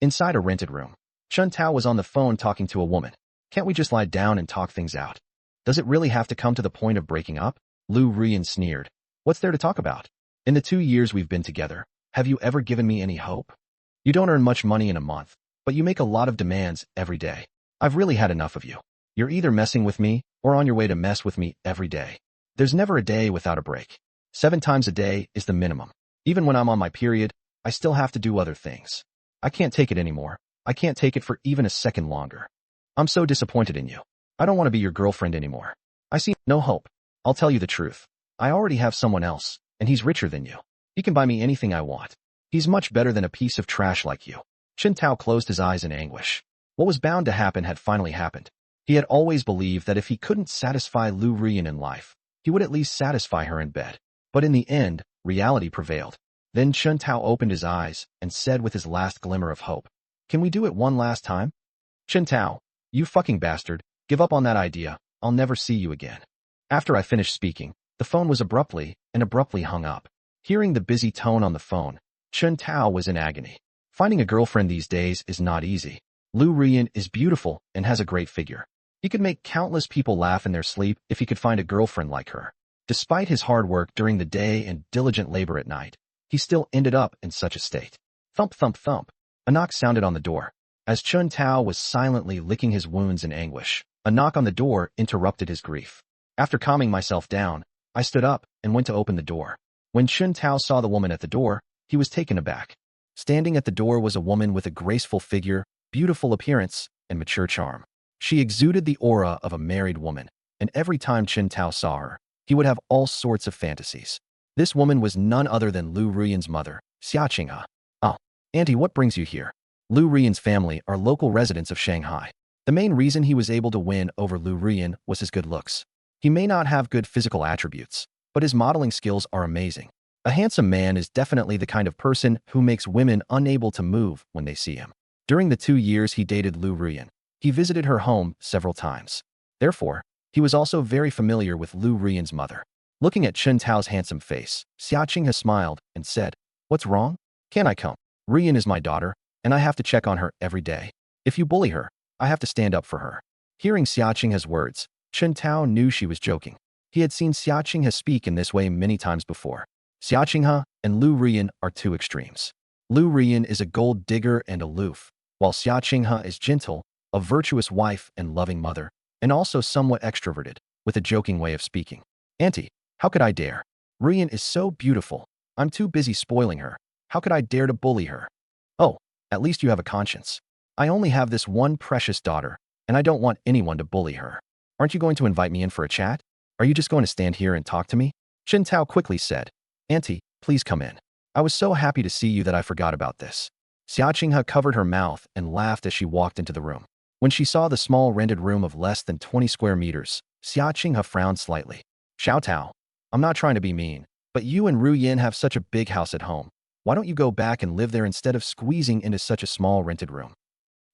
Inside a rented room, Chun Tao was on the phone talking to a woman. Can't we just lie down and talk things out? Does it really have to come to the point of breaking up? Liu Ruyan sneered. What's there to talk about? In the 2 years we've been together, have you ever given me any hope? You don't earn much money in a month, but you make a lot of demands every day. I've really had enough of you. You're either messing with me or on your way to mess with me every day. There's never a day without a break. 7 times a day is the minimum. Even when I'm on my period, I still have to do other things. I can't take it anymore. I can't take it for even a second longer. I'm so disappointed in you. I don't want to be your girlfriend anymore. I see no hope. I'll tell you the truth. I already have someone else, and he's richer than you. He can buy me anything I want. He's much better than a piece of trash like you. Chun Tao closed his eyes in anguish. What was bound to happen had finally happened. He had always believed that if he couldn't satisfy Liu Ruyan in life, he would at least satisfy her in bed. But in the end, reality prevailed. Then Chun Tao opened his eyes and said with his last glimmer of hope, "Can we do it one last time?" Chun Tao, you fucking bastard, give up on that idea. I'll never see you again. After I finished speaking, the phone was abruptly hung up. Hearing the busy tone on the phone, Chun Tao was in agony. Finding a girlfriend these days is not easy. Liu Ruyan is beautiful and has a great figure. He could make countless people laugh in their sleep if he could find a girlfriend like her. Despite his hard work during the day and diligent labor at night, he still ended up in such a state. Thump, thump, thump. A knock sounded on the door. As Chun Tao was silently licking his wounds in anguish, a knock on the door interrupted his grief. After calming myself down, I stood up and went to open the door. When Chun Tao saw the woman at the door, he was taken aback. Standing at the door was a woman with a graceful figure, beautiful appearance, and mature charm. She exuded the aura of a married woman, and every time Chun Tao saw her, he would have all sorts of fantasies. This woman was none other than Liu Ruyan's mother, Xia Qinghe. "Oh, Auntie, what brings you here?" Liu Ruyan's family are local residents of Shanghai. The main reason he was able to win over Liu Ruyan was his good looks. He may not have good physical attributes, but his modeling skills are amazing. A handsome man is definitely the kind of person who makes women unable to move when they see him. During the 2 years he dated Liu Ruyan, he visited her home several times. Therefore, he was also very familiar with Liu Ruyan's mother. Looking at Chun Tao's handsome face, Xia Qinghe smiled and said, "What's wrong? Can I come? Ruyan is my daughter, and I have to check on her every day. If you bully her, I have to stand up for her." Hearing Xia Qinghe's words, Chun Tao knew she was joking. He had seen Xia Qinghe speak in this way many times before. Xia Qinghe and Liu Ruyan are two extremes. Liu Ruyan is a gold digger and aloof, while Xia Qinghe is gentle, a virtuous wife and loving mother, and also somewhat extroverted, with a joking way of speaking. "Auntie, how could I dare? Ruyan is so beautiful. I'm too busy spoiling her. How could I dare to bully her?" "Oh, at least you have a conscience. I only have this one precious daughter, and I don't want anyone to bully her. Aren't you going to invite me in for a chat? Are you just going to stand here and talk to me?" Chun Tao quickly said, "Auntie, please come in. I was so happy to see you that I forgot about this." Xia Qinghe covered her mouth and laughed as she walked into the room. When she saw the small rented room of less than 20 square meters, Xia Qinghe frowned slightly. "Xiao Tao, I'm not trying to be mean, but you and Ruyan have such a big house at home. Why don't you go back and live there instead of squeezing into such a small rented room?"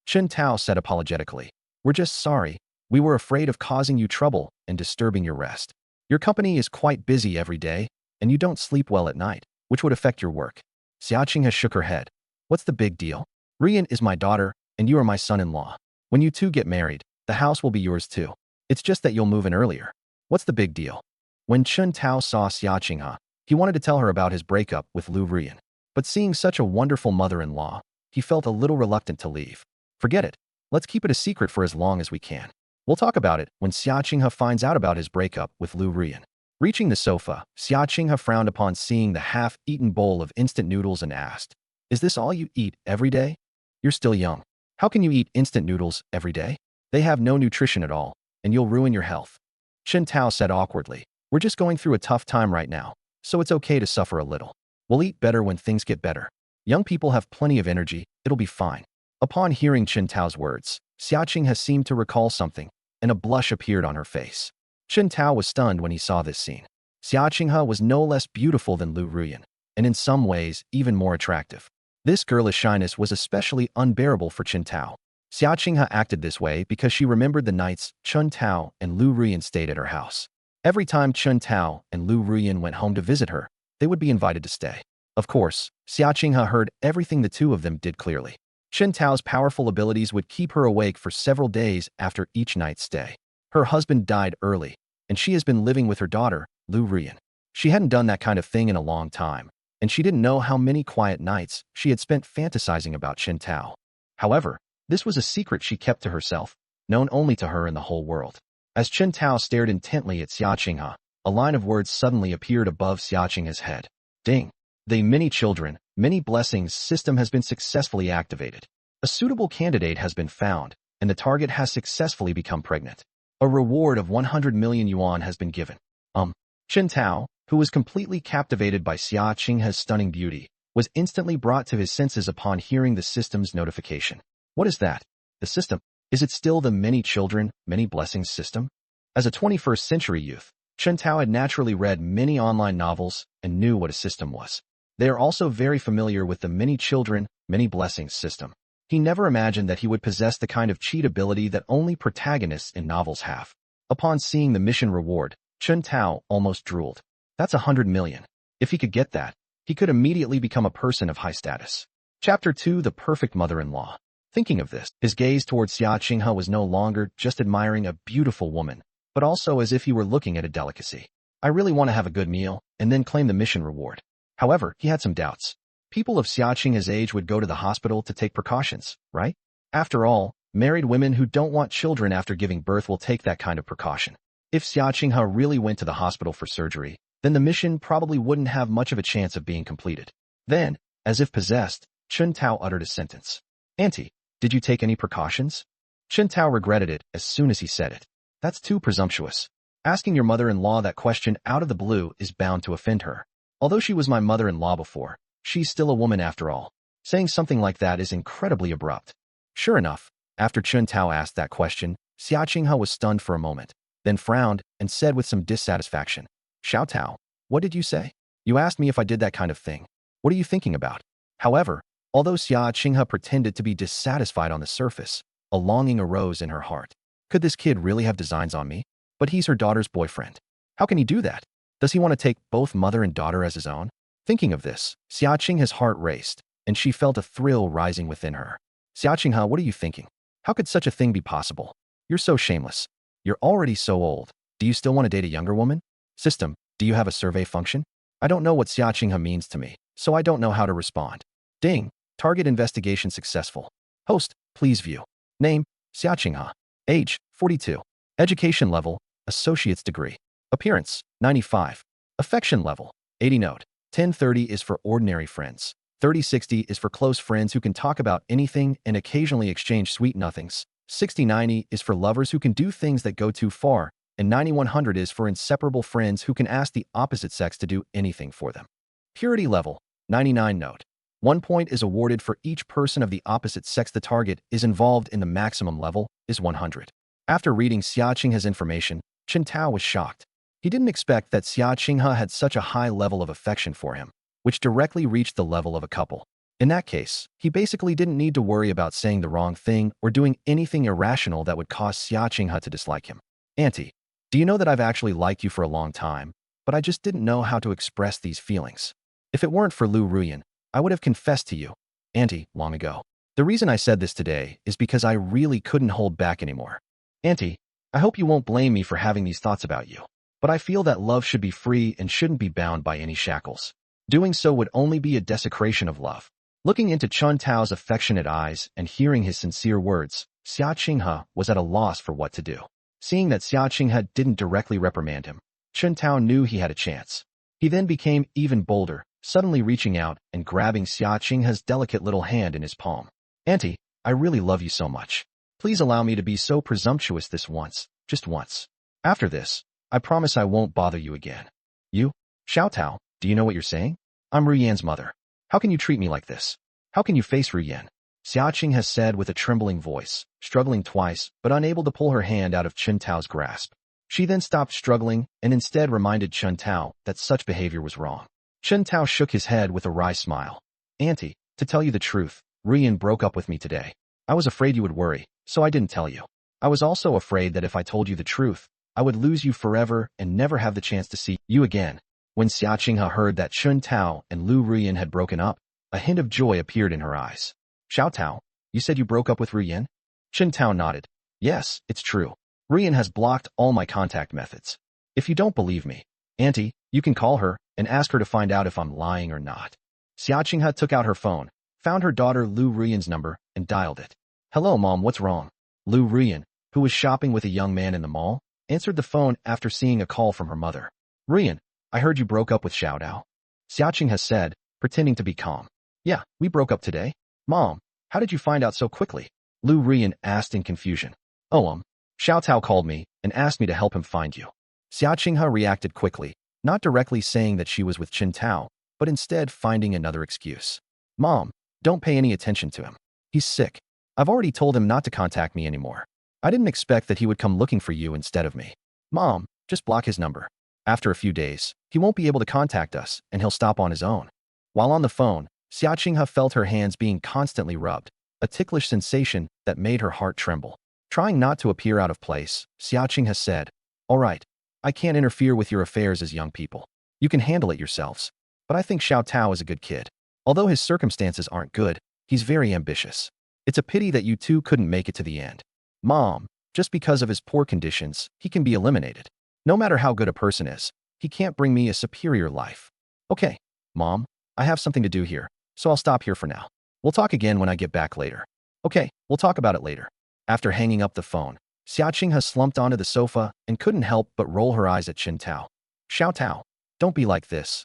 Chun Tao said apologetically, "We're just sorry. We were afraid of causing you trouble and disturbing your rest. Your company is quite busy every day, and you don't sleep well at night, which would affect your work." Xia Qinghe shook her head. "What's the big deal? Ruyan is my daughter, and you are my son-in-law. When you two get married, the house will be yours too. It's just that you'll move in earlier. What's the big deal?" When Chun Tao saw Xia Qinghe, he wanted to tell her about his breakup with Liu Ruyan. But seeing such a wonderful mother-in-law, he felt a little reluctant to leave. "Forget it. Let's keep it a secret for as long as we can. We'll talk about it when Xia Qinghe finds out about his breakup with Liu Ruyan." Reaching the sofa, Xia Qinghe frowned upon seeing the half-eaten bowl of instant noodles and asked, "Is this all you eat every day? You're still young. How can you eat instant noodles every day? They have no nutrition at all, and you'll ruin your health." Chun Tao said awkwardly, "We're just going through a tough time right now, so it's okay to suffer a little. We'll eat better when things get better. Young people have plenty of energy, it'll be fine." Upon hearing Chun Tao's words, Xia Qinghe seemed to recall something, and a blush appeared on her face. Chun Tao was stunned when he saw this scene. Xia Qinghe was no less beautiful than Liu Ruyan, and in some ways even more attractive. This girlish shyness was especially unbearable for Chun Tao. Xia Qinghe acted this way because she remembered the nights Chun Tao and Liu Ruyan stayed at her house. Every time Chun Tao and Liu Ruyan went home to visit her, they would be invited to stay. Of course, Xia Qinghe heard everything the two of them did clearly. Chen Tao's powerful abilities would keep her awake for several days after each night's stay. Her husband died early, and she has been living with her daughter, Liu Ruyan. She hadn't done that kind of thing in a long time, and she didn't know how many quiet nights she had spent fantasizing about Chen Tao. However, this was a secret she kept to herself, known only to her and the whole world. As Chen Tao stared intently at Xia Qinghe, a line of words suddenly appeared above Xia Qinghe's head. Ding! The many children, many blessings system has been successfully activated. A suitable candidate has been found, and the target has successfully become pregnant. A reward of 100 million yuan has been given. Chen Tao, who was completely captivated by Xia Qinghe's stunning beauty, was instantly brought to his senses upon hearing the system's notification. What is that? The system? Is it still the many children, many blessings system? As a 21st century youth, Chen Tao had naturally read many online novels and knew what a system was. They are also very familiar with the many children, many blessings system. He never imagined that he would possess the kind of cheat ability that only protagonists in novels have. Upon seeing the mission reward, Chen Tao almost drooled. That's 100 million. If he could get that, he could immediately become a person of high status. Chapter 2: The Perfect Mother-in-Law. Thinking of this, his gaze towards Xia Qinghe was no longer just admiring a beautiful woman, but also as if he were looking at a delicacy. I really want to have a good meal, and then claim the mission reward. However, he had some doubts. People of Xia Qinghe's age would go to the hospital to take precautions, right? After all, married women who don't want children after giving birth will take that kind of precaution. If Xia Qinghe really went to the hospital for surgery, then the mission probably wouldn't have much of a chance of being completed. Then, as if possessed, Chen Tao uttered a sentence. Auntie, did you take any precautions? Chen Tao regretted it as soon as he said it. That's too presumptuous. Asking your mother-in-law that question out of the blue is bound to offend her. Although she was my mother-in-law before, she's still a woman after all. Saying something like that is incredibly abrupt. Sure enough, after Chen Tao asked that question, Xia Qinghe was stunned for a moment, then frowned and said with some dissatisfaction, Xiao Tao, what did you say? You asked me if I did that kind of thing. What are you thinking about? However, although Xia Qinghe pretended to be dissatisfied on the surface, a longing arose in her heart. Could this kid really have designs on me? But he's her daughter's boyfriend. How can he do that? Does he want to take both mother and daughter as his own? Thinking of this, Xia Qinghe's heart raced, and she felt a thrill rising within her. Xia Qinghe, what are you thinking? How could such a thing be possible? You're so shameless. You're already so old. Do you still want to date a younger woman? System, do you have a survey function? I don't know what Xia Qinghe means to me, so I don't know how to respond. Ding. Target investigation successful. Host, please view. Name, Xia Qinghe. Age, 42. Education level, associate's degree. Appearance, 95. Affection level, 80. Note, 1030 is for ordinary friends. 3060 is for close friends who can talk about anything and occasionally exchange sweet nothings. 6090 is for lovers who can do things that go too far. And 9100 is for inseparable friends who can ask the opposite sex to do anything for them. Purity level, 99. Note, 1 point is awarded for each person of the opposite sex the target is involved in. The maximum level is 100. After reading Xia Qinghe's information, Chen Tao was shocked. He didn't expect that Xia Qinghe had such a high level of affection for him, which directly reached the level of a couple. In that case, he basically didn't need to worry about saying the wrong thing or doing anything irrational that would cause Xia Qinghe to dislike him. Auntie, do you know that I've actually liked you for a long time, but I just didn't know how to express these feelings. If it weren't for Liu Ruyan, I would have confessed to you, Auntie, long ago. The reason I said this today is because I really couldn't hold back anymore. Auntie, I hope you won't blame me for having these thoughts about you, but I feel that love should be free and shouldn't be bound by any shackles. Doing so would only be a desecration of love. Looking into Chen Tao's affectionate eyes and hearing his sincere words, Xia Qinghe was at a loss for what to do. Seeing that Xia Qinghe didn't directly reprimand him, Chen Tao knew he had a chance. He then became even bolder, suddenly reaching out and grabbing Xia Qinghe's delicate little hand in his palm. Auntie, I really love you so much. Please allow me to be so presumptuous this once, just once. After this, I promise I won't bother you again. You? Xiao Tao, do you know what you're saying? I'm Ruyan's mother. How can you treat me like this? How can you face Ruyan? Xia Qinghe said with a trembling voice, struggling twice, but unable to pull her hand out of Chen Tao's grasp. She then stopped struggling and instead reminded Chen Tao that such behavior was wrong. Chen Tao shook his head with a wry smile. Auntie, to tell you the truth, Ruyan broke up with me today. I was afraid you would worry, so I didn't tell you. I was also afraid that if I told you the truth, I would lose you forever and never have the chance to see you again. When Xia Qinghe heard that Chen Tao and Liu Ruyan had broken up, a hint of joy appeared in her eyes. Xiao Tao, You said you broke up with Ruyan? Chen Tao nodded. Yes, it's true. Ruyan has blocked all my contact methods. If you don't believe me, Auntie, you can call her and ask her to find out if I'm lying or not. Xia Qinghe took out her phone, found her daughter Liu Ruyan's number, and dialed it. Hello, Mom, what's wrong? Liu Ruyan, who was shopping with a young man in the mall, answered the phone after seeing a call from her mother. Ruyan, I heard you broke up with Xiao. Xia Qinghe said, pretending to be calm. Yeah, we broke up today. Mom, how did you find out so quickly? Liu Ruyan asked in confusion. Oh, Xiao Tao called me and asked me to help him find you. Xia Qinghe reacted quickly, not directly saying that she was with Chen Tao, but instead finding another excuse. Mom, don't pay any attention to him. He's sick. I've already told him not to contact me anymore. I didn't expect that he would come looking for you instead of me. Mom, just block his number. After a few days, he won't be able to contact us and he'll stop on his own. While on the phone, Xia Qinghe felt her hands being constantly rubbed, a ticklish sensation that made her heart tremble. Trying not to appear out of place, Xia Qinghe said, All right, I can't interfere with your affairs as young people. You can handle it yourselves. But I think Xiao Tao is a good kid. Although his circumstances aren't good, he's very ambitious. It's a pity that you two couldn't make it to the end. Mom, just because of his poor conditions, he can be eliminated. No matter how good a person is, he can't bring me a superior life. Okay, Mom, I have something to do here, so I'll stop here for now. We'll talk again when I get back later. Okay, we'll talk about it later. After hanging up the phone, Xia Qinghe slumped onto the sofa and couldn't help but roll her eyes at Chen Tao. Xiao Tao, don't be like this,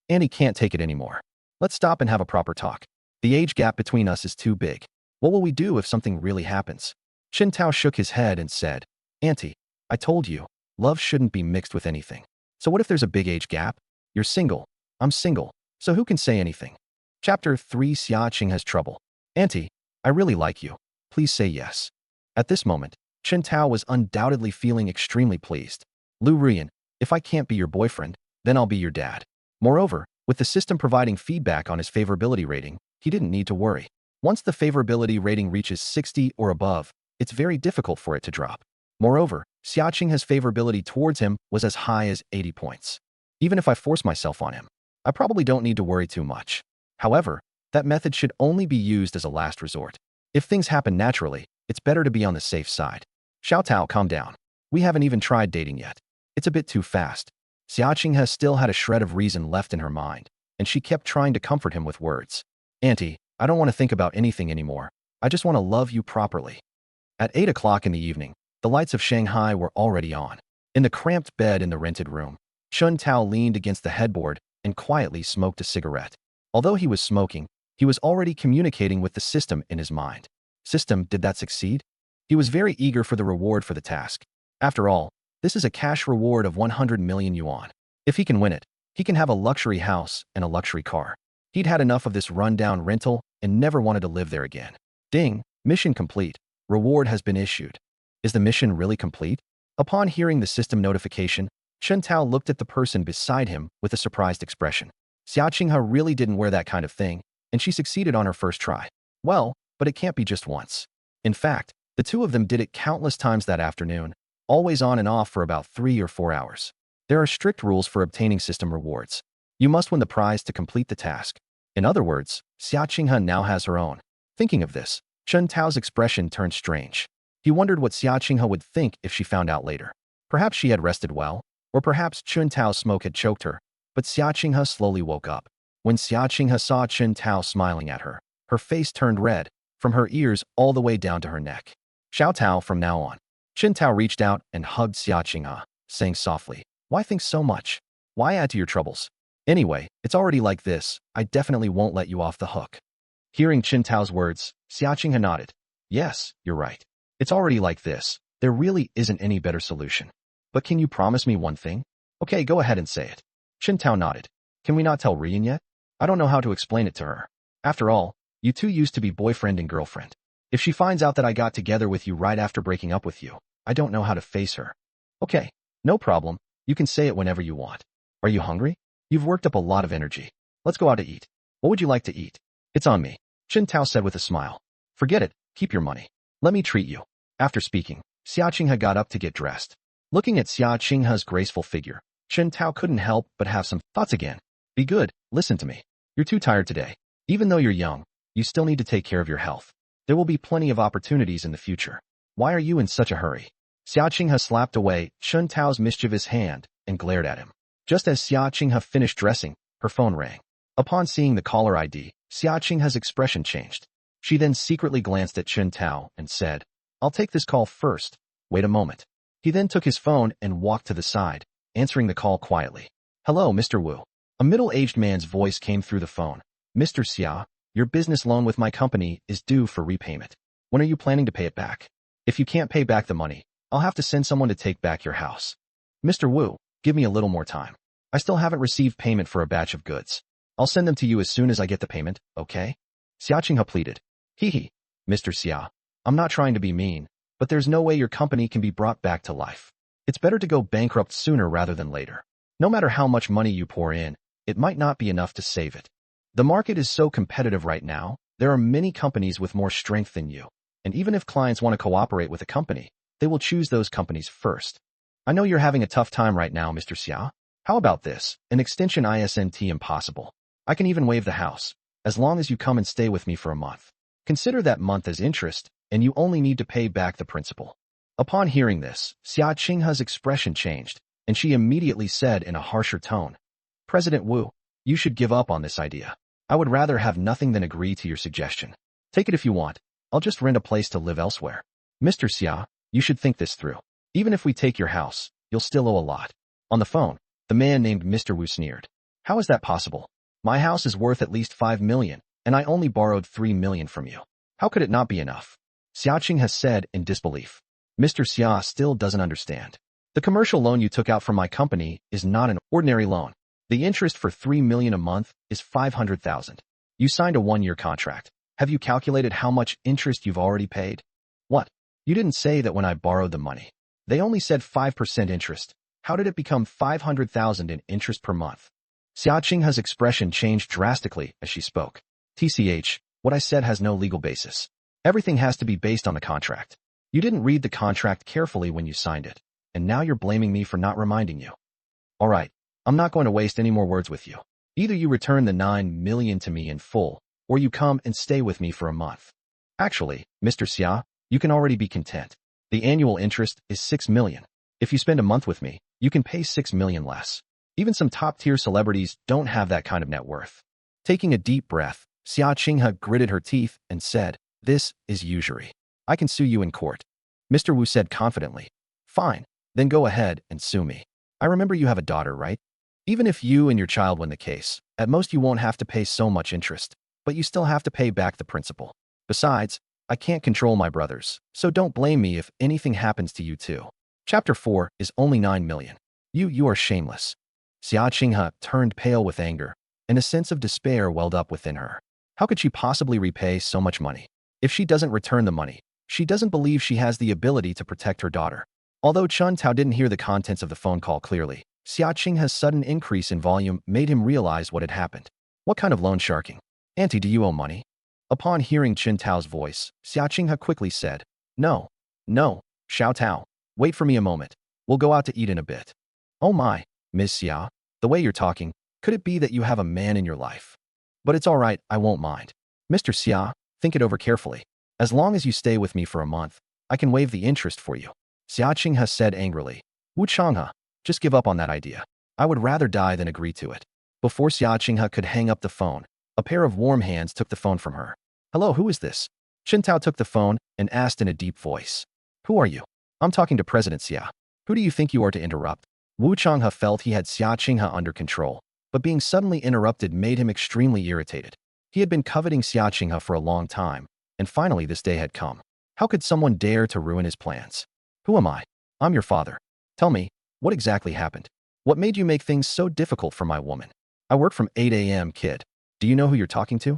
Annie can't take it anymore. Let's stop and have a proper talk. The age gap between us is too big. What will we do if something really happens? Chen Tao shook his head and said, Auntie, I told you, love shouldn't be mixed with anything. So what if there's a big age gap? You're single. I'm single. So who can say anything? Chapter 3 Xia Qinghe's trouble. Auntie, I really like you. Please say yes. At this moment, Chen Tao was undoubtedly feeling extremely pleased. Liu Ruyan, if I can't be your boyfriend, then I'll be your dad. Moreover, with the system providing feedback on his favorability rating, he didn't need to worry. Once the favorability rating reaches 60 or above, it's very difficult for it to drop. Moreover, Xia Qinghe's favorability towards him was as high as 80 points. Even if I force myself on him, I probably don't need to worry too much. However, that method should only be used as a last resort. If things happen naturally, it's better to be on the safe side. Xiao Tao, calm down. We haven't even tried dating yet. It's a bit too fast. Xia Qinghe still had a shred of reason left in her mind, and she kept trying to comfort him with words. Auntie, I don't want to think about anything anymore. I just want to love you properly. At 8 o'clock in the evening, the lights of Shanghai were already on. In the cramped bed in the rented room, Chen Tao leaned against the headboard and quietly smoked a cigarette. Although he was smoking, he was already communicating with the system in his mind. System, did that succeed? He was very eager for the reward for the task. After all, this is a cash reward of 100 million yuan. If he can win it, he can have a luxury house and a luxury car. He'd had enough of this rundown rental and never wanted to live there again. Ding, mission complete. Reward has been issued. Is the mission really complete? Upon hearing the system notification, Chen Tao looked at the person beside him with a surprised expression. Xia Qinghe really didn't wear that kind of thing, and she succeeded on her first try. Well, but it can't be just once. In fact, the two of them did it countless times that afternoon, always on and off for about 3 or 4 hours. There are strict rules for obtaining system rewards. You must win the prize to complete the task. In other words, Xia Qinghe now has her own. Thinking of this, Chen Tao's expression turned strange. He wondered what Xia Qinghe would think if she found out later. Perhaps she had rested well, or perhaps Chen Tao's smoke had choked her, but Xia Qinghe slowly woke up. When Xia Qinghe saw Chen Tao smiling at her, her face turned red, from her ears all the way down to her neck. Xiao Tao, from now on. Chen Tao reached out and hugged Xia Qinghe, saying softly, Why think so much? Why add to your troubles? Anyway, it's already like this. I definitely won't let you off the hook. Hearing Chen Tao's words, Xia Qinghe nodded. Yes, you're right. It's already like this. There really isn't any better solution. But can you promise me one thing? Okay, go ahead and say it. Chen Tao nodded. Can we not tell Ruyan yet? I don't know how to explain it to her. After all, you two used to be boyfriend and girlfriend. If she finds out that I got together with you right after breaking up with you, I don't know how to face her. Okay, no problem. You can say it whenever you want. Are you hungry? You've worked up a lot of energy. Let's go out to eat. What would you like to eat? It's on me, Chen Tao said with a smile. Forget it. Keep your money. Let me treat you. After speaking, Xia Qinghe got up to get dressed. Looking at Xia Qinghe's graceful figure, Chen Tao couldn't help but have some thoughts again. Be good. Listen to me. You're too tired today. Even though you're young, you still need to take care of your health. There will be plenty of opportunities in the future. Why are you in such a hurry? Xia Qinghe slapped away Chun Tao's mischievous hand and glared at him. Just as Xia Qinghe finished dressing, her phone rang. Upon seeing the caller ID, Xia Qinghe's expression changed. She then secretly glanced at Chun Tao and said, "I'll take this call first. Wait a moment." He then took his phone and walked to the side, answering the call quietly. "Hello, Mr. Wu." A middle-aged man's voice came through the phone. "Mr. Xia, your business loan with my company is due for repayment. When are you planning to pay it back? If you can't pay back the money, I'll have to send someone to take back your house." "Mr. Wu, give me a little more time. I still haven't received payment for a batch of goods. I'll send them to you as soon as I get the payment, okay?" Xia Qinghe pleaded. Hee. Mr. Xia, I'm not trying to be mean, but there's no way your company can be brought back to life. It's better to go bankrupt sooner rather than later. No matter how much money you pour in, it might not be enough to save it. The market is so competitive right now, there are many companies with more strength than you. And even if clients want to cooperate with a company, they will choose those companies first. I know you're having a tough time right now, Mr. Xia. How about this? An extension isn't impossible. I can even waive the house, as long as you come and stay with me for a month. Consider that month as interest, and you only need to pay back the principal. Upon hearing this, Xia Qinghe's expression changed, and she immediately said in a harsher tone, "President Wu, you should give up on this idea. I would rather have nothing than agree to your suggestion. Take it if you want. I'll just rent a place to live elsewhere. Mr. Xia, you should think this through. Even if we take your house, you'll still owe a lot." On the phone, the man named Mr. Wu sneered. "How is that possible? My house is worth at least 5 million, and I only borrowed 3 million from you. How could it not be enough?" Xia Qinghe said in disbelief. Mr. Xia still doesn't understand. "The commercial loan you took out from my company is not an ordinary loan. The interest for 3 million a month is 500,000. You signed a 1-year contract. Have you calculated how much interest you've already paid?" "What? You didn't say that when I borrowed the money. They only said 5% interest. How did it become 500,000 in interest per month?" Xia Qinghe's expression changed drastically as she spoke. "TCH, what I said has no legal basis. Everything has to be based on the contract. You didn't read the contract carefully when you signed it, and now you're blaming me for not reminding you. All right, I'm not going to waste any more words with you. Either you return the 9 million to me in full, or you come and stay with me for a month. Actually, Mr. Xia, you can already be content. The annual interest is 6 million. If you spend a month with me, you can pay 6 million less. Even some top-tier celebrities don't have that kind of net worth." Taking a deep breath, Xia Qinghe gritted her teeth and said, "This is usury. I can sue you in court." Mr. Wu said confidently, "Fine, then go ahead and sue me. I remember you have a daughter, right? Even if you and your child win the case, at most you won't have to pay so much interest, but you still have to pay back the principal. Besides, I can't control my brothers, so don't blame me if anything happens to you too." Chapter 4 is only 9 million. You are shameless. Xia Qinghe turned pale with anger, and a sense of despair welled up within her. How could she possibly repay so much money? If she doesn't return the money, she doesn't believe she has the ability to protect her daughter. Although Chun Tao didn't hear the contents of the phone call clearly, Xia Qinghe's sudden increase in volume made him realize what had happened. "What kind of loan sharking? Auntie, do you owe money?" Upon hearing Chun Tao's voice, Xia Qinghe quickly said, No, Xiao Tao, wait for me a moment. We'll go out to eat in a bit." "Oh my, Ms. Xia, the way you're talking, could it be that you have a man in your life? But it's all right, I won't mind. Mr. Xia, think it over carefully. As long as you stay with me for a month, I can waive the interest for you." Xia Qinghe said angrily. "Wu Changhe, just give up on that idea. I would rather die than agree to it." Before Xia Qinghe could hang up the phone, a pair of warm hands took the phone from her. "Hello, who is this?" Chun Tao took the phone and asked in a deep voice. "Who are you?" "I'm talking to President Xia. Who do you think you are to interrupt?" Wu Changhe felt he had Xia Qinghe under control, but being suddenly interrupted made him extremely irritated. He had been coveting Xia Qinghe for a long time, and finally this day had come. How could someone dare to ruin his plans? "Who am I?" "I'm your father. Tell me, what exactly happened? What made you make things so difficult for my woman?" "I work from 8 a.m., kid. Do you know who you're talking to?"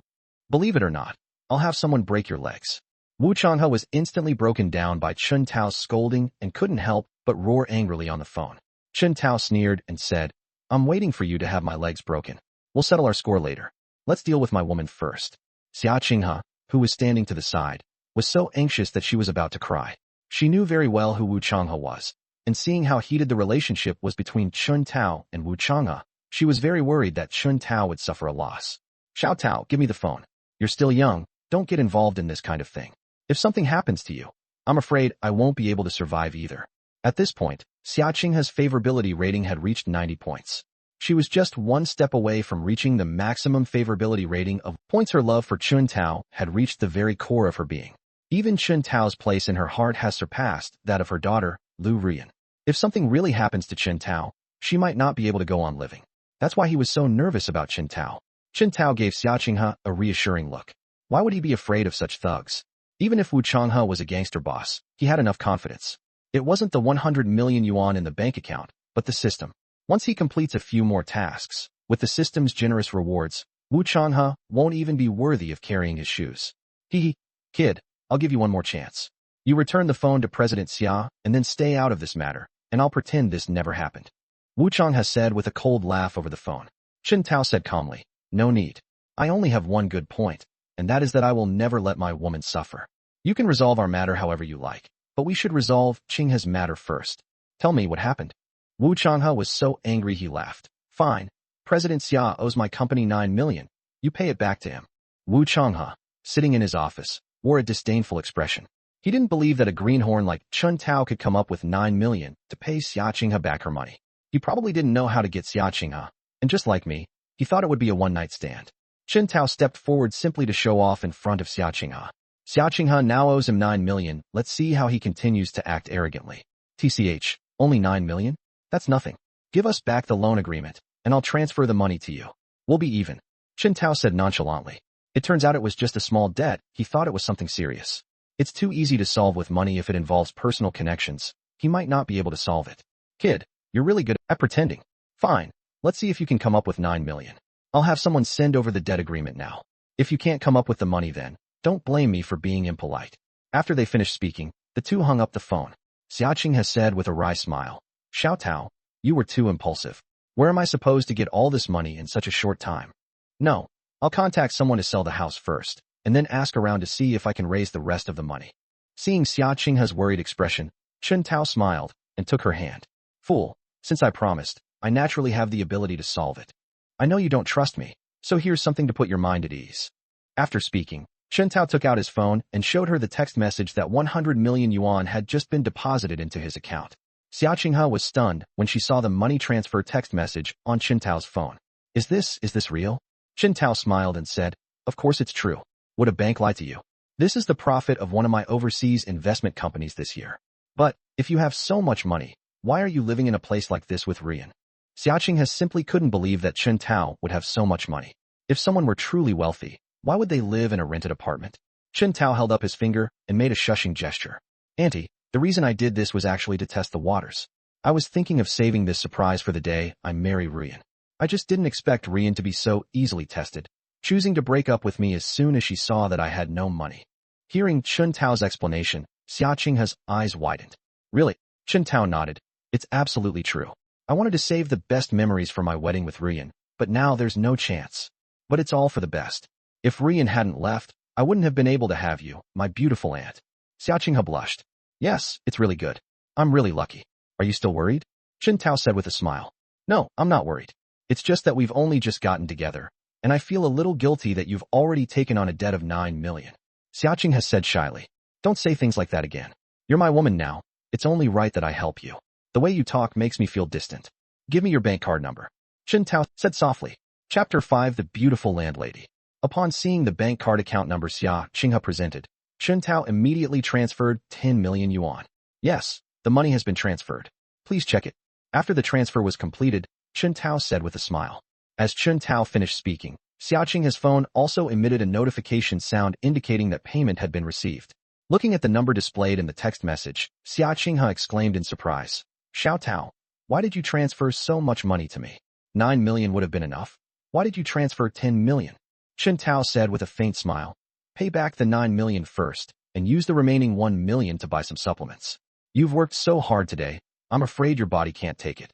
"Believe it or not, I'll have someone break your legs." Wu Changhe was instantly broken down by Chun Tao's scolding and couldn't help but roar angrily on the phone. Chun Tao sneered and said, "I'm waiting for you to have my legs broken. We'll settle our score later. Let's deal with my woman first." Xia Qinghe, who was standing to the side, was so anxious that she was about to cry. She knew very well who Wu Changhe was, and seeing how heated the relationship was between Chun Tao and Wu Changhe, she was very worried that Chun Tao would suffer a loss. "Xiao Tao, give me the phone. You're still young, don't get involved in this kind of thing. If something happens to you, I'm afraid I won't be able to survive either. At this point, Xia Qinghe's favorability rating had reached 90 points. She was just one step away from reaching the maximum favorability rating of points. Her love for Chun Tao had reached the very core of her being. Even Chun Tao's place in her heart has surpassed that of her daughter, Liu Ruyan. If something really happens to Chun Tao, she might not be able to go on living. That's why he was so nervous about Chun Tao. Chun Tao gave Xia Qinghe a reassuring look. Why would he be afraid of such thugs? Even if Wu Changhe was a gangster boss, he had enough confidence. It wasn't the 100 million yuan in the bank account, but the system. Once he completes a few more tasks, with the system's generous rewards, Wu Changhe won't even be worthy of carrying his shoes. Kid, I'll give you one more chance. You return the phone to President Xia, and then stay out of this matter, and I'll pretend this never happened. Wu Changhe said with a cold laugh over the phone. Chun Tao said calmly, no need. I only have one good point, and that is that I will never let my woman suffer. You can resolve our matter however you like, but we should resolve Qinghe's matter first. Tell me what happened. Wu Changhe was so angry he laughed. Fine. President Xia owes my company 9 million. You pay it back to him. Wu Changhe, sitting in his office, wore a disdainful expression. He didn't believe that a greenhorn like Chun Tao could come up with 9 million to pay Xia Qinghe back her money. He probably didn't know how to get Xia Qinghe, and just like me, he thought it would be a one-night stand. Chun Tao stepped forward simply to show off in front of Xia Qinghe. Xia Qinghe now owes him 9 million. Let's see how he continues to act arrogantly. TCH, only 9 million? That's nothing. Give us back the loan agreement, and I'll transfer the money to you. We'll be even. Chun Tao said nonchalantly. It turns out it was just a small debt. He thought it was something serious. It's too easy to solve with money if it involves personal connections. He might not be able to solve it. Kid, you're really good at pretending. Fine. Let's see if you can come up with 9 million. I'll have someone send over the debt agreement now. If you can't come up with the money then, don't blame me for being impolite. After they finished speaking, the two hung up the phone. Xia Qinghe said with a wry smile. Xiao Tao, you were too impulsive. Where am I supposed to get all this money in such a short time? No, I'll contact someone to sell the house first, and then ask around to see if I can raise the rest of the money. Seeing Xia Qinghe's worried expression, Chun Tao smiled and took her hand. Fool, since I promised, I naturally have the ability to solve it. I know you don't trust me, so here's something to put your mind at ease. After speaking, Chun Tao took out his phone and showed her the text message that 100 million yuan had just been deposited into his account. Xia Qinghe was stunned when she saw the money transfer text message on Chun Tao's phone. Is this real? Chun Tao smiled and said, of course it's true. Would a bank lie to you? This is the profit of one of my overseas investment companies this year. But, if you have so much money, why are you living in a place like this with Ruyan? Xia Qinghe simply couldn't believe that Chun Tao would have so much money. If someone were truly wealthy, why would they live in a rented apartment? Chun Tao held up his finger and made a shushing gesture. Auntie, the reason I did this was actually to test the waters. I was thinking of saving this surprise for the day I marry Ruyan. I just didn't expect Ruyan to be so easily tested, choosing to break up with me as soon as she saw that I had no money. Hearing Chun Tao's explanation, Xia Qinghe's eyes widened. Really? Chun Tao nodded. It's absolutely true. I wanted to save the best memories for my wedding with Ruyan, but now there's no chance. But it's all for the best. If Ruyan hadn't left, I wouldn't have been able to have you, my beautiful aunt. Xia Qinghe blushed. Yes, it's really good. I'm really lucky. Are you still worried? Chun Tao said with a smile. No, I'm not worried. It's just that we've only just gotten together, and I feel a little guilty that you've already taken on a debt of 9 million. Xia Qinghe said shyly. Don't say things like that again. You're my woman now. It's only right that I help you. The way you talk makes me feel distant. Give me your bank card number. Chun Tao said softly. Chapter 5 The Beautiful Landlady. Upon seeing the bank card account number Xia Qinghe presented, Chun Tao immediately transferred 10 million yuan. Yes, the money has been transferred. Please check it. After the transfer was completed, Chun Tao said with a smile. As Chun Tao finished speaking, Xia Qinghe's phone also emitted a notification sound indicating that payment had been received. Looking at the number displayed in the text message, Xia Qinghe exclaimed in surprise. Xiao Tao, why did you transfer so much money to me? 9 million would have been enough. Why did you transfer 10 million? Chun Tao said with a faint smile. Pay back the 9 million first, and use the remaining 1 million to buy some supplements. You've worked so hard today, I'm afraid your body can't take it.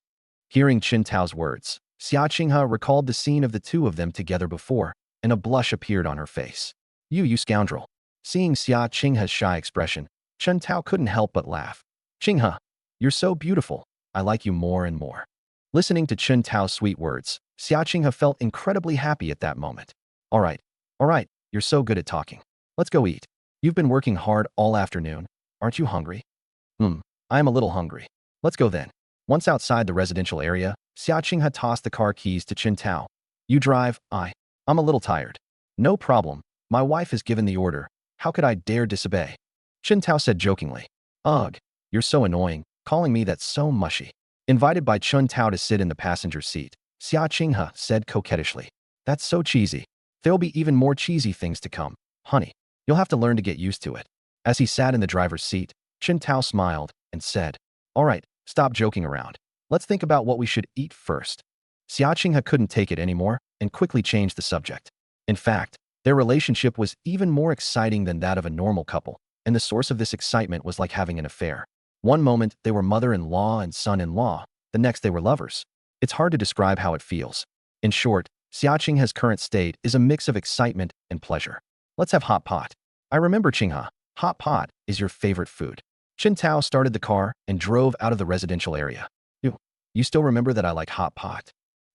Hearing Chun Tao's words, Xia Qinghe recalled the scene of the two of them together before, and a blush appeared on her face. You scoundrel. Seeing Xia Qinghe's shy expression, Chun Tao couldn't help but laugh. Qinghe, you're so beautiful. I like you more and more. Listening to Chun Tao's sweet words, Xia Qinghe felt incredibly happy at that moment. All right, you're so good at talking. Let's go eat. You've been working hard all afternoon. Aren't you hungry? I am a little hungry. Let's go then. Once outside the residential area, Xia Qinghe tossed the car keys to Qintao. You drive, I'm a little tired. No problem. My wife has given the order. How could I dare disobey? Qintao said jokingly. Ugh, you're so annoying, calling me that so mushy. Invited by Qintao to sit in the passenger seat, Xia Qinghe said coquettishly. That's so cheesy. There'll be even more cheesy things to come. Honey, you'll have to learn to get used to it. As he sat in the driver's seat, Qintao smiled and said, All right, stop joking around. Let's think about what we should eat first. Xia Qinghe couldn't take it anymore and quickly changed the subject. In fact, their relationship was even more exciting than that of a normal couple, and the source of this excitement was like having an affair. One moment, they were mother-in-law and son-in-law. The next, they were lovers. It's hard to describe how it feels. In short, Xia Qinghe's current state is a mix of excitement and pleasure. Let's have hot pot. I remember, Qinghe, hot pot is your favorite food. Qintao started the car and drove out of the residential area. You still remember that I like hot pot?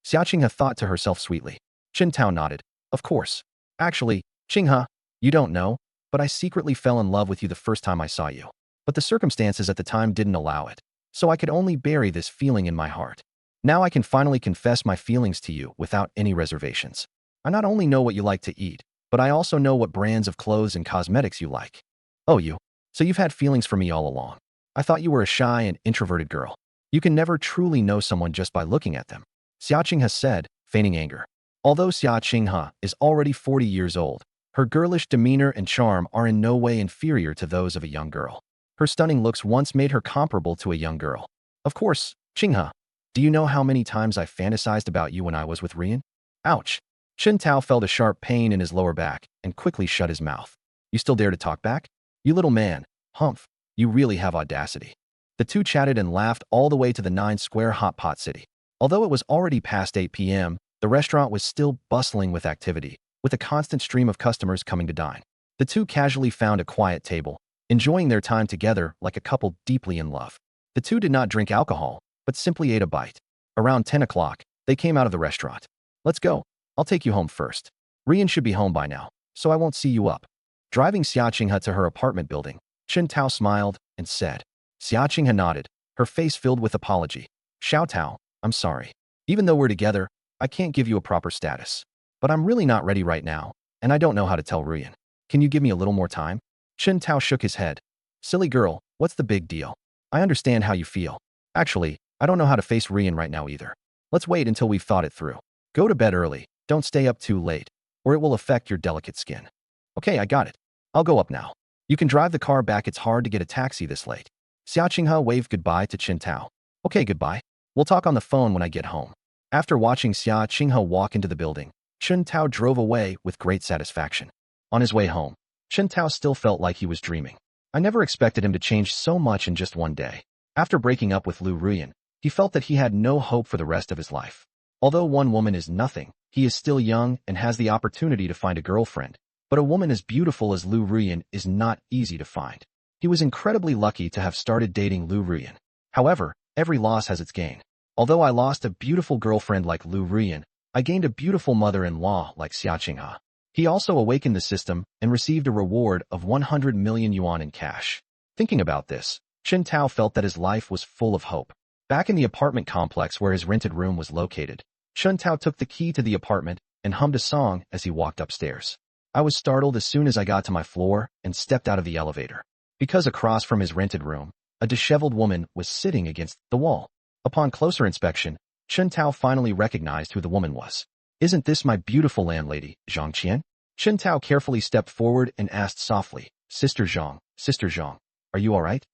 Xia Qinghe thought to herself sweetly. Qintao nodded. Of course. Actually, Qinghe, you don't know, but I secretly fell in love with you the first time I saw you. But the circumstances at the time didn't allow it, so I could only bury this feeling in my heart. Now I can finally confess my feelings to you without any reservations. I not only know what you like to eat, but I also know what brands of clothes and cosmetics you like. Oh, so you've had feelings for me all along. I thought you were a shy and introverted girl. You can never truly know someone just by looking at them, Xia Qinghe said, feigning anger. Although Xia Qinghe is already 40 years old, her girlish demeanor and charm are in no way inferior to those of a young girl. Her stunning looks once made her comparable to a young girl. Of course, Qinghe, do you know how many times I fantasized about you when I was with Ruyan? Ouch. Qintao felt a sharp pain in his lower back and quickly shut his mouth. You still dare to talk back? You little man, humph, you really have audacity. The two chatted and laughed all the way to the 9-square hot pot city. Although it was already past 8 p.m., the restaurant was still bustling with activity, with a constant stream of customers coming to dine. The two casually found a quiet table, enjoying their time together like a couple deeply in love. The two did not drink alcohol, but simply ate a bite. Around 10 o'clock, they came out of the restaurant. Let's go. I'll take you home first. Ruyan should be home by now, so I won't see you up. Driving Xia Qinghe to her apartment building, Qintao smiled and said. Xia Qinghe nodded, her face filled with apology. Xiao, I'm sorry. Even though we're together, I can't give you a proper status. But I'm really not ready right now, and I don't know how to tell Ruyan. Can you give me a little more time? Qintao shook his head. Silly girl, what's the big deal? I understand how you feel. Actually, I don't know how to face Ruyan right now either. Let's wait until we've thought it through. Go to bed early, don't stay up too late, or it will affect your delicate skin. Okay, I got it. I'll go up now. You can drive the car back, it's hard to get a taxi this late. Xia Qinghe waved goodbye to Qintao. Okay, goodbye. We'll talk on the phone when I get home. After watching Xia Qinghe walk into the building, Qintao drove away with great satisfaction. On his way home, Qintao still felt like he was dreaming. I never expected him to change so much in just one day. After breaking up with Liu Ruyan, he felt that he had no hope for the rest of his life. Although one woman is nothing, he is still young and has the opportunity to find a girlfriend. But a woman as beautiful as Liu Ruyan is not easy to find. He was incredibly lucky to have started dating Liu Ruyan. However, every loss has its gain. Although I lost a beautiful girlfriend like Liu Ruyan, I gained a beautiful mother-in-law like Xia Qinghe. He also awakened the system and received a reward of 100 million yuan in cash. Thinking about this, Qintao felt that his life was full of hope. Back in the apartment complex where his rented room was located, Qintao took the key to the apartment and hummed a song as he walked upstairs. I was startled as soon as I got to my floor and stepped out of the elevator. Because across from his rented room, a disheveled woman was sitting against the wall. Upon closer inspection, Qintao finally recognized who the woman was. Isn't this my beautiful landlady, Zhang Qian? Qintao carefully stepped forward and asked softly, Sister Zhang, are you all right?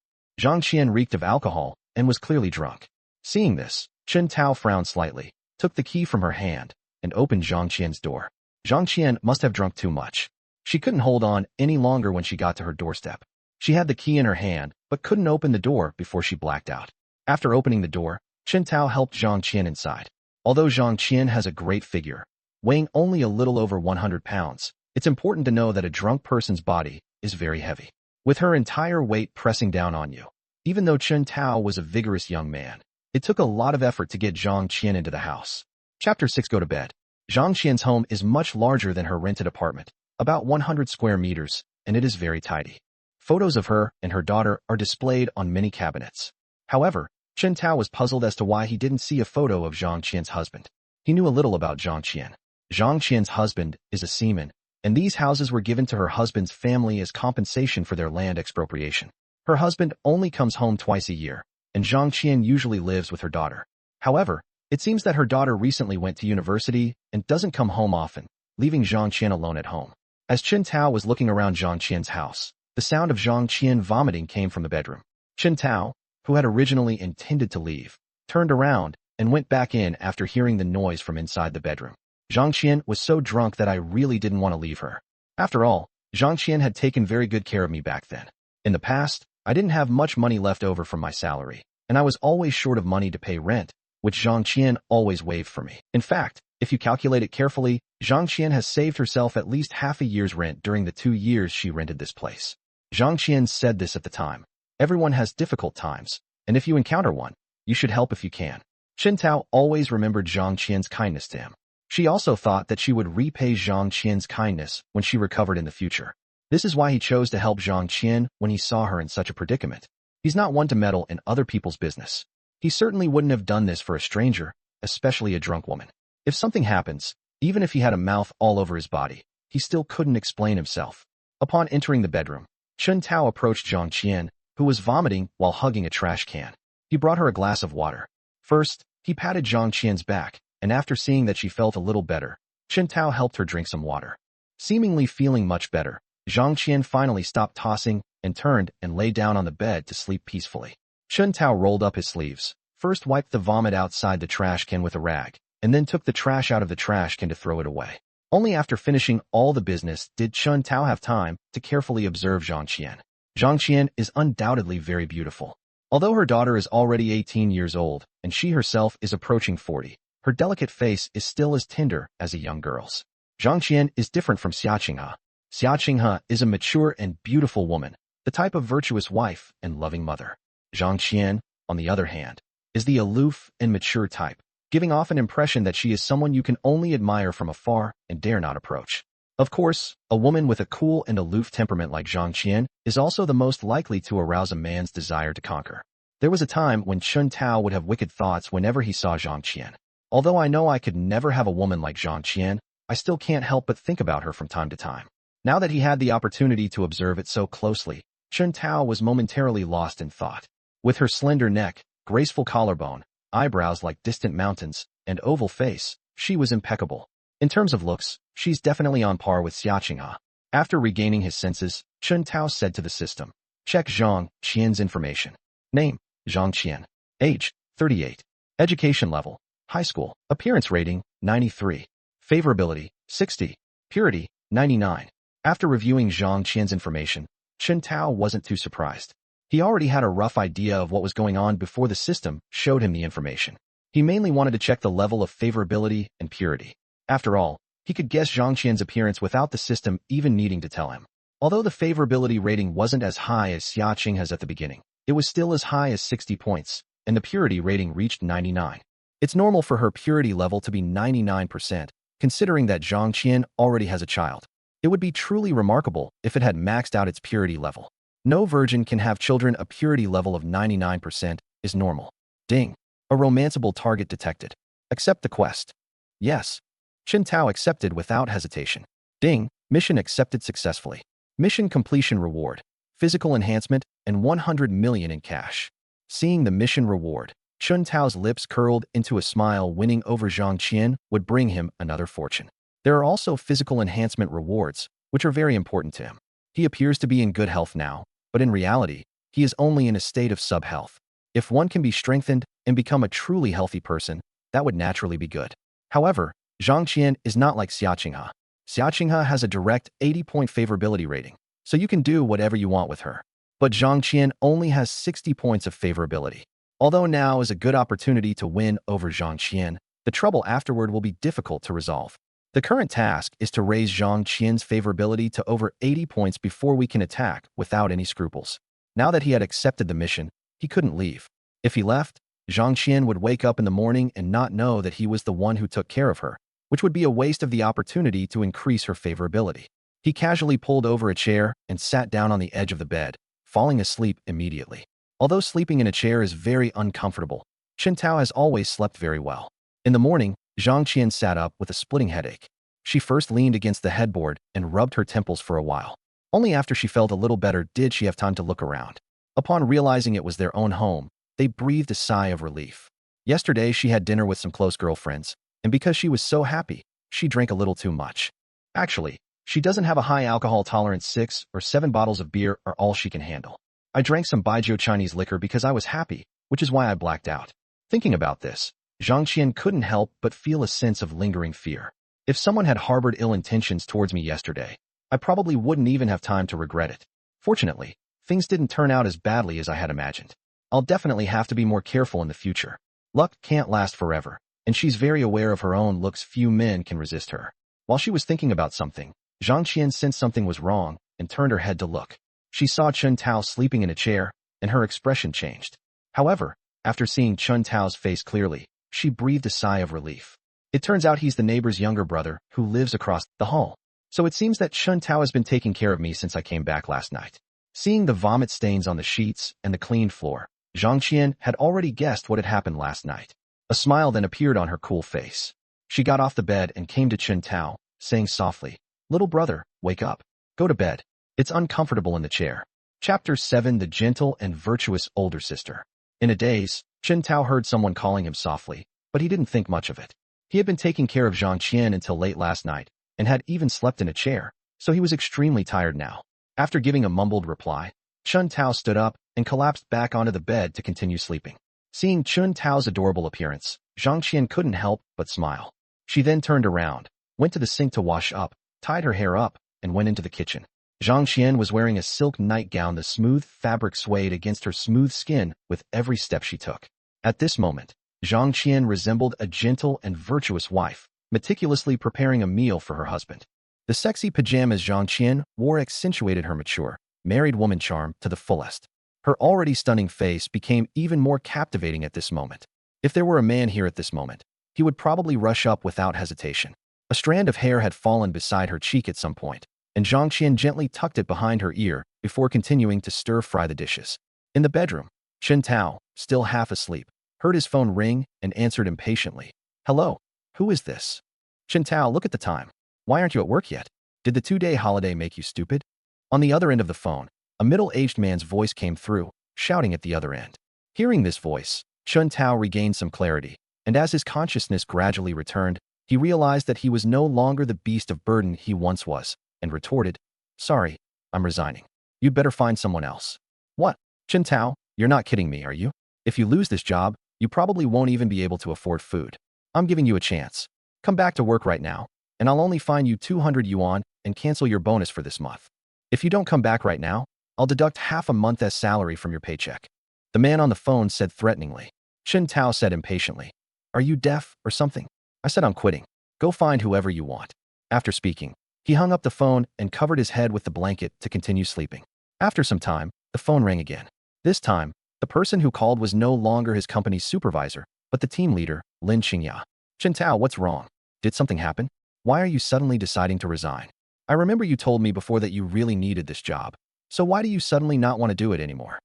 Zhang Qian reeked of alcohol and was clearly drunk. Seeing this, Qintao frowned slightly, took the key from her hand, and opened Zhang Qian's door. Zhang Qian must have drunk too much. She couldn't hold on any longer when she got to her doorstep. She had the key in her hand, but couldn't open the door before she blacked out. After opening the door, Qintao helped Zhang Qian inside. Although Zhang Qian has a great figure, weighing only a little over 100 pounds, it's important to know that a drunk person's body is very heavy, with her entire weight pressing down on you. Even though Qintao was a vigorous young man, it took a lot of effort to get Zhang Qian into the house. Chapter 6. Go to bed. Zhang Qian's home is much larger than her rented apartment, about 100 square meters, and it is very tidy. Photos of her and her daughter are displayed on many cabinets. However, Chen Tao was puzzled as to why he didn't see a photo of Zhang Qian's husband. He knew a little about Zhang Qian. Zhang Qian's husband is a seaman, and these houses were given to her husband's family as compensation for their land expropriation. Her husband only comes home twice a year, and Zhang Qian usually lives with her daughter. However, it seems that her daughter recently went to university and doesn't come home often, leaving Zhang Qian alone at home. As Chen Tao was looking around Zhang Qian's house, the sound of Zhang Qian vomiting came from the bedroom. Chen Tao, who had originally intended to leave, turned around and went back in after hearing the noise from inside the bedroom. Zhang Qian was so drunk that I really didn't want to leave her. After all, Zhang Qian had taken very good care of me back then. In the past, I didn't have much money left over from my salary, and I was always short of money to pay rent, which Zhang Qian always waived for me. In fact, if you calculate it carefully, Zhang Qian has saved herself at least half a year's rent during the 2 years she rented this place. Zhang Qian said this at the time. Everyone has difficult times, and if you encounter one, you should help if you can. Chen Tao always remembered Zhang Qian's kindness to him. She also thought that she would repay Zhang Qian's kindness when she recovered in the future. This is why he chose to help Zhang Qian when he saw her in such a predicament. He's not one to meddle in other people's business. He certainly wouldn't have done this for a stranger, especially a drunk woman. If something happens, even if he had a mouth all over his body, he still couldn't explain himself. Upon entering the bedroom, Chen Tao approached Zhang Qian, who was vomiting while hugging a trash can. He brought her a glass of water. First, he patted Zhang Qian's back, and after seeing that she felt a little better, Chen Tao helped her drink some water. Seemingly feeling much better, Zhang Qian finally stopped tossing and turned and lay down on the bed to sleep peacefully. Chen Tao rolled up his sleeves, first wiped the vomit outside the trash can with a rag, and then took the trash out of the trash can to throw it away. Only after finishing all the business did Chen Tao have time to carefully observe Zhang Qian. Zhang Qian is undoubtedly very beautiful. Although her daughter is already 18 years old and she herself is approaching 40, her delicate face is still as tender as a young girl's. Zhang Qian is different from Xia Qinghe. Xia Qinghe is a mature and beautiful woman, the type of virtuous wife and loving mother. Zhang Qian, on the other hand, is the aloof and mature type, giving off an impression that she is someone you can only admire from afar and dare not approach. Of course, a woman with a cool and aloof temperament like Zhang Qian is also the most likely to arouse a man's desire to conquer. There was a time when Chen Tao would have wicked thoughts whenever he saw Zhang Qian. Although I know I could never have a woman like Zhang Qian, I still can't help but think about her from time to time. Now that he had the opportunity to observe it so closely, Chen Tao was momentarily lost in thought. With her slender neck, graceful collarbone, eyebrows like distant mountains, and oval face, she was impeccable. In terms of looks, she's definitely on par with Xia Qinghe. After regaining his senses, Chen Tao said to the system, "Check Zhang Qian's information. Name, Zhang Qian. Age, 38. Education level, high school. Appearance rating, 93. Favorability, 60. Purity, 99. After reviewing Zhang Qian's information, Chen Tao wasn't too surprised. He already had a rough idea of what was going on before the system showed him the information. He mainly wanted to check the level of favorability and purity. After all, he could guess Zhang Qian's appearance without the system even needing to tell him. Although the favorability rating wasn't as high as Xia Qinghe's at the beginning, it was still as high as 60 points, and the purity rating reached 99. It's normal for her purity level to be 99%, considering that Zhang Qian already has a child. It would be truly remarkable if it had maxed out its purity level. No virgin can have children. A purity level of 99% is normal. Ding. A romanceable target detected. Accept the quest. Yes. Chen Tao accepted without hesitation. Ding. Mission accepted successfully. Mission completion reward. Physical enhancement and 100 million in cash. Seeing the mission reward, Chen Tao's lips curled into a smile. Winning over Zhang Qian would bring him another fortune. There are also physical enhancement rewards, which are very important to him. He appears to be in good health now, but in reality, he is only in a state of sub-health. If one can be strengthened and become a truly healthy person, that would naturally be good. However, Zhang Qian is not like Xia Qinghe. Xia Qinghe has a direct 80-point favorability rating, so you can do whatever you want with her. But Zhang Qian only has 60 points of favorability. Although now is a good opportunity to win over Zhang Qian, the trouble afterward will be difficult to resolve. The current task is to raise Zhang Qian's favorability to over 80 points before we can attack without any scruples. Now that he had accepted the mission, he couldn't leave. If he left, Zhang Qian would wake up in the morning and not know that he was the one who took care of her, which would be a waste of the opportunity to increase her favorability. He casually pulled over a chair and sat down on the edge of the bed, falling asleep immediately. Although sleeping in a chair is very uncomfortable, Chen Tao has always slept very well. In the morning, Zhang Qian sat up with a splitting headache. She first leaned against the headboard and rubbed her temples for a while. Only after she felt a little better did she have time to look around. Upon realizing it was their own home, they breathed a sigh of relief. Yesterday, she had dinner with some close girlfriends, and because she was so happy, she drank a little too much. Actually, she doesn't have a high alcohol tolerance. 6 or 7 bottles of beer are all she can handle. I drank some Baijiu Chinese liquor because I was happy, which is why I blacked out. Thinking about this, Zhang Qian couldn't help but feel a sense of lingering fear. If someone had harbored ill intentions towards me yesterday, I probably wouldn't even have time to regret it. Fortunately, things didn't turn out as badly as I had imagined. I'll definitely have to be more careful in the future. Luck can't last forever, and she's very aware of her own looks. Few men can resist her. While she was thinking about something, Zhang Qian sensed something was wrong and turned her head to look. She saw Chen Tao sleeping in a chair, and her expression changed. However, after seeing Chen Tao's face clearly, she breathed a sigh of relief. It turns out he's the neighbor's younger brother who lives across the hall. So it seems that Chen Tao has been taking care of me since I came back last night. Seeing the vomit stains on the sheets and the cleaned floor, Zhang Qian had already guessed what had happened last night. A smile then appeared on her cool face. She got off the bed and came to Chen Tao, saying softly, "Little brother, wake up. Go to bed. It's uncomfortable in the chair." Chapter 7: The Gentle and Virtuous Older Sister. In a daze, Chen Tao heard someone calling him softly, but he didn't think much of it. He had been taking care of Zhang Qian until late last night, and had even slept in a chair, so he was extremely tired now. After giving a mumbled reply, Chen Tao stood up and collapsed back onto the bed to continue sleeping. Seeing Chen Tao's adorable appearance, Zhang Qian couldn't help but smile. She then turned around, went to the sink to wash up, tied her hair up, and went into the kitchen. Zhang Qian was wearing a silk nightgown. The smooth fabric swayed against her smooth skin with every step she took. At this moment, Zhang Qian resembled a gentle and virtuous wife, meticulously preparing a meal for her husband. The sexy pajamas Zhang Qian wore accentuated her mature, married woman charm to the fullest. Her already stunning face became even more captivating at this moment. If there were a man here at this moment, he would probably rush up without hesitation. A strand of hair had fallen beside her cheek at some point, and Zhang Qian gently tucked it behind her ear before continuing to stir-fry the dishes. In the bedroom, Chen Tao, still half asleep, heard his phone ring and answered impatiently. "Hello, who is this?" "Chen Tao, look at the time. Why aren't you at work yet? Did the 2-day holiday make you stupid?" On the other end of the phone, a middle-aged man's voice came through, shouting at the other end. Hearing this voice, Chen Tao regained some clarity, and as his consciousness gradually returned, he realized that he was no longer the beast of burden he once was, and retorted, "Sorry, I'm resigning. You'd better find someone else." "What? Chen Tao, you're not kidding me, are you? If you lose this job, you probably won't even be able to afford food. I'm giving you a chance. Come back to work right now, and I'll only fine you 200 yuan and cancel your bonus for this month. If you don't come back right now, I'll deduct half a month's salary from your paycheck." The man on the phone said threateningly. Chen Tao said impatiently, "Are you deaf or something? I said I'm quitting. Go find whoever you want." After speaking, he hung up the phone and covered his head with the blanket to continue sleeping. After some time, the phone rang again. This time, the person who called was no longer his company's supervisor, but the team leader, Lin Qingya. "Chen Tao, what's wrong? Did something happen? Why are you suddenly deciding to resign? I remember you told me before that you really needed this job. So why do you suddenly not want to do it anymore?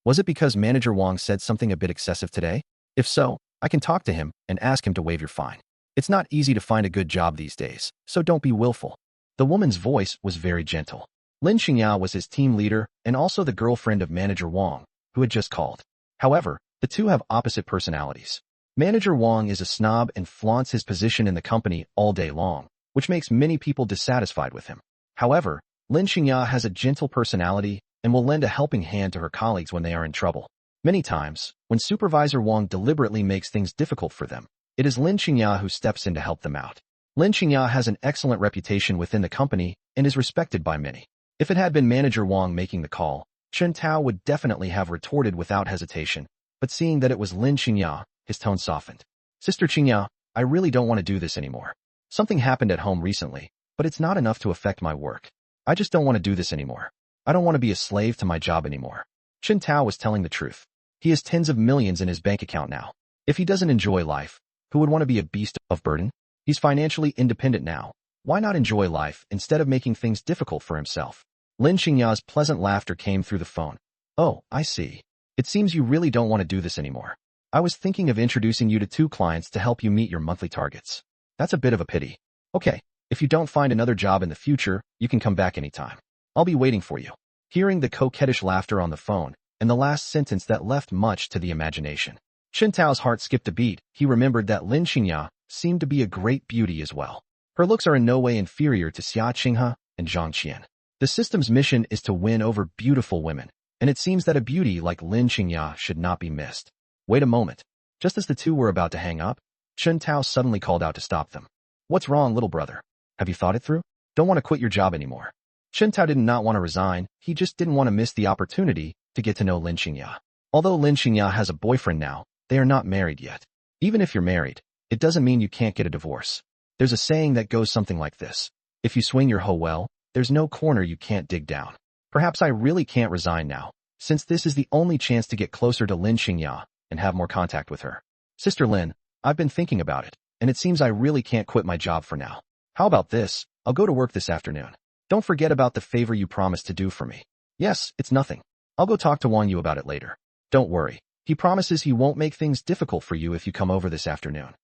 Was it because Manager Wang said something a bit excessive today? If so, I can talk to him and ask him to waive your fine. It's not easy to find a good job these days, so don't be willful." The woman's voice was very gentle. Lin Qingya was his team leader and also the girlfriend of Manager Wang, who had just called. However, the two have opposite personalities. Manager Wang is a snob and flaunts his position in the company all day long, which makes many people dissatisfied with him. However, Lin Qingya has a gentle personality and will lend a helping hand to her colleagues when they are in trouble. Many times, when Supervisor Wang deliberately makes things difficult for them, it is Lin Qingya who steps in to help them out. Lin Qingya has an excellent reputation within the company and is respected by many. If it had been Manager Wang making the call, Chen Tao would definitely have retorted without hesitation, but seeing that it was Lin Qingya, his tone softened. "Sister Qingya, I really don't want to do this anymore. Something happened at home recently, but it's not enough to affect my work. I just don't want to do this anymore. I don't want to be a slave to my job anymore." Chen Tao was telling the truth. He has tens of millions in his bank account now. If he doesn't enjoy life, who would want to be a beast of burden? He's financially independent now, Why not enjoy life instead of making things difficult for himself? Lin Xingya's pleasant laughter came through the phone. Oh, I see. It seems you really don't want to do this anymore. I was thinking of introducing you to 2 clients to help you meet your monthly targets. That's a bit of a pity. Okay, if you don't find another job in the future, you can come back anytime. I'll be waiting for you. Hearing the coquettish laughter on the phone, and the last sentence that left much to the imagination, Chen Tao's heart skipped a beat. He remembered that Lin Xingya seemed to be a great beauty as well. Her looks are in no way inferior to Xia Qinghe and Zhang Qian. The system's mission is to win over beautiful women, and it seems that a beauty like Lin Xingya should not be missed. Wait a moment. Just as the two were about to hang up, Chen Tao suddenly called out to stop them. What's wrong, little brother? Have you thought it through? Don't want to quit your job anymore. Chen Tao did not want to resign, he just didn't want to miss the opportunity to get to know Lin Xingya. Although Lin Xingya has a boyfriend now, they are not married yet. Even if you're married, it doesn't mean you can't get a divorce. There's a saying that goes something like this. If you swing your hoe well, there's no corner you can't dig down. Perhaps I really can't resign now, since this is the only chance to get closer to Lin Xingya and have more contact with her. Sister Lin, I've been thinking about it, and it seems I really can't quit my job for now. How about this? I'll go to work this afternoon. Don't forget about the favor you promised to do for me. Yes, it's nothing. I'll go talk to Wang Yu about it later. Don't worry. He promises he won't make things difficult for you if you come over this afternoon.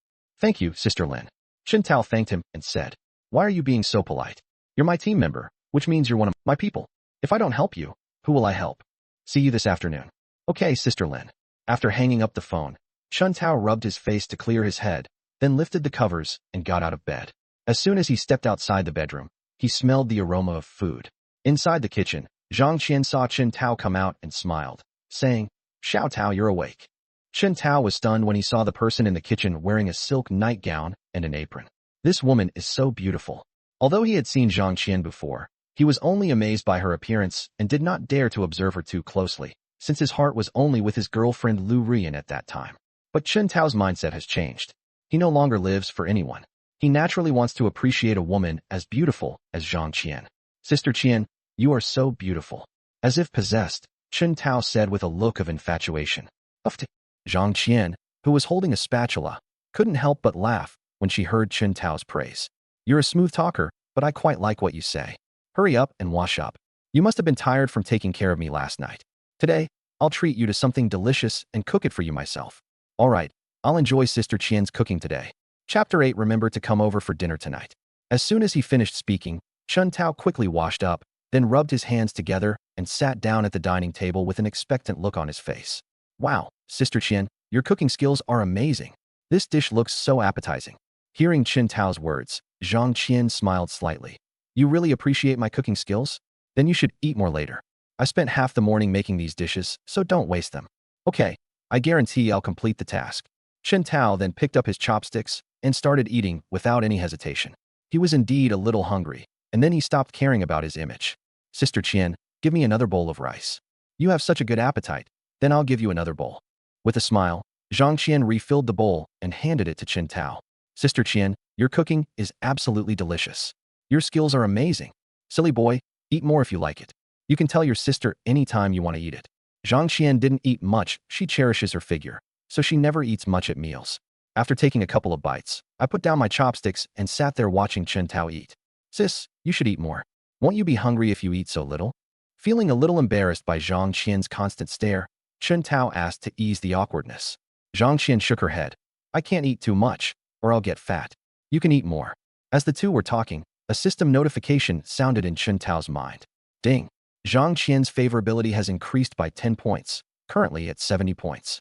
Thank you, Sister Lin. Chen Tao thanked him and said, Why are you being so polite? You're my team member, which means you're one of my people. If I don't help you, who will I help? See you this afternoon. Okay, Sister Lin. After hanging up the phone, Chen Tao rubbed his face to clear his head, then lifted the covers and got out of bed. As soon as he stepped outside the bedroom, he smelled the aroma of food. Inside the kitchen, Zhang Qian saw Chen Tao come out and smiled, saying, Xiao Tao, you're awake. Chen Tao was stunned when he saw the person in the kitchen wearing a silk nightgown and an apron. This woman is so beautiful. Although he had seen Zhang Qian before, he was only amazed by her appearance and did not dare to observe her too closely, since his heart was only with his girlfriend Liu Ruyan at that time. But Chen Tao's mindset has changed. He no longer lives for anyone. He naturally wants to appreciate a woman as beautiful as Zhang Qian. Sister Qian, you are so beautiful. As if possessed, Chen Tao said with a look of infatuation. Uft. Zhang Qian, who was holding a spatula, couldn't help but laugh when she heard Chen Tao's praise. You're a smooth talker, but I quite like what you say. Hurry up and wash up. You must have been tired from taking care of me last night. Today, I'll treat you to something delicious and cook it for you myself. All right, I'll enjoy Sister Qian's cooking today. Chapter 8. Remember to come over for dinner tonight. As soon as he finished speaking, Chen Tao quickly washed up, then rubbed his hands together and sat down at the dining table with an expectant look on his face. Wow, Sister Qian, your cooking skills are amazing. This dish looks so appetizing. Hearing Chen Tao's words, Zhang Qian smiled slightly. You really appreciate my cooking skills? Then you should eat more later. I spent half the morning making these dishes, so don't waste them. Okay, I guarantee I'll complete the task. Chen Tao then picked up his chopsticks and started eating without any hesitation. He was indeed a little hungry, and then he stopped caring about his image. Sister Qian, give me another bowl of rice. You have such a good appetite, then I'll give you another bowl. With a smile, Zhang Qian refilled the bowl and handed it to Chen Tao. Sister Qian, your cooking is absolutely delicious. Your skills are amazing. Silly boy, eat more if you like it. You can tell your sister anytime you want to eat it. Zhang Qian didn't eat much, she cherishes her figure, so she never eats much at meals. After taking a couple of bites, I put down my chopsticks and sat there watching Chen Tao eat. Sis, you should eat more. Won't you be hungry if you eat so little? Feeling a little embarrassed by Zhang Qian's constant stare, Chen Tao asked to ease the awkwardness. Zhang Qian shook her head. I can't eat too much, or I'll get fat. You can eat more. As the two were talking, a system notification sounded in Chen Tao's mind. Ding! Zhang Qian's favorability has increased by 10 points, currently at 70 points.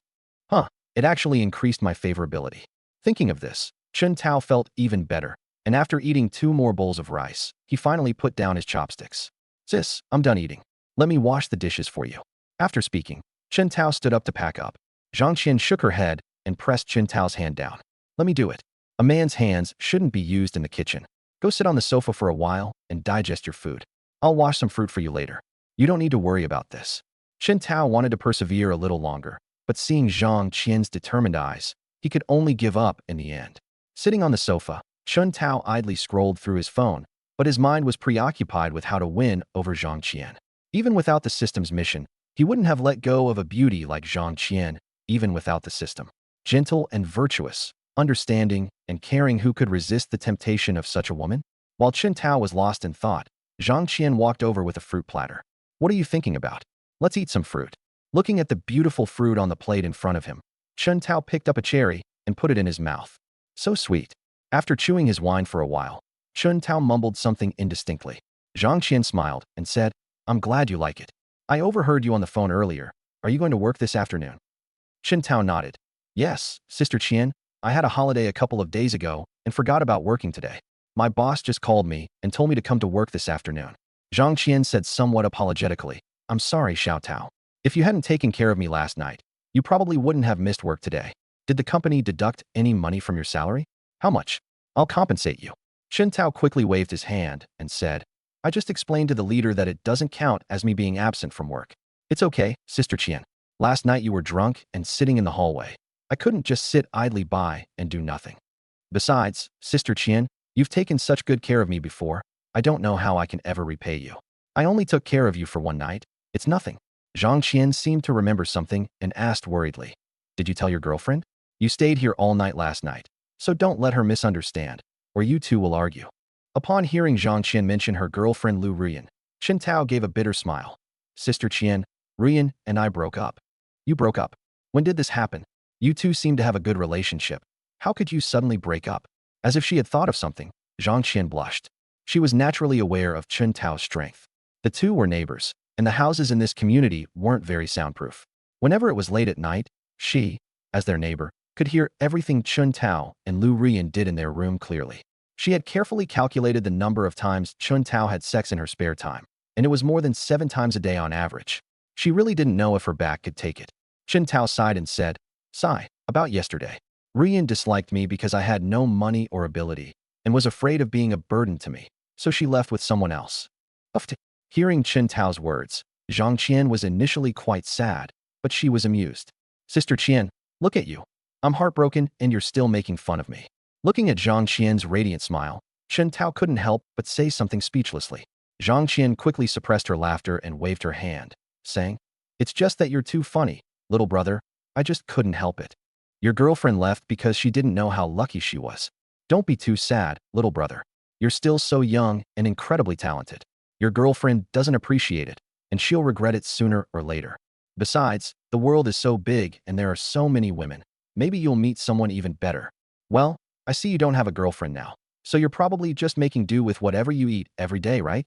Huh, it actually increased my favorability. Thinking of this, Chen Tao felt even better, and after eating 2 more bowls of rice, he finally put down his chopsticks. Sis, I'm done eating. Let me wash the dishes for you. After speaking, Chen Tao stood up to pack up. Zhang Qian shook her head and pressed Chen Tao's hand down. Let me do it. A man's hands shouldn't be used in the kitchen. Go sit on the sofa for a while and digest your food. I'll wash some fruit for you later. You don't need to worry about this. Chen Tao wanted to persevere a little longer, but seeing Zhang Qian's determined eyes, he could only give up in the end. Sitting on the sofa, Chen Tao idly scrolled through his phone, but his mind was preoccupied with how to win over Zhang Qian. Even without the system's mission, he wouldn't have let go of a beauty like Zhang Qian, even without the system. Gentle and virtuous, understanding and caring, who could resist the temptation of such a woman? While Chen Tao was lost in thought, Zhang Qian walked over with a fruit platter. What are you thinking about? Let's eat some fruit. Looking at the beautiful fruit on the plate in front of him, Chen Tao picked up a cherry and put it in his mouth. So sweet. After chewing his wine for a while, Chen Tao mumbled something indistinctly. Zhang Qian smiled and said, I'm glad you like it. I overheard you on the phone earlier. Are you going to work this afternoon? Chen Tao nodded. Yes, Sister Qian, I had a holiday a couple of days ago and forgot about working today. My boss just called me and told me to come to work this afternoon. Zhang Qian said somewhat apologetically, I'm sorry, Xiao Tao. If you hadn't taken care of me last night, you probably wouldn't have missed work today. Did the company deduct any money from your salary? How much? I'll compensate you. Chen Tao quickly waved his hand and said, I just explained to the leader that it doesn't count as me being absent from work. It's okay, Sister Qian. Last night you were drunk and sitting in the hallway. I couldn't just sit idly by and do nothing. Besides, Sister Qian, you've taken such good care of me before. I don't know how I can ever repay you. I only took care of you for one night. It's nothing. Zhang Qian seemed to remember something and asked worriedly, Did you tell your girlfriend? You stayed here all night last night, so don't let her misunderstand, or you two will argue. Upon hearing Zhang Qian mention her girlfriend Liu Ruyan, Chen Tao gave a bitter smile. Sister Qian, Ruyan and I broke up. You broke up? When did this happen? You two seem to have a good relationship. How could you suddenly break up? As if she had thought of something, Zhang Qian blushed. She was naturally aware of Chen Tao's strength. The two were neighbors, and the houses in this community weren't very soundproof. Whenever it was late at night, she, as their neighbor, could hear everything Chen Tao and Liu Ruyan did in their room clearly. She had carefully calculated the number of times Chen Tao had sex in her spare time, and it was more than 7 times a day on average. She really didn't know if her back could take it. Chen Tao sighed and said, Sigh, about yesterday. Ruyan disliked me because I had no money or ability, and was afraid of being a burden to me, so she left with someone else. Hearing Chen Tao's words, Zhang Qian was initially quite sad, but she was amused. Sister Qian, look at you. I'm heartbroken and you're still making fun of me. Looking at Zhang Qian's radiant smile, Chen Tao couldn't help but say something speechlessly. Zhang Qian quickly suppressed her laughter and waved her hand, saying, It's just that you're too funny, little brother. I just couldn't help it. Your girlfriend left because she didn't know how lucky she was. Don't be too sad, little brother. You're still so young and incredibly talented. Your girlfriend doesn't appreciate it, and she'll regret it sooner or later. Besides, the world is so big and there are so many women. Maybe you'll meet someone even better. Well, I see you don't have a girlfriend now, so you're probably just making do with whatever you eat every day, right?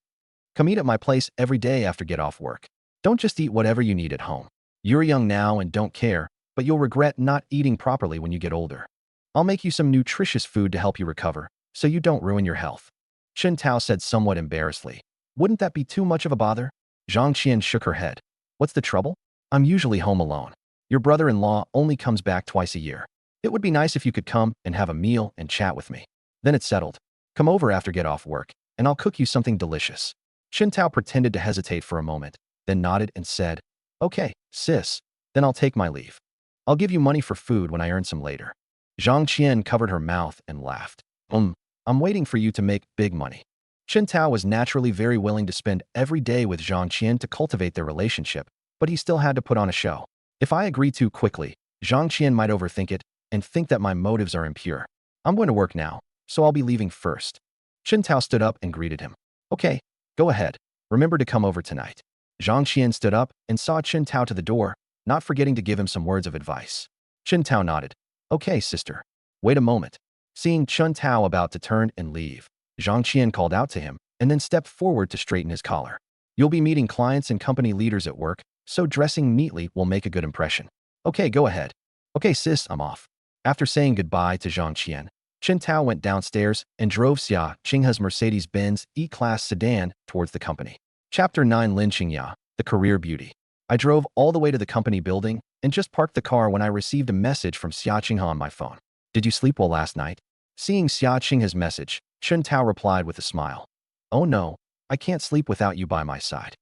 Come eat at my place every day after get off work. Don't just eat whatever you need at home. You're young now and don't care, but you'll regret not eating properly when you get older. I'll make you some nutritious food to help you recover, so you don't ruin your health. Chen Tao said somewhat embarrassedly. Wouldn't that be too much of a bother? Zhang Qian shook her head. What's the trouble? I'm usually home alone. Your brother-in-law only comes back twice a year. It would be nice if you could come and have a meal and chat with me. Then it's settled. Come over after get off work, and I'll cook you something delicious. Chen Tao pretended to hesitate for a moment, then nodded and said, Okay, sis, then I'll take my leave. I'll give you money for food when I earn some later. Zhang Qian covered her mouth and laughed. I'm waiting for you to make big money. Chen Tao was naturally very willing to spend every day with Zhang Qian to cultivate their relationship, but he still had to put on a show. If I agree too quickly, Zhang Qian might overthink it and think that my motives are impure. I'm going to work now, so I'll be leaving first. Chen Tao stood up and greeted him. Okay, go ahead. Remember to come over tonight. Zhang Qian stood up and saw Chen Tao to the door, not forgetting to give him some words of advice. Chen Tao nodded. Okay, sister. Wait a moment. Seeing Chen Tao about to turn and leave, Zhang Qian called out to him and then stepped forward to straighten his collar. You'll be meeting clients and company leaders at work, so dressing neatly will make a good impression. Okay, go ahead. Okay, sis, I'm off. After saying goodbye to Zhang Qian, Chen Tao went downstairs and drove Xia Qinghe's Mercedes-Benz E-Class sedan towards the company. Chapter 9 Lin Qingya, the Career Beauty. I drove all the way to the company building and just parked the car when I received a message from Xia Qinghe on my phone. Did you sleep well last night? Seeing Xia Qinghe's message, Chen Tao replied with a smile. Oh no, I can't sleep without you by my side.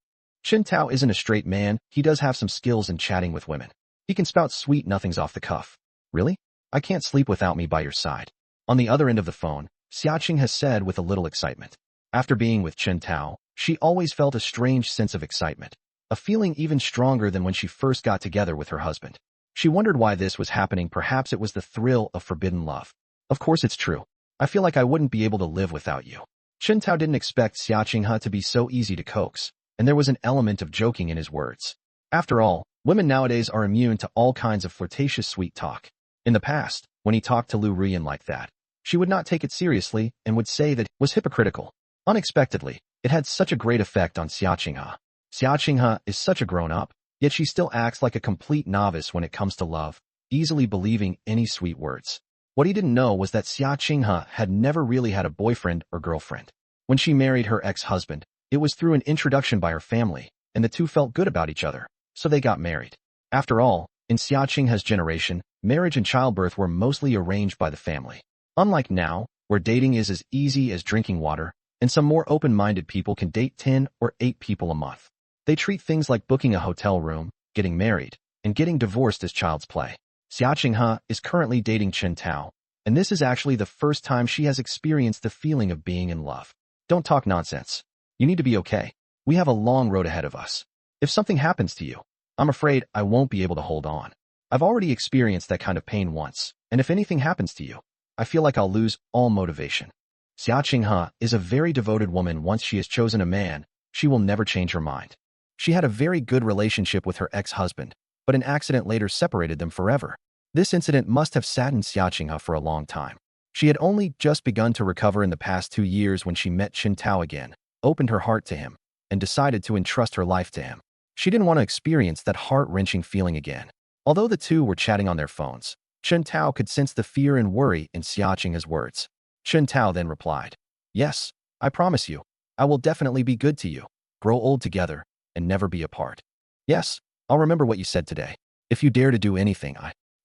Chen Tao isn't a straight man, he does have some skills in chatting with women. He can spout sweet nothings off the cuff. Really? I can't sleep without me by your side. On the other end of the phone, Xia Qinghe said with a little excitement. After being with Chen Tao, she always felt a strange sense of excitement, a feeling even stronger than when she first got together with her husband. She wondered why this was happening. Perhaps it was the thrill of forbidden love. Of course it's true. I feel like I wouldn't be able to live without you. Chen Tao didn't expect Xia Qinghe to be so easy to coax, and there was an element of joking in his words. After all, women nowadays are immune to all kinds of flirtatious sweet talk. In the past, when he talked to Liu Ruyan like that, she would not take it seriously and would say that it was hypocritical. Unexpectedly, it had such a great effect on Xia Qinghe. Xia Qinghe is such a grown-up, yet she still acts like a complete novice when it comes to love, easily believing any sweet words. What he didn't know was that Xia Qinghe had never really had a boyfriend or girlfriend. When she married her ex-husband, it was through an introduction by her family, and the two felt good about each other, so they got married. After all, in Xia Qinghe's generation, marriage and childbirth were mostly arranged by the family. Unlike now, where dating is as easy as drinking water, and some more open-minded people can date 10 or 8 people a month. They treat things like booking a hotel room, getting married, and getting divorced as child's play. Xia Qinghe is currently dating Chen Tao, and this is actually the first time she has experienced the feeling of being in love. Don't talk nonsense. You need to be okay. We have a long road ahead of us. If something happens to you, I'm afraid I won't be able to hold on. I've already experienced that kind of pain once, and if anything happens to you, I feel like I'll lose all motivation. Xia Qinghe is a very devoted woman. Once she has chosen a man, she will never change her mind. She had a very good relationship with her ex-husband, but an accident later separated them forever. This incident must have saddened Xia Qinghe for a long time. She had only just begun to recover in the past 2 years when she met Chen Tao again, opened her heart to him, and decided to entrust her life to him. She didn't want to experience that heart-wrenching feeling again. Although the two were chatting on their phones, Chen Tao could sense the fear and worry in Xia Qinghe's words. Chen Tao then replied, "Yes, I promise you, I will definitely be good to you, grow old together, and never be apart. Yes, I'll remember what you said today. If you dare to do anything,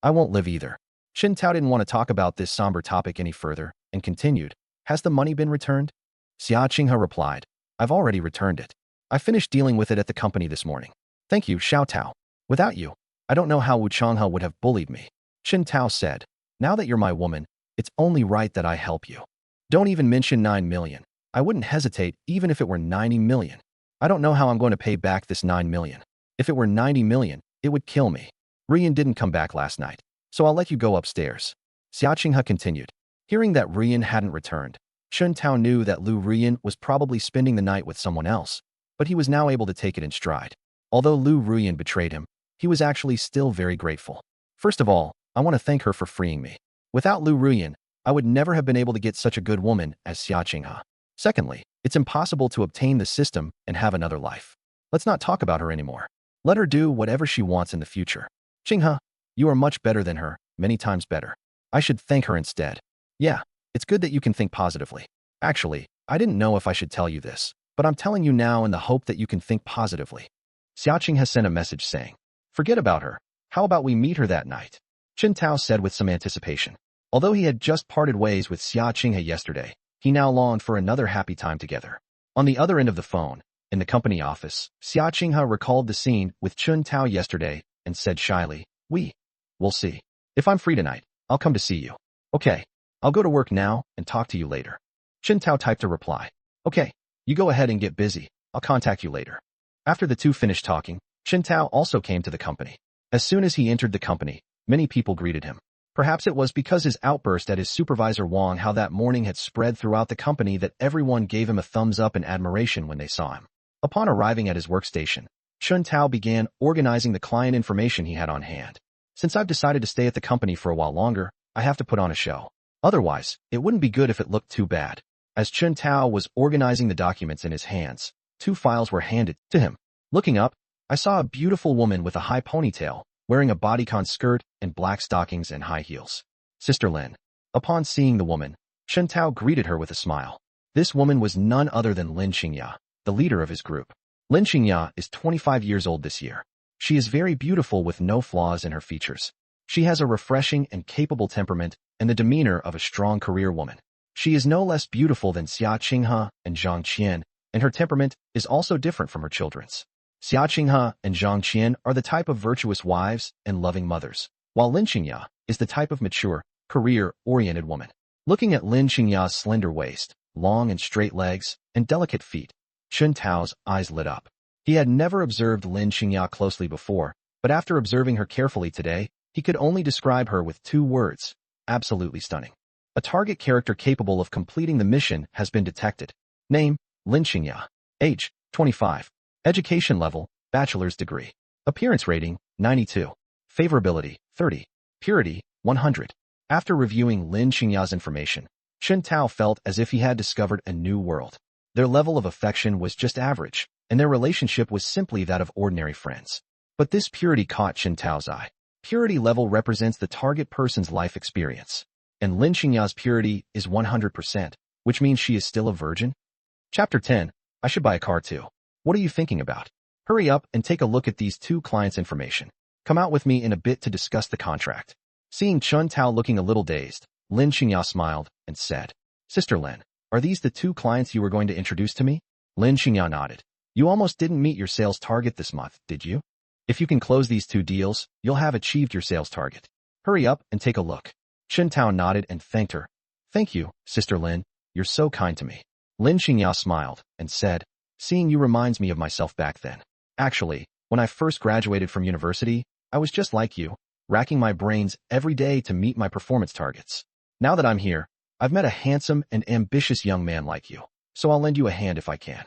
I won't live either." Chen Tao didn't want to talk about this somber topic any further, and continued, "Has the money been returned?" Xia Qinghe replied, "I've already returned it. I finished dealing with it at the company this morning. Thank you, Xiao Tao. Without you, I don't know how Wu Changhe would have bullied me." Chen Tao said, "Now that you're my woman, it's only right that I help you. Don't even mention 9 million. I wouldn't hesitate even if it were 90 million. I don't know how I'm going to pay back this 9 million. If it were 90 million, it would kill me. Ruyan didn't come back last night, so I'll let you go upstairs." Xia Qinghe continued. Hearing that Ruyan hadn't returned, Chen Tao knew that Liu Ruyan was probably spending the night with someone else, but he was now able to take it in stride. Although Liu Ruyan betrayed him, he was actually still very grateful. "First of all, I want to thank her for freeing me. Without Liu Ruyan, I would never have been able to get such a good woman as Xia Qinghe. Secondly, it's impossible to obtain the system and have another life. Let's not talk about her anymore. Let her do whatever she wants in the future. Qinghe, you are much better than her, many times better. I should thank her instead. Yeah, it's good that you can think positively. Actually, I didn't know if I should tell you this, but I'm telling you now in the hope that you can think positively." Xia Qinghe sent a message saying, "Forget about her. How about we meet her that night?" Chen Tao said with some anticipation. Although he had just parted ways with Xia Qinghe yesterday, he now longed for another happy time together. On the other end of the phone, in the company office, Xia Qinghe recalled the scene with Chen Tao yesterday and said shyly, We'll see. If I'm free tonight, I'll come to see you." "Okay, I'll go to work now and talk to you later." Chen Tao typed a reply. "Okay, you go ahead and get busy. I'll contact you later." After the two finished talking, Chen Tao also came to the company. As soon as he entered the company, many people greeted him. Perhaps it was because his outburst at his supervisor Wang Hao that morning had spread throughout the company that everyone gave him a thumbs up in admiration when they saw him. Upon arriving at his workstation, Chen Tao began organizing the client information he had on hand. "Since I've decided to stay at the company for a while longer, I have to put on a show. Otherwise, it wouldn't be good if it looked too bad." As Chen Tao was organizing the documents in his hands, 2 files were handed to him. Looking up, I saw a beautiful woman with a high ponytail, wearing a bodycon skirt and black stockings and high heels. Sister Lin. Upon seeing the woman, Chen Tao greeted her with a smile. This woman was none other than Lin Xingye, the leader of his group. Lin Xingye is 25 years old this year. She is very beautiful with no flaws in her features. She has a refreshing and capable temperament and the demeanor of a strong career woman. She is no less beautiful than Xia Qinghe and Zhang Qian, and her temperament is also different from her children's. Xia Qinghe and Zhang Qian are the type of virtuous wives and loving mothers, while Lin Xingye is the type of mature, career-oriented woman. Looking at Lin Xingye's slender waist, long and straight legs, and delicate feet, Chen Tao's eyes lit up. He had never observed Lin Xingye closely before, but after observing her carefully today, he could only describe her with 2 words: absolutely stunning. A target character capable of completing the mission has been detected. Name, Lin Xinghe. Age, 25. Education level, bachelor's degree. Appearance rating, 92. Favorability, 30. Purity, 100. After reviewing Lin Xinghe's information, Chen Tao felt as if he had discovered a new world. Their level of affection was just average, and their relationship was simply that of ordinary friends. But this purity caught Chen Tao's eye. Purity level represents the target person's life experience, and Lin Xinghe's purity is 100%, which means she is still a virgin. Chapter 10. I should buy a car too. What are you thinking about? Hurry up and take a look at these two clients' information. Come out with me in a bit to discuss the contract. Seeing Chen Tao looking a little dazed, Lin Xinghe smiled and said, Sister Lin, are these the two clients you were going to introduce to me? Lin Xinghe nodded. You almost didn't meet your sales target this month, did you? If you can close these two deals, you'll have achieved your sales target. Hurry up and take a look. Chen Tao nodded and thanked her. Thank you, Sister Lin. You're so kind to me. Lin Xinghe smiled and said, Seeing you reminds me of myself back then. Actually, when I first graduated from university, I was just like you, racking my brains every day to meet my performance targets. Now that I'm here, I've met a handsome and ambitious young man like you, so I'll lend you a hand if I can.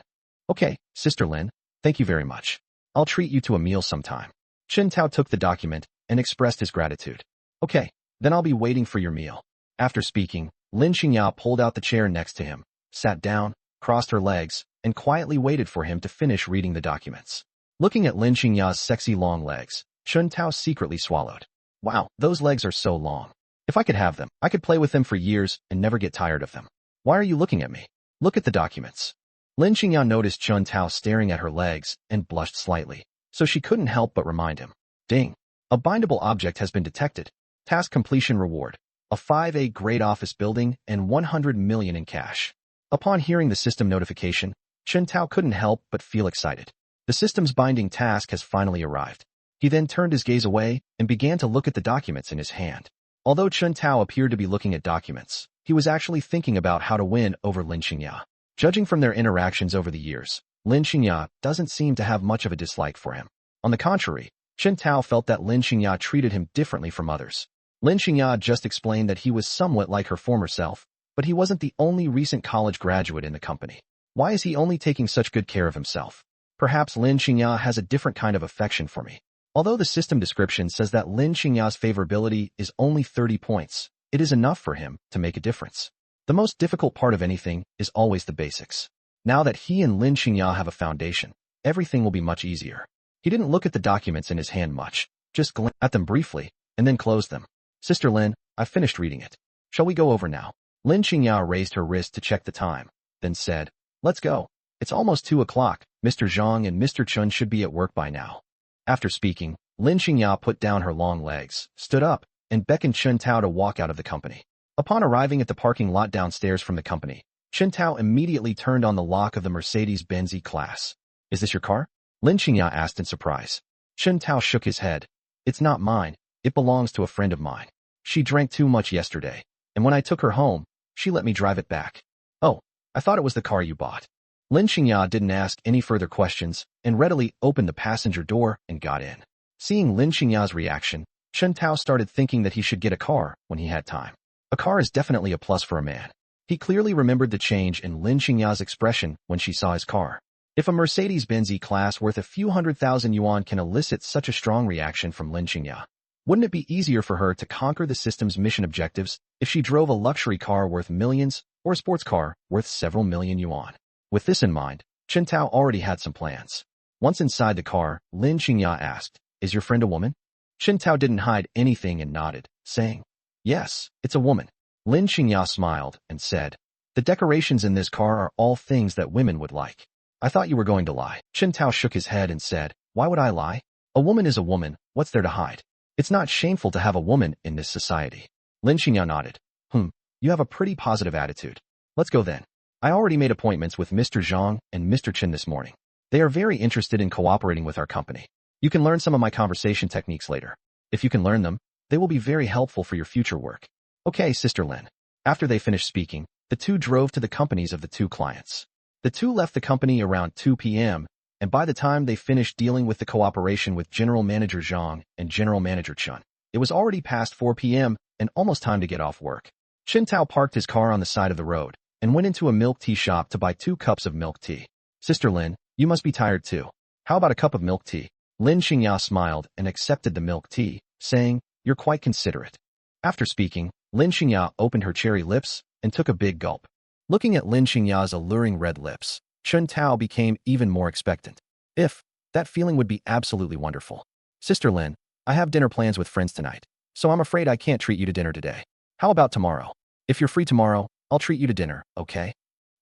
Okay, Sister Lin, thank you very much. I'll treat you to a meal sometime. Chen Tao took the document and expressed his gratitude. Okay, then I'll be waiting for your meal. After speaking, Lin Xinghe pulled out the chair next to him, sat down, crossed her legs, and quietly waited for him to finish reading the documents. Looking at Lin Xinghe's sexy long legs, Chen Tao secretly swallowed. Wow, those legs are so long. If I could have them, I could play with them for years and never get tired of them. Why are you looking at me? Look at the documents. Lin Xinghe noticed Chen Tao staring at her legs and blushed slightly, so she couldn't help but remind him. Ding! A bindable object has been detected. Task completion reward. A 5A grade office building and 100 million in cash. Upon hearing the system notification, Chen Tao couldn't help but feel excited. The system's binding task has finally arrived. He then turned his gaze away and began to look at the documents in his hand. Although Chen Tao appeared to be looking at documents, he was actually thinking about how to win over Lin Xinghe. Judging from their interactions over the years, Lin Xinghe doesn't seem to have much of a dislike for him. On the contrary, Chen Tao felt that Lin Xinghe treated him differently from others. Lin Xinghe just explained that he was somewhat like her former self, but he wasn't the only recent college graduate in the company. Why is he only taking such good care of himself? Perhaps Lin Xinghe has a different kind of affection for me. Although the system description says that Lin Xinghe's favorability is only 30 points, it is enough for him to make a difference. The most difficult part of anything is always the basics. Now that he and Lin Xinghe have a foundation, everything will be much easier. He didn't look at the documents in his hand much, just glanced at them briefly, and then closed them. Sister Lin, I've finished reading it. Shall we go over now? Lin Xinghe raised her wrist to check the time, then said, Let's go. It's almost 2 o'clock. Mr. Zhang and Mr. Chun should be at work by now. After speaking, Lin Xinghe put down her long legs, stood up, and beckoned Chen Tao to walk out of the company. Upon arriving at the parking lot downstairs from the company, Chen Tao immediately turned on the lock of the Mercedes-Benz E-Class. Is this your car? Lin Xinghe asked in surprise. Chen Tao shook his head. It's not mine. It belongs to a friend of mine. She drank too much yesterday, and when I took her home, she let me drive it back. Oh, I thought it was the car you bought. Lin Xinghe didn't ask any further questions and readily opened the passenger door and got in. Seeing Lin Xinghe's reaction, Chen Tao started thinking that he should get a car when he had time. A car is definitely a plus for a man. He clearly remembered the change in Lin Xinghe's expression when she saw his car. If a Mercedes-Benz E-Class worth a few $100,000 can elicit such a strong reaction from Lin Xinghe, wouldn't it be easier for her to conquer the system's mission objectives if she drove a luxury car worth millions or a sports car worth several million yuan? With this in mind, Chen Tao already had some plans. Once inside the car, Lin Xinghe asked, Is your friend a woman? Chen Tao didn't hide anything and nodded, saying, Yes, it's a woman. Lin Xinghe smiled and said, The decorations in this car are all things that women would like. I thought you were going to lie. Chen Tao shook his head and said, Why would I lie? A woman is a woman, what's there to hide? It's not shameful to have a woman in this society. Lin Xinghe nodded. You have a pretty positive attitude. Let's go then. I already made appointments with Mr. Zhang and Mr. Chen this morning. They are very interested in cooperating with our company. You can learn some of my conversation techniques later. If you can learn them, they will be very helpful for your future work. Okay, Sister Lin. After they finished speaking, the two drove to the companies of the two clients. The two left the company around 2 p.m., and by the time they finished dealing with the cooperation with General Manager Zhang and General Manager Chun, it was already past 4 p.m. and almost time to get off work. Chen Tao parked his car on the side of the road, and went into a milk tea shop to buy 2 cups of milk tea. Sister Lin, you must be tired too. How about a cup of milk tea? Lin Xingya smiled and accepted the milk tea, saying, you're quite considerate. After speaking, Lin Xingya opened her cherry lips and took a big gulp. Looking at Lin Xingya's alluring red lips, Chen Tao became even more expectant. That feeling would be absolutely wonderful. Sister Lin, I have dinner plans with friends tonight, so I'm afraid I can't treat you to dinner today. How about tomorrow? If you're free tomorrow, I'll treat you to dinner, okay?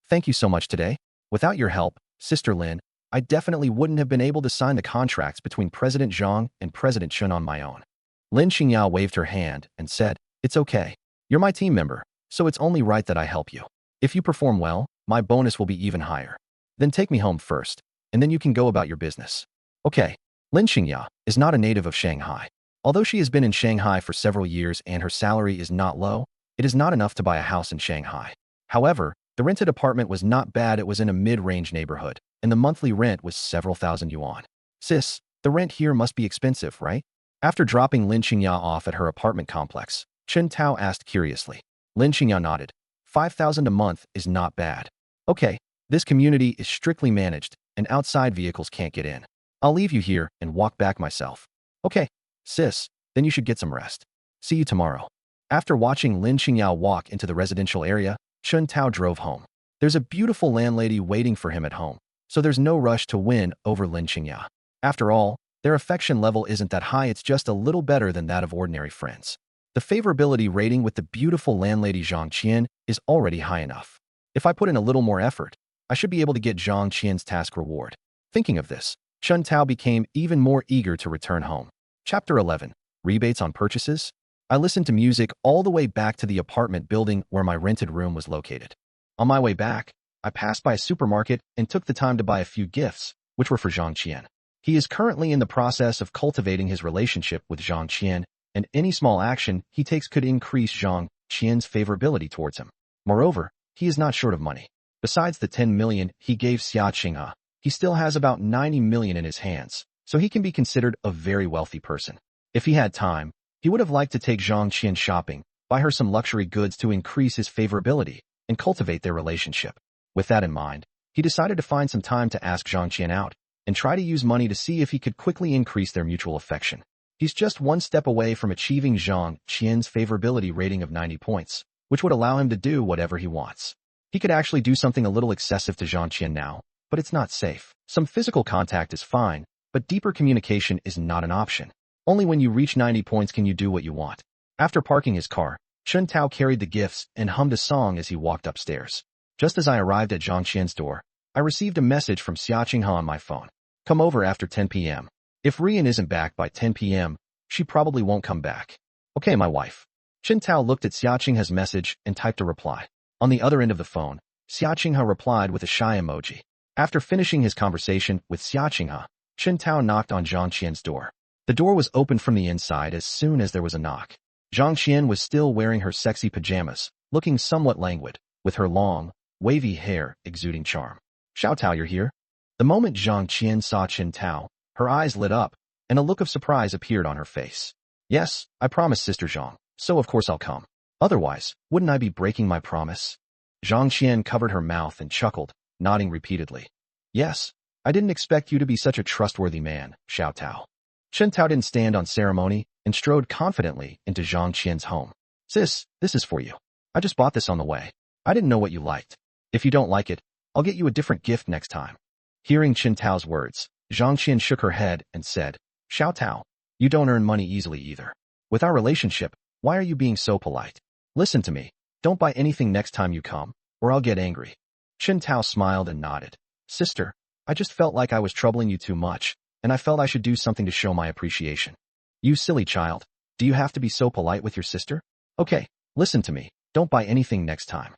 Thank you so much today. Without your help, Sister Lin, I definitely wouldn't have been able to sign the contracts between President Zhang and President Chen on my own. Lin Xingya waved her hand and said, it's okay. You're my team member, so it's only right that I help you. If you perform well, my bonus will be even higher. Then take me home first, and then you can go about your business. Okay. Lin Xingya is not a native of Shanghai. Although she has been in Shanghai for several years and her salary is not low, it is not enough to buy a house in Shanghai. However, the rented apartment was not bad. It was in a mid-range neighborhood, and the monthly rent was several thousand yuan. Sis, the rent here must be expensive, right? After dropping Lin Xingya off at her apartment complex, Chen Tao asked curiously. Lin Xingya nodded. 5,000 a month is not bad. Okay, this community is strictly managed, and outside vehicles can't get in. I'll leave you here and walk back myself. Okay, sis, then you should get some rest. See you tomorrow. After watching Lin Xingya walk into the residential area, Chen Tao drove home. There's a beautiful landlady waiting for him at home, so there's no rush to win over Lin Xingya. After all, their affection level isn't that high, it's just a little better than that of ordinary friends. The favorability rating with the beautiful landlady Zhang Qian is already high enough. If I put in a little more effort, I should be able to get Zhang Qian's task reward. Thinking of this, Chen Tao became even more eager to return home. Chapter 11. Rebates on purchases? I listened to music all the way back to the apartment building where my rented room was located. On my way back, I passed by a supermarket and took the time to buy a few gifts, which were for Zhang Qian. He is currently in the process of cultivating his relationship with Zhang Qian, and any small action he takes could increase Zhang Qian's favorability towards him. Moreover, he is not short of money. Besides the 10 million he gave Xia Qinghe, he still has about 90 million in his hands, so he can be considered a very wealthy person. If he had time, he would have liked to take Zhang Qian shopping, buy her some luxury goods to increase his favorability, and cultivate their relationship. With that in mind, he decided to find some time to ask Zhang Qian out, and try to use money to see if he could quickly increase their mutual affection. He's just one step away from achieving Zhang Qian's favorability rating of 90 points, which would allow him to do whatever he wants. He could actually do something a little excessive to Zhang Qian now, but it's not safe. Some physical contact is fine, but deeper communication is not an option. Only when you reach 90 points can you do what you want. After parking his car, Chen Tao carried the gifts and hummed a song as he walked upstairs. Just as I arrived at Zhang Qian's door, I received a message from Xia Qinghe on my phone. Come over after 10 p.m. If Ruyan isn't back by 10 p.m., she probably won't come back. Okay, my wife. Chen Tao looked at Xia Qinghe's message and typed a reply. On the other end of the phone, Xia Qinghe replied with a shy emoji. After finishing his conversation with Xia Qinghe, Chen Tao knocked on Zhang Qian's door. The door was opened from the inside as soon as there was a knock. Zhang Qian was still wearing her sexy pajamas, looking somewhat languid, with her long, wavy hair exuding charm. Xiao Tao, you're here? The moment Zhang Qian saw Chen Tao, her eyes lit up, and a look of surprise appeared on her face. Yes, I promised Sister Zhang, so of course I'll come. Otherwise, wouldn't I be breaking my promise? Zhang Qian covered her mouth and chuckled, nodding repeatedly. Yes, I didn't expect you to be such a trustworthy man, Xiao Tao. Chen Tao didn't stand on ceremony and strode confidently into Zhang Qian's home. Sis, this is for you. I just bought this on the way. I didn't know what you liked. If you don't like it, I'll get you a different gift next time. Hearing Chen Tao's words, Zhang Qian shook her head and said, Xiao Tao, you don't earn money easily either. With our relationship, why are you being so polite? Listen to me. Don't buy anything next time you come, or I'll get angry. Chen Tao smiled and nodded. Sister, I just felt like I was troubling you too much, and I felt I should do something to show my appreciation. You silly child. Do you have to be so polite with your sister? Okay, listen to me. Don't buy anything next time.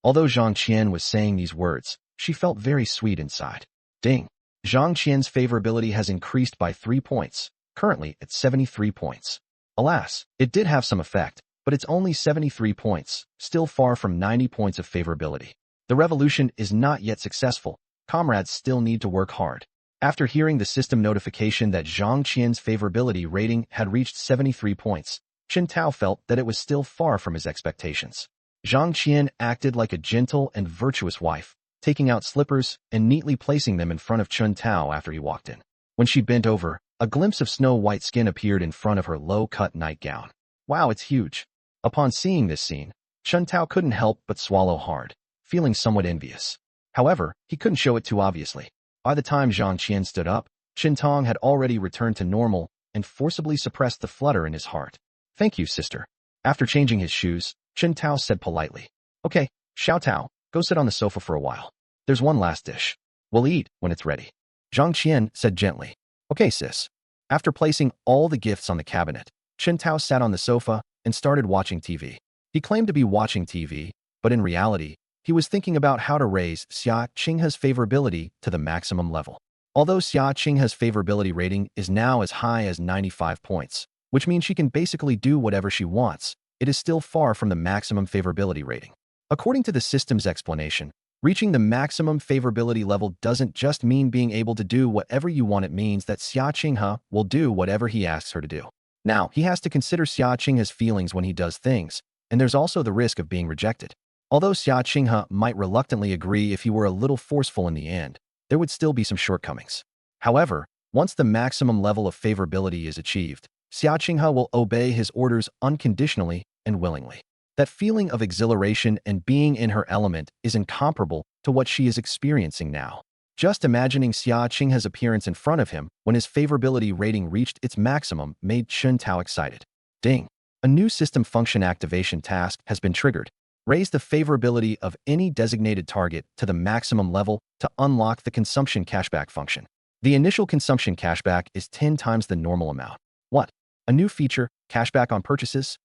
Although Zhang Qian was saying these words, she felt very sweet inside. Ding. Zhang Qian's favorability has increased by 3 points, currently at 73 points. Alas, it did have some effect, but it's only 73 points, still far from 90 points of favorability. The revolution is not yet successful. Comrades still need to work hard. After hearing the system notification that Zhang Qian's favorability rating had reached 73 points, Chen Tao felt that it was still far from his expectations. Zhang Qian acted like a gentle and virtuous wife, taking out slippers and neatly placing them in front of Chen Tao after he walked in. When she bent over, a glimpse of snow-white skin appeared in front of her low-cut nightgown. Wow, it's huge. Upon seeing this scene, Chen Tao couldn't help but swallow hard, feeling somewhat envious. However, he couldn't show it too obviously. By the time Zhang Qian stood up, Chen Tong had already returned to normal and forcibly suppressed the flutter in his heart. Thank you, sister. After changing his shoes, Chen Tao said politely. Okay, Xiao Tao, go sit on the sofa for a while. There's one last dish. We'll eat when it's ready. Zhang Qian said gently. Okay, sis. After placing all the gifts on the cabinet, Chen Tao sat on the sofa and started watching TV. He claimed to be watching TV, but in reality, he was thinking about how to raise Xia Qinghe's favorability to the maximum level. Although Xia Qinghe's favorability rating is now as high as 95 points, which means she can basically do whatever she wants, it is still far from the maximum favorability rating. According to the system's explanation, reaching the maximum favorability level doesn't just mean being able to do whatever you want. It means that Xia Qinghe will do whatever he asks her to do. Now, he has to consider Xia Qinghe's feelings when he does things, and there's also the risk of being rejected. Although Xia Qinghe might reluctantly agree if he were a little forceful in the end, there would still be some shortcomings. However, once the maximum level of favorability is achieved, Xia Qinghe will obey his orders unconditionally and willingly. That feeling of exhilaration and being in her element is incomparable to what she is experiencing now. Just imagining Xia Qinghe's appearance in front of him when his favorability rating reached its maximum made Chen Tao excited. Ding! A new system function activation task has been triggered. Raise the favorability of any designated target to the maximum level to unlock the consumption cashback function. The initial consumption cashback is 10 times the normal amount. What? A new feature, cashback on purchases?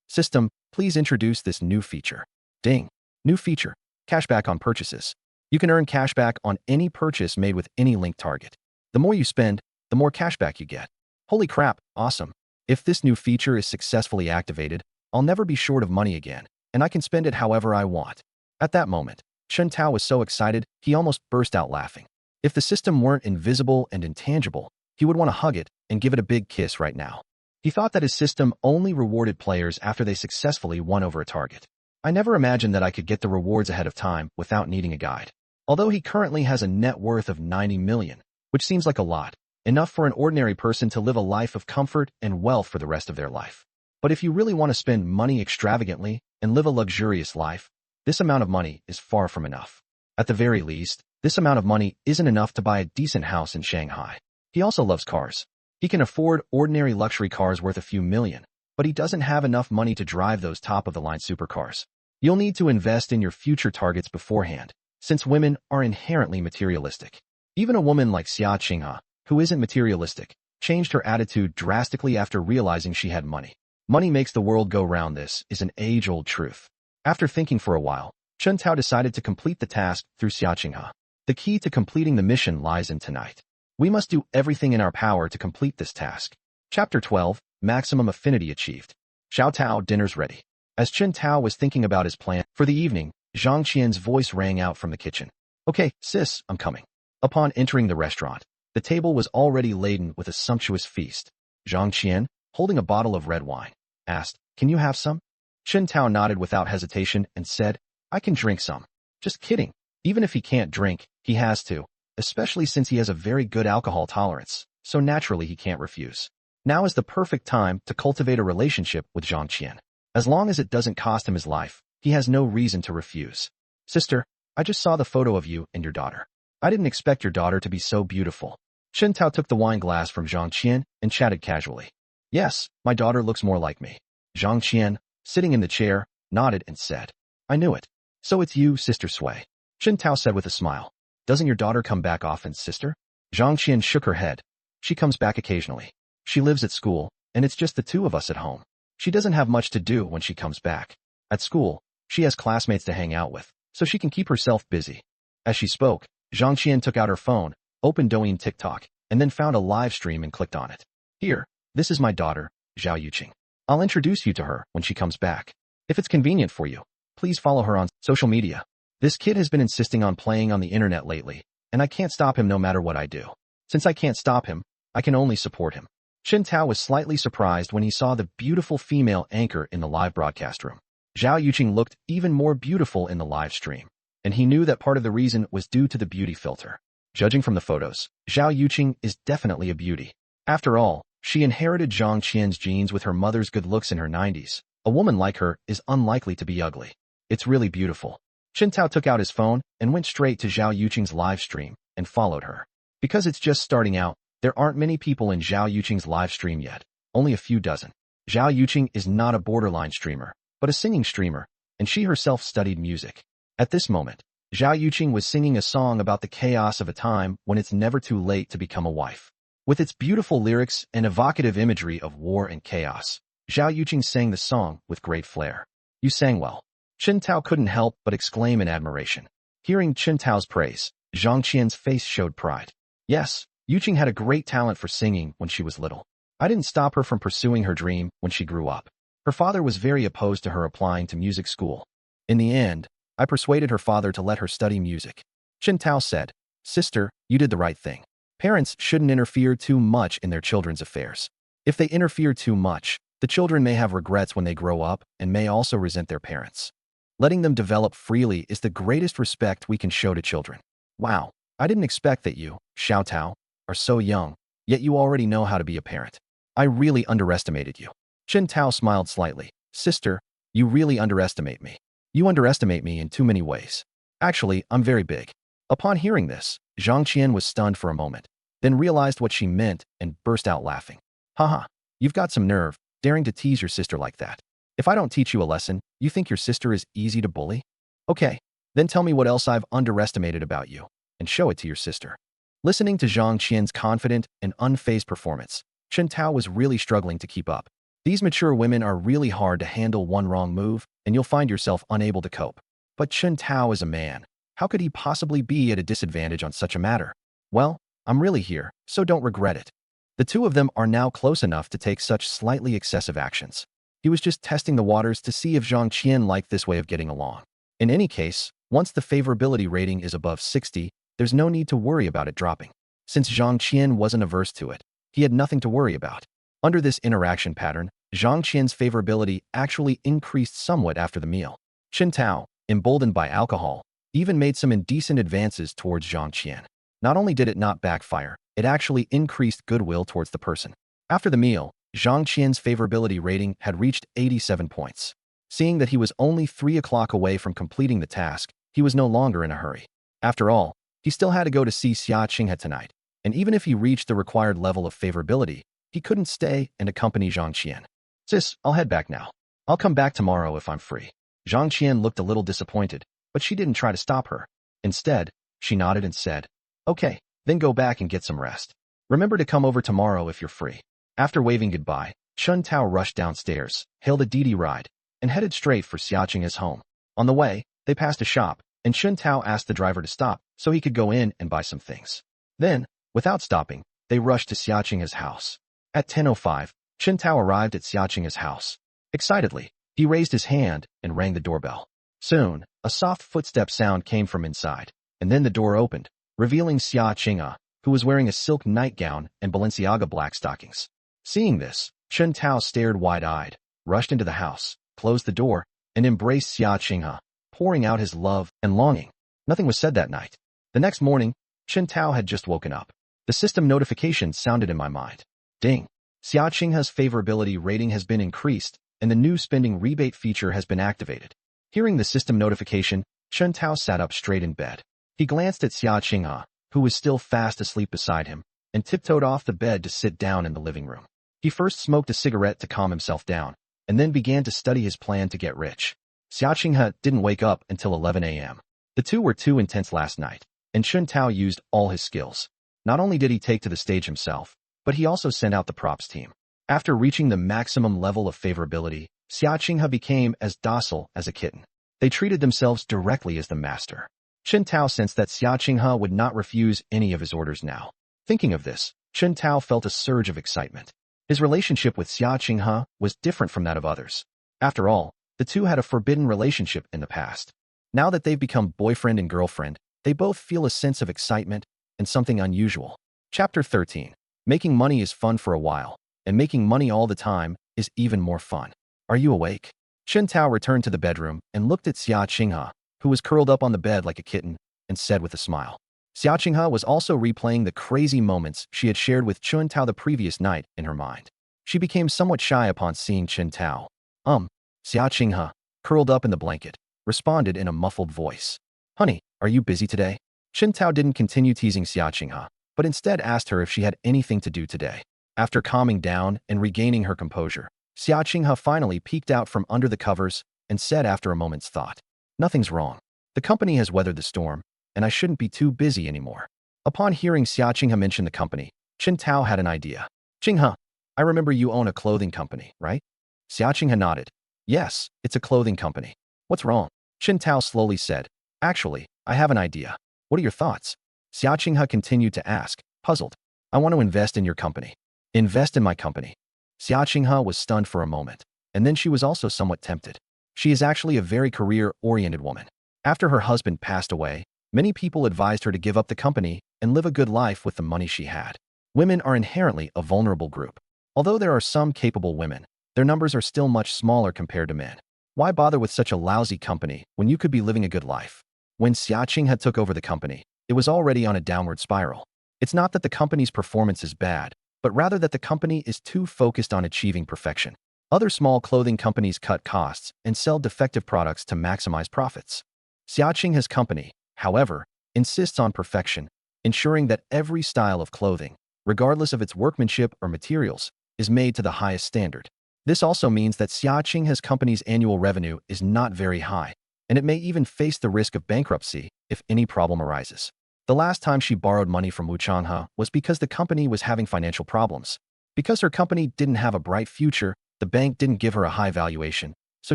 System, please introduce this new feature. Ding! New feature, cashback on purchases. You can earn cashback on any purchase made with any linked target. The more you spend, the more cashback you get. Holy crap, awesome. If this new feature is successfully activated, I'll never be short of money again, and I can spend it however I want. At that moment, Chen Tao was so excited, he almost burst out laughing. If the system weren't invisible and intangible, he would want to hug it and give it a big kiss right now. He thought that his system only rewarded players after they successfully won over a target. I never imagined that I could get the rewards ahead of time without needing a guide. Although he currently has a net worth of 90 million, which seems like a lot, enough for an ordinary person to live a life of comfort and wealth for the rest of their life. But if you really want to spend money extravagantly and live a luxurious life, this amount of money is far from enough. At the very least, this amount of money isn't enough to buy a decent house in Shanghai. He also loves cars. He can afford ordinary luxury cars worth a few million, but he doesn't have enough money to drive those top-of-the-line supercars. You'll need to invest in your future targets beforehand, since women are inherently materialistic. Even a woman like Xia Qinghe, who isn't materialistic, changed her attitude drastically after realizing she had money. Money makes the world go round. This is an age-old truth. After thinking for a while, Chen Tao decided to complete the task through Xia Qinghe. The key to completing the mission lies in tonight. We must do everything in our power to complete this task. Chapter 12, Maximum Affinity Achieved. Xiao Tao, dinner's ready. As Chen Tao was thinking about his plan for the evening, Zhang Qian's voice rang out from the kitchen. Okay, sis, I'm coming. Upon entering the restaurant, the table was already laden with a sumptuous feast. Zhang Qian, holding a bottle of red wine, asked, Can you have some? Chen Tao nodded without hesitation and said, I can drink some. Just kidding. Even if he can't drink, he has to, especially since he has a very good alcohol tolerance, so naturally he can't refuse. Now is the perfect time to cultivate a relationship with Zhang Qian. As long as it doesn't cost him his life, he has no reason to refuse. Sister, I just saw the photo of you and your daughter. I didn't expect your daughter to be so beautiful. Chen Tao took the wine glass from Zhang Qian and chatted casually. Yes, my daughter looks more like me. Zhang Qian, sitting in the chair, nodded and said, I knew it. So it's you, Sister Sui. Chen Tao said with a smile. Doesn't your daughter come back often, sister? Zhang Qian shook her head. She comes back occasionally. She lives at school, and it's just the two of us at home. She doesn't have much to do when she comes back. At school, she has classmates to hang out with, so she can keep herself busy. As she spoke, Zhang Qian took out her phone, opened Douyin TikTok, and then found a live stream and clicked on it. Here, this is my daughter, Xiao Yuching. I'll introduce you to her when she comes back. If it's convenient for you, please follow her on social media. This kid has been insisting on playing on the internet lately, and I can't stop him no matter what I do. Since I can't stop him, I can only support him. Chen Tao was slightly surprised when he saw the beautiful female anchor in the live broadcast room. Zhao Yuching looked even more beautiful in the live stream, and he knew that part of the reason was due to the beauty filter. Judging from the photos, Zhao Yuching is definitely a beauty. After all, she inherited Zhang Qian's genes with her mother's good looks in her 90s. A woman like her is unlikely to be ugly. It's really beautiful. Chen Tao took out his phone and went straight to Zhao Yuching's live stream and followed her. Because it's just starting out, there aren't many people in Zhao Yuching's live stream yet, only a few dozen. Zhao Yuching is not a borderline streamer, but a singing streamer, and she herself studied music. At this moment, Zhao Yuching was singing a song about the chaos of a time when it's never too late to become a wife. With its beautiful lyrics and evocative imagery of war and chaos, Zhao Yuching sang the song with great flair. You sang well. Chen Tao couldn't help but exclaim in admiration. Hearing Chen Tao's praise, Zhang Qian's face showed pride. Yes, Yuching had a great talent for singing when she was little. I didn't stop her from pursuing her dream when she grew up. Her father was very opposed to her applying to music school. In the end, I persuaded her father to let her study music. Chen Tao said, "Sister, you did the right thing. Parents shouldn't interfere too much in their children's affairs. If they interfere too much, the children may have regrets when they grow up and may also resent their parents. Letting them develop freely is the greatest respect we can show to children." Wow, I didn't expect that you, Xiao Tao, are so young, yet you already know how to be a parent. I really underestimated you. Chen Tao smiled slightly. Sister, you really underestimate me. You underestimate me in too many ways. Actually, I'm very big. Upon hearing this, Zhang Qian was stunned for a moment, then realized what she meant and burst out laughing. Haha, you've got some nerve, daring to tease your sister like that. If I don't teach you a lesson, you think your sister is easy to bully? Okay, then tell me what else I've underestimated about you, and show it to your sister. Listening to Zhang Qian's confident and unfazed performance, Chen Tao was really struggling to keep up. These mature women are really hard to handle. One wrong move, and you'll find yourself unable to cope. But Chen Tao is a man. How could he possibly be at a disadvantage on such a matter? Well, I'm really here, so don't regret it. The two of them are now close enough to take such slightly excessive actions. He was just testing the waters to see if Zhang Qian liked this way of getting along. In any case, once the favorability rating is above 60, there's no need to worry about it dropping. Since Zhang Qian wasn't averse to it, he had nothing to worry about. Under this interaction pattern, Zhang Qian's favorability actually increased somewhat after the meal. Chen Tao, emboldened by alcohol, even made some indecent advances towards Zhang Qian. Not only did it not backfire, it actually increased goodwill towards the person. After the meal, Zhang Qian's favorability rating had reached 87 points. Seeing that he was only 3 o'clock away from completing the task, he was no longer in a hurry. After all, he still had to go to see Xia Qinghe tonight, and even if he reached the required level of favorability, he couldn't stay and accompany Zhang Qian. Sis, I'll head back now. I'll come back tomorrow if I'm free. Zhang Qian looked a little disappointed, but she didn't try to stop her. Instead, she nodded and said, Okay, then go back and get some rest. Remember to come over tomorrow if you're free. After waving goodbye, Chen Tao rushed downstairs, hailed a Didi ride, and headed straight for Xia Qinghe's home. On the way, they passed a shop, and Chen Tao asked the driver to stop so he could go in and buy some things. Then, without stopping, they rushed to Xia Qinghe's house. At 10:05, Chen Tao arrived at Xia Qinghe's house. Excitedly, he raised his hand and rang the doorbell. Soon, a soft footstep sound came from inside, and then the door opened, revealing Xia Qinghe, who was wearing a silk nightgown and Balenciaga black stockings. Seeing this, Chen Tao stared wide-eyed, rushed into the house, closed the door, and embraced Xia Qinghe, pouring out his love and longing. Nothing was said that night. The next morning, Chen Tao had just woken up. The system notification sounded in my mind. Ding! Xia Qinghe's favorability rating has been increased, and the new spending rebate feature has been activated. Hearing the system notification, Chen Tao sat up straight in bed. He glanced at Xia Qinghe, who was still fast asleep beside him, and tiptoed off the bed to sit down in the living room. He first smoked a cigarette to calm himself down, and then began to study his plan to get rich. Xia Qinghe didn't wake up until 11 a.m. The two were too intense last night, and Chen Tao used all his skills. Not only did he take to the stage himself, but he also sent out the props team. After reaching the maximum level of favorability, Xia Qinghe became as docile as a kitten. They treated themselves directly as the master. Chen Tao sensed that Xia Qinghe would not refuse any of his orders now. Thinking of this, Chen Tao felt a surge of excitement. His relationship with Xia Qinghe was different from that of others. After all, the two had a forbidden relationship in the past. Now that they've become boyfriend and girlfriend, they both feel a sense of excitement and something unusual. Chapter 13. Making money is fun for a while, and making money all the time is even more fun. Are you awake? Chen Tao returned to the bedroom and looked at Xia Qinghe, who was curled up on the bed like a kitten, and said with a smile. Xia Qinghe was also replaying the crazy moments she had shared with Chen Tao the previous night in her mind. She became somewhat shy upon seeing Chen Tao. Xia Qinghe, curled up in the blanket, responded in a muffled voice. Honey, are you busy today? Chen Tao didn't continue teasing Xia Qinghe, but instead asked her if she had anything to do today. After calming down and regaining her composure, Xia Qinghe finally peeked out from under the covers and said after a moment's thought, Nothing's wrong. The company has weathered the storm, and I shouldn't be too busy anymore. Upon hearing Xia Qinghe mention the company, Chen Tao had an idea. Qinghe, I remember you own a clothing company, right? Xia Qinghe nodded. Yes, it's a clothing company. What's wrong? Chen Tao slowly said. Actually, I have an idea. What are your thoughts? Xia Qinghe continued to ask, puzzled. I want to invest in your company. Invest in my company. Xia Qinghe was stunned for a moment, and then she was also somewhat tempted. She is actually a very career-oriented woman. After her husband passed away, many people advised her to give up the company and live a good life with the money she had. Women are inherently a vulnerable group. Although there are some capable women, their numbers are still much smaller compared to men. Why bother with such a lousy company when you could be living a good life? When Xia Qinghe took over the company, it was already on a downward spiral. It's not that the company's performance is bad, but rather that the company is too focused on achieving perfection. Other small clothing companies cut costs and sell defective products to maximize profits. Xia Qinghe's company, however, insists on perfection, ensuring that every style of clothing, regardless of its workmanship or materials, is made to the highest standard. This also means that Xia Qinghe's company's annual revenue is not very high, and it may even face the risk of bankruptcy if any problem arises. The last time she borrowed money from Wuchanghe was because the company was having financial problems. Because her company didn't have a bright future, the bank didn't give her a high valuation, so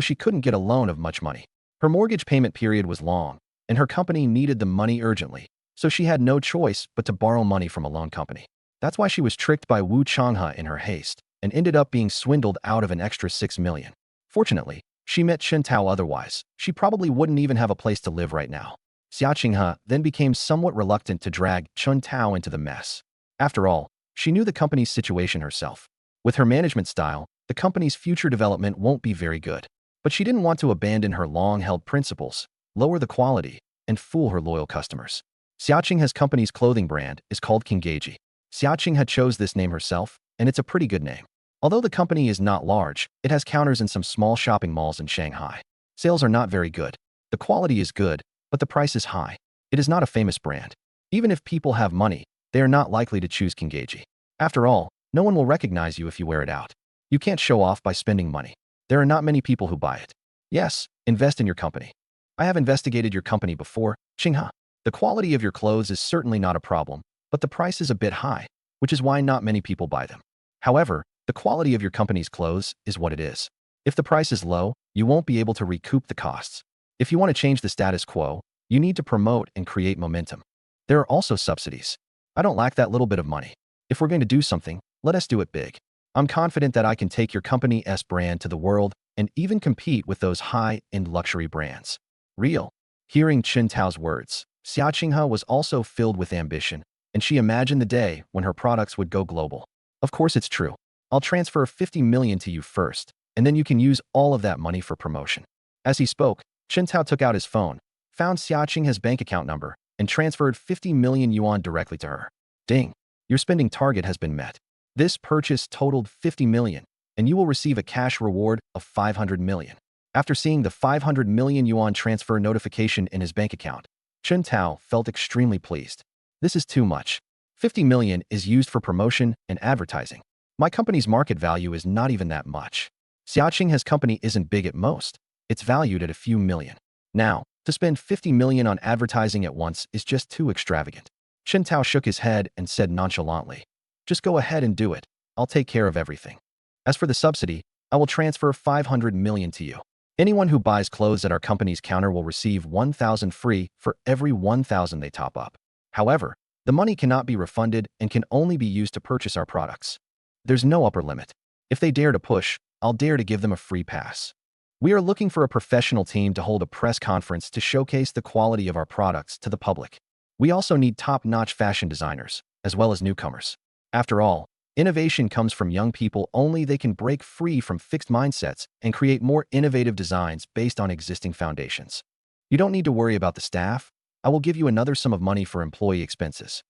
she couldn't get a loan of much money. Her mortgage payment period was long, and her company needed the money urgently, so she had no choice but to borrow money from a loan company. That's why she was tricked by Wuchanghe in her haste, and ended up being swindled out of an extra 6 million. Fortunately, she met Chen Tao otherwise. She probably wouldn't even have a place to live right now. Xia Qinghe then became somewhat reluctant to drag Chen Tao into the mess. After all, she knew the company's situation herself. With her management style, the company's future development won't be very good. But she didn't want to abandon her long-held principles, lower the quality, and fool her loyal customers. Xia Qinghe's company's clothing brand is called Qinghe. Xia Qinghe chose this name herself, and it's a pretty good name. Although the company is not large, it has counters in some small shopping malls in Shanghai. Sales are not very good. The quality is good, but the price is high. It is not a famous brand. Even if people have money, they are not likely to choose Qinghe. After all, no one will recognize you if you wear it out. You can't show off by spending money. There are not many people who buy it. Yes, invest in your company. I have investigated your company before, Qinghe. The quality of your clothes is certainly not a problem, but the price is a bit high, which is why not many people buy them. However, the quality of your company's clothes is what it is. If the price is low, you won't be able to recoup the costs. If you want to change the status quo, you need to promote and create momentum. There are also subsidies. I don't lack that little bit of money. If we're going to do something, let us do it big. I'm confident that I can take your company's brand to the world and even compete with those high-end luxury brands. Real. Hearing Chen Tao's words, Xia Qinghe was also filled with ambition, and she imagined the day when her products would go global. Of course it's true. I'll transfer 50 million to you first, and then you can use all of that money for promotion. As he spoke, Chen Tao took out his phone, found Xia Qinghe's bank account number, and transferred 50 million yuan directly to her. Ding! Your spending target has been met. This purchase totaled 50 million, and you will receive a cash reward of 500 million. After seeing the 500 million yuan transfer notification in his bank account, Chen Tao felt extremely pleased. This is too much. 50 million is used for promotion and advertising. My company's market value is not even that much. Xia Qinghe's company isn't big at most. It's valued at a few million. Now, to spend 50 million on advertising at once is just too extravagant. Chen Tao shook his head and said nonchalantly, just go ahead and do it. I'll take care of everything. As for the subsidy, I will transfer 500 million to you. Anyone who buys clothes at our company's counter will receive 1,000 free for every 1,000 they top up. However, the money cannot be refunded and can only be used to purchase our products. There's no upper limit. If they dare to push, I'll dare to give them a free pass. We are looking for a professional team to hold a press conference to showcase the quality of our products to the public. We also need top-notch fashion designers, as well as newcomers. After all, Innovation comes from young people only. They can break free from fixed mindsets and create more innovative designs based on existing foundations. You don't need to worry about the staff. I will give you another sum of money for employee expenses.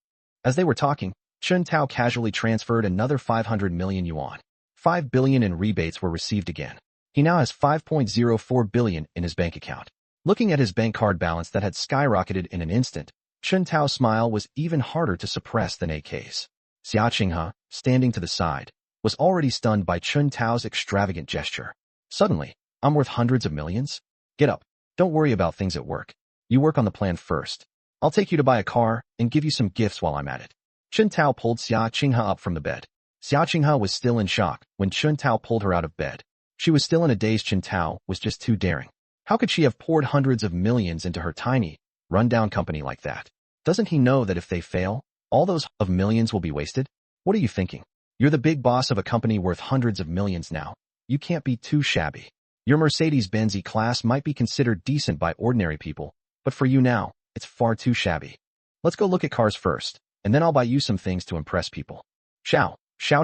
As they were talking, Chen Tao casually transferred another 500 million yuan. 5 billion in rebates were received again. He now has 5.04 billion in his bank account. Looking at his bank card balance that had skyrocketed in an instant, Chen Tao's smile was even harder to suppress than AK's. Xia Qinghe, standing to the side, was already stunned by Chen Tao's extravagant gesture. Suddenly, I'm worth hundreds of millions? Get up. Don't worry about things at work. You work on the plan first. I'll take you to buy a car and give you some gifts while I'm at it. Chen Tao pulled Xia Qinghe up from the bed. Xia Qinghe was still in shock when Chen Tao pulled her out of bed. She was still in a daze. Chen Tao was just too daring. How could she have poured hundreds of millions into her tiny, run-down company like that? Doesn't he know that if they fail, all those of millions will be wasted? What are you thinking? You're the big boss of a company worth hundreds of millions now. You can't be too shabby. Your Mercedes-Benz E-Class might be considered decent by ordinary people, but for you now, it's far too shabby. Let's go look at cars first, and then I'll buy you some things to impress people. Xiao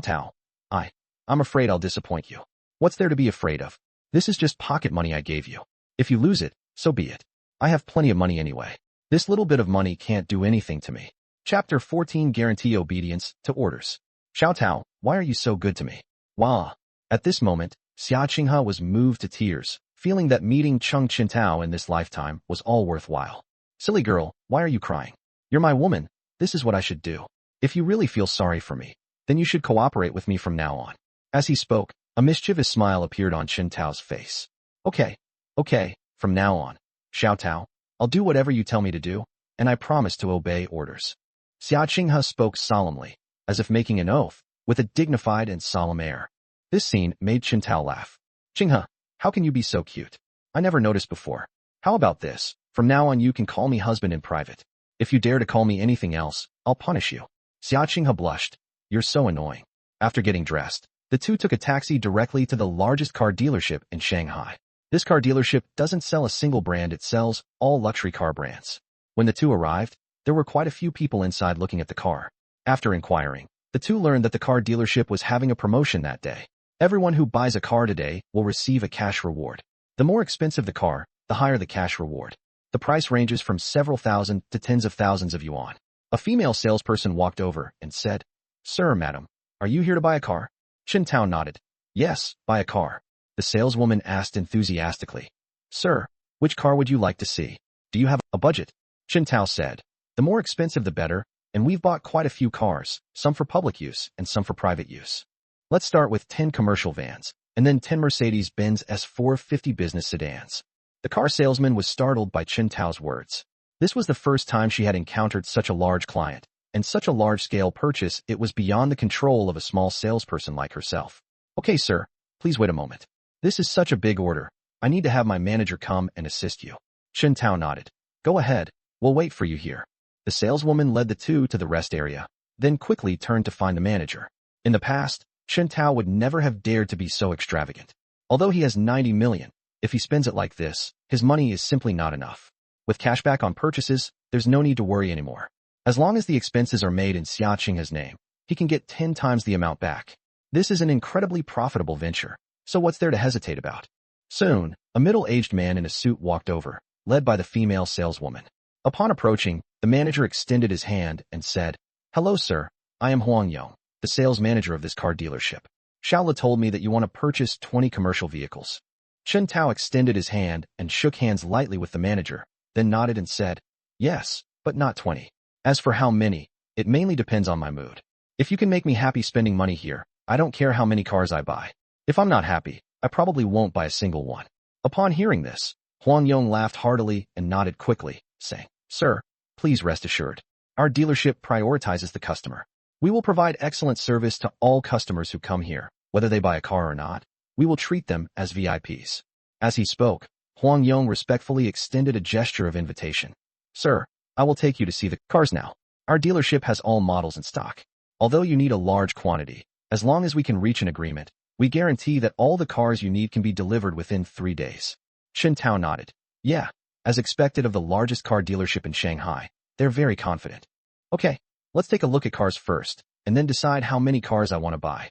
Tao. I'm afraid I'll disappoint you. What's there to be afraid of? This is just pocket money I gave you. If you lose it, so be it. I have plenty of money anyway. This little bit of money can't do anything to me. Chapter 14 Guarantee Obedience to Orders. Xiao Tao, why are you so good to me? Wah. At this moment, Xia Qinghe was moved to tears, feeling that meeting Chen Tao in this lifetime was all worthwhile. Silly girl, why are you crying? You're my woman. This is what I should do. If you really feel sorry for me, then you should cooperate with me from now on. As he spoke, a mischievous smile appeared on Chen Tao's face. Okay, from now on, Xiao Tao, I'll do whatever you tell me to do, and I promise to obey orders. Xia Qinghe spoke solemnly, as if making an oath, with a dignified and solemn air. This scene made Chen Tao laugh. Qinghe, how can you be so cute? I never noticed before. How about this? From now on you can call me husband in private. If you dare to call me anything else, I'll punish you. Xia Qinghe blushed. You're so annoying. After getting dressed, the two took a taxi directly to the largest car dealership in Shanghai. This car dealership doesn't sell a single brand, it sells all luxury car brands. When the two arrived, there were quite a few people inside looking at the car. After inquiring, the two learned that the car dealership was having a promotion that day. Everyone who buys a car today will receive a cash reward. The more expensive the car, the higher the cash reward. The price ranges from several thousand to tens of thousands of yuan. A female salesperson walked over and said, Sir, madam, are you here to buy a car? Chen Tao nodded. Yes, buy a car. The saleswoman asked enthusiastically. Sir, which car would you like to see? Do you have a budget? Chen Tao said. The more expensive the better, and we've bought quite a few cars, some for public use and some for private use. Let's start with 10 commercial vans, and then 10 Mercedes-Benz S450 business sedans. The car salesman was startled by Chen Tao's words. This was the first time she had encountered such a large client, and such a large-scale purchase. It was beyond the control of a small salesperson like herself. Okay, sir, please wait a moment. This is such a big order. I need to have my manager come and assist you. Chen Tao nodded. Go ahead, we'll wait for you here. The saleswoman led the two to the rest area, then quickly turned to find the manager. In the past, Chen Tao would never have dared to be so extravagant. Although he has 90 million, if he spends it like this, his money is simply not enough. With cashback on purchases, there's no need to worry anymore. As long as the expenses are made in Xia Qinghe's name, he can get 10 times the amount back. This is an incredibly profitable venture, so what's there to hesitate about? Soon, a middle-aged man in a suit walked over, led by the female saleswoman. Upon approaching, the manager extended his hand and said, Hello, sir. I am Huang Yong, the sales manager of this car dealership. Xiao told me that you want to purchase 20 commercial vehicles. Chen Tao extended his hand and shook hands lightly with the manager, then nodded and said, Yes, but not 20. As for how many, it mainly depends on my mood. If you can make me happy spending money here, I don't care how many cars I buy. If I'm not happy, I probably won't buy a single one. Upon hearing this, Huang Yong laughed heartily and nodded quickly, saying, Sir, please rest assured. Our dealership prioritizes the customer. We will provide excellent service to all customers who come here, whether they buy a car or not. We will treat them as VIPs. As he spoke, Huang Yong respectfully extended a gesture of invitation. Sir, I will take you to see the cars now. Our dealership has all models in stock. Although you need a large quantity, as long as we can reach an agreement, we guarantee that all the cars you need can be delivered within 3 days. Chen Tao nodded. Yeah, as expected of the largest car dealership in Shanghai, they're very confident. Okay, let's take a look at cars first, and then decide how many cars I want to buy.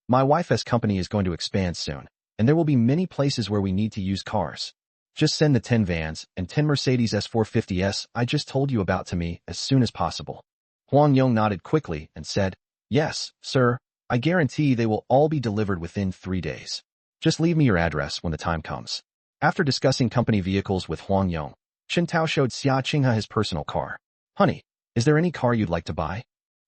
My wife's company is going to expand soon, and there will be many places where we need to use cars. Just send the 10 vans and 10 Mercedes S450s I just told you about to me as soon as possible. Huang Yong nodded quickly and said, "Yes, sir, I guarantee they will all be delivered within 3 days. Just leave me your address when the time comes." After discussing company vehicles with Huang Yong, Chen Tao showed Xia Qinghe his personal car. "Honey, is there any car you'd like to buy?"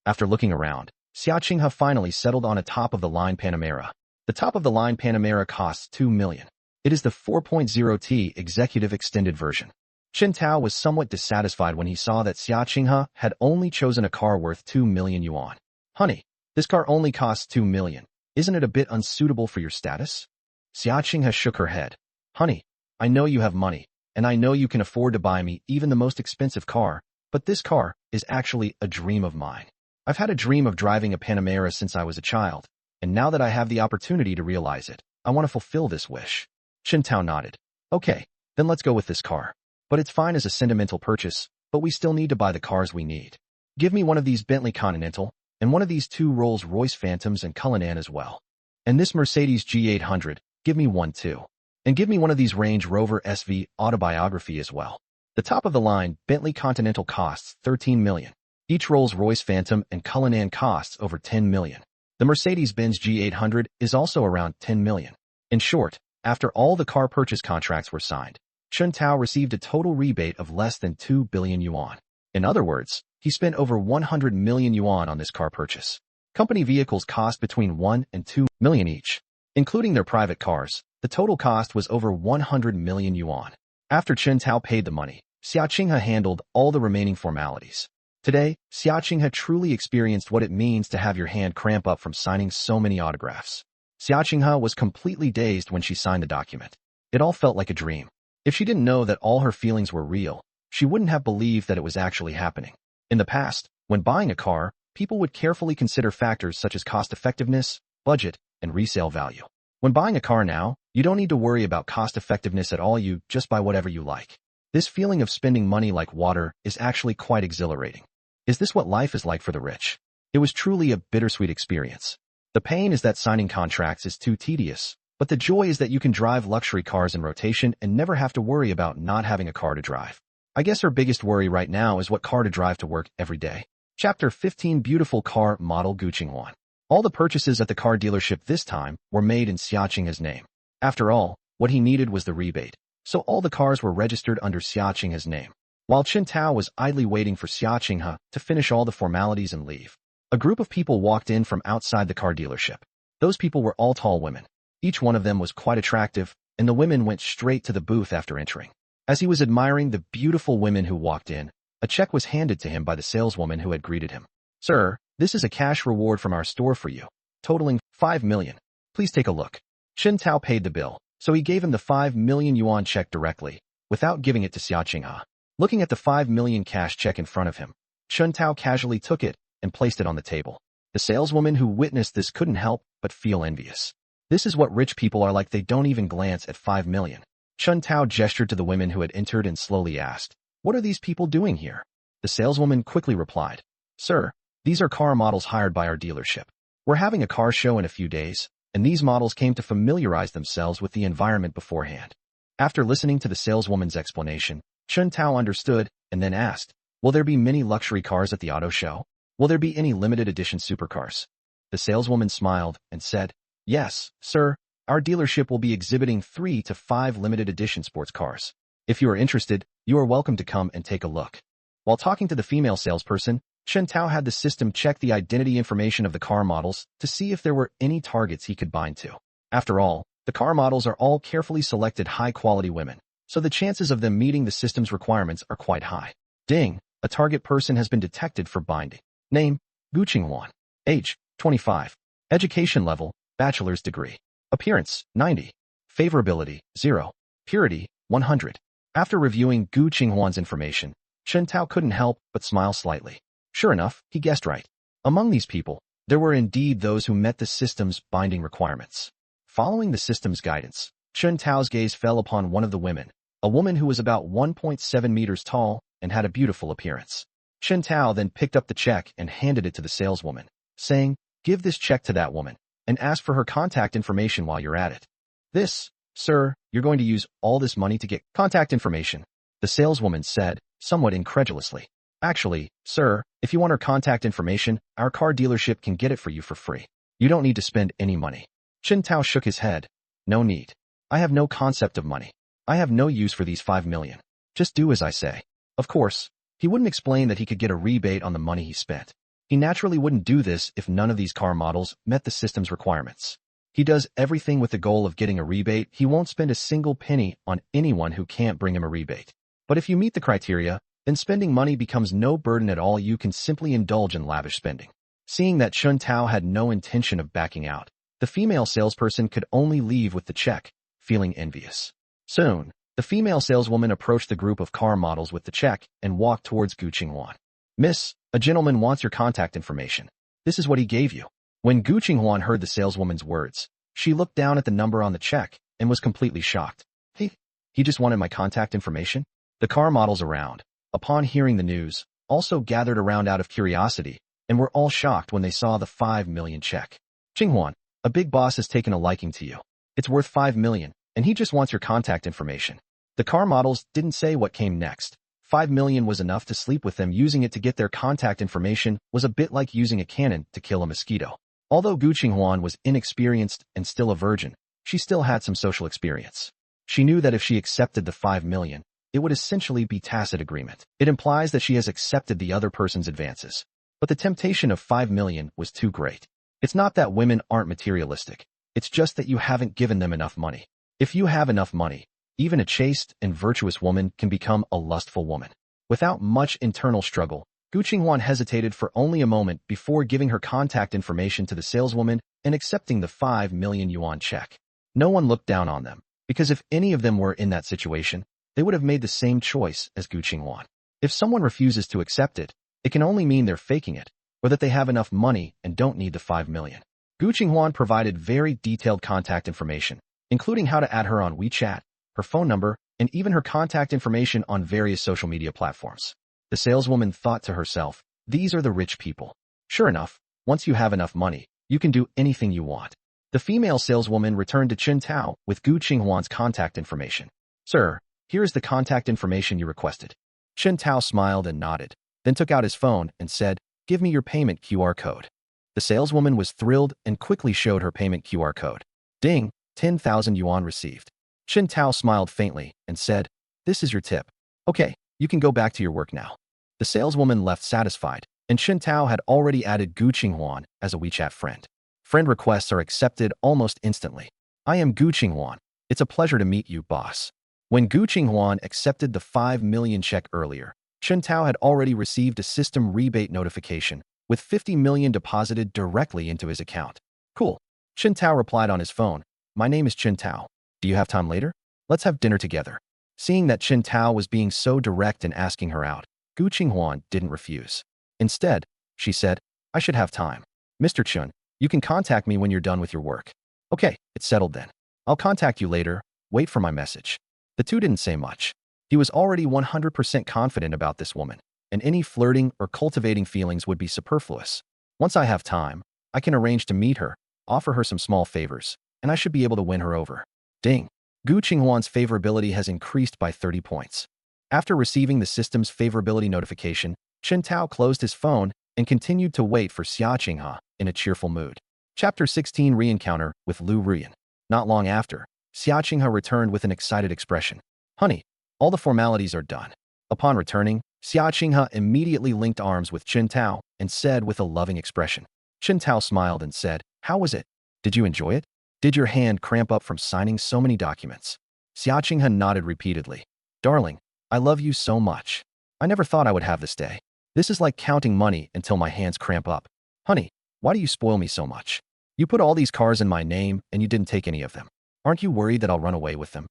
After looking around, Xia Qinghe finally settled on a top-of-the-line Panamera. The top-of-the-line Panamera costs $2 million. It is the 4.0T Executive Extended version. Chen Tao was somewhat dissatisfied when he saw that Xia Qinghe had only chosen a car worth 2 million yuan. "Honey, this car only costs 2 million. Isn't it a bit unsuitable for your status?" Xia Qinghe shook her head. "Honey, I know you have money, and I know you can afford to buy me even the most expensive car, but this car is actually a dream of mine. I've had a dream of driving a Panamera since I was a child, and now that I have the opportunity to realize it, I want to fulfill this wish." Chen Tao nodded. "Okay, then let's go with this car. But it's fine as a sentimental purchase, but we still need to buy the cars we need. Give me one of these Bentley Continental, and one of these 2 Rolls-Royce Phantoms and Cullinan as well. And this Mercedes G800, give me one too. And give me one of these Range Rover SV Autobiography as well." The top-of-the-line Bentley Continental costs 13 million. Each Rolls-Royce Phantom and Cullinan costs over 10 million. The Mercedes-Benz G800 is also around 10 million. In short, after all the car purchase contracts were signed, Chen Tao received a total rebate of less than 2 billion yuan. In other words, he spent over 100 million yuan on this car purchase. Company vehicles cost between 1 and 2 million each. Including their private cars, the total cost was over 100 million yuan. After Chen Tao paid the money, Xia Qinghe handled all the remaining formalities. Today, Xia Qinghe truly experienced what it means to have your hand cramp up from signing so many autographs. Xia Qinghe was completely dazed when she signed the document. It all felt like a dream. If she didn't know that all her feelings were real, she wouldn't have believed that it was actually happening. In the past, when buying a car, people would carefully consider factors such as cost-effectiveness, budget, and resale value. When buying a car now, you don't need to worry about cost-effectiveness at all. You just buy whatever you like. This feeling of spending money like water is actually quite exhilarating. Is this what life is like for the rich? It was truly a bittersweet experience. The pain is that signing contracts is too tedious, but the joy is that you can drive luxury cars in rotation and never have to worry about not having a car to drive. I guess her biggest worry right now is what car to drive to work every day. Chapter 15. Beautiful car model Yuching. All the purchases at the car dealership this time were made in Xia Qinghe's name. After all, what he needed was the rebate, so all the cars were registered under Xia Qinghe's name. While Chen Tao was idly waiting for Xia Qinghe to finish all the formalities and leave, a group of people walked in from outside the car dealership. Those people were all tall women. Each one of them was quite attractive, and the women went straight to the booth after entering. As he was admiring the beautiful women who walked in, a check was handed to him by the saleswoman who had greeted him. "Sir, this is a cash reward from our store for you, totaling 5 million. Please take a look." Chen Tao paid the bill, so he gave him the 5 million yuan check directly, without giving it to Xia Qinghe. Looking at the 5 million cash check in front of him, Chen Tao casually took it and placed it on the table. The saleswoman who witnessed this couldn't help but feel envious. This is what rich people are like. They don't even glance at 5 million. Chen Tao gestured to the women who had entered and slowly asked, "What are these people doing here?" The saleswoman quickly replied, "Sir, these are car models hired by our dealership. We're having a car show in a few days, and these models came to familiarize themselves with the environment beforehand." After listening to the saleswoman's explanation, Chen Tao understood and then asked, "Will there be many luxury cars at the auto show? Will there be any limited edition supercars?" The saleswoman smiled and said, "Yes, sir, our dealership will be exhibiting 3 to 5 limited edition sports cars. If you are interested, you are welcome to come and take a look." While talking to the female salesperson, Chen Tao had the system check the identity information of the car models to see if there were any targets he could bind to. After all, the car models are all carefully selected high-quality women, so the chances of them meeting the system's requirements are quite high. Ding, a target person has been detected for binding. Name, Yuching. Age, 25. Education level, bachelor's degree. Appearance, 90. Favorability, 0. Purity, 100. After reviewing Yuching's information, Chen Tao couldn't help but smile slightly. Sure enough, he guessed right. Among these people, there were indeed those who met the system's binding requirements. Following the system's guidance, Chen Tao's gaze fell upon one of the women, a woman who was about 1.7 meters tall and had a beautiful appearance. Chen Tao then picked up the check and handed it to the saleswoman. saying, "Give this check to that woman, and ask for her contact information while you're at it." "This, sir, you're going to use all this money to get contact information?" the saleswoman said, somewhat incredulously. "Actually, sir, if you want her contact information, our car dealership can get it for you for free. You don't need to spend any money." Chen Tao shook his head. "No need. I have no concept of money. I have no use for these 5 million. Just do as I say." Of course, he wouldn't explain that he could get a rebate on the money he spent. He naturally wouldn't do this if none of these car models met the system's requirements. He does everything with the goal of getting a rebate. He won't spend a single penny on anyone who can't bring him a rebate. But if you meet the criteria, then spending money becomes no burden at all. You can simply indulge in lavish spending. Seeing that Chen Tao had no intention of backing out, the female salesperson could only leave with the check, feeling envious. Soon, the female saleswoman approached the group of car models with the check and walked towards Yuching. "Miss, a gentleman wants your contact information. This is what he gave you." When Yuching heard the saleswoman's words, she looked down at the number on the check and was completely shocked. He just wanted my contact information?" The car models around, upon hearing the news, also gathered around out of curiosity and were all shocked when they saw the 5 million check. "Qinghuan, a big boss has taken a liking to you. It's worth 5 million, and he just wants your contact information." The car models didn't say what came next. 5 million was enough to sleep with them. Using it to get their contact information was a bit like using a cannon to kill a mosquito. Although Yuching was inexperienced and still a virgin, she still had some social experience. She knew that if she accepted the 5 million, it would essentially be tacit agreement. It implies that she has accepted the other person's advances. But the temptation of 5 million was too great. It's not that women aren't materialistic. It's just that you haven't given them enough money. If you have enough money, even a chaste and virtuous woman can become a lustful woman. Without much internal struggle, Yuching hesitated for only a moment before giving her contact information to the saleswoman and accepting the 5 million yuan check. No one looked down on them, because if any of them were in that situation, they would have made the same choice as Yuching. If someone refuses to accept it, it can only mean they're faking it, or that they have enough money and don't need the 5 million. Yuching provided very detailed contact information, including how to add her on WeChat, her phone number, and even her contact information on various social media platforms. The saleswoman thought to herself, "These are the rich people." Sure enough, once you have enough money, you can do anything you want. The female saleswoman returned to Chen Tao with Yuching contact information. "Sir, here is the contact information you requested." Chen Tao smiled and nodded, then took out his phone and said, "Give me your payment QR code." The saleswoman was thrilled and quickly showed her payment QR code. Ding, 10,000 yuan received. Chen Tao smiled faintly and said, "This is your tip. Okay, you can go back to your work now." The saleswoman left satisfied, and Chen Tao had already added Yuching as a WeChat friend. Friend requests are accepted almost instantly. "I am Yuching. It's a pleasure to meet you, boss." When Yuching accepted the 5 million check earlier, Chen Tao had already received a system rebate notification, with 50 million deposited directly into his account. "Cool." Chen Tao replied on his phone, "My name is Chen Tao. Do you have time later? Let's have dinner together." Seeing that Chen Tao was being so direct in asking her out, Yuching didn't refuse. Instead, she said, "I should have time. Mr. Chun, you can contact me when you're done with your work." "Okay, it's settled then. I'll contact you later. Wait for my message." The two didn't say much. He was already 100% confident about this woman, and any flirting or cultivating feelings would be superfluous. "Once I have time, I can arrange to meet her, offer her some small favors, and I should be able to win her over." Ding. Yuching favorability has increased by 30 points. After receiving the system's favorability notification, Chen Tao closed his phone and continued to wait for Xia Qinghe in a cheerful mood. Chapter 16 Re-encounter with Liu Ruyan. Not long after, Xia Qinghe returned with an excited expression. "Honey, all the formalities are done." Upon returning, Xia Qinghe immediately linked arms with Chen Tao and said with a loving expression. Chen Tao smiled and said, "How was it? Did you enjoy it? Did your hand cramp up from signing so many documents?" Xia Qinghe nodded repeatedly. "Darling, I love you so much. I never thought I would have this day. This is like counting money until my hands cramp up. Honey, why do you spoil me so much? You put all these cars in my name and you didn't take any of them. Aren't you worried that I'll run away with them?"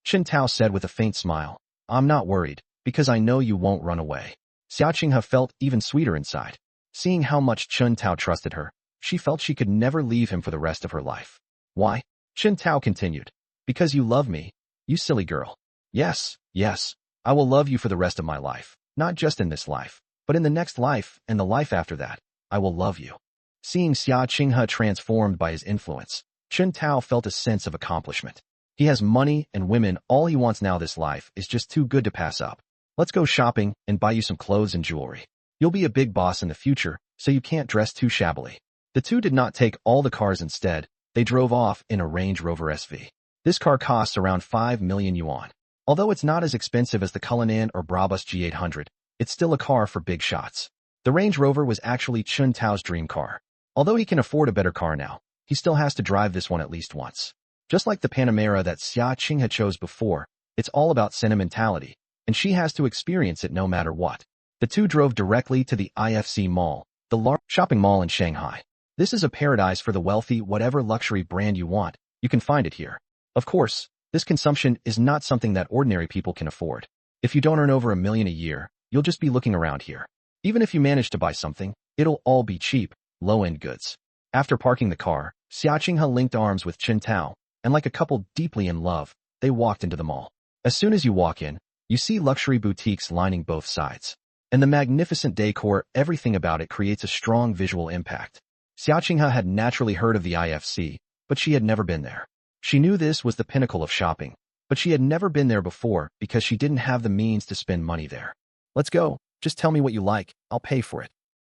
Chen Tao said with a faint smile, "I'm not worried, because I know you won't run away." Xia Qinghe felt even sweeter inside. Seeing how much Chen Tao trusted her, she felt she could never leave him for the rest of her life. "Why?" Chen Tao continued. "Because you love me, you silly girl. Yes, yes, I will love you for the rest of my life, not just in this life, but in the next life and the life after that. I will love you." Seeing Xia Qinghe transformed by his influence, Chen Tao felt a sense of accomplishment. He has money and women. All he wants now. This life is just too good to pass up. Let's go shopping and buy you some clothes and jewelry. You'll be a big boss in the future, so you can't dress too shabbily. The two did not take all the cars. Instead, they drove off in a Range Rover SV. This car costs around 5 million yuan. Although it's not as expensive as the Cullinan or Brabus G800, it's still a car for big shots. The Range Rover was actually Chen Tao's dream car. Although he can afford a better car now, he still has to drive this one at least once. Just like the Panamera that Xia Qinghe chose before, it's all about sentimentality, and she has to experience it no matter what. The two drove directly to the IFC Mall, the large shopping mall in Shanghai. This is a paradise for the wealthy. Whatever luxury brand you want, you can find it here. Of course, this consumption is not something that ordinary people can afford. If you don't earn over $1 million a year, you'll just be looking around here. Even if you manage to buy something, it'll all be cheap, low-end goods. After parking the car, Xia Qinghe linked arms with Chen Tao, and like a couple deeply in love, they walked into the mall. As soon as you walk in, you see luxury boutiques lining both sides. And the magnificent decor, everything about it creates a strong visual impact. Xia Qinghe had naturally heard of the IFC, but she had never been there. She knew this was the pinnacle of shopping, but she had never been there before because she didn't have the means to spend money there. Let's go. Just tell me what you like. I'll pay for it.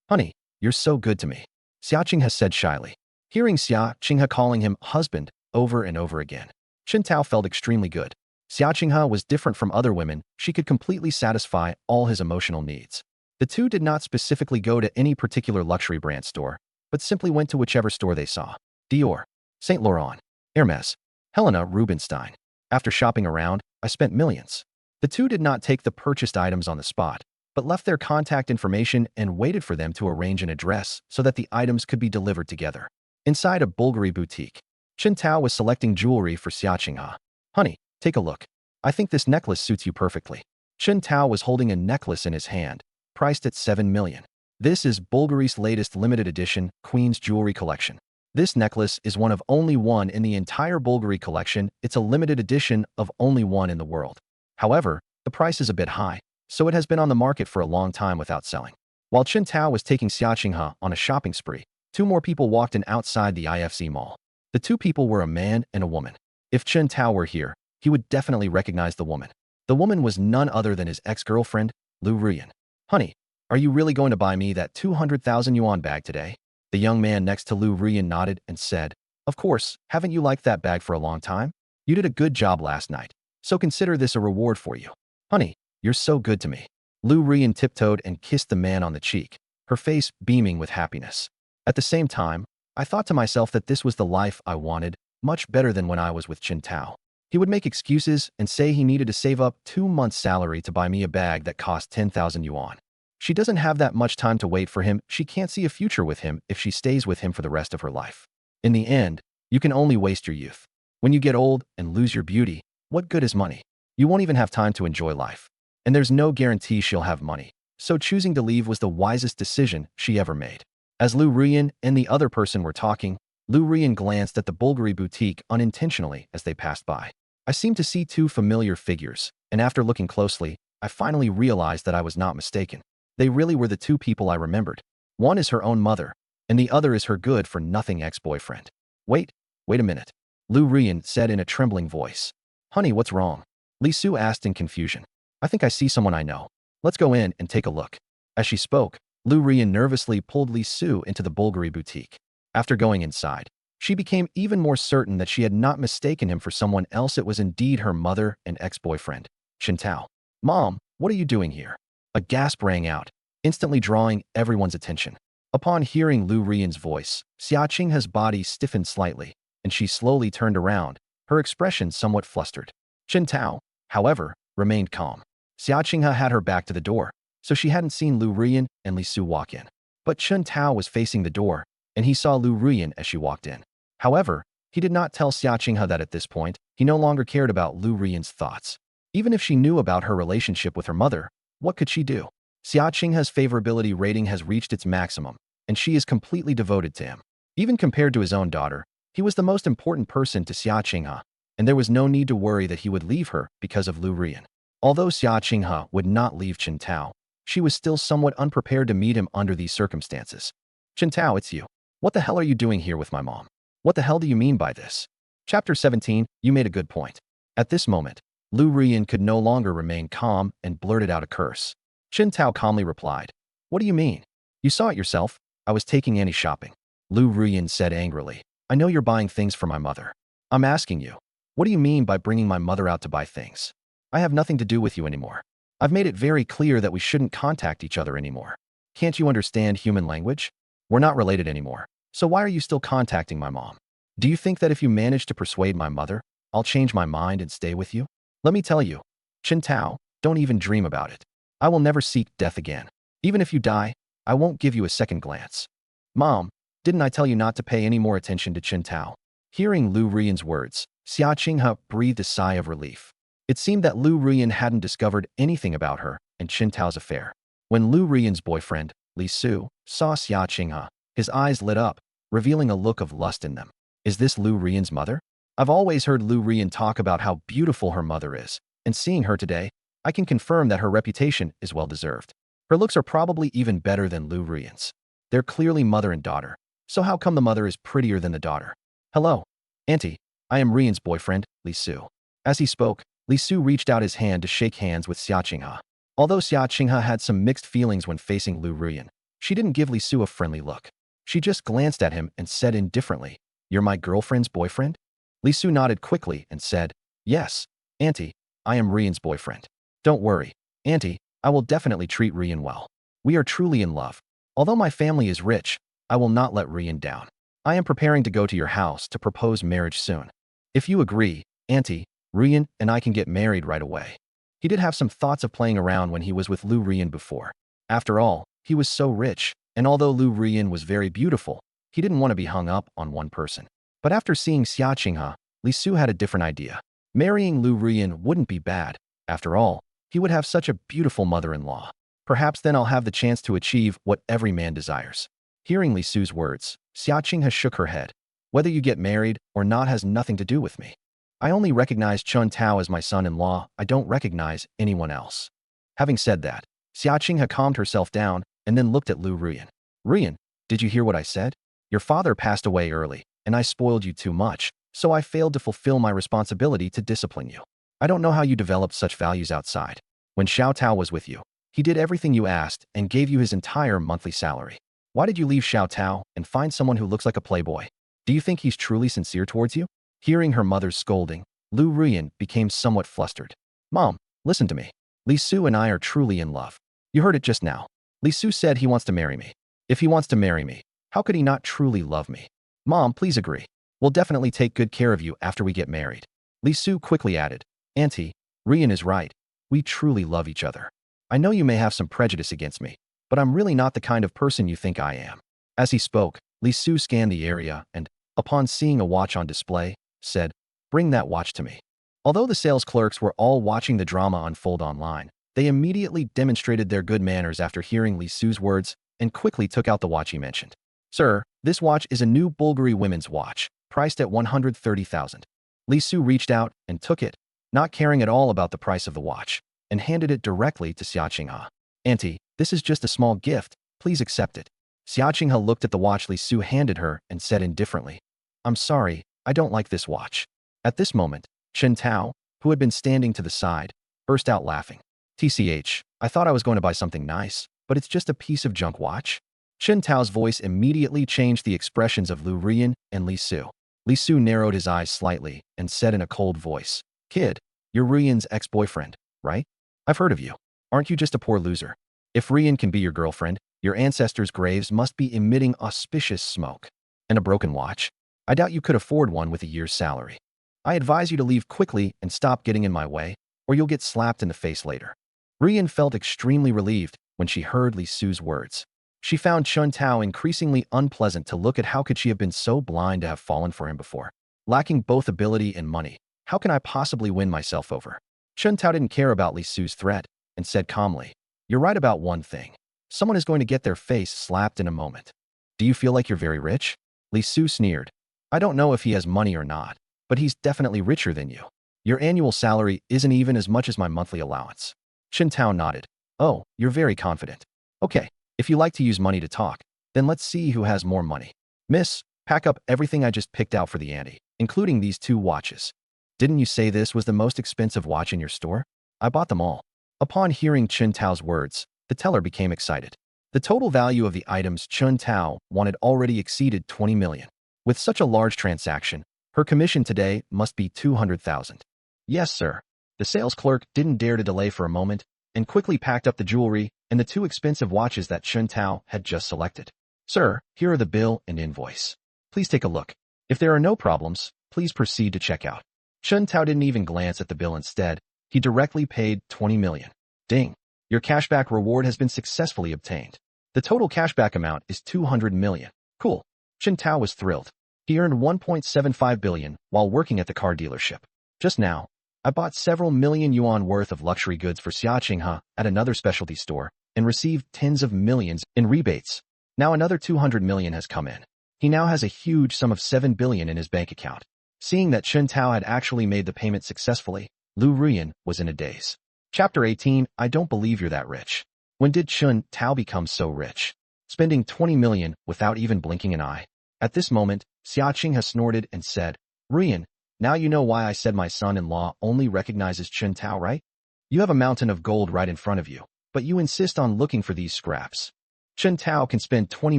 Honey, you're so good to me, Xia Qinghe said shyly. Hearing Xia Qinghe calling him husband over and over again, Chen Tao felt extremely good. Xia Qinghe was different from other women. She could completely satisfy all his emotional needs. The two did not specifically go to any particular luxury brand store, but simply went to whichever store they saw. Dior, Saint Laurent, Hermes, Helena Rubinstein. After shopping around, I spent millions. The two did not take the purchased items on the spot, but left their contact information and waited for them to arrange an address so that the items could be delivered together. Inside a Bulgari boutique, Chen Tao was selecting jewelry for Xia Qinghe. Honey, take a look. I think this necklace suits you perfectly. Chen Tao was holding a necklace in his hand, priced at 7 million. This is Bulgari's latest limited edition Queen's Jewelry Collection. This necklace is one of only one in the entire Bulgari collection. It's a limited edition of only one in the world. However, the price is a bit high, so it has been on the market for a long time without selling. While Chen Tao was taking Xia Qinghe on a shopping spree, two more people walked in outside the IFC mall. The two people were a man and a woman. If Chen Tao were here, he would definitely recognize the woman. The woman was none other than his ex-girlfriend, Liu Ruyan. Honey, are you really going to buy me that 200,000 yuan bag today? The young man next to Liu Ruyan nodded and said, of course, haven't you liked that bag for a long time? You did a good job last night, so consider this a reward for you. Honey, you're so good to me. Liu Ruyan tiptoed and kissed the man on the cheek, her face beaming with happiness. At the same time, I thought to myself that this was the life I wanted, much better than when I was with Chen Tao. He would make excuses and say he needed to save up 2 months' salary to buy me a bag that cost 10,000 yuan. She doesn't have that much time to wait for him. She can't see a future with him if she stays with him for the rest of her life. In the end, you can only waste your youth. When you get old and lose your beauty, what good is money? You won't even have time to enjoy life. And there's no guarantee she'll have money. So choosing to leave was the wisest decision she ever made. As Liu Ruyan and the other person were talking, Liu Ruyan glanced at the Bulgari boutique unintentionally as they passed by. I seemed to see two familiar figures, and after looking closely, I finally realized that I was not mistaken. They really were the two people I remembered. One is her own mother, and the other is her good-for-nothing ex-boyfriend. Wait a minute, Liu Ruyan said in a trembling voice. Honey, what's wrong? Li Su asked in confusion. I think I see someone I know. Let's go in and take a look. As she spoke, Liu Ruyan nervously pulled Li Su into the Bulgari boutique. After going inside, she became even more certain that she had not mistaken him for someone else. It was indeed her mother and ex-boyfriend, Chen Tao. Mom, what are you doing here? A gasp rang out, instantly drawing everyone's attention. Upon hearing Liu Ruyan's voice, Xia Qinghe's body stiffened slightly, and she slowly turned around, her expression somewhat flustered. Chen Tao, however, remained calm. Xia Qinghe had her back to the door, so she hadn't seen Liu Ruyan and Li Su walk in. But Chen Tao was facing the door, and he saw Liu Ruyan as she walked in. However, he did not tell Xia Qinghe that at this point, he no longer cared about Liu Ruyan's thoughts. Even if she knew about her relationship with her mother, what could she do? Xia Qinghe's favorability rating has reached its maximum, and she is completely devoted to him. Even compared to his own daughter, he was the most important person to Xia Qinghe, and there was no need to worry that he would leave her because of Liu Ruyan. Although Xia Qinghe would not leave Chen Tao, she was still somewhat unprepared to meet him under these circumstances. Chen Tao, it's you. What the hell are you doing here with my mom? What the hell do you mean by this? Chapter 17, you made a good point. At this moment, Liu Ruyan could no longer remain calm and blurted out a curse. Chen Tao calmly replied, "What do you mean? You saw it yourself. I was taking Annie shopping." Liu Ruyan said angrily, "I know you're buying things for my mother. I'm asking you, what do you mean by bringing my mother out to buy things? I have nothing to do with you anymore. I've made it very clear that we shouldn't contact each other anymore. Can't you understand human language? We're not related anymore. So why are you still contacting my mom? Do you think that if you manage to persuade my mother, I'll change my mind and stay with you? Let me tell you, Chen Tao, don't even dream about it. I will never seek death again. Even if you die, I won't give you a second glance." "Mom, didn't I tell you not to pay any more attention to Chen Tao?" Hearing Liu Ruyan's words, Xia Qinghe breathed a sigh of relief. It seemed that Liu Ruyan hadn't discovered anything about her and Chen Tao's affair. When Liu Ruyan's boyfriend, Li Su, saw Xia Qinghe, his eyes lit up, revealing a look of lust in them. "Is this Liu Ruyan's mother? I've always heard Liu Ruyan talk about how beautiful her mother is, and seeing her today, I can confirm that her reputation is well-deserved. Her looks are probably even better than Liu Ruyan's. They're clearly mother and daughter. So how come the mother is prettier than the daughter?" "Hello, Auntie. I am Ruyan's boyfriend, Li Su." As he spoke, Li Su reached out his hand to shake hands with Xia Qinghe. Although Xia Qinghe had some mixed feelings when facing Liu Ruyan, she didn't give Li Su a friendly look. She just glanced at him and said indifferently, "You're my girlfriend's boyfriend?" Li Su nodded quickly and said, "Yes, Auntie, I am Ruyan's boyfriend. Don't worry, Auntie, I will definitely treat Ruyan well. We are truly in love. Although my family is rich, I will not let Ruyan down. I am preparing to go to your house to propose marriage soon. If you agree, Auntie, Ruyan and I can get married right away." He did have some thoughts of playing around when he was with Liu Ruyan before. After all, he was so rich, and although Liu Ruyan was very beautiful, he didn't want to be hung up on one person. But after seeing Xia Qinghe, Li Su had a different idea. Marrying Liu Ruyan wouldn't be bad. After all, he would have such a beautiful mother-in-law. Perhaps then I'll have the chance to achieve what every man desires. Hearing Li Su's words, Xia Qinghe shook her head. "Whether you get married or not has nothing to do with me. I only recognize Chen Tao as my son-in-law. I don't recognize anyone else." Having said that, Xia Qinghe calmed herself down and then looked at Liu Ruyan. "Ruyan, did you hear what I said? Your father passed away early, and I spoiled you too much, so I failed to fulfill my responsibility to discipline you. I don't know how you developed such values outside. When Xiao Tao was with you, he did everything you asked and gave you his entire monthly salary. Why did you leave Xiao Tao and find someone who looks like a playboy? Do you think he's truly sincere towards you?" Hearing her mother's scolding, Liu Ruyan became somewhat flustered. "Mom, listen to me. Li Su and I are truly in love. You heard it just now. Li Su said he wants to marry me. If he wants to marry me, how could he not truly love me? Mom, please agree. We'll definitely take good care of you after we get married." Li Su quickly added, "Auntie, Ruyan is right. We truly love each other. I know you may have some prejudice against me, but I'm really not the kind of person you think I am." As he spoke, Li Su scanned the area and, upon seeing a watch on display, said, "Bring that watch to me." Although the sales clerks were all watching the drama unfold online, they immediately demonstrated their good manners after hearing Li Su's words and quickly took out the watch he mentioned. "Sir, this watch is a new Bulgari women's watch, priced at 130,000. Li Su reached out and took it, not caring at all about the price of the watch, and handed it directly to Xia Qinghe. "Auntie, this is just a small gift. Please accept it." Xia Qinghe looked at the watch Li Su handed her and said indifferently, "I'm sorry, I don't like this watch." At this moment, Chen Tao, who had been standing to the side, burst out laughing. "TCH, I thought I was going to buy something nice, but it's just a piece of junk watch?" Chen Tao's voice immediately changed the expressions of Liu Ruyan and Li Su. Li Su narrowed his eyes slightly and said in a cold voice, "Kid, you're Ruyan's ex-boyfriend, right? I've heard of you. Aren't you just a poor loser? If Ruyan can be your girlfriend, your ancestors' graves must be emitting auspicious smoke. And a broken watch? I doubt you could afford one with a year's salary. I advise you to leave quickly and stop getting in my way, or you'll get slapped in the face later." Ruyan felt extremely relieved when she heard Li Su's words. She found Chen Tao increasingly unpleasant to look at. How could she have been so blind to have fallen for him before? Lacking both ability and money, how can I possibly win myself over? Chen Tao didn't care about Li Su's threat and said calmly, "You're right about one thing. Someone is going to get their face slapped in a moment. Do you feel like you're very rich?" Li Su sneered. "I don't know if he has money or not, but he's definitely richer than you. Your annual salary isn't even as much as my monthly allowance." Chen Tao nodded. "Oh, you're very confident. Okay, if you like to use money to talk, then let's see who has more money." Miss, pack up everything I just picked out for the ante, including these 2 watches. Didn't you say this was the most expensive watch in your store? I bought them all. Upon hearing Chen Tao's words, the teller became excited. The total value of the items Chen Tao wanted already exceeded 20 million. With such a large transaction, her commission today must be 200,000. Yes, sir. The sales clerk didn't dare to delay for a moment and quickly packed up the jewelry and the 2 expensive watches that Chen Tao had just selected. Sir, here are the bill and invoice. Please take a look. If there are no problems, please proceed to checkout. Chen Tao didn't even glance at the bill. Instead, he directly paid 20 million. Ding. Your cashback reward has been successfully obtained. The total cashback amount is 200 million. Cool. Chen Tao was thrilled. He earned 1.75 billion while working at the car dealership. Just now, I bought several million yuan worth of luxury goods for Xia Qinghe at another specialty store and received tens of millions in rebates. Now another 200 million has come in. He now has a huge sum of 7 billion in his bank account. Seeing that Chen Tao had actually made the payment successfully, Liu Ruyan was in a daze. Chapter 18, I don't believe you're that rich. When did Chen Tao become so rich? Spending 20 million without even blinking an eye. At this moment, Xia Qinghe snorted and said, Ruyan, now you know why I said my son-in-law only recognizes Chen Tao, right? You have a mountain of gold right in front of you, but you insist on looking for these scraps. Chen Tao can spend 20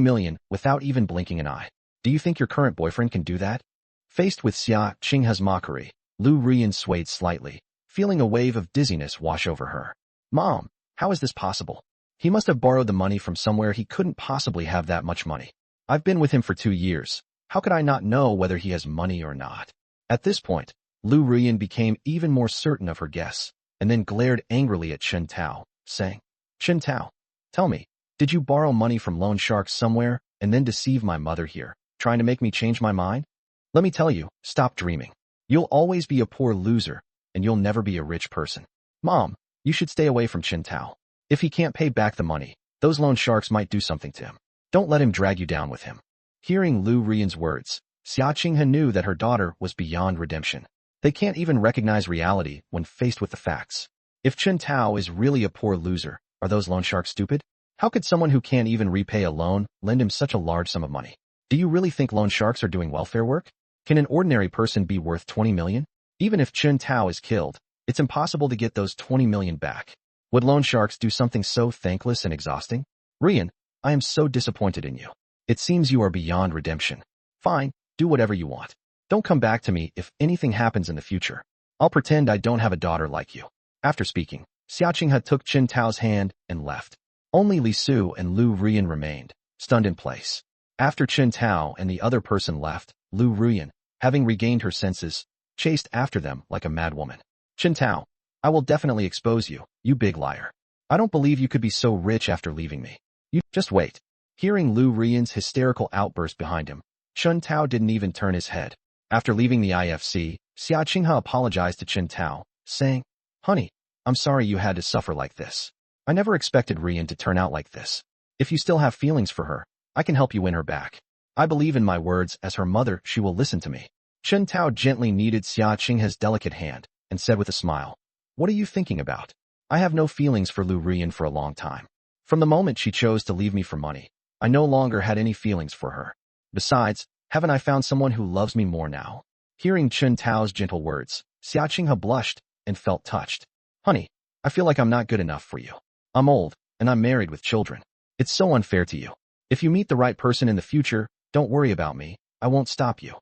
million without even blinking an eye. Do you think your current boyfriend can do that? Faced with Xia Qinghe's mockery, Liu Ruyan swayed slightly, feeling a wave of dizziness wash over her. Mom, how is this possible? He must have borrowed the money from somewhere. He couldn't possibly have that much money. I've been with him for 2 years. How could I not know whether he has money or not? At this point, Liu Ruyan became even more certain of her guess, and then glared angrily at Chen Tao, saying, Chen Tao, tell me, did you borrow money from loan sharks somewhere and then deceive my mother here, trying to make me change my mind? Let me tell you, stop dreaming. You'll always be a poor loser, and you'll never be a rich person. Mom, you should stay away from Chen Tao. If he can't pay back the money, those loan sharks might do something to him. Don't let him drag you down with him. Hearing Liu Ruyan's words, Xia Qinghe knew that her daughter was beyond redemption. They can't even recognize reality when faced with the facts. If Chen Tao is really a poor loser, are those loan sharks stupid? How could someone who can't even repay a loan lend him such a large sum of money? Do you really think loan sharks are doing welfare work? Can an ordinary person be worth 20 million? Even if Chen Tao is killed, it's impossible to get those 20 million back. Would loan sharks do something so thankless and exhausting? Ruyan, I am so disappointed in you. It seems you are beyond redemption. Fine, do whatever you want. Don't come back to me if anything happens in the future. I'll pretend I don't have a daughter like you. After speaking, Xia Qinghe took Chen Tao's hand and left. Only Li Su and Liu Ruyan remained, stunned in place. After Chen Tao and the other person left, Liu Ruyan, having regained her senses, chased after them like a madwoman. Chen Tao, I will definitely expose you, you big liar. I don't believe you could be so rich after leaving me. You just wait. Hearing Liu Ruyan's hysterical outburst behind him, Chen Tao didn't even turn his head. After leaving the IFC, Xia Qinghe apologized to Chen Tao, saying, Honey, I'm sorry you had to suffer like this. I never expected Ruyan to turn out like this. If you still have feelings for her, I can help you win her back. I believe in my words. As her mother, she will listen to me. Chen Tao gently kneaded Xia Qinghe's delicate hand and said with a smile, What are you thinking about? I have no feelings for Liu Ruyan for a long time. From the moment she chose to leave me for money, I no longer had any feelings for her. Besides, haven't I found someone who loves me more now? Hearing Chen Tao's gentle words, Xia Qinghe blushed and felt touched. Honey, I feel like I'm not good enough for you. I'm old, and I'm married with children. It's so unfair to you. If you meet the right person in the future, don't worry about me. I won't stop you.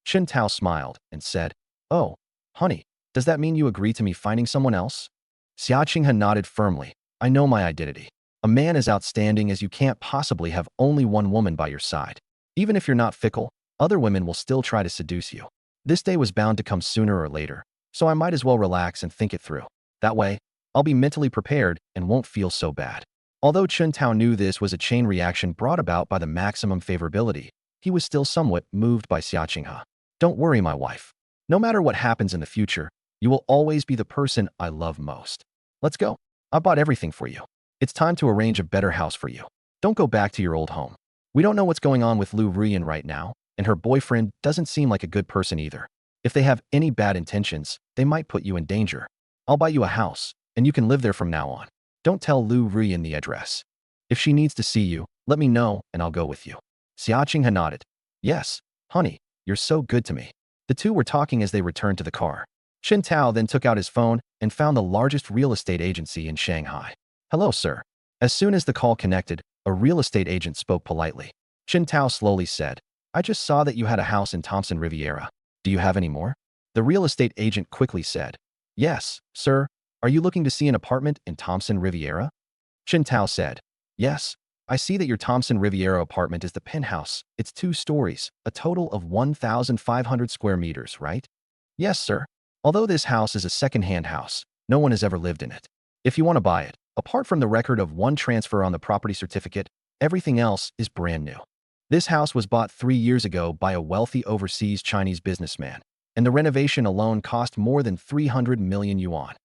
Chen Tao smiled and said, Oh, honey, does that mean you agree to me finding someone else? Xia Qinghe nodded firmly. I know my identity. A man as outstanding as you can't possibly have only one woman by your side. Even if you're not fickle, other women will still try to seduce you. This day was bound to come sooner or later, so I might as well relax and think it through. That way, I'll be mentally prepared and won't feel so bad. Although Chen Tao knew this was a chain reaction brought about by the maximum favorability, he was still somewhat moved by Xia Qinghe. Don't worry, my wife. No matter what happens in the future, you will always be the person I love most. Let's go. I bought everything for you. It's time to arrange a better house for you. Don't go back to your old home. We don't know what's going on with Liu Ruyan right now, and her boyfriend doesn't seem like a good person either. If they have any bad intentions, they might put you in danger. I'll buy you a house, and you can live there from now on. Don't tell Liu Ruyan the address. If she needs to see you, let me know, and I'll go with you. Xia Qinghe nodded. Yes, honey, you're so good to me. The two were talking as they returned to the car. Tao then took out his phone and found the largest real estate agency in Shanghai. Hello, sir. As soon as the call connected, a real estate agent spoke politely. Tao slowly said, I just saw that you had a house in Thompson Riviera. Do you have any more? The real estate agent quickly said, Yes, sir. Are you looking to see an apartment in Thompson Riviera? Tao said, Yes. I see that your Thompson Riviera apartment is the penthouse. It's 2 stories, a total of 1,500 square meters, right? Yes, sir. Although this house is a second-hand house, no one has ever lived in it. If you want to buy it, apart from the record of 1 transfer on the property certificate, everything else is brand new. This house was bought 3 years ago by a wealthy overseas Chinese businessman, and the renovation alone cost more than 300 million yuan.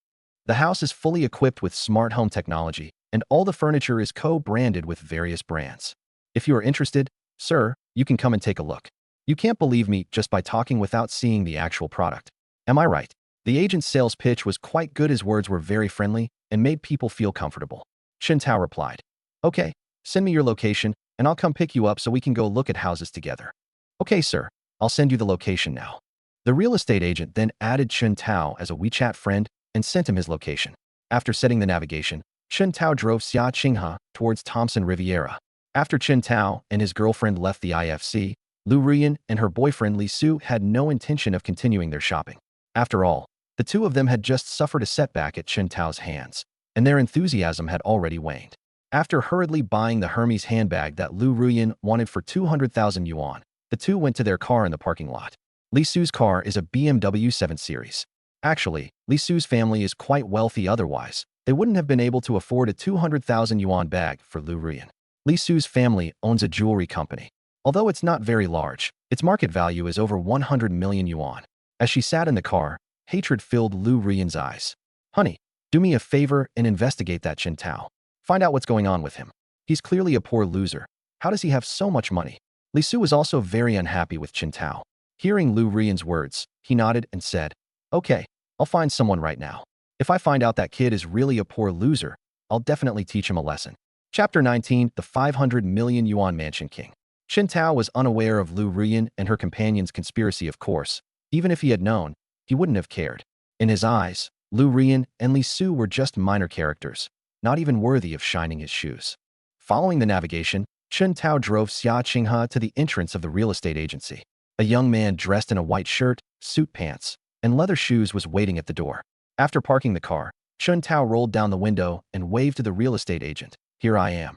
The house is fully equipped with smart home technology, and all the furniture is co-branded with various brands. If you are interested, sir, you can come and take a look. You can't believe me just by talking without seeing the actual product. Am I right? The agent's sales pitch was quite good. His words were very friendly and made people feel comfortable. Tao replied, Okay, send me your location, and I'll come pick you up so we can go look at houses together. Okay, sir, I'll send you the location now. The real estate agent then added Tao as a WeChat friend and sent him his location. After setting the navigation, Tao drove Xia Qinghe towards Thompson Riviera. After Tao and his girlfriend left the IFC, Liu Ruyan and her boyfriend Li Su had no intention of continuing their shopping. After all, the two of them had just suffered a setback at Tao's hands, and their enthusiasm had already waned. After hurriedly buying the Hermes handbag that Liu Ruyan wanted for 200,000 yuan, the two went to their car in the parking lot. Li Su's car is a BMW 7 Series. Actually, Li Su's family is quite wealthy otherwise. They wouldn't have been able to afford a 200,000 yuan bag for Liu Ruyan. Li Su's family owns a jewelry company. Although it's not very large, its market value is over 100 million yuan. As she sat in the car, hatred filled Liu Ruyan's eyes. Honey, do me a favor and investigate that Tao. Find out what's going on with him. He's clearly a poor loser. How does he have so much money? Li Su was also very unhappy with Tao. Hearing Liu Ruyan's words, he nodded and said, Okay, I'll find someone right now. If I find out that kid is really a poor loser, I'll definitely teach him a lesson. Chapter 19, The 500 Million Yuan Mansion King. Tao was unaware of Liu Ruyan and her companion's conspiracy, of course. Even if he had known, he wouldn't have cared. In his eyes, Liu Ruyan and Li Su were just minor characters, not even worthy of shining his shoes. Following the navigation, Tao drove Xia Qinghe to the entrance of the real estate agency. A young man dressed in a white shirt, suit pants, and leather shoes was waiting at the door. After parking the car, Tao rolled down the window and waved to the real estate agent. Here I am.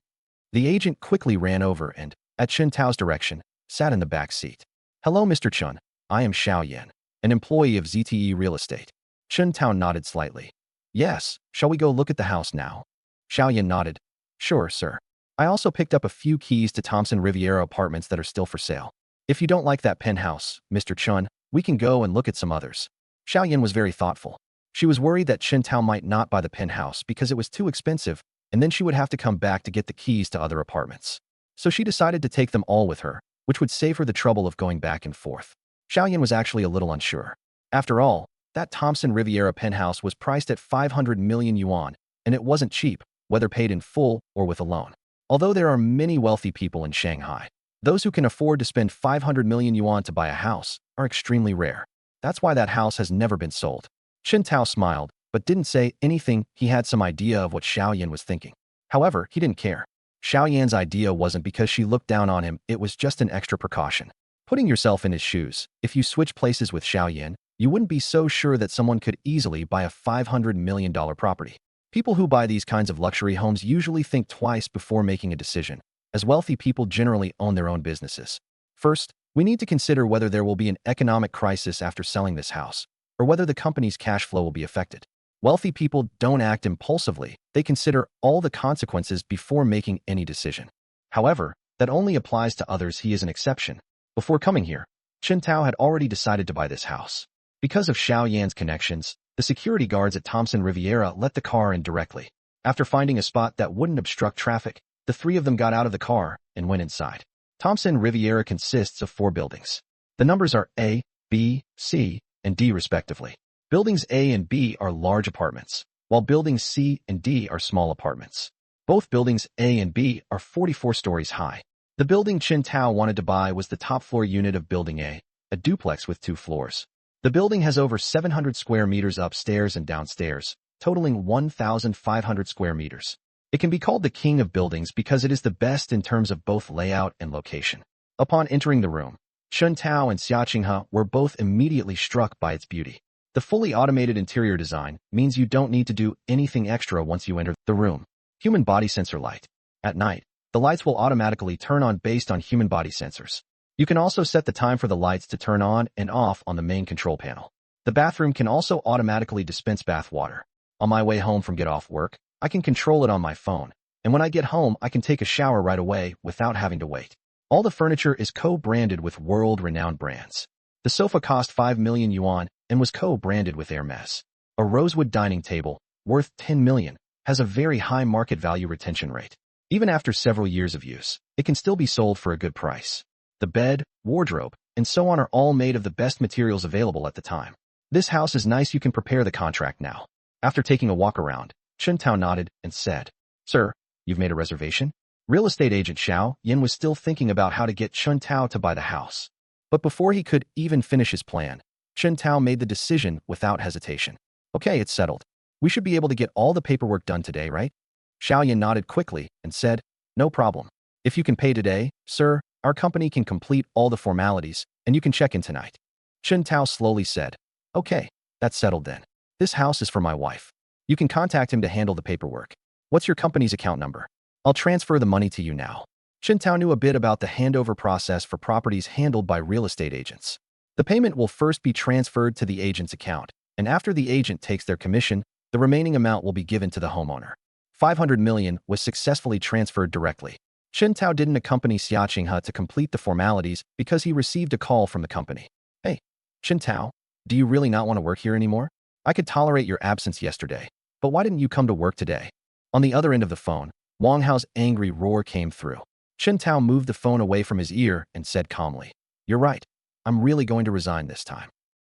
The agent quickly ran over and, at Tao's direction, sat in the back seat. Hello, Mr. Chun. I am Xiao, an employee of ZTE Real Estate. Tao nodded slightly. Yes, shall we go look at the house now? Xiao nodded. Sure, sir. I also picked up a few keys to Thompson Riviera apartments that are still for sale. If you don't like that penthouse, Mr. Chun, we can go and look at some others. Xiao was very thoughtful. She was worried that Tao might not buy the penthouse because it was too expensive, and then she would have to come back to get the keys to other apartments. So she decided to take them all with her, which would save her the trouble of going back and forth. Xiao was actually a little unsure. After all, that Thompson Riviera penthouse was priced at 500 million yuan, and it wasn't cheap, whether paid in full or with a loan. Although there are many wealthy people in Shanghai, those who can afford to spend 500 million yuan to buy a house are extremely rare. That's why that house has never been sold. Tao smiled, but didn't say anything. He had some idea of what Xiao was thinking. However, he didn't care. Xiao idea wasn't because she looked down on him, it was just an extra precaution. Putting yourself in his shoes, if you switch places with Xiao, you wouldn't be so sure that someone could easily buy a $500 million property. People who buy these kinds of luxury homes usually think twice before making a decision, as wealthy people generally own their own businesses. First, we need to consider whether there will be an economic crisis after selling this house, or whether the company's cash flow will be affected. Wealthy people don't act impulsively. They consider all the consequences before making any decision. However, that only applies to others. He is an exception. Before coming here, Tao had already decided to buy this house. Because of Xiao connections, the security guards at Thompson Riviera let the car in directly. After finding a spot that wouldn't obstruct traffic, the three of them got out of the car and went inside. Thompson Riviera consists of 4 buildings. The numbers are A, B, C, and D respectively. Buildings A and B are large apartments, while buildings C and D are small apartments. Both buildings A and B are 44 stories high. The building Chen Tao wanted to buy was the top floor unit of Building a duplex with 2 floors. The building has over 700 square meters upstairs and downstairs, totaling 1,500 square meters. It can be called the king of buildings because it is the best in terms of both layout and location. Upon entering the room, Chen Tao and Xia Qinghe were both immediately struck by its beauty. The fully automated interior design means you don't need to do anything extra once you enter the room. Human body sensor light. At night, the lights will automatically turn on based on human body sensors. You can also set the time for the lights to turn on and off on the main control panel. The bathroom can also automatically dispense bath water. On my way home from get off work, I can control it on my phone, and when I get home, I can take a shower right away without having to wait. All the furniture is co-branded with world-renowned brands. The sofa cost 5 million yuan and was co-branded with Hermes. A rosewood dining table, worth 10 million, has a very high market value retention rate. Even after several years of use, it can still be sold for a good price. The bed, wardrobe, and so on are all made of the best materials available at the time. This house is nice. You can prepare the contract now. After taking a walk around, Chen Tao nodded and said, "Sir, you've made a reservation?" Real estate agent Xiao Yin was still thinking about how to get Chen Tao to buy the house. But before he could even finish his plan, Chen Tao made the decision without hesitation. "Okay, it's settled. We should be able to get all the paperwork done today, right?" Xiao Yin nodded quickly and said, "No problem. If you can pay today, sir, our company can complete all the formalities, and you can check in tonight." Chen Tao slowly said, "Okay, that's settled then. This house is for my wife. You can contact him to handle the paperwork. What's your company's account number? I'll transfer the money to you now." Chen Tao knew a bit about the handover process for properties handled by real estate agents. The payment will first be transferred to the agent's account, and after the agent takes their commission, the remaining amount will be given to the homeowner. 500 million was successfully transferred directly. Chen Tao didn't accompany Xia Qinghe to complete the formalities because he received a call from the company. "Hey, Chen Tao, do you really not want to work here anymore? I could tolerate your absence yesterday, but why didn't you come to work today?" On the other end of the phone, Wang Hao's angry roar came through. Chen Tao moved the phone away from his ear and said calmly, "You're right. I'm really going to resign this time."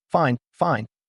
Fine,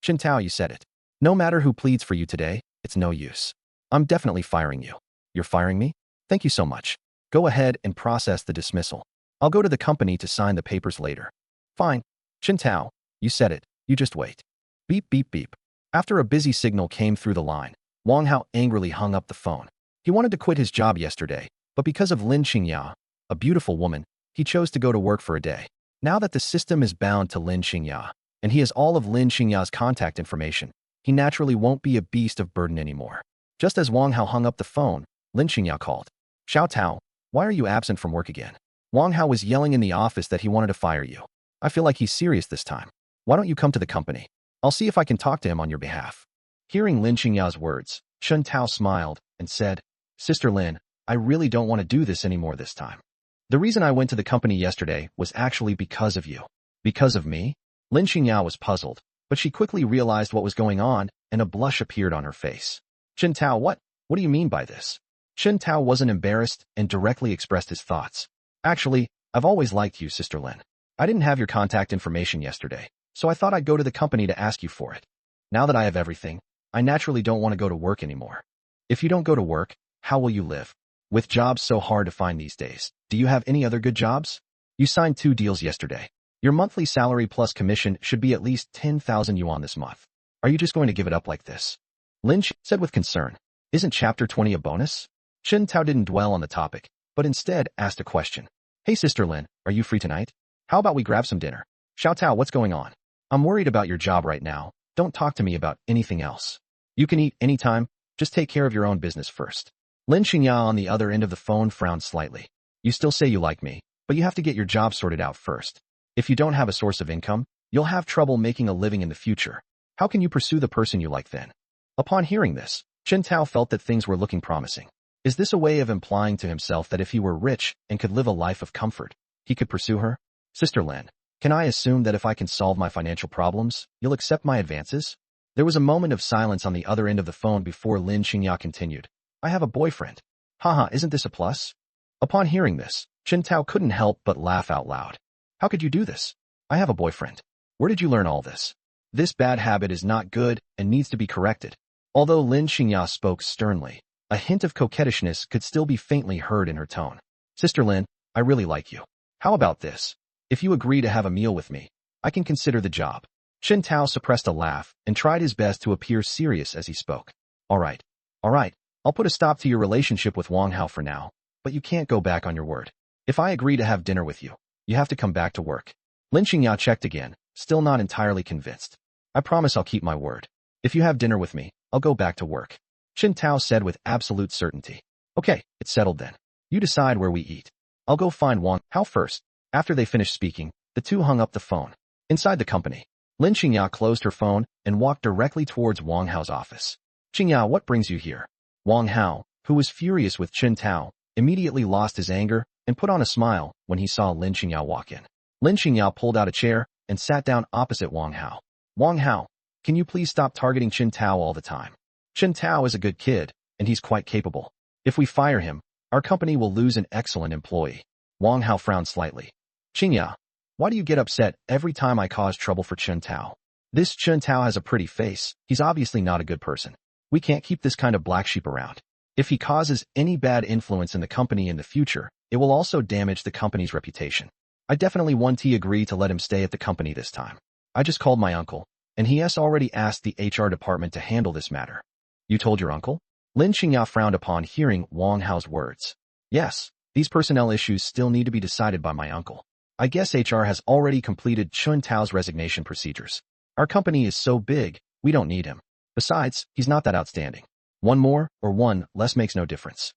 Chen Tao, you said it. No matter who pleads for you today, it's no use. I'm definitely firing you." "You're firing me? Thank you so much. Go ahead and process the dismissal. I'll go to the company to sign the papers later." "Fine. Chen Tao, you said it. You just wait." Beep, beep, beep. After a busy signal came through the line, Wang Hao angrily hung up the phone. He wanted to quit his job yesterday, but because of Lin Xingya, a beautiful woman, he chose to go to work for a day. Now that the system is bound to Lin Xingya, and he has all of Lin Xingya's contact information, he naturally won't be a beast of burden anymore. Just as Wang Hao hung up the phone, Lin Xingya called. "Xiao Tao, why are you absent from work again?" Wang Hao was yelling in the office that he wanted to fire you. "I feel like he's serious this time. Why don't you come to the company? I'll see if I can talk to him on your behalf." Hearing Lin Xingya's words, Chen Tao smiled and said, "Sister Lin, I really don't want to do this anymore this time. The reason I went to the company yesterday was actually because of you." "Because of me?" Lin Xingya was puzzled, but she quickly realized what was going on, and a blush appeared on her face. "Chen Tao, what do you mean by this?" Chen Tao wasn't embarrassed and directly expressed his thoughts. "Actually, I've always liked you, Sister Lin. I didn't have your contact information yesterday, so I thought I'd go to the company to ask you for it. Now that I have everything, I naturally don't want to go to work anymore." "If you don't go to work, how will you live? With jobs so hard to find these days, do you have any other good jobs? You signed 2 deals yesterday. Your monthly salary plus commission should be at least 10,000 yuan this month. Are you just going to give it up like this?" Lin said with concern. "Isn't Chapter 20 a bonus?" Chen Tao didn't dwell on the topic, but instead asked a question. "Hey, Sister Lin, are you free tonight? How about we grab some dinner?" "Xiao Tao, what's going on? I'm worried about your job right now. Don't talk to me about anything else. You can eat anytime. Just take care of your own business first." Lin Xingya on the other end of the phone frowned slightly. "You still say you like me, but you have to get your job sorted out first. If you don't have a source of income, you'll have trouble making a living in the future. How can you pursue the person you like then?" Upon hearing this, Chen Tao felt that things were looking promising. Is this a way of implying to himself that if he were rich and could live a life of comfort, he could pursue her? "Sister Lin, can I assume that if I can solve my financial problems, you'll accept my advances?" There was a moment of silence on the other end of the phone before Lin Xingya continued. "I have a boyfriend. Haha, isn't this a plus?" Upon hearing this, Chen Tao couldn't help but laugh out loud. "How could you do this? I have a boyfriend. Where did you learn all this? This bad habit is not good and needs to be corrected." Although Lin Xingya spoke sternly, a hint of coquettishness could still be faintly heard in her tone. "Sister Lin, I really like you. How about this? If you agree to have a meal with me, I can consider the job. Chen Tao suppressed a laugh and tried his best to appear serious as he spoke. All right. I'll put a stop to your relationship with Wang Hao for now, but you can't go back on your word. If I agree to have dinner with you, you have to come back to work. Lin Xingya checked again, still not entirely convinced. I promise I'll keep my word. If you have dinner with me, I'll go back to work. Chen Tao said with absolute certainty. Okay, it's settled then. You decide where we eat. I'll go find Wang Hao first. After they finished speaking, the two hung up the phone. Inside the company, Lin Xingya closed her phone and walked directly towards Wang Hao's office. Xingya, what brings you here? Wang Hao, who was furious with Chen Tao, immediately lost his anger and put on a smile when he saw Lin Xingya walk in. Lin Xingya pulled out a chair and sat down opposite Wang Hao. Wang Hao, can you please stop targeting Chen Tao all the time? Chen Tao is a good kid, and he's quite capable. If we fire him, our company will lose an excellent employee. Wang Hao frowned slightly. Xingya, why do you get upset every time I cause trouble for Chen Tao? This Chen Tao has a pretty face. He's obviously not a good person. We can't keep this kind of black sheep around. If he causes any bad influence in the company in the future, it will also damage the company's reputation. I definitely won't agree to let him stay at the company this time. I just called my uncle, and he has already asked the HR department to handle this matter. You told your uncle? Lin Xingya frowned upon hearing Wang Hao's words. Yes, these personnel issues still need to be decided by my uncle. I guess HR has already completed Chen Tao's resignation procedures. Our company is so big, we don't need him. Besides, he's not that outstanding. One more or one less makes no difference.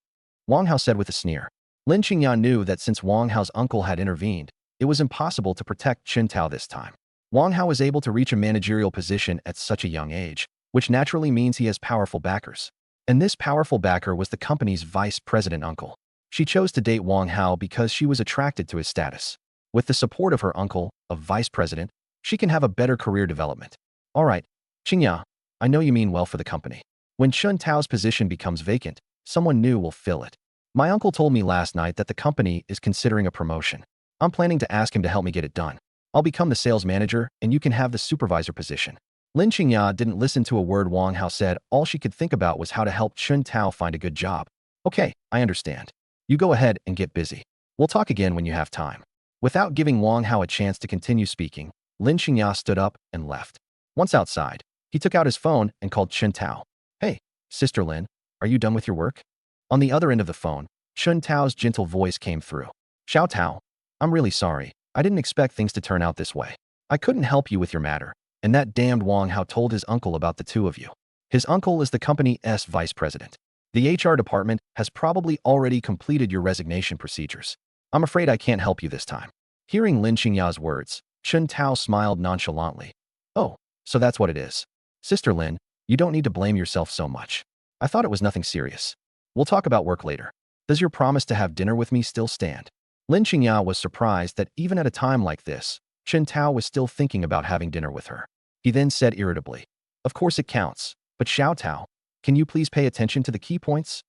Wang Hao said with a sneer. Lin Xingya knew that since Wang Hao's uncle had intervened, it was impossible to protect Chen Tao this time. Wang Hao was able to reach a managerial position at such a young age, which naturally means he has powerful backers. And this powerful backer was the company's vice president uncle. She chose to date Wang Hao because she was attracted to his status. With the support of her uncle, a vice president, she can have a better career development. All right, Xingya, I know you mean well for the company. When Chen Tao's position becomes vacant, someone new will fill it. My uncle told me last night that the company is considering a promotion. I'm planning to ask him to help me get it done. I'll become the sales manager and you can have the supervisor position. Lin Xingya didn't listen to a word Wang Hao said. All she could think about was how to help Chen Tao find a good job. Okay, I understand. You go ahead and get busy. We'll talk again when you have time. Without giving Wang Hao a chance to continue speaking, Lin Xingya stood up and left. Once outside, he took out his phone and called Chen Tao. Hey, Sister Lin, are you done with your work? On the other end of the phone, Chen Tao's gentle voice came through. Xiao Tao, I'm really sorry. I didn't expect things to turn out this way. I couldn't help you with your matter, and that damned Wang Hao told his uncle about the two of you. His uncle is the company's vice president. The HR department has probably already completed your resignation procedures. I'm afraid I can't help you this time. Hearing Lin Xingya's words, Chen Tao smiled nonchalantly. Oh, so that's what it is. Sister Lin, you don't need to blame yourself so much. I thought it was nothing serious. We'll talk about work later. Does your promise to have dinner with me still stand? Lin Xingya was surprised that even at a time like this, Chen Tao was still thinking about having dinner with her. He then said irritably, of course it counts, but Xiao Tao, can you please pay attention to the key points?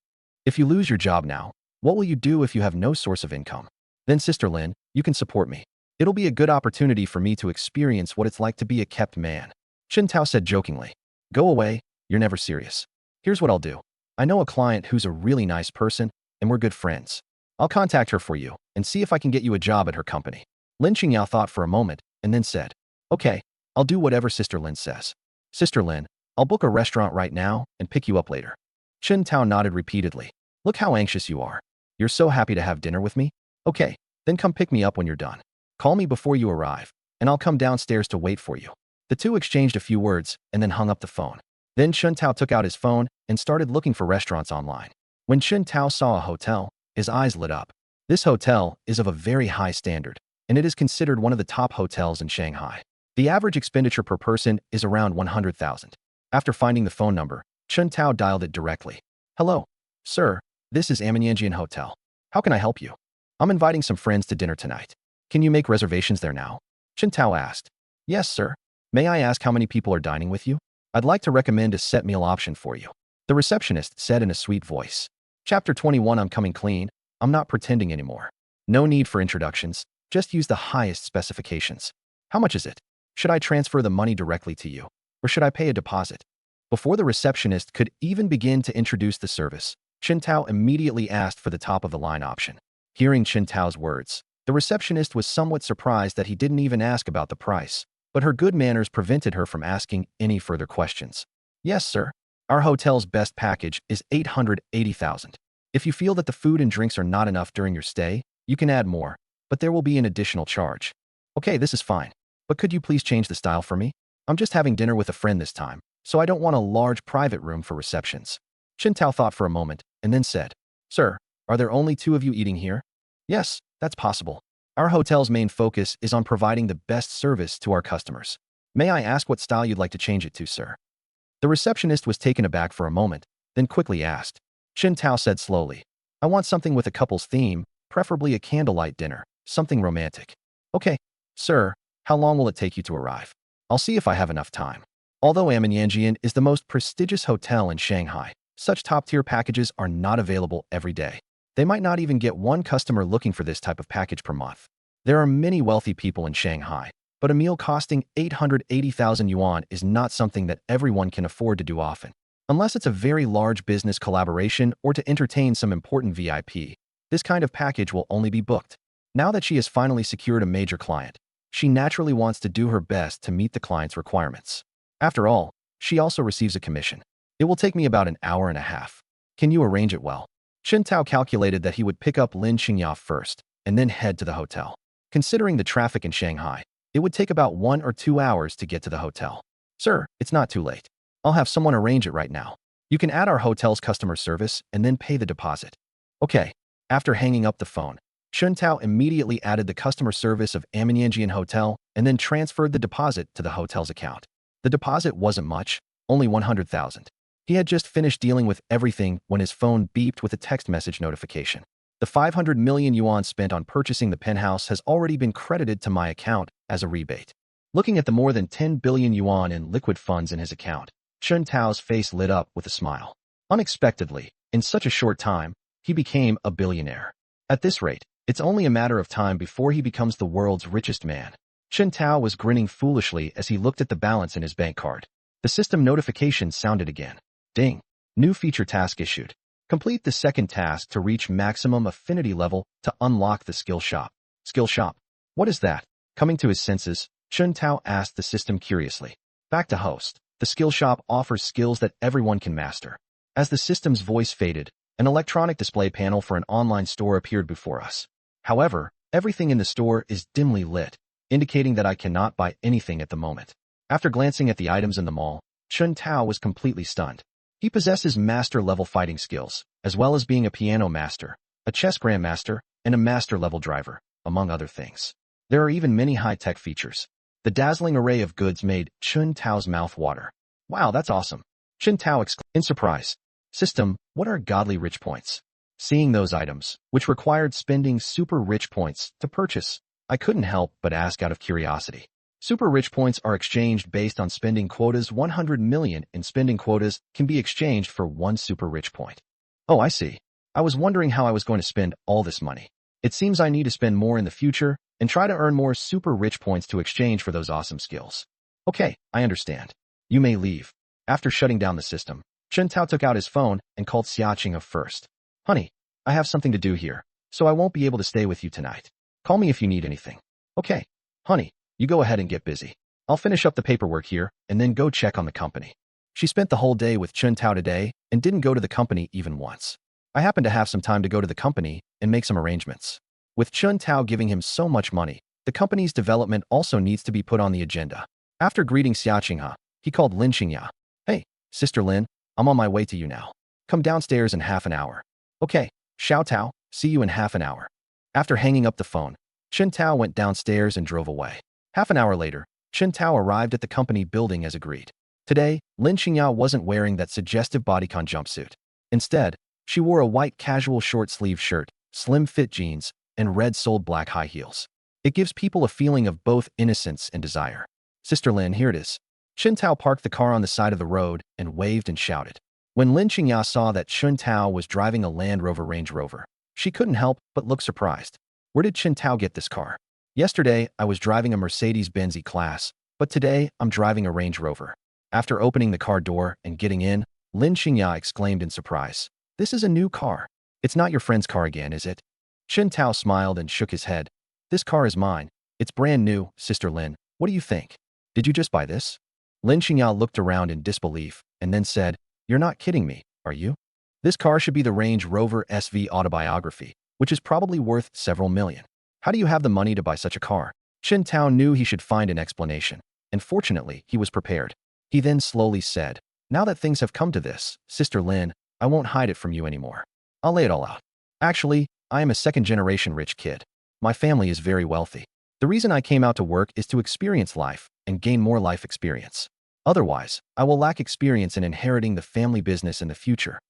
If you lose your job now, what will you do if you have no source of income? Then Sister Lin, you can support me. It'll be a good opportunity for me to experience what it's like to be a kept man. Chen Tao said jokingly, go away, you're never serious. Here's what I'll do. I know a client who's a really nice person, and we're good friends. I'll contact her for you and see if I can get you a job at her company. Lin Xingya thought for a moment and then said, okay, I'll do whatever Sister Lin says. Sister Lin, I'll book a restaurant right now and pick you up later. Chen Tao nodded repeatedly. Look how anxious you are. You're so happy to have dinner with me? Okay, then come pick me up when you're done. Call me before you arrive, and I'll come downstairs to wait for you. The two exchanged a few words and then hung up the phone. Then Chen Tao took out his phone and started looking for restaurants online. When Chen Tao saw a hotel, his eyes lit up. This hotel is of a very high standard, and it is considered one of the top hotels in Shanghai. The average expenditure per person is around 100,000. After finding the phone number, Chen Tao dialed it directly. Hello, sir, this is Aminyanjian Hotel. How can I help you? I'm inviting some friends to dinner tonight. Can you make reservations there now? Chen Tao asked. Yes, sir. May I ask how many people are dining with you? I'd like to recommend a set meal option for you. The receptionist said in a sweet voice. Chapter 21. I'm coming clean. I'm not pretending anymore. No need for introductions. Just use the highest specifications. How much is it? Should I transfer the money directly to you, or should I pay a deposit? Before the receptionist could even begin to introduce the service, Chen Tao immediately asked for the top of the line option. Hearing Chen Tao's words, the receptionist was somewhat surprised that he didn't even ask about the price, but her good manners prevented her from asking any further questions. Yes, sir. Our hotel's best package is 880,000. If you feel that the food and drinks are not enough during your stay, you can add more, but there will be an additional charge. Okay, this is fine. But could you please change the style for me? I'm just having dinner with a friend this time, so I don't want a large private room for receptions. Chen Tao thought for a moment and then said, Sir, are there only 2 of you eating here? Yes, that's possible. Our hotel's main focus is on providing the best service to our customers. May I ask what style you'd like to change it to, sir? The receptionist was taken aback for a moment, then quickly asked. Chen Tao said slowly, I want something with a couple's theme, preferably a candlelight dinner, something romantic. Okay, sir, how long will it take you to arrive? I'll see if I have enough time. Although Amenyanjian is the most prestigious hotel in Shanghai, such top-tier packages are not available every day. They might not even get one customer looking for this type of package per month. There are many wealthy people in Shanghai, but a meal costing 880,000 yuan is not something that everyone can afford to do often. Unless it's a very large business collaboration or to entertain some important VIP, this kind of package will only be booked. Now that she has finally secured a major client, she naturally wants to do her best to meet the client's requirements. After all, she also receives a commission. It will take me about an hour and a half. Can you arrange it well? Chen Tao calculated that he would pick up Lin Xingya first and then head to the hotel. Considering the traffic in Shanghai, it would take about 1 or 2 hours to get to the hotel. Sir, it's not too late. I'll have someone arrange it right now. You can add our hotel's customer service and then pay the deposit. Okay. After hanging up the phone, Chen Tao immediately added the customer service of Amenyanjian Hotel and then transferred the deposit to the hotel's account. The deposit wasn't much, only 100,000. He had just finished dealing with everything when his phone beeped with a text message notification. The 500 million yuan spent on purchasing the penthouse has already been credited to my account as a rebate. Looking at the more than 10 billion yuan in liquid funds in his account, Chen Tao's face lit up with a smile. Unexpectedly, in such a short time, he became a billionaire. At this rate, it's only a matter of time before he becomes the world's richest man. Chen Tao was grinning foolishly as he looked at the balance in his bank card. The system notification sounded again. Ding. New feature task issued. Complete the second task to reach maximum affinity level to unlock the skill shop. Skill shop? What is that? Coming to his senses, Chen Tao asked the system curiously. Back to host. The skill shop offers skills that everyone can master. As the system's voice faded, an electronic display panel for an online store appeared before us. However, everything in the store is dimly lit, indicating that I cannot buy anything at the moment. After glancing at the items in the mall, Chen Tao was completely stunned. He possesses master-level fighting skills, as well as being a piano master, a chess grandmaster, and a master-level driver, among other things. There are even many high-tech features. The dazzling array of goods made Chen Tao's mouth water. Wow, that's awesome. Chen Tao exclaimed in surprise. System, what are godly rich points? Seeing those items, which required spending super rich points to purchase, I couldn't help but ask out of curiosity. Super rich points are exchanged based on spending quotas. 100 million in spending quotas can be exchanged for 1 super rich point. Oh, I see. I was wondering how I was going to spend all this money. It seems I need to spend more in the future and try to earn more super rich points to exchange for those awesome skills. Okay, I understand. You may leave. After shutting down the system, Chen Tao took out his phone and called Xia Qinghe first. Honey, I have something to do here, so I won't be able to stay with you tonight. Call me if you need anything. Okay, honey. You go ahead and get busy. I'll finish up the paperwork here and then go check on the company. She spent the whole day with Chen Tao today and didn't go to the company even once. I happen to have some time to go to the company and make some arrangements. With Chen Tao giving him so much money, the company's development also needs to be put on the agenda. After greeting Xia Qinghe, he called Lin Xingya. Hey, Sister Lin, I'm on my way to you now. Come downstairs in half an hour. Okay, Xiao Tao, see you in half an hour. After hanging up the phone, Chen Tao went downstairs and drove away. Half an hour later, Chen Tao arrived at the company building as agreed. Today, Lin Xingya wasn't wearing that suggestive bodycon jumpsuit. Instead, she wore a white casual short-sleeve shirt, slim-fit jeans, and red-soled black high heels. It gives people a feeling of both innocence and desire. Sister Lin, here it is. Chen Tao parked the car on the side of the road and waved and shouted. When Lin Xingya saw that Chen Tao was driving a Land Rover Range Rover, she couldn't help but look surprised. Where did Chen Tao get this car? Yesterday, I was driving a Mercedes-Benz E-Class, but today, I'm driving a Range Rover. After opening the car door and getting in, Lin Xingya exclaimed in surprise. This is a new car. It's not your friend's car again, is it? Chen Tao smiled and shook his head. This car is mine. It's brand new, Sister Lin. What do you think? Did you just buy this? Lin Xingya looked around in disbelief and then said, You're not kidding me, are you? This car should be the Range Rover SV Autobiography, which is probably worth several million. How do you have the money to buy such a car? Chen Tao knew he should find an explanation, and fortunately, he was prepared. He then slowly said, Now that things have come to this, Sister Lin, I won't hide it from you anymore. I'll lay it all out. Actually, I am a second-generation rich kid. My family is very wealthy. The reason I came out to work is to experience life and gain more life experience. Otherwise, I will lack experience in inheriting the family business in the future.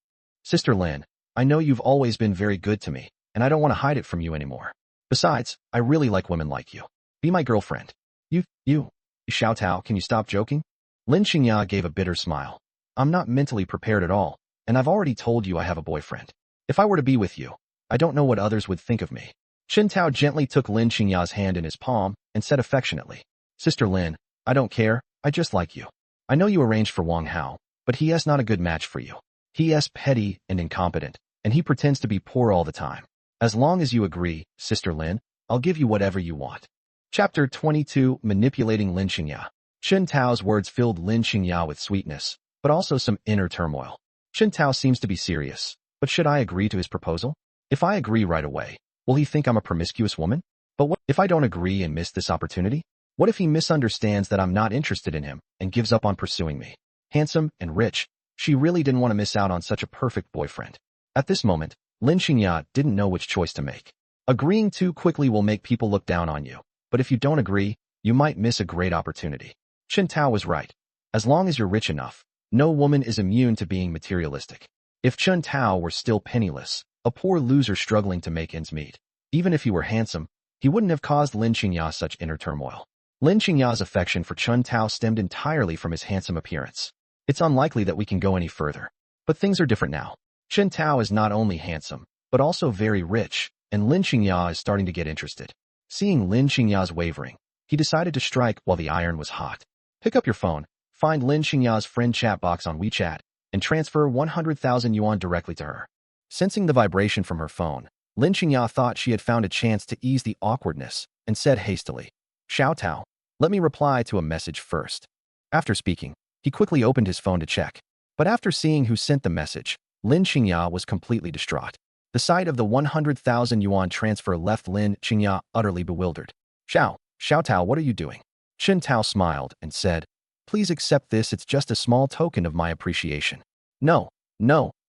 Sister Lin, I know you've always been very good to me, and I don't want to hide it from you anymore. Besides, I really like women like you. Be my girlfriend. You, Xiao Tao, can you stop joking? Lin Xingya gave a bitter smile. I'm not mentally prepared at all, and I've already told you I have a boyfriend. If I were to be with you, I don't know what others would think of me. Chen Tao gently took Lin Xingya's hand in his palm and said affectionately, Sister Lin, I don't care, I just like you. I know you arranged for Wang Hao, but he is not a good match for you. He is petty and incompetent, and he pretends to be poor all the time. As long as you agree, Sister Lin, I'll give you whatever you want. Chapter 22, Manipulating Lin Xingya. Chen Tao's words filled Lin Xingya with sweetness, but also some inner turmoil. Chen Tao seems to be serious, but should I agree to his proposal? If I agree right away, will he think I'm a promiscuous woman? But what if I don't agree and miss this opportunity? What if he misunderstands that I'm not interested in him and gives up on pursuing me? Handsome and rich, she really didn't want to miss out on such a perfect boyfriend. At this moment, Lin Xingya didn't know which choice to make. Agreeing too quickly will make people look down on you, but if you don't agree, you might miss a great opportunity. Chen Tao was right. As long as you're rich enough, no woman is immune to being materialistic. If Chen Tao were still penniless, a poor loser struggling to make ends meet, even if he were handsome, he wouldn't have caused Lin Xingya such inner turmoil. Lin Xingya's affection for Chen Tao stemmed entirely from his handsome appearance. It's unlikely that we can go any further. But things are different now. Chen Tao is not only handsome, but also very rich, and Lin Xingya is starting to get interested. Seeing Lin Xingya's wavering, he decided to strike while the iron was hot. Pick up your phone, find Lin Xingya's friend chat box on WeChat, and transfer 100,000 yuan directly to her. Sensing the vibration from her phone, Lin Xingya thought she had found a chance to ease the awkwardness and said hastily, Xiao Tao, let me reply to a message first. After speaking, he quickly opened his phone to check. But after seeing who sent the message, Lin Xingya was completely distraught. The sight of the 100,000 yuan transfer left Lin Xingya utterly bewildered. Xiao Tao, what are you doing? Chen Tao smiled and said, Please accept this, it's just a small token of my appreciation. No,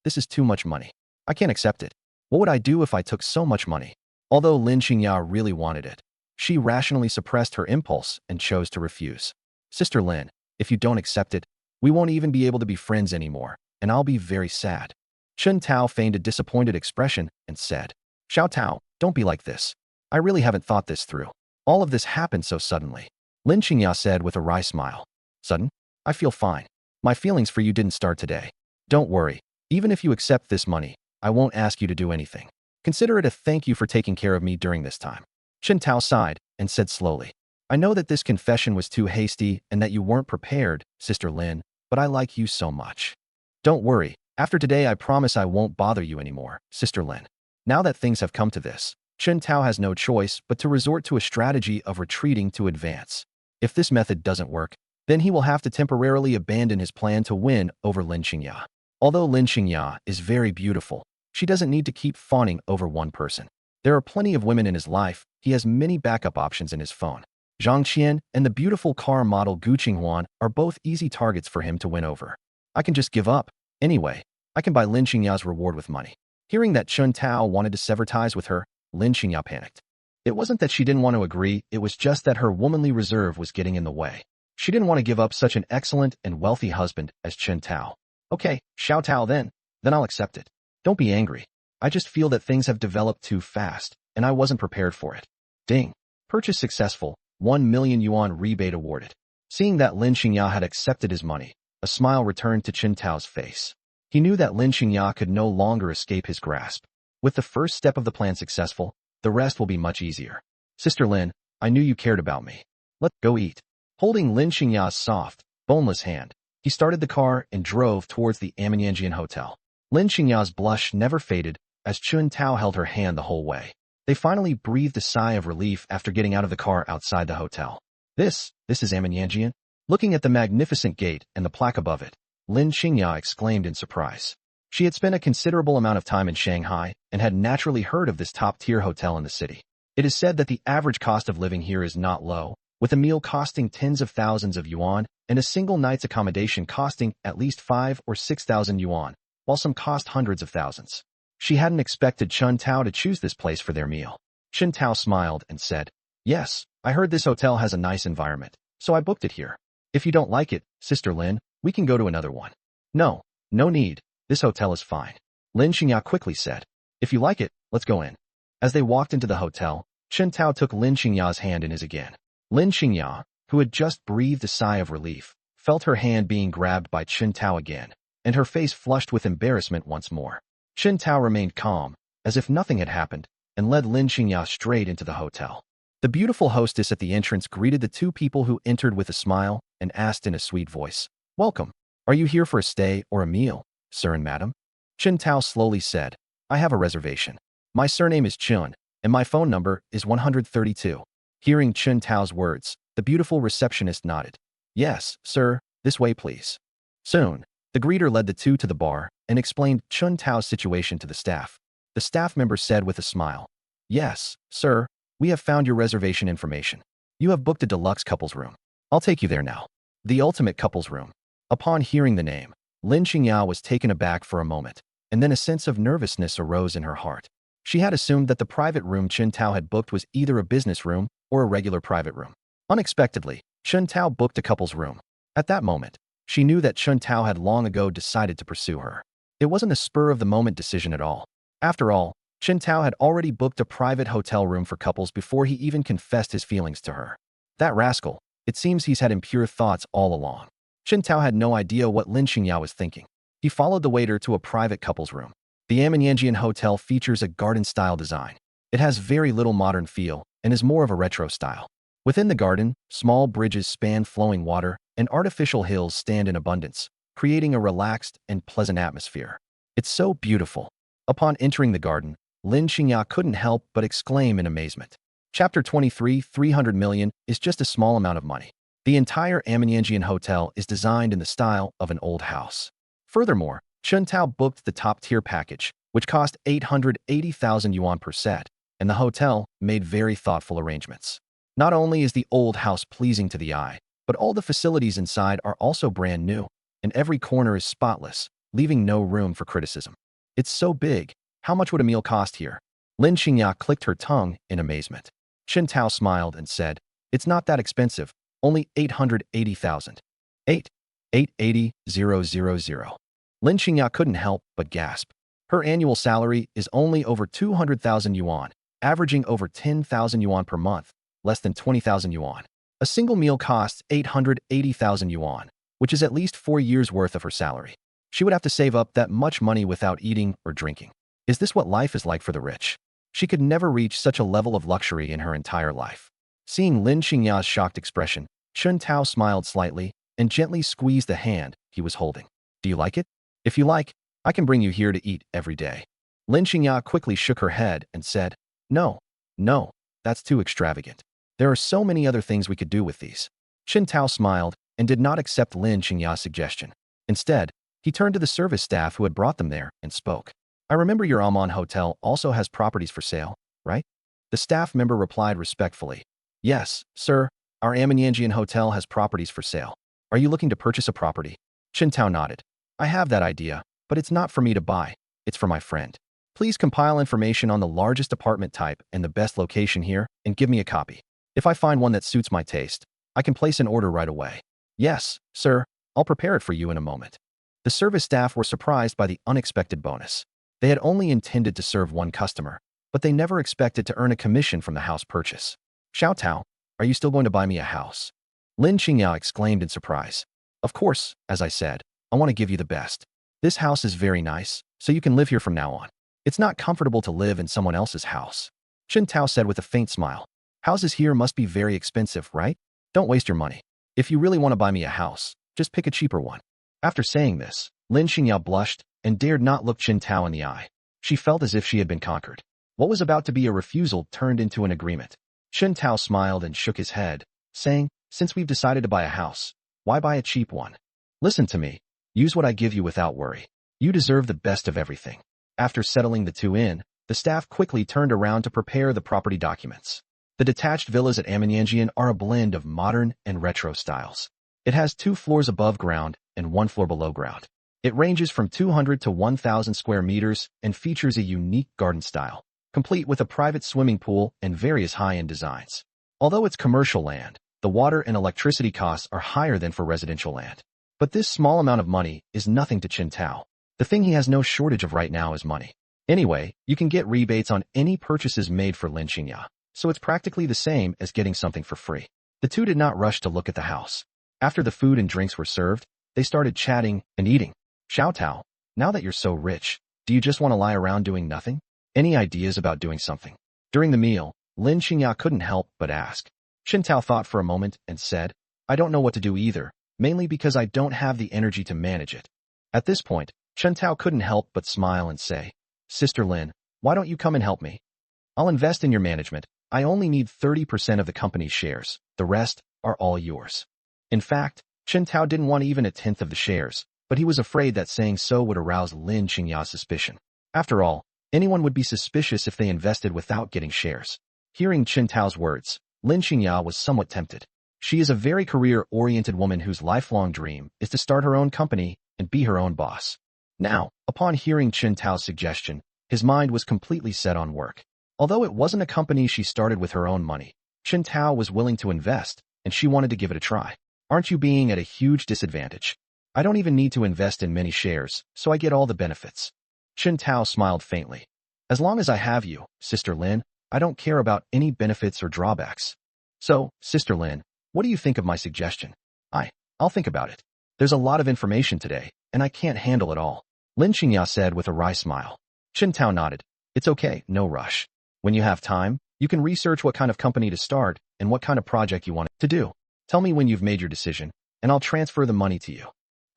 this is too much money. I can't accept it. What would I do if I took so much money? Although Lin Xingya really wanted it, she rationally suppressed her impulse and chose to refuse. Sister Lin, if you don't accept it, we won't even be able to be friends anymore, and I'll be very sad. Chen Tao feigned a disappointed expression and said, Xiao Tao, don't be like this. I really haven't thought this through. All of this happened so suddenly. Lin Xingya said with a wry smile. Sudden? I feel fine. My feelings for you didn't start today. Don't worry. Even if you accept this money, I won't ask you to do anything. Consider it a thank you for taking care of me during this time. Chen Tao sighed and said slowly, I know that this confession was too hasty and that you weren't prepared, Sister Lin, but I like you so much. Don't worry. After today, I promise I won't bother you anymore, Sister Lin. Now that things have come to this, Chen Tao has no choice but to resort to a strategy of retreating to advance. If this method doesn't work, then he will have to temporarily abandon his plan to win over Lin Xingya. Although Lin Xingya is very beautiful, she doesn't need to keep fawning over one person. There are plenty of women in his life. He has many backup options in his phone. Zhang Qian and the beautiful car model Yuching are both easy targets for him to win over. I can just give up. Anyway, I can buy Lin Xingya's reward with money. Hearing that Chen Tao wanted to sever ties with her, Lin Xingya panicked. It wasn't that she didn't want to agree, it was just that her womanly reserve was getting in the way. She didn't want to give up such an excellent and wealthy husband as Chen Tao. Okay, Xiao Tao then I'll accept it. Don't be angry. I just feel that things have developed too fast, and I wasn't prepared for it. Ding. Purchase successful, 1 million yuan rebate awarded. Seeing that Lin Xingya had accepted his money, a smile returned to Chen Tao's face. He knew that Lin Xingya could no longer escape his grasp. With the first step of the plan successful, the rest will be much easier. Sister Lin, I knew you cared about me. Let's go eat. Holding Lin Xingya's soft, boneless hand, he started the car and drove towards the Amenyanjian Hotel. Lin Xingya's blush never faded as Chen Tao held her hand the whole way. They finally breathed a sigh of relief after getting out of the car outside the hotel. This is Amenyanjian? Looking at the magnificent gate and the plaque above it, Lin Xingya exclaimed in surprise. She had spent a considerable amount of time in Shanghai and had naturally heard of this top-tier hotel in the city. It is said that the average cost of living here is not low, with a meal costing tens of thousands of yuan and a single night's accommodation costing at least 5,000 or 6,000 yuan, while some cost hundreds of thousands. She hadn't expected Chen Tao to choose this place for their meal. Chen Tao smiled and said, "Yes, I heard this hotel has a nice environment, so I booked it here. If you don't like it, Sister Lin, we can go to another one." No need. This hotel is fine. Lin Xingya quickly said. "If you like it, let's go in." As they walked into the hotel, Chen Tao took Lin Xingya's hand in his again. Lin Xingya, who had just breathed a sigh of relief, felt her hand being grabbed by Chen Tao again, and her face flushed with embarrassment once more. Chen Tao remained calm, as if nothing had happened, and led Lin Xingya straight into the hotel. The beautiful hostess at the entrance greeted the two people who entered with a smile and asked in a sweet voice, "Welcome. Are you here for a stay or a meal, sir and madam?" Chen Tao slowly said, "I have a reservation. My surname is Chun, and my phone number is 132. Hearing Chen Tao's words, the beautiful receptionist nodded. "Yes, sir, this way please." Soon, the greeter led the two to the bar and explained Chen Tao's situation to the staff. The staff member said with a smile, "Yes, sir, we have found your reservation information. You have booked a deluxe couples room. I'll take you there now. The ultimate couples room." Upon hearing the name, Lin Xingya was taken aback for a moment, and then a sense of nervousness arose in her heart. She had assumed that the private room Chen Tao had booked was either a business room or a regular private room. Unexpectedly, Chen Tao booked a couple's room. At that moment, she knew that Chen Tao had long ago decided to pursue her. It wasn't a spur-of-the-moment decision at all. After all, Chen Tao had already booked a private hotel room for couples before he even confessed his feelings to her. That rascal, it seems he's had impure thoughts all along. Chen Tao had no idea what Lin Xingya was thinking. He followed the waiter to a private couple's room. The Amenyanjian Hotel features a garden-style design. It has very little modern feel and is more of a retro style. Within the garden, small bridges span flowing water, and artificial hills stand in abundance, creating a relaxed and pleasant atmosphere. It's so beautiful. Upon entering the garden, Lin Xingya couldn't help but exclaim in amazement. Chapter 23, 300 million is just a small amount of money. The entire Amenyanjian Hotel is designed in the style of an old house. Furthermore, Chen Tao booked the top-tier package, which cost 880,000 yuan per set, and the hotel made very thoughtful arrangements. Not only is the old house pleasing to the eye, but all the facilities inside are also brand new, and every corner is spotless, leaving no room for criticism. It's so big. How much would a meal cost here? Lin Xingya clicked her tongue in amazement. Chen Tao smiled and said, "It's not that expensive, only 880,000. 880,000. Lin Xingya couldn't help but gasp. Her annual salary is only over 200,000 yuan, averaging over 10,000 yuan per month, less than 20,000 yuan. A single meal costs 880,000 yuan, which is at least 4 years' worth of her salary. She would have to save up that much money without eating or drinking. Is this what life is like for the rich? She could never reach such a level of luxury in her entire life." Seeing Lin Xingya's shocked expression, Chen Tao smiled slightly and gently squeezed the hand he was holding. "Do you like it? If you like, I can bring you here to eat every day." Lin Xingya quickly shook her head and said, No, that's too extravagant. There are so many other things we could do with these." Chen Tao smiled and did not accept Lin Xingya's suggestion. Instead, he turned to the service staff who had brought them there and spoke. "I remember your Amman Hotel also has properties for sale, right?" The staff member replied respectfully, "Yes, sir, our Amenyanjian Hotel has properties for sale. Are you looking to purchase a property?" Chen Tao nodded. "I have that idea, but it's not for me to buy. It's for my friend. Please compile information on the largest apartment type and the best location here and give me a copy. If I find one that suits my taste, I can place an order right away." "Yes, sir, I'll prepare it for you in a moment." The service staff were surprised by the unexpected bonus. They had only intended to serve one customer, but they never expected to earn a commission from the house purchase. "Xiao Tao, are you still going to buy me a house?" Lin Xingya exclaimed in surprise. "Of course, as I said, I want to give you the best. This house is very nice, so you can live here from now on. It's not comfortable to live in someone else's house." Chen Tao said with a faint smile. "Houses here must be very expensive, right? Don't waste your money. If you really want to buy me a house, just pick a cheaper one." After saying this, Lin Xingya blushed and dared not look Chen Tao in the eye. She felt as if she had been conquered. What was about to be a refusal turned into an agreement. Chen Tao smiled and shook his head, saying, since we've decided to buy a house, why buy a cheap one? Listen to me. Use what I give you without worry. You deserve the best of everything. After settling the two in, the staff quickly turned around to prepare the property documents. The detached villas at Amenyanjian are a blend of modern and retro styles. It has 2 floors above ground and 1 floor below ground. It ranges from 200 to 1,000 square meters and features a unique garden style, complete with a private swimming pool and various high-end designs. Although it's commercial land, the water and electricity costs are higher than for residential land. But this small amount of money is nothing to Chen Tao. The thing he has no shortage of right now is money. Anyway, you can get rebates on any purchases made for Lin Qinghe, so it's practically the same as getting something for free. The two did not rush to look at the house. After the food and drinks were served, they started chatting and eating. Xiao Tao, now that you're so rich, do you just want to lie around doing nothing? Any ideas about doing something? During the meal, Lin Qinghe couldn't help but ask. Chen Tao thought for a moment and said, I don't know what to do either, mainly because I don't have the energy to manage it. At this point, Chen Tao couldn't help but smile and say, Sister Lin, why don't you come and help me? I'll invest in your management. I only need 30% of the company's shares. The rest are all yours. In fact, Chen Tao didn't want even a tenth of the shares, but he was afraid that saying so would arouse Lin Qinghe's suspicion. After all, anyone would be suspicious if they invested without getting shares. Hearing Chen Tao's words, Lin Qinghe was somewhat tempted. She is a very career-oriented woman whose lifelong dream is to start her own company and be her own boss. Now, upon hearing Chen Tao's suggestion, his mind was completely set on work. Although it wasn't a company she started with her own money, Chen Tao was willing to invest, and she wanted to give it a try. Aren't you being at a huge disadvantage? I don't even need to invest in many shares, so I get all the benefits. Chen Tao smiled faintly. As long as I have you, Sister Lin, I don't care about any benefits or drawbacks. So, Sister Lin, what do you think of my suggestion? I'll think about it. There's a lot of information today, and I can't handle it all. Lin Qinghe said with a wry smile. Chen Tao nodded. It's okay, no rush. When you have time, you can research what kind of company to start and what kind of project you want to do. Tell me when you've made your decision, and I'll transfer the money to you.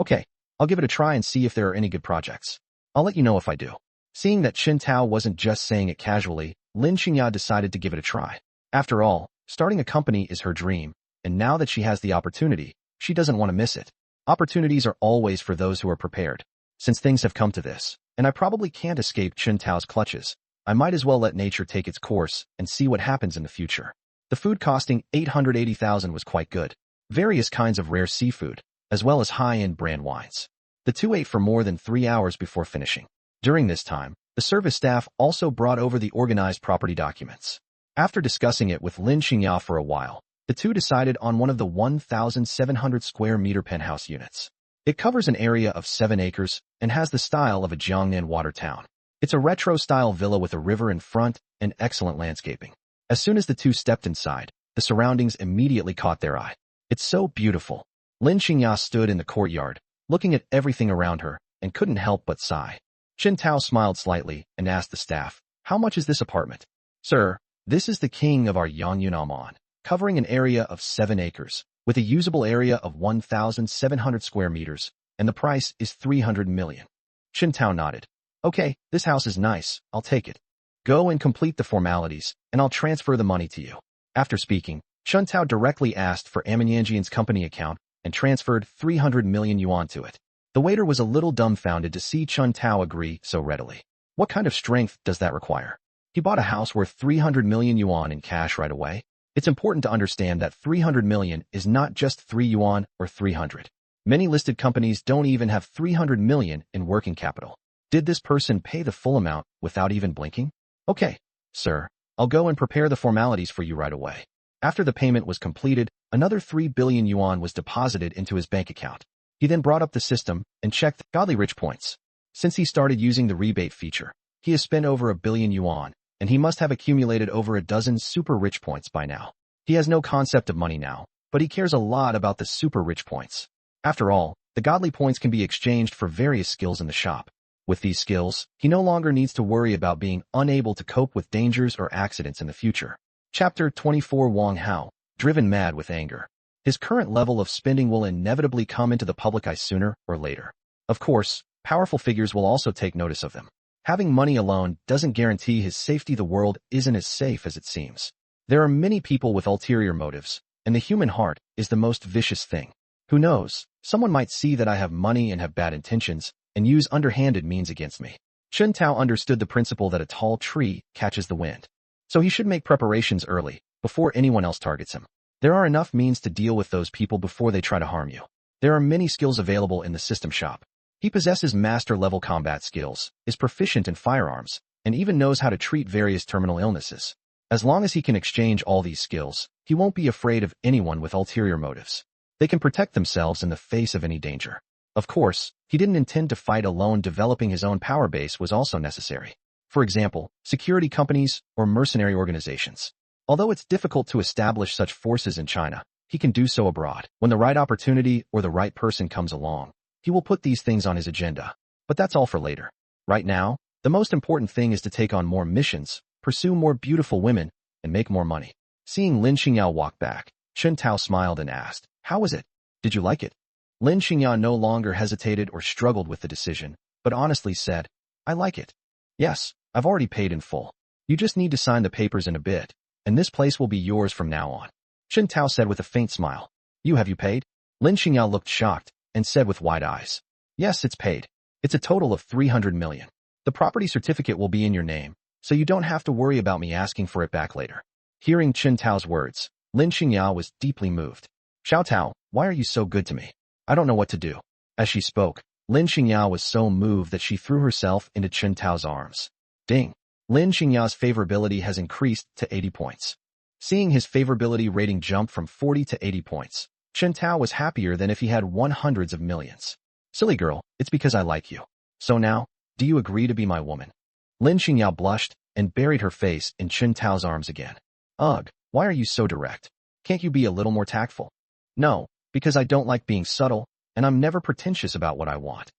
Okay, I'll give it a try and see if there are any good projects. I'll let you know if I do. Seeing that Chen Tao wasn't just saying it casually, Lin Qinghe decided to give it a try. After all, starting a company is her dream, and now that she has the opportunity, she doesn't want to miss it. Opportunities are always for those who are prepared. Since things have come to this, and I probably can't escape Chen Tao's clutches, I might as well let nature take its course and see what happens in the future. The food costing 880,000 was quite good. Various kinds of rare seafood, as well as high-end brand wines. The two ate for more than 3 hours before finishing. During this time, the service staff also brought over the organized property documents. After discussing it with Lin Qinghe for a while, the two decided on one of the 1,700 square meter penthouse units. It covers an area of 7 acres and has the style of a Jiangnan water town. It's a retro-style villa with a river in front and excellent landscaping. As soon as the two stepped inside, the surroundings immediately caught their eye. It's so beautiful. Lin Qinghe stood in the courtyard, looking at everything around her, and couldn't help but sigh. Chen Tao smiled slightly and asked the staff, how much is this apartment? Sir, this is the king of our Yangyunamon, covering an area of 7 acres, with a usable area of 1,700 square meters, and the price is 300 million. Chen Tao nodded. Okay, this house is nice, I'll take it. Go and complete the formalities, and I'll transfer the money to you. After speaking, Chen Tao directly asked for Amenyanjian's company account and transferred 300 million yuan to it. The waiter was a little dumbfounded to see Chen Tao agree so readily. What kind of strength does that require? He bought a house worth 300 million yuan in cash right away. It's important to understand that 300 million is not just 3 yuan or 300. Many listed companies don't even have 300 million in working capital. Did this person pay the full amount without even blinking? Okay, sir, I'll go and prepare the formalities for you right away. After the payment was completed, another 3 billion yuan was deposited into his bank account. He then brought up the system and checked godly rich points. Since he started using the rebate feature, he has spent over 1 billion yuan, and he must have accumulated over a dozen super rich points by now. He has no concept of money now, but he cares a lot about the super rich points. After all, the godly points can be exchanged for various skills in the shop. With these skills, he no longer needs to worry about being unable to cope with dangers or accidents in the future. Chapter 24 Wang Hao, driven mad with anger. His current level of spending will inevitably come into the public eye sooner or later. Of course, powerful figures will also take notice of them. Having money alone doesn't guarantee his safety. The world isn't as safe as it seems. There are many people with ulterior motives, and the human heart is the most vicious thing. Who knows? Someone might see that I have money and have bad intentions, and use underhanded means against me. Chen Tao understood the principle that a tall tree catches the wind. So he should make preparations early, before anyone else targets him. There are enough means to deal with those people before they try to harm you. There are many skills available in the system shop. He possesses master-level combat skills, is proficient in firearms, and even knows how to treat various terminal illnesses. As long as he can exchange all these skills, he won't be afraid of anyone with ulterior motives. They can protect themselves in the face of any danger. Of course, he didn't intend to fight alone. Developing his own power base was also necessary. For example, security companies or mercenary organizations. Although it's difficult to establish such forces in China, he can do so abroad. When the right opportunity or the right person comes along, he will put these things on his agenda. But that's all for later. Right now, the most important thing is to take on more missions, pursue more beautiful women, and make more money. Seeing Lin Xingyao walk back, Chen Tao smiled and asked, "How was it? Did you like it?" Lin Xingyao no longer hesitated or struggled with the decision, but honestly said, "I like it. Yes, I've already paid in full. You just need to sign the papers in a bit, and this place will be yours from now on." Chen Tao said with a faint smile, Have you paid?" Lin Xingyao looked shocked and said with wide eyes, "Yes, it's paid. It's a total of 300 million. The property certificate will be in your name, so you don't have to worry about me asking for it back later." Hearing Chen Tao's words, Lin Xingyao was deeply moved. "Xiao Tao, why are you so good to me? I don't know what to do." As she spoke, Lin Xingyao was so moved that she threw herself into Chen Tao's arms. Ding! Lin Xingyao's favorability has increased to 80 points. Seeing his favorability rating jump from 40 to 80 points, Chen Tao was happier than if he had won hundreds of millions. "Silly girl, it's because I like you. So now, do you agree to be my woman?" Lin Xingyao blushed and buried her face in Chen Tao's arms again. "Ugh, why are you so direct? Can't you be a little more tactful?" "No, because I don't like being subtle, and I'm never pretentious about what I want.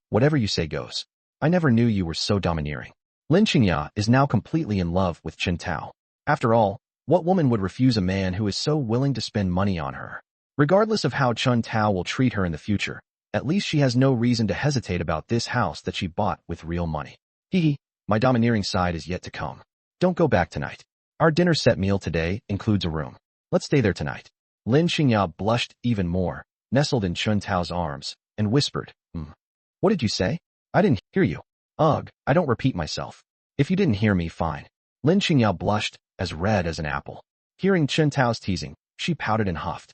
Whatever you say goes. I never knew you were so domineering." Lin Xingyao is now completely in love with Chen Tao. After all, what woman would refuse a man who is so willing to spend money on her? Regardless of how Chen Tao will treat her in the future, at least she has no reason to hesitate about this house that she bought with real money. My domineering side is yet to come. Don't go back tonight. Our dinner set meal today includes a room. Let's stay there tonight. Lin Xingyao blushed even more, nestled in Chen Tao's arms, and whispered, What did you say? I didn't hear you." "Ugh, I don't repeat myself. If you didn't hear me, fine." Lin Xingyao blushed, as red as an apple. Hearing Chen Tao's teasing, she pouted and huffed.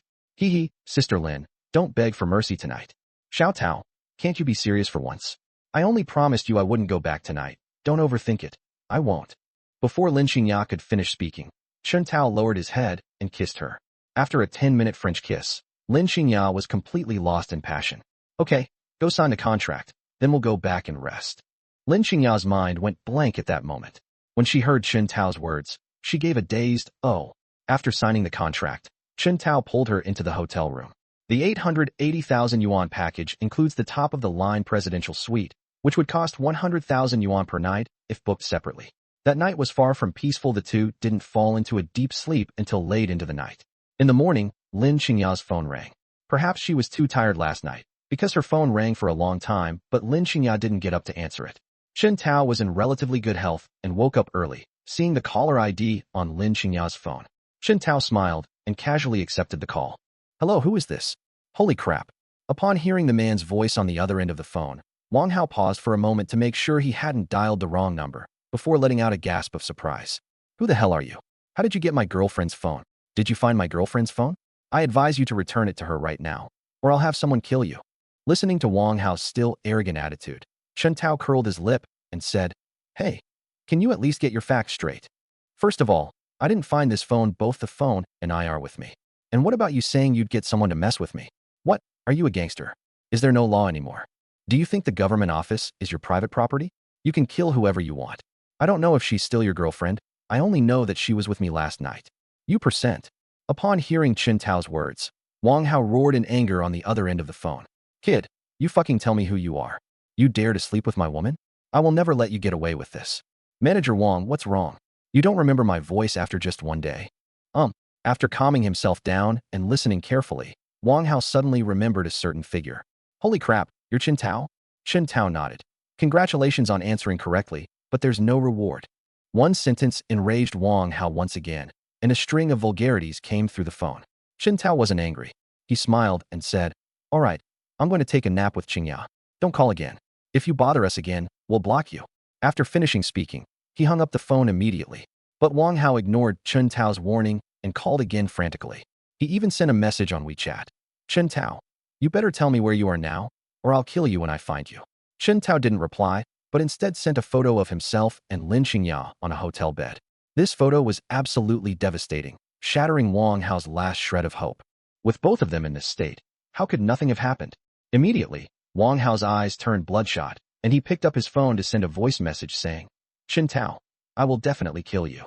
Sister Lin, don't beg for mercy tonight. Xiao Tao, can't you be serious for once? I only promised you I wouldn't go back tonight. Don't overthink it. I won't." Before Lin Xingyao could finish speaking, Chen Tao lowered his head and kissed her. After a 10-minute French kiss, Lin Xingyao was completely lost in passion. "Okay, go sign the contract, then we'll go back and rest." Lin Xingyao's mind went blank at that moment. When she heard Chen Tao's words, she gave a dazed, "Oh." After signing the contract, Chen Tao pulled her into the hotel room. The 880,000 yuan package includes the top-of-the-line presidential suite, which would cost 100,000 yuan per night if booked separately. That night was far from peaceful. The two didn't fall into a deep sleep until late into the night. In the morning, Lin Xingyao's phone rang. Perhaps she was too tired last night, because her phone rang for a long time, but Lin Xingyao didn't get up to answer it. Chen Tao was in relatively good health and woke up early, seeing the caller ID on Lin Xingyao's phone. Chen Tao smiled and casually accepted the call. "Hello, who is this? Holy crap." Upon hearing the man's voice on the other end of the phone, Wang Hao paused for a moment to make sure he hadn't dialed the wrong number, before letting out a gasp of surprise. "Who the hell are you? How did you get my girlfriend's phone? Did you find my girlfriend's phone? I advise you to return it to her right now, or I'll have someone kill you." Listening to Wang Hao's still arrogant attitude, Chen Tao curled his lip and said, "Hey, can you at least get your facts straight? First of all, I didn't find this phone. Both the phone and I are with me. And what about you saying you'd get someone to mess with me? What, are you a gangster? Is there no law anymore? Do you think the government office is your private property? You can kill whoever you want. I don't know if she's still your girlfriend. I only know that she was with me last night. You percent." Upon hearing Chen Tao's words, Wang Hao roared in anger on the other end of the phone. "Kid, you fucking tell me who you are. You dare to sleep with my woman? I will never let you get away with this. Manager Wang, what's wrong? You don't remember my voice after just one day?" After calming himself down and listening carefully, Wang Hao suddenly remembered a certain figure. "Holy crap, you're Chen Tao?" Chen Tao nodded. Congratulations on answering correctly, but there's no reward. One sentence enraged Wang Hao once again, and a string of vulgarities came through the phone. Chen Tao wasn't angry. He smiled and said, "All right, I'm going to take a nap with Qinghe. Don't call again. If you bother us again, we'll block you." After finishing speaking, he hung up the phone immediately. But Wang Hao ignored Chen Tao's warning and called again frantically. He even sent a message on WeChat. "Chen Tao, you better tell me where you are now, or I'll kill you when I find you." Chen Tao didn't reply, but instead sent a photo of himself and Lin Qinghe on a hotel bed. This photo was absolutely devastating, shattering Wang Hao's last shred of hope. With both of them in this state, how could nothing have happened? Immediately, Wang Hao's eyes turned bloodshot, and he picked up his phone to send a voice message saying, "Chen Tao, I will definitely kill you."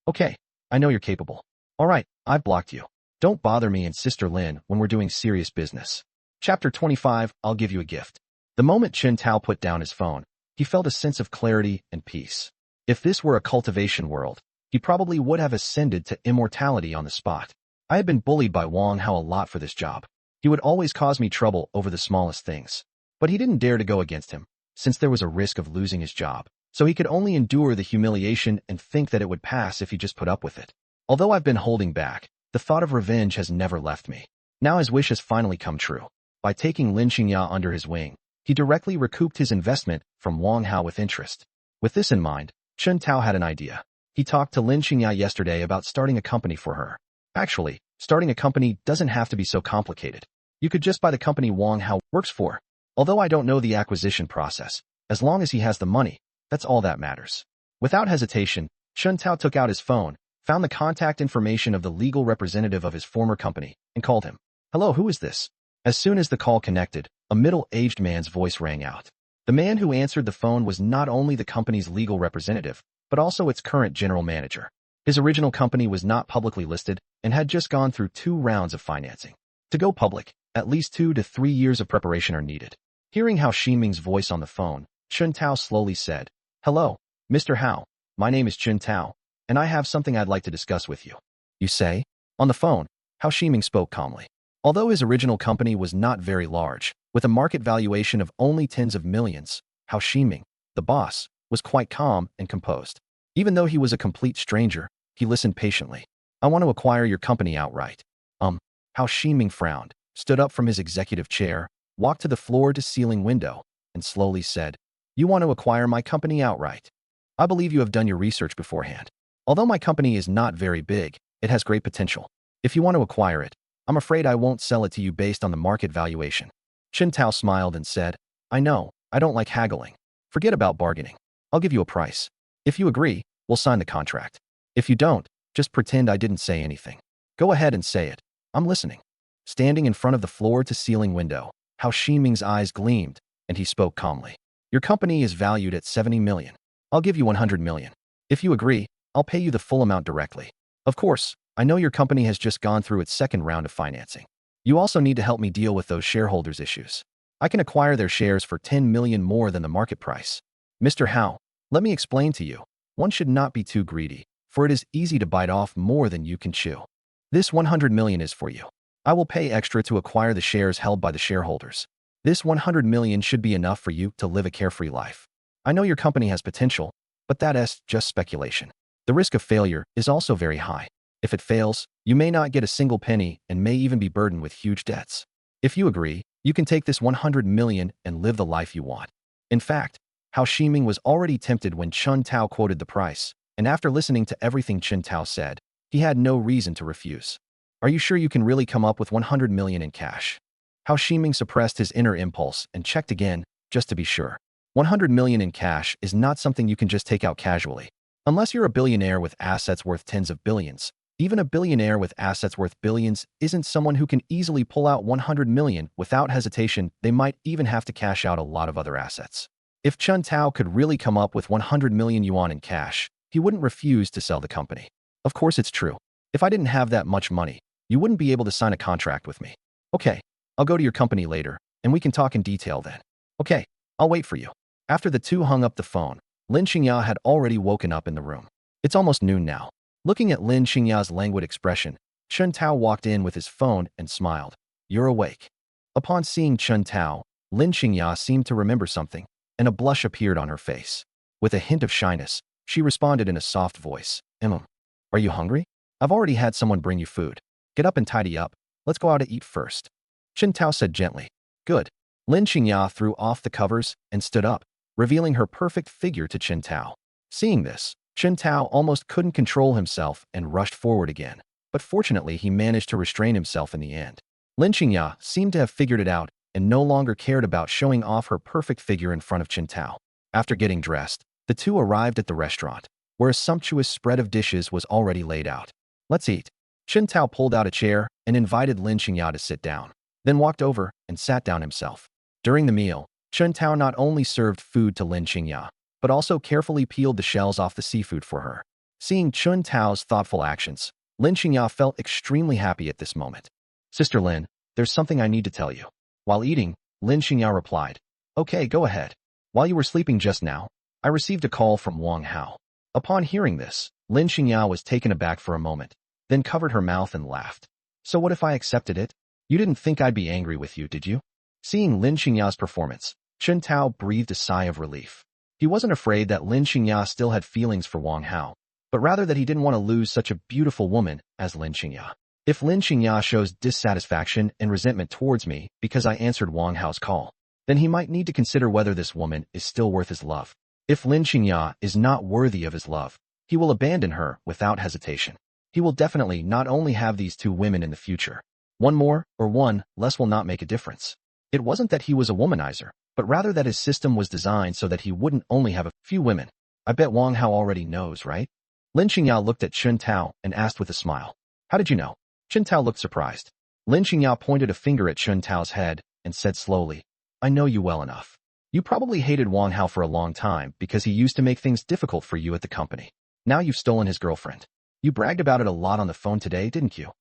"Okay, I know you're capable. All right, I've blocked you. Don't bother me and Sister Lin when we're doing serious business." Chapter 25, I'll give you a gift. The moment Chen Tao put down his phone, he felt a sense of clarity and peace. If this were a cultivation world, he probably would have ascended to immortality on the spot. I had been bullied by Wang Hao a lot for this job. He would always cause me trouble over the smallest things. But he didn't dare to go against him, since there was a risk of losing his job. So he could only endure the humiliation and think that it would pass if he just put up with it. Although I've been holding back, the thought of revenge has never left me. Now his wish has finally come true. By taking Lin Qinghe under his wing, he directly recouped his investment from Wang Hao with interest. With this in mind, Chen Tao had an idea. He talked to Lin Qinghe yesterday about starting a company for her. Actually, starting a company doesn't have to be so complicated. You could just buy the company Wang Hao works for. Although I don't know the acquisition process, as long as he has the money, that's all that matters. Without hesitation, Chen Tao took out his phone, found the contact information of the legal representative of his former company, and called him. "Hello, who is this?" As soon as the call connected, a middle-aged man's voice rang out. The man who answered the phone was not only the company's legal representative, but also its current general manager. His original company was not publicly listed and had just gone through 2 rounds of financing. To go public, at least 2 to 3 years of preparation are needed. Hearing Hao Ximing's voice on the phone, Chen Tao slowly said, "Hello, Mr. Hao. My name is Chen Tao, and I have something I'd like to discuss with you." "You say?" On the phone, Hao Ximing spoke calmly. Although his original company was not very large, with a market valuation of only tens of millions, Hao Ximing, the boss, was quite calm and composed. Even though he was a complete stranger, he listened patiently. "I want to acquire your company outright." Hao Ximing frowned, stood up from his executive chair, walked to the floor-to-ceiling window, and slowly said, "You want to acquire my company outright? I believe you have done your research beforehand. Although my company is not very big, it has great potential. If you want to acquire it, I'm afraid I won't sell it to you based on the market valuation." Chen Tao smiled and said, "I know, I don't like haggling. Forget about bargaining. I'll give you a price. If you agree, we'll sign the contract. If you don't, just pretend I didn't say anything. Go ahead and say it. I'm listening." Standing in front of the floor-to-ceiling window, Hao Ximing's eyes gleamed, and he spoke calmly. "Your company is valued at 70 million. I'll give you 100 million. If you agree, I'll pay you the full amount directly. Of course, I know your company has just gone through its 2nd round of financing. You also need to help me deal with those shareholders' issues. I can acquire their shares for 10 million more than the market price." "Mr. Hao, let me explain to you. One should not be too greedy, for it is easy to bite off more than you can chew. This 100 million is for you. I will pay extra to acquire the shares held by the shareholders. This 100 million should be enough for you to live a carefree life. I know your company has potential, but that is just speculation. The risk of failure is also very high. If it fails, you may not get a single penny and may even be burdened with huge debts. If you agree, you can take this 100 million and live the life you want." In fact, Hao Ximing was already tempted when Chen Tao quoted the price, and after listening to everything Chen Tao said, he had no reason to refuse. "Are you sure you can really come up with 100 million in cash?" Hao Ximing suppressed his inner impulse and checked again, just to be sure. 100 million in cash is not something you can just take out casually. Unless you're a billionaire with assets worth tens of billions. Even a billionaire with assets worth billions isn't someone who can easily pull out 100 million without hesitation. They might even have to cash out a lot of other assets. If Chen Tao could really come up with 100 million yuan in cash, he wouldn't refuse to sell the company. Of course it's true. If I didn't have that much money, you wouldn't be able to sign a contract with me. Okay, I'll go to your company later, and we can talk in detail then. Okay, I'll wait for you. After the two hung up the phone, Lin Qinghe had already woken up in the room. It's almost noon now. Looking at Lin Qinghe's languid expression, Chen Tao walked in with his phone and smiled. "You're awake." Upon seeing Chen Tao, Lin Qinghe seemed to remember something. and a blush appeared on her face. With a hint of shyness, she responded in a soft voice, Are you hungry? I've already had someone bring you food. Get up and tidy up. Let's go out to eat first. Chen Tao said gently. Good. Lin Xingye threw off the covers and stood up, revealing her perfect figure to Chen Tao. Seeing this, Chen Tao almost couldn't control himself and rushed forward again, but fortunately he managed to restrain himself in the end. Lin Xingye seemed to have figured it out and no longer cared about showing off her perfect figure in front of Chen Tao. After getting dressed, the two arrived at the restaurant, where a sumptuous spread of dishes was already laid out. Let's eat. Chen Tao pulled out a chair and invited Lin Xingye to sit down, then walked over and sat down himself. During the meal, Chen Tao not only served food to Lin Xingye, but also carefully peeled the shells off the seafood for her. Seeing Chen Tao's thoughtful actions, Lin Xingye felt extremely happy at this moment. Sister Lin, there's something I need to tell you. While eating, Lin Xingye replied, Okay, go ahead. While you were sleeping just now, I received a call from Wang Hao. Upon hearing this, Lin Xingye was taken aback for a moment, then covered her mouth and laughed. So what if I accepted it? You didn't think I'd be angry with you, did you? Seeing Lin Xingye's performance, Chen Tao breathed a sigh of relief. He wasn't afraid that Lin Xingye still had feelings for Wang Hao, but rather that he didn't want to lose such a beautiful woman as Lin Xingye. If Lin Xingye shows dissatisfaction and resentment towards me because I answered Wang Hao's call, then he might need to consider whether this woman is still worth his love. If Lin Xingye is not worthy of his love, he will abandon her without hesitation. He will definitely not only have these two women in the future. One more or one less will not make a difference. It wasn't that he was a womanizer, but rather that his system was designed so that he wouldn't only have a few women. I bet Wang Hao already knows, right? Lin Xingye looked at Chen Tao and asked with a smile. How did you know? Chen Tao looked surprised. Lin Xingye pointed a finger at Chen Tao's head and said slowly, I know you well enough. You probably hated Wang Hao for a long time because he used to make things difficult for you at the company. Now you've stolen his girlfriend. You bragged about it a lot on the phone today, didn't you?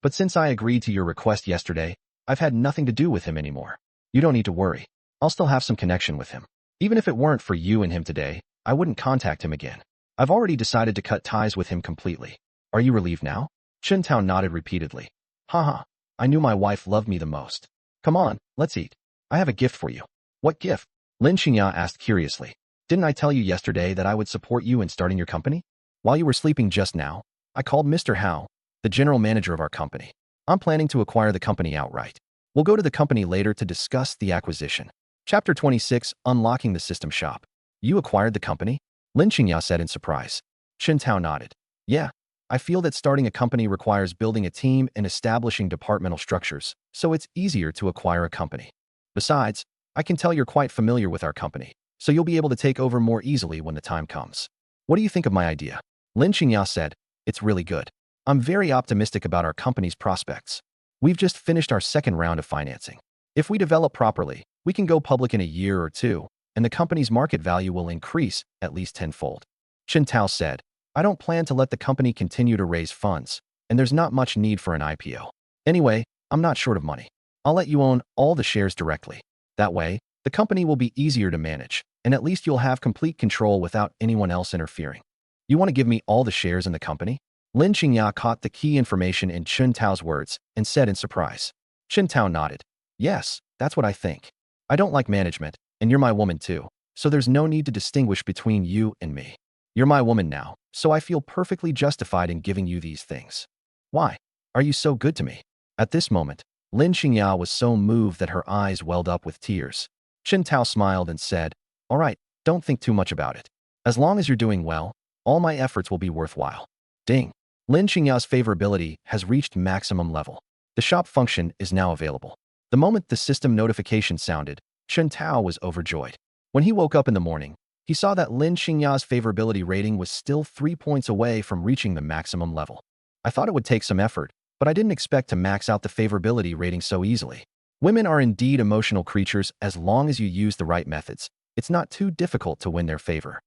But since I agreed to your request yesterday, I've had nothing to do with him anymore. You don't need to worry. I'll still have some connection with him. Even if it weren't for you and him today, I wouldn't contact him again. I've already decided to cut ties with him completely. Are you relieved now? Chen Tao nodded repeatedly. Haha, I knew my wife loved me the most. Come on, let's eat. I have a gift for you. What gift? Lin Xingye asked curiously. Didn't I tell you yesterday that I would support you in starting your company? While you were sleeping just now, I called Mr. Hao, the general manager of our company. I'm planning to acquire the company outright. We'll go to the company later to discuss the acquisition. Chapter 26, Unlocking the System Shop. You acquired the company? Lin Xingye said in surprise. Chen Tao nodded. Yeah, I feel that starting a company requires building a team and establishing departmental structures, so it's easier to acquire a company. Besides, I can tell you're quite familiar with our company, so you'll be able to take over more easily when the time comes. What do you think of my idea? Lin Xingye said, It's really good. I'm very optimistic about our company's prospects. We've just finished our second round of financing. If we develop properly, we can go public in a year or two, and the company's market value will increase at least tenfold. Chen Tao said, I don't plan to let the company continue to raise funds, and there's not much need for an IPO. Anyway, I'm not short of money. I'll let you own all the shares directly. That way, the company will be easier to manage, and at least you'll have complete control without anyone else interfering. You want to give me all the shares in the company? Lin Xingye caught the key information in Chen Tao's words and said in surprise. Chen Tao nodded. Yes, that's what I think. I don't like management, and you're my woman too, so there's no need to distinguish between you and me. You're my woman now, so I feel perfectly justified in giving you these things. Why? Are you so good to me? At this moment, Lin Xingye was so moved that her eyes welled up with tears. Chen Tao smiled and said, All right, don't think too much about it. As long as you're doing well, all my efforts will be worthwhile. Ding. Lin Xingye's favorability has reached maximum level. The shop function is now available. The moment the system notification sounded, Chen Tao was overjoyed. When he woke up in the morning, he saw that Lin Xingye's favorability rating was still 3 points away from reaching the maximum level. I thought it would take some effort, but I didn't expect to max out the favorability rating so easily. Women are indeed emotional creatures as long as you use the right methods. It's not too difficult to win their favor.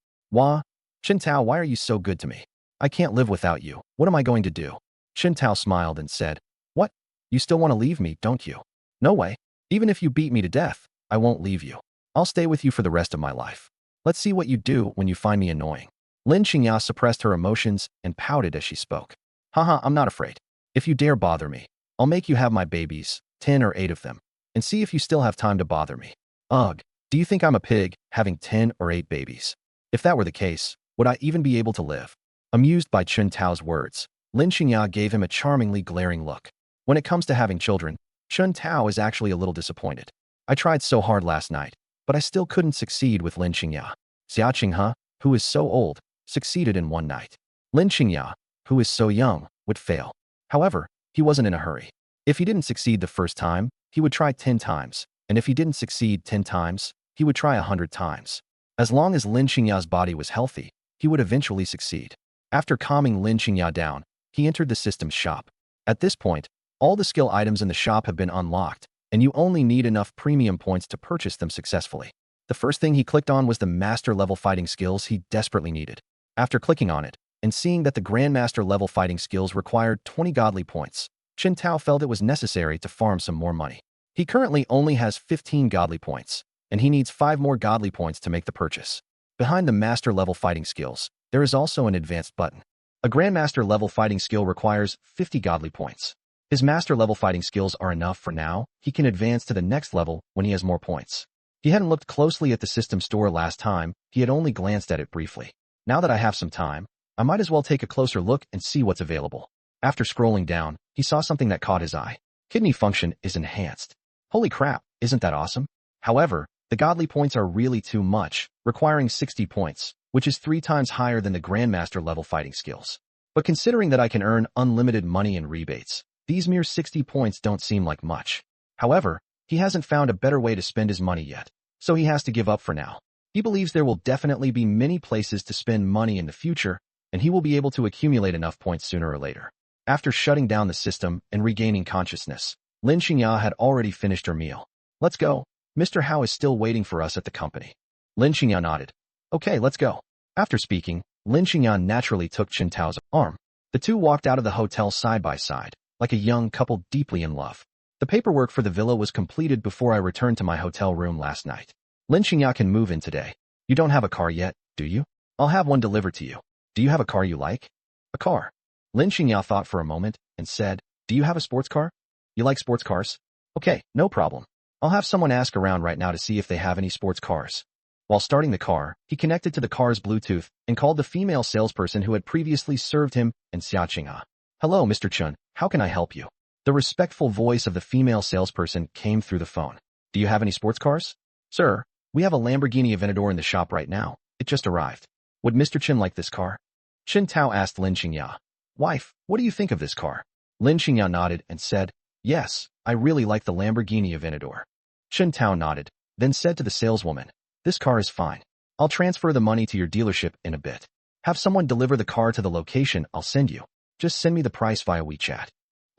Chen Tao, why are you so good to me? I can't live without you. What am I going to do? Chen Tao smiled and said, What? You still want to leave me, don't you? No way. Even if you beat me to death, I won't leave you. I'll stay with you for the rest of my life. Let's see what you do when you find me annoying. Lin Xingye suppressed her emotions and pouted as she spoke. Haha, I'm not afraid. If you dare bother me, I'll make you have my babies, 10 or 8 of them, and see if you still have time to bother me. Ugh. Do you think I'm a pig, having 10 or 8 babies? If that were the case, would I even be able to live? Amused by Chen Tao's words, Lin Xingya gave him a charmingly glaring look. When it comes to having children, Chen Tao is actually a little disappointed. I tried so hard last night, but I still couldn't succeed with Lin Xingya. Xia Qinghe, who is so old, succeeded in one night. Lin Xingya, who is so young, would fail. However, he wasn't in a hurry. If he didn't succeed the first time, he would try 10 times, and if he didn't succeed 10 times, he would try 100 times. As long as Lin Xingya's body was healthy, he would eventually succeed. After calming Lin Xingya down, he entered the system's shop. At this point, all the skill items in the shop have been unlocked, and you only need enough premium points to purchase them successfully. The first thing he clicked on was the master-level fighting skills he desperately needed. After clicking on it, and seeing that the Grandmaster-level fighting skills required 20 godly points, Chen Tao felt it was necessary to farm some more money. He currently only has 15 godly points, and he needs 5 more godly points to make the purchase. Behind the master-level fighting skills, there is also an advanced button. A Grandmaster-level fighting skill requires 50 godly points. His master-level fighting skills are enough for now. He can advance to the next level when he has more points. He hadn't looked closely at the system store last time, he had only glanced at it briefly. Now that I have some time, I might as well take a closer look and see what's available. After scrolling down, he saw something that caught his eye. Kidney function is enhanced. Holy crap, isn't that awesome? However, the godly points are really too much, requiring 60 points, which is 3 times higher than the Grandmaster level fighting skills. But considering that I can earn unlimited money and rebates, these mere 60 points don't seem like much. However, he hasn't found a better way to spend his money yet, so he has to give up for now. He believes there will definitely be many places to spend money in the future, and he will be able to accumulate enough points sooner or later. After shutting down the system and regaining consciousness, Lin Xingya had already finished her meal. Let's go. Mr. Hao is still waiting for us at the company. Lin Xingya nodded. Okay, let's go. After speaking, Lin Xingya naturally took Chen Tao's arm. The two walked out of the hotel side by side, like a young couple deeply in love. The paperwork for the villa was completed before I returned to my hotel room last night. Lin Xingya can move in today. You don't have a car yet, do you? I'll have one delivered to you. Do you have a car you like? A car. Lin Xingya thought for a moment and said, do you have a sports car? You like sports cars? Okay, no problem. I'll have someone ask around right now to see if they have any sports cars. While starting the car, he connected to the car's Bluetooth and called the female salesperson who had previously served him and Xia Qinghe. Hello, Mr. Chen, how can I help you? The respectful voice of the female salesperson came through the phone. Do you have any sports cars? Sir, we have a Lamborghini Aventador in the shop right now. It just arrived. Would Mr. Chen like this car? Chen Tao asked Lin Xingya. Wife, what do you think of this car? Lin Xingya nodded and said, yes, I really like the Lamborghini Aventador. Chen Tao nodded, then said to the saleswoman, this car is fine. I'll transfer the money to your dealership in a bit. Have someone deliver the car to the location I'll send you. Just send me the price via WeChat.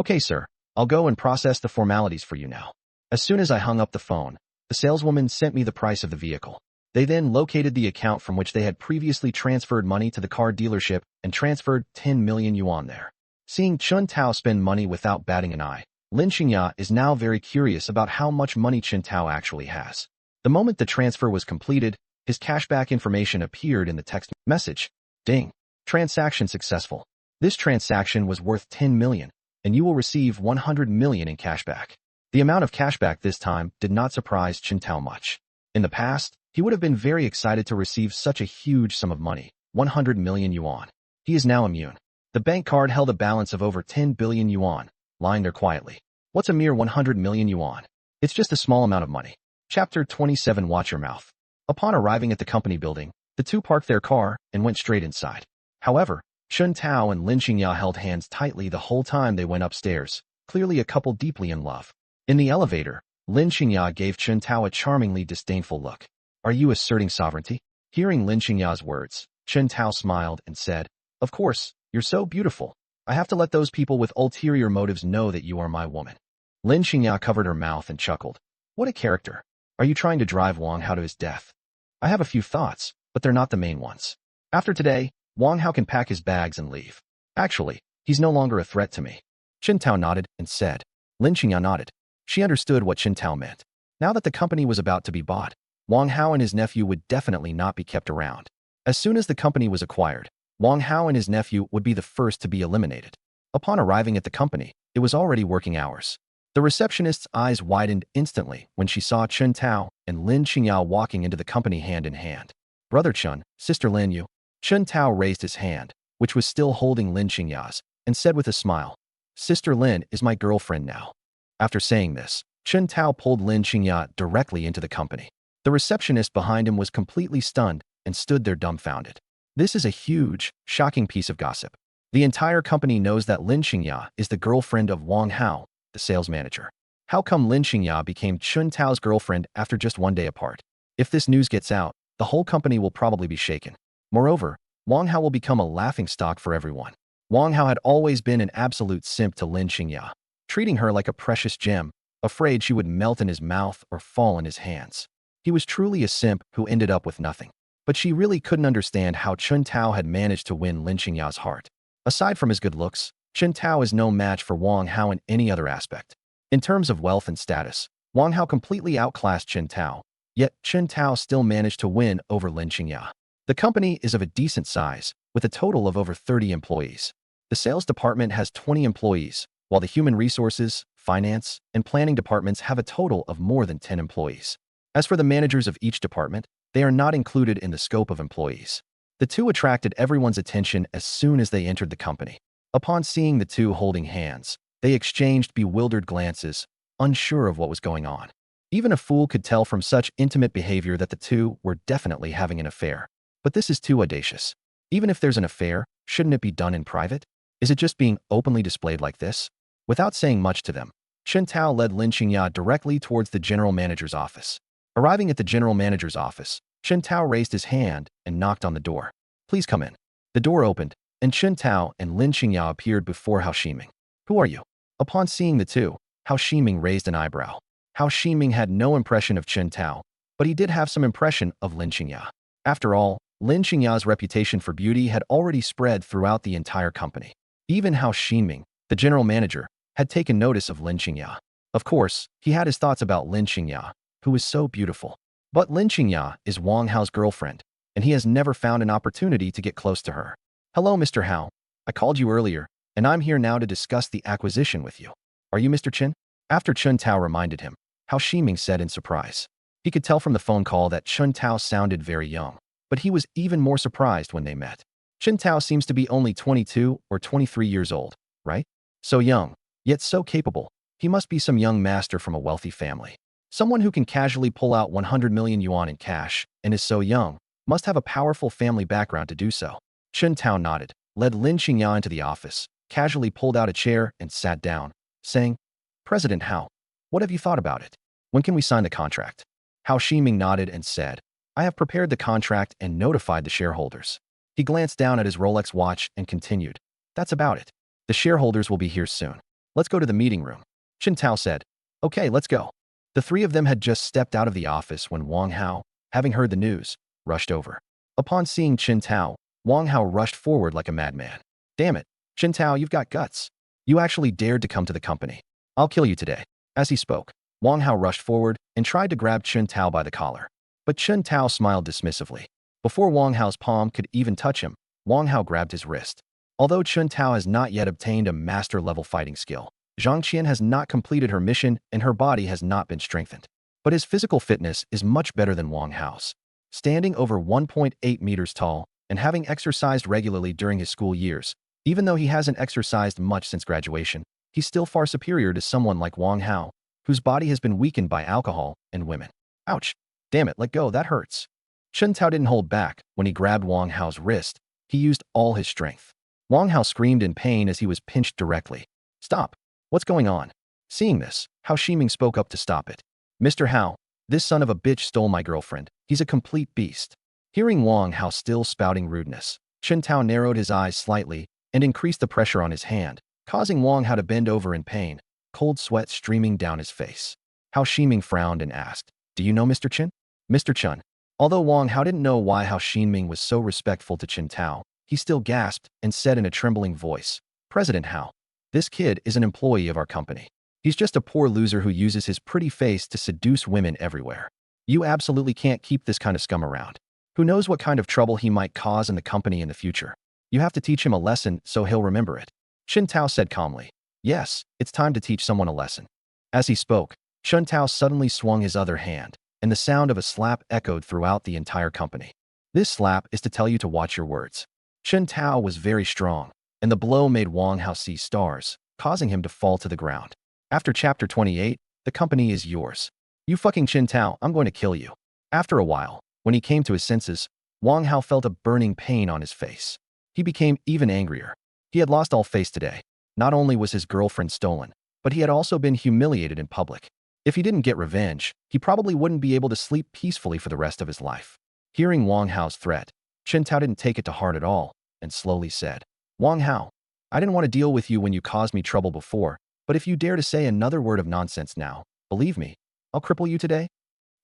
Okay, sir, I'll go and process the formalities for you now. As soon as I hung up the phone, the saleswoman sent me the price of the vehicle. They then located the account from which they had previously transferred money to the car dealership and transferred 10 million yuan there. Seeing Chen Tao spend money without batting an eye, Lin Xingya is now very curious about how much money Chen Tao actually has. The moment the transfer was completed, his cashback information appeared in the text message. Ding. Transaction successful. This transaction was worth 10 million, and you will receive 100 million in cashback. The amount of cashback this time did not surprise Chen Tao much. In the past, he would have been very excited to receive such a huge sum of money, 100 million yuan. He is now immune. The bank card held a balance of over 10 billion yuan, lying there quietly. What's a mere 100 million yuan? It's just a small amount of money. Chapter 27. Watch your mouth. Upon arriving at the company building, the two parked their car and went straight inside. However, Chen Tao and Lin Xingya held hands tightly the whole time they went upstairs, clearly a couple deeply in love. In the elevator, Lin Xingya gave Chen Tao a charmingly disdainful look. Are you asserting sovereignty? Hearing Lin Xingya's words, Chen Tao smiled and said, of course, you're so beautiful. I have to let those people with ulterior motives know that you are my woman. Lin Xingya covered her mouth and chuckled. What a character. Are you trying to drive Wang Hao to his death? I have a few thoughts, but they're not the main ones. After today, Wang Hao can pack his bags and leave. Actually, he's no longer a threat to me. Chen Tao nodded and said. Lin Xingya nodded. She understood what Chen Tao meant. Now that the company was about to be bought, Wang Hao and his nephew would definitely not be kept around. As soon as the company was acquired, Wang Hao and his nephew would be the first to be eliminated. Upon arriving at the company, it was already working hours. The receptionist's eyes widened instantly when she saw Chen Tao and Lin Qingya walking into the company hand in hand. Brother Chen, Sister Lin Yu. Chen Tao raised his hand, which was still holding Lin Qingya's, and said with a smile, Sister Lin is my girlfriend now. After saying this, Chen Tao pulled Lin Qingya directly into the company. The receptionist behind him was completely stunned and stood there dumbfounded. This is a huge, shocking piece of gossip. The entire company knows that Lin Qingya is the girlfriend of Wang Hao, the sales manager. How come Lin Qingya became Chen Tao's girlfriend after just one day apart? If this news gets out, the whole company will probably be shaken. Moreover, Wang Hao will become a laughingstock for everyone. Wang Hao had always been an absolute simp to Lin Qingya, treating her like a precious gem, afraid she would melt in his mouth or fall in his hands. He was truly a simp who ended up with nothing. But she really couldn't understand how Chen Tao had managed to win Lin Qingya's heart. Aside from his good looks, Chen Tao is no match for Wang Hao in any other aspect. In terms of wealth and status, Wang Hao completely outclassed Chen Tao, yet Chen Tao still managed to win over Lin Qingya. The company is of a decent size, with a total of over 30 employees. The sales department has 20 employees, while the human resources, finance, and planning departments have a total of more than 10 employees. As for the managers of each department, they are not included in the scope of employees. The two attracted everyone's attention as soon as they entered the company. Upon seeing the two holding hands, they exchanged bewildered glances, unsure of what was going on. Even a fool could tell from such intimate behavior that the two were definitely having an affair. But this is too audacious. Even if there's an affair, shouldn't it be done in private? Is it just being openly displayed like this? Without saying much to them, Chen Tao led Lin Qingya directly towards the general manager's office. Arriving at the general manager's office, Chen Tao raised his hand and knocked on the door. Please come in. The door opened, and Chen Tao and Lin Qingya appeared before Hao Ximing. Who are you? Upon seeing the two, Hao Ximing raised an eyebrow. Hao Ximing had no impression of Chen Tao, but he did have some impression of Lin Qingya. After all, Lin Qingya's reputation for beauty had already spread throughout the entire company. Even Hao Ximing, the general manager, had taken notice of Lin Qingya. Of course, he had his thoughts about Lin Qingya, who is so beautiful. But Lin Qingya is Wang Hao's girlfriend, and he has never found an opportunity to get close to her. Hello, Mr. Hao. I called you earlier, and I'm here now to discuss the acquisition with you. Are you Mr. Chen? After Chen Tao reminded him, Hao Ximing said in surprise. He could tell from the phone call that Chen Tao sounded very young, but he was even more surprised when they met. Chen Tao seems to be only 22 or 23 years old, right? So young, yet so capable. He must be some young master from a wealthy family. Someone who can casually pull out 100 million yuan in cash and is so young must have a powerful family background to do so. Chen Tao nodded, led Lin Qingya into the office, casually pulled out a chair and sat down, saying, President Hao, what have you thought about it? When can we sign the contract? Hao Ximing nodded and said, I have prepared the contract and notified the shareholders. He glanced down at his Rolex watch and continued, That's about it. The shareholders will be here soon. Let's go to the meeting room. Chen Tao said, Okay, let's go. The three of them had just stepped out of the office when Wang Hao, having heard the news, rushed over. Upon seeing Chen Tao, Wang Hao rushed forward like a madman. Damn it, Chen Tao, you've got guts. You actually dared to come to the company. I'll kill you today. As he spoke, Wang Hao rushed forward and tried to grab Chen Tao by the collar. But Chen Tao smiled dismissively. Before Wang Hao's palm could even touch him, Wang Hao grabbed his wrist. Although Chen Tao has not yet obtained a master-level fighting skill, Zhang Qian has not completed her mission and her body has not been strengthened. But his physical fitness is much better than Wang Hao's. Standing over 1.8 meters tall and having exercised regularly during his school years, even though he hasn't exercised much since graduation, he's still far superior to someone like Wang Hao, whose body has been weakened by alcohol and women. Ouch! Damn it, let go, that hurts. Chen Tao didn't hold back when he grabbed Wang Hao's wrist. He used all his strength. Wang Hao screamed in pain as he was pinched directly. Stop! What's going on? Seeing this, Hao Ximing spoke up to stop it. Mr. Hao, this son of a bitch stole my girlfriend. He's a complete beast. Hearing Wang Hao still spouting rudeness, Chen Tao narrowed his eyes slightly and increased the pressure on his hand, causing Wang Hao to bend over in pain, cold sweat streaming down his face. Hao Ximing frowned and asked, Do you know Mr. Chen? Mr. Chen. Although Wang Hao didn't know why Hao Ximing was so respectful to Chen Tao, he still gasped and said in a trembling voice, President Hao, this kid is an employee of our company. He's just a poor loser who uses his pretty face to seduce women everywhere. You absolutely can't keep this kind of scum around. Who knows what kind of trouble he might cause in the company in the future. You have to teach him a lesson so he'll remember it. Chen Tao said calmly, Yes, it's time to teach someone a lesson. As he spoke, Chen Tao suddenly swung his other hand, and the sound of a slap echoed throughout the entire company. This slap is to tell you to watch your words. Chen Tao was very strong, and the blow made Wang Hao see stars, causing him to fall to the ground. After Chapter 28, the company is yours. You fucking Chen Tao, I'm going to kill you. After a while, when he came to his senses, Wang Hao felt a burning pain on his face. He became even angrier. He had lost all face today. Not only was his girlfriend stolen, but he had also been humiliated in public. If he didn't get revenge, he probably wouldn't be able to sleep peacefully for the rest of his life. Hearing Wang Hao's threat, Chen Tao didn't take it to heart at all, and slowly said, Wang Hao, I didn't want to deal with you when you caused me trouble before, but if you dare to say another word of nonsense now, believe me, I'll cripple you today.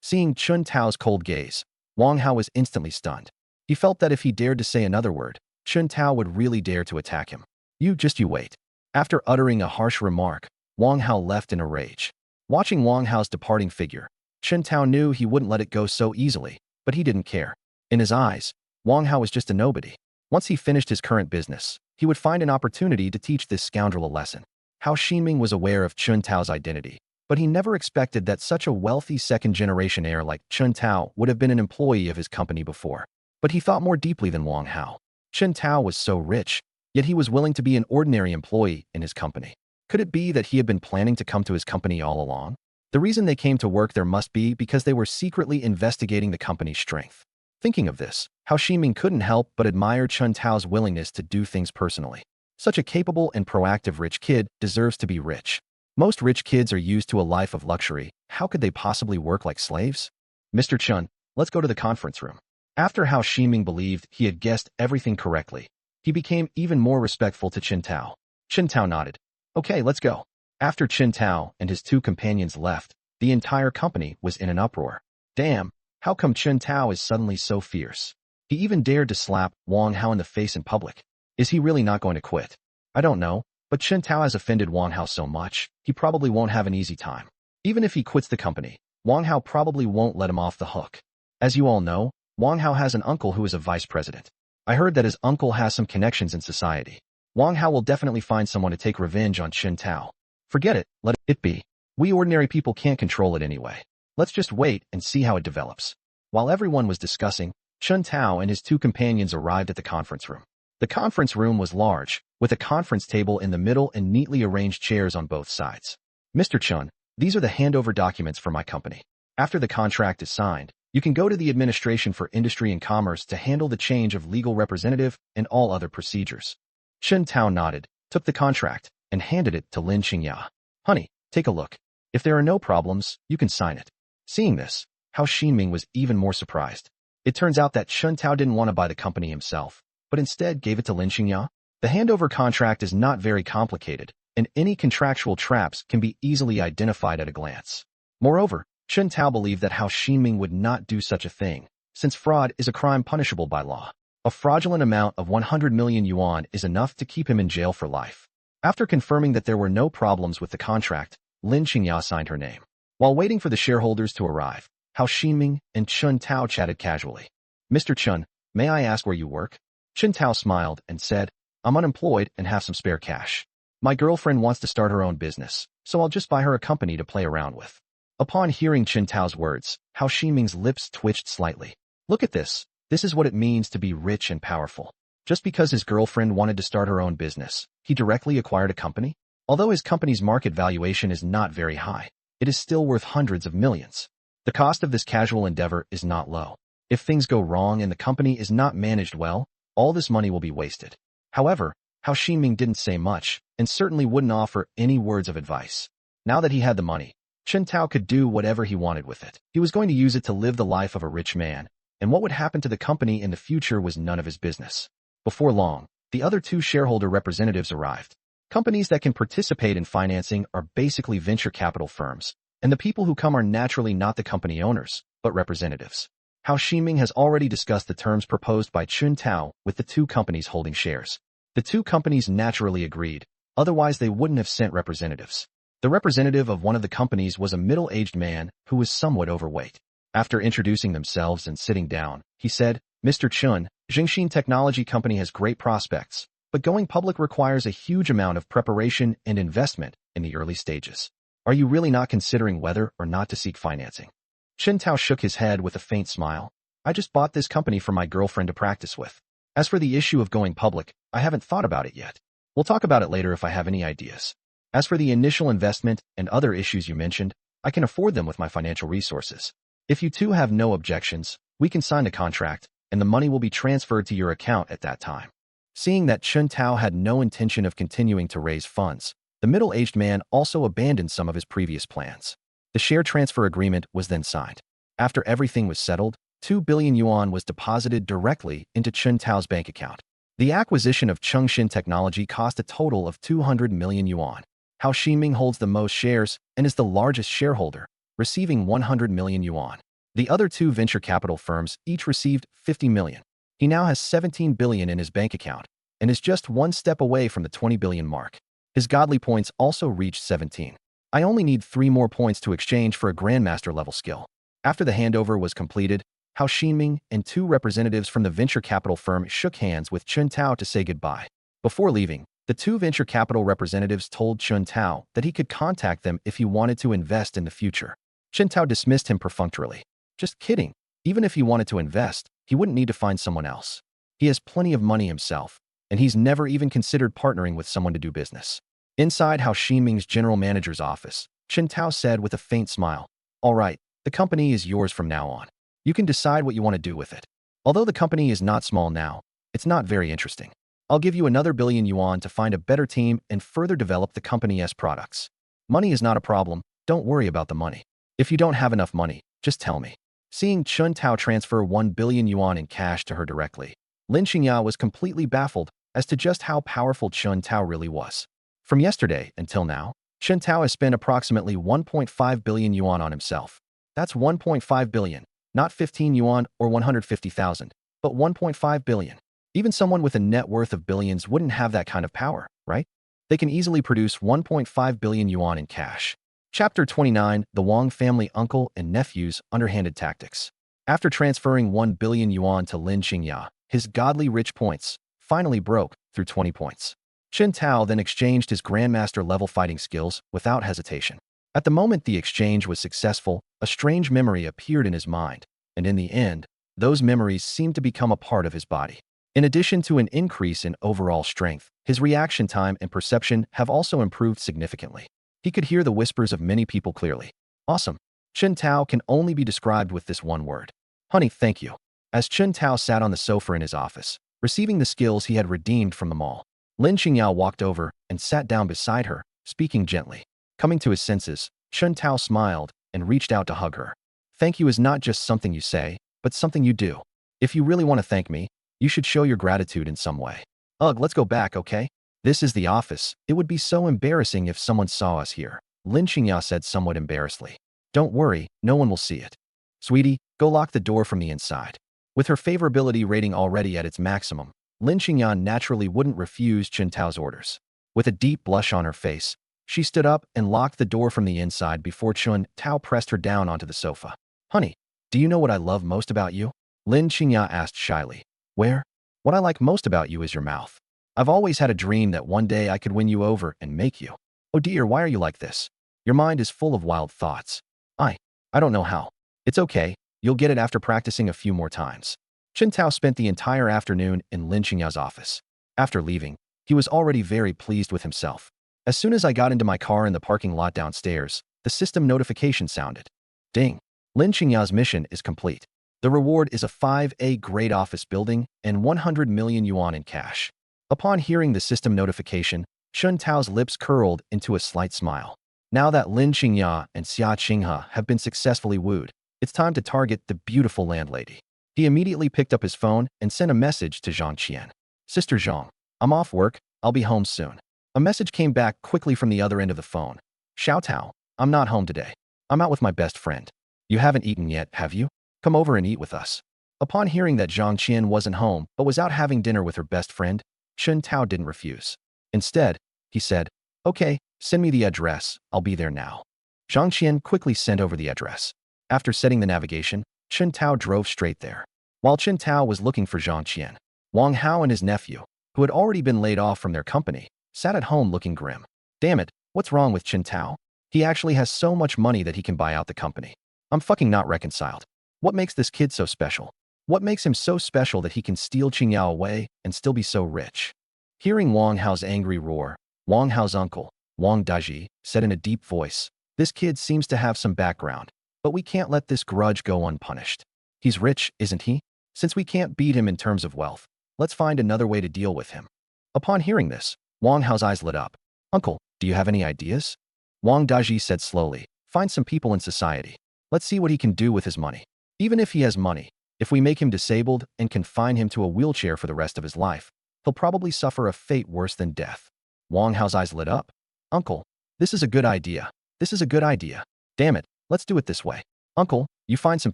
Seeing Chen Tao's cold gaze, Wang Hao was instantly stunned. He felt that if he dared to say another word, Chen Tao would really dare to attack him. You wait. After uttering a harsh remark, Wang Hao left in a rage. Watching Wang Hao's departing figure, Chen Tao knew he wouldn't let it go so easily, but he didn't care. In his eyes, Wang Hao was just a nobody. Once he finished his current business, he would find an opportunity to teach this scoundrel a lesson. Hao Ximing was aware of Chen Tao's identity, but he never expected that such a wealthy second-generation heir like Chen Tao would have been an employee of his company before. But he thought more deeply than Wang Hao. Chen Tao was so rich, yet he was willing to be an ordinary employee in his company. Could it be that he had been planning to come to his company all along? The reason they came to work there must be because they were secretly investigating the company's strength. Thinking of this, Hao Ximing couldn't help but admire Chen Tao's willingness to do things personally. Such a capable and proactive rich kid deserves to be rich. Most rich kids are used to a life of luxury. How could they possibly work like slaves? Mr. Chen, let's go to the conference room. After Hao Ximing believed he had guessed everything correctly, he became even more respectful to Chen Tao. Chen Tao nodded. Okay, let's go. After Chen Tao and his two companions left, the entire company was in an uproar. Damn, how come Chen Tao is suddenly so fierce? He even dared to slap Wang Hao in the face in public. Is he really not going to quit? I don't know, but Chen Tao has offended Wang Hao so much, he probably won't have an easy time. Even if he quits the company, Wang Hao probably won't let him off the hook. As you all know, Wang Hao has an uncle who is a vice president. I heard that his uncle has some connections in society. Wang Hao will definitely find someone to take revenge on Chen Tao. Forget it, let it be. We ordinary people can't control it anyway. Let's just wait and see how it develops. While everyone was discussing, Chen Tao and his two companions arrived at the conference room. The conference room was large, with a conference table in the middle and neatly arranged chairs on both sides. Mr. Chen, these are the handover documents for my company. After the contract is signed, you can go to the Administration for Industry and Commerce to handle the change of legal representative and all other procedures. Chen Tao nodded, took the contract, and handed it to Lin Xingya. Honey, take a look. If there are no problems, you can sign it. Seeing this, Hao Ximing was even more surprised. It turns out that Chen Tao didn't want to buy the company himself, but instead gave it to Lin Xingya. The handover contract is not very complicated, and any contractual traps can be easily identified at a glance. Moreover, Chen Tao believed that Hao Ximing would not do such a thing, since fraud is a crime punishable by law. A fraudulent amount of 100 million yuan is enough to keep him in jail for life. After confirming that there were no problems with the contract, Lin Xingya signed her name. While waiting for the shareholders to arrive, Hao Ximing and Chen Tao chatted casually. Mr. Chen, may I ask where you work? Chen Tao smiled and said, I'm unemployed and have some spare cash. My girlfriend wants to start her own business, so I'll just buy her a company to play around with. Upon hearing Chen Tao's words, Hao Ximing's lips twitched slightly. Look at this. This is what it means to be rich and powerful. Just because his girlfriend wanted to start her own business, he directly acquired a company? Although his company's market valuation is not very high, it is still worth hundreds of millions. The cost of this casual endeavor is not low. If things go wrong and the company is not managed well, all this money will be wasted. However, Hao Ximing didn't say much, and certainly wouldn't offer any words of advice. Now that he had the money, Chen Tao could do whatever he wanted with it. He was going to use it to live the life of a rich man, and what would happen to the company in the future was none of his business. Before long, the other two shareholder representatives arrived. Companies that can participate in financing are basically venture capital firms, and the people who come are naturally not the company owners, but representatives. Hao Ximing has already discussed the terms proposed by Chen Tao with the two companies holding shares. The two companies naturally agreed, otherwise they wouldn't have sent representatives. The representative of one of the companies was a middle-aged man who was somewhat overweight. After introducing themselves and sitting down, he said, Mr. Chen, Zhengxin Technology Company has great prospects, but going public requires a huge amount of preparation and investment in the early stages. Are you really not considering whether or not to seek financing? Chen Tao shook his head with a faint smile. I just bought this company for my girlfriend to practice with. As for the issue of going public, I haven't thought about it yet. We'll talk about it later if I have any ideas. As for the initial investment and other issues you mentioned, I can afford them with my financial resources. If you two have no objections, we can sign a contract, and the money will be transferred to your account at that time. Seeing that Chen Tao had no intention of continuing to raise funds, the middle-aged man also abandoned some of his previous plans. The share transfer agreement was then signed. After everything was settled, 2 billion yuan was deposited directly into Chen Tao's bank account. The acquisition of Chengxin Technology cost a total of 200 million yuan. Xia holds the most shares and is the largest shareholder, receiving 100 million yuan. The other two venture capital firms each received 50 million. He now has 17 billion in his bank account and is just one step away from the 20 billion mark. His godly points also reached 17. I only need 3 more points to exchange for a grandmaster level skill. After the handover was completed, Xia and 2 representatives from the venture capital firm shook hands with Chen Tao to say goodbye. Before leaving, the 2 venture capital representatives told Chen Tao that he could contact them if he wanted to invest in the future. Chen Tao dismissed him perfunctorily. Just kidding. Even if he wanted to invest, he wouldn't need to find someone else. He has plenty of money himself, and he's never even considered partnering with someone to do business. Inside Xiao's general manager's office, Chen Tao said with a faint smile, "All right, the company is yours from now on. You can decide what you want to do with it. Although the company is not small now, it's not very interesting. I'll give you another billion yuan to find a better team and further develop the company's products. Money is not a problem, don't worry about the money. If you don't have enough money, just tell me." Seeing Chen Tao transfer 1 billion yuan in cash to her directly, Liu Ruyan was completely baffled as to just how powerful Chen Tao really was. From yesterday until now, Chen Tao has spent approximately 1.5 billion yuan on himself. That's 1.5 billion, not 15 yuan or 150,000, but 1.5 billion. Even someone with a net worth of billions wouldn't have that kind of power, right? They can easily produce 1.5 billion yuan in cash. Chapter 29, The Wang Family Uncle and Nephew's Underhanded Tactics. After transferring 1 billion yuan to Lin Qinghe, his godly rich points finally broke through 20 points. Chen Tao then exchanged his grandmaster-level fighting skills without hesitation. At the moment the exchange was successful, a strange memory appeared in his mind, and in the end, those memories seemed to become a part of his body. In addition to an increase in overall strength, his reaction time and perception have also improved significantly. He could hear the whispers of many people clearly. Awesome. Chen Tao can only be described with this one word. Honey, thank you. As Chen Tao sat on the sofa in his office, receiving the skills he had redeemed from the mall, Lin Qinghe walked over and sat down beside her, speaking gently. Coming to his senses, Chen Tao smiled and reached out to hug her. Thank you is not just something you say, but something you do. If you really want to thank me, you should show your gratitude in some way. Ugh, let's go back, okay? This is the office. It would be so embarrassing if someone saw us here, Lin Qinghe said somewhat embarrassedly. Don't worry, no one will see it. Sweetie, go lock the door from the inside. With her favorability rating already at its maximum, Lin Qinghe naturally wouldn't refuse Chen Tao's orders. With a deep blush on her face, she stood up and locked the door from the inside before Chen Tao pressed her down onto the sofa. Honey, do you know what I love most about you? Lin Qinghe asked shyly. Where? What I like most about you is your mouth. I've always had a dream that one day I could win you over and make you. Oh dear, why are you like this? Your mind is full of wild thoughts. I don't know how. It's okay, you'll get it after practicing a few more times. Chen Tao spent the entire afternoon in Lin Qinghe's office. After leaving, he was already very pleased with himself. As soon as I got into my car in the parking lot downstairs, the system notification sounded. Ding! Lin Qinghe's mission is complete. The reward is a 5A grade office building and 100 million yuan in cash. Upon hearing the system notification, Chen Tao's lips curled into a slight smile. Now that Lin Qinghe and Xia Qinghe have been successfully wooed, it's time to target the beautiful landlady. He immediately picked up his phone and sent a message to Zhang Qian. Sister Zhang, I'm off work, I'll be home soon. A message came back quickly from the other end of the phone. Xiao Tao, I'm not home today. I'm out with my best friend. You haven't eaten yet, have you? Come over and eat with us. Upon hearing that Zhang Qian wasn't home but was out having dinner with her best friend, Chen Tao didn't refuse. Instead, he said, Okay, send me the address, I'll be there now. Zhang Qian quickly sent over the address. After setting the navigation, Chen Tao drove straight there. While Chen Tao was looking for Zhang Qian, Wang Hao and his nephew, who had already been laid off from their company, sat at home looking grim. Damn it, what's wrong with Chen Tao? He actually has so much money that he can buy out the company. I'm fucking not reconciled. What makes this kid so special? What makes him so special that he can steal Qinghe away and still be so rich? Hearing Wang Hao's angry roar, Wang Hao's uncle, Wang Daji, said in a deep voice, "This kid seems to have some background, but we can't let this grudge go unpunished. He's rich, isn't he? Since we can't beat him in terms of wealth, let's find another way to deal with him." Upon hearing this, Wang Hao's eyes lit up. "Uncle, do you have any ideas?" Wang Daji said slowly, "Find some people in society. Let's see what he can do with his money. Even if he has money, if we make him disabled and confine him to a wheelchair for the rest of his life, he'll probably suffer a fate worse than death." Wang Hao's eyes lit up. "Uncle, this is a good idea. This is a good idea. Damn it, let's do it this way. Uncle, you find some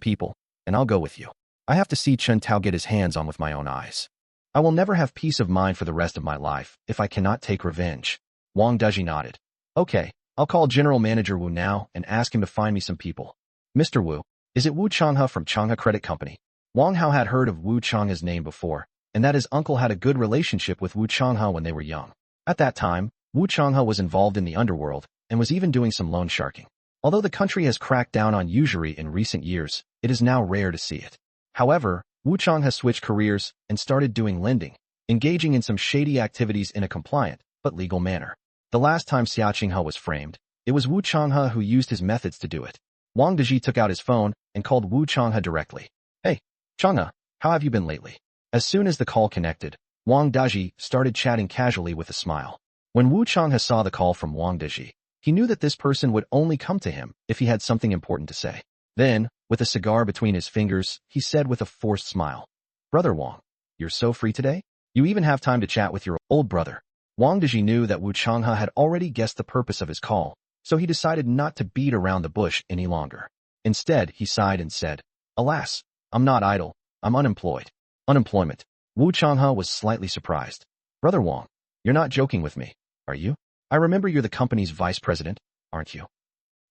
people, and I'll go with you. I have to see Chen Tao get his hands on with my own eyes. I will never have peace of mind for the rest of my life if I cannot take revenge." Wang Daji nodded. "Okay, I'll call General Manager Wu now and ask him to find me some people." "Mr. Wu, is it Wu Changhe from Changhe Credit Company?" Wang Hao had heard of Wu Changhe's name before, and that his uncle had a good relationship with Wu Changhe when they were young. At that time, Wu Changhe was involved in the underworld and was even doing some loan sharking. Although the country has cracked down on usury in recent years, it is now rare to see it. However, Wu Changhe has switched careers and started doing lending, engaging in some shady activities in a compliant but legal manner. The last time Xia Qinghe was framed, it was Wu Changhe who used his methods to do it. Wang Daji took out his phone and called Wu Changhe directly. "Hey, Changhe, how have you been lately?" As soon as the call connected, Wang Daji started chatting casually with a smile. When Wu Changhe saw the call from Wang Daji, he knew that this person would only come to him if he had something important to say. Then, with a cigar between his fingers, he said with a forced smile, "Brother Wang, you're so free today? You even have time to chat with your old brother." Wang Daji knew that Wu Changhe had already guessed the purpose of his call, so he decided not to beat around the bush any longer. Instead, he sighed and said, "Alas, I'm not idle, I'm unemployed." Unemployment. Wu Changhe was slightly surprised. "Brother Wang, you're not joking with me, are you? I remember you're the company's vice president, aren't you?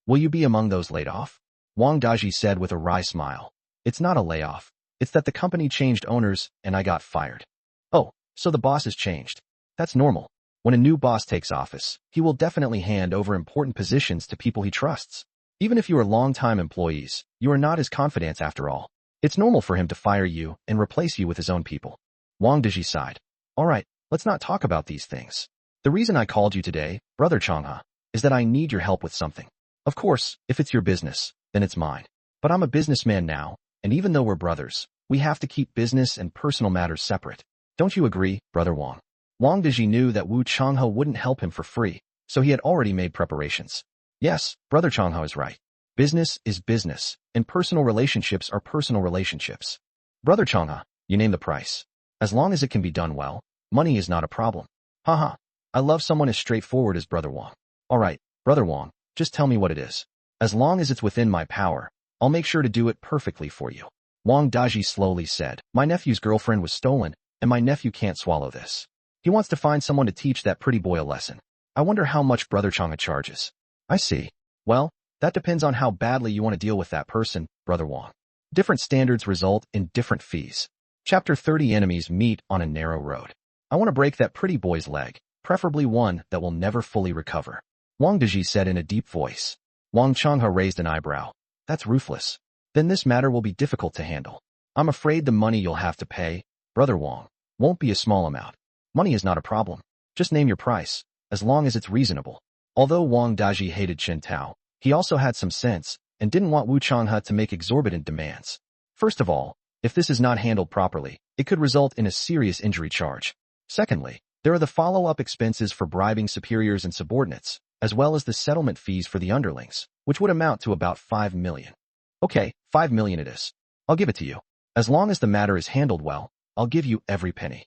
Will you be among those laid off?" Wang Daji said with a wry smile. "It's not a layoff. It's that the company changed owners and I got fired." "Oh, so the boss has changed. That's normal. When a new boss takes office, he will definitely hand over important positions to people he trusts. Even if you are long-time employees, you are not his confidants after all. It's normal for him to fire you and replace you with his own people." Wang Daji sighed. "All right, let's not talk about these things. The reason I called you today, Brother Changhe, is that I need your help with something. Of course, if it's your business, then it's mine. But I'm a businessman now, and even though we're brothers, we have to keep business and personal matters separate. Don't you agree, Brother Wang?" Wang Daji knew that Wu Changhe wouldn't help him for free, so he had already made preparations. "Yes, Brother Changhe is right. Business is business, and personal relationships are personal relationships. Brother Changhe, you name the price. As long as it can be done well, money is not a problem." "Haha, I love someone as straightforward as Brother Wang. All right, Brother Wang, just tell me what it is. As long as it's within my power, I'll make sure to do it perfectly for you." Wang Daji slowly said, "My nephew's girlfriend was stolen, and my nephew can't swallow this. He wants to find someone to teach that pretty boy a lesson. I wonder how much Brother Changhe charges." "I see. Well, that depends on how badly you want to deal with that person, Brother Wang. Different standards result in different fees." Chapter 30. Enemies meet on a narrow road. "I want to break that pretty boy's leg, preferably one that will never fully recover," Wang Daji said in a deep voice. Wang Changhe raised an eyebrow. "That's ruthless. Then this matter will be difficult to handle. I'm afraid the money you'll have to pay, Brother Wang, won't be a small amount. Money is not a problem. Just name your price, as long as it's reasonable." Although Wang Daji hated Chen Tao, he also had some sense and didn't want Wu Changhe to make exorbitant demands. First of all, if this is not handled properly, it could result in a serious injury charge. Secondly, there are the follow-up expenses for bribing superiors and subordinates, as well as the settlement fees for the underlings, which would amount to about 5 million. "Okay, 5 million it is. I'll give it to you. As long as the matter is handled well, I'll give you every penny."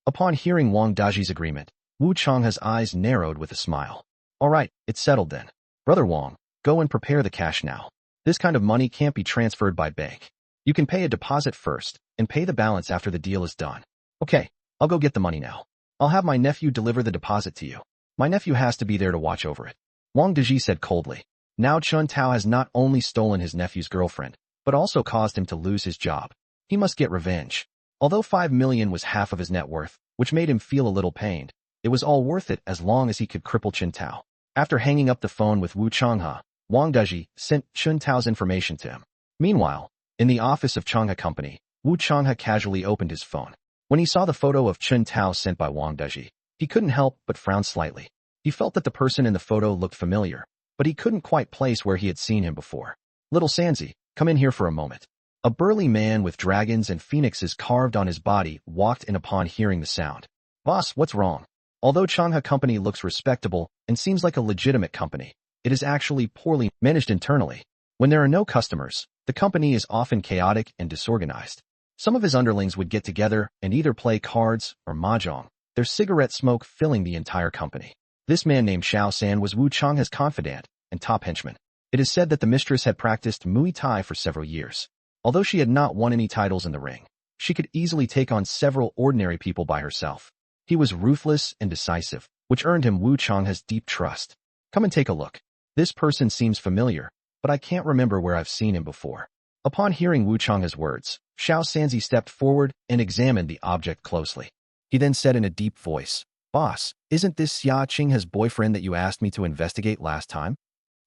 Upon hearing Wang Daji's agreement, Wu Changhe's eyes narrowed with a smile. "All right, it's settled then. Brother Wang, go and prepare the cash now. This kind of money can't be transferred by bank. You can pay a deposit first and pay the balance after the deal is done." "Okay, I'll go get the money now. I'll have my nephew deliver the deposit to you. My nephew has to be there to watch over it," Wang Daji said coldly. Now Chen Tao has not only stolen his nephew's girlfriend, but also caused him to lose his job. He must get revenge. Although 5 million was half of his net worth, which made him feel a little pained, it was all worth it as long as he could cripple Chen Tao. After hanging up the phone with Wu Changhe, Wang Deji sent Chun Tao's information to him. Meanwhile, in the office of Changhe Company, Wu Changhe casually opened his phone. When he saw the photo of Chun Tao sent by Wang Deji, he couldn't help but frown slightly. He felt that the person in the photo looked familiar, but he couldn't quite place where he had seen him before. Little Sanzi, come in here for a moment. A burly man with dragons and phoenixes carved on his body walked in upon hearing the sound. Boss, what's wrong? Although Changhe Company looks respectable and seems like a legitimate company, it is actually poorly managed internally. When there are no customers, the company is often chaotic and disorganized. Some of his underlings would get together and either play cards or mahjong, their cigarette smoke filling the entire company. This man named Xiao San was Wu Changhe's confidant and top henchman. It is said that the mistress had practiced Muay Thai for several years. Although she had not won any titles in the ring, she could easily take on several ordinary people by herself. He was ruthless and decisive, which earned him Wu Changhe's deep trust. Come and take a look. This person seems familiar, but I can't remember where I've seen him before. Upon hearing Wu Changhe's words, Xiao Sanzi stepped forward and examined the object closely. He then said in a deep voice, Boss, isn't this Xia Qinghe's boyfriend that you asked me to investigate last time?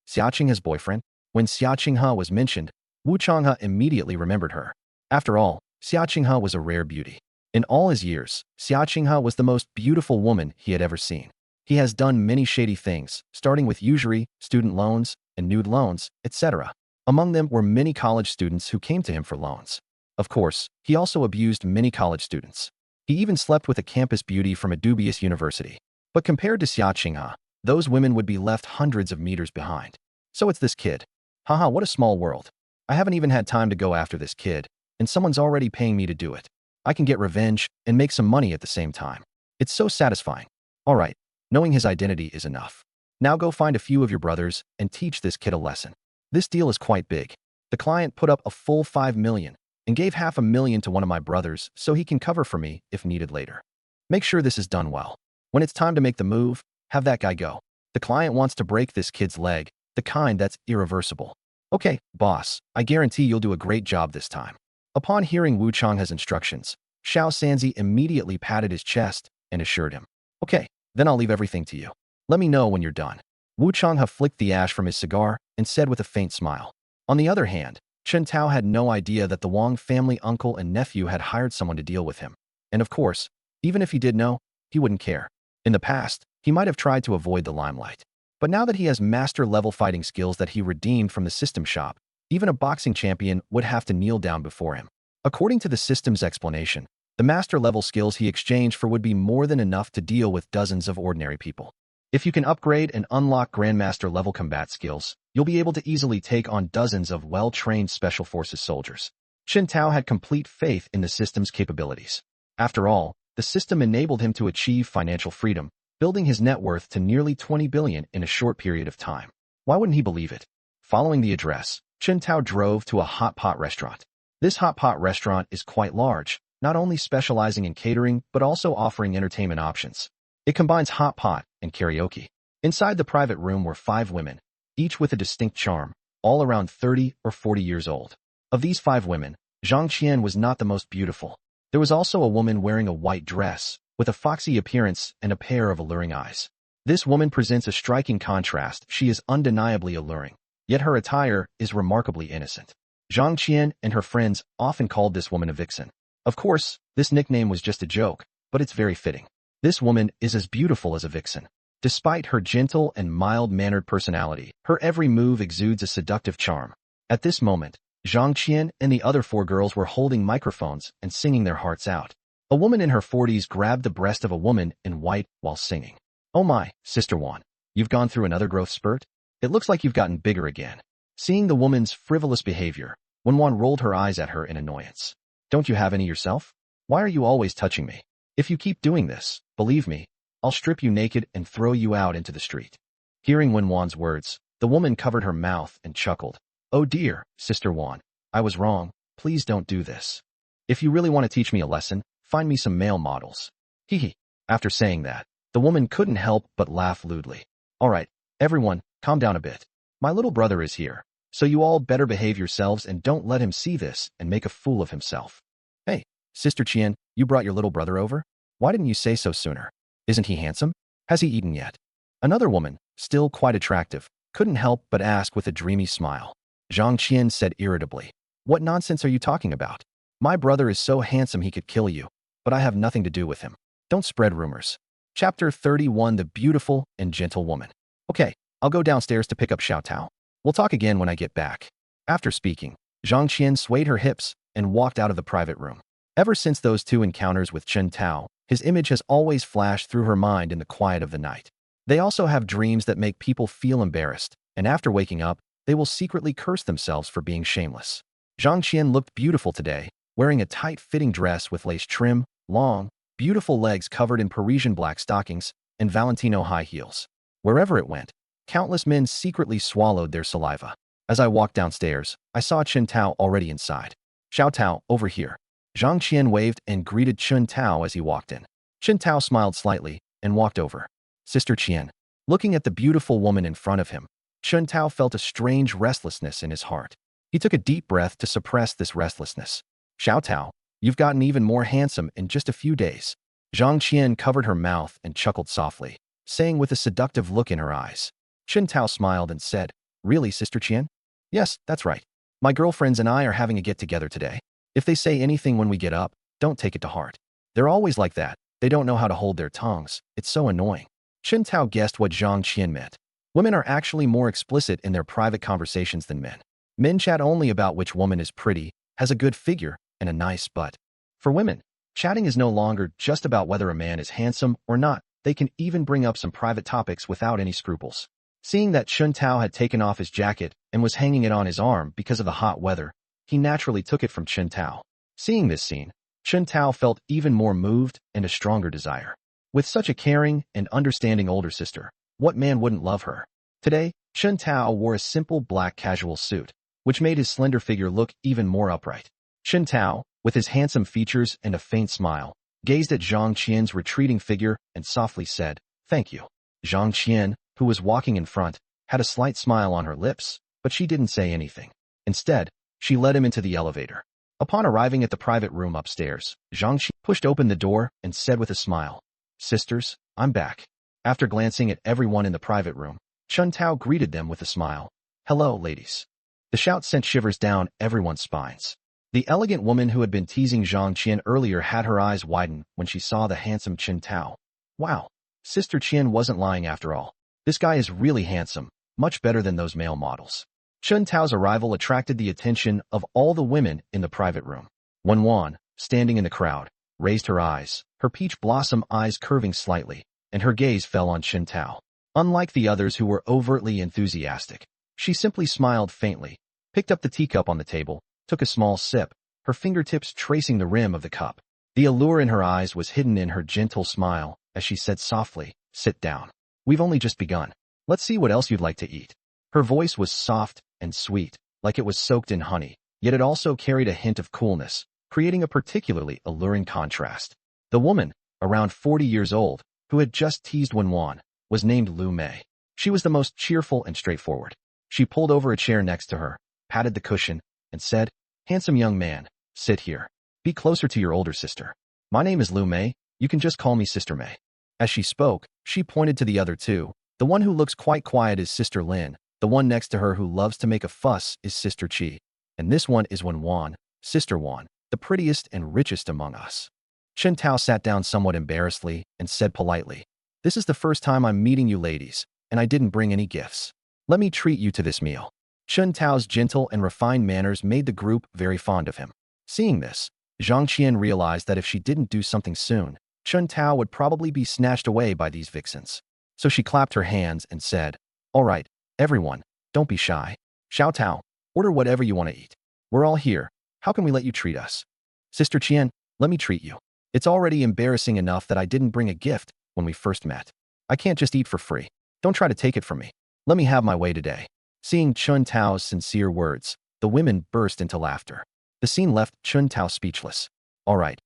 Xia Qinghe's boyfriend? When Xia Qinghe was mentioned, Wu Changhe immediately remembered her. After all, Xia Qinghe was a rare beauty. In all his years, Xia Qinghe was the most beautiful woman he had ever seen. He has done many shady things, starting with usury, student loans, and nude loans, etc. Among them were many college students who came to him for loans. Of course, he also abused many college students. He even slept with a campus beauty from a dubious university. But compared to Xia Qinghe, those women would be left hundreds of meters behind. So it's this kid. Haha, what a small world. I haven't even had time to go after this kid, and someone's already paying me to do it. I can get revenge and make some money at the same time. It's so satisfying. All right, knowing his identity is enough. Now go find a few of your brothers and teach this kid a lesson. This deal is quite big. The client put up a full 5 million and gave $500,000 to one of my brothers so he can cover for me if needed later. Make sure this is done well. When it's time to make the move, have that guy go. The client wants to break this kid's leg, the kind that's irreversible. Okay, boss, I guarantee you'll do a great job this time. Upon hearing Wu Changhe's instructions, Xiao Sanzi immediately patted his chest and assured him, Okay, then I'll leave everything to you. Let me know when you're done. Wu Changhe flicked the ash from his cigar and said with a faint smile. On the other hand, Chun Tao had no idea that the Wang family uncle and nephew had hired someone to deal with him. And of course, even if he did know, he wouldn't care. In the past, he might have tried to avoid the limelight. But now that he has master-level fighting skills that he redeemed from the system shop, even a boxing champion would have to kneel down before him. According to the system's explanation, the master-level skills he exchanged for would be more than enough to deal with dozens of ordinary people. If you can upgrade and unlock Grandmaster-level combat skills, you'll be able to easily take on dozens of well-trained Special Forces soldiers. Chun Tao had complete faith in the system's capabilities. After all, the system enabled him to achieve financial freedom, building his net worth to nearly 20 billion in a short period of time. Why wouldn't he believe it? Following the address, Chun Tao drove to a hot pot restaurant. This hot pot restaurant is quite large, not only specializing in catering, but also offering entertainment options. It combines hot pot and karaoke. Inside the private room were 5 women, each with a distinct charm, all around 30 or 40 years old. Of these 5 women, Zhang Qian was not the most beautiful. There was also a woman wearing a white dress, with a foxy appearance and a pair of alluring eyes. This woman presents a striking contrast. She is undeniably alluring, yet her attire is remarkably innocent. Zhang Qian and her friends often called this woman a vixen. Of course, this nickname was just a joke, but it's very fitting. This woman is as beautiful as a vixen. Despite her gentle and mild-mannered personality, her every move exudes a seductive charm. At this moment, Zhang Qian and the other 4 girls were holding microphones and singing their hearts out. A woman in her 40s grabbed the breast of a woman in white while singing. Oh my, Sister Wan, you've gone through another growth spurt? It looks like you've gotten bigger again. Seeing the woman's frivolous behavior, Wan rolled her eyes at her in annoyance. Don't you have any yourself? Why are you always touching me? If you keep doing this, believe me, I'll strip you naked and throw you out into the street. Hearing Wan's words, the woman covered her mouth and chuckled. Oh dear, Sister Wan, I was wrong. Please don't do this. If you really want to teach me a lesson, find me some male models. Hee. After saying that, the woman couldn't help but laugh lewdly. All right, everyone, calm down a bit. My little brother is here, so you all better behave yourselves and don't let him see this and make a fool of himself. Hey, Sister Qian, you brought your little brother over? Why didn't you say so sooner? Isn't he handsome? Has he eaten yet? Another woman, still quite attractive, couldn't help but ask with a dreamy smile. Zhang Qian said irritably, "What nonsense are you talking about? My brother is so handsome he could kill you, but I have nothing to do with him. Don't spread rumors." Chapter 31, The Beautiful and Gentle Woman. "Okay, I'll go downstairs to pick up Xiao. We'll talk again when I get back." After speaking, Zhang Qian swayed her hips and walked out of the private room. Ever since those two encounters with Chen Tao, his image has always flashed through her mind in the quiet of the night. They also have dreams that make people feel embarrassed, and after waking up, they will secretly curse themselves for being shameless. Zhang Qian looked beautiful today, wearing a tight-fitting dress with lace trim, long, beautiful legs covered in Parisian black stockings, and Valentino high heels. Wherever it went, countless men secretly swallowed their saliva. As I walked downstairs, I saw Chen Tao already inside. "Xiao Tao, over here." Zhang Qian waved and greeted Chen Tao as he walked in. Chen Tao smiled slightly and walked over. "Sister Qian." Looking at the beautiful woman in front of him, Chen Tao felt a strange restlessness in his heart. He took a deep breath to suppress this restlessness. "Xiao Tao, you've gotten even more handsome in just a few days." Zhang Qian covered her mouth and chuckled softly, saying with a seductive look in her eyes. Chen Tao smiled and said, "Really, Sister Qian?" "Yes, that's right. My girlfriends and I are having a get-together today. If they say anything when we get up, don't take it to heart. They're always like that. They don't know how to hold their tongues. It's so annoying." Chen Tao guessed what Zhang Qian meant. Women are actually more explicit in their private conversations than men. Men chat only about which woman is pretty, has a good figure, and a nice butt. For women, chatting is no longer just about whether a man is handsome or not. They can even bring up some private topics without any scruples. Seeing that Chen Tao had taken off his jacket and was hanging it on his arm because of the hot weather, he naturally took it from Chen Tao. Seeing this scene, Chen Tao felt even more moved and a stronger desire. With such a caring and understanding older sister, what man wouldn't love her? Today, Chen Tao wore a simple black casual suit, which made his slender figure look even more upright. Chen Tao, with his handsome features and a faint smile, gazed at Zhang Qian's retreating figure and softly said, "Thank you." Zhang Qian, who was walking in front, had a slight smile on her lips, but she didn't say anything. Instead, she led him into the elevator. Upon arriving at the private room upstairs, Zhang Qian pushed open the door and said with a smile, "Sisters, I'm back." After glancing at everyone in the private room, Chen Tao greeted them with a smile. "Hello, ladies." The shout sent shivers down everyone's spines. The elegant woman who had been teasing Zhang Qian earlier had her eyes widen when she saw the handsome Chen Tao. Wow, Sister Qian wasn't lying after all. This guy is really handsome, much better than those male models. Chen Tao's arrival attracted the attention of all the women in the private room. Wan, standing in the crowd, raised her eyes, her peach blossom eyes curving slightly, and her gaze fell on Chen Tao. Unlike the others who were overtly enthusiastic, she simply smiled faintly, picked up the teacup on the table, took a small sip, her fingertips tracing the rim of the cup. The allure in her eyes was hidden in her gentle smile as she said softly, "Sit down. We've only just begun. Let's see what else you'd like to eat." Her voice was soft and sweet, like it was soaked in honey, yet it also carried a hint of coolness, creating a particularly alluring contrast. The woman, around 40 years old, who had just teased Wan, was named Lu Mei. She was the most cheerful and straightforward. She pulled over a chair next to her, patted the cushion, and said, "Handsome young man, sit here. Be closer to your older sister. My name is Lu Mei. You can just call me Sister Mei." As she spoke, she pointed to the other two. The one who looks quite quiet is Sister Lin. The one next to her who loves to make a fuss is Sister Qi. And this one is Wan, Sister Wan, the prettiest and richest among us. Chen Tao sat down somewhat embarrassedly and said politely, "This is the first time I'm meeting you ladies, and I didn't bring any gifts. Let me treat you to this meal." Chen Tao's gentle and refined manners made the group very fond of him. Seeing this, Zhang Qian realized that if she didn't do something soon, Chen Tao would probably be snatched away by these vixens. So she clapped her hands and said, "All right, everyone, don't be shy. Xiao Tao, order whatever you want to eat. We're all here. How can we let you treat us? Sister Qian, let me treat you. It's already embarrassing enough that I didn't bring a gift when we first met. I can't just eat for free. Don't try to take it from me. Let me have my way today." Seeing Chen Tao's sincere words, the women burst into laughter. The scene left Chen Tao speechless. All right.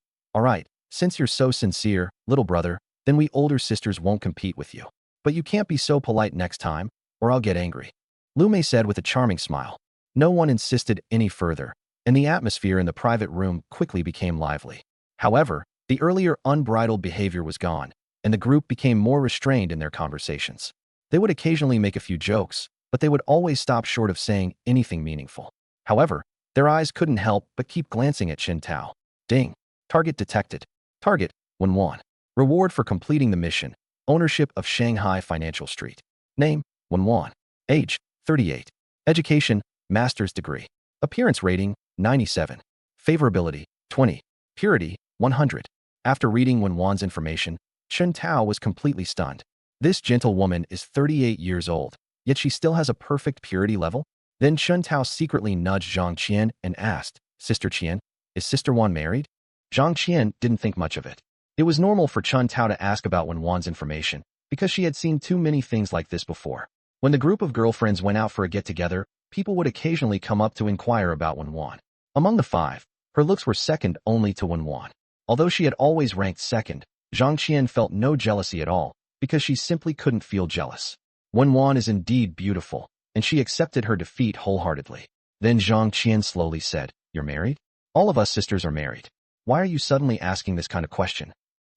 Since you're so sincere, little brother, then we older sisters won't compete with you. But you can't be so polite next time, or I'll get angry," Lu Mei said with a charming smile. No one insisted any further, and the atmosphere in the private room quickly became lively. However, the earlier unbridled behavior was gone, and the group became more restrained in their conversations. They would occasionally make a few jokes, but they would always stop short of saying anything meaningful. However, their eyes couldn't help but keep glancing at Qintao. Ding. Target detected. Target, 1 Reward for completing the mission. Ownership of Shanghai Financial Street. Name, 1 Age, 38. Education, master's degree. Appearance rating, 97. Favorability, 20. Purity, 100. After reading Wan's information, Qintao was completely stunned. This gentle woman is 38 years old, yet she still has a perfect purity level? Then Qintao secretly nudged Zhang Qian and asked, Sister Qian, is Sister Wan married? Zhang Qian didn't think much of it. It was normal for Qintao to ask about Wan's information, because she had seen too many things like this before. When the group of girlfriends went out for a get-together, people would occasionally come up to inquire about Wan. Among the 5, her looks were second only to Wan. Although she had always ranked second, Zhang Qian felt no jealousy at all, because she simply couldn't feel jealous. Wan is indeed beautiful, and she accepted her defeat wholeheartedly. Then Zhang Qian slowly said, You're married? All of us sisters are married. Why are you suddenly asking this kind of question?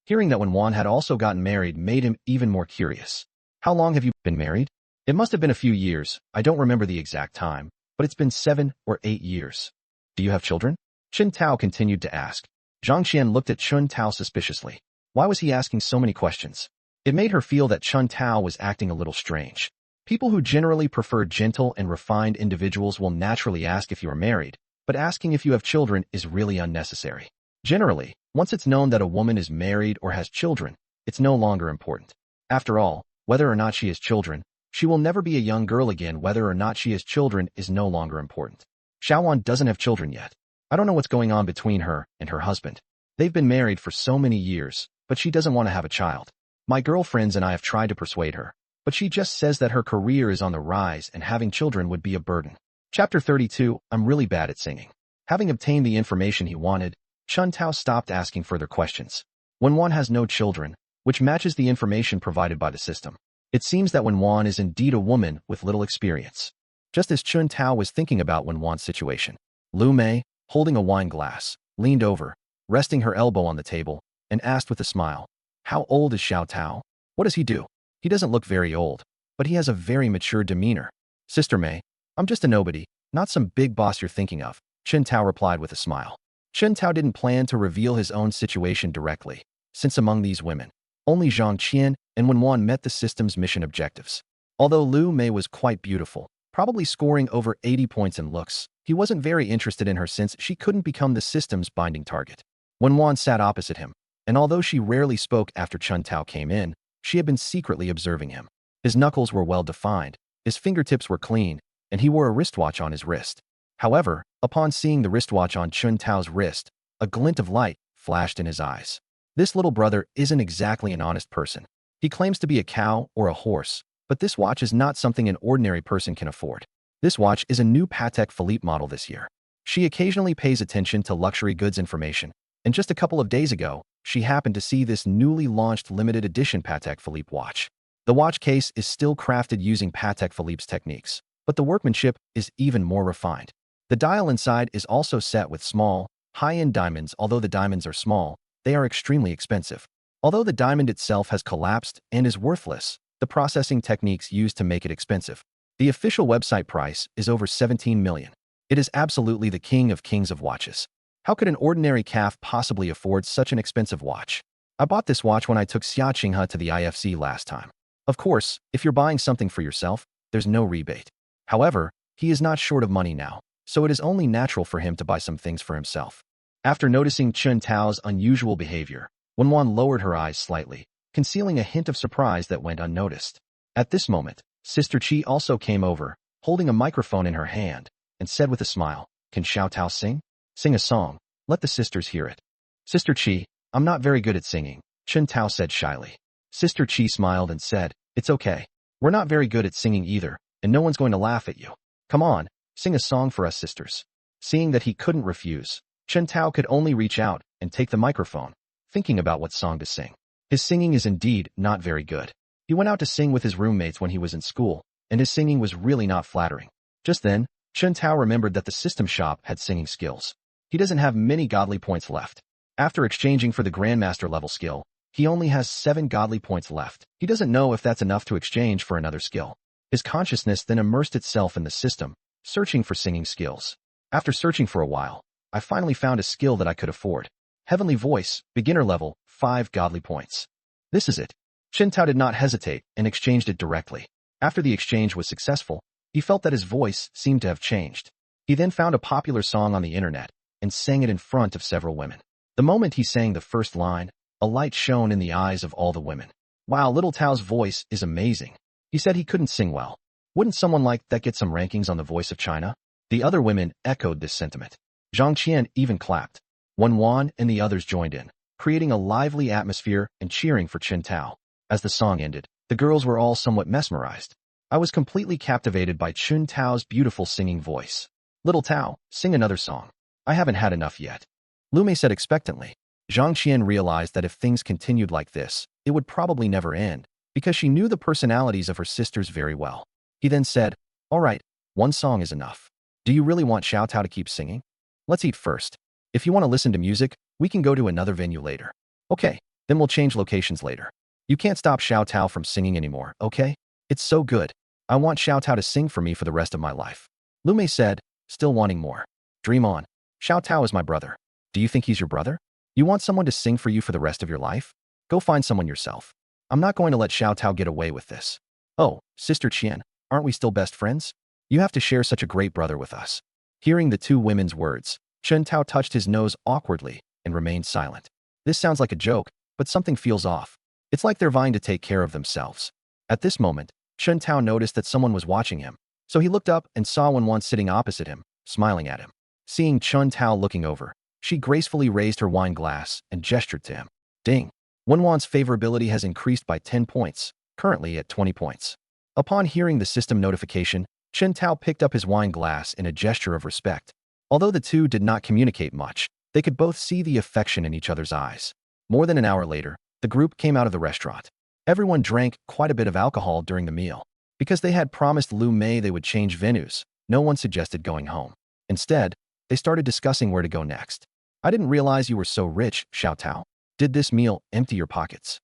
Hearing that Wan had also gotten married made him even more curious. How long have you been married? It must have been a few years, I don't remember the exact time, but it's been 7 or 8 years. Do you have children? Qintao continued to ask. Zhang Qian looked at Qintao suspiciously. Why was he asking so many questions? It made her feel that Qintao was acting a little strange. People who generally prefer gentle and refined individuals will naturally ask if you are married, but asking if you have children is really unnecessary. Generally, once it's known that a woman is married or has children, it's no longer important. After all, whether or not she has children, she will never be a young girl again. Whether or not she has children is no longer important. Xiao doesn't have children yet. I don't know what's going on between her and her husband. They've been married for so many years, but she doesn't want to have a child. My girlfriends and I have tried to persuade her, but she just says that her career is on the rise and having children would be a burden. Chapter 32, I'm really bad at singing. Having obtained the information he wanted, Qintao stopped asking further questions. Wan has no children, which matches the information provided by the system. It seems that Wan is indeed a woman with little experience. Just as Qintao was thinking about Wan's situation, Lu Mei, holding a wine glass, leaned over, resting her elbow on the table, and asked with a smile, How old is Xiao Tao? What does he do? He doesn't look very old, but he has a very mature demeanor. Sister Mei, I'm just a nobody, not some big boss you're thinking of, Qintao replied with a smile. Qintao didn't plan to reveal his own situation directly, since among these women, only Zhang Qian and Wan met the system's mission objectives. Although Lu Mei was quite beautiful, probably scoring over 80 points in looks, he wasn't very interested in her since she couldn't become the system's binding target. Wan sat opposite him, and although she rarely spoke after Qintao came in, she had been secretly observing him. His knuckles were well defined, his fingertips were clean, and he wore a wristwatch on his wrist. However, upon seeing the wristwatch on Qintao's wrist, a glint of light flashed in his eyes. This little brother isn't exactly an honest person. He claims to be a cow or a horse, but this watch is not something an ordinary person can afford. This watch is a new Patek Philippe model this year. She occasionally pays attention to luxury goods information, and just a couple of days ago, she happened to see this newly launched limited edition Patek Philippe watch. The watch case is still crafted using Patek Philippe's techniques, but the workmanship is even more refined. The dial inside is also set with small, high-end diamonds. Although the diamonds are small, they are extremely expensive. Although the diamond itself has collapsed and is worthless, the processing techniques used to make it expensive. The official website price is over 17 million. It is absolutely the king of kings of watches. How could an ordinary calf possibly afford such an expensive watch? I bought this watch when I took Xia Qinghe to the IFC last time. Of course, if you're buying something for yourself, there's no rebate. However, he is not short of money now, so it is only natural for him to buy some things for himself. After noticing Qintao's unusual behavior, Wan lowered her eyes slightly, concealing a hint of surprise that went unnoticed. At this moment, Sister Qi also came over, holding a microphone in her hand, and said with a smile, Can Xiao Tao sing? Sing a song. Let the sisters hear it. Sister Qi, I'm not very good at singing, Qintao said shyly. Sister Qi smiled and said, It's okay. We're not very good at singing either, and no one's going to laugh at you. Come on, sing a song for us sisters. Seeing that he couldn't refuse, Qintao could only reach out and take the microphone, thinking about what song to sing. His singing is indeed not very good. He went out to sing with his roommates when he was in school, and his singing was really not flattering. Just then, Qintao remembered that the system shop had singing skills. He doesn't have many godly points left. After exchanging for the Grandmaster level skill, He only has 7 godly points left. He doesn't know if that's enough to exchange for another skill. His consciousness then immersed itself in the system, searching for singing skills. After searching for a while, I finally found a skill that I could afford. Heavenly Voice, beginner level, 5 godly points. This is it. Chen Tao did not hesitate and exchanged it directly. After the exchange was successful, he felt that his voice seemed to have changed. He then found a popular song on the internet and sang it in front of several women. The moment he sang the first line, a light shone in the eyes of all the women. Wow, little Tao's voice is amazing. He said he couldn't sing well. Wouldn't someone like that get some rankings on The Voice of China? The other women echoed this sentiment. Zhang Qian even clapped. Wan and the others joined in, creating a lively atmosphere and cheering for Chen Tao. As the song ended, the girls were all somewhat mesmerized. I was completely captivated by Chen Tao's beautiful singing voice. Little Tao, sing another song. I haven't had enough yet. Lu Mei said expectantly. Zhang Qian realized that if things continued like this, it would probably never end, because she knew the personalities of her sisters very well. He then said, all right, one song is enough. Do you really want Xiao Tao to keep singing? Let's eat first. If you want to listen to music, we can go to another venue later. Okay, then we'll change locations later. You can't stop Xiao Tao from singing anymore, okay? It's so good. I want Xiao Tao to sing for me for the rest of my life. Lu Mei said, still wanting more. Dream on. Xiao Tao is my brother. Do you think he's your brother? You want someone to sing for you for the rest of your life? Go find someone yourself. I'm not going to let Xiao Tao get away with this. Oh, Sister Qian, aren't we still best friends? You have to share such a great brother with us. Hearing the two women's words, Chen Tao touched his nose awkwardly and remained silent. This sounds like a joke, but something feels off. It's like they're vying to take care of themselves. At this moment, Chen Tao noticed that someone was watching him, so he looked up and saw Wan sitting opposite him, smiling at him. Seeing Chen Tao looking over, she gracefully raised her wine glass and gestured to him. Ding! Wan's favorability has increased by 10 points, currently at 20 points. Upon hearing the system notification, Chen Tao picked up his wine glass in a gesture of respect. Although the two did not communicate much, they could both see the affection in each other's eyes. More than an hour later, the group came out of the restaurant. Everyone drank quite a bit of alcohol during the meal. Because they had promised Lu Mei they would change venues, no one suggested going home. Instead, they started discussing where to go next. I didn't realize you were so rich, Xiao Tao. Did this meal empty your pockets?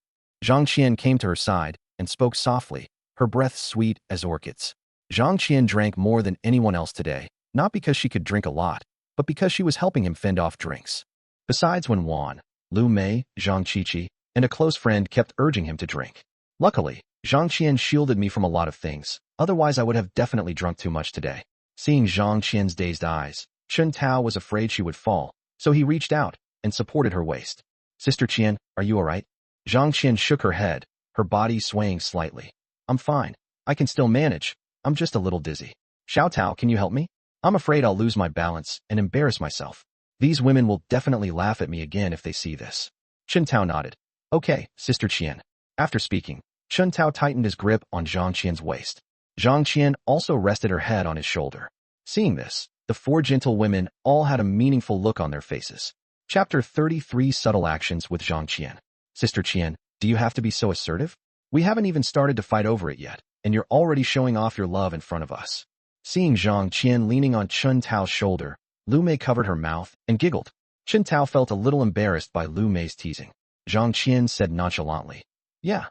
Zhang Qian came to her side and spoke softly, her breath sweet as orchids. Zhang Qian drank more than anyone else today, not because she could drink a lot, but because she was helping him fend off drinks. Besides when Wan, Lu Mei, Zhang Qiqi, and a close friend kept urging him to drink. Luckily, Zhang Qian shielded me from a lot of things, otherwise I would have definitely drunk too much today. Seeing Zhang Qian's dazed eyes, Chen Tao was afraid she would fall, so he reached out and supported her waist. Sister Qian, are you alright? Zhang Qian shook her head, her body swaying slightly. I'm fine. I can still manage. I'm just a little dizzy. Xiao Tao, can you help me? I'm afraid I'll lose my balance and embarrass myself. These women will definitely laugh at me again if they see this. Chen Tao nodded. Okay, Sister Qian. After speaking, Chen Tao tightened his grip on Zhang Qian's waist. Zhang Qian also rested her head on his shoulder. Seeing this, the four gentle women all had a meaningful look on their faces. Chapter 33 Subtle Actions with Zhang Qian. Sister Qian, do you have to be so assertive? We haven't even started to fight over it yet, and you're already showing off your love in front of us. Seeing Zhang Qian leaning on Chen Tao's shoulder, Lu Mei covered her mouth and giggled. Chen Tao felt a little embarrassed by Lu Mei's teasing. Zhang Qian said nonchalantly, Yeah.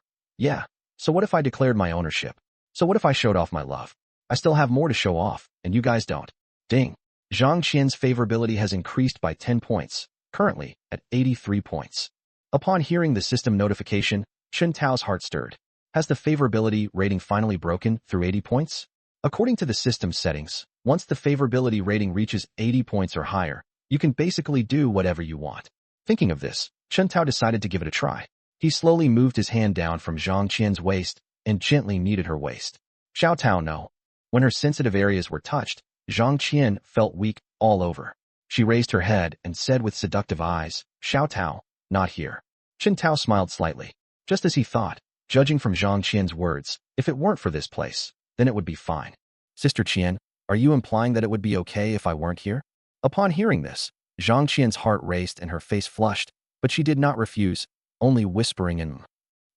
So what if I declared my ownership? So what if I showed off my love? I still have more to show off, and you guys don't. Ding. Zhang Qian's favorability has increased by 10 points, currently at 83 points. Upon hearing the system notification, Chen Tao's heart stirred. Has the favorability rating finally broken through 80 points? According to the system settings, once the favorability rating reaches 80 points or higher, you can basically do whatever you want. Thinking of this, Chen Tao decided to give it a try. He slowly moved his hand down from Zhang Qian's waist and gently kneaded her waist. Xiao Tao no. When her sensitive areas were touched, Zhang Qian felt weak all over. She raised her head and said with seductive eyes, Xiao Tao, not here. Chen Tao smiled slightly. Just as he thought, judging from Zhang Qian's words, if it weren't for this place, then it would be fine. Sister Qian, are you implying that it would be okay if I weren't here? Upon hearing this, Zhang Qian's heart raced and her face flushed, but she did not refuse, only whispering in.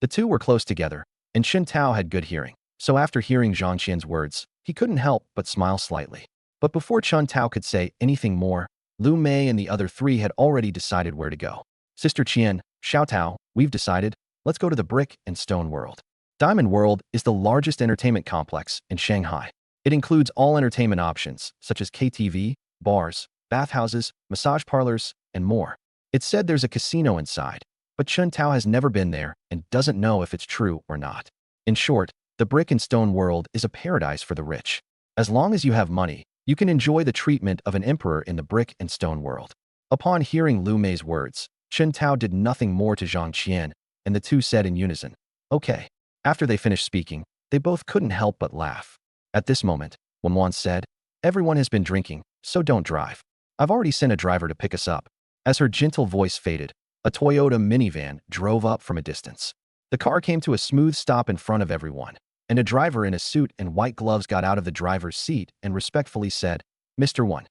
The two were close together, and Chen Tao had good hearing, so after hearing Zhang Qian's words, he couldn't help but smile slightly. But before Chen Tao could say anything more, Lu Mei and the other three had already decided where to go. Sister Qian, Xiao, we've decided, let's go to the brick and stone world. Diamond World is the largest entertainment complex in Shanghai. It includes all entertainment options, such as KTV, bars, bathhouses, massage parlors, and more. It's said there's a casino inside, but Chen Tao has never been there and doesn't know if it's true or not. In short, the brick and stone world is a paradise for the rich. As long as you have money, you can enjoy the treatment of an emperor in the brick and stone world. Upon hearing Lu Mei's words, Chen Tao did nothing more to Zhang Qian, and the two said in unison, "Okay." After they finished speaking, they both couldn't help but laugh. At this moment, Wan said, "Everyone has been drinking, so don't drive. I've already sent a driver to pick us up." As her gentle voice faded, a Toyota minivan drove up from a distance. The car came to a smooth stop in front of everyone, and a driver in a suit and white gloves got out of the driver's seat and respectfully said, "Mr. Wan."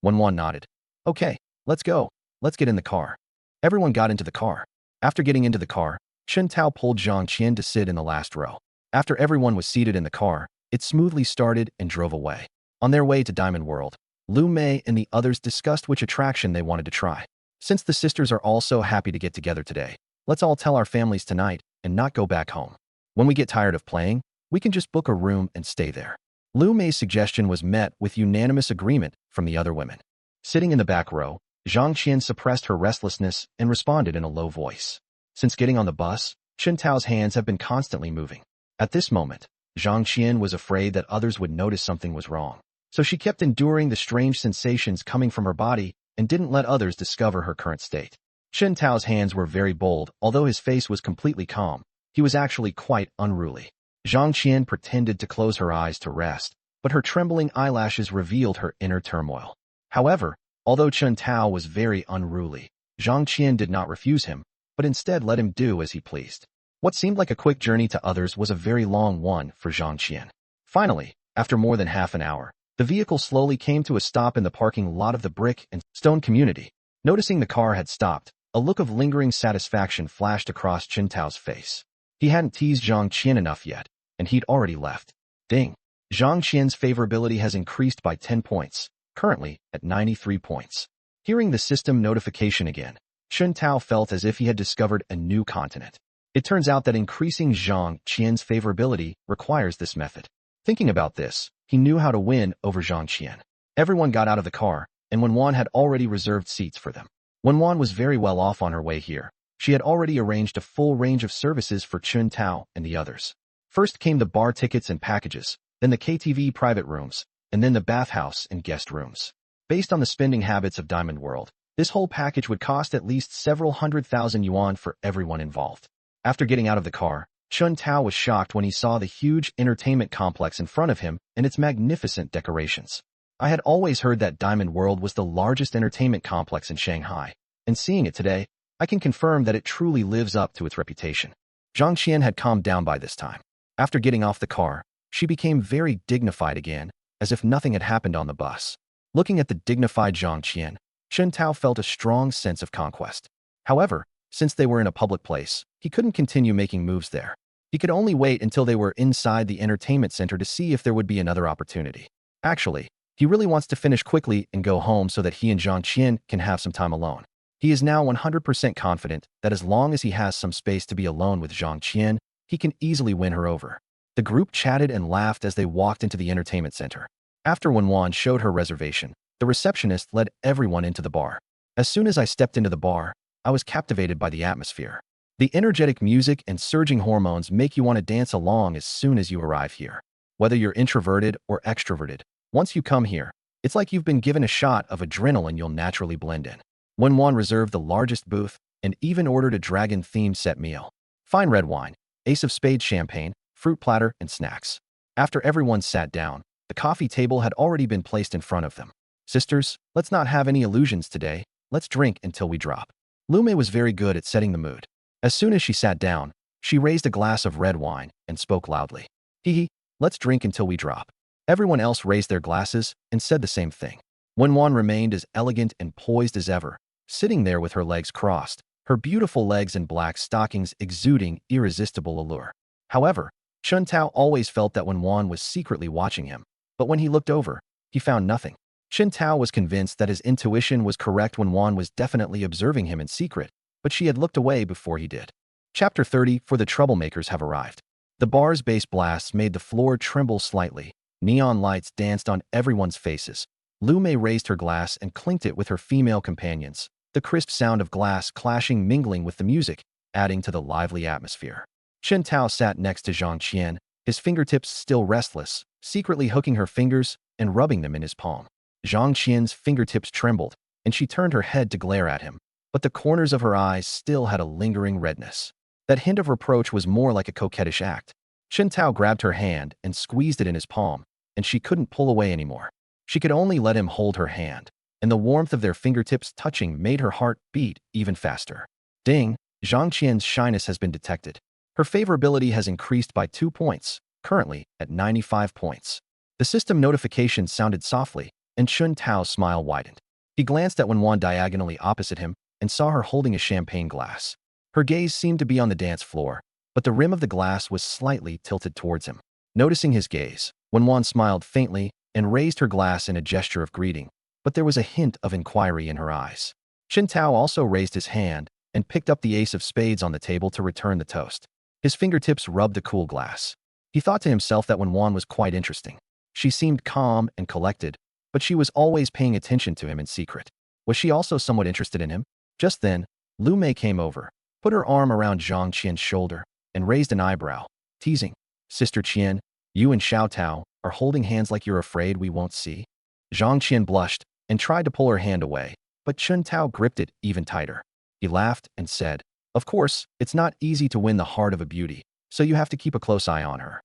Wan nodded. "Okay, let's go. Let's get in the car." Everyone got into the car. After getting into the car, Chen Tao pulled Zhang Qian to sit in the last row. After everyone was seated in the car, it smoothly started and drove away. On their way to Diamond World, Lu Mei and the others discussed which attraction they wanted to try. Since the sisters are all so happy to get together today, let's all tell our families tonight and not go back home. When we get tired of playing, we can just book a room and stay there. Lu Mei's suggestion was met with unanimous agreement from the other women. Sitting in the back row, Zhang Qian suppressed her restlessness and responded in a low voice. Since getting on the bus, Chen Tao's hands have been constantly moving. At this moment, Zhang Qian was afraid that others would notice something was wrong. So she kept enduring the strange sensations coming from her body and didn't let others discover her current state. Chen Tao's hands were very bold, although his face was completely calm. He was actually quite unruly. Zhang Qian pretended to close her eyes to rest, but her trembling eyelashes revealed her inner turmoil. However, although Chen Tao was very unruly, Zhang Qian did not refuse him, but instead let him do as he pleased. What seemed like a quick journey to others was a very long one for Zhang Qian. Finally, after more than half an hour, the vehicle slowly came to a stop in the parking lot of the brick and stone community. Noticing the car had stopped, a look of lingering satisfaction flashed across Chen Tao's face. He hadn't teased Zhang Qian enough yet, and he'd already left. Ding! Zhang Qian's favorability has increased by 10 points, currently at 93 points. Hearing the system notification again, Chen Tao felt as if he had discovered a new continent. It turns out that increasing Zhang Qian's favorability requires this method. Thinking about this, he knew how to win over Zhang Qian. Everyone got out of the car, and Wan had already reserved seats for them. Wan was very well off on her way here. She had already arranged a full range of services for Chen Tao and the others. First came the bar tickets and packages, then the KTV private rooms, and then the bathhouse and guest rooms. Based on the spending habits of Diamond World, this whole package would cost at least several 100,000 yuan for everyone involved. After getting out of the car, Chen Tao was shocked when he saw the huge entertainment complex in front of him and its magnificent decorations. I had always heard that Diamond World was the largest entertainment complex in Shanghai, and seeing it today, I can confirm that it truly lives up to its reputation. Zhang Qian had calmed down by this time. After getting off the car, she became very dignified again, as if nothing had happened on the bus. Looking at the dignified Zhang Qian, Chen Tao felt a strong sense of conquest. However, since they were in a public place, he couldn't continue making moves there. He could only wait until they were inside the entertainment center to see if there would be another opportunity. Actually, he really wants to finish quickly and go home so that he and Zhang Qian can have some time alone. He is now 100% confident that as long as he has some space to be alone with Zhang Qian, he can easily win her over. The group chatted and laughed as they walked into the entertainment center. After Wan showed her reservation, the receptionist led everyone into the bar. As soon as I stepped into the bar, I was captivated by the atmosphere. The energetic music and surging hormones make you want to dance along as soon as you arrive here. Whether you're introverted or extroverted, once you come here, it's like you've been given a shot of adrenaline. You'll naturally blend in. Wan reserved the largest booth and even ordered a dragon-themed set meal. Fine red wine, ace of spades champagne, fruit platter, and snacks. After everyone sat down, the coffee table had already been placed in front of them. Sisters, let's not have any illusions today. Let's drink until we drop. Lu Mei was very good at setting the mood. As soon as she sat down, she raised a glass of red wine and spoke loudly. Hee, let's drink until we drop. Everyone else raised their glasses and said the same thing. Wan remained as elegant and poised as ever, sitting there with her legs crossed, her beautiful legs in black stockings exuding irresistible allure. However, Chen Tao always felt that Wan was secretly watching him, but when he looked over, he found nothing. Chen Tao was convinced that his intuition was correct when Wan was definitely observing him in secret, but she had looked away before he did. Chapter 30. For the troublemakers have arrived. The bar's bass blasts made the floor tremble slightly. Neon lights danced on everyone's faces. Lu Mei raised her glass and clinked it with her female companions, the crisp sound of glass clashing mingling with the music, adding to the lively atmosphere. Chen Tao sat next to Zhang Qian, his fingertips still restless, secretly hooking her fingers and rubbing them in his palm. Zhang Qian's fingertips trembled, and she turned her head to glare at him, but the corners of her eyes still had a lingering redness. That hint of reproach was more like a coquettish act. Chen Tao grabbed her hand and squeezed it in his palm, and she couldn't pull away anymore. She could only let him hold her hand, and the warmth of their fingertips touching made her heart beat even faster. Ding! Zhang Qian's shyness has been detected. Her favorability has increased by 2 points, currently at 95 points. The system notification sounded softly, and Chen Tao's smile widened. He glanced at Wenwan diagonally opposite him and saw her holding a champagne glass. Her gaze seemed to be on the dance floor, but the rim of the glass was slightly tilted towards him. Noticing his gaze, Wenwan smiled faintly and raised her glass in a gesture of greeting, but there was a hint of inquiry in her eyes. Chen Tao also raised his hand and picked up the ace of spades on the table to return the toast. His fingertips rubbed the cool glass. He thought to himself that Wenwan was quite interesting. She seemed calm and collected, but she was always paying attention to him in secret. Was she also somewhat interested in him? Just then, Lu Mei came over, put her arm around Zhang Qian's shoulder, and raised an eyebrow, teasing. Sister Qian, you and Xiao Tao are holding hands like you're afraid we won't see. Zhang Qian blushed and tried to pull her hand away, but Chen Tao gripped it even tighter. He laughed and said, of course, it's not easy to win the heart of a beauty, so you have to keep a close eye on her.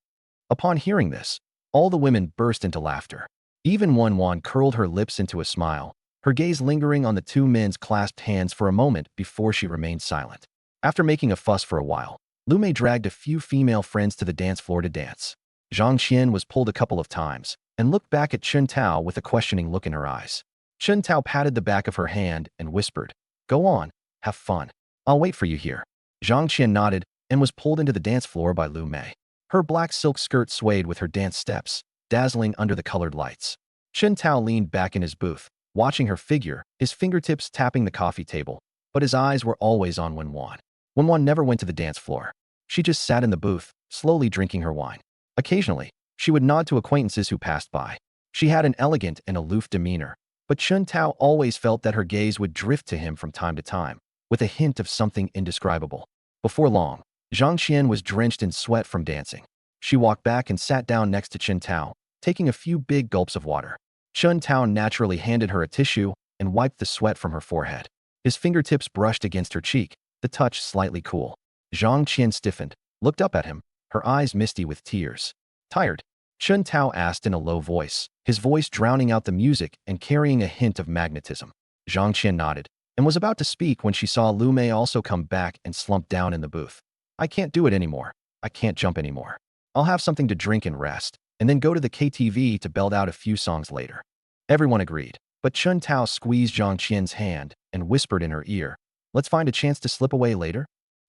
Upon hearing this, all the women burst into laughter. Even Wenwan curled her lips into a smile, her gaze lingering on the two men's clasped hands for a moment before she remained silent. After making a fuss for a while, Lu Mei dragged a few female friends to the dance floor to dance. Zhang Qian was pulled a couple of times and looked back at Chen Tao with a questioning look in her eyes. Chen Tao patted the back of her hand and whispered, go on, have fun. I'll wait for you here. Zhang Qian nodded and was pulled into the dance floor by Lu Mei. Her black silk skirt swayed with her dance steps, dazzling under the colored lights. Chen Tao leaned back in his booth, watching her figure, his fingertips tapping the coffee table, but his eyes were always on Wenwan. Wenwan never went to the dance floor. She just sat in the booth, slowly drinking her wine. Occasionally, she would nod to acquaintances who passed by. She had an elegant and aloof demeanor, but Chen Tao always felt that her gaze would drift to him from time to time, with a hint of something indescribable. Before long, Zhang Qian was drenched in sweat from dancing. She walked back and sat down next to Chen Tao, taking a few big gulps of water. Chen Tao naturally handed her a tissue and wiped the sweat from her forehead. His fingertips brushed against her cheek, the touch slightly cool. Zhang Qian stiffened, looked up at him, her eyes misty with tears. Tired? Chen Tao asked in a low voice, his voice drowning out the music and carrying a hint of magnetism. Zhang Qian nodded and was about to speak when she saw Lu Mei also come back and slump down in the booth. I can't do it anymore. I can't jump anymore. I'll have something to drink and rest, and then go to the KTV to belt out a few songs later. Everyone agreed, but Chen Tao squeezed Zhang Qian's hand and whispered in her ear, let's find a chance to slip away later.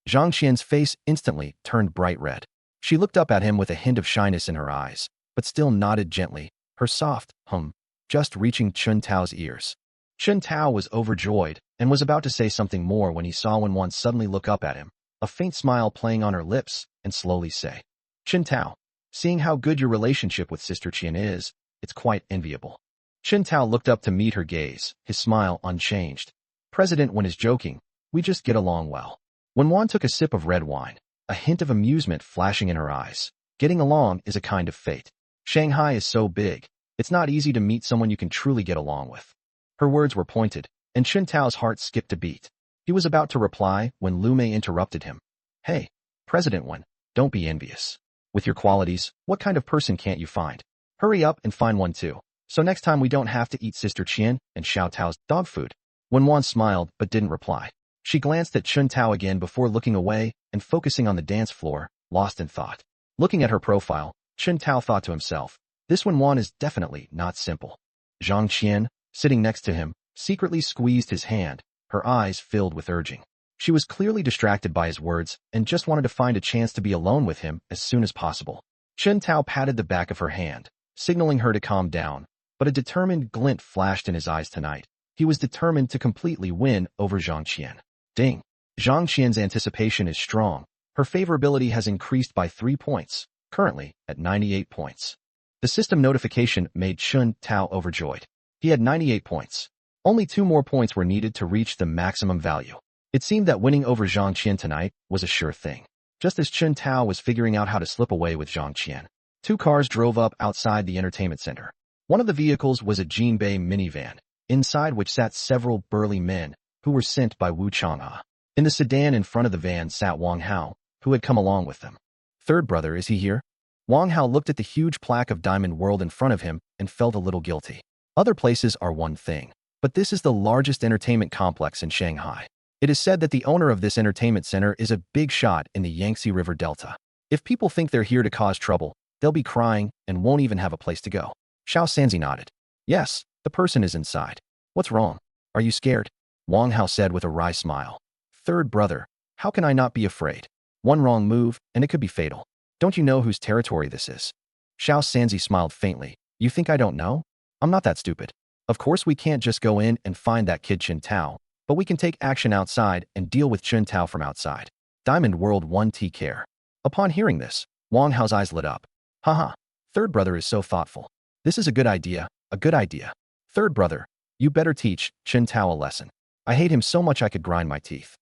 Zhang Qian's face instantly turned bright red. She looked up at him with a hint of shyness in her eyes, but still nodded gently, her soft hum just reaching Chen Tao's ears. Chen Tao was overjoyed and was about to say something more when he saw Wenwan suddenly look up at him, a faint smile playing on her lips, and slowly say, Chen Tao, seeing how good your relationship with Sister Qian is, it's quite enviable. Chen Tao looked up to meet her gaze, his smile unchanged. President Wen is joking, we just get along well. Wenwan took a sip of red wine, a hint of amusement flashing in her eyes. Getting along is a kind of fate. Shanghai is so big, it's not easy to meet someone you can truly get along with. Her words were pointed, and Chen Tao's heart skipped a beat. He was about to reply when Lu Mei interrupted him. Hey, President Wen, don't be envious. With your qualities, what kind of person can't you find? Hurry up and find one too, so next time we don't have to eat Sister Qian and Xiao Tao's dog food. Wenwan smiled but didn't reply. She glanced at Chen Tao again before looking away and focusing on the dance floor, lost in thought. Looking at her profile, Chen Tao thought to himself, this Wenwan is definitely not simple. Zhang Qian, sitting next to him, secretly squeezed his hand, her eyes filled with urging. She was clearly distracted by his words and just wanted to find a chance to be alone with him as soon as possible. Chen Tao patted the back of her hand, signaling her to calm down, but a determined glint flashed in his eyes tonight. He was determined to completely win over Zhang Qian. Ding! Zhang Qian's anticipation is strong. Her favorability has increased by 3 points, currently at 98 points. The system notification made Chun Tao overjoyed. He had 98 points. Only 2 more points were needed to reach the maximum value. It seemed that winning over Zhang Qian tonight was a sure thing. Just as Chun Tao was figuring out how to slip away with Zhang Qian, 2 cars drove up outside the entertainment center. One of the vehicles was a Jinbei minivan, inside which sat several burly men who were sent by Wu Chang'e. In the sedan in front of the van sat Wang Hao, who had come along with them. Third brother, is he here? Wang Hao looked at the huge plaque of Diamond World in front of him and felt a little guilty. Other places are one thing, but this is the largest entertainment complex in Shanghai. It is said that the owner of this entertainment center is a big shot in the Yangtze River Delta. If people think they're here to cause trouble, they'll be crying and won't even have a place to go. Xiao Sanzi nodded. Yes, the person is inside. What's wrong? Are you scared? Wang Hao said with a wry smile. Third brother, how can I not be afraid? One wrong move, and it could be fatal. Don't you know whose territory this is? Xiao Sanzi smiled faintly. You think I don't know? I'm not that stupid. Of course we can't just go in and find that kid Chun Tao, but we can take action outside and deal with Chun Tao from outside. Diamond World 1T care. Upon hearing this, Wang Hao's eyes lit up. Haha, third brother is so thoughtful. This is a good idea, a good idea. Third brother, you better teach Chun Tao a lesson. I hate him so much I could grind my teeth.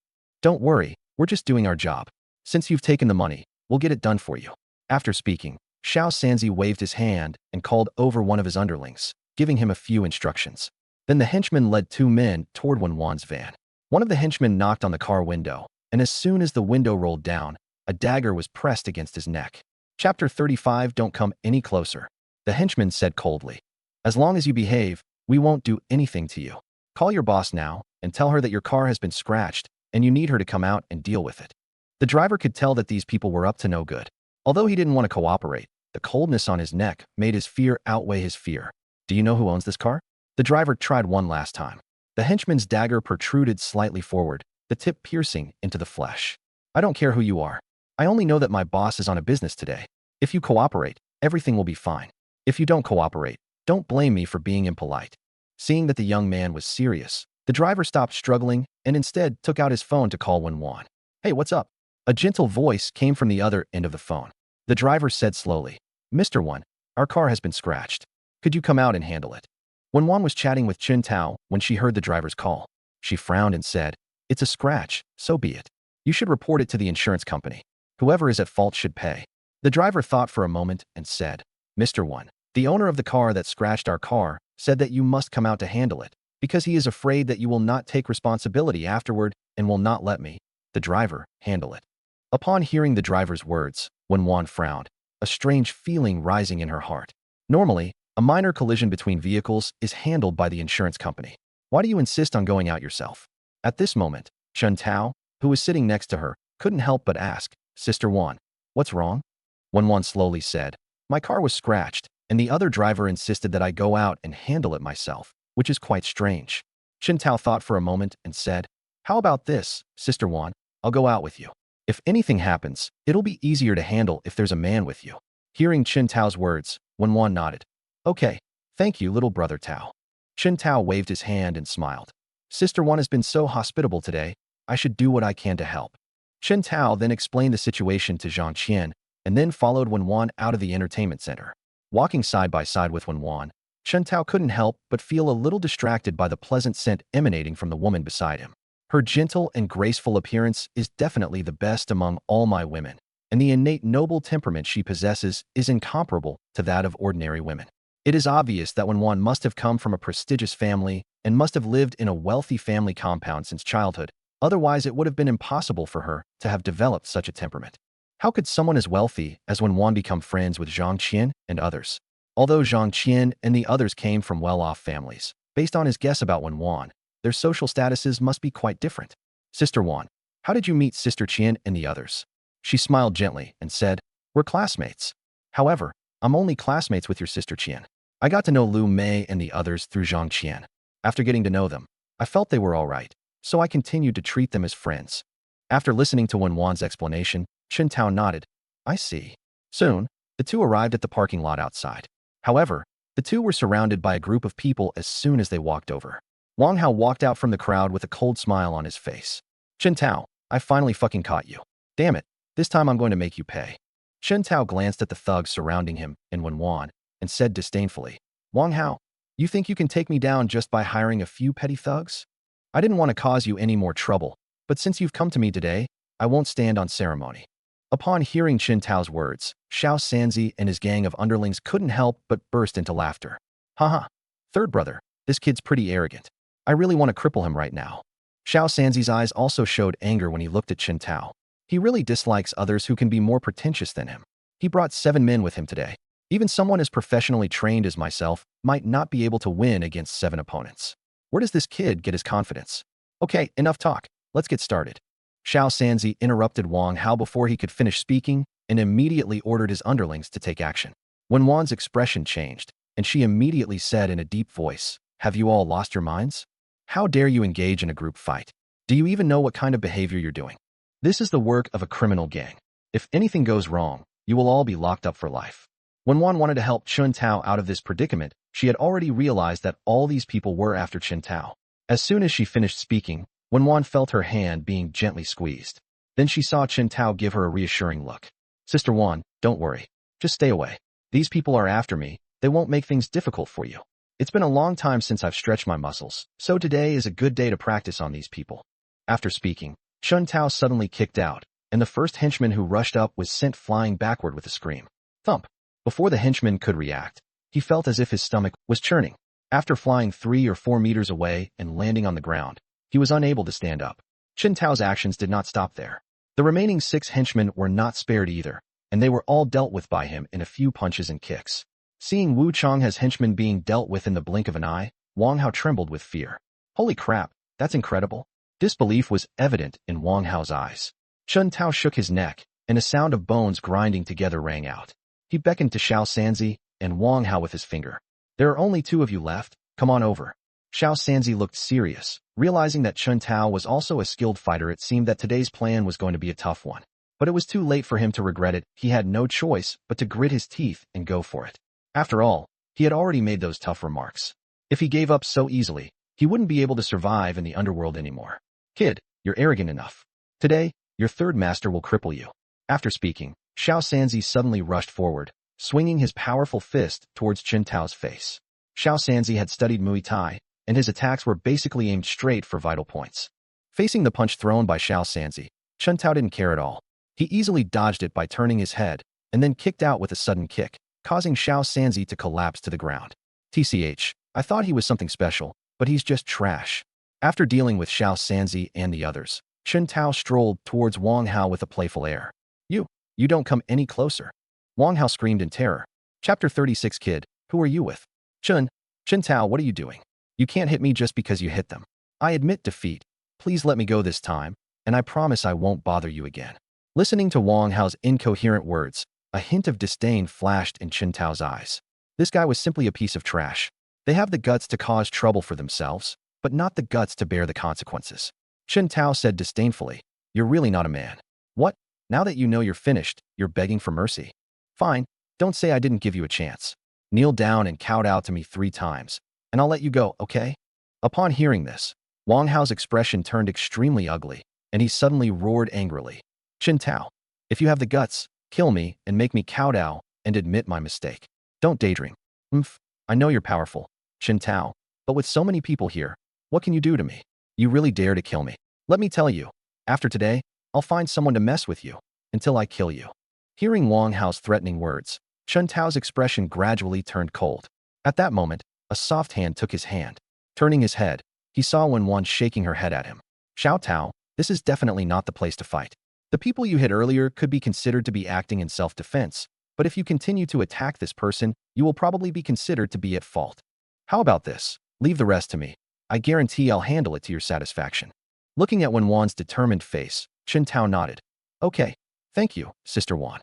Don't worry, we're just doing our job. Since you've taken the money, we'll get it done for you. After speaking, Xiao Sanzi waved his hand and called over one of his underlings, giving him a few instructions. Then the henchman led 2 men toward Wan's van. One of the henchmen knocked on the car window, and as soon as the window rolled down, a dagger was pressed against his neck. Chapter 35. Don't come any closer. The henchman said coldly. As long as you behave, we won't do anything to you. Call your boss now and tell her that your car has been scratched and you need her to come out and deal with it. The driver could tell that these people were up to no good. Although he didn't want to cooperate, the coldness on his neck made his fear outweigh his fear. Do you know who owns this car? The driver tried one last time. The henchman's dagger protruded slightly forward, the tip piercing into the flesh. I don't care who you are. I only know that my boss is on a business today. If you cooperate, everything will be fine. If you don't cooperate, don't blame me for being impolite. Seeing that the young man was serious, the driver stopped struggling and instead took out his phone to call Wan. Hey, what's up? A gentle voice came from the other end of the phone. The driver said slowly, Mr. Wan, our car has been scratched. Could you come out and handle it? Wan was chatting with Chun Tao when she heard the driver's call. She frowned and said, It's a scratch, so be it. You should report it to the insurance company. Whoever is at fault should pay. The driver thought for a moment and said, Mr. Wan, the owner of the car that scratched our car said that you must come out to handle it, because he is afraid that you will not take responsibility afterward and will not let me, the driver, handle it. Upon hearing the driver's words, Wan frowned, a strange feeling rising in her heart. Normally, a minor collision between vehicles is handled by the insurance company. Why do you insist on going out yourself? At this moment, Chun Tao, who was sitting next to her, couldn't help but ask, Sister Wan, what's wrong? Wan slowly said, My car was scratched, and the other driver insisted that I go out and handle it myself, which is quite strange. Chun Tao thought for a moment and said, How about this, Sister Wan? I'll go out with you. If anything happens, it'll be easier to handle if there's a man with you. Hearing Chun Tao's words, Wan nodded. Okay, thank you, little brother Tao. Chun Tao waved his hand and smiled. Sister Wan has been so hospitable today, I should do what I can to help. Chun Tao then explained the situation to Zhang Qian and then followed Wan out of the entertainment center. Walking side by side with Wan, Chun Tao couldn't help but feel a little distracted by the pleasant scent emanating from the woman beside him. Her gentle and graceful appearance is definitely the best among all my women, and the innate noble temperament she possesses is incomparable to that of ordinary women. It is obvious that Wan must have come from a prestigious family and must have lived in a wealthy family compound since childhood, otherwise it would have been impossible for her to have developed such a temperament. How could someone as wealthy as Wan become friends with Zhang Qian and others? Although Zhang Qian and the others came from well-off families, based on his guess about Wan, their social statuses must be quite different. Sister Wan, how did you meet Sister Qian and the others? She smiled gently and said, We're classmates. However, I'm only classmates with your Sister Qian. I got to know Liu Mei and the others through Zhang Qian. After getting to know them, I felt they were all right, so I continued to treat them as friends. After listening to Wan's explanation, Chun Tao nodded. I see. Soon, the two arrived at the parking lot outside. However, the two were surrounded by a group of people as soon as they walked over. Wang Hao walked out from the crowd with a cold smile on his face. Chun Tao, I finally fucking caught you. Damn it. This time I'm going to make you pay. Chen Tao glanced at the thugs surrounding him in Wenwan and said disdainfully, Wang Hao, you think you can take me down just by hiring a few petty thugs? I didn't want to cause you any more trouble, but since you've come to me today, I won't stand on ceremony. Upon hearing Chen Tao's words, Xiao Sanzi and his gang of underlings couldn't help but burst into laughter. Haha. Third brother, this kid's pretty arrogant. I really want to cripple him right now. Xiao Sanzi's eyes also showed anger when he looked at Chen Tao. He really dislikes others who can be more pretentious than him. He brought 7 men with him today. Even someone as professionally trained as myself might not be able to win against 7 opponents. Where does this kid get his confidence? Okay, enough talk. Let's get started. Xiao Sanzi interrupted Wang Hao before he could finish speaking and immediately ordered his underlings to take action. When Wan's expression changed, and she immediately said in a deep voice, Have you all lost your minds? How dare you engage in a group fight? Do you even know what kind of behavior you're doing? This is the work of a criminal gang. If anything goes wrong, you will all be locked up for life. When Wan wanted to help Chen Tao out of this predicament, she had already realized that all these people were after Chen Tao. As soon as she finished speaking, Wen Wan felt her hand being gently squeezed. Then she saw Chen Tao give her a reassuring look. Sister Wan, don't worry. Just stay away. These people are after me. They won't make things difficult for you. It's been a long time since I've stretched my muscles, so today is a good day to practice on these people. After speaking, Chen Tao suddenly kicked out, and the first henchman who rushed up was sent flying backward with a scream. Thump! Before the henchman could react, he felt as if his stomach was churning. After flying 3 or 4 meters away and landing on the ground, he was unable to stand up. Chen Tao's actions did not stop there. The remaining 6 henchmen were not spared either, and they were all dealt with by him in a few punches and kicks. Seeing Wu Changhe's henchmen being dealt with in the blink of an eye, Wang Hao trembled with fear. Holy crap, that's incredible. Disbelief was evident in Wang Hao's eyes. Chen Tao shook his neck, and a sound of bones grinding together rang out. He beckoned to Xiao Sanzi and Wang Hao with his finger. There are only 2 of you left, come on over. Xiao Sanzi looked serious. Realizing that Chen Tao was also a skilled fighter, it seemed that today's plan was going to be a tough one. But it was too late for him to regret it. He had no choice but to grit his teeth and go for it. After all, he had already made those tough remarks. If he gave up so easily, he wouldn't be able to survive in the underworld anymore. Kid, you're arrogant enough. Today, your third master will cripple you. After speaking, Xiao Sanzi suddenly rushed forward, swinging his powerful fist towards Chen Tao's face. Xiao Sanzi had studied Muay Thai, and his attacks were basically aimed straight for vital points. Facing the punch thrown by Xiao Sanzi, Chen Tao didn't care at all. He easily dodged it by turning his head, and then kicked out with a sudden kick, causing Xiao Sanzi to collapse to the ground. TCH, I thought he was something special, but he's just trash. After dealing with Xiao Sanzi and the others, Chen Tao strolled towards Wang Hao with a playful air. You don't come any closer. Wang Hao screamed in terror. Chapter 36 Kid, who are you with? Chen Tao, what are you doing? You can't hit me just because you hit them. I admit defeat. Please let me go this time, and I promise I won't bother you again. Listening to Wang Hao's incoherent words, a hint of disdain flashed in Chen Tao's eyes. This guy was simply a piece of trash. They have the guts to cause trouble for themselves, but not the guts to bear the consequences. Chen Tao said disdainfully, You're really not a man. What? Now that you know you're finished, you're begging for mercy? Fine, don't say I didn't give you a chance. Kneel down and kowtow to me 3 times, and I'll let you go, okay? Upon hearing this, Wang Hao's expression turned extremely ugly, and he suddenly roared angrily. Chen Tao, if you have the guts, kill me and make me kowtow and admit my mistake. Don't daydream. I know you're powerful, Chen Tao, but with so many people here, what can you do to me? You really dare to kill me? Let me tell you, after today, I'll find someone to mess with you, until I kill you. Hearing Wang Hao's threatening words, Chen Tao's expression gradually turned cold. At that moment, a soft hand took his hand. Turning his head, he saw Wen Wan shaking her head at him. Xiao Tao, this is definitely not the place to fight. The people you hit earlier could be considered to be acting in self-defense, but if you continue to attack this person, you will probably be considered to be at fault. How about this? Leave the rest to me. I guarantee I'll handle it to your satisfaction. Looking at Wen Wan's determined face, Chen Tao nodded. Okay, thank you, Sister Wan.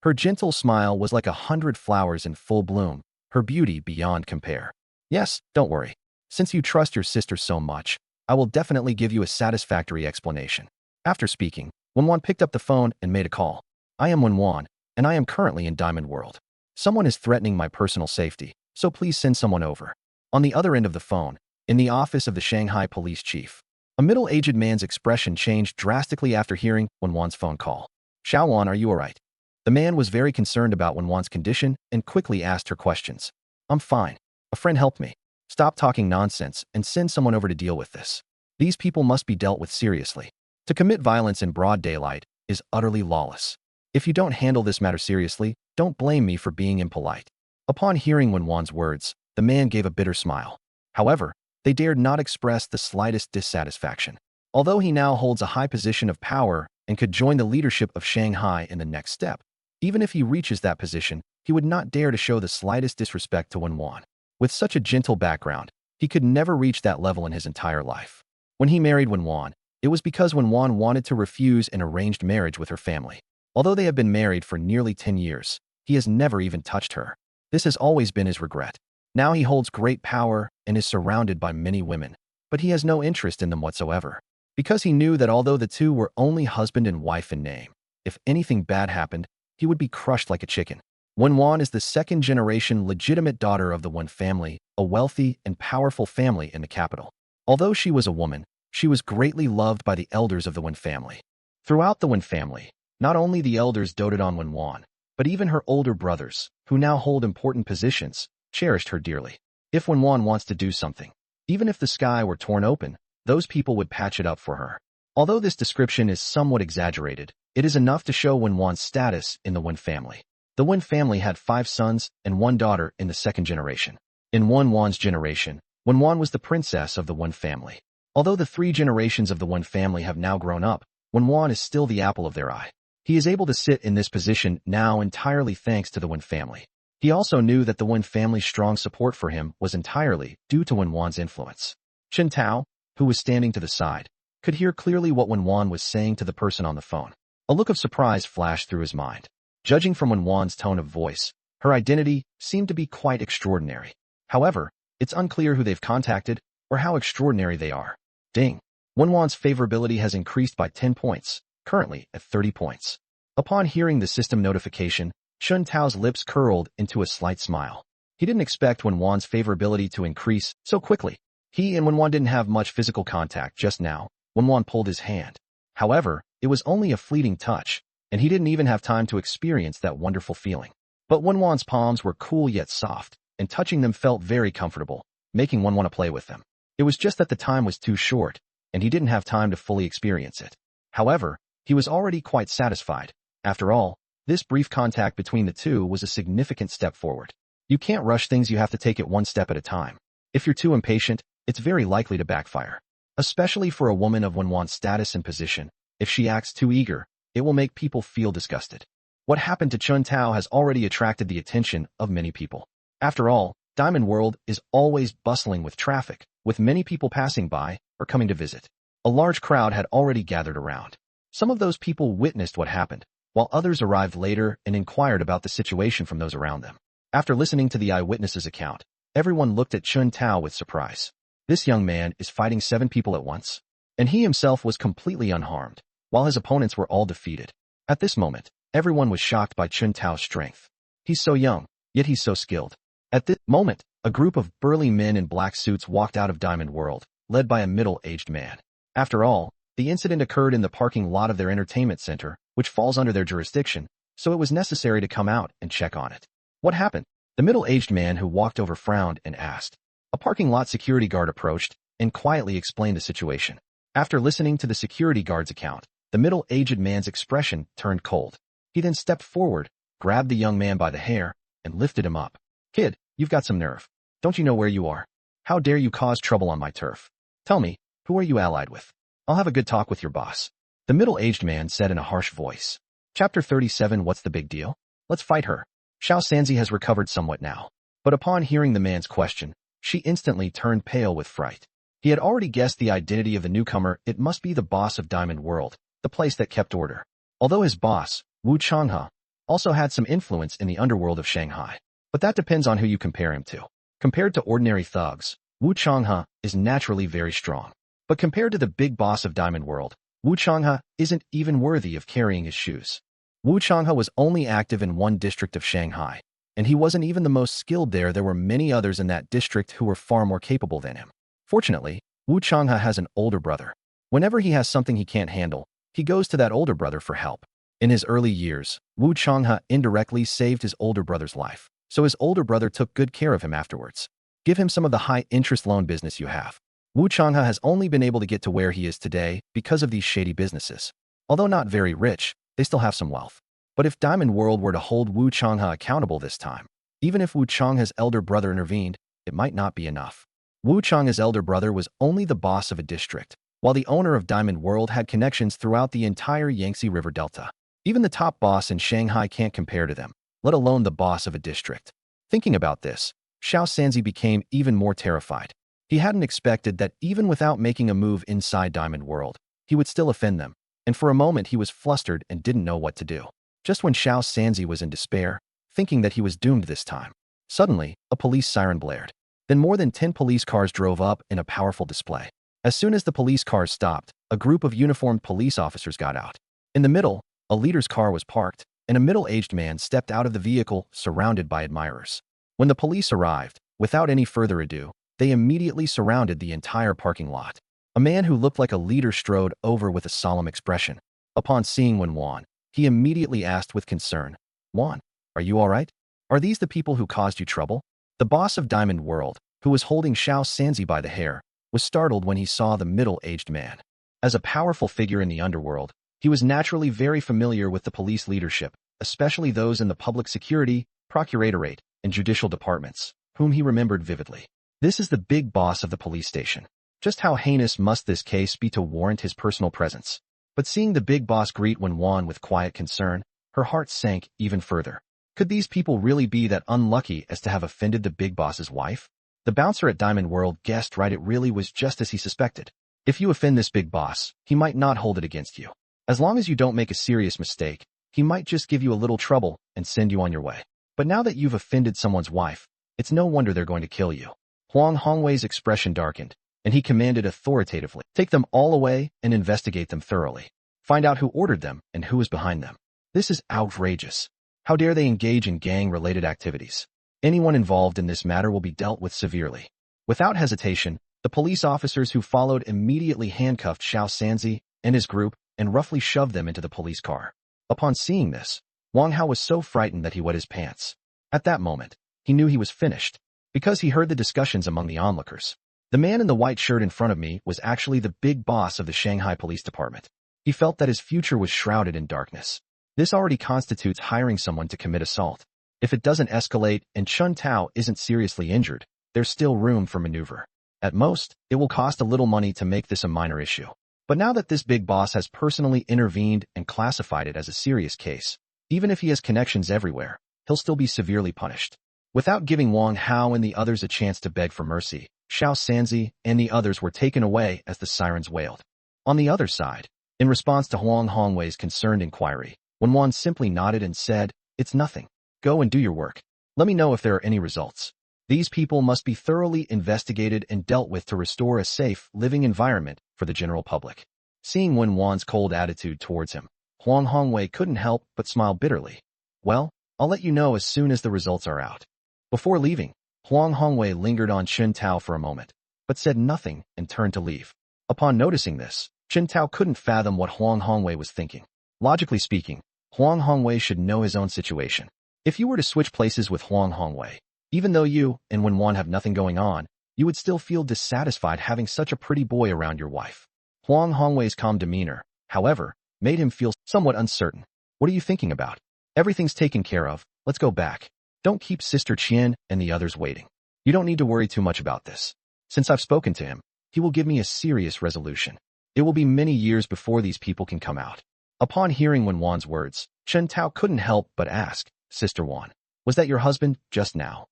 Her gentle smile was like 100 flowers in full bloom, her beauty beyond compare. Yes, don't worry. Since you trust your sister so much, I will definitely give you a satisfactory explanation. After speaking, Wen Wan picked up the phone and made a call. I am Wen Wan, and I am currently in Diamond World. Someone is threatening my personal safety, so please send someone over. On the other end of the phone, in the office of the Shanghai police chief, A middle-aged man's expression changed drastically after hearing Wenwan's phone call. "Xiaowan, are you alright?" The man was very concerned about Wenwan's condition and quickly asked her questions. "I'm fine. A friend helped me. Stop talking nonsense and send someone over to deal with this. These people must be dealt with seriously. To commit violence in broad daylight is utterly lawless. If you don't handle this matter seriously, don't blame me for being impolite." Upon hearing Wenwan's words, the man gave a bitter smile. However, they dared not express the slightest dissatisfaction. Although he now holds a high position of power and could join the leadership of Shanghai in the next step, even if he reaches that position, he would not dare to show the slightest disrespect to Wenwan. With such a gentle background, he could never reach that level in his entire life. When he married Wenwan, it was because Wenwan wanted to refuse an arranged marriage with her family. Although they have been married for nearly 10 years, he has never even touched her. This has always been his regret. Now he holds great power and is surrounded by many women, but he has no interest in them whatsoever. Because he knew that although the two were only husband and wife in name, if anything bad happened, he would be crushed like a chicken. Wenwan is the second-generation legitimate daughter of the Wen family, a wealthy and powerful family in the capital. Although she was a woman, she was greatly loved by the elders of the Wen family. Throughout the Wen family, not only the elders doted on Wenwan, but even her older brothers, who now hold important positions, cherished her dearly. If Wenwan wants to do something, even if the sky were torn open, those people would patch it up for her. Although this description is somewhat exaggerated, it is enough to show Wenwan's status in the Wen family. The Wen family had 5 sons and 1 daughter in the second generation. In Wenwan's generation, Wenwan was the princess of the Wen family. Although the 3 generations of the Wen family have now grown up, Wenwan is still the apple of their eye. He is able to sit in this position now entirely thanks to the Wen family. He also knew that the Wen family's strong support for him was entirely due to Wenwan's influence. Chen Tao, who was standing to the side, could hear clearly what Wenwan was saying to the person on the phone. A look of surprise flashed through his mind. Judging from Wenwan's tone of voice, her identity seemed to be quite extraordinary. However, it's unclear who they've contacted or how extraordinary they are. Ding! Wenwan's favorability has increased by 10 points, currently at 30 points. Upon hearing the system notification, Chen Tao's lips curled into a slight smile. He didn't expect Wenwan's favorability to increase so quickly. He and Wenwan didn't have much physical contact just now. Wenwan pulled his hand. However, it was only a fleeting touch, and he didn't even have time to experience that wonderful feeling. But Wenwan's palms were cool yet soft, and touching them felt very comfortable, making one want to play with them. It was just that the time was too short, and he didn't have time to fully experience it. However, he was already quite satisfied. After all, this brief contact between the two was a significant step forward. You can't rush things, you have to take it one step at a time. If you're too impatient, it's very likely to backfire. Especially for a woman of Wenwan's status and position, if she acts too eager, it will make people feel disgusted. What happened to Chen Tao has already attracted the attention of many people. After all, Diamond World is always bustling with traffic, with many people passing by or coming to visit. A large crowd had already gathered around. Some of those people witnessed what happened, while others arrived later and inquired about the situation from those around them. After listening to the eyewitness's account, everyone looked at Chen Tao with surprise. This young man is fighting 7 people at once, and he himself was completely unharmed, while his opponents were all defeated. At this moment, everyone was shocked by Chen Tao's strength. He's so young, yet he's so skilled. At this moment, a group of burly men in black suits walked out of Diamond World, led by a middle-aged man. After all, the incident occurred in the parking lot of their entertainment center, which falls under their jurisdiction, so it was necessary to come out and check on it. What happened? The middle-aged man who walked over frowned and asked. A parking lot security guard approached and quietly explained the situation. After listening to the security guard's account, the middle-aged man's expression turned cold. He then stepped forward, grabbed the young man by the hair, and lifted him up. "Kid, you've got some nerve. Don't you know where you are? How dare you cause trouble on my turf? Tell me, who are you allied with? I'll have a good talk with your boss," the middle-aged man said in a harsh voice. Chapter 37. What's the big deal? Let's fight her. Xiao Sanzi has recovered somewhat now, but upon hearing the man's question, she instantly turned pale with fright. He had already guessed the identity of the newcomer. It must be the boss of Diamond World, the place that kept order. Although his boss, Wu Changhe, also had some influence in the underworld of Shanghai. But that depends on who you compare him to. Compared to ordinary thugs, Wu Changhe is naturally very strong. But compared to the big boss of Diamond World, Wu Changhe isn't even worthy of carrying his shoes. Wu Changhe was only active in one district of Shanghai, and he wasn't even the most skilled there. There were many others in that district who were far more capable than him. Fortunately, Wu Changhe has an older brother. Whenever he has something he can't handle, he goes to that older brother for help. In his early years, Wu Changhe indirectly saved his older brother's life, so his older brother took good care of him afterwards. Give him some of the high-interest loan business you have. Wu Changhe has only been able to get to where he is today because of these shady businesses. Although not very rich, they still have some wealth. But if Diamond World were to hold Wu Changhe accountable this time, even if Wu Changhe's elder brother intervened, it might not be enough. Wu Changhe's elder brother was only the boss of a district, while the owner of Diamond World had connections throughout the entire Yangtze River Delta. Even the top boss in Shanghai can't compare to them, let alone the boss of a district. Thinking about this, Xiao Sanzi became even more terrified. He hadn't expected that even without making a move inside Diamond World, he would still offend them, and for a moment he was flustered and didn't know what to do. Just when Xiao Sanzi was in despair, thinking that he was doomed this time, suddenly, a police siren blared. Then more than 10 police cars drove up in a powerful display. As soon as the police cars stopped, a group of uniformed police officers got out. In the middle, a leader's car was parked, and a middle-aged man stepped out of the vehicle surrounded by admirers. When the police arrived, without any further ado, they immediately surrounded the entire parking lot. A man who looked like a leader strode over with a solemn expression. Upon seeing Wan, he immediately asked with concern, "Wan, are you all right? Are these the people who caused you trouble?" The boss of Diamond World, who was holding Xiao Sanzi by the hair, was startled when he saw the middle-aged man. As a powerful figure in the underworld, he was naturally very familiar with the police leadership, especially those in the public security, procuratorate, and judicial departments, whom he remembered vividly. This is the big boss of the police station. Just how heinous must this case be to warrant his personal presence? But seeing the big boss greet Wan with quiet concern, her heart sank even further. Could these people really be that unlucky as to have offended the big boss's wife? The bouncer at Diamond World guessed right, it really was just as he suspected. If you offend this big boss, he might not hold it against you. As long as you don't make a serious mistake, he might just give you a little trouble and send you on your way. But now that you've offended someone's wife, it's no wonder they're going to kill you. Huang Hongwei's expression darkened, and he commanded authoritatively, "Take them all away and investigate them thoroughly. Find out who ordered them and who is behind them. This is outrageous. How dare they engage in gang-related activities? Anyone involved in this matter will be dealt with severely." Without hesitation, the police officers who followed immediately handcuffed Xiao Sanzi and his group and roughly shoved them into the police car. Upon seeing this, Wang Hao was so frightened that he wet his pants. At that moment, he knew he was finished, because he heard the discussions among the onlookers. The man in the white shirt in front of me was actually the big boss of the Shanghai Police Department. He felt that his future was shrouded in darkness. This already constitutes hiring someone to commit assault. If it doesn't escalate and Chun Tao isn't seriously injured, there's still room for maneuver. At most, it will cost a little money to make this a minor issue. But now that this big boss has personally intervened and classified it as a serious case, even if he has connections everywhere, he'll still be severely punished. Without giving Wang Hao and the others a chance to beg for mercy, Xiao Sanzi and the others were taken away as the sirens wailed. On the other side, in response to Huang Hongwei's concerned inquiry, Wan simply nodded and said, "It's nothing. Go and do your work. Let me know if there are any results. These people must be thoroughly investigated and dealt with to restore a safe, living environment for the general public." Seeing Wan's cold attitude towards him, Huang Hongwei couldn't help but smile bitterly. "Well, I'll let you know as soon as the results are out." Before leaving, Huang Hongwei lingered on Chun Tao for a moment, but said nothing and turned to leave. Upon noticing this, Chun Tao couldn't fathom what Huang Hongwei was thinking. Logically speaking, Huang Hongwei should know his own situation. If you were to switch places with Huang Hongwei, even though you and Wan have nothing going on, you would still feel dissatisfied having such a pretty boy around your wife. Huang Hongwei's calm demeanor, however, made him feel somewhat uncertain. "What are you thinking about? Everything's taken care of, let's go back. Don't keep Sister Qian and the others waiting. You don't need to worry too much about this. Since I've spoken to him, he will give me a serious resolution. It will be many years before these people can come out." Upon hearing Wan's words, Chun Tao couldn't help but ask, "Sister Wan, was that your husband just now?"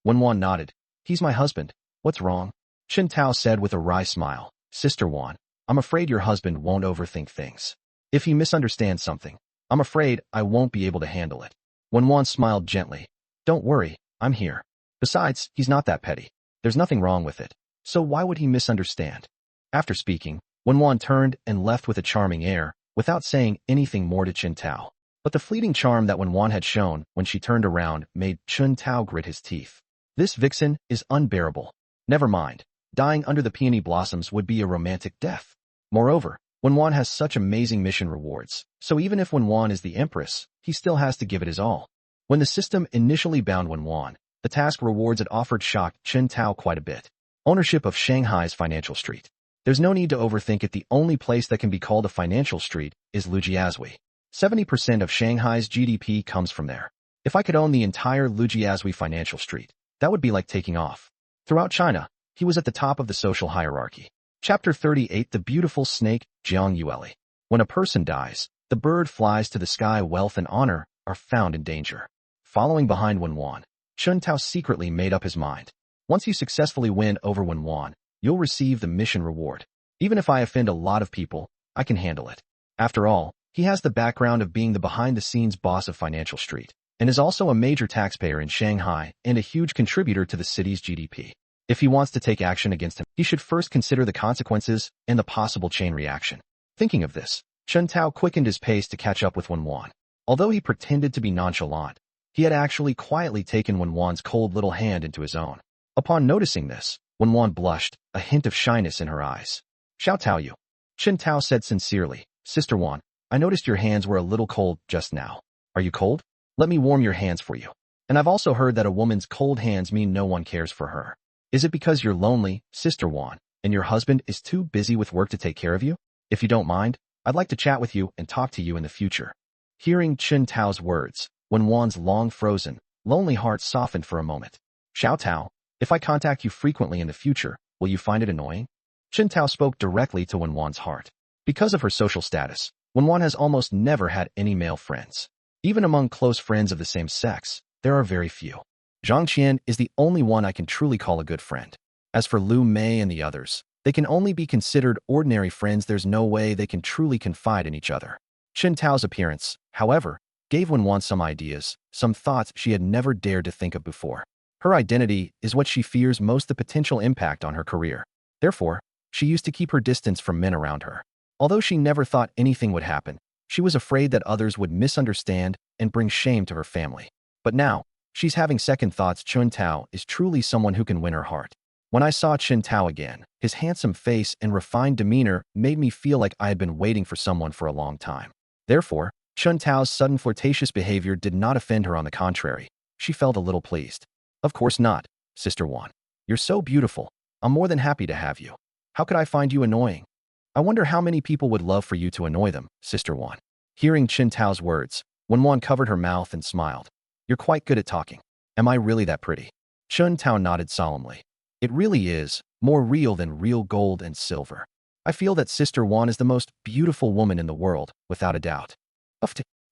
Wan nodded. "He's my husband. What's wrong?" Chun Tao said with a wry smile, "Sister Wan, I'm afraid your husband won't overthink things. If he misunderstands something, I'm afraid I won't be able to handle it." Wan smiled gently. "Don't worry, I'm here. Besides, he's not that petty. There's nothing wrong with it. So why would he misunderstand?" After speaking, Wan turned and left with a charming air, without saying anything more to Chun Tao. But the fleeting charm that Wan had shown when she turned around made Chun Tao grit his teeth. This vixen is unbearable. Never mind, dying under the peony blossoms would be a romantic death. Moreover, Wenwan has such amazing mission rewards, so even if Wenwan is the empress, he still has to give it his all. When the system initially bound Wenwan, the task rewards it offered shocked Chen Tao quite a bit. Ownership of Shanghai's financial street. There's no need to overthink it. The only place that can be called a financial street is Lujiazui. 70% of Shanghai's GDP comes from there. If I could own the entire Lujiazui financial street, that would be like taking off. Throughout China, he was at the top of the social hierarchy. Chapter 38 The Beautiful Snake, Jang Yuelli. When a person dies, the bird flies to the sky. Wealth and honor are found in danger. Following behind Wenwan, Chen Tao secretly made up his mind. Once you successfully win over Wenwan, you'll receive the mission reward. Even if I offend a lot of people, I can handle it. After all, he has the background of being the behind-the-scenes boss of Financial Street, and is also a major taxpayer in Shanghai and a huge contributor to the city's GDP. If he wants to take action against him, he should first consider the consequences and the possible chain reaction. Thinking of this, Chen Tao quickened his pace to catch up with Wenwan. Although he pretended to be nonchalant, he had actually quietly taken Wenwan's cold little hand into his own. Upon noticing this, Wenwan blushed, a hint of shyness in her eyes. Xiao Tao you. Chen Tao said sincerely, Sister Wan, I noticed your hands were a little cold just now. Are you cold? Let me warm your hands for you. And I've also heard that a woman's cold hands mean no one cares for her. Is it because you're lonely, Sister Wan, and your husband is too busy with work to take care of you? If you don't mind, I'd like to chat with you and talk to you in the future. Hearing Chen Tao's words, Wenwan's long frozen, lonely heart softened for a moment. Xiao Tao, if I contact you frequently in the future, will you find it annoying? Chen Tao spoke directly to Wenwan's heart. Because of her social status, Wenwan has almost never had any male friends. Even among close friends of the same sex, there are very few. Zhang Qian is the only one I can truly call a good friend. As for Liu Mei and the others, they can only be considered ordinary friends. There's no way they can truly confide in each other. Chen Tao's appearance, however, gave Wenwan some ideas, some thoughts she had never dared to think of before. Her identity is what she fears most, the potential impact on her career. Therefore, she used to keep her distance from men around her. Although she never thought anything would happen, she was afraid that others would misunderstand and bring shame to her family. But now, she's having second thoughts. Chen Tao is truly someone who can win her heart. When I saw Chen Tao again, his handsome face and refined demeanor made me feel like I had been waiting for someone for a long time. Therefore, Chen Tao's sudden flirtatious behavior did not offend her. On the contrary, she felt a little pleased. Of course not, Sister Wan. You're so beautiful. I'm more than happy to have you. How could I find you annoying? I wonder how many people would love for you to annoy them, Sister Wan. Hearing Chen Tao's words, Wenwan covered her mouth and smiled. You're quite good at talking. Am I really that pretty? Chen Tao nodded solemnly. It really is, more real than real gold and silver. I feel that Sister Wan is the most beautiful woman in the world, without a doubt.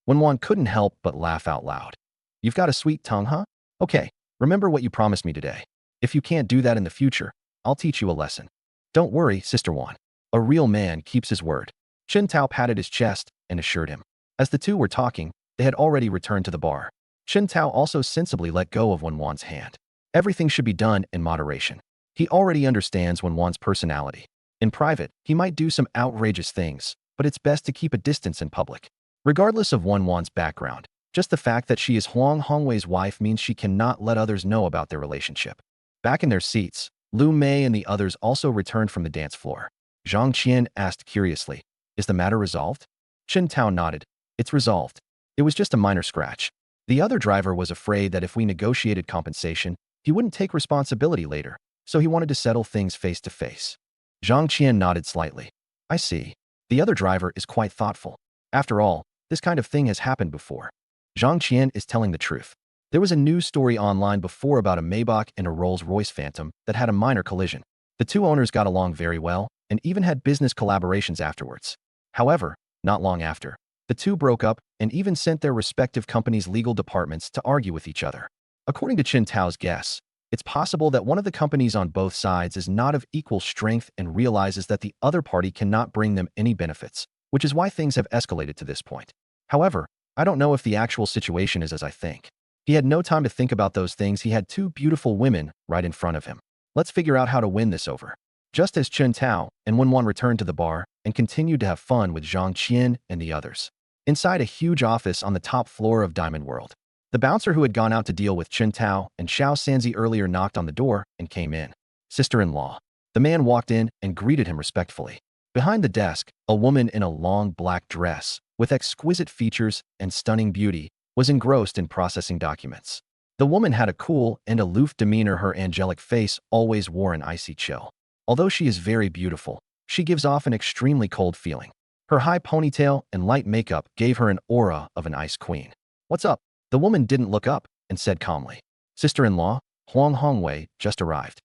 Wenwan couldn't help but laugh out loud. You've got a sweet tongue, huh? Okay, remember what you promised me today. If you can't do that in the future, I'll teach you a lesson. Don't worry, Sister Wan. A real man keeps his word. Chen Tao patted his chest and assured him. As the two were talking, they had already returned to the bar. Chen Tao also sensibly let go of Wenwan's hand. Everything should be done in moderation. He already understands Wenwan's personality. In private, he might do some outrageous things, but it's best to keep a distance in public. Regardless of Wenwan's background, just the fact that she is Huang Hongwei's wife means she cannot let others know about their relationship. Back in their seats, Liu Mei and the others also returned from the dance floor. Zhang Qian asked curiously, Is the matter resolved? Chen Tao nodded. It's resolved. It was just a minor scratch. The other driver was afraid that if we negotiated compensation, he wouldn't take responsibility later, so he wanted to settle things face to face. Zhang Qian nodded slightly. I see. The other driver is quite thoughtful. After all, this kind of thing has happened before. Zhang Qian is telling the truth. There was a news story online before about a Maybach and a Rolls-Royce Phantom that had a minor collision. The two owners got along very well and even had business collaborations afterwards. However, not long after, the two broke up and even sent their respective companies' legal departments to argue with each other. According to Chen Tao's guess, it's possible that one of the companies on both sides is not of equal strength and realizes that the other party cannot bring them any benefits, which is why things have escalated to this point. However, I don't know if the actual situation is as I think. He had no time to think about those things. He had two beautiful women right in front of him. Let's figure out how to win this over. Just as Chen Tao and Wenwan returned to the bar and continued to have fun with Zhang Qian and the others. Inside a huge office on the top floor of Diamond World, the bouncer who had gone out to deal with Chen Tao and Xiao Sanzi earlier knocked on the door and came in. Sister-in-law. The man walked in and greeted him respectfully. Behind the desk, a woman in a long black dress, with exquisite features and stunning beauty, was engrossed in processing documents. The woman had a cool and aloof demeanor. Her angelic face always wore an icy chill. Although she is very beautiful, she gives off an extremely cold feeling. Her high ponytail and light makeup gave her an aura of an ice queen. "What's up?" The woman didn't look up and said calmly. "Sister-in-law, Huang Hongwei just arrived."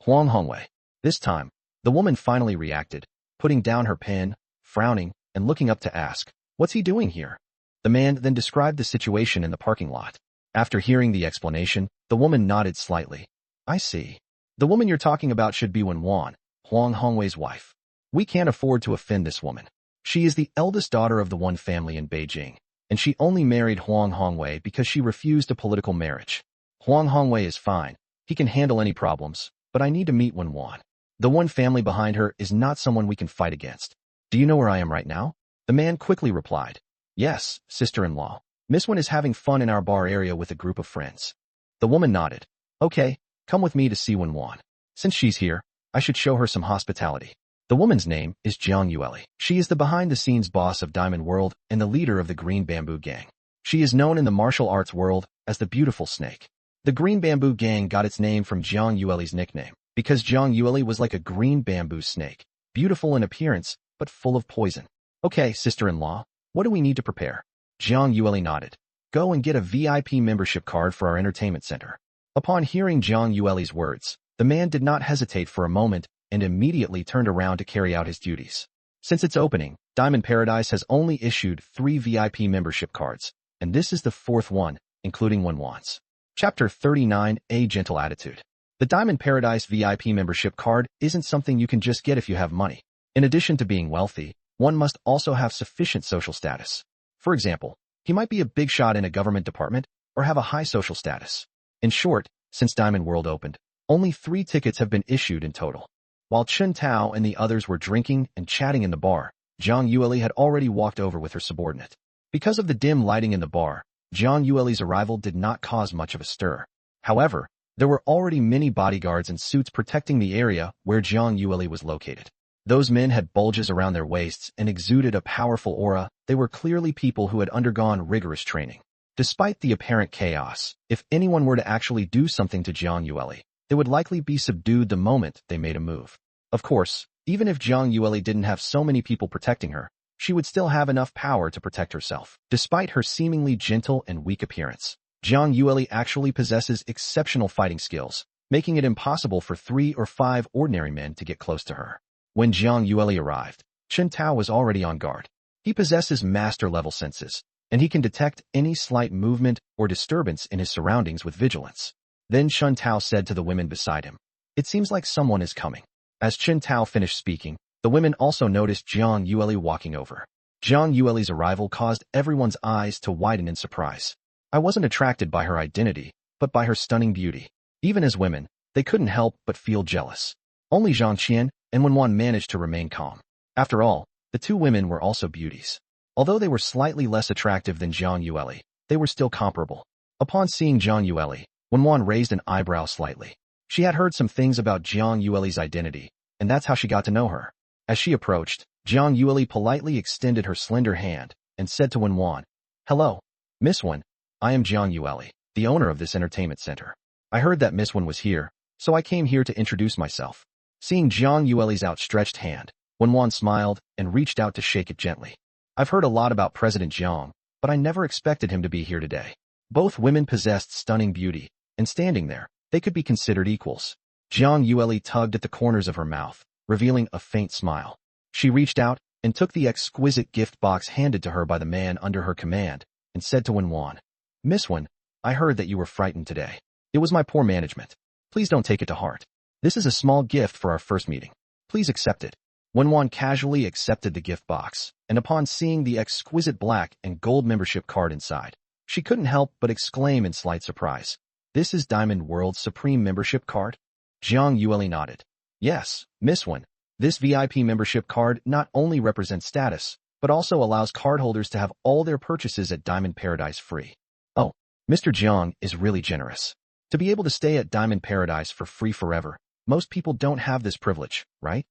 Huang Hongwei. This time, the woman finally reacted, putting down her pen, frowning, and looking up to ask, "What's he doing here?" The man then described the situation in the parking lot. After hearing the explanation, the woman nodded slightly. "I see. The woman you're talking about should be Wan, Huang Hongwei's wife. We can't afford to offend this woman. She is the eldest daughter of the Wan family in Beijing, and she only married Huang Hongwei because she refused a political marriage. Huang Hongwei is fine. He can handle any problems, but I need to meet Wan. The Wan family behind her is not someone we can fight against. Do you know where I am right now?" The man quickly replied. "Yes, sister-in-law. Miss Wan is having fun in our bar area with a group of friends." The woman nodded. "Okay, come with me to see Wan. Since she's here, I should show her some hospitality." The woman's name is Jang Yuelli. She is the behind-the-scenes boss of Diamond World and the leader of the Green Bamboo Gang. She is known in the martial arts world as the Beautiful Snake. The Green Bamboo Gang got its name from Zhang Yuelli's nickname, because Zhang Yuelli was like a green bamboo snake, beautiful in appearance, but full of poison. "Okay, sister-in-law, what do we need to prepare?" Zhang Yuelli nodded. "Go and get a VIP membership card for our entertainment center." Upon hearing Zhang Yuelli's words, the man did not hesitate for a moment and immediately turned around to carry out his duties. Since its opening, Diamond Paradise has only issued 3 VIP membership cards, and this is the 4th one, including Wan's. Chapter 39, A Gentle Attitude. The Diamond Paradise VIP membership card isn't something you can just get if you have money. In addition to being wealthy, one must also have sufficient social status. For example, he might be a big shot in a government department or have a high social status. In short, since Diamond World opened, only 3 tickets have been issued in total. While Chen Tao and the others were drinking and chatting in the bar, Jang Yuelli had already walked over with her subordinate. Because of the dim lighting in the bar, Jang Yuelli's arrival did not cause much of a stir. However, there were already many bodyguards in suits protecting the area where Jang Yuelli was located. Those men had bulges around their waists and exuded a powerful aura. They were clearly people who had undergone rigorous training. Despite the apparent chaos, if anyone were to actually do something to Jang Yuelli, they would likely be subdued the moment they made a move. Of course, even if Jang Yuelli didn't have so many people protecting her, she would still have enough power to protect herself. Despite her seemingly gentle and weak appearance, Jang Yuelli actually possesses exceptional fighting skills, making it impossible for 3 or 5 ordinary men to get close to her. When Jang Yuelli arrived, Chen Tao was already on guard. He possesses master-level senses, and he can detect any slight movement or disturbance in his surroundings with vigilance. Then Chen Tao said to the women beside him, "It seems like someone is coming." As Chen Tao finished speaking, the women also noticed Jang Yuelli walking over. Jang Yuelli's arrival caused everyone's eyes to widen in surprise. I wasn't attracted by her identity, but by her stunning beauty. Even as women, they couldn't help but feel jealous. Only Zhang Qian and Wan managed to remain calm. After all, the 2 women were also beauties. Although they were slightly less attractive than Jang Yuelli, they were still comparable. Upon seeing Jang Yuelli, Wan raised an eyebrow slightly. She had heard some things about Jang Yuelli's identity, and that's how she got to know her. As she approached, Jang Yuelli politely extended her slender hand and said to Wan, "Hello, Miss Wan. I am Jang Yuelli, the owner of this entertainment center. I heard that Miss Wan was here, so I came here to introduce myself." Seeing Jang Yuelli's outstretched hand, Wan smiled and reached out to shake it gently. "I've heard a lot about President Jiang, but I never expected him to be here today." Both women possessed stunning beauty, and standing there, they could be considered equals. Jang Yuelli tugged at the corners of her mouth, revealing a faint smile. She reached out and took the exquisite gift box handed to her by the man under her command, and said to Wan, "Miss Wan, I heard that you were frightened today. It was my poor management. Please don't take it to heart. This is a small gift for our first meeting. Please accept it." Wan casually accepted the gift box, and upon seeing the exquisite black and gold membership card inside, she couldn't help but exclaim in slight surprise, "This is Diamond World's Supreme Membership Card?" Jang Yuelli nodded. "Yes, Miss Wan. This VIP membership card not only represents status, but also allows cardholders to have all their purchases at Diamond Paradise free." "Oh, Mr. Jiang is really generous. To be able to stay at Diamond Paradise for free forever, most people don't have this privilege, right?"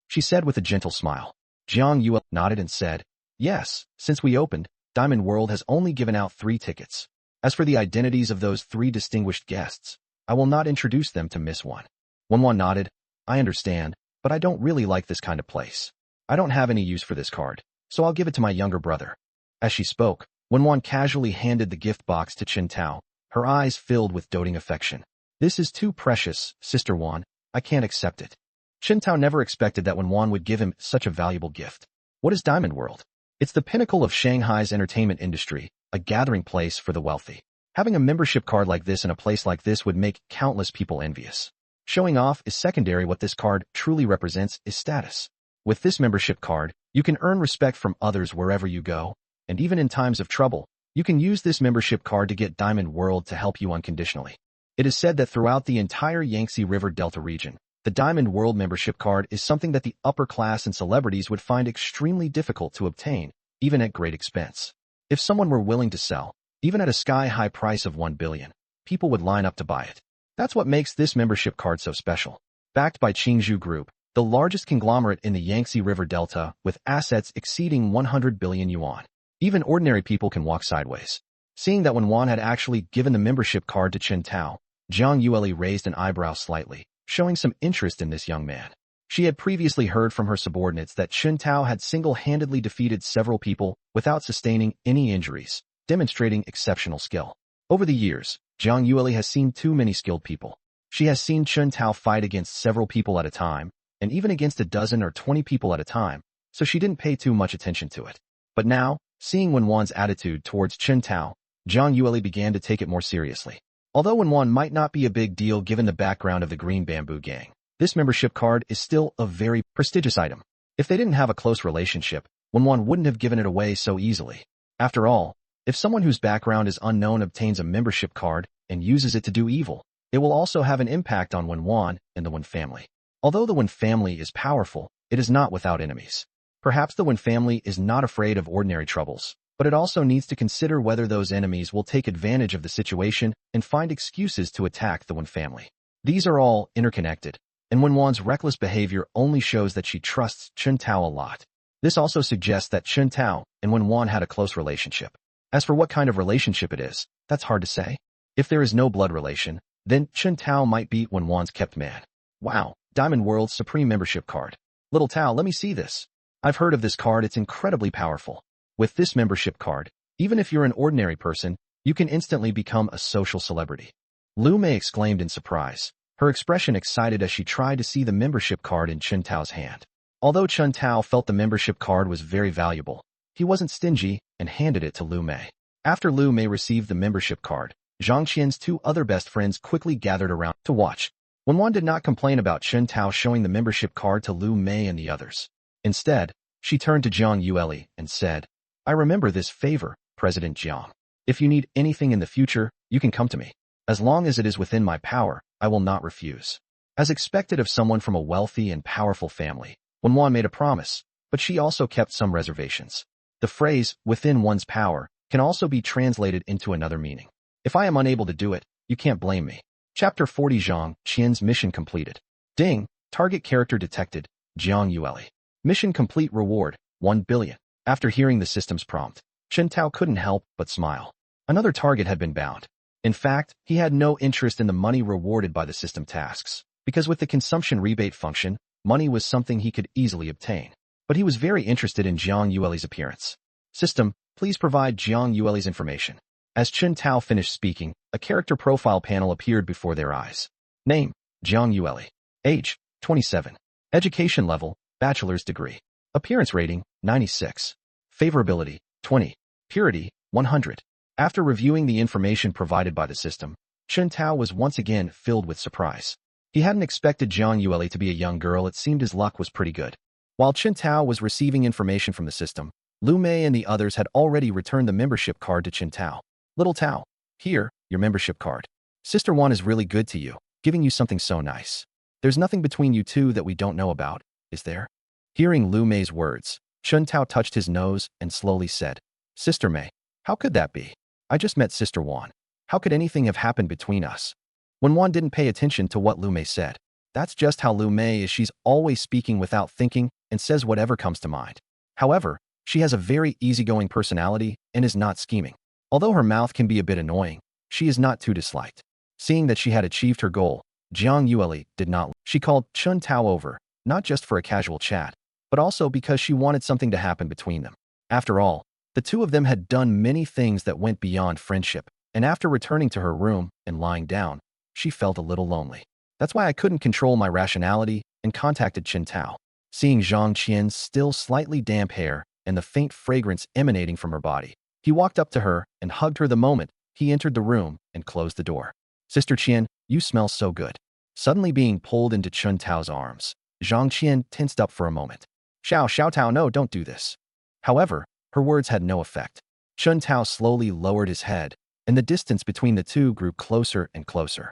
she said with a gentle smile. Jang Yuelli nodded and said, yes, since we opened, Diamond World has only given out 3 tickets. As for the identities of those 3 distinguished guests, I will not introduce them to Miss One. Wenwan nodded. I understand, but I don't really like this kind of place. I don't have any use for this card, so I'll give it to my younger brother. As she spoke, Wenwan casually handed the gift box to Qintao, her eyes filled with doting affection. This is too precious, Sister Wan. I can't accept it. Qintao never expected that Wenwan would give him such a valuable gift. What is Diamond World? It's the pinnacle of Shanghai's entertainment industry, a gathering place for the wealthy. Having a membership card like this in a place like this would make countless people envious. Showing off is secondary. What this card truly represents is status. With this membership card, you can earn respect from others wherever you go, and even in times of trouble, you can use this membership card to get Diamond World to help you unconditionally. It is said that throughout the entire Yangtze River Delta region, the Diamond World membership card is something that the upper class and celebrities would find extremely difficult to obtain, even at great expense. If someone were willing to sell, even at a sky-high price of 1 billion, people would line up to buy it. That's what makes this membership card so special. Backed by Qingzhou Group, the largest conglomerate in the Yangtze River Delta with assets exceeding 100 billion yuan. Even ordinary people can walk sideways. Seeing that Wenwan had actually given the membership card to Qintao, Jang Yuelli raised an eyebrow slightly, showing some interest in this young man. She had previously heard from her subordinates that Qintao had single-handedly defeated several people without sustaining any injuries, demonstrating exceptional skill. Over the years, Jang Yuelli has seen too many skilled people. She has seen Qintao fight against several people at a time, and even against a dozen or 20 people at a time, so she didn't pay too much attention to it. But now, seeing Wenwan's attitude towards Qintao, Jang Yuelli began to take it more seriously. Although Wenwan might not be a big deal given the background of the Green Bamboo Gang, this membership card is still a very prestigious item. If they didn't have a close relationship, Wenwan wouldn't have given it away so easily. After all, if someone whose background is unknown obtains a membership card and uses it to do evil, it will also have an impact on Wenwan and the Wen family. Although the Wen family is powerful, it is not without enemies. Perhaps the Wen family is not afraid of ordinary troubles, but it also needs to consider whether those enemies will take advantage of the situation and find excuses to attack the Wen family. These are all interconnected, and Wenwan's reckless behavior only shows that she trusts Qintao a lot. This also suggests that Qintao and Wenwan had a close relationship. As for what kind of relationship it is, that's hard to say. If there is no blood relation, then Qintao might be Wenwan's kept man. Wow, Diamond World's Supreme Membership Card. Little Tao, let me see this. I've heard of this card, it's incredibly powerful. With this membership card, even if you're an ordinary person, you can instantly become a social celebrity. Liu Mei exclaimed in surprise, her expression excited as she tried to see the membership card in Qintao's hand. Although Qintao felt the membership card was very valuable, he wasn't stingy and handed it to Liu Mei. After Liu Mei received the membership card, Zhang Qian's 2 other best friends quickly gathered around to watch. Wenwan did not complain about Qintao showing the membership card to Liu Mei and the others. Instead, she turned to Jang Yuelli and said, I remember this favor, President Jiang. If you need anything in the future, you can come to me. As long as it is within my power, I will not refuse. As expected of someone from a wealthy and powerful family, Wenwan made a promise, but she also kept some reservations. The phrase, within one's power, can also be translated into another meaning. If I am unable to do it, you can't blame me. Chapter 40 Zhang Qian's mission completed. Ding, target character detected, Jang Yuelli. Mission complete reward, 1 billion. After hearing the system's prompt, Qintao couldn't help but smile. Another target had been bound. In fact, he had no interest in the money rewarded by the system tasks, because with the consumption rebate function, money was something he could easily obtain. But he was very interested in Jang Yuelli's appearance. System, please provide Jang Yuelli's information. As Qintao finished speaking, a character profile panel appeared before their eyes. Name, Jang Yuelli. Age, 27. Education level, bachelor's degree. Appearance rating, 96. Favorability, 20. Purity, 100. After reviewing the information provided by the system, Qintao was once again filled with surprise. He hadn't expected Jang Yuelli to be a young girl. It seemed his luck was pretty good. While Qintao was receiving information from the system, Liu Mei and the others had already returned the membership card to Qintao. Little Tao, here, your membership card. Sister Wan is really good to you, giving you something so nice. There's nothing between you two that we don't know about, is there? Hearing Liu Mei's words, Qintao touched his nose and slowly said, Sister Mei, how could that be? I just met Sister Wan. How could anything have happened between us? Wan didn't pay attention to what Liu Mei said. That's just how Liu Mei is. She's always speaking without thinking, and says whatever comes to mind. However, she has a very easygoing personality and is not scheming. Although her mouth can be a bit annoying, she is not too disliked. Seeing that she had achieved her goal, Jang Yuelli did not. She called Chen Tao over, not just for a casual chat, but also because she wanted something to happen between them. After all, the two of them had done many things that went beyond friendship, and after returning to her room and lying down, she felt a little lonely. That's why I couldn't control my rationality and contacted Chen Tao. Seeing Zhang Qian's still slightly damp hair and the faint fragrance emanating from her body, he walked up to her and hugged her the moment he entered the room and closed the door. "Sister Qian, you smell so good." Suddenly being pulled into Chen Tao's arms, Zhang Qian tensed up for a moment. Xiao Tao, no, don't do this." However, her words had no effect. Chen Tao slowly lowered his head, and the distance between the two grew closer and closer.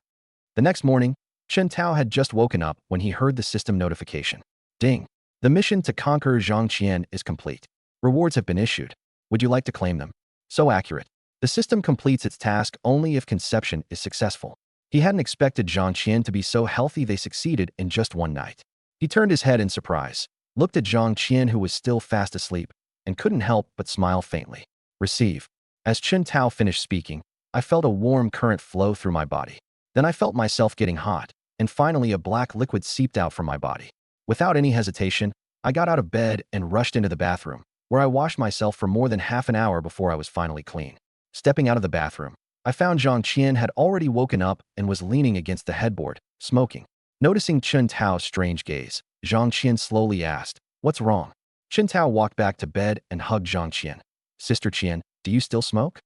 The next morning, Chen Tao had just woken up when he heard the system notification. Ding! The mission to conquer Zhang Qian is complete. Rewards have been issued. Would you like to claim them? So accurate. The system completes its task only if conception is successful. He hadn't expected Zhang Qian to be so healthy they succeeded in just one night. He turned his head in surprise, looked at Zhang Qian who was still fast asleep, and couldn't help but smile faintly. Receive. As Chen Tao finished speaking, I felt a warm current flow through my body. Then I felt myself getting hot, and finally a black liquid seeped out from my body. Without any hesitation, I got out of bed and rushed into the bathroom, where I washed myself for more than half an hour before I was finally clean. Stepping out of the bathroom, I found Zhang Qian had already woken up and was leaning against the headboard, smoking. Noticing Chen Tao's strange gaze, Zhang Qian slowly asked, "What's wrong?" Chen Tao walked back to bed and hugged Zhang Qian. "Sister Qian, do you still smoke?"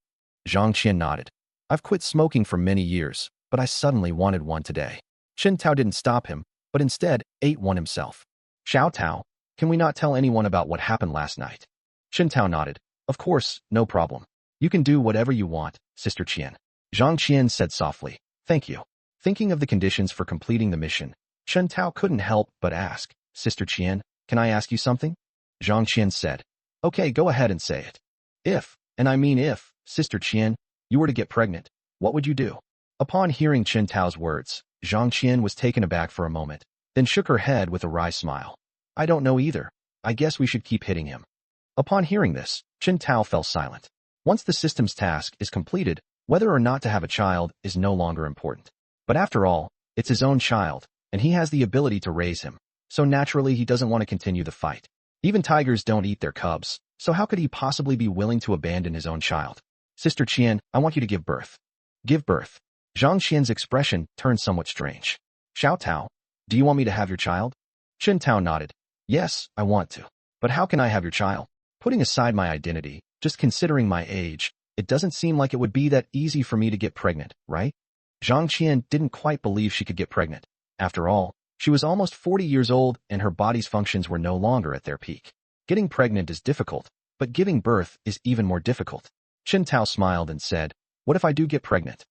Zhang Qian nodded. "I've quit smoking for many years, but I suddenly wanted one today." Chen Tao didn't stop him, but instead ate one himself. "Xiao Tao, can we not tell anyone about what happened last night?" Chen Tao nodded. "Of course, no problem. You can do whatever you want, Sister Qian." Zhang Qian said softly, "Thank you." Thinking of the conditions for completing the mission, Chen Tao couldn't help but ask, "Sister Qian, can I ask you something?" Zhang Qian said, "Okay, go ahead and say it." "If, and I mean if, Sister Qian, you were to get pregnant, what would you do?" Upon hearing Chen Tao's words, Zhang Qian was taken aback for a moment, then shook her head with a wry smile. "I don't know either. I guess we should keep hitting him." Upon hearing this, Chen Tao fell silent. Once the system's task is completed, whether or not to have a child is no longer important. But after all, it's his own child, and he has the ability to raise him, so naturally he doesn't want to continue the fight. Even tigers don't eat their cubs, so how could he possibly be willing to abandon his own child? "Sister Qian, I want you to give birth." "Give birth?" Zhang Qian's expression turned somewhat strange. "Xiao Tao, do you want me to have your child?" Chen Tao nodded. "Yes, I want to. But how can I have your child? Putting aside my identity, just considering my age, it doesn't seem like it would be that easy for me to get pregnant, right?" Zhang Qian didn't quite believe she could get pregnant. After all, she was almost 40 years old and her body's functions were no longer at their peak. Getting pregnant is difficult, but giving birth is even more difficult. Chen Tao smiled and said, "What if I do get pregnant?"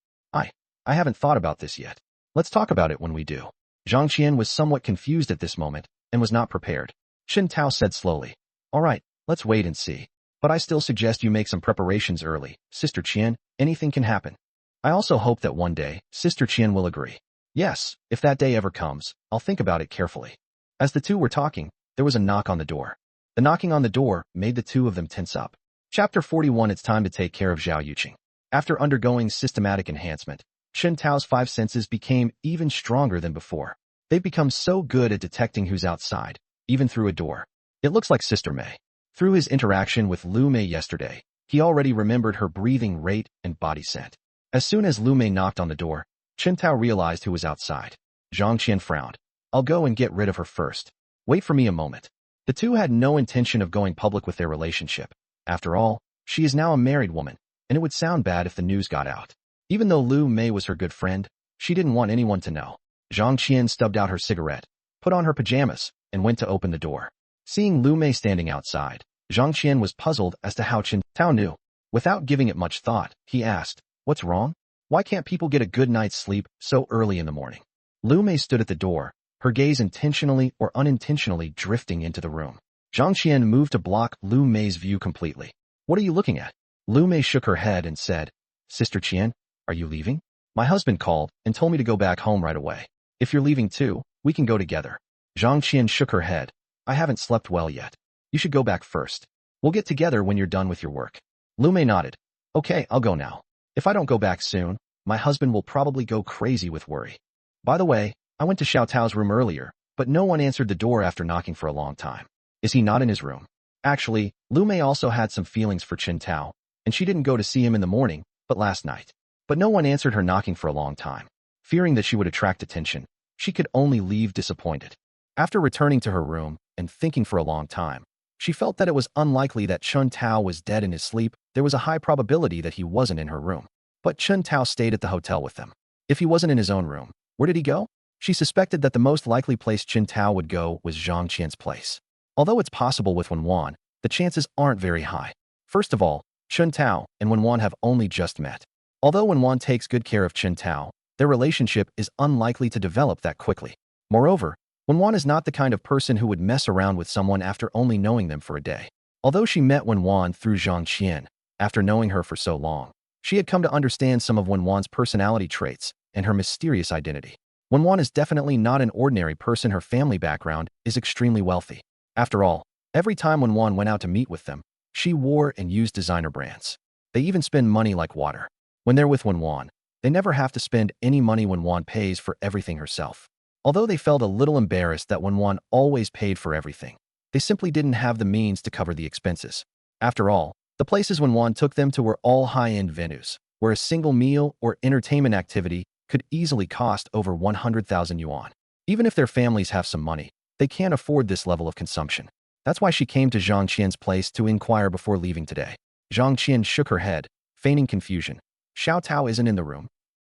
I haven't thought about this yet. Let's talk about it when we do." Zhang Qian was somewhat confused at this moment and was not prepared. Chen Tao said slowly, "All right, let's wait and see. But I still suggest you make some preparations early. Sister Qian, anything can happen." "I also hope that one day, Sister Qian will agree." "Yes, if that day ever comes, I'll think about it carefully." As the two were talking, there was a knock on the door. The knocking on the door made the two of them tense up. Chapter 41. It's time to take care of Xiao Yuching. After undergoing systematic enhancement, Chen Tao's 5 senses became even stronger than before. They've become so good at detecting who's outside, even through a door. It looks like Sister Mei. Through his interaction with Lu Mei yesterday, he already remembered her breathing rate and body scent. As soon as Lu Mei knocked on the door, Chen Tao realized who was outside. Zhang Qian frowned. "I'll go and get rid of her first. Wait for me a moment." The two had no intention of going public with their relationship. After all, she is now a married woman, and it would sound bad if the news got out. Even though Lu Mei was her good friend, she didn't want anyone to know. Zhang Qian stubbed out her cigarette, put on her pajamas, and went to open the door. Seeing Lu Mei standing outside, Zhang Qian was puzzled as to how Chen Tao knew. Without giving it much thought, he asked, "What's wrong? Why can't people get a good night's sleep so early in the morning?" Lu Mei stood at the door, her gaze intentionally or unintentionally drifting into the room. Zhang Qian moved to block Lu Mei's view completely. "What are you looking at?" Lu Mei shook her head and said, "Sister Qian, are you leaving? My husband called and told me to go back home right away. If you're leaving too, we can go together." Zhang Qian shook her head. I haven't slept well yet. You should go back first. We'll get together when you're done with your work. Liu Mei nodded. Okay, I'll go now. If I don't go back soon, my husband will probably go crazy with worry. By the way, I went to Xiao Tao's room earlier, but no one answered the door after knocking for a long time. Is he not in his room? Actually, Liu Mei also had some feelings for Qin Tao, and she didn't go to see him in the morning, but last night. But no one answered her knocking for a long time. Fearing that she would attract attention, she could only leave disappointed. After returning to her room and thinking for a long time, she felt that it was unlikely that Qin Tao was dead in his sleep. There was a high probability that he wasn't in her room. But Qin Tao stayed at the hotel with them. If he wasn't in his own room, where did he go? She suspected that the most likely place Qin Tao would go was Zhang Qian's place. Although it's possible with Wenwan, the chances aren't very high. First of all, Qin Tao and Wenwan have only just met. Although Wenwan takes good care of Qin Tao, their relationship is unlikely to develop that quickly. Moreover, Wenwan is not the kind of person who would mess around with someone after only knowing them for a day. Although she met Wenwan through Zhang Qian, after knowing her for so long, she had come to understand some of Wenwan's personality traits and her mysterious identity. Wenwan is definitely not an ordinary person. Her family background is extremely wealthy. After all, every time Wenwan went out to meet with them, she wore and used designer brands. They even spend money like water. When they're with Wenwan, they never have to spend any money. Wenwan pays for everything herself. Although they felt a little embarrassed that Wenwan always paid for everything, they simply didn't have the means to cover the expenses. After all, the places Wenwan took them to were all high-end venues, where a single meal or entertainment activity could easily cost over 100,000 yuan. Even if their families have some money, they can't afford this level of consumption. That's why she came to Zhang Qian's place to inquire before leaving today. Zhang Qian shook her head, feigning confusion. Xiao Tao isn't in the room.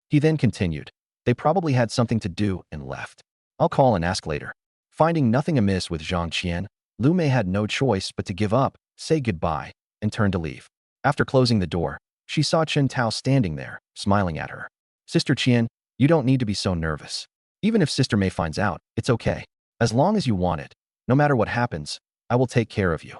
He then continued. They probably had something to do and left. I'll call and ask later. Finding nothing amiss with Zhang Qian, Liu Mei had no choice but to give up, say goodbye, and turn to leave. After closing the door, she saw Qin Tao standing there, smiling at her. Sister Qian, you don't need to be so nervous. Even if Sister Mei finds out, it's okay. As long as you want it, no matter what happens, I will take care of you.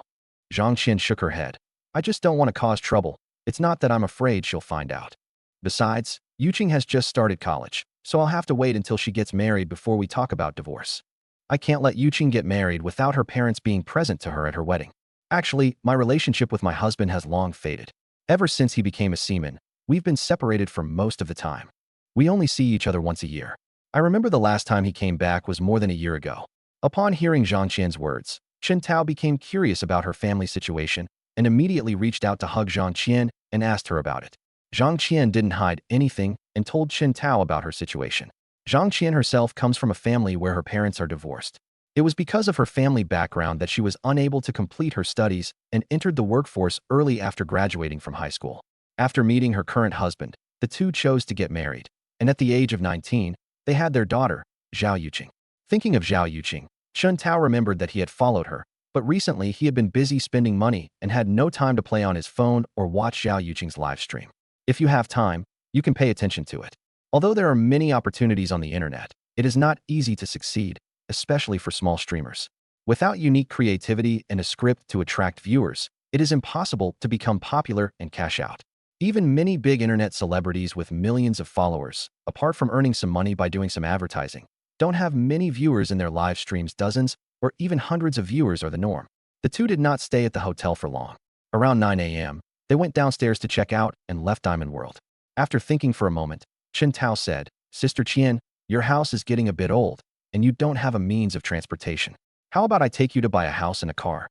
Zhang Qian shook her head. I just don't want to cause trouble. It's not that I'm afraid she'll find out. Besides, Yuching has just started college, so I'll have to wait until she gets married before we talk about divorce. I can't let Yuching get married without her parents being present to her at her wedding. Actually, my relationship with my husband has long faded. Ever since he became a seaman, we've been separated for most of the time. We only see each other once a year. I remember the last time he came back was more than a year ago. Upon hearing Zhang Qian's words, Qin Tao became curious about her family situation and immediately reached out to hug Zhang Qian and asked her about it. Zhang Qian didn't hide anything and told Qin Tao about her situation. Zhang Qian herself comes from a family where her parents are divorced. It was because of her family background that she was unable to complete her studies and entered the workforce early after graduating from high school. After meeting her current husband, the two chose to get married, and at the age of 19, they had their daughter, Xiao Yuching. Thinking of Xiao Yuching, Qin Tao remembered that he had followed her, but recently he had been busy spending money and had no time to play on his phone or watch Xiao Yuching's live stream. If you have time, you can pay attention to it. Although there are many opportunities on the internet, it is not easy to succeed, especially for small streamers. Without unique creativity and a script to attract viewers, it is impossible to become popular and cash out. Even many big internet celebrities with millions of followers, apart from earning some money by doing some advertising, don't have many viewers in their live streams. Dozens or even hundreds of viewers are the norm. The two did not stay at the hotel for long. Around 9 a.m., they went downstairs to check out and left Diamond World. After thinking for a moment, Qin Tao said, Sister Qian, your house is getting a bit old, and you don't have a means of transportation. How about I take you to buy a house and a car?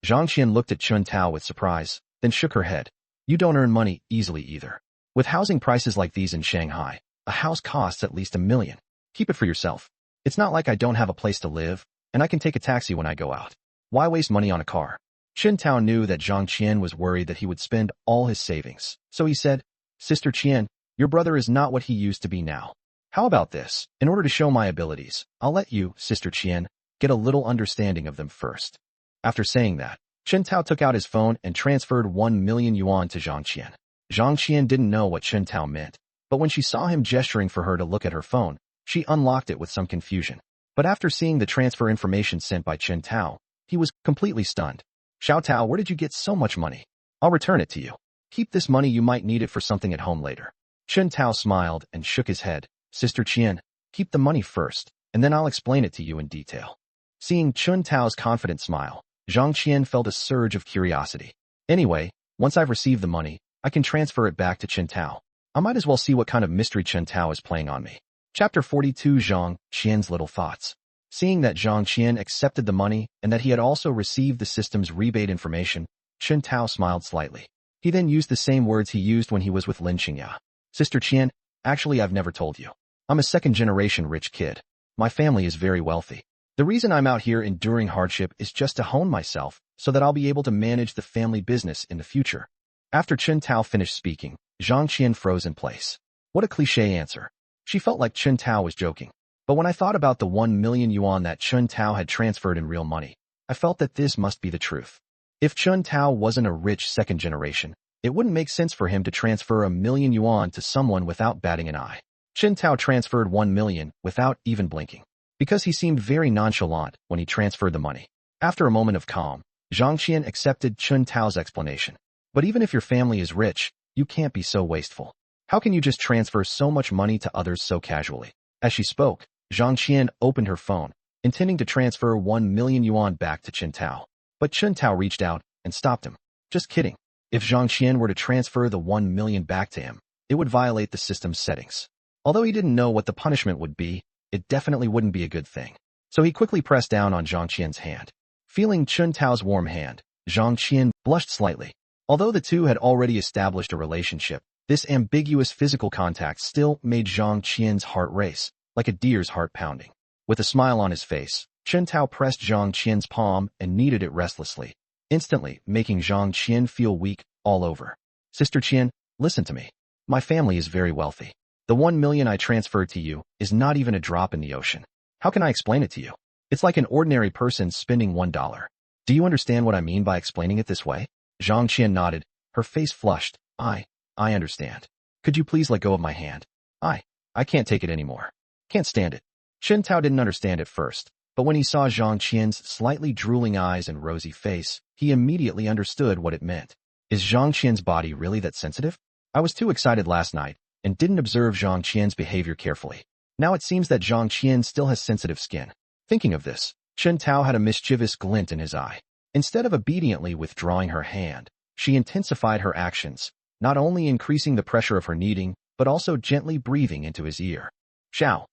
Zhang Qian looked at Qin Tao with surprise, then shook her head. You don't earn money easily either. With housing prices like these in Shanghai, a house costs at least $1 million. Keep it for yourself. It's not like I don't have a place to live, and I can take a taxi when I go out. Why waste money on a car? Qin Tao knew that Zhang Qian was worried that he would spend all his savings, so he said, Sister Qian, your brother is not what he used to be now. How about this? In order to show my abilities, I'll let you, Sister Qian, get a little understanding of them first. After saying that, Qin Tao took out his phone and transferred 1 million yuan to Zhang Qian. Zhang Qian didn't know what Qin Tao meant, but when she saw him gesturing for her to look at her phone, she unlocked it with some confusion. But after seeing the transfer information sent by Qin Tao, he was completely stunned. Xiao Tao, where did you get so much money? I'll return it to you. Keep this money, you might need it for something at home later. Qin Tao smiled and shook his head. Sister Qian, keep the money first, and then I'll explain it to you in detail. Seeing Chun Tao's confident smile, Zhang Qian felt a surge of curiosity. Anyway, once I've received the money, I can transfer it back to Chun Tao. I might as well see what kind of mystery Chun Tao is playing on me. Chapter 42 Zhang Qian's Little Thoughts. Seeing that Zhang Qian accepted the money and that he had also received the system's rebate information, Chun Tao smiled slightly. He then used the same words he used when he was with Lin Qingya. Sister Qian, actually I've never told you. I'm a second-generation rich kid. My family is very wealthy. The reason I'm out here enduring hardship is just to hone myself so that I'll be able to manage the family business in the future. After Chun Tao finished speaking, Zhang Qian froze in place. What a cliché answer. She felt like Chun Tao was joking. But when I thought about the 1 million yuan that Chun Tao had transferred in real money, I felt that this must be the truth. If Chun Tao wasn't a rich second generation, it wouldn't make sense for him to transfer 1 million yuan to someone without batting an eye. Chun Tao transferred 1 million without even blinking, because he seemed very nonchalant when he transferred the money. After a moment of calm, Zhang Qian accepted Chun Tao's explanation. But even if your family is rich, you can't be so wasteful. How can you just transfer so much money to others so casually? As she spoke, Zhang Qian opened her phone, intending to transfer 1 million yuan back to Chun Tao. But Chun Tao reached out and stopped him. Just kidding. If Zhang Qian were to transfer the 1 million back to him, it would violate the system's settings. Although he didn't know what the punishment would be, it definitely wouldn't be a good thing. So he quickly pressed down on Zhang Qian's hand. Feeling Chun Tao's warm hand, Zhang Qian blushed slightly. Although the two had already established a relationship, this ambiguous physical contact still made Zhang Qian's heart race, like a deer's heart pounding. With a smile on his face, Chun Tao pressed Zhang Qian's palm and kneaded it restlessly, instantly making Zhang Qian feel weak all over. Sister Qian, listen to me. My family is very wealthy. The 1 million I transferred to you is not even a drop in the ocean. How can I explain it to you? It's like an ordinary person spending $1. Do you understand what I mean by explaining it this way? Zhang Qian nodded, her face flushed. I understand. Could you please let go of my hand? I can't take it anymore. Can't stand it. Chun Tao didn't understand at first, but when he saw Zhang Qian's slightly drooling eyes and rosy face, he immediately understood what it meant. Is Zhang Qian's body really that sensitive? I was too excited last night and didn't observe Zhang Qian's behavior carefully. Now it seems that Zhang Qian still has sensitive skin. Thinking of this, Chun Tao had a mischievous glint in his eye. Instead of obediently withdrawing her hand, she intensified her actions, not only increasing the pressure of her kneading, but also gently breathing into his ear. Xiao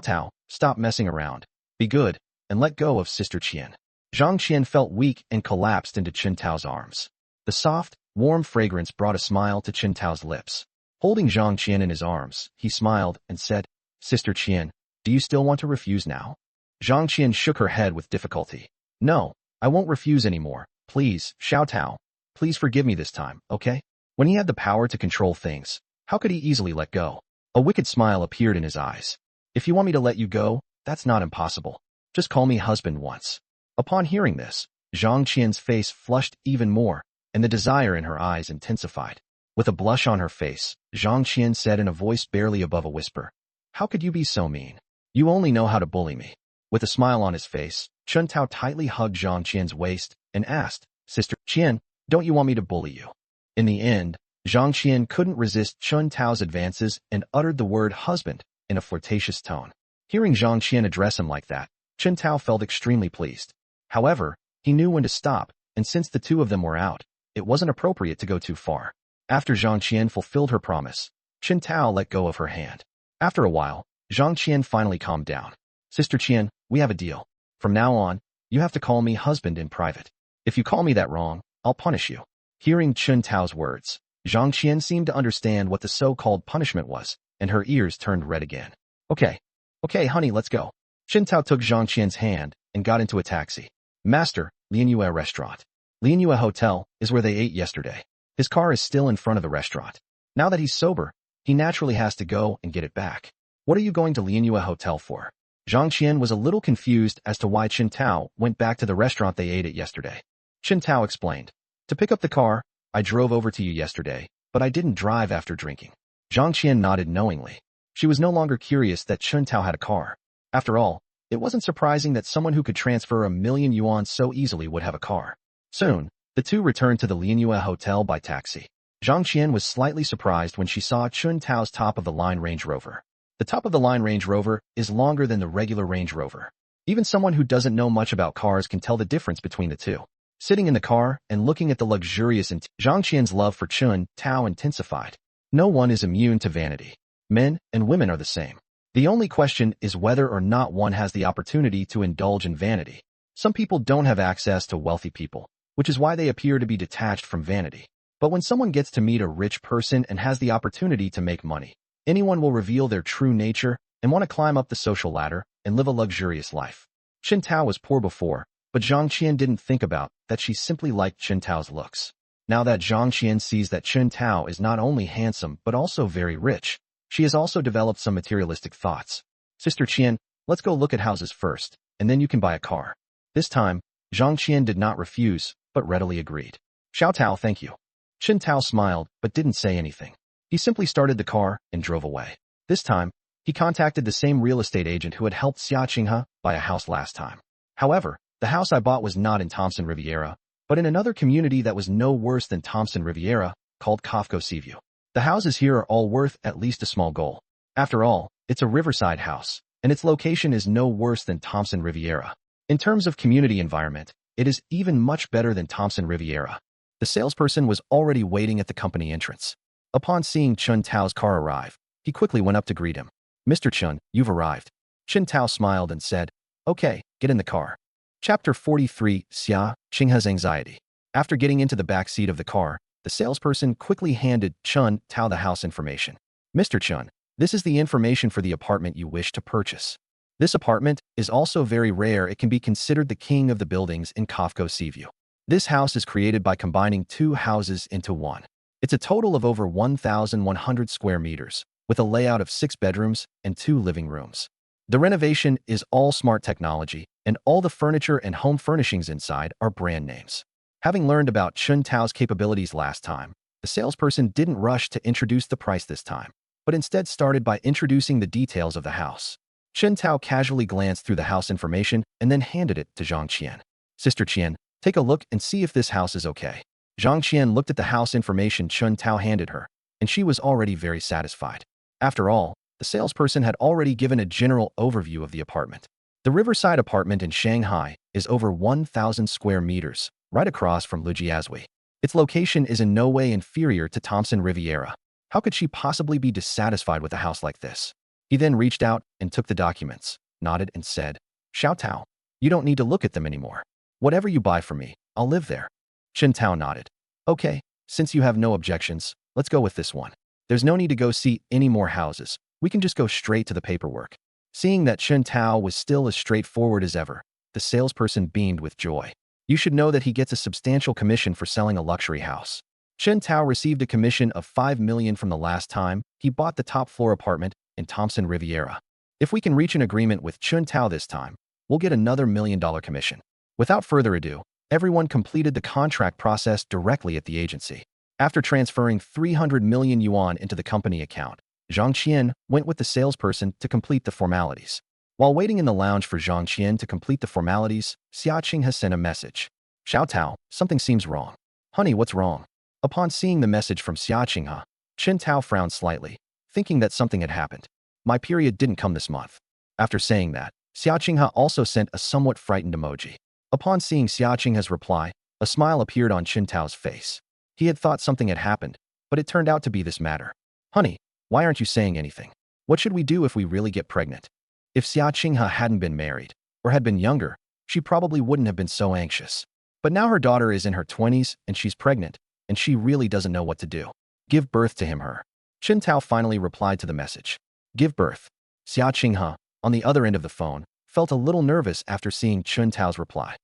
Tao, stop messing around. Be good, and let go of Sister Qian. Zhang Qian felt weak and collapsed into Chun Tao's arms. The soft, warm fragrance brought a smile to Chun Tao's lips. Holding Zhang Qian in his arms, he smiled and said, Sister Qian, do you still want to refuse now? Zhang Qian shook her head with difficulty. No, I won't refuse anymore. Please, Xiao Tao. Please forgive me this time, okay? When he had the power to control things, how could he easily let go? A wicked smile appeared in his eyes. If you want me to let you go, that's not impossible. Just call me husband once. Upon hearing this, Zhang Qian's face flushed even more, and the desire in her eyes intensified. With a blush on her face, Zhang Qian said in a voice barely above a whisper, How could you be so mean? You only know how to bully me. With a smile on his face, Chun Tao tightly hugged Zhang Qian's waist and asked, Sister Qian, don't you want me to bully you? In the end, Zhang Qian couldn't resist Chun Tao's advances and uttered the word husband in a flirtatious tone. Hearing Zhang Qian address him like that, Chun Tao felt extremely pleased. However, he knew when to stop, and since the two of them were out, it wasn't appropriate to go too far. After Zhang Qian fulfilled her promise, Chun Tao let go of her hand. After a while, Zhang Qian finally calmed down. Sister Qian, we have a deal. From now on, you have to call me husband in private. If you call me that wrong, I'll punish you. Hearing Chun Tao's words, Zhang Qian seemed to understand what the so-called punishment was, and her ears turned red again. Okay, honey, let's go. Chun Tao took Zhang Qian's hand and got into a taxi. Master, Lianyue restaurant. Lianyue Hotel is where they ate yesterday. His car is still in front of the restaurant. Now that he's sober, he naturally has to go and get it back. What are you going to Lianyue Hotel for? Zhang Qian was a little confused as to why Chun Tao went back to the restaurant they ate at yesterday. Chun Tao explained. To pick up the car, I drove over to you yesterday, but I didn't drive after drinking. Zhang Qian nodded knowingly. She was no longer curious that Chun Tao had a car. After all, it wasn't surprising that someone who could transfer 1 million yuan so easily would have a car. Soon, the two returned to the Lianyue Hotel by taxi. Zhang Qian was slightly surprised when she saw Chun Tao's top-of-the-line Range Rover. The top-of-the-line Range Rover is longer than the regular Range Rover. Even someone who doesn't know much about cars can tell the difference between the two. Sitting in the car and looking at the luxurious Zhang Qian's love for Chun Tao intensified. No one is immune to vanity. Men and women are the same. The only question is whether or not one has the opportunity to indulge in vanity. Some people don't have access to wealthy people, which is why they appear to be detached from vanity. But when someone gets to meet a rich person and has the opportunity to make money, anyone will reveal their true nature and want to climb up the social ladder and live a luxurious life. Chun Tao was poor before, but Zhang Qian didn't think about that. She simply liked Chun Tao's looks. Now that Zhang Qian sees that Chun Tao is not only handsome but also very rich, she has also developed some materialistic thoughts. Sister Qian, let's go look at houses first, and then you can buy a car. This time, Zhang Qian did not refuse, but readily agreed. Xiao Tao, thank you. Chun Tao smiled but didn't say anything. He simply started the car and drove away. This time, he contacted the same real estate agent who had helped Xia Qinghe buy a house last time. However, the house I bought was not in Thompson Riviera, but in another community that was no worse than Thompson Riviera, called Kafko Seaview. The houses here are all worth at least a small goal. After all, it's a riverside house, and its location is no worse than Thompson Riviera. In terms of community environment, it is even much better than Thompson Riviera. The salesperson was already waiting at the company entrance. Upon seeing Chun Tao's car arrive, he quickly went up to greet him. Mr. Chun, you've arrived. Chun Tao smiled and said, okay, get in the car. Chapter 43, Xia Qinghe's Anxiety. After getting into the back seat of the car, the salesperson quickly handed Chun Tao the house information. Mr. Chun, this is the information for the apartment you wish to purchase. This apartment is also very rare. It can be considered the king of the buildings in Kafko Seaview. This house is created by combining two houses into one. It's a total of over 1,100 square meters, with a layout of 6 bedrooms and 2 living rooms. The renovation is all smart technology, and all the furniture and home furnishings inside are brand names. Having learned about Chun Tao's capabilities last time, the salesperson didn't rush to introduce the price this time, but instead started by introducing the details of the house. Chun Tao casually glanced through the house information and then handed it to Zhang Qian. Sister Qian, take a look and see if this house is okay. Zhang Qian looked at the house information Chun Tao handed her, and she was already very satisfied. After all, the salesperson had already given a general overview of the apartment. The Riverside apartment in Shanghai is over 1,000 square meters, right across from Lujiazui. Its location is in no way inferior to Thompson Riviera. How could she possibly be dissatisfied with a house like this? He then reached out and took the documents, nodded and said, Xiao Tao, you don't need to look at them anymore. Whatever you buy from me, I'll live there. Chun Tao nodded. Okay, since you have no objections, let's go with this one. There's no need to go see any more houses. We can just go straight to the paperwork. Seeing that Chun Tao was still as straightforward as ever, the salesperson beamed with joy. You should know that he gets a substantial commission for selling a luxury house. Chun Tao received a commission of 5 million from the last time he bought the top floor apartment in Thompson Riviera. If we can reach an agreement with Chun Tao this time, we'll get another $1 million commission. Without further ado, everyone completed the contract process directly at the agency. After transferring 300 million yuan into the company account, Zhang Qian went with the salesperson to complete the formalities. While waiting in the lounge for Zhang Qian to complete the formalities, Xia Qinghe sent a message. Xiao Tao, something seems wrong. Honey, what's wrong? Upon seeing the message from Xia Qinghe, Chun Tao frowned slightly, thinking that something had happened. My period didn't come this month. After saying that, Xia Qinghe also sent a somewhat frightened emoji. Upon seeing Xia Qinghe's reply, a smile appeared on Chun Tao's face. He had thought something had happened, but it turned out to be this matter. Honey, why aren't you saying anything? What should we do if we really get pregnant? If Xia Qinghe hadn't been married, or had been younger, she probably wouldn't have been so anxious. But now her daughter is in her 20s and she's pregnant, and she really doesn't know what to do. Give birth to her. Chun Tao finally replied to the message. Give birth. Xia Qinghe, on the other end of the phone, felt a little nervous after seeing Chun Tao's reply.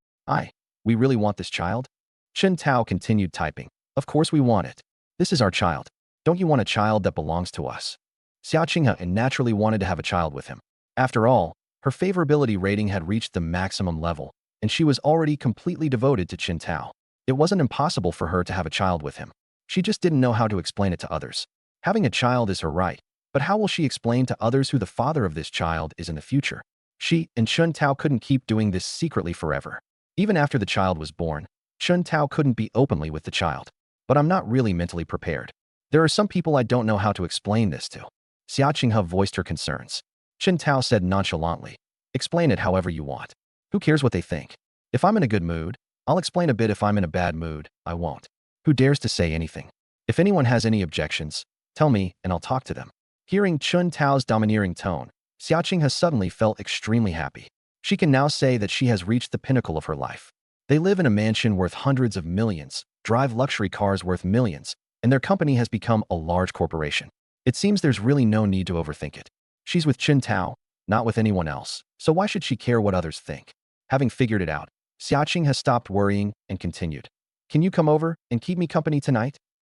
We really want this child? Chun Tao continued typing. Of course we want it. This is our child. Don't you want a child that belongs to us? Xia Qinghe naturally wanted to have a child with him. After all, her favorability rating had reached the maximum level, and she was already completely devoted to Chun Tao. It wasn't impossible for her to have a child with him. She just didn't know how to explain it to others. Having a child is her right, but how will she explain to others who the father of this child is in the future? She and Chun Tao couldn't keep doing this secretly forever. Even after the child was born, Chun Tao couldn't be openly with the child. But I'm not really mentally prepared. There are some people I don't know how to explain this to. Xia Qinghe voiced her concerns. Chun Tao said nonchalantly, Explain it however you want. Who cares what they think? If I'm in a good mood, I'll explain a bit. If I'm in a bad mood, I won't. Who dares to say anything? If anyone has any objections, tell me and I'll talk to them. Hearing Chun Tao's domineering tone, Xia Qinghe suddenly felt extremely happy. She can now say that she has reached the pinnacle of her life. They live in a mansion worth hundreds of millions, drive luxury cars worth millions, and their company has become a large corporation. It seems there's really no need to overthink it. She's with Chun Tao, not with anyone else, so why should she care what others think? Having figured it out, Xia Qinghe has stopped worrying and continued. Can you come over and keep me company tonight?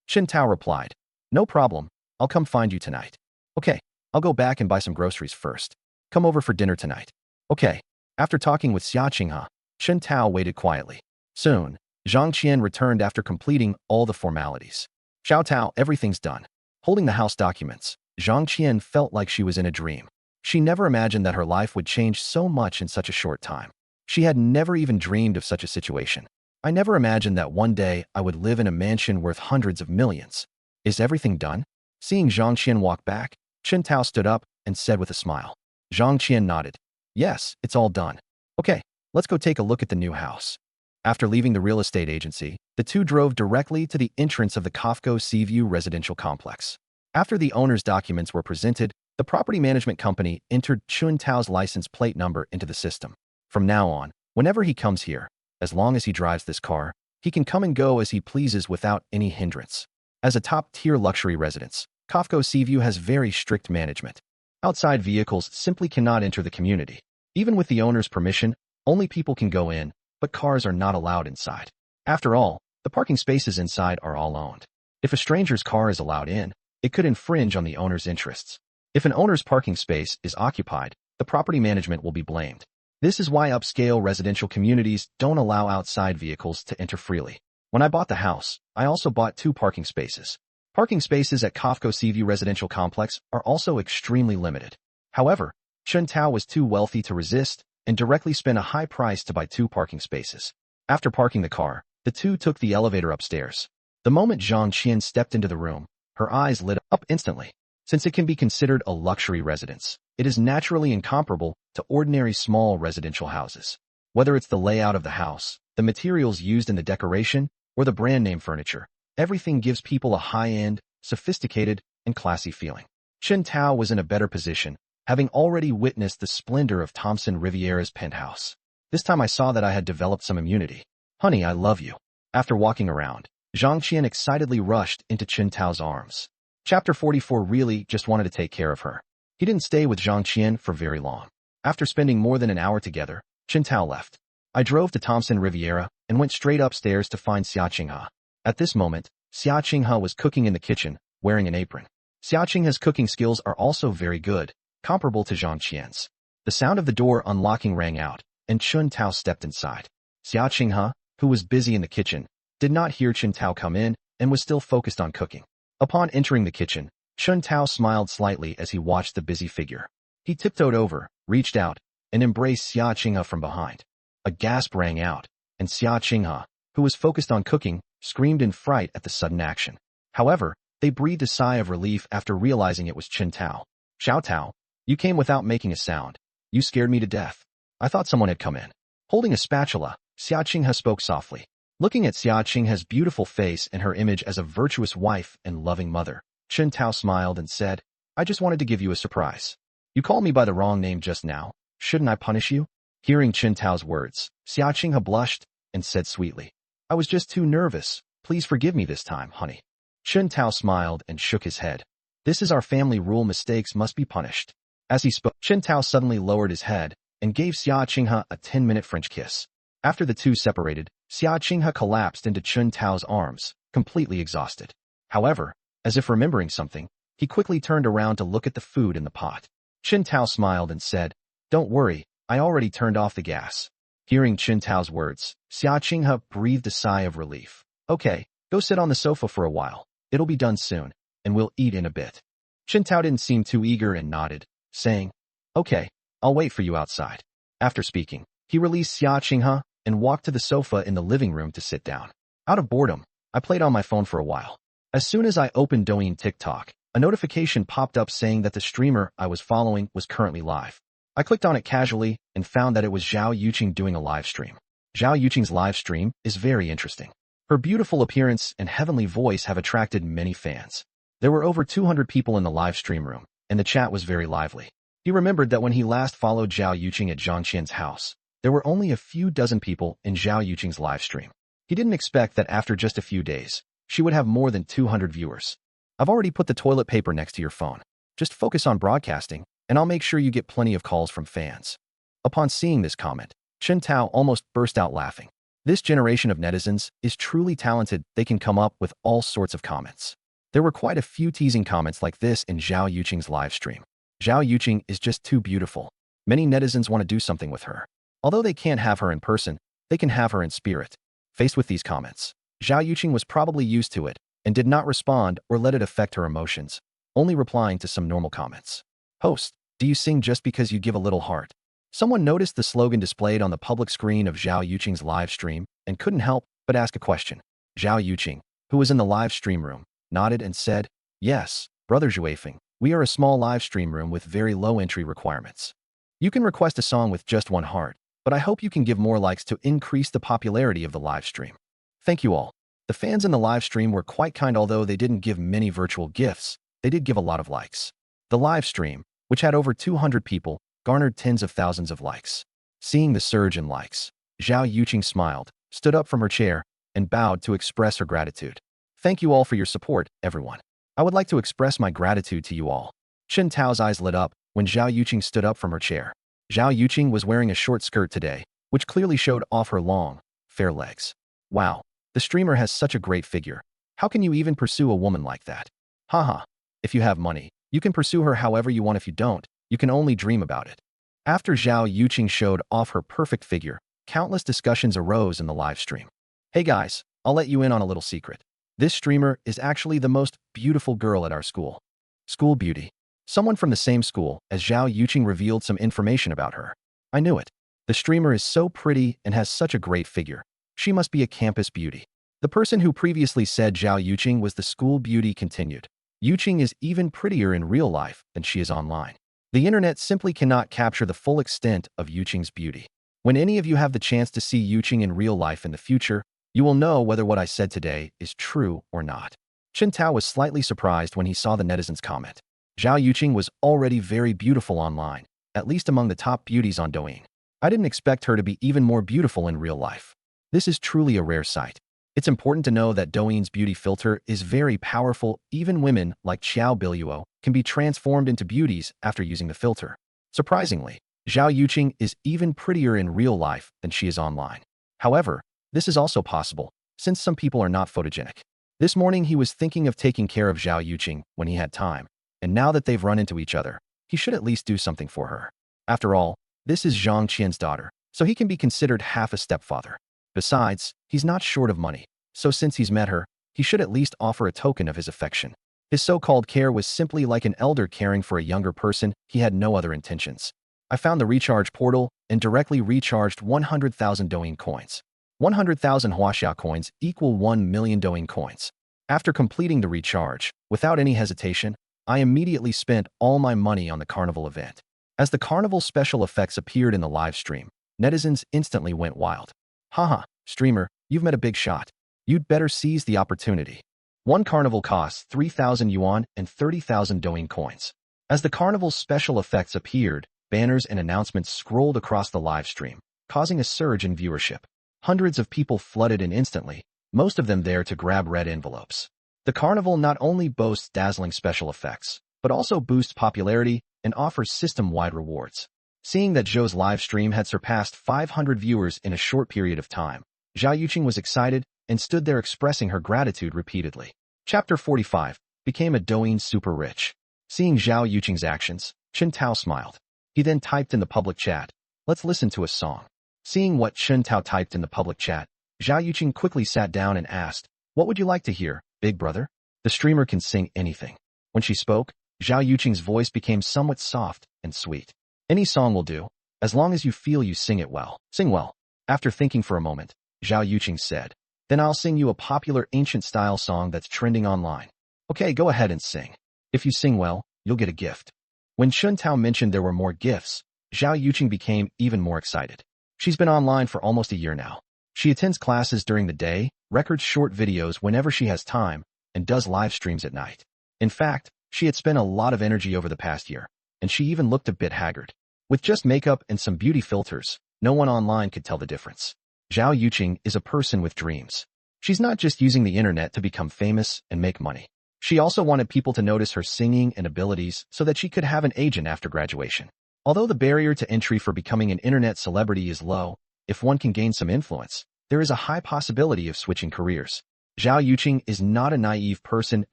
Chun Tao replied. No problem, I'll come find you tonight. Okay, I'll go back and buy some groceries first. Come over for dinner tonight. Okay. After talking with Xia Qinghe, Chun Tao waited quietly. Soon, Zhang Qian returned after completing all the formalities. Xiao Tao, everything's done. Holding the house documents, Zhang Qian felt like she was in a dream. She never imagined that her life would change so much in such a short time. She had never even dreamed of such a situation. I never imagined that one day I would live in a mansion worth hundreds of millions. Is everything done? Seeing Zhang Qian walk back, Chun Tao stood up and said with a smile. Zhang Qian nodded. Yes, it's all done. Okay, let's go take a look at the new house. After leaving the real estate agency, the two drove directly to the entrance of the Kafko Seaview residential complex. After the owner's documents were presented, the property management company entered Chun Tao's license plate number into the system. From now on, whenever he comes here, as long as he drives this car, he can come and go as he pleases without any hindrance. As a top-tier luxury residence, Kafko Seaview has very strict management. Outside vehicles simply cannot enter the community. Even with the owner's permission, only people can go in, but cars are not allowed inside. After all, the parking spaces inside are all owned. If a stranger's car is allowed in, it could infringe on the owner's interests. If an owner's parking space is occupied, the property management will be blamed. This is why upscale residential communities don't allow outside vehicles to enter freely. When I bought the house, I also bought 2 parking spaces. Parking spaces at Kafko Seaview residential complex are also extremely limited. However, Chun Tao was too wealthy to resist and directly spent a high price to buy 2 parking spaces. After parking the car, the two took the elevator upstairs. The moment Zhang Qian stepped into the room, her eyes lit up instantly. Since it can be considered a luxury residence, it is naturally incomparable to ordinary small residential houses. Whether it's the layout of the house, the materials used in the decoration, or the brand name furniture, everything gives people a high-end, sophisticated, and classy feeling. Chun Tao was in a better position, having already witnessed the splendor of Thompson Riviera's penthouse. This time I saw that I had developed some immunity. Honey, I love you. After walking around, Zhang Qian excitedly rushed into Chun Tao's arms. Chapter 44 really just wanted to take care of her. He didn't stay with Zhang Qian for very long. After spending more than an hour together, Chun Tao left. I drove to Thompson Riviera and went straight upstairs to find Xia Qinghe. At this moment, Xia Qinghe was cooking in the kitchen, wearing an apron. Xia Qinghe's cooking skills are also very good, comparable to Zhang Qian's. The sound of the door unlocking rang out, and Chun Tao stepped inside. Xia Qinghe, who was busy in the kitchen, did not hear Chun Tao come in and was still focused on cooking. Upon entering the kitchen, Chun Tao smiled slightly as he watched the busy figure. He tiptoed over, reached out, and embraced Xia Qinghe from behind. A gasp rang out, and Xia Qinghe, who was focused on cooking, screamed in fright at the sudden action. However, they breathed a sigh of relief after realizing it was Chun Tao. Xiao Tao, you came without making a sound. You scared me to death. I thought someone had come in. Holding a spatula, Xia Qinghe spoke softly. Looking at Xia Qinghe's beautiful face and her image as a virtuous wife and loving mother, Chun Tao smiled and said, I just wanted to give you a surprise. You called me by the wrong name just now. Shouldn't I punish you? Hearing Chun Tao's words, Xia Qinghe blushed and said sweetly, I was just too nervous. Please forgive me this time, honey. Chun Tao smiled and shook his head. This is our family rule, mistakes must be punished. As he spoke, Chun Tao suddenly lowered his head and gave Xia Qinghe a 10-minute French kiss. After the two separated, Xia Qinghe collapsed into Chun Tao's arms, completely exhausted. However, as if remembering something, he quickly turned around to look at the food in the pot. Chun Tao smiled and said, Don't worry, I already turned off the gas. Hearing Chun Tao's words, Xia Qinghe breathed a sigh of relief. Okay, go sit on the sofa for a while. It'll be done soon, and we'll eat in a bit. Chun Tao didn't seem too eager and nodded, saying, Okay, I'll wait for you outside. After speaking, he released Xia Qinghe and walked to the sofa in the living room to sit down. Out of boredom, I played on my phone for a while. As soon as I opened Douyin TikTok, a notification popped up saying that the streamer I was following was currently live. I clicked on it casually and found that it was Zhao Yuching doing a live stream. Zhao Yuching's live stream is very interesting. Her beautiful appearance and heavenly voice have attracted many fans. There were over 200 people in the live stream room, and the chat was very lively. He remembered that when he last followed Zhao Yuching at Zhang Qian's house, there were only a few dozen people in Zhao Yuching's live stream. He didn't expect that after just a few days, she would have more than 200 viewers. I've already put the toilet paper next to your phone. Just focus on broadcasting, and I'll make sure you get plenty of calls from fans. Upon seeing this comment, Chen Tao almost burst out laughing. This generation of netizens is truly talented. They can come up with all sorts of comments. There were quite a few teasing comments like this in Zhao Yuching's live stream. Zhao Yuching is just too beautiful. Many netizens want to do something with her. Although they can't have her in person, they can have her in spirit. Faced with these comments, Zhao Yuching was probably used to it and did not respond or let it affect her emotions, only replying to some normal comments. Host, do you sing just because you give a little heart? Someone noticed the slogan displayed on the public screen of Zhao Yuching's live stream and couldn't help but ask a question. Zhao Yuching, who was in the live stream room, nodded and said, "Yes, Brother Zhuifeng, we are a small live stream room with very low entry requirements. You can request a song with just one heart, but I hope you can give more likes to increase the popularity of the live stream. Thank you all." The fans in the live stream were quite kind. Although they didn't give many virtual gifts, they did give a lot of likes. The live stream, which had over 200 people, garnered tens of thousands of likes. Seeing the surge in likes, Zhao Yuching smiled, stood up from her chair, and bowed to express her gratitude. "Thank you all for your support, everyone. I would like to express my gratitude to you all." Chen Tao's eyes lit up when Zhao Yuching stood up from her chair. Zhao Yuching was wearing a short skirt today, which clearly showed off her long, fair legs. Wow, the streamer has such a great figure. How can you even pursue a woman like that? Haha. If you have money, you can pursue her however you want. If you don't, you can only dream about it. After Zhao Yuching showed off her perfect figure, countless discussions arose in the live stream. Hey guys, I'll let you in on a little secret. This streamer is actually the most beautiful girl at our school. School beauty. Someone from the same school as Zhao Yuching revealed some information about her. I knew it. The streamer is so pretty and has such a great figure. She must be a campus beauty. The person who previously said Zhao Yuching was the school beauty continued. Yuching is even prettier in real life than she is online. The internet simply cannot capture the full extent of Yuching's beauty. When any of you have the chance to see Yuching in real life in the future, you will know whether what I said today is true or not. Chen Tao was slightly surprised when he saw the netizens' comment. Zhao Yuching was already very beautiful online, at least among the top beauties on Douyin. I didn't expect her to be even more beautiful in real life. This is truly a rare sight. It's important to know that Douyin's beauty filter is very powerful. Even women like Xiao Biluo can be transformed into beauties after using the filter. Surprisingly, Zhao Yuching is even prettier in real life than she is online. However, this is also possible, since some people are not photogenic. This morning he was thinking of taking care of Zhao Yuching when he had time, and now that they've run into each other, he should at least do something for her. After all, this is Zhang Qian's daughter, so he can be considered half a stepfather. Besides, he's not short of money, so since he's met her, he should at least offer a token of his affection. His so-called care was simply like an elder caring for a younger person. He had no other intentions. I found the recharge portal and directly recharged 100,000 Douyin coins. 100,000 Huaxia coins equal 1 million Douyin coins. After completing the recharge, without any hesitation, I immediately spent all my money on the carnival event. As the carnival special effects appeared in the live stream, netizens instantly went wild. Haha, streamer, you've met a big shot. You'd better seize the opportunity. One carnival costs 3,000 yuan and 30,000 Douyin coins. As the carnival's special effects appeared, banners and announcements scrolled across the live stream, causing a surge in viewership. Hundreds of people flooded in instantly, most of them there to grab red envelopes. The carnival not only boasts dazzling special effects, but also boosts popularity and offers system-wide rewards. Seeing that Zhou's live stream had surpassed 500 viewers in a short period of time, Zhao Yuching was excited and stood there expressing her gratitude repeatedly. Chapter 45 became a Douyin super rich. Seeing Zhao Yuching's actions, Chen Tao smiled. He then typed in the public chat, "Let's listen to a song." Seeing what Chen Tao typed in the public chat, Zhao Yuching quickly sat down and asked, "What would you like to hear, big brother?" The streamer can sing anything. When she spoke, Zhao Yuching's voice became somewhat soft and sweet. "Any song will do, as long as you feel you sing it well. Sing well." After thinking for a moment, Zhao Yuching said, "Then I'll sing you a popular ancient-style song that's trending online." "Okay, go ahead and sing. If you sing well, you'll get a gift." When Chen Tao mentioned there were more gifts, Zhao Yuching became even more excited. She's been online for almost a year now. She attends classes during the day, records short videos whenever she has time, and does live streams at night. In fact, she had spent a lot of energy over the past year, and she even looked a bit haggard. With just makeup and some beauty filters, no one online could tell the difference. Zhao Yuching is a person with dreams. She's not just using the internet to become famous and make money. She also wanted people to notice her singing and abilities so that she could have an agent after graduation. Although the barrier to entry for becoming an internet celebrity is low, if one can gain some influence, there is a high possibility of switching careers. Zhao Yuching is not a naive person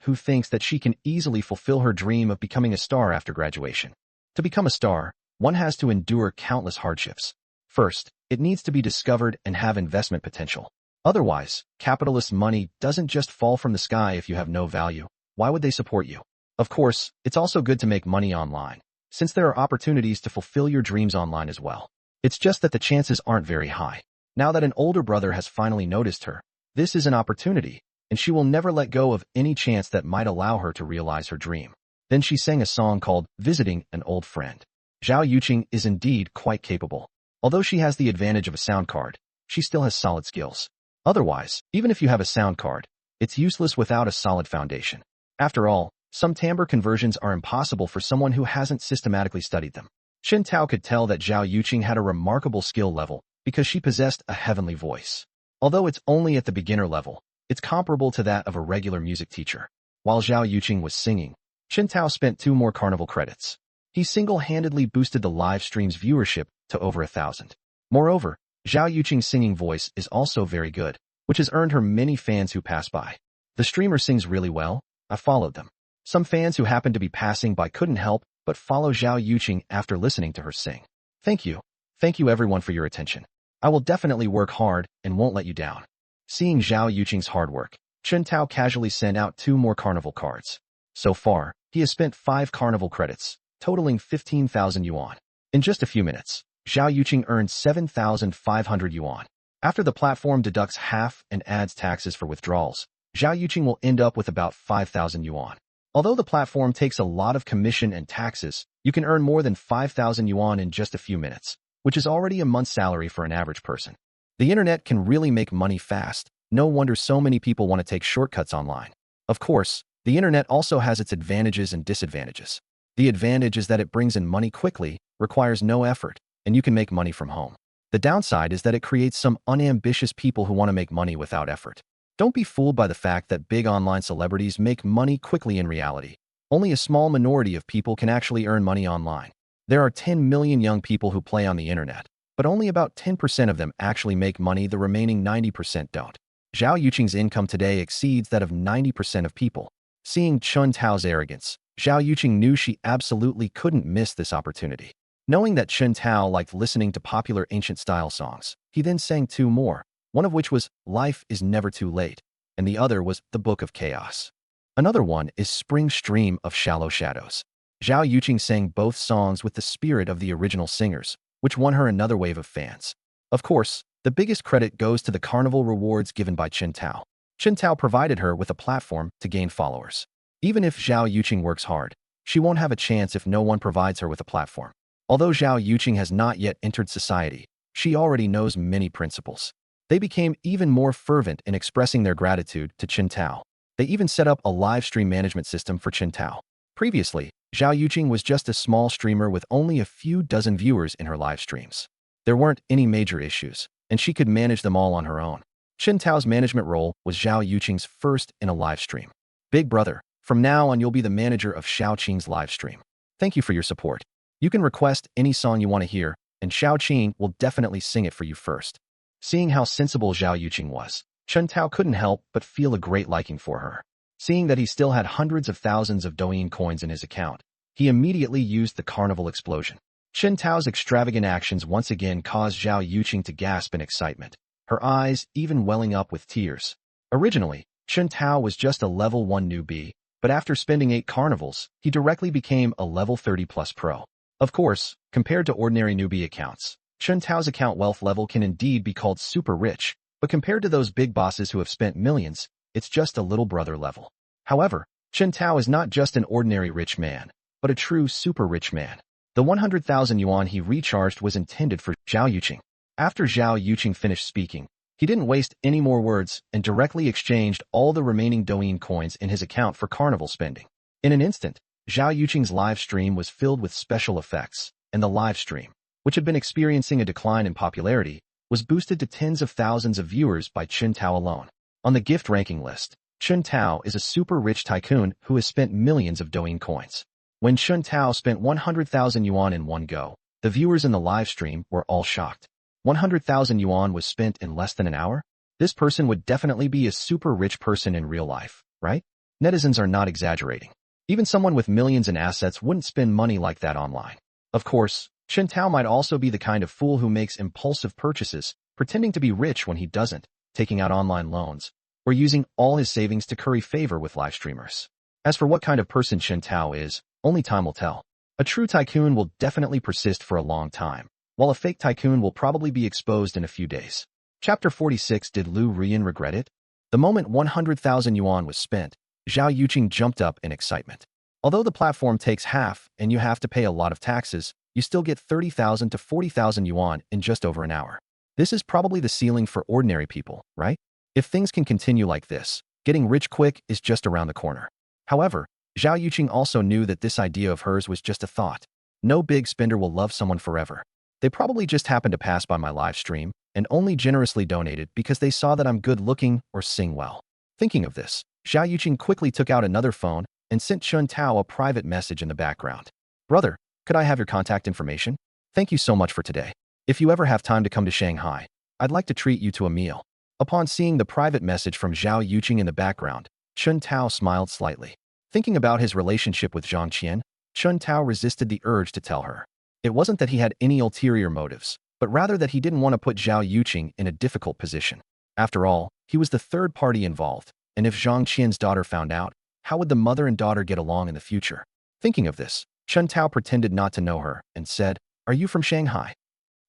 who thinks that she can easily fulfill her dream of becoming a star after graduation. To become a star, one has to endure countless hardships. First, it needs to be discovered and have investment potential. Otherwise, capitalist money doesn't just fall from the sky if you have no value. Why would they support you? Of course, it's also good to make money online, since there are opportunities to fulfill your dreams online as well. It's just that the chances aren't very high. Now that an older brother has finally noticed her, this is an opportunity, and she will never let go of any chance that might allow her to realize her dream. Then she sang a song called Visiting an Old Friend. Zhao Yuching is indeed quite capable. Although she has the advantage of a sound card, she still has solid skills. Otherwise, even if you have a sound card, it's useless without a solid foundation. After all, some timbre conversions are impossible for someone who hasn't systematically studied them. Chen Tao could tell that Zhao Yuching had a remarkable skill level because she possessed a heavenly voice. Although it's only at the beginner level, it's comparable to that of a regular music teacher. While Zhao Yuching was singing, Chen Tao spent 2 more carnival credits. He single-handedly boosted the live stream's viewership to over 1,000. Moreover, Zhao Yuching's singing voice is also very good, which has earned her many fans who pass by. The streamer sings really well. I followed them. Some fans who happened to be passing by couldn't help but follow Zhao Yuching after listening to her sing. Thank you. Thank you everyone for your attention. I will definitely work hard and won't let you down. Seeing Zhao Yuching's hard work, Chen Tao casually sent out 2 more carnival cards. So far, he has spent 5 carnival credits, totaling 15,000 yuan. In just a few minutes, Zhao Yuching earned 7,500 yuan. After the platform deducts half and adds taxes for withdrawals, Zhao Yuching will end up with about 5,000 yuan. Although the platform takes a lot of commission and taxes, you can earn more than 5,000 yuan in just a few minutes, which is already a month's salary for an average person. The internet can really make money fast. No wonder so many people want to take shortcuts online. Of course, the internet also has its advantages and disadvantages. The advantage is that it brings in money quickly, requires no effort, and you can make money from home. The downside is that it creates some unambitious people who want to make money without effort. Don't be fooled by the fact that big online celebrities make money quickly in reality. Only a small minority of people can actually earn money online. There are 10 million young people who play on the internet, but only about 10% of them actually make money, the remaining 90% don't. Zhao Yuching's income today exceeds that of 90% of people. Seeing Chen Tao's arrogance, Zhao Yuching knew she absolutely couldn't miss this opportunity. Knowing that Chen Tao liked listening to popular ancient-style songs, he then sang 2 more, one of which was Life is Never Too Late, and the other was The Book of Chaos. Another one is Spring Stream of Shallow Shadows. Zhao Yuching sang both songs with the spirit of the original singers, which won her another wave of fans. Of course, the biggest credit goes to the carnival rewards given by Chen Tao. Chen Tao provided her with a platform to gain followers. Even if Zhao Yuching works hard, she won't have a chance if no one provides her with a platform. Although Zhao Yuching has not yet entered society, she already knows many principles. They became even more fervent in expressing their gratitude to Chen Tao. They even set up a live stream management system for Chen Tao. Previously, Zhao Yuching was just a small streamer with only a few dozen viewers in her live streams. There weren't any major issues, and she could manage them all on her own. Chen Tao's management role was Zhao Yuching's first in a live stream. Big brother, from now on you'll be the manager of Xia Qinghe's live stream. Thank you for your support. You can request any song you want to hear, and Xia Qinghe will definitely sing it for you first. Seeing how sensible Zhao Yuching was, Chen Tao couldn't help but feel a great liking for her. Seeing that he still had hundreds of thousands of Douyin coins in his account, he immediately used the carnival explosion. Chen Tao's extravagant actions once again caused Zhao Yuching to gasp in excitement, her eyes even welling up with tears. Originally, Chen Tao was just a level 1 newbie, but after spending 8 carnivals, he directly became a level 30 plus pro. Of course, compared to ordinary newbie accounts, Chen Tao's account wealth level can indeed be called super rich, but compared to those big bosses who have spent millions, it's just a little brother level. However, Chen Tao is not just an ordinary rich man, but a true super rich man. The 100,000 yuan he recharged was intended for Zhao Yuching. After Zhao Yuching finished speaking, he didn't waste any more words and directly exchanged all the remaining Douyin coins in his account for carnival spending. In an instant, Zhao Yuching's live stream was filled with special effects, and the live stream, which had been experiencing a decline in popularity, was boosted to tens of thousands of viewers by Chen Tao alone. On the gift ranking list, Chen Tao is a super rich tycoon who has spent millions of Douyin coins. When Chen Tao spent 100,000 yuan in one go, the viewers in the live stream were all shocked. 100,000 yuan was spent in less than an hour? This person would definitely be a super rich person in real life, right? Netizens are not exaggerating. Even someone with millions in assets wouldn't spend money like that online. Of course, Chen Tao might also be the kind of fool who makes impulsive purchases, pretending to be rich when he doesn't, taking out online loans, or using all his savings to curry favor with live streamers. As for what kind of person Chen Tao is, only time will tell. A true tycoon will definitely persist for a long time, while a fake tycoon will probably be exposed in a few days. Chapter 46. Did Liu Ruyan regret it? The moment 100,000 yuan was spent, Xiao Yuching jumped up in excitement. Although the platform takes half and you have to pay a lot of taxes, you still get 30,000 to 40,000 yuan in just over an hour. This is probably the ceiling for ordinary people, right? If things can continue like this, getting rich quick is just around the corner. However, Zhao Yuching also knew that this idea of hers was just a thought. No big spender will love someone forever. They probably just happened to pass by my live stream and only generously donated because they saw that I'm good looking or sing well. Thinking of this, Zhao Yuching quickly took out another phone and sent Chen Tao a private message in the background. Brother, could I have your contact information? Thank you so much for today. If you ever have time to come to Shanghai, I'd like to treat you to a meal. Upon seeing the private message from Zhao Yuching in the background, Chen Tao smiled slightly. Thinking about his relationship with Zhang Qian, Chen Tao resisted the urge to tell her. It wasn't that he had any ulterior motives, but rather that he didn't want to put Zhao Yuching in a difficult position. After all, he was the third party involved, and if Zhang Qian's daughter found out, how would the mother and daughter get along in the future? Thinking of this, Chen Tao pretended not to know her and said, "Are you from Shanghai?"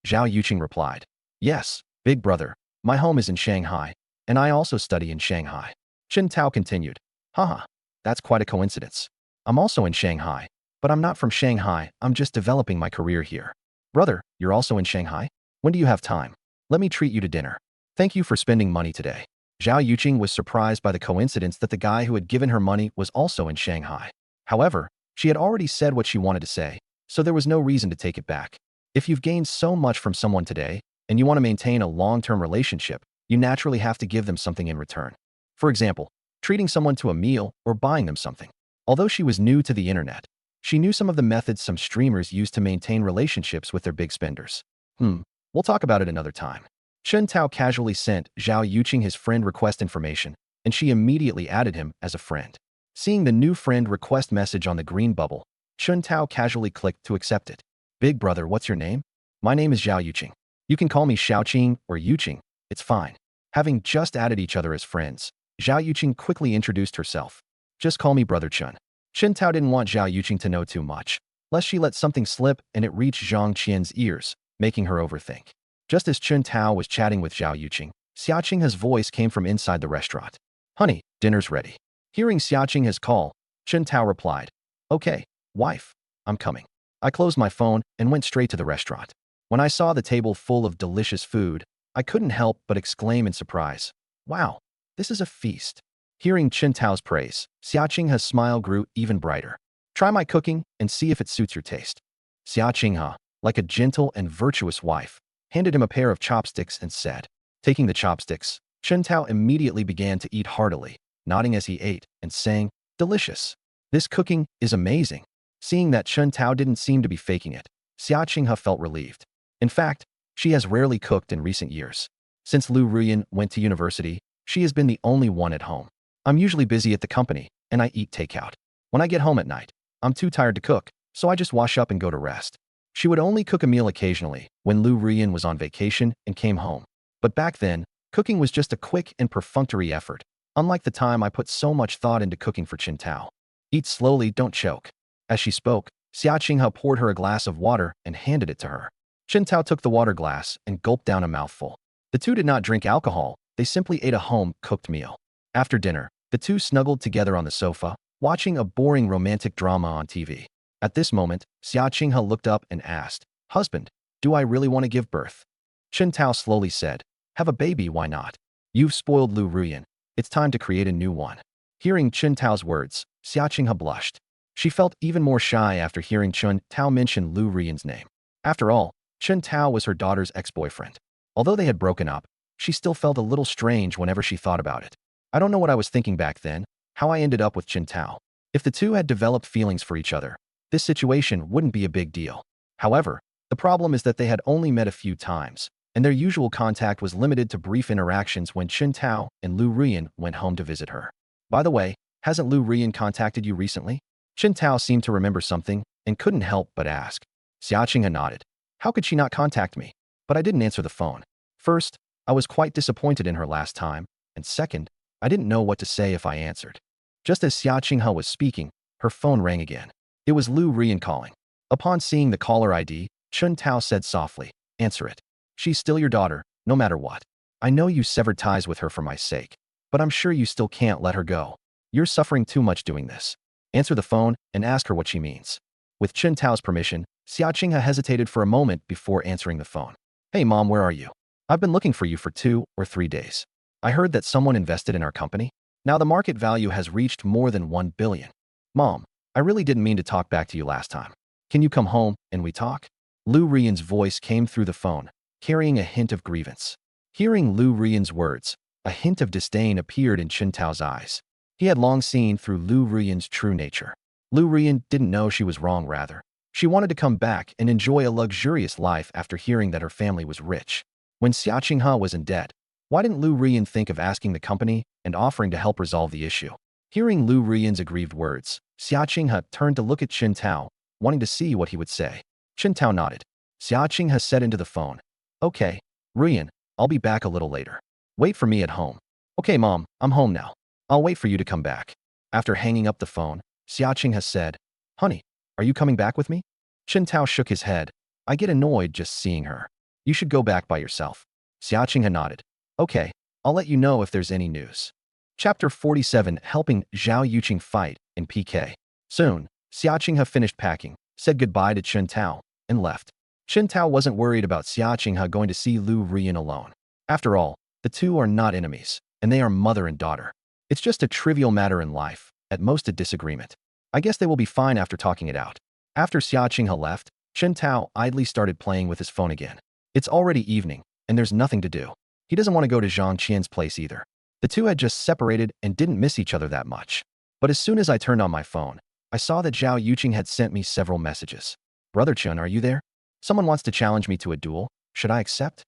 Zhao Yuching replied, "Yes, big brother, my home is in Shanghai, and I also study in Shanghai." Chen Tao continued, "Haha, that's quite a coincidence. I'm also in Shanghai, but I'm not from Shanghai, I'm just developing my career here." "Brother, you're also in Shanghai? When do you have time? Let me treat you to dinner. Thank you for spending money today." Zhao Yuching was surprised by the coincidence that the guy who had given her money was also in Shanghai. However, she had already said what she wanted to say, so there was no reason to take it back. If you've gained so much from someone today, and you want to maintain a long-term relationship, you naturally have to give them something in return. For example, treating someone to a meal or buying them something. Although she was new to the internet, she knew some of the methods some streamers use to maintain relationships with their big spenders. We'll talk about it another time. Chen Tao casually sent Zhao Yuching his friend request information, and she immediately added him as a friend. Seeing the new friend request message on the green bubble, Chen Tao casually clicked to accept it. "Big brother, what's your name?" "My name is Zhao Yuching. You can call me Xiao or Yuching, it's fine." Having just added each other as friends, Zhao Yuching quickly introduced herself. "Just call me Brother Chen." Chen Tao didn't want Zhao Yuching to know too much, lest she let something slip and it reached Zhang Qian's ears, making her overthink. Just as Chen Tao was chatting with Zhao Yuching, Xia Qinghe's voice came from inside the restaurant. "Honey, dinner's ready." Hearing Xia Qinghe's call, Chen Tao replied, "Okay, wife, I'm coming." I closed my phone and went straight to the restaurant. When I saw the table full of delicious food, I couldn't help but exclaim in surprise, "Wow, this is a feast." Hearing Chen Tao's praise, Xia Qinghe's smile grew even brighter. "Try my cooking and see if it suits your taste." Xia Qinghe, like a gentle and virtuous wife, handed him a pair of chopsticks and said. Taking the chopsticks, Chen Tao immediately began to eat heartily, nodding as he ate and saying, "Delicious. This cooking is amazing." Seeing that Chen Tao didn't seem to be faking it, Xia Qinghe felt relieved. In fact, she has rarely cooked in recent years. Since Liu Ruyan went to university, she has been the only one at home. "I'm usually busy at the company, and I eat takeout. When I get home at night, I'm too tired to cook, so I just wash up and go to rest." She would only cook a meal occasionally when Liu Ruyan was on vacation and came home. But back then, cooking was just a quick and perfunctory effort, unlike the time I put so much thought into cooking for Chen Tao. "Eat slowly, don't choke." As she spoke, Xia Qinghe poured her a glass of water and handed it to her. Chen Tao took the water glass and gulped down a mouthful. The two did not drink alcohol, they simply ate a home-cooked meal. After dinner, the two snuggled together on the sofa, watching a boring romantic drama on TV. At this moment, Xia Qinghe looked up and asked, "Husband, do I really want to give birth?" Chen Tao slowly said, "Have a baby, why not? You've spoiled Liu Ruyan. It's time to create a new one." Hearing Chen Tao's words, Xia Qinghe blushed. She felt even more shy after hearing Chen Tao mention Liu Ruyan's name. After all, Chen Tao was her daughter's ex-boyfriend. Although they had broken up, she still felt a little strange whenever she thought about it. I don't know what I was thinking back then, how I ended up with Chen Tao. If the two had developed feelings for each other, this situation wouldn't be a big deal. However, the problem is that they had only met a few times, and their usual contact was limited to brief interactions when Chen Tao and Liu Ruyan went home to visit her. By the way, hasn't Liu Ruyan contacted you recently? Chen Tao seemed to remember something and couldn't help but ask. Xia Qinghe nodded. How could she not contact me? But I didn't answer the phone. First, I was quite disappointed in her last time, and second, I didn't know what to say if I answered. Just as Xia Qinghe was speaking, her phone rang again. It was Liu Ruyan calling. Upon seeing the caller ID, Chen Tao said softly, "Answer it. She's still your daughter, no matter what. I know you severed ties with her for my sake, but I'm sure you still can't let her go. You're suffering too much doing this. Answer the phone and ask her what she means." With Chen Tao's permission, Xia Qinghe hesitated for a moment before answering the phone. "Hey mom, where are you? I've been looking for you for 2 or 3 days. I heard that someone invested in our company. Now the market value has reached more than 1 billion. Mom, I really didn't mean to talk back to you last time. Can you come home and we talk?" Liu Ruyan's voice came through the phone, carrying a hint of grievance. Hearing Liu Ruyan's words, a hint of disdain appeared in Chen Tao's eyes. He had long seen through Liu Ruyan's true nature. Liu Ruyan didn't know she was wrong, rather. She wanted to come back and enjoy a luxurious life after hearing that her family was rich. When Xia Qinghe was in debt, why didn't Liu Ruyan think of asking the company and offering to help resolve the issue? Hearing Liu Ruyan's aggrieved words, Xia Qinghe turned to look at Chen Tao, wanting to see what he would say. Chen Tao nodded. Xia Qinghe said into the phone, "Okay, Ruyan, I'll be back a little later. Wait for me at home." "Okay, Mom, I'm home now. I'll wait for you to come back." After hanging up the phone, Xia Qinghe said, "Honey, are you coming back with me?" Chen Tao shook his head. "I get annoyed just seeing her. You should go back by yourself." Xia Qinghe nodded. "Okay, I'll let you know if there's any news." Chapter 47, Helping Zhao Yuching Fight in PK. Soon, Xia Qinghe finished packing, said goodbye to Chen Tao, and left. Chen Tao wasn't worried about Xia Qinghe going to see Liu Ruyan alone. After all, the two are not enemies, and they are mother and daughter. It's just a trivial matter in life, at most a disagreement. I guess they will be fine after talking it out. After Xia Qinghe left, Chen Tao idly started playing with his phone again. It's already evening, and there's nothing to do. He doesn't want to go to Zhang Qian's place either. The two had just separated and didn't miss each other that much. But as soon as I turned on my phone, I saw that Zhao Yuching had sent me several messages. "Brother Chen, are you there? Someone wants to challenge me to a duel. Should I accept?"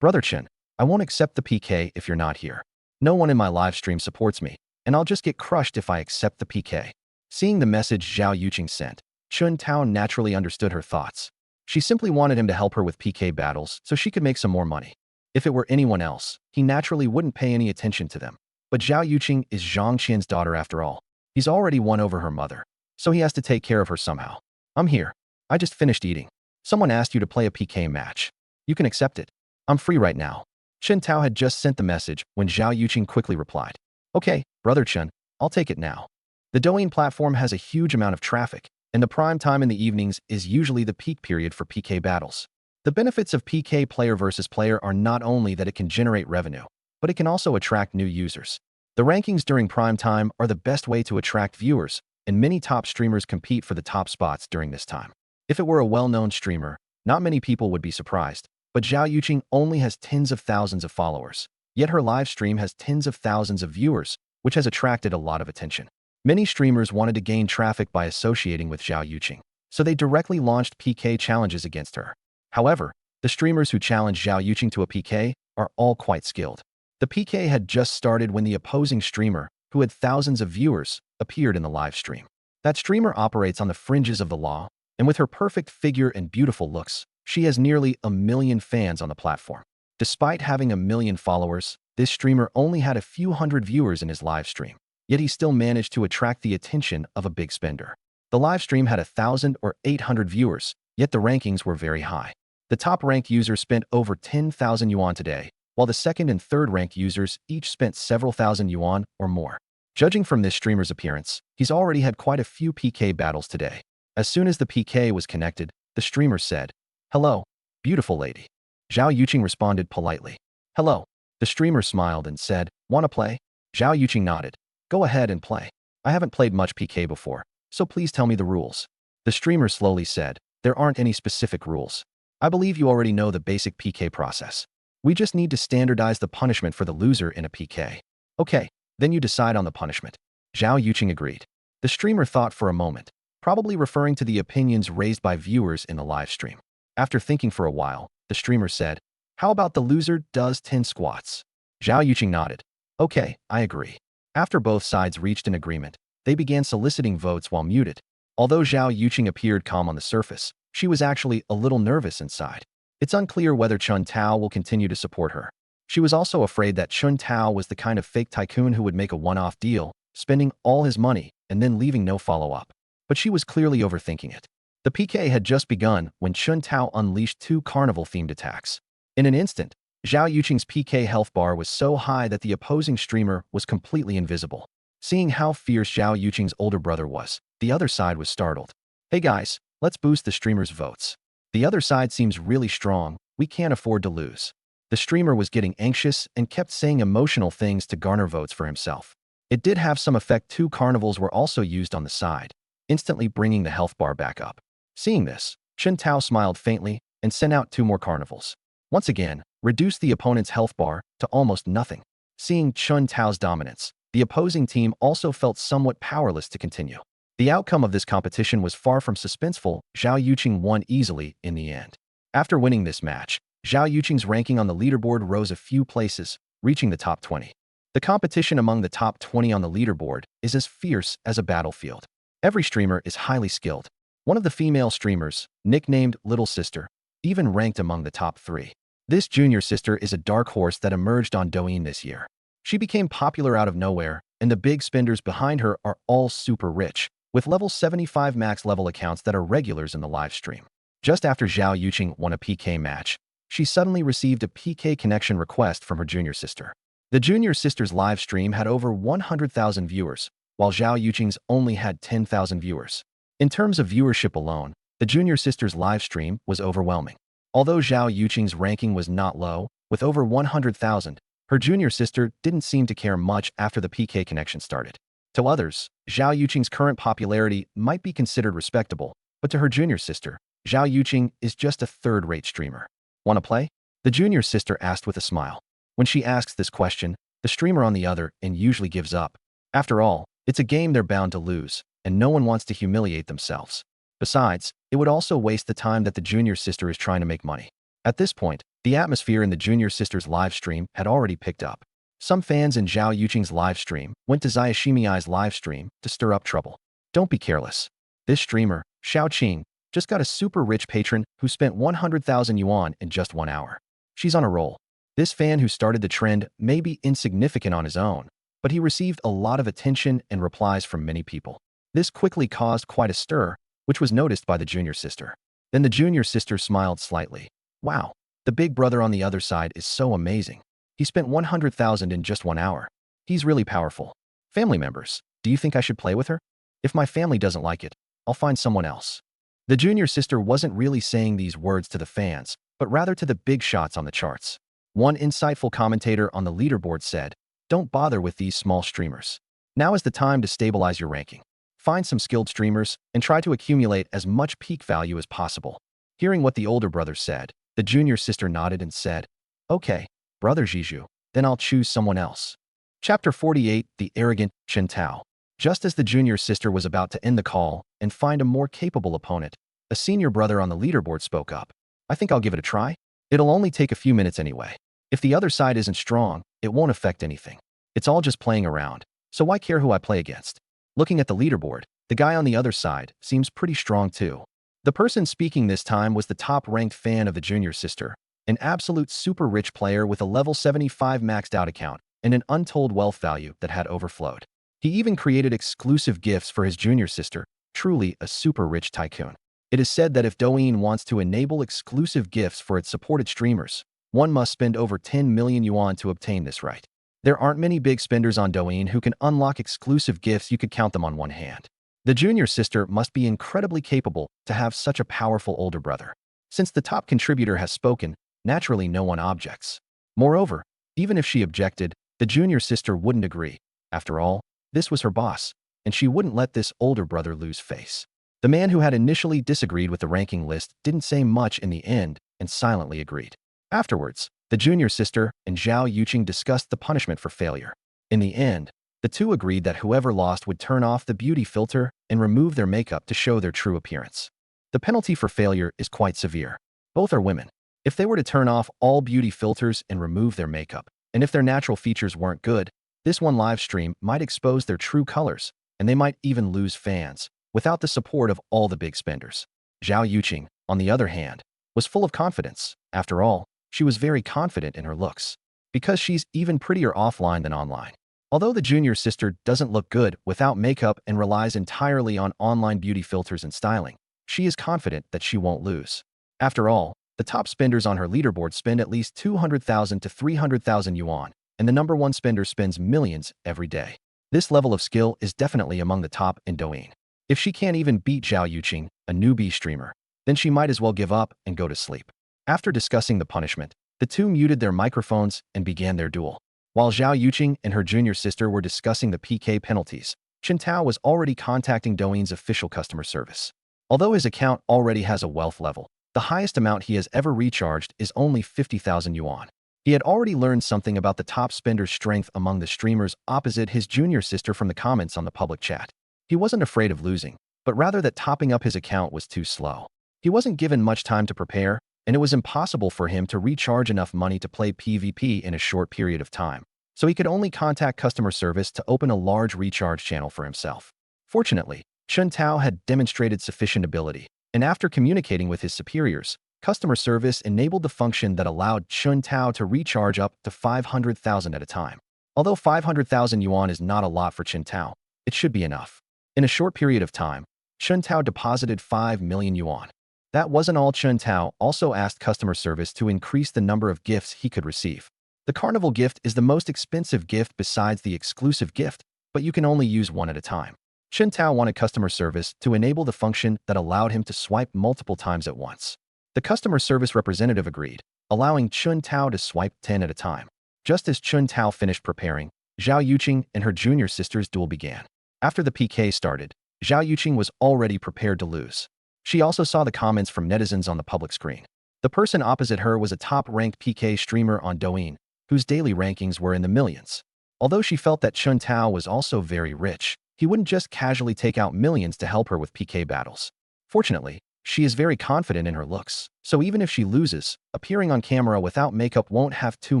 "Brother Chen, I won't accept the PK if you're not here. No one in my live stream supports me, and I'll just get crushed if I accept the PK." Seeing the message Zhao Yuching sent, Chen Tao naturally understood her thoughts. She simply wanted him to help her with PK battles so she could make some more money. If it were anyone else, he naturally wouldn't pay any attention to them. But Zhao Yuching is Zhang Qian's daughter after all. He's already won over her mother, so he has to take care of her somehow. "I'm here. I just finished eating. Someone asked you to play a PK match. You can accept it. I'm free right now." Chen Tao had just sent the message when Zhao Yuching quickly replied, "Okay, Brother Chen, I'll take it now." The Douyin platform has a huge amount of traffic, and the prime time in the evenings is usually the peak period for PK battles. The benefits of PK player versus player are not only that it can generate revenue, but it can also attract new users. The rankings during prime time are the best way to attract viewers, and many top streamers compete for the top spots during this time. If it were a well-known streamer, not many people would be surprised, but Zhao Yuching only has tens of thousands of followers, yet her live stream has tens of thousands of viewers, which has attracted a lot of attention. Many streamers wanted to gain traffic by associating with Zhao Yuching, so they directly launched PK challenges against her. However, the streamers who challenged Zhao Yuching to a PK are all quite skilled. The PK had just started when the opposing streamer, who had thousands of viewers, appeared in the live stream. That streamer operates on the fringes of the law, and with her perfect figure and beautiful looks, she has nearly 1 million fans on the platform. Despite having 1 million followers, this streamer only had a few hundred viewers in his live stream, yet he still managed to attract the attention of a big spender. The live stream had 1,000 or 800 viewers, yet the rankings were very high. The top-ranked user spent over 10,000 yuan today, while the second and third-ranked users each spent several thousand yuan or more. Judging from this streamer's appearance, he's already had quite a few PK battles today. As soon as the PK was connected, the streamer said, "Hello, beautiful lady." Zhao Yuching responded politely. "Hello." The streamer smiled and said, "Wanna play?" Zhao Yuching nodded. "Go ahead and play. I haven't played much PK before, so please tell me the rules." The streamer slowly said, "There aren't any specific rules. I believe you already know the basic PK process. We just need to standardize the punishment for the loser in a PK. Okay, then you decide on the punishment." Zhao Yuching agreed. The streamer thought for a moment, probably referring to the opinions raised by viewers in the live stream. After thinking for a while, the streamer said, "How about the loser does 10 squats?" Zhao Yuching nodded. "Okay, I agree." After both sides reached an agreement, they began soliciting votes while muted. Although Zhao Yuching appeared calm on the surface, she was actually a little nervous inside. It's unclear whether Chun Tao will continue to support her. She was also afraid that Chun Tao was the kind of fake tycoon who would make a one-off deal, spending all his money and then leaving no follow-up. But she was clearly overthinking it. The PK had just begun when Chun Tao unleashed 2 carnival-themed attacks. In an instant, Zhao Yuching's PK health bar was so high that the opposing streamer was completely invisible. Seeing how fierce Zhao Yuching's older brother was, the other side was startled. "Hey guys, let's boost the streamer's votes. The other side seems really strong, we can't afford to lose." The streamer was getting anxious and kept saying emotional things to garner votes for himself. It did have some effect. 2 carnivals were also used on the side, instantly bringing the health bar back up. Seeing this, Chun Tao smiled faintly and sent out 2 more carnivals. Once again, reduced the opponent's health bar to almost nothing. Seeing Chun Tao's dominance, the opposing team also felt somewhat powerless to continue. The outcome of this competition was far from suspenseful. Zhao Yuching won easily in the end. After winning this match, Zhao Yuching's ranking on the leaderboard rose a few places, reaching the top 20. The competition among the top 20 on the leaderboard is as fierce as a battlefield. Every streamer is highly skilled. One of the female streamers, nicknamed Little Sister, even ranked among the top 3. This junior sister is a dark horse that emerged on Douyin this year. She became popular out of nowhere, and the big spenders behind her are all super rich, with level 75 max level accounts that are regulars in the live stream. Just after Zhao Yuching won a PK match, she suddenly received a PK connection request from her junior sister. The junior sister's live stream had over 100,000 viewers, while Zhao Yuching's only had 10,000 viewers. In terms of viewership alone, the junior sister's live stream was overwhelming. Although Zhao Yuching's ranking was not low, with over 100,000, her junior sister didn't seem to care much after the PK connection started. To others, Zhao Yuching's current popularity might be considered respectable, but to her junior sister, Zhao Yuching is just a third-rate streamer. "Wanna play?" the junior sister asked with a smile. When she asks this question, the streamer on the other end usually gives up. After all, it's a game they're bound to lose, and no one wants to humiliate themselves. Besides, it would also waste the time that the junior sister is trying to make money. At this point, the atmosphere in the junior sister's live stream had already picked up. Some fans in Zhao Yuching's live stream went to Xia Qinghe's live stream to stir up trouble. Don't be careless. This streamer, Xia Qinghe, just got a super rich patron who spent 100,000 yuan in just 1 hour. She's on a roll. This fan who started the trend may be insignificant on his own, but he received a lot of attention and replies from many people. This quickly caused quite a stir, which was noticed by the junior sister. Then the junior sister smiled slightly. "Wow, the big brother on the other side is so amazing. He spent 100,000 in just 1 hour. He's really powerful. Family members, do you think I should play with her? If my family doesn't like it, I'll find someone else." The junior sister wasn't really saying these words to the fans, but rather to the big shots on the charts. One insightful commentator on the leaderboard said, "Don't bother with these small streamers. Now is the time to stabilize your ranking. Find some skilled streamers and try to accumulate as much peak value as possible." Hearing what the older brother said, the junior sister nodded and said, "Okay, brother Zhiju, then I'll choose someone else." Chapter 48, The Arrogant Chun Tao. Just as the junior sister was about to end the call and find a more capable opponent, a senior brother on the leaderboard spoke up. "I think I'll give it a try. It'll only take a few minutes anyway. If the other side isn't strong, it won't affect anything. It's all just playing around, so why care who I play against?" Looking at the leaderboard, the guy on the other side seems pretty strong too. The person speaking this time was the top-ranked fan of the junior sister, an absolute super rich player with a level 75 maxed out account and an untold wealth value that had overflowed. He even created exclusive gifts for his junior sister, truly a super rich tycoon. It is said that if Douyin wants to enable exclusive gifts for its supported streamers, one must spend over 10 million yuan to obtain this right. There aren't many big spenders on Douyin who can unlock exclusive gifts. You could count them on one hand. The junior sister must be incredibly capable to have such a powerful older brother. Since the top contributor has spoken, naturally no one objects. Moreover, even if she objected, the junior sister wouldn't agree. After all, this was her boss, and she wouldn't let this older brother lose face. The man who had initially disagreed with the ranking list didn't say much in the end and silently agreed. Afterwards, the junior sister and Zhao Yuching discussed the punishment for failure. In the end, the two agreed that whoever lost would turn off the beauty filter and remove their makeup to show their true appearance. The penalty for failure is quite severe. Both are women. If they were to turn off all beauty filters and remove their makeup, and if their natural features weren't good, this one live stream might expose their true colors, and they might even lose fans, without the support of all the big spenders. Zhao Yuching, on the other hand, was full of confidence. After all, she was very confident in her looks, because she's even prettier offline than online. Although the junior sister doesn't look good without makeup and relies entirely on online beauty filters and styling, she is confident that she won't lose. After all, the top spenders on her leaderboard spend at least 200,000 to 300,000 yuan, and the number one spender spends millions every day. This level of skill is definitely among the top in Douyin. If she can't even beat Zhao Yuching, a newbie streamer, then she might as well give up and go to sleep. After discussing the punishment, the two muted their microphones and began their duel. While Zhao Yuching and her junior sister were discussing the PK penalties, Qian was already contacting Douyin's official customer service. Although his account already has a wealth level, the highest amount he has ever recharged is only 50,000 yuan. He had already learned something about the top spender's strength among the streamers opposite his junior sister from the comments on the public chat. He wasn't afraid of losing, but rather that topping up his account was too slow. He wasn't given much time to prepare, and it was impossible for him to recharge enough money to play PvP in a short period of time, so he could only contact customer service to open a large recharge channel for himself. Fortunately, Qian had demonstrated sufficient ability, and after communicating with his superiors, customer service enabled the function that allowed Qian to recharge up to 500,000 at a time. Although 500,000 yuan is not a lot for Qian, it should be enough. In a short period of time, Qian deposited 5 million yuan. That wasn't all. Qian also asked customer service to increase the number of gifts he could receive. The carnival gift is the most expensive gift besides the exclusive gift, but you can only use one at a time. Qian wanted customer service to enable the function that allowed him to swipe multiple times at once. The customer service representative agreed, allowing Qian to swipe 10 at a time. Just as Qian finished preparing, Zhao Yuching and her junior sister's duel began. After the PK started, Zhao Yuching was already prepared to lose. She also saw the comments from netizens on the public screen. The person opposite her was a top-ranked PK streamer on Douyin, whose daily rankings were in the millions. Although she felt that Qian was also very rich, he wouldn't just casually take out millions to help her with PK battles. Fortunately, she is very confident in her looks, so even if she loses, appearing on camera without makeup won't have too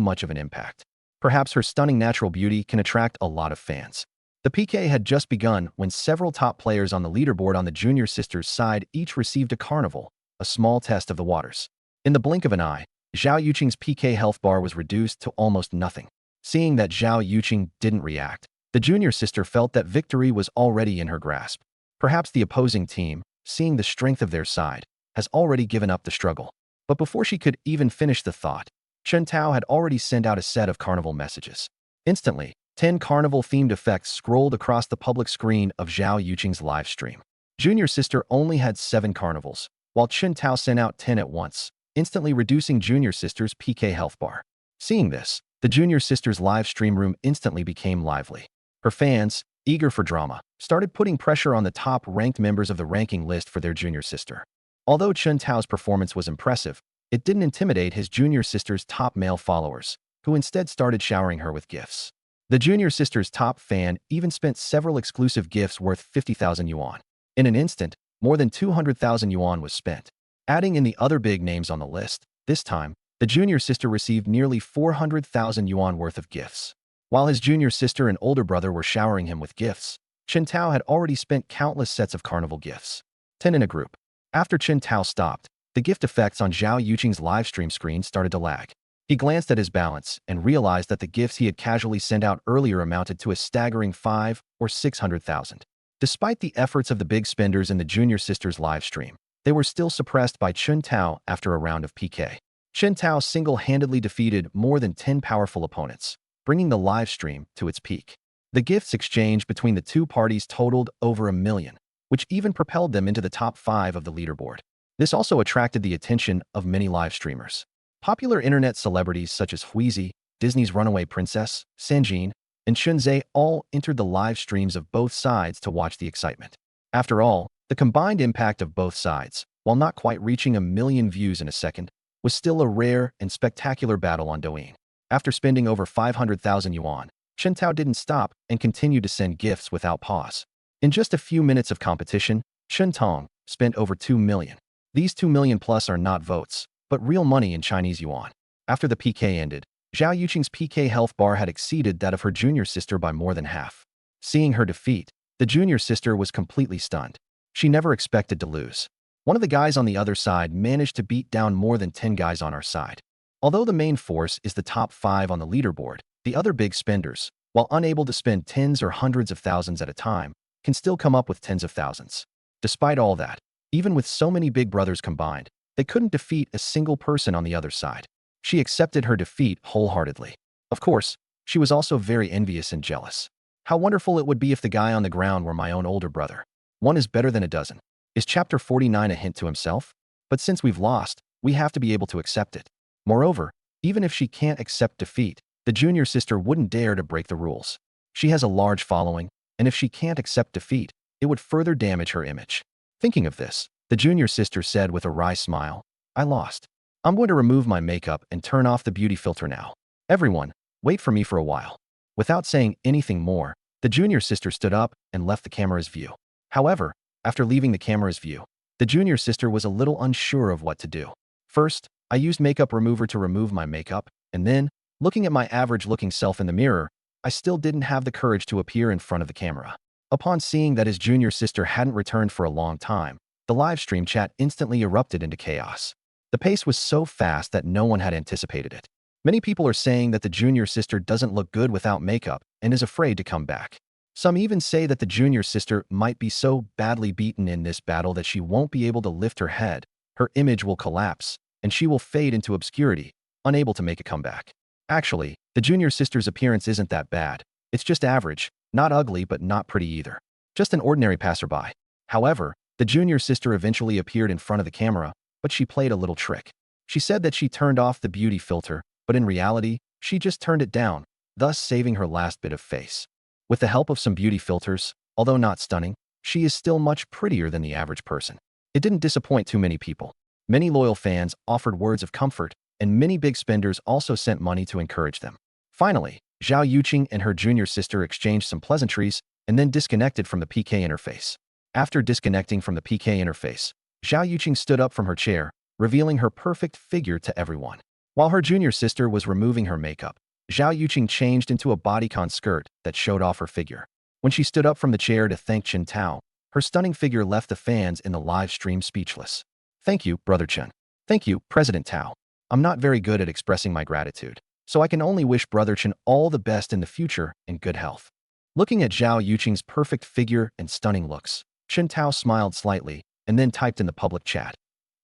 much of an impact. Perhaps her stunning natural beauty can attract a lot of fans. The PK had just begun when several top players on the leaderboard on the junior sister's side each received a carnival, a small test of the waters. In the blink of an eye, Zhao Yuching's PK health bar was reduced to almost nothing. Seeing that Zhao Yuching didn't react, the junior sister felt that victory was already in her grasp. Perhaps the opposing team, seeing the strength of their side, has already given up the struggle. But before she could even finish the thought, Qian had already sent out a set of carnival messages. Instantly, 10 carnival-themed effects scrolled across the public screen of Zhao Yuching's live stream. Junior sister only had 7 carnivals, while Qian sent out 10 at once, instantly reducing junior sister's PK health bar. Seeing this, the junior sister's live stream room instantly became lively. Her fans, eager for drama, started putting pressure on the top-ranked members of the ranking list for their junior sister. Although Qian's performance was impressive, it didn't intimidate his junior sister's top male followers, who instead started showering her with gifts. The junior sister's top fan even spent several exclusive gifts worth 50,000 yuan. In an instant, more than 200,000 yuan was spent. Adding in the other big names on the list, this time, the junior sister received nearly 400,000 yuan worth of gifts. While his junior sister and older brother were showering him with gifts, Qian had already spent countless sets of carnival gifts. 10 in a group. After Qian stopped, the gift effects on Zhao Yuching's livestream screen started to lag. He glanced at his balance and realized that the gifts he had casually sent out earlier amounted to a staggering 5 or 600,000. Despite the efforts of the big spenders in the junior sister's livestream, they were still suppressed by Qian after a round of PK. Qian single-handedly defeated more than 10 powerful opponents, bringing the livestream to its peak. The gifts exchanged between the two parties totaled over 1 million. which even propelled them into the top 5 of the leaderboard. This also attracted the attention of many live streamers. Popular internet celebrities such as Huizi, Disney's runaway princess, Sanjin, and Shunzhe all entered the live streams of both sides to watch the excitement. After all, the combined impact of both sides, while not quite reaching 1 million views in a second, was still a rare and spectacular battle on Douyin. After spending over 500,000 yuan, Chen Tao didn't stop and continued to send gifts without pause. In just a few minutes of competition, Chen Tong spent over 2 million. These 2 million plus are not votes, but real money in Chinese yuan. After the PK ended, Xiao Yuching's PK health bar had exceeded that of her junior sister by more than half. Seeing her defeat, the junior sister was completely stunned. She never expected to lose. One of the guys on the other side managed to beat down more than 10 guys on our side. Although the main force is the top 5 on the leaderboard, the other big spenders, while unable to spend tens or hundreds of thousands at a time, can still come up with tens of thousands. Despite all that, even with so many big brothers combined, they couldn't defeat a single person on the other side. She accepted her defeat wholeheartedly. Of course, she was also very envious and jealous. How wonderful it would be if the guy on the ground were my own older brother. One is better than a dozen. Is chapter 49 a hint to himself? But since we've lost, we have to be able to accept it. Moreover, even if she can't accept defeat, the junior sister wouldn't dare to break the rules. She has a large following, and if she can't accept defeat, it would further damage her image. Thinking of this, the junior sister said with a wry smile, I lost. I'm going to remove my makeup and turn off the beauty filter now. Everyone, wait for me for a while. Without saying anything more, the junior sister stood up and left the camera's view. However, after leaving the camera's view, the junior sister was a little unsure of what to do. First, I used makeup remover to remove my makeup, and then, looking at my average-looking self in the mirror, I still didn't have the courage to appear in front of the camera. Upon seeing that his junior sister hadn't returned for a long time, the live stream chat instantly erupted into chaos. The pace was so fast that no one had anticipated it. Many people are saying that the junior sister doesn't look good without makeup and is afraid to come back. Some even say that the junior sister might be so badly beaten in this battle that she won't be able to lift her head, her image will collapse, and she will fade into obscurity, unable to make a comeback. Actually, the junior sister's appearance isn't that bad. It's just average, not ugly but not pretty either. Just an ordinary passerby. However, the junior sister eventually appeared in front of the camera, but she played a little trick. She said that she turned off the beauty filter, but in reality, she just turned it down, thus saving her last bit of face. With the help of some beauty filters, although not stunning, she is still much prettier than the average person. It didn't disappoint too many people. Many loyal fans offered words of comfort, and many big spenders also sent money to encourage them. Finally, Xiao Yuching and her junior sister exchanged some pleasantries and then disconnected from the PK interface. After disconnecting from the PK interface, Xiao Yuching stood up from her chair, revealing her perfect figure to everyone. While her junior sister was removing her makeup, Xiao Yuching changed into a bodycon skirt that showed off her figure. When she stood up from the chair to thank Chen Tao, her stunning figure left the fans in the live stream speechless. Thank you, Brother Chen. Thank you, President Tao. I'm not very good at expressing my gratitude, so I can only wish Brother Chen all the best in the future and good health. Looking at Xiao Yuching's perfect figure and stunning looks, Chen Tao smiled slightly and then typed in the public chat.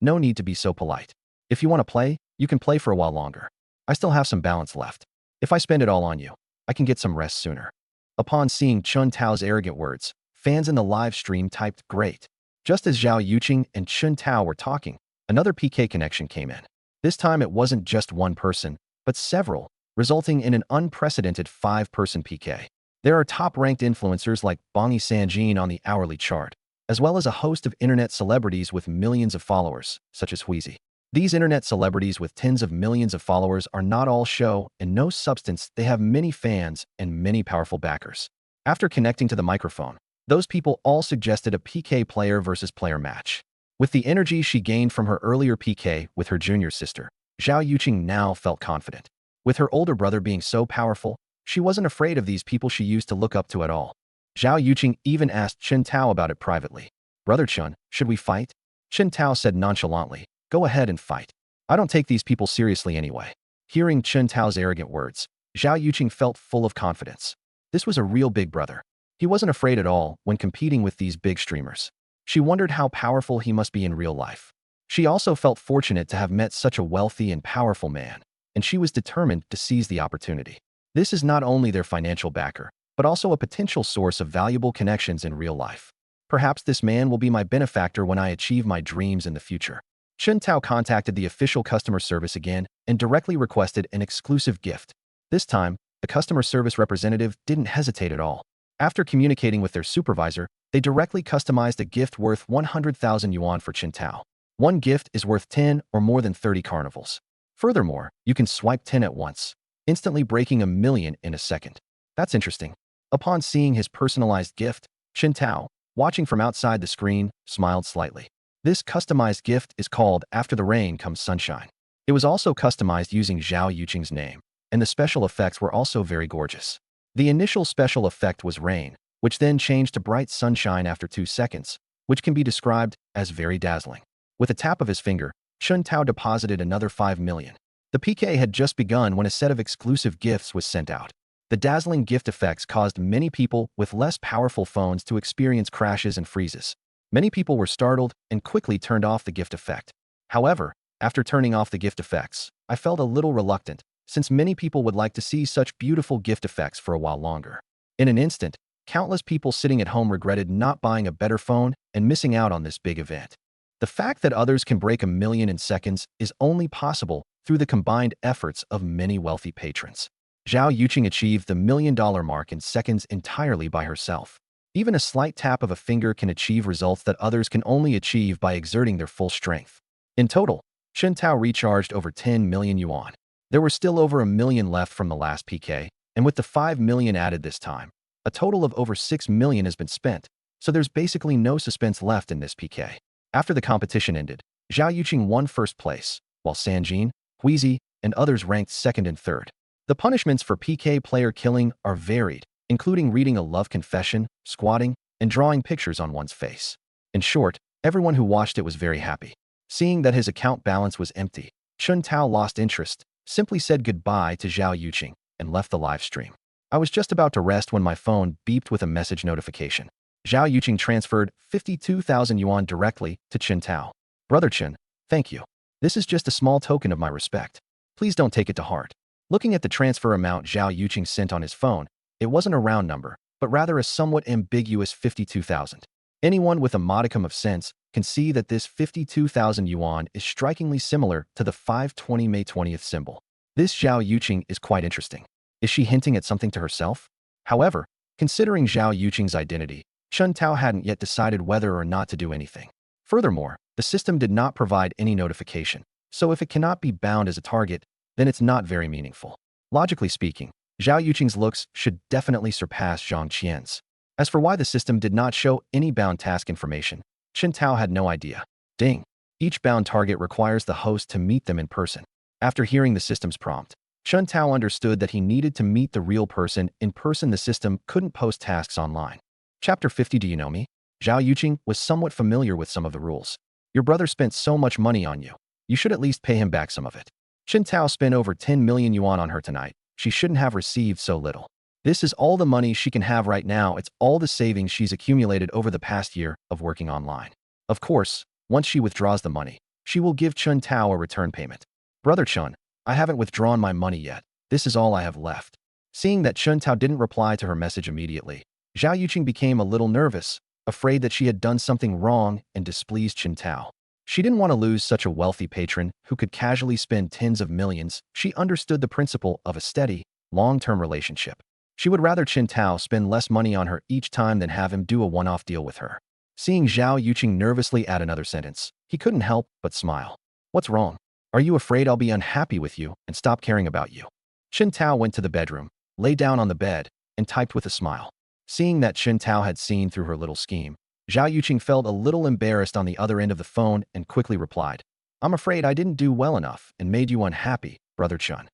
No need to be so polite. If you want to play, you can play for a while longer. I still have some balance left. If I spend it all on you, I can get some rest sooner. Upon seeing Chen Tao's arrogant words, fans in the live stream typed great. Just as Xiao Yuching and Chen Tao were talking, another PK connection came in. This time it wasn't just one person, but several, resulting in an unprecedented 5-person PK. There are top-ranked influencers like Bongi Sanjin on the hourly chart, as well as a host of internet celebrities with millions of followers, such as Huizi. These internet celebrities with tens of millions of followers are not all show and no substance. They have many fans and many powerful backers. After connecting to the microphone, those people all suggested a PK player versus player match. With the energy she gained from her earlier PK with her junior sister, Xiao Yuching now felt confident. With her older brother being so powerful, she wasn't afraid of these people she used to look up to at all. Xiao Yuching even asked Chen Tao about it privately. Brother Chen, should we fight? Chen Tao said nonchalantly, go ahead and fight. I don't take these people seriously anyway. Hearing Chen Tao's arrogant words, Xiao Yuching felt full of confidence. This was a real big brother. He wasn't afraid at all when competing with these big streamers. She wondered how powerful he must be in real life. She also felt fortunate to have met such a wealthy and powerful man, and she was determined to seize the opportunity. This is not only their financial backer, but also a potential source of valuable connections in real life. Perhaps this man will be my benefactor when I achieve my dreams in the future. Chen Tao contacted the official customer service again and directly requested an exclusive gift. This time, the customer service representative didn't hesitate at all. After communicating with their supervisor, they directly customized a gift worth 100,000 yuan for Chen Tao. One gift is worth 10 or more than 30 carnivals. Furthermore, you can swipe 10 at once, instantly breaking 1,000,000 in a second. That's interesting. Upon seeing his personalized gift, Chen Tao, watching from outside the screen, smiled slightly. This customized gift is called After the Rain Comes Sunshine. It was also customized using Zhao Yuching's name, and the special effects were also very gorgeous. The initial special effect was rain, which then changed to bright sunshine after 2 seconds, which can be described as very dazzling. With a tap of his finger, Chen Tao deposited another 5 million. The PK had just begun when a set of exclusive gifts was sent out. The dazzling gift effects caused many people with less powerful phones to experience crashes and freezes. Many people were startled and quickly turned off the gift effect. However, after turning off the gift effects, I felt a little reluctant, since many people would like to see such beautiful gift effects for a while longer. In an instant, countless people sitting at home regretted not buying a better phone and missing out on this big event. The fact that others can break 1,000,000 in seconds is only possible through the combined efforts of many wealthy patrons. Zhao Yuching achieved the $1,000,000 mark in seconds entirely by herself. Even a slight tap of a finger can achieve results that others can only achieve by exerting their full strength. In total, Chen Tao recharged over 10 million yuan. There were still over 1,000,000 left from the last PK, and with the 5 million added this time, a total of over 6 million has been spent, so there's basically no suspense left in this PK. After the competition ended, Zhao Yuching won first place, while Sanjin, Huizi, and others ranked second and third. The punishments for PK player killing are varied, including reading a love confession, squatting, and drawing pictures on one's face. In short, everyone who watched it was very happy. Seeing that his account balance was empty, Chen Tao lost interest, simply said goodbye to Zhao Yuching, and left the live stream. I was just about to rest when my phone beeped with a message notification. Zhao Yuching transferred 52,000 yuan directly to Chen Tao. Brother Chen, thank you. This is just a small token of my respect. Please don't take it to heart. Looking at the transfer amount Zhao Yuching sent on his phone, it wasn't a round number, but rather a somewhat ambiguous 52,000. Anyone with a modicum of sense can see that this 52,000 yuan is strikingly similar to the 520 May 20th symbol. This Zhao Yuching is quite interesting. Is she hinting at something to herself? However, considering Zhao Yuching's identity, Chen Tao hadn't yet decided whether or not to do anything. Furthermore, the system did not provide any notification, so if it cannot be bound as a target, then it's not very meaningful. Logically speaking, Zhao Yuching's looks should definitely surpass Zhang Qian's. As for why the system did not show any bound task information, Chen Tao had no idea. Ding! Each bound target requires the host to meet them in person. After hearing the system's prompt, Chen Tao understood that he needed to meet the real person in person. The system couldn't post tasks online. Chapter 50. Do you know me? Zhao Yuching was somewhat familiar with some of the rules. Your brother spent so much money on you. You should at least pay him back some of it. Chen Tao spent over 10 million yuan on her tonight. She shouldn't have received so little. This is all the money she can have right now. It's all the savings she's accumulated over the past year of working online. Of course, once she withdraws the money, she will give Chen Tao a return payment. Brother Chen, I haven't withdrawn my money yet. This is all I have left. Seeing that Chen Tao didn't reply to her message immediately, Zhao Yuching became a little nervous, afraid that she had done something wrong and displeased Chen Tao. She didn't want to lose such a wealthy patron who could casually spend tens of millions. She understood the principle of a steady, long-term relationship. She would rather Chen Tao spend less money on her each time than have him do a one-off deal with her. Seeing Zhao Yuching nervously add another sentence, he couldn't help but smile. What's wrong? Are you afraid I'll be unhappy with you and stop caring about you? Chen Tao went to the bedroom, lay down on the bed, and typed with a smile. Seeing that Chen Tao had seen through her little scheme, Zhao Yuching felt a little embarrassed on the other end of the phone and quickly replied, I'm afraid I didn't do well enough and made you unhappy, Brother Chen.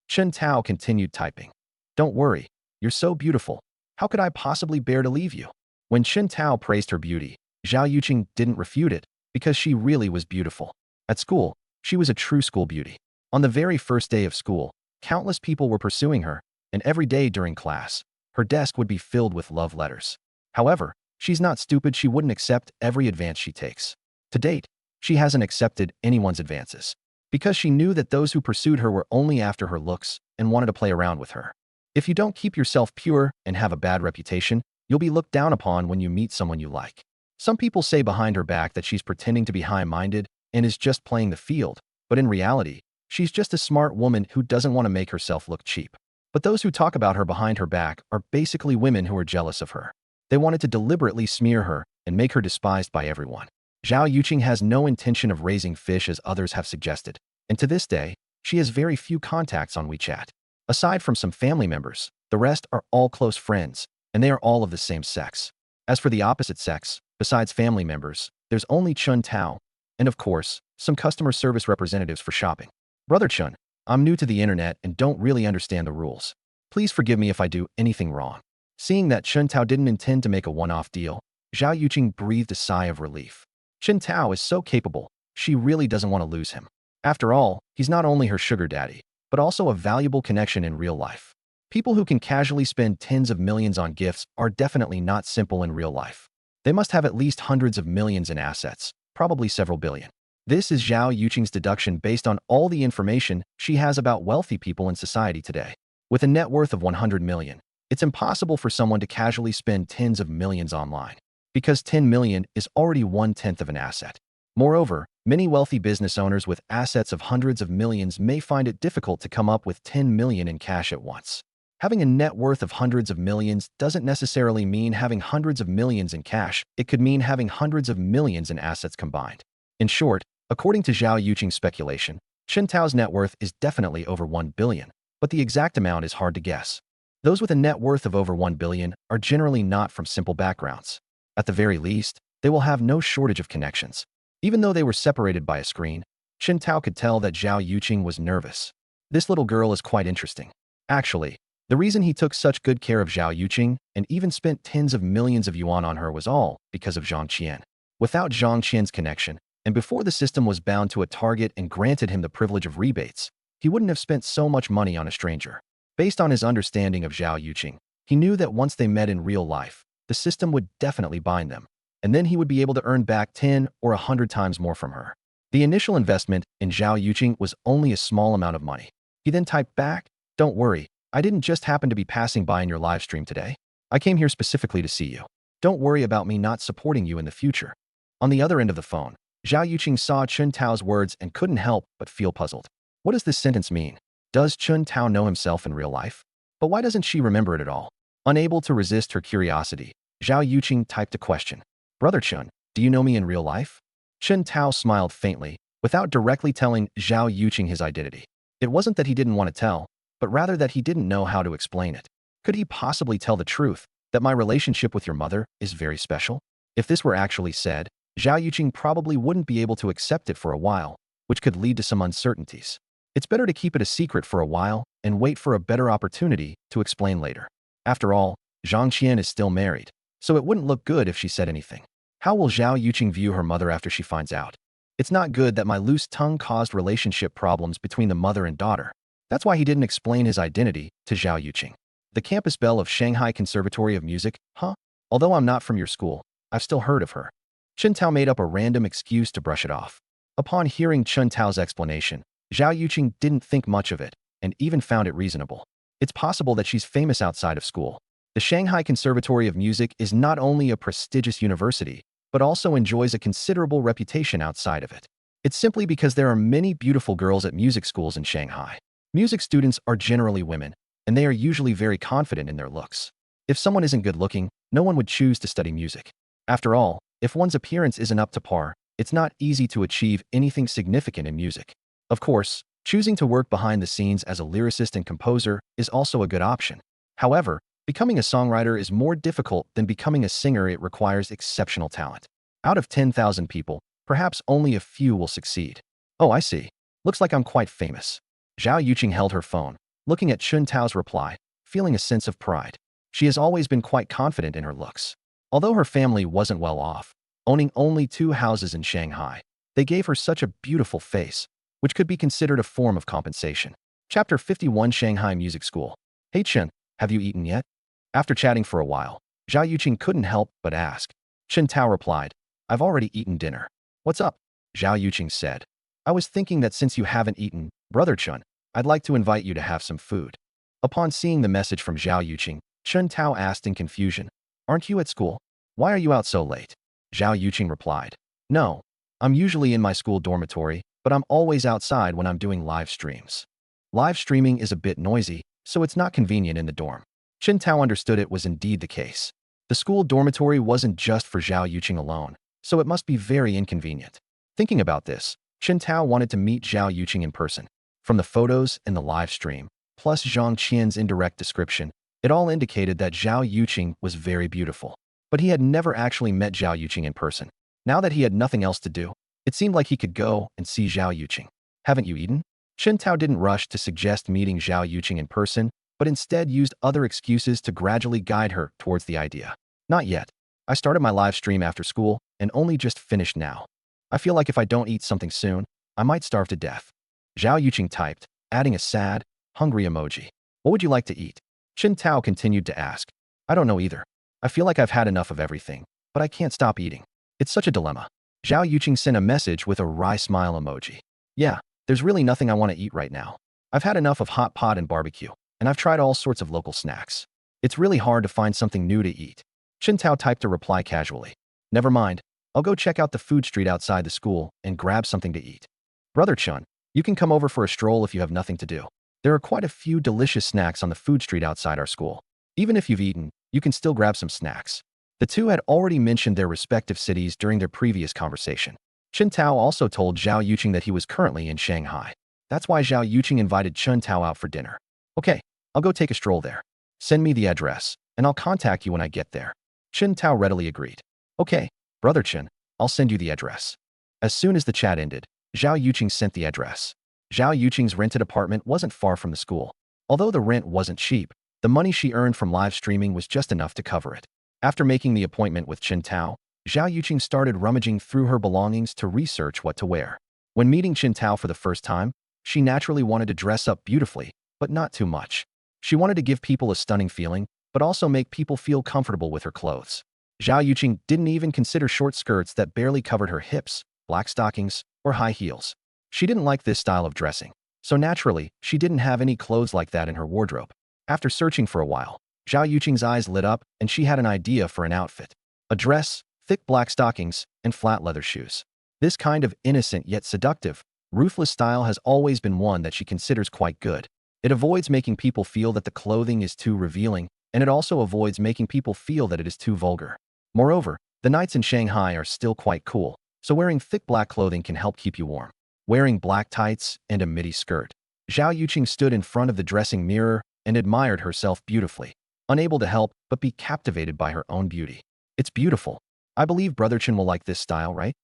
Chen Tao continued typing. Don't worry, you're so beautiful. How could I possibly bear to leave you? When Chen Tao praised her beauty, Zhao Yuching didn't refute it, because she really was beautiful. At school, she was a true school beauty. On the very first day of school, countless people were pursuing her, and every day during class, her desk would be filled with love letters. However, she's not stupid. She wouldn't accept every advance she takes. To date, she hasn't accepted anyone's advances, because she knew that those who pursued her were only after her looks and wanted to play around with her. If you don't keep yourself pure and have a bad reputation, you'll be looked down upon when you meet someone you like. Some people say behind her back that she's pretending to be high-minded and is just playing the field, but in reality, she's just a smart woman who doesn't want to make herself look cheap. But those who talk about her behind her back are basically women who are jealous of her. They wanted to deliberately smear her and make her despised by everyone. Xiao Yuching has no intention of raising fish as others have suggested, and to this day, she has very few contacts on WeChat. Aside from some family members, the rest are all close friends, and they are all of the same sex. As for the opposite sex, besides family members, there's only Chun Tao, and of course, some customer service representatives for shopping. Brother Chun, I'm new to the internet and don't really understand the rules. Please forgive me if I do anything wrong. Seeing that Chun Tao didn't intend to make a one-off deal, Xiao Yuching breathed a sigh of relief. Chun Tao is so capable, she really doesn't want to lose him. After all, he's not only her sugar daddy, but also a valuable connection in real life. People who can casually spend tens of millions on gifts are definitely not simple in real life. They must have at least hundreds of millions in assets, probably several billion. This is Xiao Yuching's deduction based on all the information she has about wealthy people in society today. With a net worth of 100 million, it's impossible for someone to casually spend tens of millions online, because 10 million is already 1/10 of an asset. Moreover, many wealthy business owners with assets of hundreds of millions may find it difficult to come up with 10 million in cash at once. Having a net worth of hundreds of millions doesn't necessarily mean having hundreds of millions in cash. It could mean having hundreds of millions in assets combined. In short, according to Xiao Yuching's speculation, Chun Tao's net worth is definitely over 1 billion, but the exact amount is hard to guess. Those with a net worth of over 1 billion are generally not from simple backgrounds. At the very least, they will have no shortage of connections. Even though they were separated by a screen, Chun Tao could tell that Xiao Yuching was nervous. This little girl is quite interesting. Actually, the reason he took such good care of Xiao Yuching and even spent tens of millions of yuan on her was all because of Zhang Qian. Without Zhang Qian's connection, and before the system was bound to a target and granted him the privilege of rebates, he wouldn't have spent so much money on a stranger. Based on his understanding of Xiao Yuching, he knew that once they met in real life, the system would definitely bind them, and then he would be able to earn back 10 or 100 times more from her. The initial investment in Xiao Yuching was only a small amount of money. He then typed back, "Don't worry, I didn't just happen to be passing by in your live stream today. I came here specifically to see you. Don't worry about me not supporting you in the future." On the other end of the phone, Xiao Yuching saw Chun Tao's words and couldn't help but feel puzzled. What does this sentence mean? Does Chun Tao know himself in real life? But why doesn't she remember it at all? Unable to resist her curiosity, Xiao Yuching typed a question. "Brother Chun, do you know me in real life?" Chun Tao smiled faintly, without directly telling Xiao Yuching his identity. It wasn't that he didn't want to tell, but rather that he didn't know how to explain it. Could he possibly tell the truth, that my relationship with your mother is very special? If this were actually said, Xiao Yuching probably wouldn't be able to accept it for a while, which could lead to some uncertainties. It's better to keep it a secret for a while and wait for a better opportunity to explain later. After all, Zhang Qian is still married, so it wouldn't look good if she said anything. How will Xiao Yuching view her mother after she finds out? It's not good that my loose tongue caused relationship problems between the mother and daughter. That's why he didn't explain his identity to Xiao Yuching. The campus belle of Shanghai Conservatory of Music, huh? Although I'm not from your school, I've still heard of her. Chun Tao made up a random excuse to brush it off. Upon hearing Chun Tao's explanation, Xiao Yuching didn't think much of it, and even found it reasonable. It's possible that she's famous outside of school. The Shanghai Conservatory of Music is not only a prestigious university, but also enjoys a considerable reputation outside of it. It's simply because there are many beautiful girls at music schools in Shanghai. Music students are generally women, and they are usually very confident in their looks. If someone isn't good looking, no one would choose to study music. After all, if one's appearance isn't up to par, it's not easy to achieve anything significant in music. Of course, choosing to work behind the scenes as a lyricist and composer is also a good option. However, becoming a songwriter is more difficult than becoming a singer. It requires exceptional talent. Out of 10,000 people, perhaps only a few will succeed. Oh, I see. Looks like I'm quite famous. Xiao Yuching held her phone, looking at Chun Tao's reply, feeling a sense of pride. She has always been quite confident in her looks. Although her family wasn't well off, owning only 2 houses in Shanghai, they gave her such a beautiful face, which could be considered a form of compensation. Chapter 51 Shanghai Music School. "Hey Chun, have you eaten yet?" After chatting for a while, Xiao Yuching couldn't help but ask. Chun Tao replied, "I've already eaten dinner." "What's up?" Xiao Yuching said. "I was thinking that since you haven't eaten, Brother Chun, I'd like to invite you to have some food." Upon seeing the message from Xiao Yuching, Chun Tao asked in confusion, "Aren't you at school? Why are you out so late?" Zhao Yuching replied. No, I'm usually in my school dormitory, but I'm always outside when I'm doing live streams. Live streaming is a bit noisy, so it's not convenient in the dorm. Chen Tao understood it was indeed the case. The school dormitory wasn't just for Zhao Yuching alone, so it must be very inconvenient. Thinking about this, Chen Tao wanted to meet Zhao Yuching in person. From the photos and the live stream, plus Zhang Qian's indirect description, it all indicated that Zhao Yuching was very beautiful. But he had never actually met Zhao Yuching in person. Now that he had nothing else to do, it seemed like he could go and see Zhao Yuching. Haven't you eaten? Chen Tao didn't rush to suggest meeting Zhao Yuching in person, but instead used other excuses to gradually guide her towards the idea. Not yet. I started my live stream after school and only just finished now. I feel like if I don't eat something soon, I might starve to death. Zhao Yuching typed, adding a sad, hungry emoji. What would you like to eat? Chen Tao continued to ask. I don't know either. I feel like I've had enough of everything, but I can't stop eating. It's such a dilemma. Zhao Yuching sent a message with a wry smile emoji. Yeah, there's really nothing I want to eat right now. I've had enough of hot pot and barbecue, and I've tried all sorts of local snacks. It's really hard to find something new to eat. Chen Tao typed a reply casually. Never mind, I'll go check out the food street outside the school and grab something to eat. Brother Chun, you can come over for a stroll if you have nothing to do. There are quite a few delicious snacks on the food street outside our school. Even if you've eaten, you can still grab some snacks. The two had already mentioned their respective cities during their previous conversation. Chen Tao also told Zhao Yuching that he was currently in Shanghai. That's why Zhao Yuching invited Chen Tao out for dinner. Okay, I'll go take a stroll there. Send me the address, and I'll contact you when I get there. Chen Tao readily agreed. Okay, Brother Chen, I'll send you the address. As soon as the chat ended, Zhao Yuching sent the address. Zhao Yuching's rented apartment wasn't far from the school. Although the rent wasn't cheap, the money she earned from live streaming was just enough to cover it. After making the appointment with Chen Tao, Zhao Yuching started rummaging through her belongings to research what to wear. When meeting Chen Tao for the first time, she naturally wanted to dress up beautifully, but not too much. She wanted to give people a stunning feeling, but also make people feel comfortable with her clothes. Zhao Yuching didn't even consider short skirts that barely covered her hips, black stockings, or high heels. She didn't like this style of dressing, so naturally, she didn't have any clothes like that in her wardrobe. After searching for a while, Zhao Yuching's eyes lit up and she had an idea for an outfit. A dress, thick black stockings, and flat leather shoes. This kind of innocent yet seductive, ruthless style has always been one that she considers quite good. It avoids making people feel that the clothing is too revealing, and it also avoids making people feel that it is too vulgar. Moreover, the nights in Shanghai are still quite cool, so wearing thick black clothing can help keep you warm. Wearing black tights and a midi skirt, Zhao Yuching stood in front of the dressing mirror and admired herself beautifully, unable to help but be captivated by her own beauty. It's beautiful. I believe Brother Chen will like this style, right?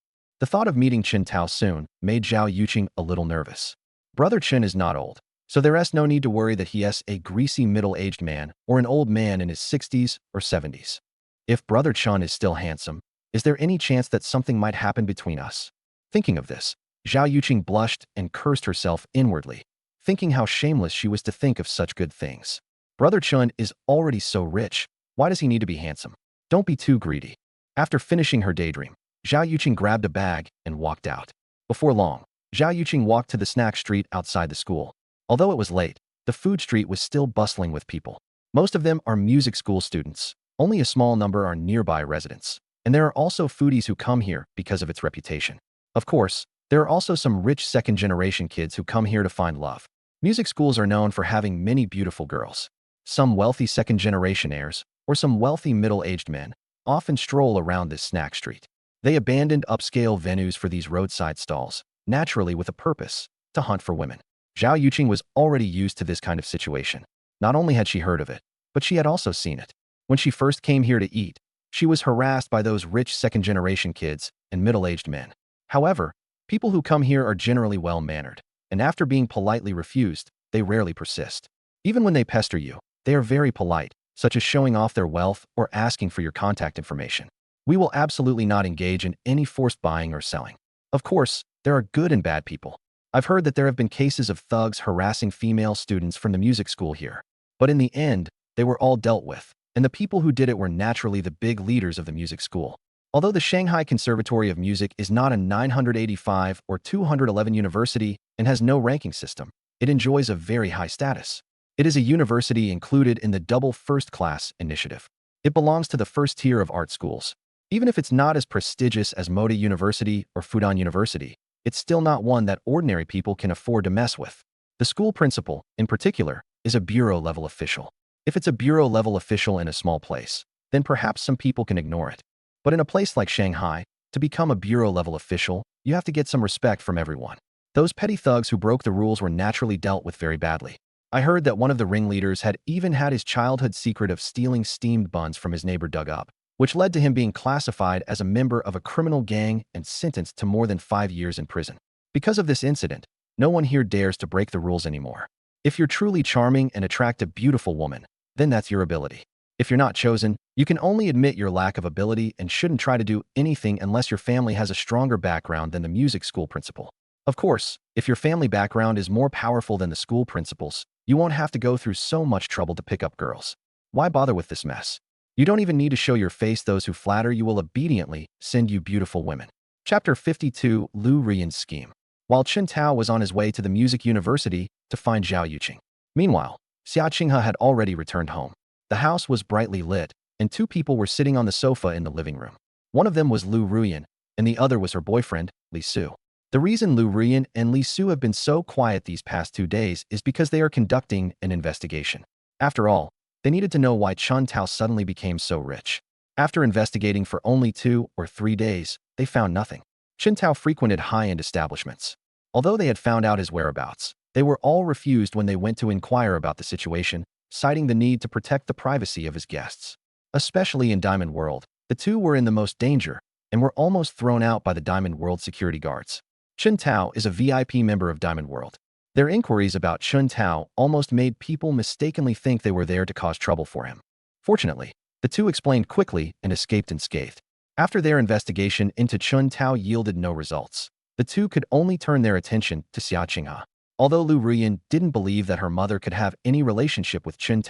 The thought of meeting Chen Tao soon made Zhao Yuching a little nervous. Brother Chen is not old, so there is no need to worry that he is a greasy middle-aged man or an old man in his 60s or 70s. If Brother Chen is still handsome, is there any chance that something might happen between us? Thinking of this, Zhao Yuching blushed and cursed herself inwardly, thinking how shameless she was to think of such good things. Brother Chen is already so rich, why does he need to be handsome? Don't be too greedy. After finishing her daydream, Zhao Yuching grabbed a bag and walked out. Before long, Zhao Yuching walked to the snack street outside the school. Although it was late, the food street was still bustling with people. Most of them are music school students. Only a small number are nearby residents. And there are also foodies who come here because of its reputation. Of course, there are also some rich second-generation kids who come here to find love. Music schools are known for having many beautiful girls. Some wealthy second-generation heirs, or some wealthy middle-aged men, often stroll around this snack street. They abandoned upscale venues for these roadside stalls, naturally with a purpose, to hunt for women. Zhao Yuching was already used to this kind of situation. Not only had she heard of it, but she had also seen it. When she first came here to eat, she was harassed by those rich second-generation kids and middle-aged men. However, people who come here are generally well-mannered, and after being politely refused, they rarely persist. Even when they pester you, they are very polite, such as showing off their wealth or asking for your contact information. We will absolutely not engage in any forced buying or selling. Of course, there are good and bad people. I've heard that there have been cases of thugs harassing female students from the music school here. But in the end, they were all dealt with, and the people who did it were naturally the big leaders of the music school. Although the Shanghai Conservatory of Music is not a 985 or 211 university and has no ranking system, it enjoys a very high status. It is a university included in the Double First Class initiative. It belongs to the first tier of art schools. Even if it's not as prestigious as Moda University or Fudan University, it's still not one that ordinary people can afford to mess with. The school principal, in particular, is a bureau-level official. If it's a bureau-level official in a small place, then perhaps some people can ignore it. But in a place like Shanghai, to become a bureau-level official, you have to get some respect from everyone. Those petty thugs who broke the rules were naturally dealt with very badly. I heard that one of the ringleaders had even had his childhood secret of stealing steamed buns from his neighbor dug up, which led to him being classified as a member of a criminal gang and sentenced to more than 5 years in prison. Because of this incident, no one here dares to break the rules anymore. If you're truly charming and attract a beautiful woman, then that's your ability. If you're not chosen, you can only admit your lack of ability and shouldn't try to do anything unless your family has a stronger background than the music school principal. Of course, if your family background is more powerful than the school principals, you won't have to go through so much trouble to pick up girls. Why bother with this mess? You don't even need to show your face. Those who flatter you will obediently send you beautiful women. Chapter 52, Liu Ruyan's scheme. While Chen was on his way to the music university to find Zhao Yuching. Meanwhile, Xia Qinghe had already returned home. The house was brightly lit, and 2 people were sitting on the sofa in the living room. One of them was Liu Ruyan, and the other was her boyfriend, Li Su. The reason Liu Ruyan and Li Su have been so quiet these past 2 days is because they are conducting an investigation. After all, they needed to know why Chen suddenly became so rich. After investigating for only 2 or 3 days, they found nothing. Chen frequented high-end establishments. Although they had found out his whereabouts, they were all refused when they went to inquire about the situation, citing the need to protect the privacy of his guests. Especially in Diamond World, the 2 were in the most danger and were almost thrown out by the Diamond World security guards. Chen is a VIP member of Diamond World. Their inquiries about Chen almost made people mistakenly think they were there to cause trouble for him. Fortunately, the 2 explained quickly and escaped unscathed. After their investigation into Chen yielded no results, the 2 could only turn their attention to Xia Qinghe. Although Liu Ruyan didn't believe that her mother could have any relationship with Chen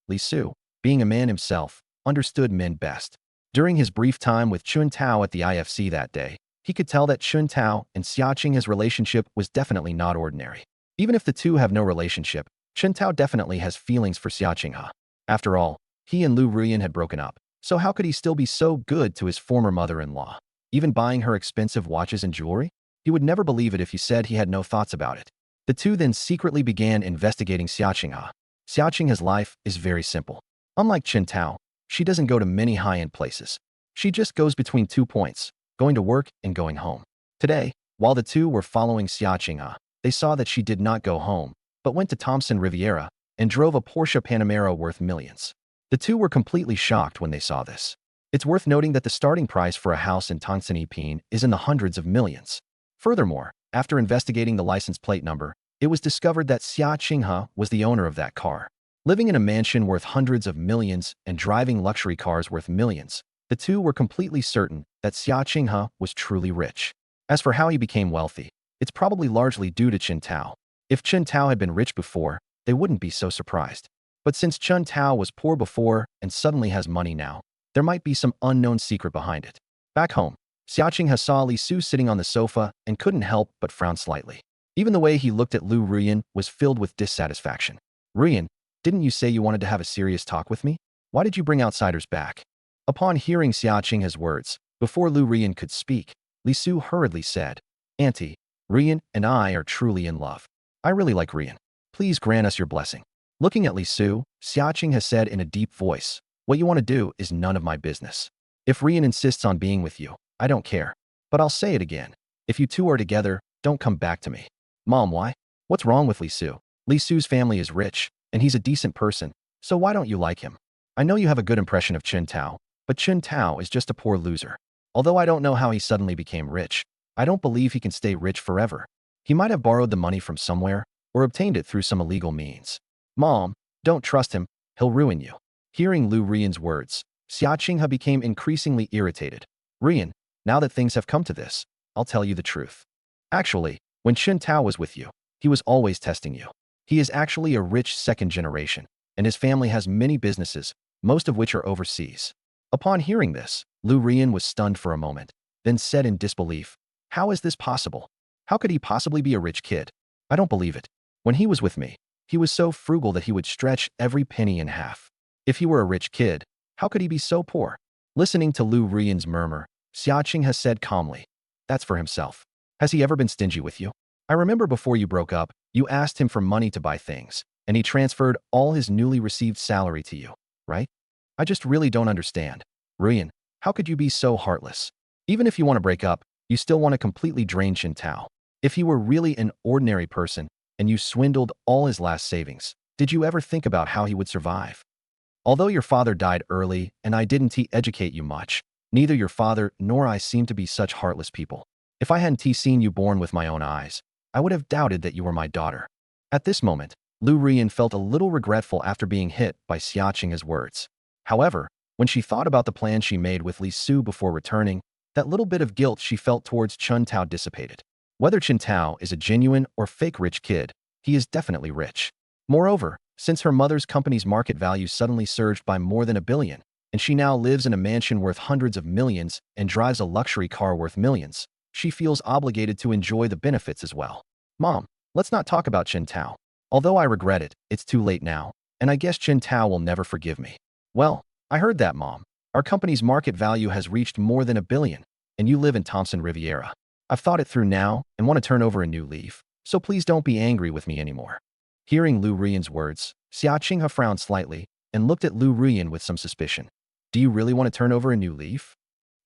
Li Su, being a man himself, understood men best. During his brief time with Chen at the IFC that day, he could tell that Chen and Xia Qinghe's relationship was definitely not ordinary. Even if the 2 have no relationship, Chen definitely has feelings for Xia Qinghe. After all, he and Liu Ruyan had broken up, so how could he still be so good to his former mother-in-law? Even buying her expensive watches and jewelry? He would never believe it if he said he had no thoughts about it. The 2 then secretly began investigating Xia Qinghe. Xia Qinghe's life is very simple. Unlike Chen she doesn't go to many high-end places. She just goes between 2 points, going to work and going home. Today, while the 2 were following Xia Qinghe, they saw that she did not go home, but went to Thompson Riviera and drove a Porsche Panamera worth millions. The 2 were completely shocked when they saw this. It's worth noting that the starting price for a house in Thompson is in the hundreds of millions. Furthermore, after investigating the license plate number, it was discovered that Xia Qinghe was the owner of that car. Living in a mansion worth hundreds of millions and driving luxury cars worth millions, the 2 were completely certain that Xia Qinghe was truly rich. As for how he became wealthy, it's probably largely due to Chen If Chen had been rich before, they wouldn't be so surprised. But since Chen was poor before and suddenly has money now, there might be some unknown secret behind it. Back home, Xia Qinghe saw Li Su sitting on the sofa and couldn't help but frown slightly. Even the way he looked at Liu Ruyan was filled with dissatisfaction. Ruyan, didn't you say you wanted to have a serious talk with me? Why did you bring outsiders back? Upon hearing Xia Qinghe's words, before Liu Ruyan could speak, Li Su hurriedly said, Auntie, Ruyan and I are truly in love. I really like Ruyan. Please grant us your blessing. Looking at Li Su, Xia Qinghe said in a deep voice, what you want to do is none of my business. If Ruyan insists on being with you, I don't care. But I'll say it again. If you 2 are together, don't come back to me. Mom, why? What's wrong with Li Su? Li Su's family is rich, and he's a decent person, so why don't you like him? I know you have a good impression of Chen but Chen is just a poor loser. Although I don't know how he suddenly became rich, I don't believe he can stay rich forever. He might have borrowed the money from somewhere, or obtained it through some illegal means. Mom, don't trust him, he'll ruin you. Hearing Liu Ruyan's words, Xia Qinghe became increasingly irritated. Ruyan, now that things have come to this, I'll tell you the truth. Actually, when Chen was with you, he was always testing you. He is actually a rich second generation, and his family has many businesses, most of which are overseas. Upon hearing this, Liu Ruyan was stunned for a moment, then said in disbelief, how is this possible? How could he possibly be a rich kid? I don't believe it. When he was with me, he was so frugal that he would stretch every penny in half. If he were a rich kid, how could he be so poor? Listening to Liu Ruyan's murmur, Xia Qinghe said calmly, "That's for himself. Has he ever been stingy with you? I remember before you broke up, you asked him for money to buy things, and he transferred all his newly received salary to you, right? I just really don't understand. Ruyan, how could you be so heartless? Even if you want to break up, you still want to completely drain Qintao. If he were really an ordinary person, and you swindled all his last savings, did you ever think about how he would survive? Although your father died early and I didn't educate you much, neither your father nor I seem to be such heartless people. If I hadn't seen you born with my own eyes, I would have doubted that you were my daughter." At this moment, Liu Ruyan felt a little regretful after being hit by Xia Qinghe's words. However, when she thought about the plan she made with Li Su before returning, that little bit of guilt she felt towards Qintao dissipated. Whether Qintao is a genuine or fake rich kid, he is definitely rich. Moreover, since her mother's company's market value suddenly surged by more than $1 billion, and she now lives in a mansion worth hundreds of millions and drives a luxury car worth millions, she feels obligated to enjoy the benefits as well. "Mom, let's not talk about Qintao. Although I regret it, it's too late now, and I guess Qintao will never forgive me." "Well, I heard that, Mom. Our company's market value has reached more than $1 billion, and you live in Thompson Riviera. I've thought it through now and want to turn over a new leaf, so please don't be angry with me anymore." Hearing Liu Ruyan's words, Xia Qinghe frowned slightly and looked at Liu Ruyan with some suspicion. "Do you really want to turn over a new leaf?"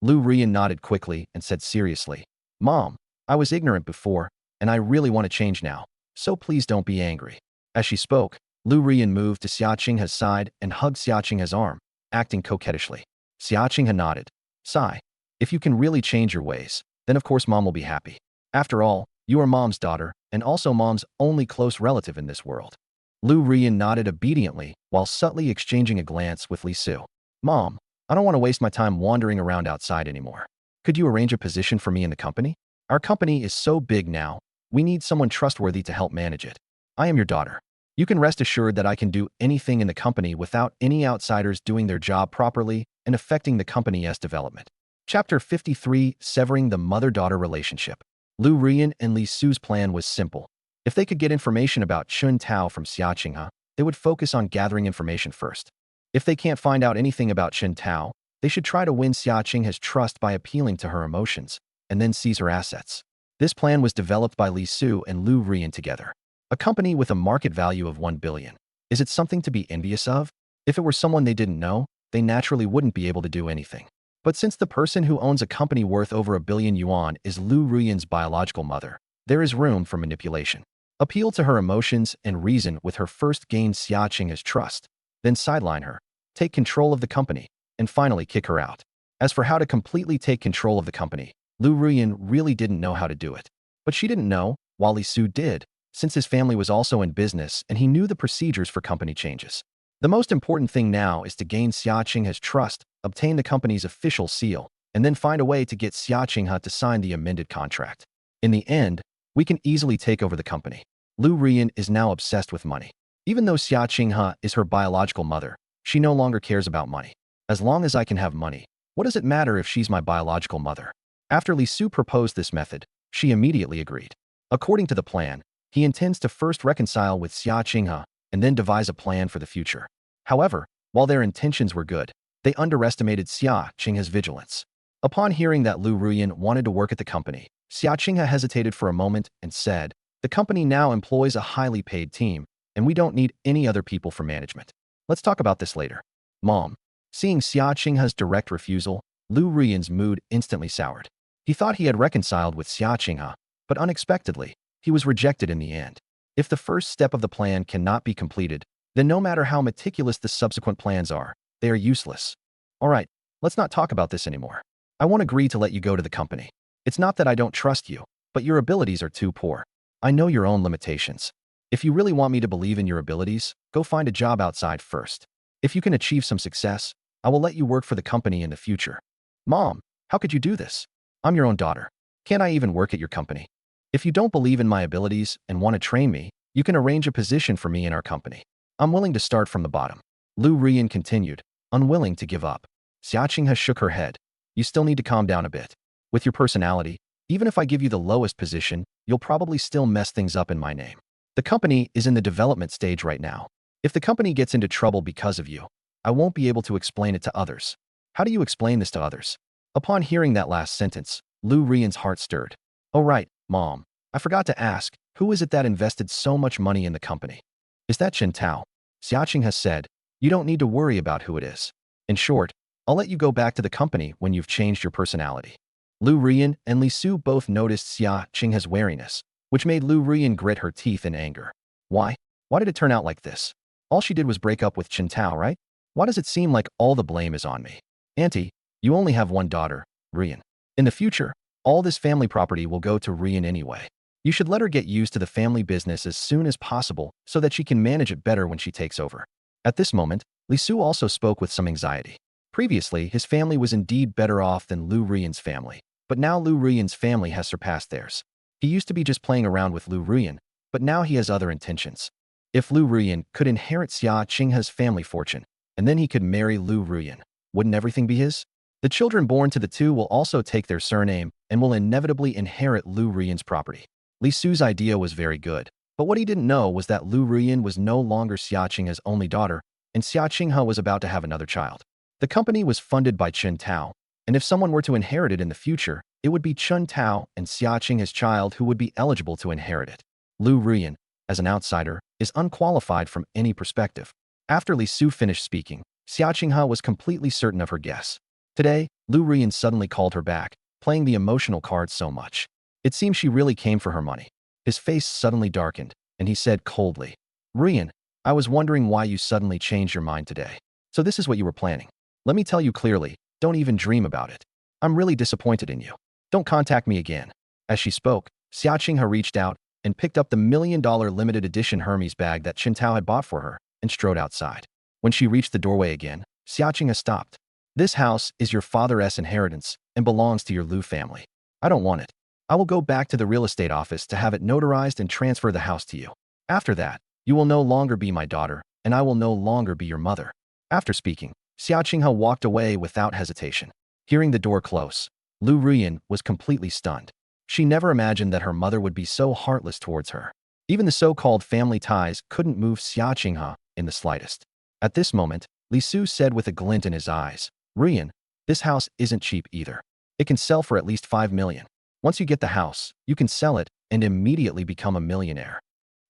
Liu Ruyan nodded quickly and said seriously, "Mom, I was ignorant before, and I really want to change now, so please don't be angry." As she spoke, Liu Ruyan moved to Xia Qinghe's side and hugged Xia Qinghe's arm, acting coquettishly. Xia Qinghe nodded. "Sigh. If you can really change your ways, then of course Mom will be happy. After all, you are Mom's daughter, and also Mom's only close relative in this world." Liu Ruyan nodded obediently while subtly exchanging a glance with Li Su. "Mom, I don't want to waste my time wandering around outside anymore. Could you arrange a position for me in the company? Our company is so big now, we need someone trustworthy to help manage it. I am your daughter. You can rest assured that I can do anything in the company without any outsiders doing their job properly and affecting the company's development." Chapter 53, Severing the Mother-Daughter Relationship. Liu Ruyan and Li Su's plan was simple. If they could get information about Qintao from Xia Qinghe, they would focus on gathering information first. If they can't find out anything about Qintao, they should try to win Xia Qinghe's trust by appealing to her emotions, and then seize her assets. This plan was developed by Li Su and Liu Ruyan together. A company with a market value of $1 billion. Is it something to be envious of? If it were someone they didn't know, they naturally wouldn't be able to do anything. But since the person who owns a company worth over $1 billion yuan is Liu Ruyan's biological mother, there is room for manipulation. Appeal to her emotions and reason with her first, gain Xia Qinghe's trust, then sideline her, take control of the company, and finally kick her out. As for how to completely take control of the company, Liu Ruyan really didn't know how to do it. But she didn't know, while Li Su did, since his family was also in business and he knew the procedures for company changes. The most important thing now is to gain Xia Qinghe's trust, obtain the company's official seal, and then find a way to get Xia Qinghe to sign the amended contract. In the end, we can easily take over the company. Liu Ruyan is now obsessed with money. Even though Xia Qinghe is her biological mother, she no longer cares about money. "As long as I can have money, what does it matter if she's my biological mother?" After Li Su proposed this method, she immediately agreed. According to the plan, he intends to first reconcile with Xia Qinghe and then devise a plan for the future. However, while their intentions were good, they underestimated Xia Qinghe's vigilance. Upon hearing that Liu Ruyan wanted to work at the company, Xia Qinghe hesitated for a moment and said, "The company now employs a highly paid team, and we don't need any other people for management. Let's talk about this later." "Mom." Seeing Xia Qinghe's direct refusal, Liu Ruyan's mood instantly soured. He thought he had reconciled with Xia Qinghe, but unexpectedly, he was rejected in the end. If the first step of the plan cannot be completed, then no matter how meticulous the subsequent plans are, they are useless. "All right, let's not talk about this anymore. I won't agree to let you go to the company. It's not that I don't trust you, but your abilities are too poor. I know your own limitations. If you really want me to believe in your abilities, go find a job outside first. If you can achieve some success, I will let you work for the company in the future." "Mom, how could you do this? I'm your own daughter. Can't I even work at your company? If you don't believe in my abilities and want to train me, you can arrange a position for me in our company. I'm willing to start from the bottom." Liu Ruyan continued, unwilling to give up. Xia Qinghe shook her head. "You still need to calm down a bit. With your personality, even if I give you the lowest position, you'll probably still mess things up in my name. The company is in the development stage right now. If the company gets into trouble because of you, I won't be able to explain it to others. How do you explain this to others? Upon hearing that last sentence, Liu Ruyan's heart stirred. Oh right, Mom. I forgot to ask, who is it that invested so much money in the company? Is that Chen Tao? Xia Qinghe has said, you don't need to worry about who it is. In short, I'll let you go back to the company when you've changed your personality. Liu Ruyan and Li Su both noticed Xia Qinghe's wariness, which made Liu Ruyan grit her teeth in anger. Why? Why did it turn out like this? All she did was break up with Chen Tao, right? Why does it seem like all the blame is on me? Auntie, you only have one daughter, Ruyan. In the future, all this family property will go to Ruyan anyway. You should let her get used to the family business as soon as possible so that she can manage it better when she takes over. At this moment, Li Su also spoke with some anxiety. Previously, his family was indeed better off than Liu Ruyan's family, but now Liu Ruyan's family has surpassed theirs. He used to be just playing around with Liu Ruyan, but now he has other intentions. If Liu Ruyan could inherit Xia Qinghe's family fortune, and then he could marry Liu Ruyan, wouldn't everything be his? The children born to the two will also take their surname and will inevitably inherit Liu Ruyan's property. Li Su's idea was very good, but what he didn't know was that Liu Ruyan was no longer Xia Qinghe's only daughter, and Xia Qinghe was about to have another child. The company was funded by Chen Tao, and if someone were to inherit it in the future, it would be Chen Tao and Xia Qinghe's child who would be eligible to inherit it. Liu Ruyan, as an outsider, is unqualified from any perspective. After Li Su finished speaking, Xia Qinghe was completely certain of her guess. Today, Liu Ruyan suddenly called her back, playing the emotional card so much. It seemed she really came for her money. His face suddenly darkened, and he said coldly, Ruyan, I was wondering why you suddenly changed your mind today. So this is what you were planning. Let me tell you clearly, don't even dream about it. I'm really disappointed in you. Don't contact me again. As she spoke, Xia Qinghe reached out and picked up the $1 million limited edition Hermes bag that Chen Tao had bought for her and strode outside. When she reached the doorway again, Xia Qinghe stopped. This house is your father's inheritance and belongs to your Liu family. I don't want it. I will go back to the real estate office to have it notarized and transfer the house to you. After that, you will no longer be my daughter, and I will no longer be your mother. After speaking, Xia Qinghe walked away without hesitation. Hearing the door close, Liu Ruyan was completely stunned. She never imagined that her mother would be so heartless towards her. Even the so-called family ties couldn't move Xia Qinghe in the slightest. At this moment, Li Su said with a glint in his eyes, Ruyan, this house isn't cheap either. It can sell for at least 5 million. Once you get the house, you can sell it and immediately become a millionaire.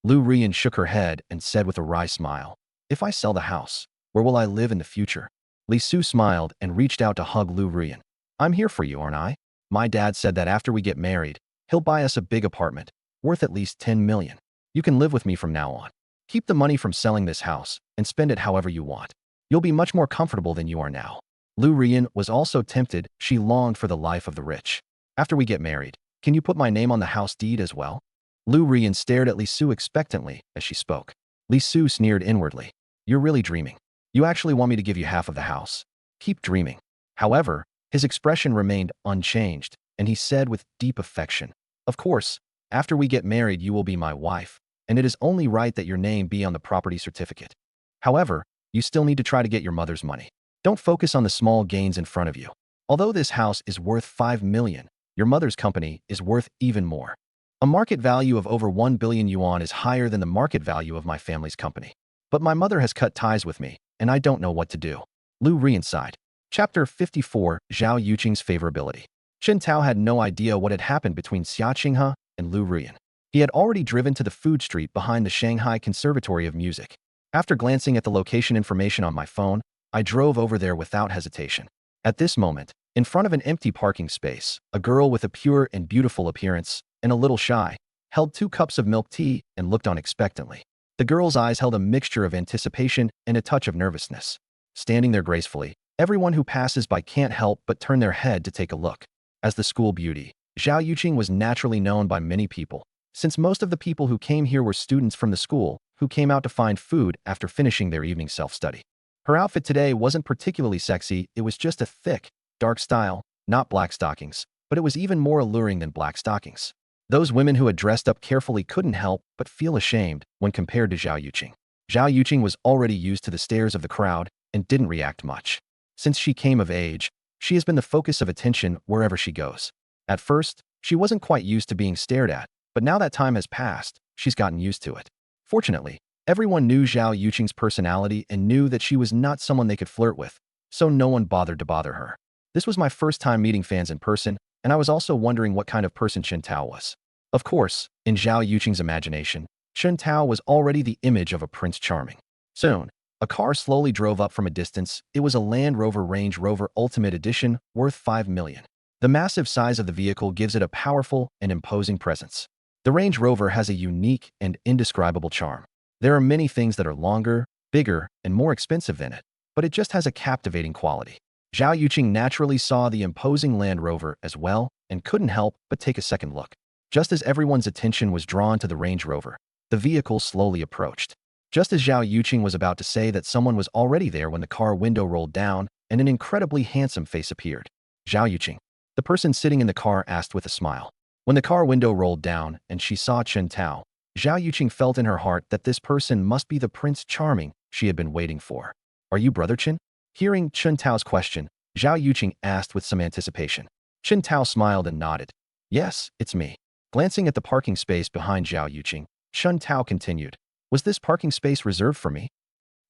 Liu Ruyan shook her head and said with a wry smile, if I sell the house, where will I live in the future? Li Su smiled and reached out to hug Liu Ruyan. I'm here for you, aren't I? My dad said that after we get married, he'll buy us a big apartment, worth at least 10 million. You can live with me from now on. Keep the money from selling this house and spend it however you want. You'll be much more comfortable than you are now. Liu Ruyan was also tempted. She longed for the life of the rich. After we get married, can you put my name on the house deed as well? Liu Ruyan stared at Li Su expectantly as she spoke. Li Su sneered inwardly. You're really dreaming. You actually want me to give you half of the house. Keep dreaming. However, his expression remained unchanged, and he said with deep affection, of course, after we get married you will be my wife, and it is only right that your name be on the property certificate. However, you still need to try to get your mother's money. Don't focus on the small gains in front of you. Although this house is worth 5 million, your mother's company is worth even more. A market value of over 1 billion yuan is higher than the market value of my family's company. But my mother has cut ties with me, and I don't know what to do. Liu Ruyan sighed. Chapter 54, Zhao Yuching's favorability. Chen Tao had no idea what had happened between Xia Qinghe and Liu Ruyan. He had already driven to the food street behind the Shanghai Conservatory of Music. After glancing at the location information on my phone, I drove over there without hesitation. At this moment, in front of an empty parking space, a girl with a pure and beautiful appearance, and a little shy, held 2 cups of milk tea and looked on expectantly. The girl's eyes held a mixture of anticipation and a touch of nervousness. Standing there gracefully, everyone who passes by can't help but turn their head to take a look. As the school beauty, Zhao Yuching was naturally known by many people, since most of the people who came here were students from the school who came out to find food after finishing their evening self-study. Her outfit today wasn't particularly sexy, it was just a thick, dark style, not black stockings, but it was even more alluring than black stockings. Those women who had dressed up carefully couldn't help but feel ashamed when compared to Zhao Yuching. Zhao Yuching was already used to the stares of the crowd and didn't react much. Since she came of age, she has been the focus of attention wherever she goes. At first, she wasn't quite used to being stared at, but now that time has passed, she's gotten used to it. Fortunately, everyone knew Zhao Yuching's personality and knew that she was not someone they could flirt with, so no one bothered to bother her. This was my first time meeting fans in person, and I was also wondering what kind of person Chen Tao was. Of course, in Zhao Yuching's imagination, Chen Tao was already the image of a Prince Charming. Soon, a car slowly drove up from a distance. It was a Land Rover Range Rover Ultimate Edition worth $5 million. The massive size of the vehicle gives it a powerful and imposing presence. The Range Rover has a unique and indescribable charm. There are many things that are longer, bigger, and more expensive than it, but it just has a captivating quality. Zhao Yuching naturally saw the imposing Land Rover as well and couldn't help but take a second look. Just as everyone's attention was drawn to the Range Rover, the vehicle slowly approached. Just as Zhao Yuching was about to say that someone was already there when the car window rolled down and an incredibly handsome face appeared. Zhao Yuching, the person sitting in the car, asked with a smile. When the car window rolled down and she saw Chen Tao, Zhao Yuching felt in her heart that this person must be the Prince Charming she had been waiting for. Are you Brother Chen? Hearing Chen Tao's question, Zhao Yuching asked with some anticipation. Chen Tao smiled and nodded. Yes, it's me. Glancing at the parking space behind Zhao Yuching, Chen Tao continued. Was this parking space reserved for me?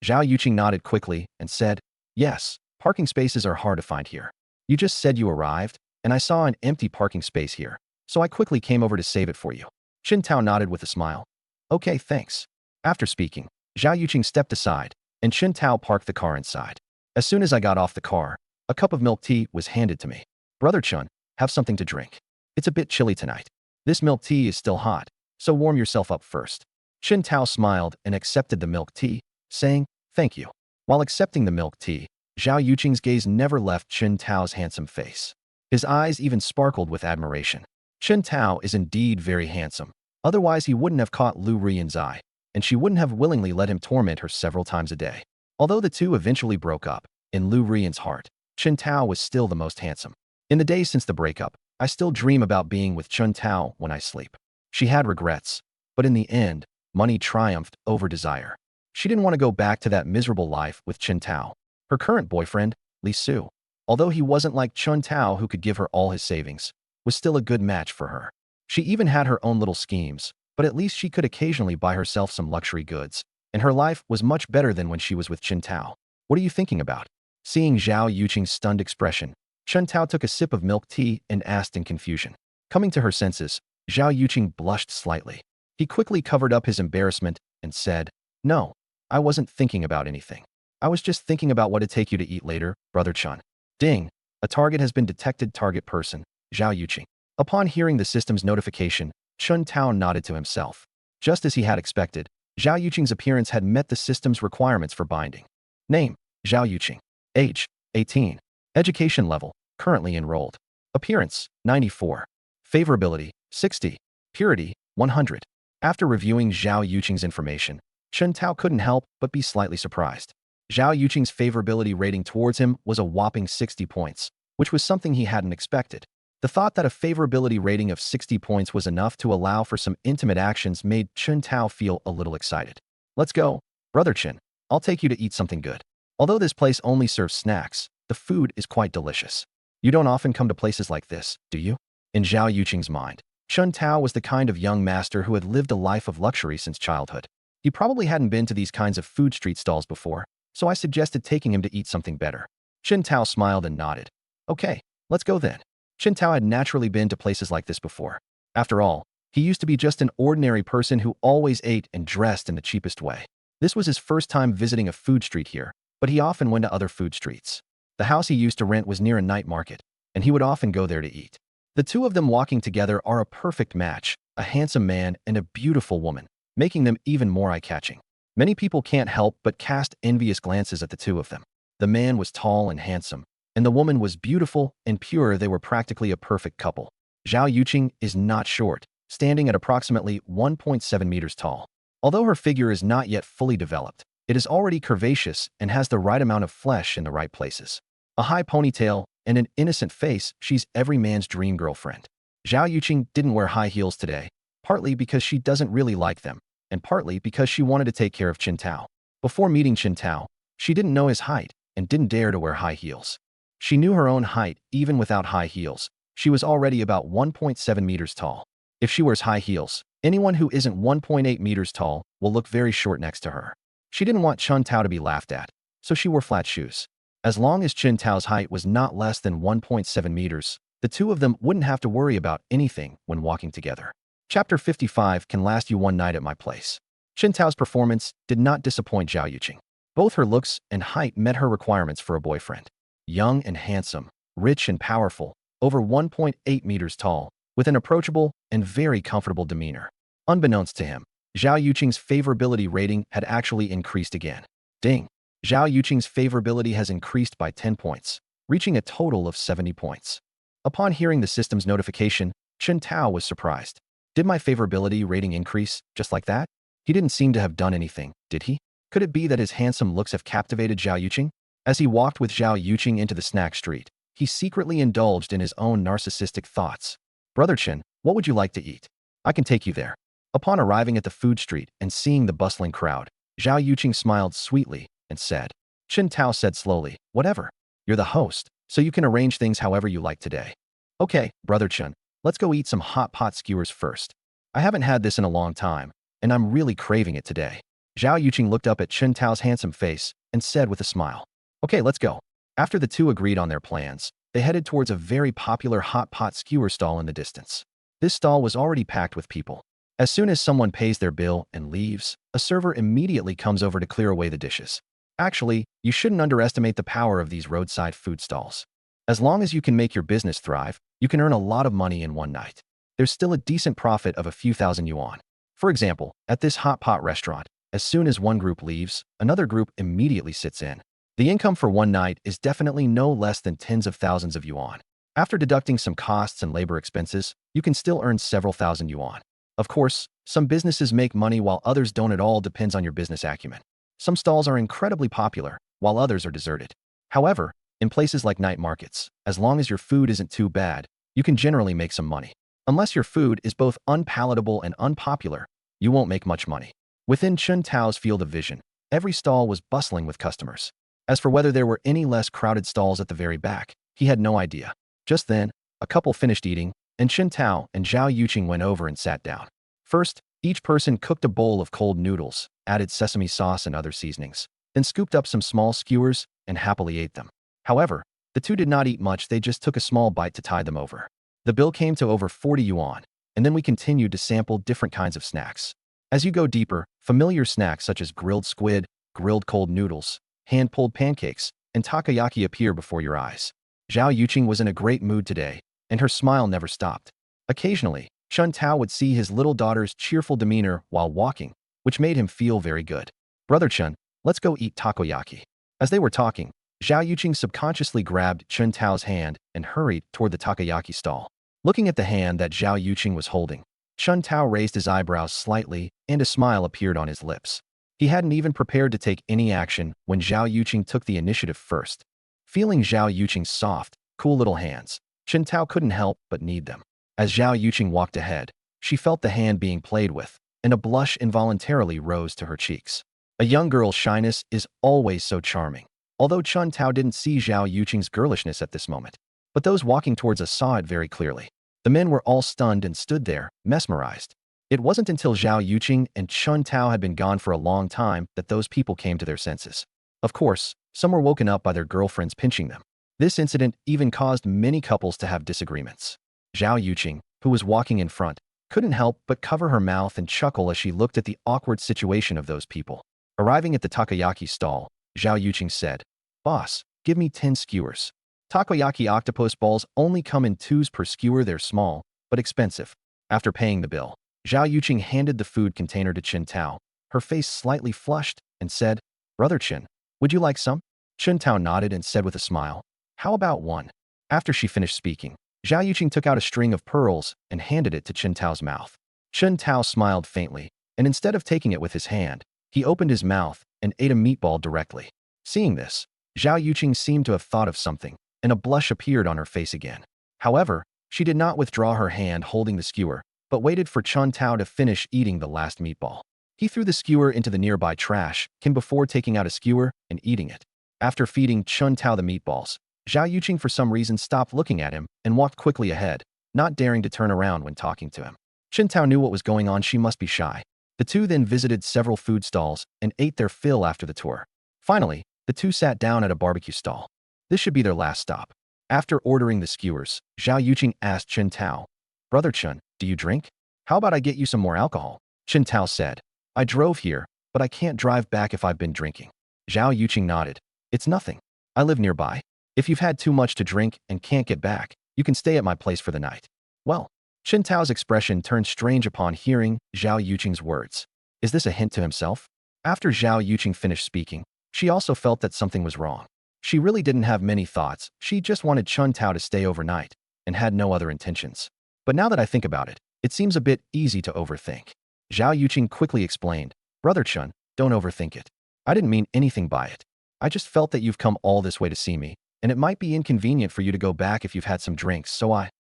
Zhao Yuching nodded quickly and said, yes, parking spaces are hard to find here. You just said you arrived, and I saw an empty parking space here, so I quickly came over to save it for you. Chen Tao nodded with a smile. Okay, thanks. After speaking, Zhao Yuching stepped aside, and Chen Tao parked the car inside. As soon as I got off the car, a cup of milk tea was handed to me. Brother Chen, have something to drink. It's a bit chilly tonight. This milk tea is still hot, so warm yourself up first. Chen Tao smiled and accepted the milk tea, saying, thank you. While accepting the milk tea, Zhao Yuching's gaze never left Chen Tao's handsome face. His eyes even sparkled with admiration. Chen Tao is indeed very handsome. Otherwise, he wouldn't have caught Liu Ruyan's eye, and she wouldn't have willingly let him torment her several times a day. Although the two eventually broke up, in Liu Ruyan's heart, Chen Tao was still the most handsome. In the days since the breakup, I still dream about being with Chen Tao when I sleep. She had regrets, but in the end, money triumphed over desire. She didn't want to go back to that miserable life with Chen Tao. Her current boyfriend, Li Su, although he wasn't like Chen Tao who could give her all his savings, was still a good match for her. She even had her own little schemes, but at least she could occasionally buy herself some luxury goods, and her life was much better than when she was with Chen Tao. What are you thinking about? Seeing Zhao Yuching's stunned expression, Chen Tao took a sip of milk tea and asked in confusion. Coming to her senses, Zhao Yuching blushed slightly. He quickly covered up his embarrassment and said, no, I wasn't thinking about anything. I was just thinking about what to take you to eat later, Brother Chen. Ding! A target has been detected. Target person, Zhao Yuching. Upon hearing the system's notification, Chen Tao nodded to himself. Just as he had expected, Zhao Yuching's appearance had met the system's requirements for binding. Name, Zhao Yuching. Age, 18. Education level, currently enrolled. Appearance, 94. Favorability, 60. Purity, 100. After reviewing Zhao Yuching's information, Chen Tao couldn't help but be slightly surprised. Zhao Yuching's favorability rating towards him was a whopping 60 points, which was something he hadn't expected. The thought that a favorability rating of 60 points was enough to allow for some intimate actions made Chen Tao feel a little excited. Let's go, Brother Chen. I'll take you to eat something good. Although this place only serves snacks, the food is quite delicious. You don't often come to places like this, do you? In Zhao Yuching's mind, Chen Tao was the kind of young master who had lived a life of luxury since childhood. He probably hadn't been to these kinds of food street stalls before, so I suggested taking him to eat something better. Chen Tao smiled and nodded. Okay, let's go then. Chen Tao had naturally been to places like this before. After all, he used to be just an ordinary person who always ate and dressed in the cheapest way. This was his first time visiting a food street here, but he often went to other food streets. The house he used to rent was near a night market, and he would often go there to eat. The two of them walking together are a perfect match, a handsome man and a beautiful woman, making them even more eye-catching. Many people can't help but cast envious glances at the two of them. The man was tall and handsome, and the woman was beautiful and pure. They were practically a perfect couple. Zhao Yuching is not short, standing at approximately 1.7 meters tall. Although her figure is not yet fully developed, it is already curvaceous and has the right amount of flesh in the right places. A high ponytail and an innocent face, she's every man's dream girlfriend. Zhao Yuching didn't wear high heels today, partly because she doesn't really like them, and partly because she wanted to take care of Chen Tao. Before meeting Chen Tao, she didn't know his height and didn't dare to wear high heels. She knew her own height even without high heels. She was already about 1.7 meters tall. If she wears high heels, anyone who isn't 1.8 meters tall will look very short next to her. She didn't want Chen Tao to be laughed at, so she wore flat shoes. As long as Chen Tao's height was not less than 1.7 meters, the two of them wouldn't have to worry about anything when walking together. Chapter 55 can last you one night at my place. Chen Tao's performance did not disappoint Zhao Yuching. Both her looks and height met her requirements for a boyfriend. Young and handsome, rich and powerful, over 1.8 meters tall, with an approachable and very comfortable demeanor. Unbeknownst to him, Zhao Yuching's favorability rating had actually increased again. Ding! Zhao Yuching's favorability has increased by 10 points, reaching a total of 70 points. Upon hearing the system's notification, Chen Tao was surprised. Did my favorability rating increase just like that? He didn't seem to have done anything, did he? Could it be that his handsome looks have captivated Zhao Yuching? As he walked with Zhao Yuching into the snack street, he secretly indulged in his own narcissistic thoughts. Brother Chen, what would you like to eat? I can take you there. Upon arriving at the food street and seeing the bustling crowd, Zhao Yuching smiled sweetly and said. Chen Tao said slowly, whatever. You're the host, so you can arrange things however you like today. Okay, Brother Chen, let's go eat some hot pot skewers first. I haven't had this in a long time, and I'm really craving it today. Zhao Yuching looked up at Chen Tao's handsome face and said with a smile. Okay, let's go. After the two agreed on their plans, they headed towards a very popular hot pot skewer stall in the distance. This stall was already packed with people. As soon as someone pays their bill and leaves, a server immediately comes over to clear away the dishes. Actually, you shouldn't underestimate the power of these roadside food stalls. As long as you can make your business thrive, you can earn a lot of money in one night. There's still a decent profit of a few thousand yuan. For example, at this hot pot restaurant, as soon as one group leaves, another group immediately sits in. The income for one night is definitely no less than tens of thousands of yuan. After deducting some costs and labor expenses, you can still earn several thousand yuan. Of course, some businesses make money while others don't at all, depends on your business acumen. Some stalls are incredibly popular, while others are deserted. However, in places like night markets, as long as your food isn't too bad, you can generally make some money. Unless your food is both unpalatable and unpopular, you won't make much money. Within Chen Tao's field of vision, every stall was bustling with customers. As for whether there were any less crowded stalls at the very back, he had no idea. Just then, a couple finished eating, and Chen Tao and Zhao Yuching went over and sat down. First, each person cooked a bowl of cold noodles, added sesame sauce and other seasonings, then scooped up some small skewers and happily ate them. However, the two did not eat much, they just took a small bite to tide them over. The bill came to over 40 yuan, and then we continued to sample different kinds of snacks. As you go deeper, familiar snacks such as grilled squid, grilled cold noodles, hand-pulled pancakes, and takoyaki appear before your eyes. Zhao Yuching was in a great mood today, and her smile never stopped. Occasionally, Chen Tao would see his little daughter's cheerful demeanor while walking, which made him feel very good. Brother Chen, let's go eat takoyaki. As they were talking, Zhao Yuching subconsciously grabbed Chen Tao's hand and hurried toward the takoyaki stall. Looking at the hand that Zhao Yuching was holding, Chen Tao raised his eyebrows slightly and a smile appeared on his lips. He hadn't even prepared to take any action when Zhao Yuching took the initiative first. Feeling Zhao Yuching's soft, cool little hands, Chen Tao couldn't help but need them. As Zhao Yuching walked ahead, she felt the hand being played with, and a blush involuntarily rose to her cheeks. A young girl's shyness is always so charming. Although Chen Tao didn't see Zhao Yuching's girlishness at this moment, but those walking towards us saw it very clearly. The men were all stunned and stood there, mesmerized. It wasn't until Zhao Yuching and Chen Tao had been gone for a long time that those people came to their senses. Of course, some were woken up by their girlfriends pinching them. This incident even caused many couples to have disagreements. Zhao Yuching, who was walking in front, couldn't help but cover her mouth and chuckle as she looked at the awkward situation of those people. Arriving at the takoyaki stall, Zhao Yuching said, "Boss, give me 10 skewers." Takoyaki octopus balls only come in 2s per skewer, they're small, but expensive. After paying the bill, Zhao Yuching handed the food container to Chen Tao, her face slightly flushed, and said, "Brother Chen, would you like some?" Chen Tao nodded and said with a smile, "How about one?" After she finished speaking, Zhao Yuching took out a string of pearls and handed it to Chen Tao's mouth. Chen Tao smiled faintly, and instead of taking it with his hand, he opened his mouth and ate a meatball directly. Seeing this, Zhao Yuching seemed to have thought of something, and a blush appeared on her face again. However, she did not withdraw her hand holding the skewer, but waited for Chen Tao to finish eating the last meatball. He threw the skewer into the nearby trash can before taking out a skewer and eating it. After feeding Chen Tao the meatballs, Zhao Yuching for some reason stopped looking at him and walked quickly ahead, not daring to turn around when talking to him. Chen Tao knew what was going on, she must be shy. The two then visited several food stalls and ate their fill after the tour. Finally, The two sat down at a barbecue stall. This should be their last stop. After ordering the skewers, Zhao Yuching asked Chen Tao, "Brother Chen, do you drink? How about I get you some more alcohol?" Chen Tao said, "I drove here, but I can't drive back if I've been drinking." Zhao Yuching nodded. "It's nothing. I live nearby. If you've had too much to drink and can't get back, you can stay at my place for the night." Well, Chen Tao's expression turned strange upon hearing Zhao Yuching's words. Is this a hint to himself? After Zhao Yuching finished speaking, she also felt that something was wrong. She really didn't have many thoughts. She just wanted Chen Tao to stay overnight and had no other intentions. But now that I think about it, it seems a bit easy to overthink. Zhao Yuching quickly explained, "Brother Chen, don't overthink it. I didn't mean anything by it. I just felt that you've come all this way to see me, and it might be inconvenient for you to go back if you've had some drinks, so I—"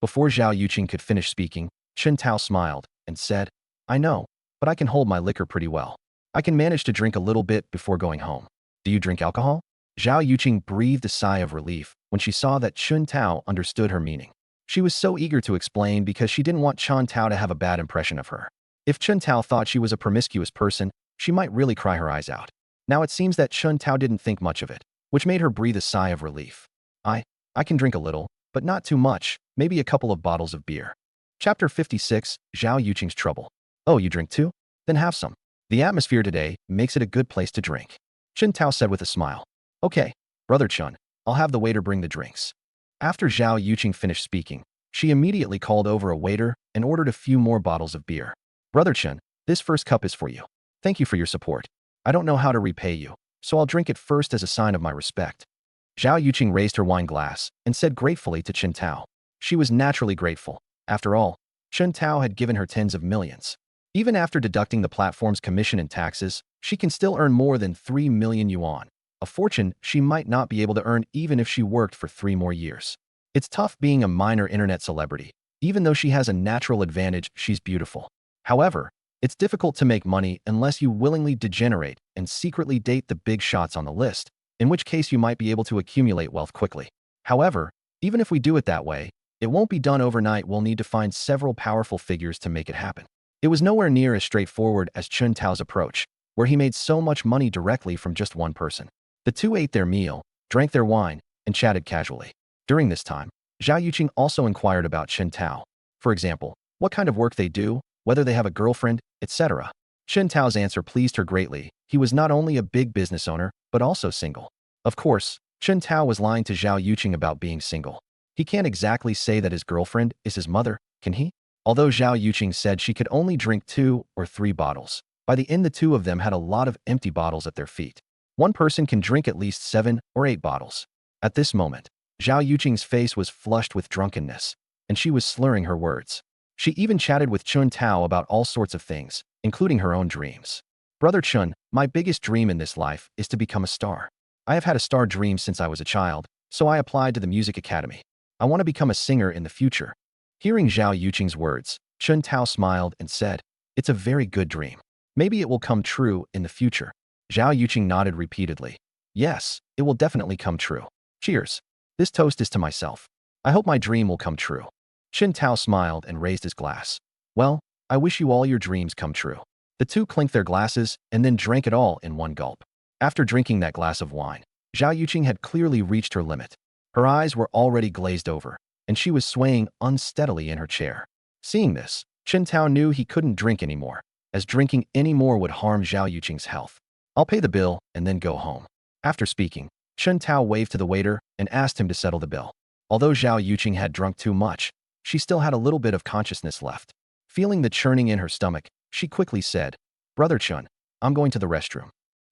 Before Zhao Yuching could finish speaking, Chen Tao smiled and said, "I know, but I can hold my liquor pretty well. I can manage to drink a little bit before going home. Do you drink alcohol?" Zhao Yuching breathed a sigh of relief when she saw that Chen Tao understood her meaning. She was so eager to explain because she didn't want Chen Tao to have a bad impression of her. If Chen Tao thought she was a promiscuous person, she might really cry her eyes out. Now it seems that Chen Tao didn't think much of it, which made her breathe a sigh of relief. I can drink a little, but not too much, maybe a couple of bottles of beer." Chapter 56, Zhao Yuching's Trouble. "Oh, you drink too? Then have some. The atmosphere today makes it a good place to drink," Chen Tao said with a smile. "Okay, Brother Chen, I'll have the waiter bring the drinks." After Zhao Yuching finished speaking, she immediately called over a waiter and ordered a few more bottles of beer. "Brother Chen, this first cup is for you. Thank you for your support. I don't know how to repay you, so I'll drink it first as a sign of my respect." Zhao Yuching raised her wine glass and said gratefully to Chen Tao. She was naturally grateful. After all, Chen Tao had given her tens of millions. Even after deducting the platform's commission and taxes, she can still earn more than 3 million yuan, a fortune she might not be able to earn even if she worked for 3 more years. It's tough being a minor internet celebrity. Even though she has a natural advantage, she's beautiful. However, it's difficult to make money unless you willingly degenerate and secretly date the big shots on the list, in which case you might be able to accumulate wealth quickly. However, even if we do it that way, it won't be done overnight. We'll need to find several powerful figures to make it happen. It was nowhere near as straightforward as Chen Tao's approach, where he made so much money directly from just one person. The two ate their meal, drank their wine, and chatted casually. During this time, Zhao Yuching also inquired about Chen Tao. For example, what kind of work they do, whether they have a girlfriend, etc. Chen Tao's answer pleased her greatly. He was not only a big business owner, but also single. Of course, Chen Tao was lying to Zhao Yuching about being single. He can't exactly say that his girlfriend is his mother, can he? Although Zhao Yuching said she could only drink 2 or 3 bottles, by the end the two of them had a lot of empty bottles at their feet. One person can drink at least 7 or 8 bottles. At this moment, Zhao Yuching's face was flushed with drunkenness, and she was slurring her words. She even chatted with Chen Tao about all sorts of things, including her own dreams. "Brother Chen, my biggest dream in this life is to become a star. I have had a star dream since I was a child, so I applied to the music academy. I want to become a singer in the future." Hearing Zhao Yuching's words, Chen Tao smiled and said, "It's a very good dream. Maybe it will come true in the future." Zhao Yuching nodded repeatedly. "Yes, it will definitely come true. Cheers. This toast is to myself. I hope my dream will come true." Chen Tao smiled and raised his glass. "Well, I wish you all your dreams come true." The two clinked their glasses and then drank it all in one gulp. After drinking that glass of wine, Zhao Yuching had clearly reached her limit. Her eyes were already glazed over, and she was swaying unsteadily in her chair. Seeing this, Chen Tao knew he couldn't drink anymore, as drinking any more would harm Zhao Yuching's health. "I'll pay the bill and then go home." After speaking, Chen Tao waved to the waiter and asked him to settle the bill. Although Zhao Yuching had drunk too much, she still had a little bit of consciousness left. Feeling the churning in her stomach, she quickly said, "Brother Chen, I'm going to the restroom."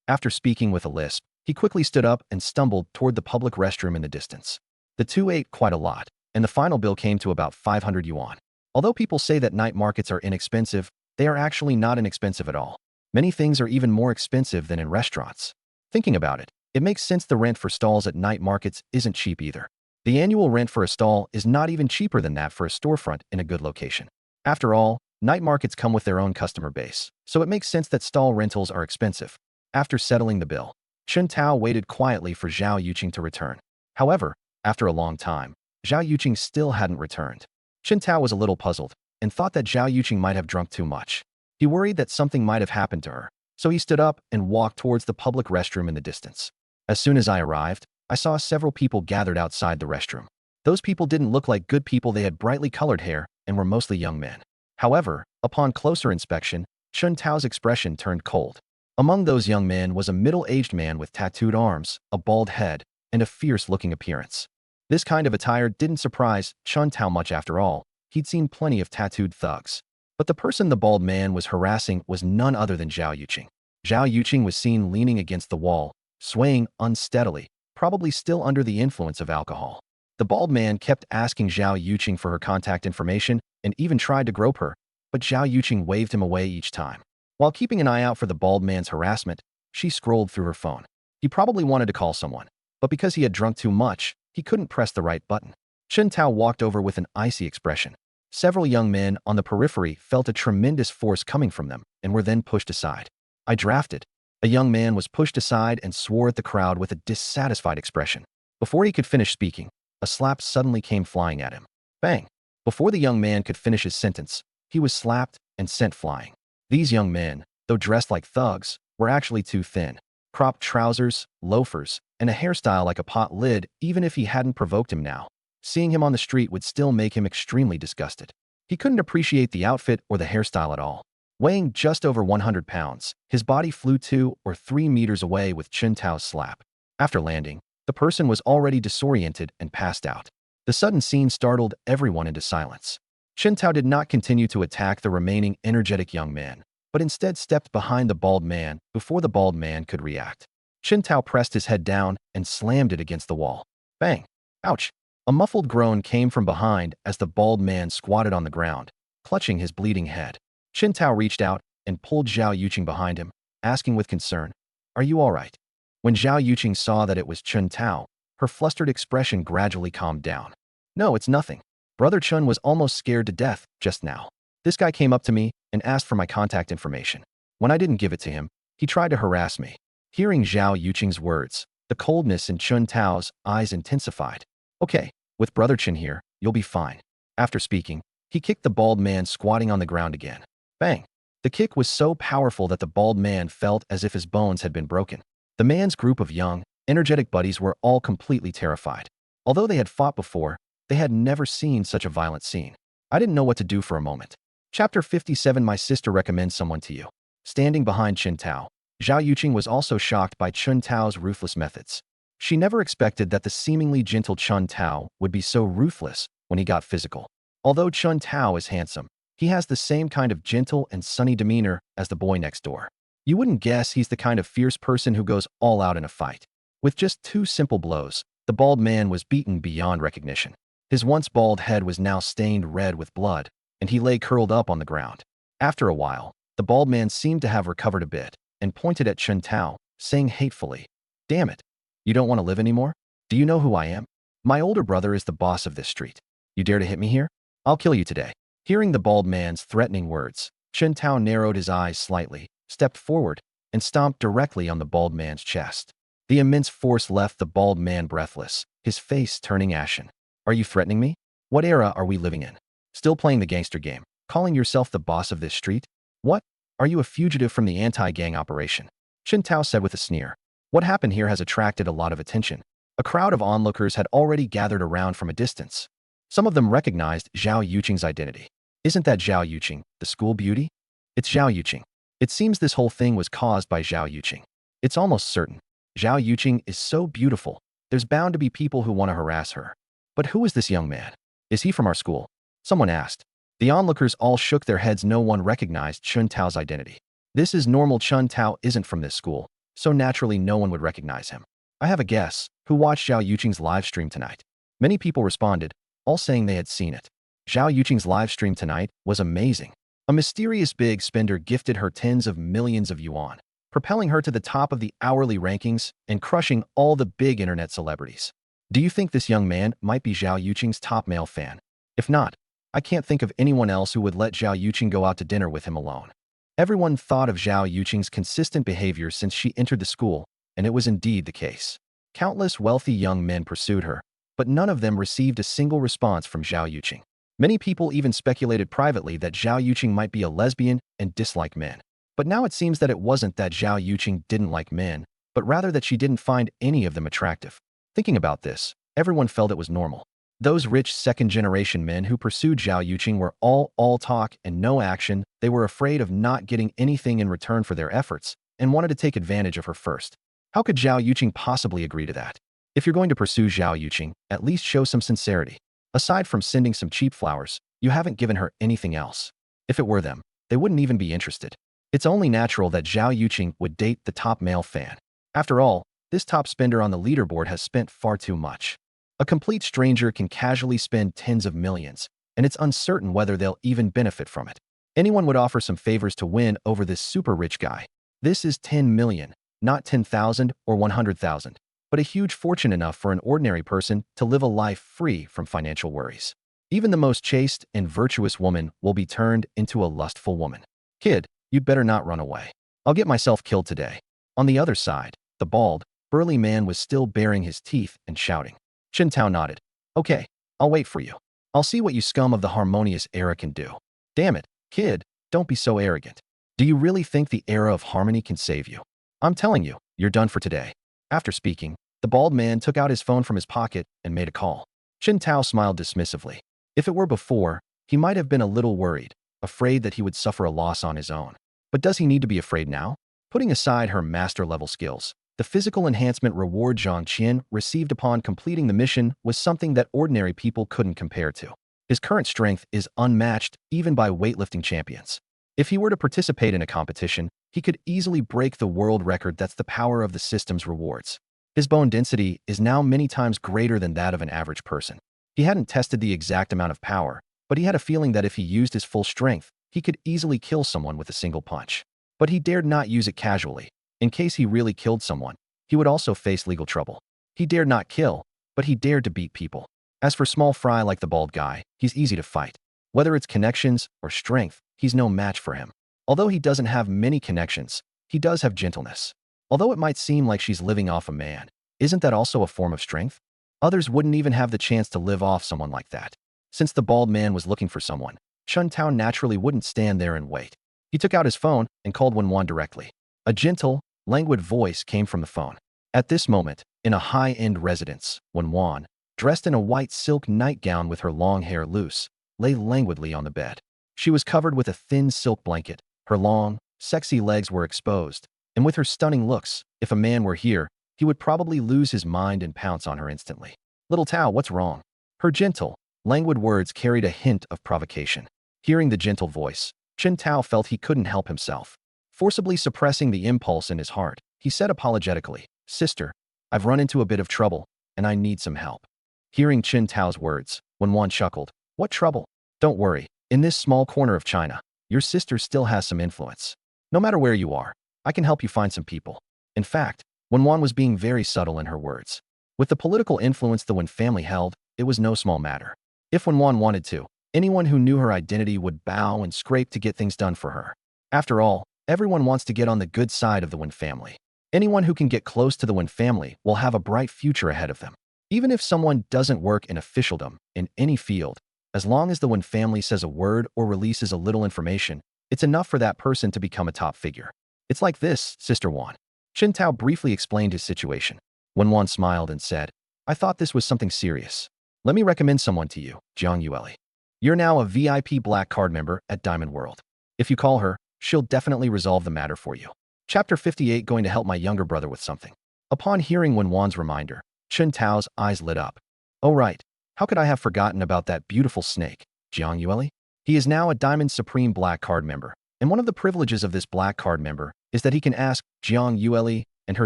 After speaking with a lisp, he quickly stood up and stumbled toward the public restroom in the distance. The two ate quite a lot, and the final bill came to about 500 yuan. Although people say that night markets are inexpensive, they are actually not inexpensive at all. Many things are even more expensive than in restaurants. Thinking about it, it makes sense the rent for stalls at night markets isn't cheap either. The annual rent for a stall is not even cheaper than that for a storefront in a good location. After all, night markets come with their own customer base, so it makes sense that stall rentals are expensive. After settling the bill, Chen Tao waited quietly for Zhao Yuching to return. However, after a long time, Zhao Yuching still hadn't returned. Chen Tao was a little puzzled and thought that Zhao Yuching might have drunk too much. He worried that something might have happened to her, so he stood up and walked towards the public restroom in the distance. As soon as I arrived, I saw several people gathered outside the restroom. Those people didn't look like good people. They had brightly colored hair and were mostly young men. However, upon closer inspection, Chen Tao's expression turned cold. Among those young men was a middle-aged man with tattooed arms, a bald head, and a fierce-looking appearance. This kind of attire didn't surprise Chen Tao much after all. He'd seen plenty of tattooed thugs. But the person the bald man was harassing was none other than Zhao Yuching. Zhao Yuching was seen leaning against the wall, swaying unsteadily, probably still under the influence of alcohol. The bald man kept asking Zhao Yuching for her contact information and even tried to grope her, but Zhao Yuching waved him away each time. While keeping an eye out for the bald man's harassment, she scrolled through her phone. He probably wanted to call someone, but because he had drunk too much, he couldn't press the right button. Chen Tao walked over with an icy expression. Several young men on the periphery felt a tremendous force coming from them and were then pushed aside. I drafted. A young man was pushed aside and swore at the crowd with a dissatisfied expression. Before he could finish speaking, a slap suddenly came flying at him. Bang! Before the young man could finish his sentence, he was slapped and sent flying. These young men, though dressed like thugs, were actually too thin. Cropped trousers, loafers, and a hairstyle like a pot lid. Even if he hadn't provoked him now, seeing him on the street would still make him extremely disgusted. He couldn't appreciate the outfit or the hairstyle at all. Weighing just over 100 pounds, his body flew 2 or 3 meters away with Chen Tao's slap. After landing, the person was already disoriented and passed out. The sudden scene startled everyone into silence. Chen Tao did not continue to attack the remaining energetic young man, but instead stepped behind the bald man before the bald man could react. Chen Tao pressed his head down and slammed it against the wall. Bang! Ouch! A muffled groan came from behind as the bald man squatted on the ground, clutching his bleeding head. Chen Tao reached out and pulled Zhao Yuching behind him, asking with concern, "Are you all right?" When Zhao Yuching saw that it was Chen Tao, her flustered expression gradually calmed down. "No, it's nothing. Brother Chen was almost scared to death just now. This guy came up to me and asked for my contact information. When I didn't give it to him, he tried to harass me." Hearing Zhao Yuching's words, the coldness in Chen Tao's eyes intensified. "Okay, with Brother Chen here, you'll be fine." After speaking, he kicked the bald man squatting on the ground again. Bang! The kick was so powerful that the bald man felt as if his bones had been broken. The man's group of young, energetic buddies were all completely terrified. Although they had fought before, they had never seen such a violent scene. I didn't know what to do for a moment. Chapter 57. My sister recommends someone to you. Standing behind Chen Tao, Zhao Yuching was also shocked by Chen Tao's ruthless methods. She never expected that the seemingly gentle Chen Tao would be so ruthless when he got physical. Although Chen Tao is handsome, he has the same kind of gentle and sunny demeanor as the boy next door. You wouldn't guess he's the kind of fierce person who goes all out in a fight. With just 2 simple blows, the bald man was beaten beyond recognition. His once bald head was now stained red with blood, and he lay curled up on the ground. After a while, the bald man seemed to have recovered a bit and pointed at Chen Tao, saying hatefully, "Damn it. You don't want to live anymore? Do you know who I am? My older brother is the boss of this street. You dare to hit me here? I'll kill you today." Hearing the bald man's threatening words, Chen Tao narrowed his eyes slightly, stepped forward, and stomped directly on the bald man's chest. The immense force left the bald man breathless, his face turning ashen. "Are you threatening me? What era are we living in? Still playing the gangster game, calling yourself the boss of this street? What? Are you a fugitive from the anti-gang operation?" Chen Tao said with a sneer. What happened here has attracted a lot of attention. A crowd of onlookers had already gathered around from a distance. Some of them recognized Zhao Yuching's identity. "Isn't that Zhao Yuching, the school beauty? It's Zhao Yuching. It seems this whole thing was caused by Zhao Yuching. It's almost certain. Zhao Yuching is so beautiful, there's bound to be people who want to harass her. But who is this young man? Is he from our school?" Someone asked. The onlookers all shook their heads. No one recognized Chen Tao's identity. This is normal. Chen Tao isn't from this school, so naturally no one would recognize him. "I have a guess. Who watched Zhao Yuching's live stream tonight?" Many people responded, all saying they had seen it. Zhao Yuching's live stream tonight was amazing. A mysterious big spender gifted her tens of millions of yuan, propelling her to the top of the hourly rankings and crushing all the big internet celebrities. Do you think this young man might be Zhao Yuching's top male fan? If not, I can't think of anyone else who would let Zhao Yuching go out to dinner with him alone. Everyone thought of Zhao Yuching's consistent behavior since she entered the school, and it was indeed the case. Countless wealthy young men pursued her, but none of them received a single response from Zhao Yuching. Many people even speculated privately that Zhao Yuching might be a lesbian and dislike men. But now it seems that it wasn't that Zhao Yuching didn't like men, but rather that she didn't find any of them attractive. Thinking about this, everyone felt it was normal. Those rich second-generation men who pursued Zhao Yuching were all talk and no action. They were afraid of not getting anything in return for their efforts and wanted to take advantage of her first. How could Zhao Yuching possibly agree to that? If you're going to pursue Zhao Yuching, at least show some sincerity. Aside from sending some cheap flowers, you haven't given her anything else. If it were them, they wouldn't even be interested. It's only natural that Zhao Yuching would date the top male fan. After all, this top spender on the leaderboard has spent far too much. A complete stranger can casually spend tens of millions, and it's uncertain whether they'll even benefit from it. Anyone would offer some favors to win over this super rich guy. This is 10 million, not 10,000 or 100,000, but a huge fortune enough for an ordinary person to live a life free from financial worries. Even the most chaste and virtuous woman will be turned into a lustful woman. Kid, you'd better not run away. I'll get myself killed today. On the other side, the bald, burly man was still baring his teeth and shouting. Chen Tao nodded. Okay, I'll wait for you. I'll see what you scum of the harmonious era can do. Damn it, kid, don't be so arrogant. Do you really think the era of harmony can save you? I'm telling you, you're done for today. After speaking, the bald man took out his phone from his pocket and made a call. Chen Tao smiled dismissively. If it were before, he might have been a little worried, afraid that he would suffer a loss on his own. But does he need to be afraid now? Putting aside her master-level skills, the physical enhancement reward Zhang Qian received upon completing the mission was something that ordinary people couldn't compare to. His current strength is unmatched even by weightlifting champions. If he were to participate in a competition, he could easily break the world record. That's the power of the system's rewards. His bone density is now many times greater than that of an average person. He hadn't tested the exact amount of power, but he had a feeling that if he used his full strength, he could easily kill someone with a single punch. But he dared not use it casually. In case he really killed someone, he would also face legal trouble. He dared not kill, but he dared to beat people. As for small fry like the bald guy, he's easy to fight. Whether it's connections or strength, he's no match for him. Although he doesn't have many connections, he does have gentleness. Although it might seem like she's living off a man, isn't that also a form of strength? Others wouldn't even have the chance to live off someone like that. Since the bald man was looking for someone, Chen Tao naturally wouldn't stand there and wait. He took out his phone and called Wenwan directly. A gentle, languid voice came from the phone. At this moment, in a high-end residence, Wenwan, dressed in a white silk nightgown with her long hair loose, lay languidly on the bed. She was covered with a thin silk blanket. Her long, sexy legs were exposed, and with her stunning looks, if a man were here, he would probably lose his mind and pounce on her instantly. Little Tao, what's wrong? Her gentle, languid words carried a hint of provocation. Hearing the gentle voice, Chen Tao felt he couldn't help himself. Forcibly suppressing the impulse in his heart, he said apologetically, Sister, I've run into a bit of trouble, and I need some help. Hearing Chen Tao's words, Wenwan chuckled. What trouble? Don't worry, in this small corner of China, your sister still has some influence. No matter where you are, I can help you find some people. In fact, Wenwan was being very subtle in her words. With the political influence the Wen family held, it was no small matter. If Wenwan wanted to, anyone who knew her identity would bow and scrape to get things done for her. After all, everyone wants to get on the good side of the Wen family. Anyone who can get close to the Wen family will have a bright future ahead of them. Even if someone doesn't work in officialdom in any field, as long as the Wen family says a word or releases a little information, it's enough for that person to become a top figure. It's like this, Sister Wan. Chen Tao briefly explained his situation. Wenwan smiled and said, I thought this was something serious. Let me recommend someone to you, Jang Yuelli. You're now a VIP Black Card member at Diamond World. If you call her, she'll definitely resolve the matter for you. Chapter 58, going to help my younger brother with something. Upon hearing Wenwan's reminder, Chen Tao's eyes lit up. Oh right, how could I have forgotten about that beautiful snake, Jang Yuelli? He is now a Diamond Supreme Black Card member, and one of the privileges of this Black Card member is that he can ask Jang Yuelli and her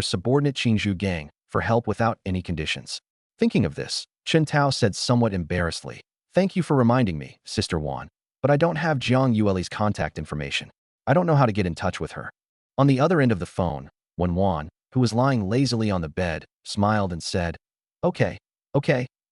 subordinate Qingzhu gang for help without any conditions. Thinking of this, Chen Tao said somewhat embarrassedly, Thank you for reminding me, Sister Wan, but I don't have Jang Yueli's contact information. I don't know how to get in touch with her. On the other end of the phone, Wenwan, who was lying lazily on the bed, smiled and said, Okay,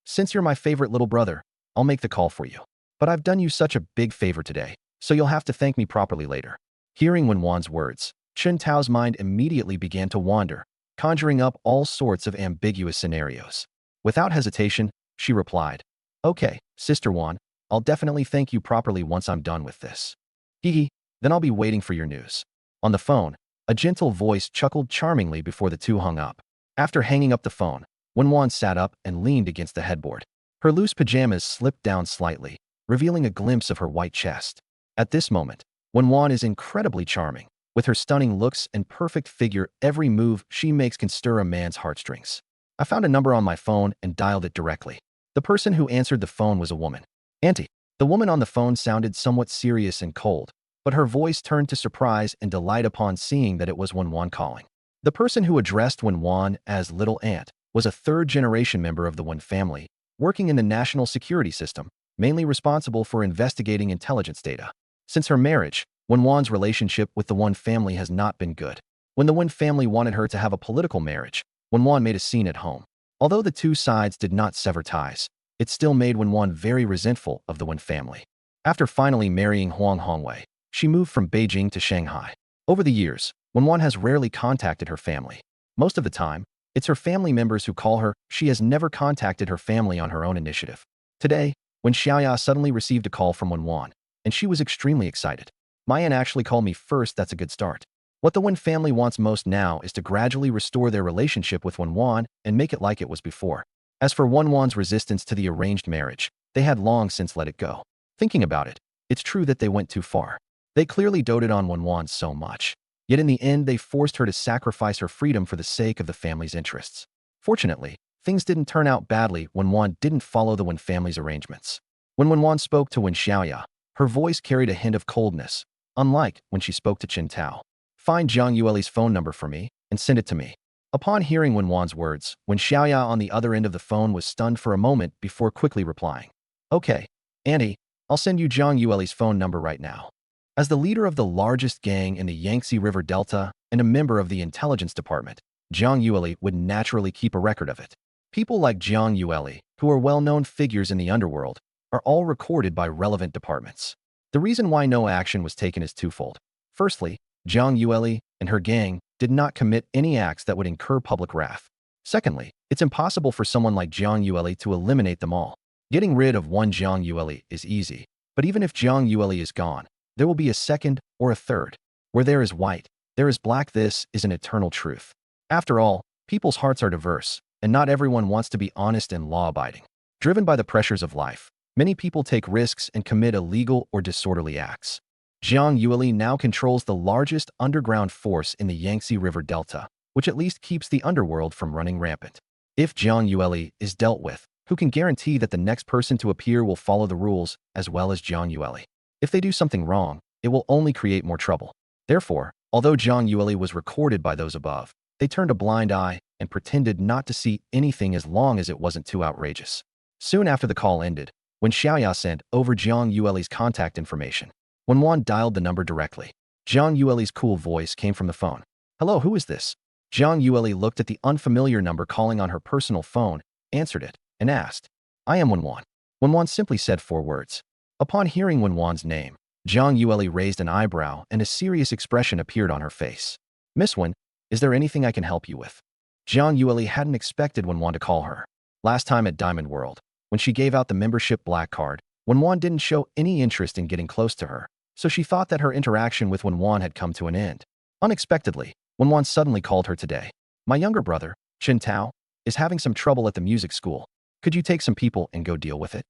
since you're my favorite little brother, I'll make the call for you. But I've done you such a big favor today, so you'll have to thank me properly later. Hearing Wenwan's words, Chen Tao's mind immediately began to wander, conjuring up all sorts of ambiguous scenarios. Without hesitation, she replied, Okay, Sister Wan, I'll definitely thank you properly once I'm done with this. Hee, then I'll be waiting for your news. On the phone, A gentle voice chuckled charmingly before the two hung up. After hanging up the phone, Wenwan sat up and leaned against the headboard. Her loose pajamas slipped down slightly, revealing a glimpse of her white chest. At this moment, Wenwan is incredibly charming. With her stunning looks and perfect figure, every move she makes can stir a man's heartstrings. I found a number on my phone and dialed it directly. The person who answered the phone was a woman. Auntie. The woman on the phone sounded somewhat serious and cold, but her voice turned to surprise and delight upon seeing that it was Wenwan calling. The person who addressed Wenwan as Little Aunt was a third-generation member of the Wen family, working in the national security system, mainly responsible for investigating intelligence data. Since her marriage, Wenwan's relationship with the Wen family has not been good. When the Wen family wanted her to have a political marriage, Wenwan made a scene at home. Although the two sides did not sever ties, it still made Wenwan very resentful of the Wen family. After finally marrying Huang Hongwei, she moved from Beijing to Shanghai. Over the years, Wenwan has rarely contacted her family. Most of the time, it's her family members who call her. She has never contacted her family on her own initiative. Today, when Xiao suddenly received a call from Wenwan, and she was extremely excited. My aunt actually called me first. That's a good start. What the Wen family wants most now is to gradually restore their relationship with Wenwan and make it like it was before. As for Wenwan's resistance to the arranged marriage, they had long since let it go. Thinking about it, it's true that they went too far. They clearly doted on Wenwan so much. Yet in the end, they forced her to sacrifice her freedom for the sake of the family's interests. Fortunately, things didn't turn out badly when Wenwan didn't follow the Wen family's arrangements. When Wenwan spoke to Wen Xiaoya, her voice carried a hint of coldness, unlike when she spoke to Qin Tao. Find Jang Yuelli's phone number for me and send it to me. Upon hearing Wenwan's words, Wen Xiaoya on the other end of the phone was stunned for a moment before quickly replying. Okay, Auntie, I'll send you Jang Yuelli's phone number right now. As the leader of the largest gang in the Yangtze River Delta and a member of the intelligence department, Jang Yuelli would naturally keep a record of it. People like Jang Yuelli, who are well-known figures in the underworld, are all recorded by relevant departments. The reason why no action was taken is twofold. Firstly, Jang Yuelli and her gang did not commit any acts that would incur public wrath. Secondly, it's impossible for someone like Jang Yuelli to eliminate them all. Getting rid of one Jang Yuelli is easy, but even if Jang Yuelli is gone, there will be a second or a third. Where there is white, there is black. This is an eternal truth. After all, people's hearts are diverse, and not everyone wants to be honest and law-abiding. Driven by the pressures of life, many people take risks and commit illegal or disorderly acts. Jang Yuelli now controls the largest underground force in the Yangtze River Delta, which at least keeps the underworld from running rampant. If Jang Yuelli is dealt with, who can guarantee that the next person to appear will follow the rules as well as Jang Yuelli? If they do something wrong, it will only create more trouble. Therefore, although Jang Yuelli was recorded by those above, they turned a blind eye and pretended not to see anything as long as it wasn't too outrageous. Soon after the call ended, when Xiao sent over Jang Yuelli's contact information, Wenwan dialed the number directly. Jang Yuelli's cool voice came from the phone. Hello, who is this? Jang Yuelli looked at the unfamiliar number calling on her personal phone, answered it, and asked, I am Wenwan. Wenwan simply said 4 words. Upon hearing Wenwan's name, Jang Yuelli raised an eyebrow and a serious expression appeared on her face. Miss Wen, is there anything I can help you with? Jang Yuelli hadn't expected Wenwan to call her. Last time at Diamond World, when she gave out the membership black card, Wenwan didn't show any interest in getting close to her, so she thought that her interaction with Wenwan had come to an end. Unexpectedly, Wenwan suddenly called her today. My younger brother, Qin Tao, is having some trouble at the music school. Could you take some people and go deal with it?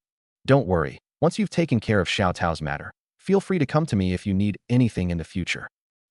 Don't worry. Once you've taken care of Xiao Tao's matter, feel free to come to me if you need anything in the future.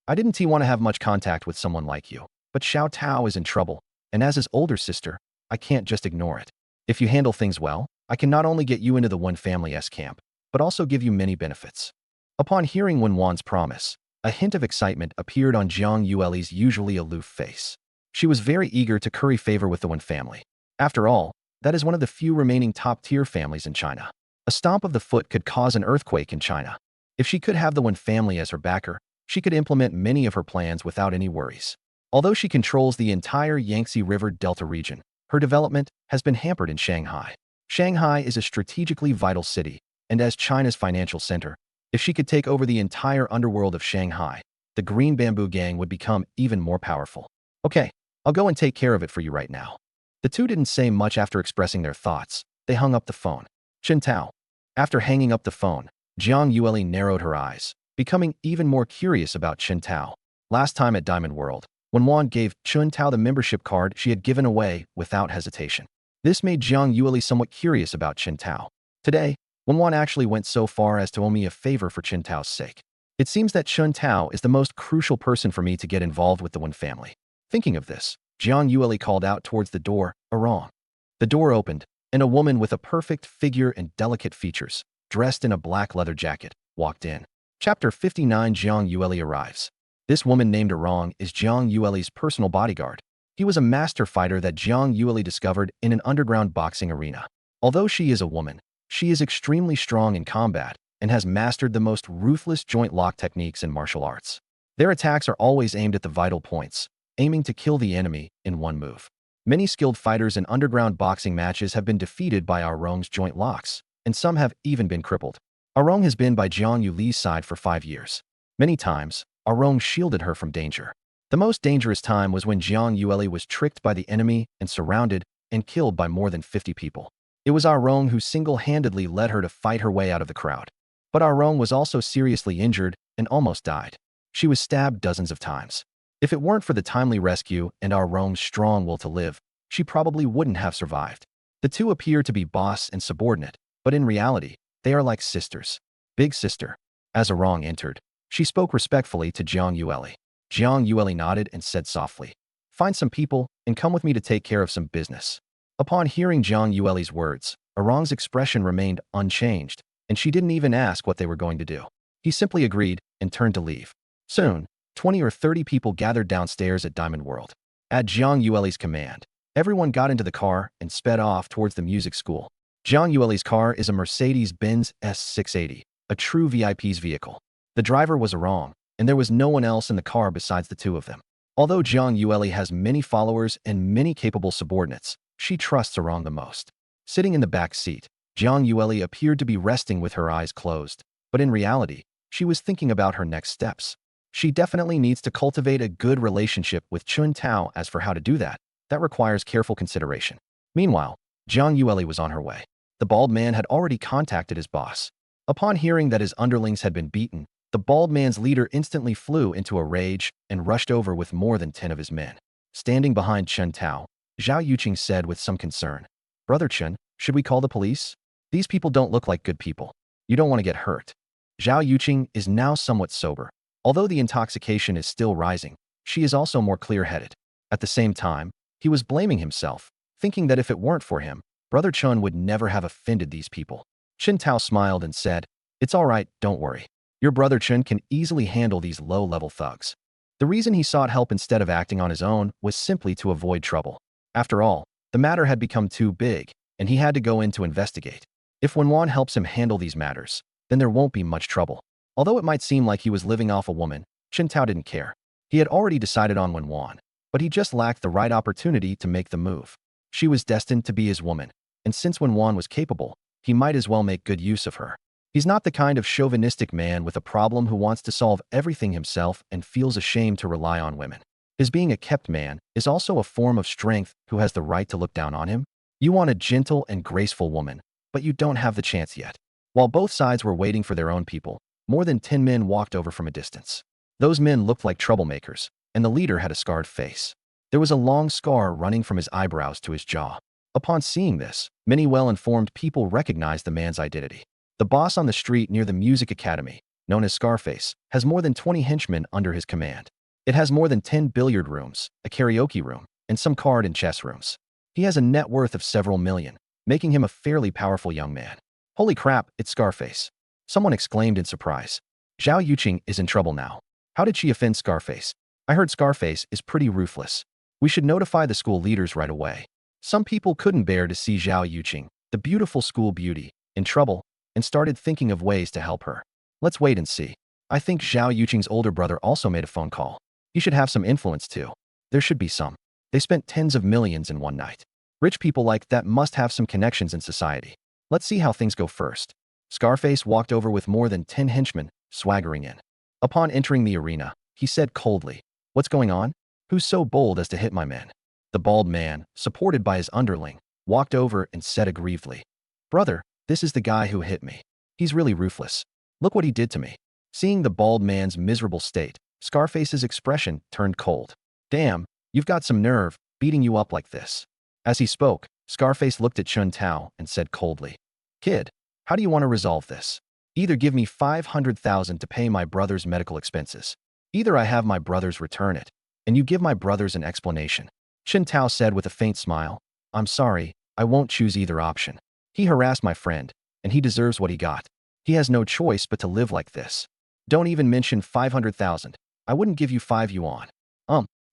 I didn't want to have much contact with someone like you, but Xiao Tao is in trouble, and as his older sister, I can't just ignore it. If you handle things well, I can not only get you into the Wen family's camp, but also give you many benefits. Upon hearing Wenwan's promise, a hint of excitement appeared on Jang Yuelli's usually aloof face. She was very eager to curry favor with the Wen family. After all, that is one of the few remaining top-tier families in China. A stomp of the foot could cause an earthquake in China. If she could have the Wen family as her backer, she could implement many of her plans without any worries. Although she controls the entire Yangtze River Delta region, her development has been hampered in Shanghai. Shanghai is a strategically vital city, and as China's financial center, if she could take over the entire underworld of Shanghai, the Green Bamboo Gang would become even more powerful. Okay, I'll go and take care of it for you right now. The two didn't say much after expressing their thoughts. They hung up the phone. Qin Tao. After hanging up the phone, Jang Yuelli narrowed her eyes, becoming even more curious about Qin Tao. Last time at Diamond World, when Wan gave Chun Tao the membership card she had given away without hesitation. This made Jang Yuelli somewhat curious about Chun Tao. Today, when Wan actually went so far as to owe me a favor for Chun Tao's sake. It seems that Chun Tao is the most crucial person for me to get involved with the Wan family. Thinking of this, Jang Yuelli called out towards the door, "Arong." The door opened, and a woman with a perfect figure and delicate features, dressed in a black leather jacket, walked in. Chapter 59. Jang Yuelli arrives. This woman named Arong is Jang Yuelli's personal bodyguard. He was a master fighter that Jang Yuelli discovered in an underground boxing arena. Although she is a woman, she is extremely strong in combat and has mastered the most ruthless joint lock techniques in martial arts. Their attacks are always aimed at the vital points, aiming to kill the enemy in one move. Many skilled fighters in underground boxing matches have been defeated by Arong's joint locks, and some have even been crippled. Arong has been by Jang Yuelli's side for 5 years. Many times, Arong shielded her from danger. The most dangerous time was when Jang Yuelli was tricked by the enemy and surrounded and killed by more than 50 people. It was Arong who single-handedly led her to fight her way out of the crowd. But Arong was also seriously injured and almost died. She was stabbed dozens of times. If it weren't for the timely rescue and Arong's strong will to live, she probably wouldn't have survived. The two appear to be boss and subordinate, but in reality, they are like sisters. Big sister. As Arong entered, she spoke respectfully to Jang Yuelli. Jang Yuelli nodded and said softly, "Find some people and come with me to take care of some business." Upon hearing Jang Yuelli's words, Arong's expression remained unchanged, and she didn't even ask what they were going to do. He simply agreed and turned to leave. Soon, 20 or 30 people gathered downstairs at Diamond World. At Jang Yuelli's command, everyone got into the car and sped off towards the music school. Jang Yuelli's car is a Mercedes-Benz S680, a true VIP's vehicle. The driver was Arong, and there was no one else in the car besides the two of them. Although Jang Yuelli has many followers and many capable subordinates, she trusts Arong the most. Sitting in the back seat, Jang Yuelli appeared to be resting with her eyes closed, but in reality, she was thinking about her next steps. She definitely needs to cultivate a good relationship with Chun Tao. As for how to do that, that requires careful consideration. Meanwhile, Jang Yuelli was on her way. The bald man had already contacted his boss. Upon hearing that his underlings had been beaten, the bald man's leader instantly flew into a rage and rushed over with more than 10 of his men. Standing behind Chun Tao, Xiao Yuching said with some concern, "Brother Chun, should we call the police? These people don't look like good people. You don't want to get hurt." Xiao Yuching is now somewhat sober. Although the intoxication is still rising, she is also more clear-headed. At the same time, he was blaming himself, thinking that if it weren't for him, Brother Chun would never have offended these people. Chun Tao smiled and said, "It's all right, don't worry. Your brother Chun can easily handle these low-level thugs." The reason he sought help instead of acting on his own was simply to avoid trouble. After all, the matter had become too big, and he had to go in to investigate. If Wenwan helps him handle these matters, then there won't be much trouble. Although it might seem like he was living off a woman, Chun Tao didn't care. He had already decided on Wenwan, but he just lacked the right opportunity to make the move. She was destined to be his woman, and since Wenwan was capable, he might as well make good use of her. He's not the kind of chauvinistic man with a problem who wants to solve everything himself and feels ashamed to rely on women. His being a kept man is also a form of strength who has the right to look down on him. You want a gentle and graceful woman, but you don't have the chance yet. While both sides were waiting for their own people, more than 10 men walked over from a distance. Those men looked like troublemakers, and the leader had a scarred face. There was a long scar running from his eyebrows to his jaw. Upon seeing this, many well-informed people recognized the man's identity. The boss on the street near the music academy, known as Scarface, has more than 20 henchmen under his command. It has more than 10 billiard rooms, a karaoke room, and some card and chess rooms. He has a net worth of several million, making him a fairly powerful young man. Holy crap, it's Scarface. Someone exclaimed in surprise. Xiao Yuching is in trouble now. How did she offend Scarface? I heard Scarface is pretty ruthless. We should notify the school leaders right away. Some people couldn't bear to see Xiao Yuching, the beautiful school beauty, in trouble, and started thinking of ways to help her. Let's wait and see. I think Xiao Yuching's older brother also made a phone call. He should have some influence too. There should be some. They spent tens of millions in one night. Rich people like that must have some connections in society. Let's see how things go first. Scarface walked over with more than 10 henchmen, swaggering in. Upon entering the arena, he said coldly, "What's going on? Who's so bold as to hit my men?" The bald man, supported by his underling, walked over and said aggrievedly, "Brother, this is the guy who hit me. He's really ruthless. Look what he did to me." Seeing the bald man's miserable state, Scarface's expression turned cold. Damn, you've got some nerve, beating you up like this. As he spoke, Scarface looked at Chun Tao and said coldly, Kid, how do you want to resolve this? Either give me 500,000 to pay my brother's medical expenses. Either I have my brothers return it, and you give my brothers an explanation. Chun Tao said with a faint smile, I'm sorry, I won't choose either option. He harassed my friend, and he deserves what he got. He has no choice but to live like this. Don't even mention 500,000. I wouldn't give you 5 yuan.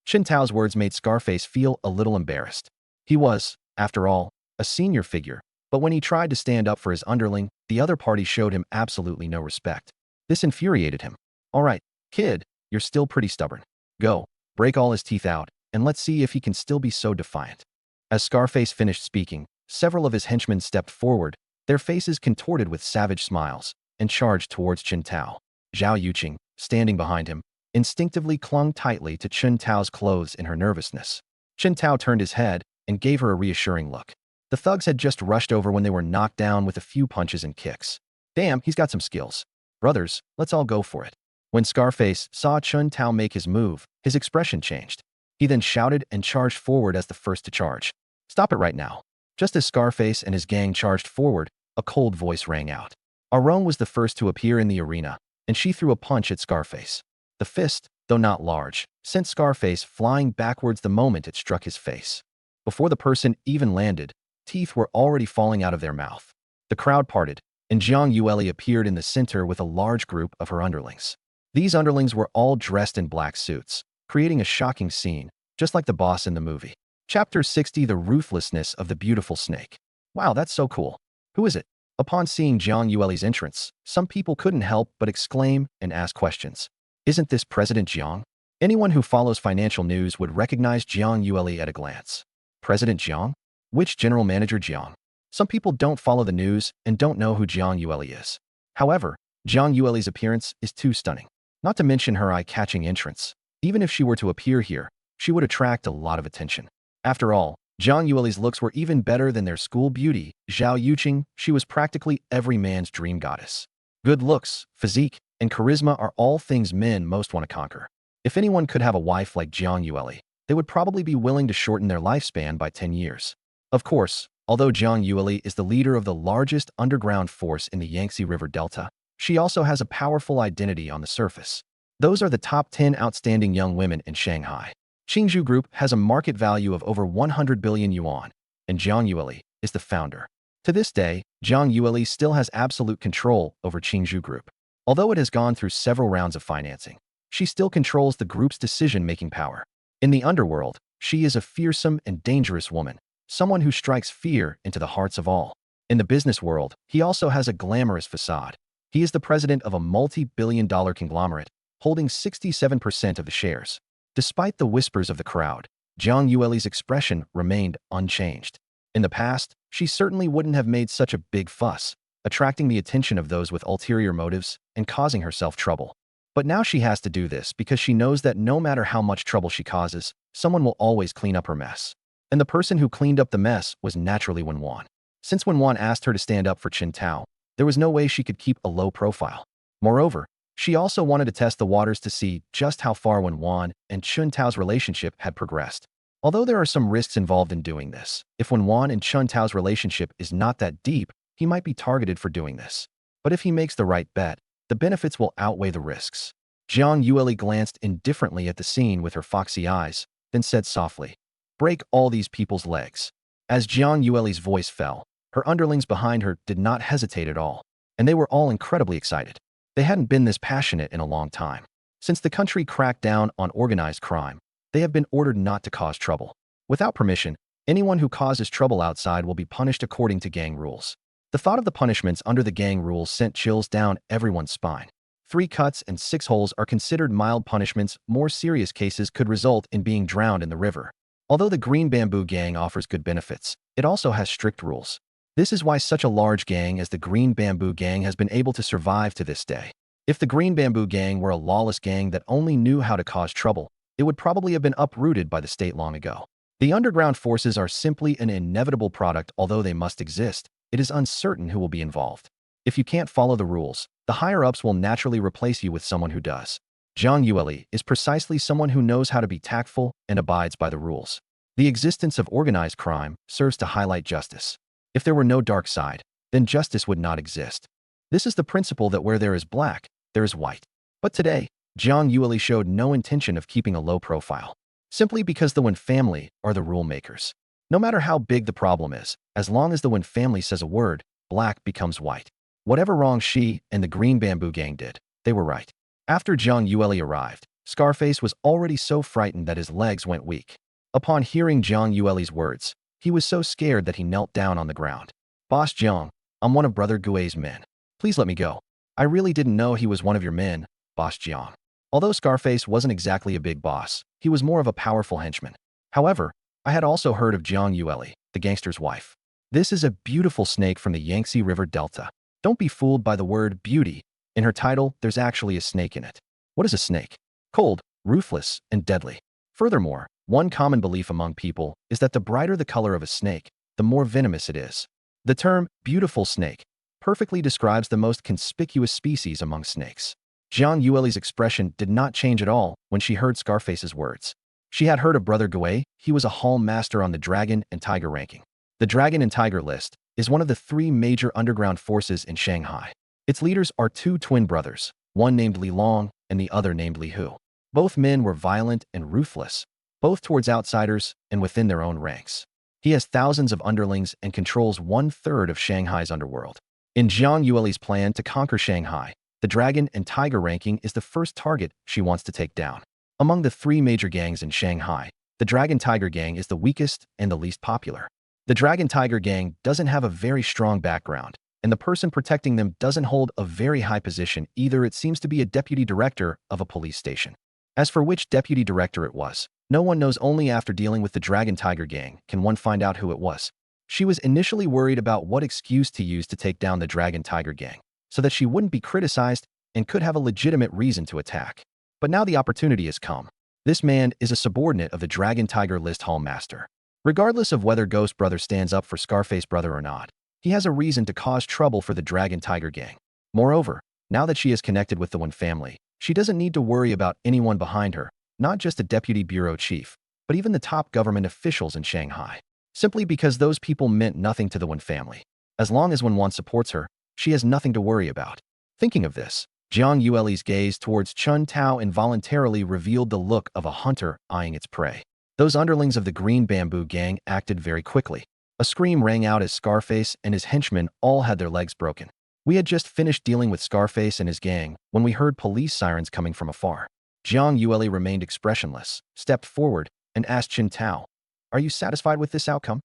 Chun Tao's words made Scarface feel a little embarrassed. He was, after all, a senior figure, but when he tried to stand up for his underling, the other party showed him absolutely no respect. This infuriated him. All right, kid, you're still pretty stubborn. Go, break all his teeth out, and let's see if he can still be so defiant. As Scarface finished speaking, several of his henchmen stepped forward, their faces contorted with savage smiles, and charged towards Chun Tao. Zhao Yuching, standing behind him, instinctively clung tightly to Chun Tao's clothes in her nervousness. Chun Tao turned his head and gave her a reassuring look. The thugs had just rushed over when they were knocked down with a few punches and kicks. Damn, he's got some skills. Brothers, let's all go for it. When Scarface saw Chun Tao make his move, his expression changed. He then shouted and charged forward as the first to charge. Stop it right now. Just as Scarface and his gang charged forward, a cold voice rang out. Arone was the first to appear in the arena, and she threw a punch at Scarface. The fist, though not large, sent Scarface flying backwards the moment it struck his face. Before the person even landed, teeth were already falling out of their mouth. The crowd parted, and Jang Yuelli appeared in the center with a large group of her underlings. These underlings were all dressed in black suits, creating a shocking scene, just like the boss in the movie. Chapter 60: The Ruthlessness of the Beautiful Snake. Wow, that's so cool. Who is it? Upon seeing Jang Yuelli's entrance, some people couldn't help but exclaim and ask questions. Isn't this President Jiang? Anyone who follows financial news would recognize Jang Yuelli at a glance. President Jiang? Which general manager Jiang? Some people don't follow the news and don't know who Jang Yuelli is. However, Jang Yuelli's appearance is too stunning. Not to mention her eye-catching entrance. Even if she were to appear here, she would attract a lot of attention. After all, Jang Yuelli's looks were even better than their school beauty, Xiao Yuching. She was practically every man's dream goddess. Good looks, physique, and charisma are all things men most want to conquer. If anyone could have a wife like Jang Yuelli, they would probably be willing to shorten their lifespan by 10 years. Of course, although Jang Yuelli is the leader of the largest underground force in the Yangtze River Delta, she also has a powerful identity on the surface. Those are the top 10 outstanding young women in Shanghai. Qingzhou Group has a market value of over 100 billion yuan, and Jang Yuelli is the founder. To this day, Jang Yuelli still has absolute control over Qingzhou Group. Although it has gone through several rounds of financing, she still controls the group's decision-making power. In the underworld, she is a fearsome and dangerous woman, someone who strikes fear into the hearts of all. In the business world, he also has a glamorous facade. He is the president of a multi-billion-dollar conglomerate, holding 67% of the shares. Despite the whispers of the crowd, Jang Yuelli's expression remained unchanged. In the past, she certainly wouldn't have made such a big fuss, attracting the attention of those with ulterior motives and causing herself trouble. But now she has to do this because she knows that no matter how much trouble she causes, someone will always clean up her mess. And the person who cleaned up the mess was naturally Wenwan. Since Wenwan asked her to stand up for Chun Tao, there was no way she could keep a low profile. Moreover, she also wanted to test the waters to see just how far Wenwan and Chun Tao's relationship had progressed. Although there are some risks involved in doing this, if Wenwan and Chun Tao's relationship is not that deep, he might be targeted for doing this. But if he makes the right bet, the benefits will outweigh the risks. Jang Yuelli glanced indifferently at the scene with her foxy eyes, then said softly, "Break all these people's legs." As Jang Yuelli's voice fell, her underlings behind her did not hesitate at all, and they were all incredibly excited. They hadn't been this passionate in a long time. Since the country cracked down on organized crime, they have been ordered not to cause trouble. Without permission, anyone who causes trouble outside will be punished according to gang rules. The thought of the punishments under the gang rules sent chills down everyone's spine. 3 cuts and 6 holes are considered mild punishments. More serious cases could result in being drowned in the river. Although the Green Bamboo Gang offers good benefits, it also has strict rules. This is why such a large gang as the Green Bamboo Gang has been able to survive to this day. If the Green Bamboo Gang were a lawless gang that only knew how to cause trouble, it would probably have been uprooted by the state long ago. The underground forces are simply an inevitable product. Although they must exist, it is uncertain who will be involved. If you can't follow the rules, the higher-ups will naturally replace you with someone who does. Jang Yuelli is precisely someone who knows how to be tactful and abides by the rules. The existence of organized crime serves to highlight justice. If there were no dark side, then justice would not exist. This is the principle that where there is black, there is white. But today, Zhang Yuelli showed no intention of keeping a low profile, simply because the Wen family are the rule makers. No matter how big the problem is, as long as the Wen family says a word, black becomes white. Whatever wrong she and the Green Bamboo Gang did, they were right. After Zhang Yuelli arrived, Scarface was already so frightened that his legs went weak. Upon hearing Zhang Yuelli's words, he was so scared that he knelt down on the ground. "Boss Zhang, I'm one of Brother Gui's men. Please let me go. I really didn't know he was one of your men, Boss Zhang." Although Scarface wasn't exactly a big boss, he was more of a powerful henchman. However, I had also heard of Zhang Yuelli, the gangster's wife. This is a beautiful snake from the Yangtze River Delta. Don't be fooled by the word beauty. In her title, there's actually a snake in it. What is a snake? Cold, ruthless, and deadly. Furthermore, one common belief among people is that the brighter the color of a snake, the more venomous it is. The term beautiful snake perfectly describes the most conspicuous species among snakes. Zhang Yueli's expression did not change at all when she heard Scarface's words. She had heard of Brother Gui. He was a hall master on the Dragon and Tiger ranking. The Dragon and Tiger list is one of the 3 major underground forces in Shanghai. Its leaders are 2 twin brothers, one named Li Long and the other named Li Hu. Both men were violent and ruthless, both towards outsiders and within their own ranks. He has thousands of underlings and controls 1/3 of Shanghai's underworld. In Zhang Yueli's plan to conquer Shanghai, the Dragon and Tiger ranking is the first target she wants to take down. Among the 3 major gangs in Shanghai, the Dragon-Tiger gang is the weakest and the least popular. The Dragon-Tiger gang doesn't have a very strong background, and the person protecting them doesn't hold a very high position either. It seems to be a deputy director of a police station. As for which deputy director it was, no one knows. Only after dealing with the Dragon-Tiger gang can one find out who it was. She was initially worried about what excuse to use to take down the Dragon-Tiger gang, so that she wouldn't be criticized and could have a legitimate reason to attack. But now the opportunity has come. This man is a subordinate of the Dragon-Tiger list hall master. Regardless of whether Ghost Brother stands up for Scarface Brother or not, he has a reason to cause trouble for the Dragon-Tiger gang. Moreover, now that she is connected with the Wen family, she doesn't need to worry about anyone behind her, not just a deputy bureau chief, but even the top government officials in Shanghai. Simply because those people meant nothing to the Wen family. As long as Wen supports her, she has nothing to worry about. Thinking of this, Zhang Yueli's gaze towards Chun Tao involuntarily revealed the look of a hunter eyeing its prey. Those underlings of the Green Bamboo Gang acted very quickly. A scream rang out as Scarface and his henchmen all had their legs broken. We had just finished dealing with Scarface and his gang when we heard police sirens coming from afar. Zhang Yuelli remained expressionless, stepped forward, and asked Chun Tao, "Are you satisfied with this outcome?"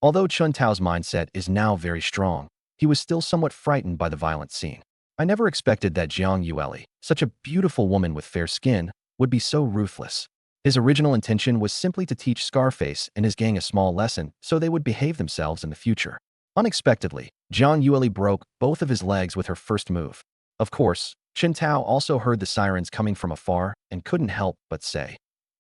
Although Chun Tao's mindset is now very strong, he was still somewhat frightened by the violent scene. I never expected that Zhang Yuelli, such a beautiful woman with fair skin, would be so ruthless. His original intention was simply to teach Scarface and his gang a small lesson so they would behave themselves in the future. Unexpectedly, Zhang Yuelli broke both of his legs with her first move. Of course, Chun Tao also heard the sirens coming from afar and couldn't help but say,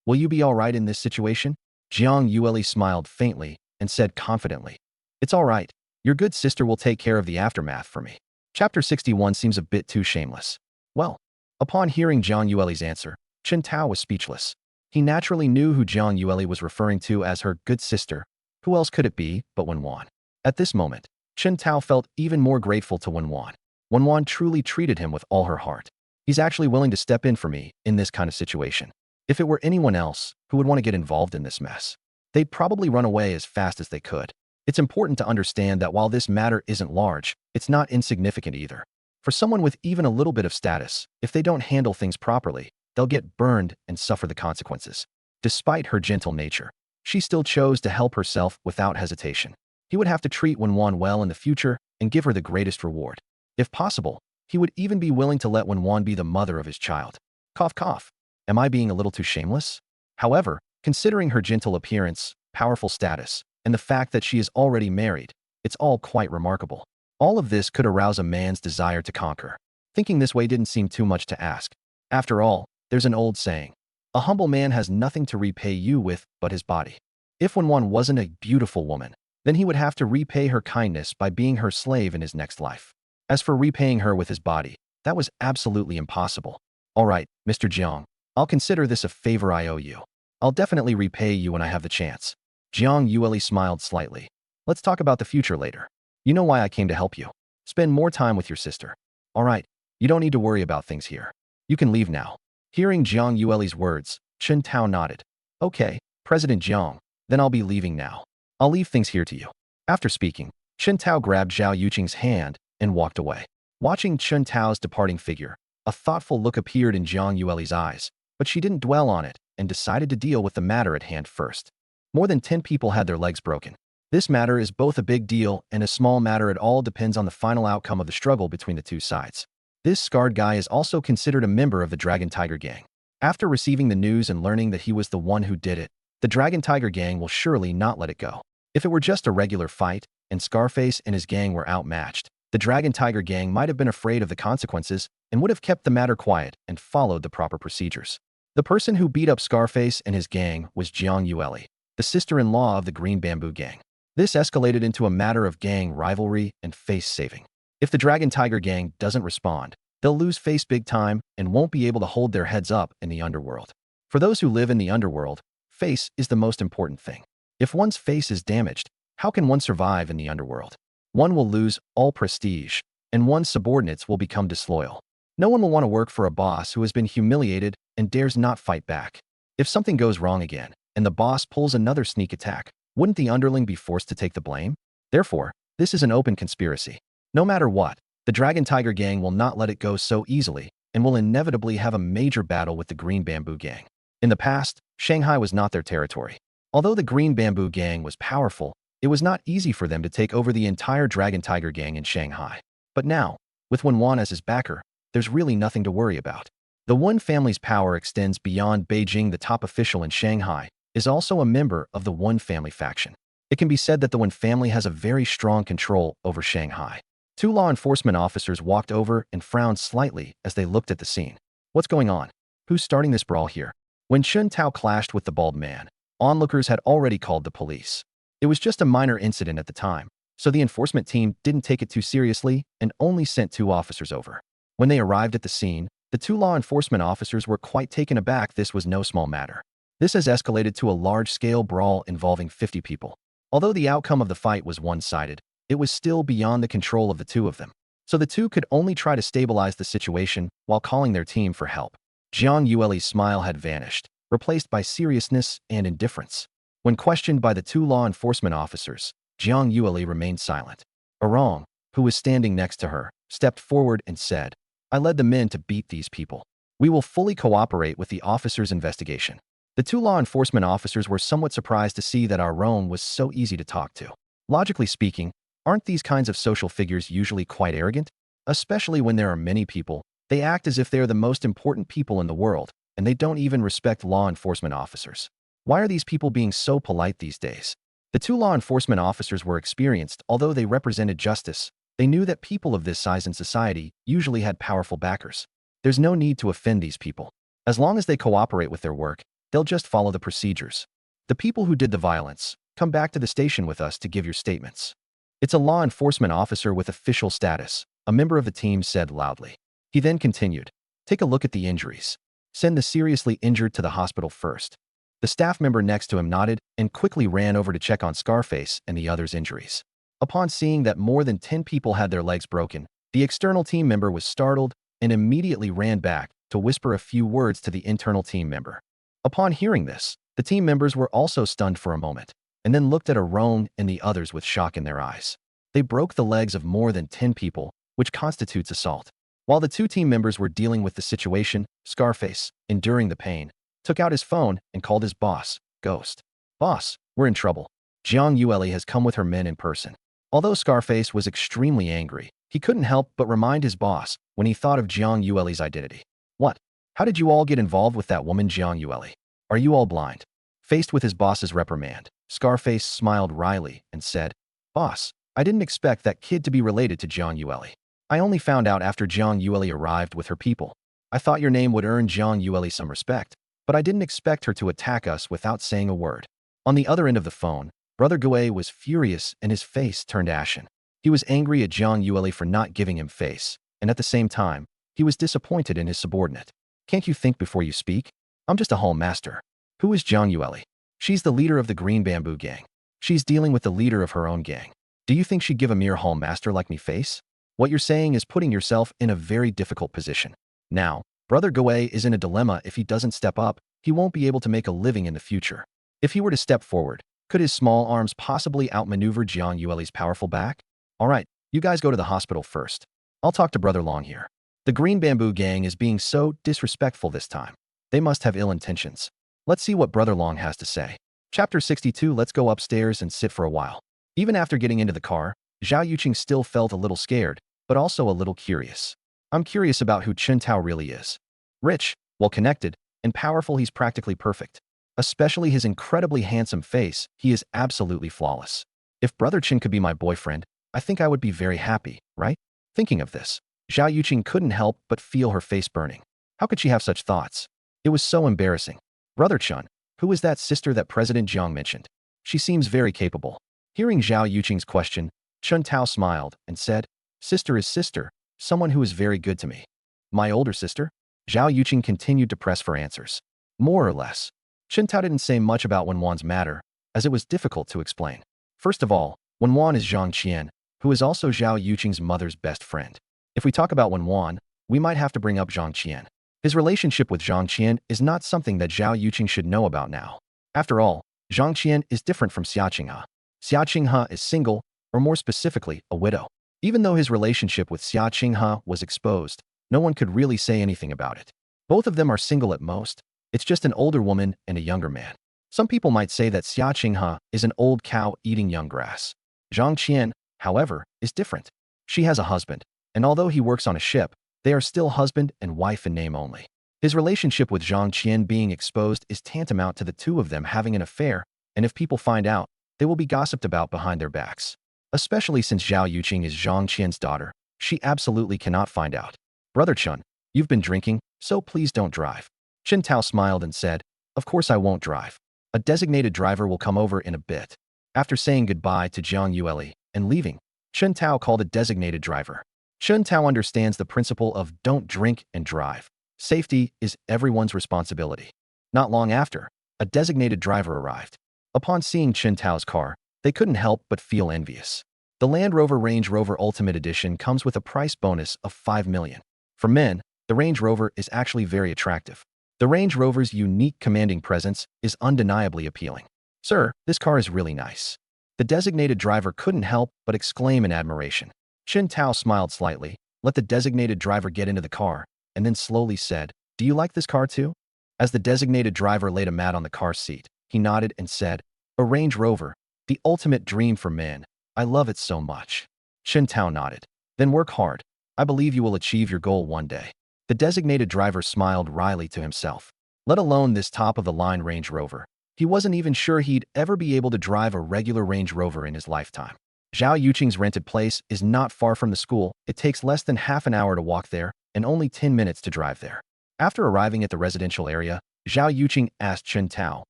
"Will you be all right in this situation?" Zhang Yuelli smiled faintly and said confidently, "It's all right. Your good sister will take care of the aftermath for me." Chapter 61 seems a bit too shameless. Well, upon hearing Zhang Yueli's answer, Chun Tao was speechless. He naturally knew who Zhang Yuelli was referring to as her good sister. Who else could it be but Wen Wan? At this moment, Chun Tao felt even more grateful to Wen Wan. Wen Wan truly treated him with all her heart. He's actually willing to step in for me in this kind of situation. If it were anyone else who would want to get involved in this mess, they'd probably run away as fast as they could. It's important to understand that while this matter isn't large, it's not insignificant either. For someone with even a little bit of status, if they don't handle things properly, they'll get burned and suffer the consequences. Despite her gentle nature, she still chose to help herself without hesitation. He would have to treat Wen Wan well in the future and give her the greatest reward. If possible, he would even be willing to let Wen Wan be the mother of his child. Cough cough. Am I being a little too shameless? However, considering her gentle appearance, powerful status, and the fact that she is already married, it's all quite remarkable. All of this could arouse a man's desire to conquer. Thinking this way didn't seem too much to ask. After all, there's an old saying, "A humble man has nothing to repay you with but his body." If Wen Wan wasn't a beautiful woman, then he would have to repay her kindness by being her slave in his next life. As for repaying her with his body, that was absolutely impossible. All right, Mr. Jiang. I'll consider this a favor I owe you. I'll definitely repay you when I have the chance. Jang Yuelli smiled slightly. Let's talk about the future later. You know why I came to help you. Spend more time with your sister. All right, you don't need to worry about things here. You can leave now. Hearing Jang Yueli's words, Chen Tao nodded. Okay, President Jiang, then I'll be leaving now. I'll leave things here to you. After speaking, Chen Tao grabbed Zhao Yuching's hand and walked away. Watching Chen Tao's departing figure, a thoughtful look appeared in Jang Yueli's eyes, but she didn't dwell on it and decided to deal with the matter at hand first. More than 10 people had their legs broken. This matter is both a big deal and a small matter. It all depends on the final outcome of the struggle between the two sides. This scarred guy is also considered a member of the Dragon Tiger Gang. After receiving the news and learning that he was the one who did it, the Dragon Tiger Gang will surely not let it go. If it were just a regular fight, and Scarface and his gang were outmatched, the Dragon Tiger Gang might have been afraid of the consequences and would have kept the matter quiet and followed the proper procedures. The person who beat up Scarface and his gang was Jang Yuelli, the sister-in-law of the Green Bamboo Gang. This escalated into a matter of gang rivalry and face saving. If the Dragon Tiger Gang doesn't respond, they'll lose face big time and won't be able to hold their heads up in the underworld. For those who live in the underworld, face is the most important thing. If one's face is damaged, how can one survive in the underworld? One will lose all prestige, and one's subordinates will become disloyal. No one will want to work for a boss who has been humiliated and dares not fight back. If something goes wrong again, and the boss pulls another sneak attack, wouldn't the underling be forced to take the blame? Therefore, this is an open conspiracy. No matter what, the Dragon Tiger Gang will not let it go so easily and will inevitably have a major battle with the Green Bamboo Gang. In the past, Shanghai was not their territory. Although the Green Bamboo Gang was powerful, it was not easy for them to take over the entire Dragon Tiger Gang in Shanghai. But now, with Wen Wan as his backer, there's really nothing to worry about. The Wen family's power extends beyond Beijing. The top official in Shanghai is also a member of the Wen family faction. It can be said that the Wen family has a very strong control over Shanghai. Two law enforcement officers walked over and frowned slightly as they looked at the scene. What's going on? Who's starting this brawl here? When Chen Tao clashed with the bald man, onlookers had already called the police. It was just a minor incident at the time, so the enforcement team didn't take it too seriously and only sent 2 officers over. When they arrived at the scene, the 2 law enforcement officers were quite taken aback. This was no small matter. This has escalated to a large-scale brawl involving 50 people. Although the outcome of the fight was one-sided, it was still beyond the control of the 2 of them. So the 2 could only try to stabilize the situation while calling their team for help. Jang Yuelli's smile had vanished, replaced by seriousness and indifference. When questioned by the 2 law enforcement officers, Jang Yuelli remained silent. Arong, who was standing next to her, stepped forward and said, I led the men to beat these people. We will fully cooperate with the officers' investigation. The 2 law enforcement officers were somewhat surprised to see that Arong was so easy to talk to. Logically speaking, aren't these kinds of social figures usually quite arrogant? Especially when there are many people, they act as if they are the most important people in the world, and they don't even respect law enforcement officers. Why are these people being so polite these days? The 2 law enforcement officers were experienced. Although they represented justice, they knew that people of this size in society usually had powerful backers. There's no need to offend these people. As long as they cooperate with their work, they'll just follow the procedures. The people who did the violence, come back to the station with us to give your statements. It's a law enforcement officer with official status, a member of the team said loudly. He then continued, take a look at the injuries. Send the seriously injured to the hospital first. The staff member next to him nodded and quickly ran over to check on Scarface and the others' injuries. Upon seeing that more than 10 people had their legs broken, the external team member was startled and immediately ran back to whisper a few words to the internal team member. Upon hearing this, the team members were also stunned for a moment, and then looked at Arong and the others with shock in their eyes. They broke the legs of more than 10 people, which constitutes assault. While the 2 team members were dealing with the situation, Scarface, enduring the pain, took out his phone and called his boss, Ghost. Boss, we're in trouble. Jang Yuelli has come with her men in person. Although Scarface was extremely angry, he couldn't help but remind his boss when he thought of Jang Yuelli's identity. What? How did you all get involved with that woman, Jang Yuelli? Are you all blind? Faced with his boss's reprimand, Scarface smiled wryly and said, Boss, I didn't expect that kid to be related to Jang Yuelli. I only found out after Jang Yuelli arrived with her people. I thought your name would earn Jang Yuelli some respect, but I didn't expect her to attack us without saying a word. On the other end of the phone, Brother Gue was furious and his face turned ashen. He was angry at Jang Yuelli for not giving him face, and at the same time, he was disappointed in his subordinate. Can't you think before you speak? I'm just a hall master. Who is Jang Yuelli? She's the leader of the Green Bamboo Gang. She's dealing with the leader of her own gang. Do you think she'd give a mere hall master like me face? What you're saying is putting yourself in a very difficult position. Now, Brother Goe is in a dilemma. If he doesn't step up, he won't be able to make a living in the future. If he were to step forward, could his small arms possibly outmaneuver Jiang Yueli's powerful back? All right, you guys go to the hospital first. I'll talk to Brother Long here. The Green Bamboo Gang is being so disrespectful this time. They must have ill intentions. Let's see what Brother Long has to say. Chapter 62. Let's go upstairs and sit for a while. Even after getting into the car, Xiao Yuching still felt a little scared, but also a little curious. I'm curious about who Chen Tao really is. Rich, well-connected, and powerful, he's practically perfect. Especially his incredibly handsome face, he is absolutely flawless. If Brother Chen could be my boyfriend, I think I would be very happy, right? Thinking of this, Xiao Yuching couldn't help but feel her face burning. How could she have such thoughts? It was so embarrassing. Brother Chen, who is that sister that President Jiang mentioned? She seems very capable. Hearing Xiao Yuching's question, Chen Tao smiled and said, Sister is sister, someone who is very good to me. My older sister? Xiao Yuching continued to press for answers. More or less. Chen Tao didn't say much about Wenwan's matter, as it was difficult to explain. First of all, Wenwan is Zhang Qian, who is also Xiao Yuching's mother's best friend. If we talk about Wenwan, we might have to bring up Zhang Qian. His relationship with Zhang Qian is not something that Xiao Yuching should know about now. After all, Zhang Qian is different from Xia Qinghe. Xia Qinghe is single, or more specifically, a widow. Even though his relationship with Xia Qinghe was exposed, no one could really say anything about it. Both of them are single at most. It's just an older woman and a younger man. Some people might say that Xia Qinghe is an old cow eating young grass. Zhang Qian, however, is different. She has a husband, and although he works on a ship, they are still husband and wife in name only. His relationship with Zhang Qian being exposed is tantamount to the two of them having an affair, and if people find out, they will be gossiped about behind their backs. Especially since Xiao Yuching is Zhang Qian's daughter, she absolutely cannot find out. Brother Chen, you've been drinking, so please don't drive. Chen Tao smiled and said, Of course I won't drive. A designated driver will come over in a bit. After saying goodbye to Jang Yuelli and leaving, Chen Tao called a designated driver. Chen Tao understands the principle of don't drink and drive. Safety is everyone's responsibility. Not long after, a designated driver arrived. Upon seeing Chen Tao's car, they couldn't help but feel envious. The Land Rover Range Rover Ultimate Edition comes with a price bonus of 5 million. For men, the Range Rover is actually very attractive. The Range Rover's unique commanding presence is undeniably appealing. Sir, this car is really nice. The designated driver couldn't help but exclaim in admiration. Chen Tao smiled slightly, let the designated driver get into the car, and then slowly said, Do you like this car too? As the designated driver laid a mat on the car seat, he nodded and said, A Range Rover, the ultimate dream for men. I love it so much. Chen Tao nodded. Then work hard. I believe you will achieve your goal one day. The designated driver smiled wryly to himself. Let alone this top-of-the-line Range Rover. He wasn't even sure he'd ever be able to drive a regular Range Rover in his lifetime. Xiao Yuching's rented place is not far from the school. It takes less than half an hour to walk there and only 10 minutes to drive there. After arriving at the residential area, Xiao Yuching asked Chen Tao,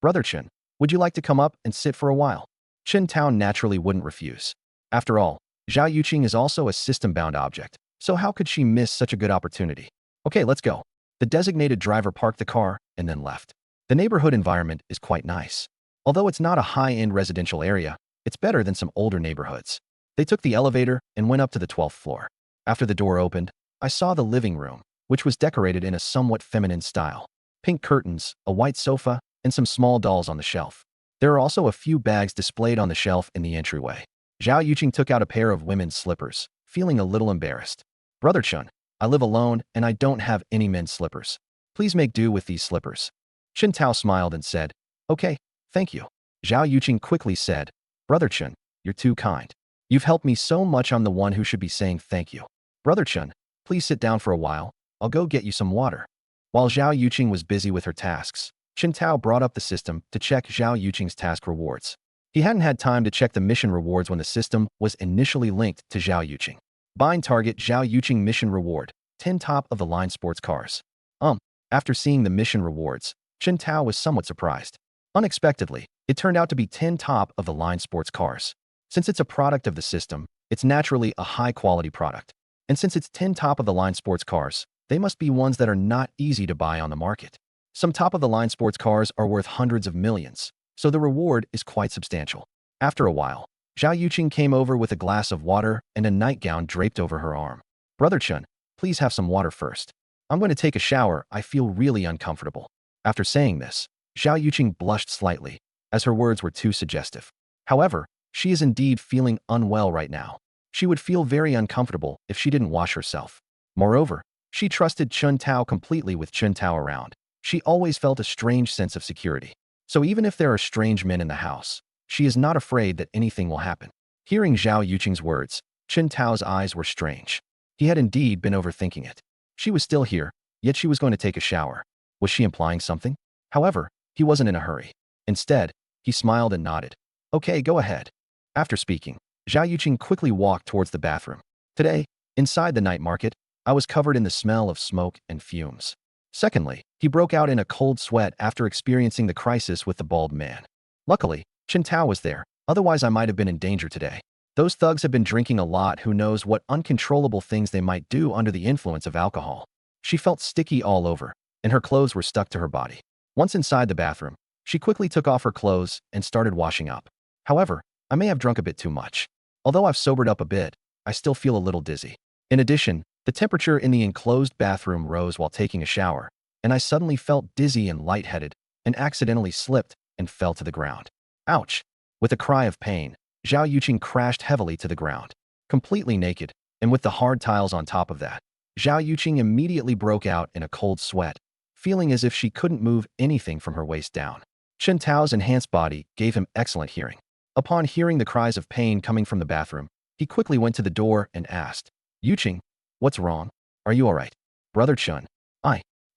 Brother Chen, would you like to come up and sit for a while? Chen Tao naturally wouldn't refuse. After all, Xiao Yuching is also a system-bound object, so how could she miss such a good opportunity? Okay, let's go. The designated driver parked the car and then left. The neighborhood environment is quite nice. Although it's not a high-end residential area, it's better than some older neighborhoods. They took the elevator and went up to the 12th floor. After the door opened, I saw the living room, which was decorated in a somewhat feminine style. Pink curtains, a white sofa, and some small dolls on the shelf. There are also a few bags displayed on the shelf in the entryway. Xiao Yuching took out a pair of women's slippers, feeling a little embarrassed. Brother Chen, I live alone and I don't have any men's slippers. Please make do with these slippers. Chen Tao smiled and said, Okay, thank you. Xiao Yuching quickly said, Brother Chen, you're too kind. You've helped me so much, I'm the one who should be saying thank you. Brother Chen, please sit down for a while. I'll go get you some water. While Xiao Yuching was busy with her tasks, Chen Tao brought up the system to check Xiao Yuching's task rewards. He hadn't had time to check the mission rewards when the system was initially linked to Xiao Yuching. Bind target Xiao Yuching mission reward, 10 top-of-the-line sports cars. After seeing the mission rewards, Chen Tao was somewhat surprised. Unexpectedly, it turned out to be 10 top-of-the-line sports cars. Since it's a product of the system, it's naturally a high-quality product. And since it's 10 top-of-the-line sports cars, They must be ones that are not easy to buy on the market. Some top-of-the-line sports cars are worth hundreds of millions, so the reward is quite substantial. After a while, Xiao Yuching came over with a glass of water and a nightgown draped over her arm. Brother Chun, please have some water first. I'm going to take a shower. I feel really uncomfortable. After saying this, Xiao Yuching blushed slightly, as her words were too suggestive. However, she is indeed feeling unwell right now. She would feel very uncomfortable if she didn't wash herself. Moreover, she trusted Chun Tao completely with Chun Tao around. She always felt a strange sense of security. So even if there are strange men in the house, she is not afraid that anything will happen. Hearing Xiao Yuching's words, Chun Tao's eyes were strange. He had indeed been overthinking it. She was still here, yet she was going to take a shower. Was she implying something? However, he wasn't in a hurry. Instead, he smiled and nodded. Okay, go ahead. After speaking, Xiao Yuching quickly walked towards the bathroom. Today, inside the night market, I was covered in the smell of smoke and fumes. Secondly, he broke out in a cold sweat after experiencing the crisis with the bald man. Luckily, Chun Tao was there, otherwise I might have been in danger today. Those thugs have been drinking a lot. Who knows what uncontrollable things they might do under the influence of alcohol. She felt sticky all over, and her clothes were stuck to her body. Once inside the bathroom, she quickly took off her clothes and started washing up. However, I may have drunk a bit too much. Although I've sobered up a bit, I still feel a little dizzy. In addition, the temperature in the enclosed bathroom rose while taking a shower, and I suddenly felt dizzy and lightheaded, and accidentally slipped and fell to the ground. Ouch! With a cry of pain, Xiao Yuching crashed heavily to the ground. Completely naked, and with the hard tiles on top of that, Xiao Yuching immediately broke out in a cold sweat, feeling as if she couldn't move anything from her waist down. Chun Tao's enhanced body gave him excellent hearing. Upon hearing the cries of pain coming from the bathroom, he quickly went to the door and asked, Yuching, what's wrong? Are you alright? Brother Chun,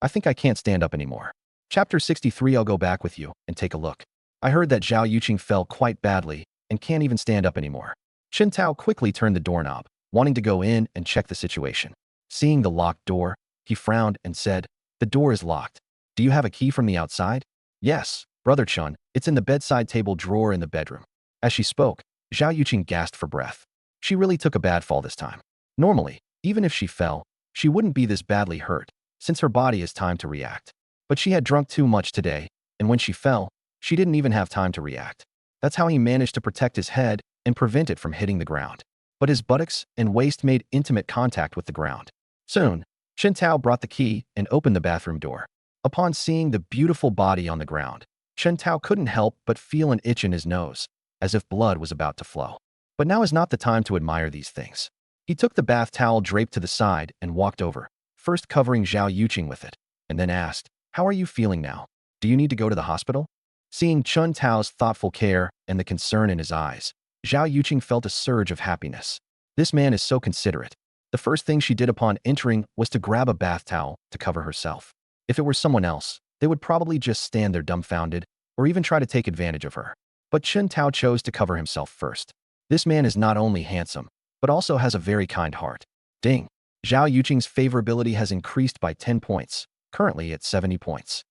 I think I can't stand up anymore. Chapter 63. I'll go back with you and take a look. I heard that Xiao Yuching fell quite badly and can't even stand up anymore. Chun Tao quickly turned the doorknob, wanting to go in and check the situation. Seeing the locked door, he frowned and said, the door is locked. Do you have a key from the outside? Yes, Brother Chun, it's in the bedside table drawer in the bedroom. As she spoke, Xiao Yuching gasped for breath. She really took a bad fall this time. Normally, even if she fell, she wouldn't be this badly hurt, since her body has time to react. But she had drunk too much today, and when she fell, she didn't even have time to react. That's how he managed to protect his head and prevent it from hitting the ground. But his buttocks and waist made intimate contact with the ground. Soon, Chun Tao brought the key and opened the bathroom door. Upon seeing the beautiful body on the ground, Chun Tao couldn't help but feel an itch in his nose, as if blood was about to flow. But now is not the time to admire these things. He took the bath towel draped to the side and walked over, first covering Xiao Yuching with it, and then asked, how are you feeling now? Do you need to go to the hospital? Seeing Chun Tao's thoughtful care and the concern in his eyes, Xiao Yuching felt a surge of happiness. This man is so considerate. The first thing she did upon entering was to grab a bath towel to cover herself. If it were someone else, they would probably just stand there dumbfounded or even try to take advantage of her. But Chun Tao chose to cover himself first. This man is not only handsome, but also has a very kind heart. Ding! Xiao Yuching's favorability has increased by 10 points, currently at 70 points.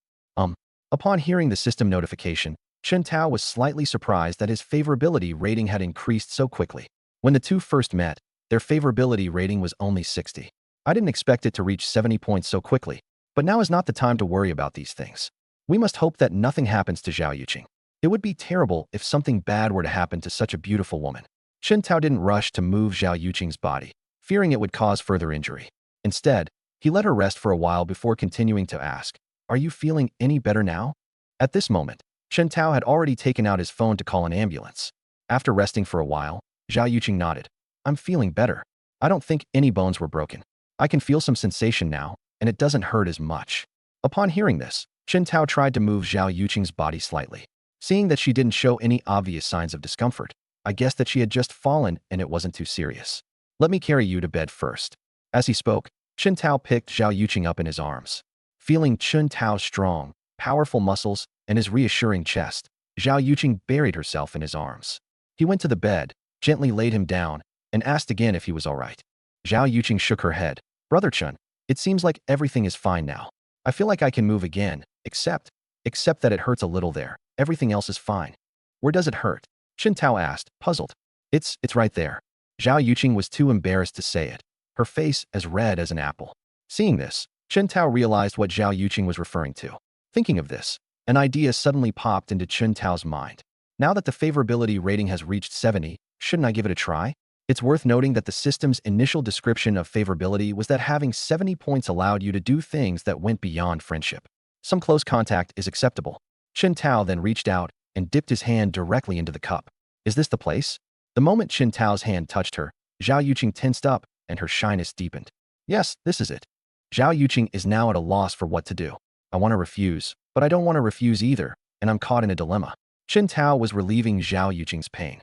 Upon hearing the system notification, Chun Tao was slightly surprised that his favorability rating had increased so quickly. When the two first met, their favorability rating was only 60. I didn't expect it to reach 70 points so quickly, but now is not the time to worry about these things. We must hope that nothing happens to Xiao Yuching. It would be terrible if something bad were to happen to such a beautiful woman. Chun Tao didn't rush to move Xiao Yuching's body, fearing it would cause further injury. Instead, he let her rest for a while before continuing to ask, are you feeling any better now? At this moment, Chun Tao had already taken out his phone to call an ambulance. After resting for a while, Xiao Yuching nodded. I'm feeling better. I don't think any bones were broken. I can feel some sensation now, and it doesn't hurt as much. Upon hearing this, Chun Tao tried to move Xiao Yuching's body slightly. Seeing that she didn't show any obvious signs of discomfort, I guessed that she had just fallen and it wasn't too serious. Let me carry you to bed first. As he spoke, Chun Tao picked Xiao Yuching up in his arms. Feeling Chun Tao's strong, powerful muscles and his reassuring chest, Xiao Yuching buried herself in his arms. He went to the bed, gently laid him down, and asked again if he was all right. Xiao Yuching shook her head. Brother Chun, it seems like everything is fine now. I feel like I can move again, except that it hurts a little there. Everything else is fine. Where does it hurt? Chun Tao asked, puzzled. It's right there. Xiao Yuching was too embarrassed to say it, her face as red as an apple. Seeing this, Chen Tao realized what Zhao Yuching was referring to. Thinking of this, an idea suddenly popped into Chen Tao's mind. Now that the favorability rating has reached 70, shouldn't I give it a try? It's worth noting that the system's initial description of favorability was that having 70 points allowed you to do things that went beyond friendship. Some close contact is acceptable. Chen Tao then reached out and dipped his hand directly into the cup. Is this the place? The moment Chen Tao's hand touched her, Zhao Yuching tensed up and her shyness deepened. Yes, this is it. Zhao Yuching is now at a loss for what to do. I want to refuse, but I don't want to refuse either, and I'm caught in a dilemma. Chen Tao was relieving Zhao Yuching's pain.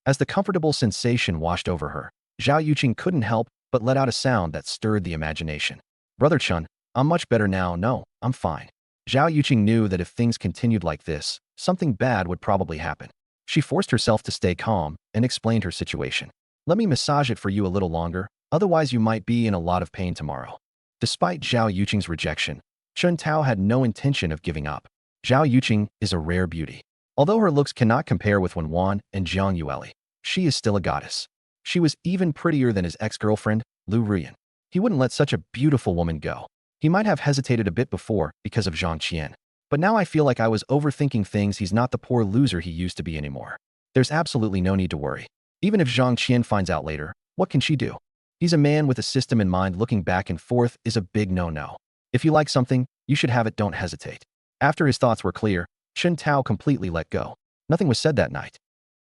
As the comfortable sensation washed over her, Zhao Yuching couldn't help but let out a sound that stirred the imagination. Brother Chun, I'm much better now. No, I'm fine. Zhao Yuching knew that if things continued like this, something bad would probably happen. She forced herself to stay calm and explained her situation. Let me massage it for you a little longer, otherwise you might be in a lot of pain tomorrow. Despite Zhao Yuching's rejection, Chen Tao had no intention of giving up. Zhao Yuching is a rare beauty. Although her looks cannot compare with Wen Wan and Jang Yuelli, she is still a goddess. She was even prettier than his ex-girlfriend, Liu Ruyan. He wouldn't let such a beautiful woman go. He might have hesitated a bit before because of Zhang Qian. But now I feel like I was overthinking things. He's not the poor loser he used to be anymore. There's absolutely no need to worry. Even if Zhang Qian finds out later, what can she do? He's a man with a system in mind. Looking back and forth is a big no-no. If you like something, you should have it. Don't hesitate. After his thoughts were clear, Chen Tao completely let go. Nothing was said that night.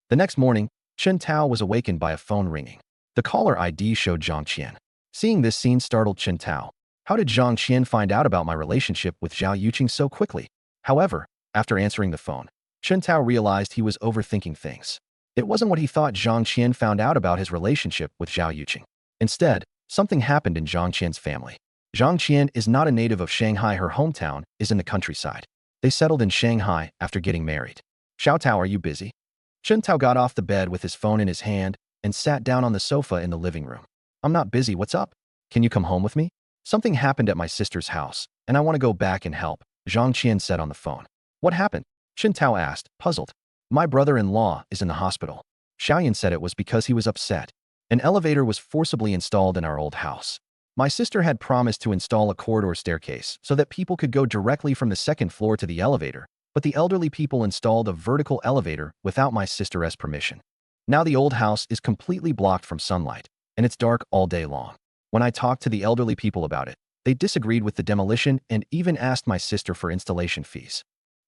The next morning, Chen Tao was awakened by a phone ringing. The caller ID showed Zhang Qian. Seeing this scene startled Chen Tao. How did Zhang Qian find out about my relationship with Zhao Yuching so quickly? However, after answering the phone, Chen Tao realized he was overthinking things. It wasn't what he thought. Zhang Qian found out about his relationship with Zhao Yuching. Instead, something happened in Zhang Qian's family. Zhang Qian is not a native of Shanghai. Her hometown is in the countryside. They settled in Shanghai after getting married. Xiao Tao, are you busy? Chen Tao got off the bed with his phone in his hand and sat down on the sofa in the living room. I'm not busy. What's up? Can you come home with me? Something happened at my sister's house, and I want to go back and help, Zhang Qian said on the phone. What happened? Chen Tao asked, puzzled. My brother-in-law is in the hospital. Xiaoyan said it was because he was upset. An elevator was forcibly installed in our old house. My sister had promised to install a corridor staircase so that people could go directly from the second floor to the elevator, but the elderly people installed a vertical elevator without my sister's permission. Now the old house is completely blocked from sunlight, and it's dark all day long. When I talked to the elderly people about it, they disagreed with the demolition and even asked my sister for installation fees.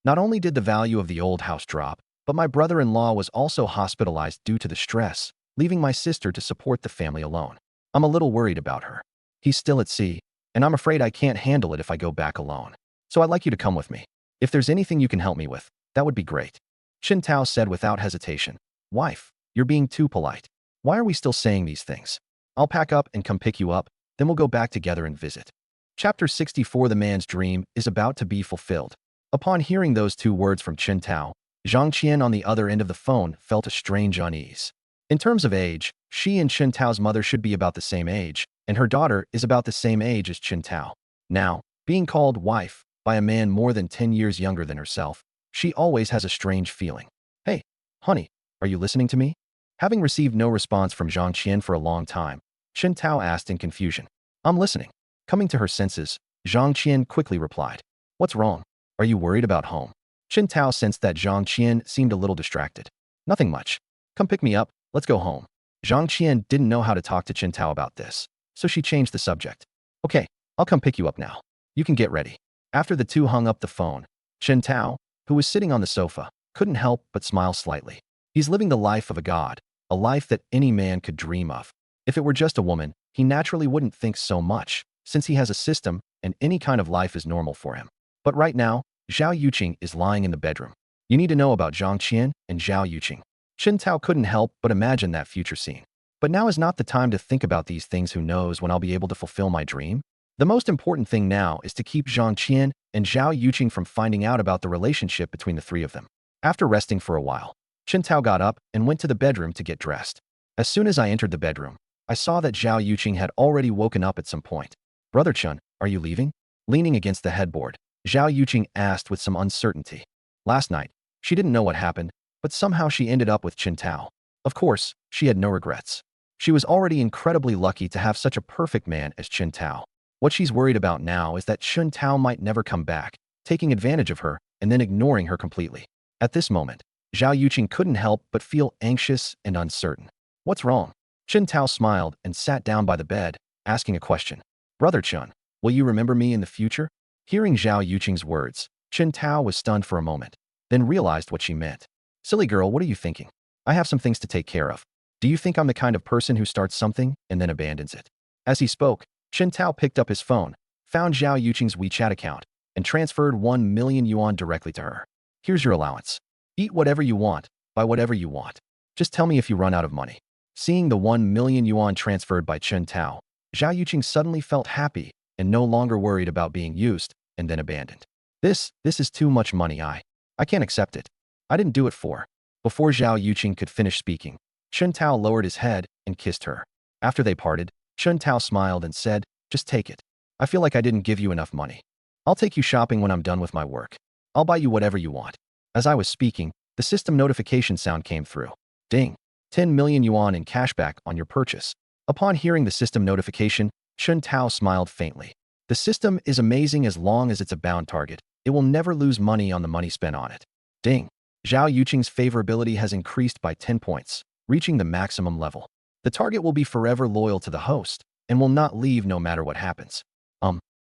Not only did the value of the old house drop, but my brother-in-law was also hospitalized due to the stress, leaving my sister to support the family alone. I'm a little worried about her. He's still at sea, and I'm afraid I can't handle it if I go back alone. So I'd like you to come with me. If there's anything you can help me with, that would be great. Chen Tao said without hesitation. Wife, you're being too polite. Why are we still saying these things? I'll pack up and come pick you up, then we'll go back together and visit. Chapter 64. The man's dream is about to be fulfilled. Upon hearing those two words from Chen Tao, Zhang Qian on the other end of the phone felt a strange unease. In terms of age, she and Chen Tao's mother should be about the same age, and her daughter is about the same age as Chen Tao. Now, being called wife by a man more than 10 years younger than herself, she always has a strange feeling. Hey, honey, are you listening to me? Having received no response from Zhang Qian for a long time, Chen Tao asked in confusion. I'm listening. Coming to her senses, Zhang Qian quickly replied. What's wrong? Are you worried about home? Chen Tao sensed that Zhang Qian seemed a little distracted. Nothing much. Come pick me up, let's go home. Zhang Qian didn't know how to talk to Chen Tao about this, so she changed the subject. Okay, I'll come pick you up now. You can get ready. After the two hung up the phone, Chen Tao, who was sitting on the sofa, couldn't help but smile slightly. He's living the life of a god, a life that any man could dream of. If it were just a woman, he naturally wouldn't think so much, since he has a system and any kind of life is normal for him. But right now, Zhao Yuching is lying in the bedroom. You need to know about Zhang Qian and Zhao Yuching. Chen Tao couldn't help but imagine that future scene. But now is not the time to think about these things. Who knows when I'll be able to fulfill my dream? The most important thing now is to keep Zhang Qian and Zhao Yuching from finding out about the relationship between the three of them. After resting for a while, Chen Tao got up and went to the bedroom to get dressed. As soon as I entered the bedroom, I saw that Zhao Yuching had already woken up at some point. Brother Chun, are you leaving? Leaning against the headboard, Zhao Yuching asked with some uncertainty. Last night, she didn't know what happened, but somehow she ended up with Chen Tao. Of course, she had no regrets. She was already incredibly lucky to have such a perfect man as Chen Tao. What she's worried about now is that Chun Tao might never come back, taking advantage of her and then ignoring her completely. At this moment, Zhao Yuching couldn't help but feel anxious and uncertain. What's wrong? Chun Tao smiled and sat down by the bed, asking a question. Brother Chun, will you remember me in the future? Hearing Zhao Yuching's words, Chun Tao was stunned for a moment, then realized what she meant. Silly girl, what are you thinking? I have some things to take care of. Do you think I'm the kind of person who starts something and then abandons it? As he spoke, Chun Tao picked up his phone, found Zhao Yuching's WeChat account, and transferred 1 million yuan directly to her. Here's your allowance. Eat whatever you want, buy whatever you want. Just tell me if you run out of money. Seeing the 1 million yuan transferred by Chun Tao, Zhao Yuching suddenly felt happy and no longer worried about being used and then abandoned. This is too much money. I can't accept it. I didn't do it for. Before Zhao Yuching could finish speaking, Chun Tao lowered his head and kissed her. After they parted, Chun Tao smiled and said, just take it. I feel like I didn't give you enough money. I'll take you shopping when I'm done with my work. I'll buy you whatever you want. As I was speaking, the system notification sound came through. Ding. 10 million yuan in cashback on your purchase. Upon hearing the system notification, Chun Tao smiled faintly. The system is amazing as long as it's a bound target. It will never lose money on the money spent on it. Ding. Zhao Yuching's favorability has increased by 10 points, reaching the maximum level. The target will be forever loyal to the host and will not leave no matter what happens.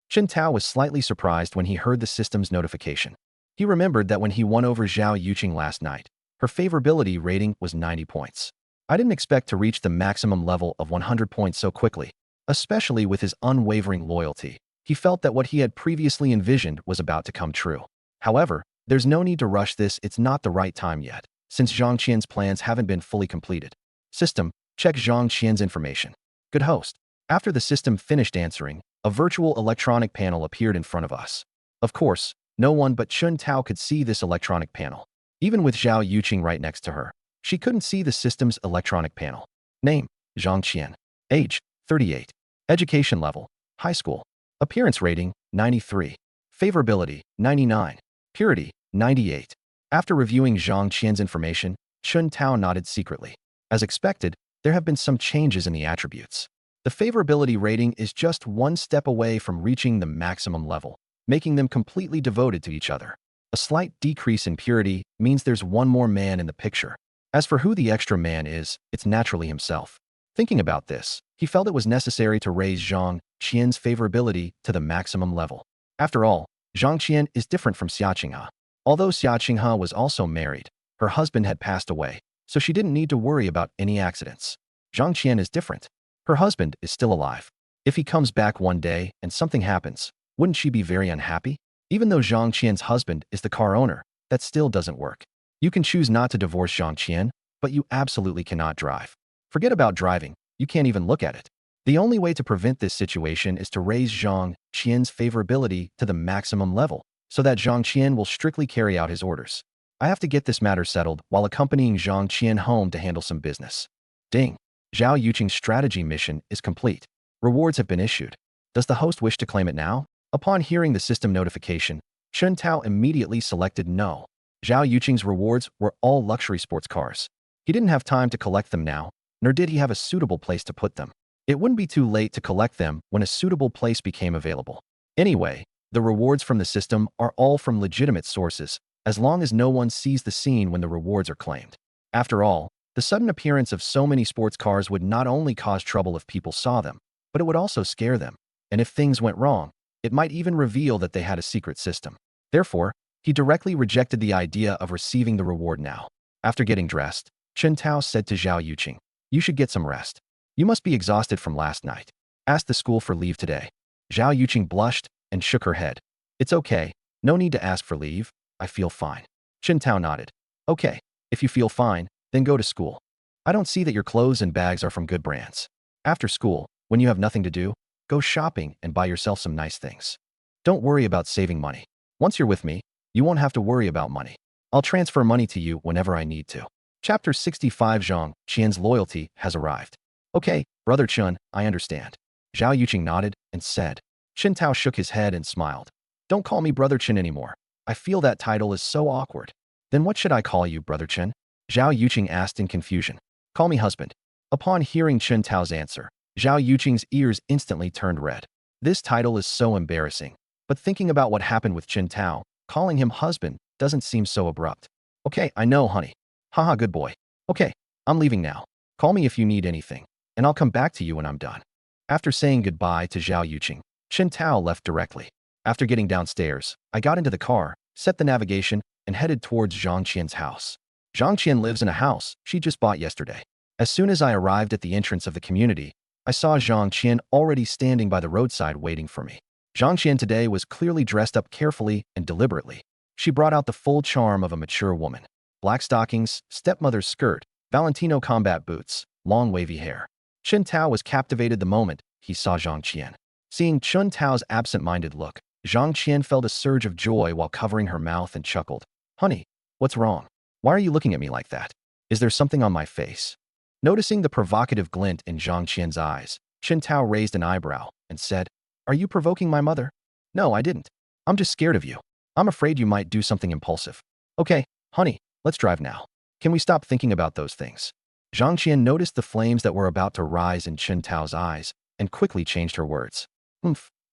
Chun Tao was slightly surprised when he heard the system's notification. He remembered that when he won over Zhao Yuching last night, her favorability rating was 90 points. I didn't expect to reach the maximum level of 100 points so quickly, especially with his unwavering loyalty. He felt that what he had previously envisioned was about to come true. However, there's no need to rush this. It's not the right time yet, since Zhang Qian's plans haven't been fully completed. System, check Zhang Qian's information. Good host. After the system finished answering, a virtual electronic panel appeared in front of us. Of course, no one but Chun Tao could see this electronic panel. Even with Zhao Yuching right next to her, she couldn't see the system's electronic panel. Name, Zhang Qian. Age, 38. Education level, high school. Appearance rating, 93. Favorability, 99. Purity, 98. After reviewing Zhang Qian's information, Chun Tao nodded secretly. As expected, there have been some changes in the attributes. The favorability rating is just one step away from reaching the maximum level, making them completely devoted to each other. A slight decrease in purity means there's one more man in the picture. As for who the extra man is, it's naturally himself. Thinking about this, he felt it was necessary to raise Zhang Qian's favorability to the maximum level. After all, Zhang Qian is different from Xia Qinghe. Although Xia Qinghe was also married, her husband had passed away, so she didn't need to worry about any accidents. Zhang Qian is different. Her husband is still alive. If he comes back one day and something happens, wouldn't she be very unhappy? Even though Zhang Qian's husband is the car owner, that still doesn't work. You can choose not to divorce Zhang Qian, but you absolutely cannot drive. Forget about driving, you can't even look at it. The only way to prevent this situation is to raise Zhang Qian's favorability to the maximum level, so that Zhang Qian will strictly carry out his orders. I have to get this matter settled while accompanying Zhang Qian home to handle some business. Ding. Zhao Yuching's strategy mission is complete. Rewards have been issued. Does the host wish to claim it now? Upon hearing the system notification, Chun Tao immediately selected no. Zhao Yuching's rewards were all luxury sports cars. He didn't have time to collect them now, nor did he have a suitable place to put them. It wouldn't be too late to collect them when a suitable place became available. Anyway, the rewards from the system are all from legitimate sources, as long as no one sees the scene when the rewards are claimed. After all, the sudden appearance of so many sports cars would not only cause trouble if people saw them, but it would also scare them. And if things went wrong, it might even reveal that they had a secret system. Therefore, he directly rejected the idea of receiving the reward now. After getting dressed, Chun Tao said to Zhao Yuching, "You should get some rest. You must be exhausted from last night. Ask the school for leave today." Zhao Yuching blushed and shook her head. "It's okay. No need to ask for leave. I feel fine." Chun Tao nodded. "Okay, if you feel fine, then go to school. I don't see that your clothes and bags are from good brands. After school, when you have nothing to do, go shopping and buy yourself some nice things. Don't worry about saving money. Once you're with me, you won't have to worry about money. I'll transfer money to you whenever I need to." Chapter 65. Zhang Qian's loyalty has arrived. "Okay, Brother Chun, I understand." Zhao Yuching nodded and said. Chun Tao shook his head and smiled. "Don't call me Brother Chun anymore. I feel that title is so awkward." "Then what should I call you, Brother Chun?" Zhao Yuching asked in confusion. "Call me husband." Upon hearing Chun Tao's answer, Zhao Yuching's ears instantly turned red. This title is so embarrassing. But thinking about what happened with Chen Tao, calling him husband doesn't seem so abrupt. Okay, I know, honey. Haha, good boy. Okay, I'm leaving now. Call me if you need anything, and I'll come back to you when I'm done. After saying goodbye to Zhao Yuching, Chen Tao left directly. After getting downstairs, I got into the car, set the navigation, and headed towards Zhang Qian's house. Zhang Qian lives in a house she just bought yesterday. As soon as I arrived at the entrance of the community, I saw Zhang Qian already standing by the roadside waiting for me. Zhang Qian today was clearly dressed up carefully and deliberately. She brought out the full charm of a mature woman. Black stockings, stepmother's skirt, Valentino combat boots, long wavy hair. Chen Tao was captivated the moment he saw Zhang Qian. Seeing Chen Tao's absent-minded look, Zhang Qian felt a surge of joy while covering her mouth and chuckled. Honey, what's wrong? Why are you looking at me like that? Is there something on my face? Noticing the provocative glint in Zhang Qian's eyes, Chen Tao raised an eyebrow and said, Are you provoking my mother? No, I didn't. I'm just scared of you. I'm afraid you might do something impulsive. Okay, honey, let's drive now. Can we stop thinking about those things? Zhang Qian noticed the flames that were about to rise in Chen Tao's eyes and quickly changed her words.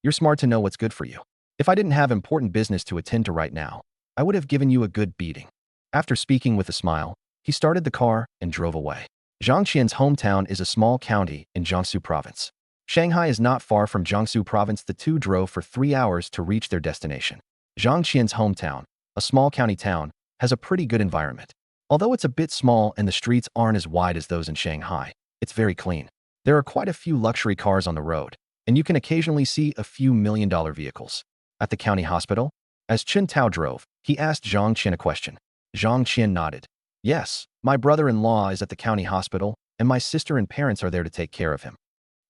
You're smart to know what's good for you. If I didn't have important business to attend to right now, I would have given you a good beating. After speaking with a smile, he started the car and drove away. Zhang Qian's hometown is a small county in Jiangsu province. Shanghai is not far from Jiangsu province. The two drove for 3 hours to reach their destination. Zhang Qian's hometown, a small county town, has a pretty good environment. Although it's a bit small and the streets aren't as wide as those in Shanghai, it's very clean. There are quite a few luxury cars on the road, and you can occasionally see a few million-dollar vehicles. At the county hospital, as Chen Tao drove, he asked Zhang Qian a question. Zhang Qian nodded. Yes, my brother-in-law is at the county hospital, and my sister and parents are there to take care of him.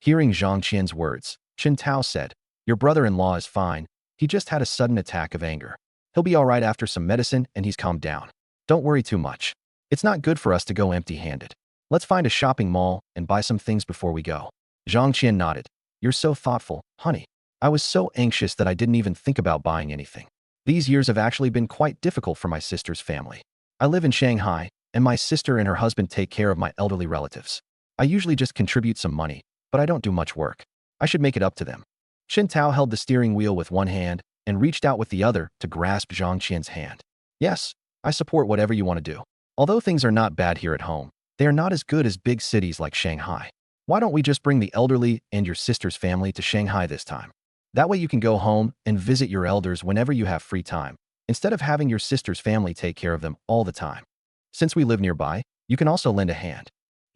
Hearing Zhang Qian's words, Chen Tao said, Your brother-in-law is fine. He just had a sudden attack of anger. He'll be all right after some medicine and he's calmed down. Don't worry too much. It's not good for us to go empty-handed. Let's find a shopping mall and buy some things before we go. Zhang Qian nodded. You're so thoughtful, honey. I was so anxious that I didn't even think about buying anything. These years have actually been quite difficult for my sister's family. I live in Shanghai, and my sister and her husband take care of my elderly relatives. I usually just contribute some money, but I don't do much work. I should make it up to them. Chen Tao held the steering wheel with one hand and reached out with the other to grasp Zhang Qian's hand. Yes, I support whatever you want to do. Although things are not bad here at home, they are not as good as big cities like Shanghai. Why don't we just bring the elderly and your sister's family to Shanghai this time? That way you can go home and visit your elders whenever you have free time, instead of having your sister's family take care of them all the time. Since we live nearby, you can also lend a hand.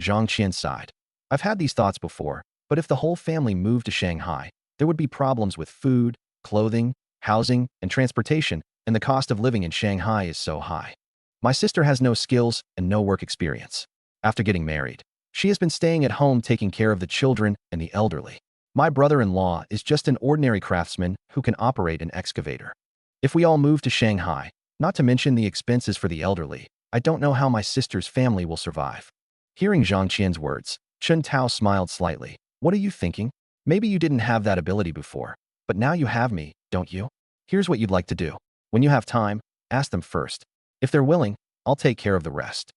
Zhang Qian sighed. I've had these thoughts before, but if the whole family moved to Shanghai, there would be problems with food, clothing, housing, and transportation, and the cost of living in Shanghai is so high. My sister has no skills and no work experience. After getting married, she has been staying at home taking care of the children and the elderly. My brother-in-law is just an ordinary craftsman who can operate an excavator. If we all move to Shanghai, not to mention the expenses for the elderly, I don't know how my sister's family will survive. Hearing Zhang Qian's words, Chen Tao smiled slightly. What are you thinking? Maybe you didn't have that ability before, but now you have me, don't you? Here's what you'd like to do. When you have time, ask them first. If they're willing, I'll take care of the rest.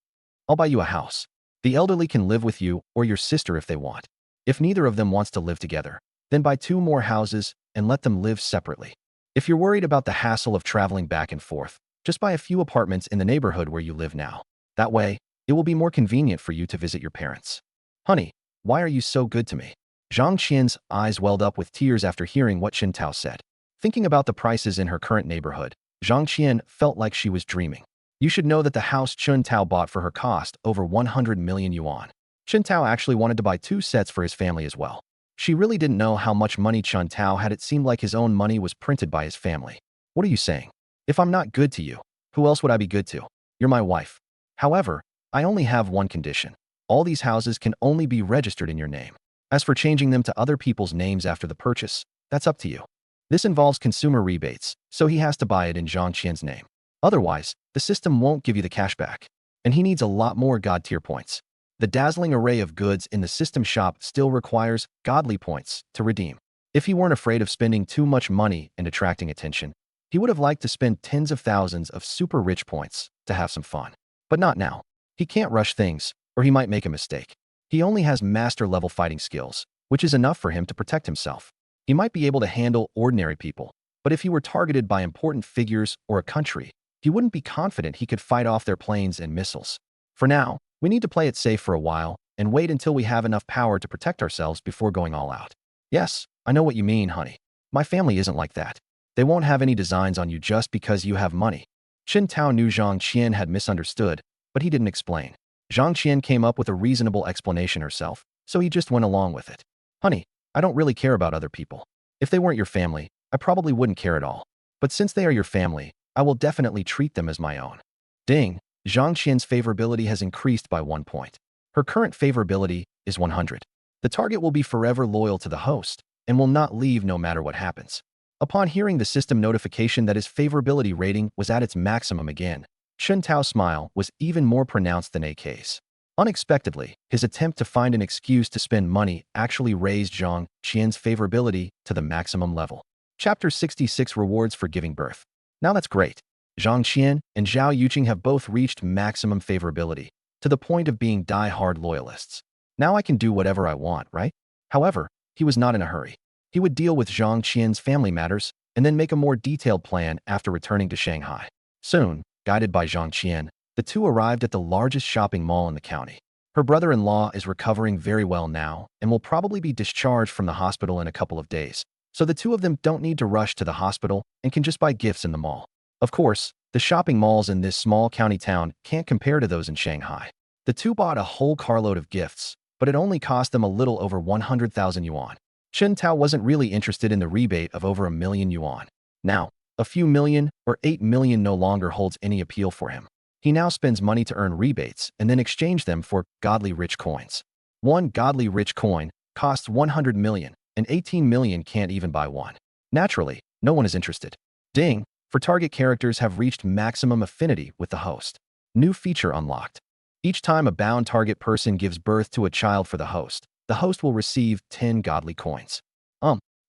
I'll buy you a house. The elderly can live with you or your sister if they want. If neither of them wants to live together, then buy 2 more houses and let them live separately. If you're worried about the hassle of traveling back and forth, just buy a few apartments in the neighborhood where you live now. That way, it will be more convenient for you to visit your parents. Honey, why are you so good to me? Zhang Qian's eyes welled up with tears after hearing what Chen Tao said. Thinking about the prices in her current neighborhood, Zhang Qian felt like she was dreaming. You should know that the house Chen Tao bought for her cost over 100 million yuan. Chen Tao actually wanted to buy 2 sets for his family as well. She really didn't know how much money Chen Tao had. It seemed like his own money was printed by his family. What are you saying? If I'm not good to you, who else would I be good to? You're my wife. However, I only have one condition. All these houses can only be registered in your name. As for changing them to other people's names after the purchase, that's up to you. This involves consumer rebates, so he has to buy it in Zhang Qian's name. Otherwise, the system won't give you the cash back. And he needs a lot more God-tier points. The dazzling array of goods in the system shop still requires godly points to redeem. If he weren't afraid of spending too much money and attracting attention, he would have liked to spend tens of thousands of super rich points to have some fun. But not now. He can't rush things, or he might make a mistake. He only has master-level fighting skills, which is enough for him to protect himself. He might be able to handle ordinary people, but if he were targeted by important figures or a country, he wouldn't be confident he could fight off their planes and missiles. For now, we need to play it safe for a while and wait until we have enough power to protect ourselves before going all out. Yes, I know what you mean, honey. My family isn't like that. They won't have any designs on you just because you have money. Chen Tao knew Zhang Qian had misunderstood, but he didn't explain. Zhang Qian came up with a reasonable explanation herself, so he just went along with it. Honey, I don't really care about other people. If they weren't your family, I probably wouldn't care at all. But since they are your family, I will definitely treat them as my own. Ding, Zhang Qian's favorability has increased by 1 point. Her current favorability is 100. The target will be forever loyal to the host and will not leave no matter what happens. Upon hearing the system notification that his favorability rating was at its maximum again, Chen Tao's smile was even more pronounced than AK's. Unexpectedly, his attempt to find an excuse to spend money actually raised Zhang Qian's favorability to the maximum level. Chapter 66 Rewards for Giving Birth. Now that's great. Zhang Qian and Xiao Yuching have both reached maximum favorability, to the point of being die-hard loyalists. Now I can do whatever I want, right? However, he was not in a hurry. He would deal with Zhang Qian's family matters and then make a more detailed plan after returning to Shanghai. Soon, guided by Zhang Qian, the two arrived at the largest shopping mall in the county. Her brother-in-law is recovering very well now and will probably be discharged from the hospital in a couple of days, so the two of them don't need to rush to the hospital and can just buy gifts in the mall. Of course, the shopping malls in this small county town can't compare to those in Shanghai. The two bought a whole carload of gifts, but it only cost them a little over 100,000 yuan. Chen Tao wasn't really interested in the rebate of over 1 million yuan. Now, a few million or 8 million no longer holds any appeal for him. He now spends money to earn rebates and then exchange them for godly rich coins. One godly rich coin costs 100 million, and 18 million can't even buy one. Naturally, no one is interested. Ding, for target characters have reached maximum affinity with the host. New feature unlocked. Each time a bound target person gives birth to a child for the host will receive 10 godly coins.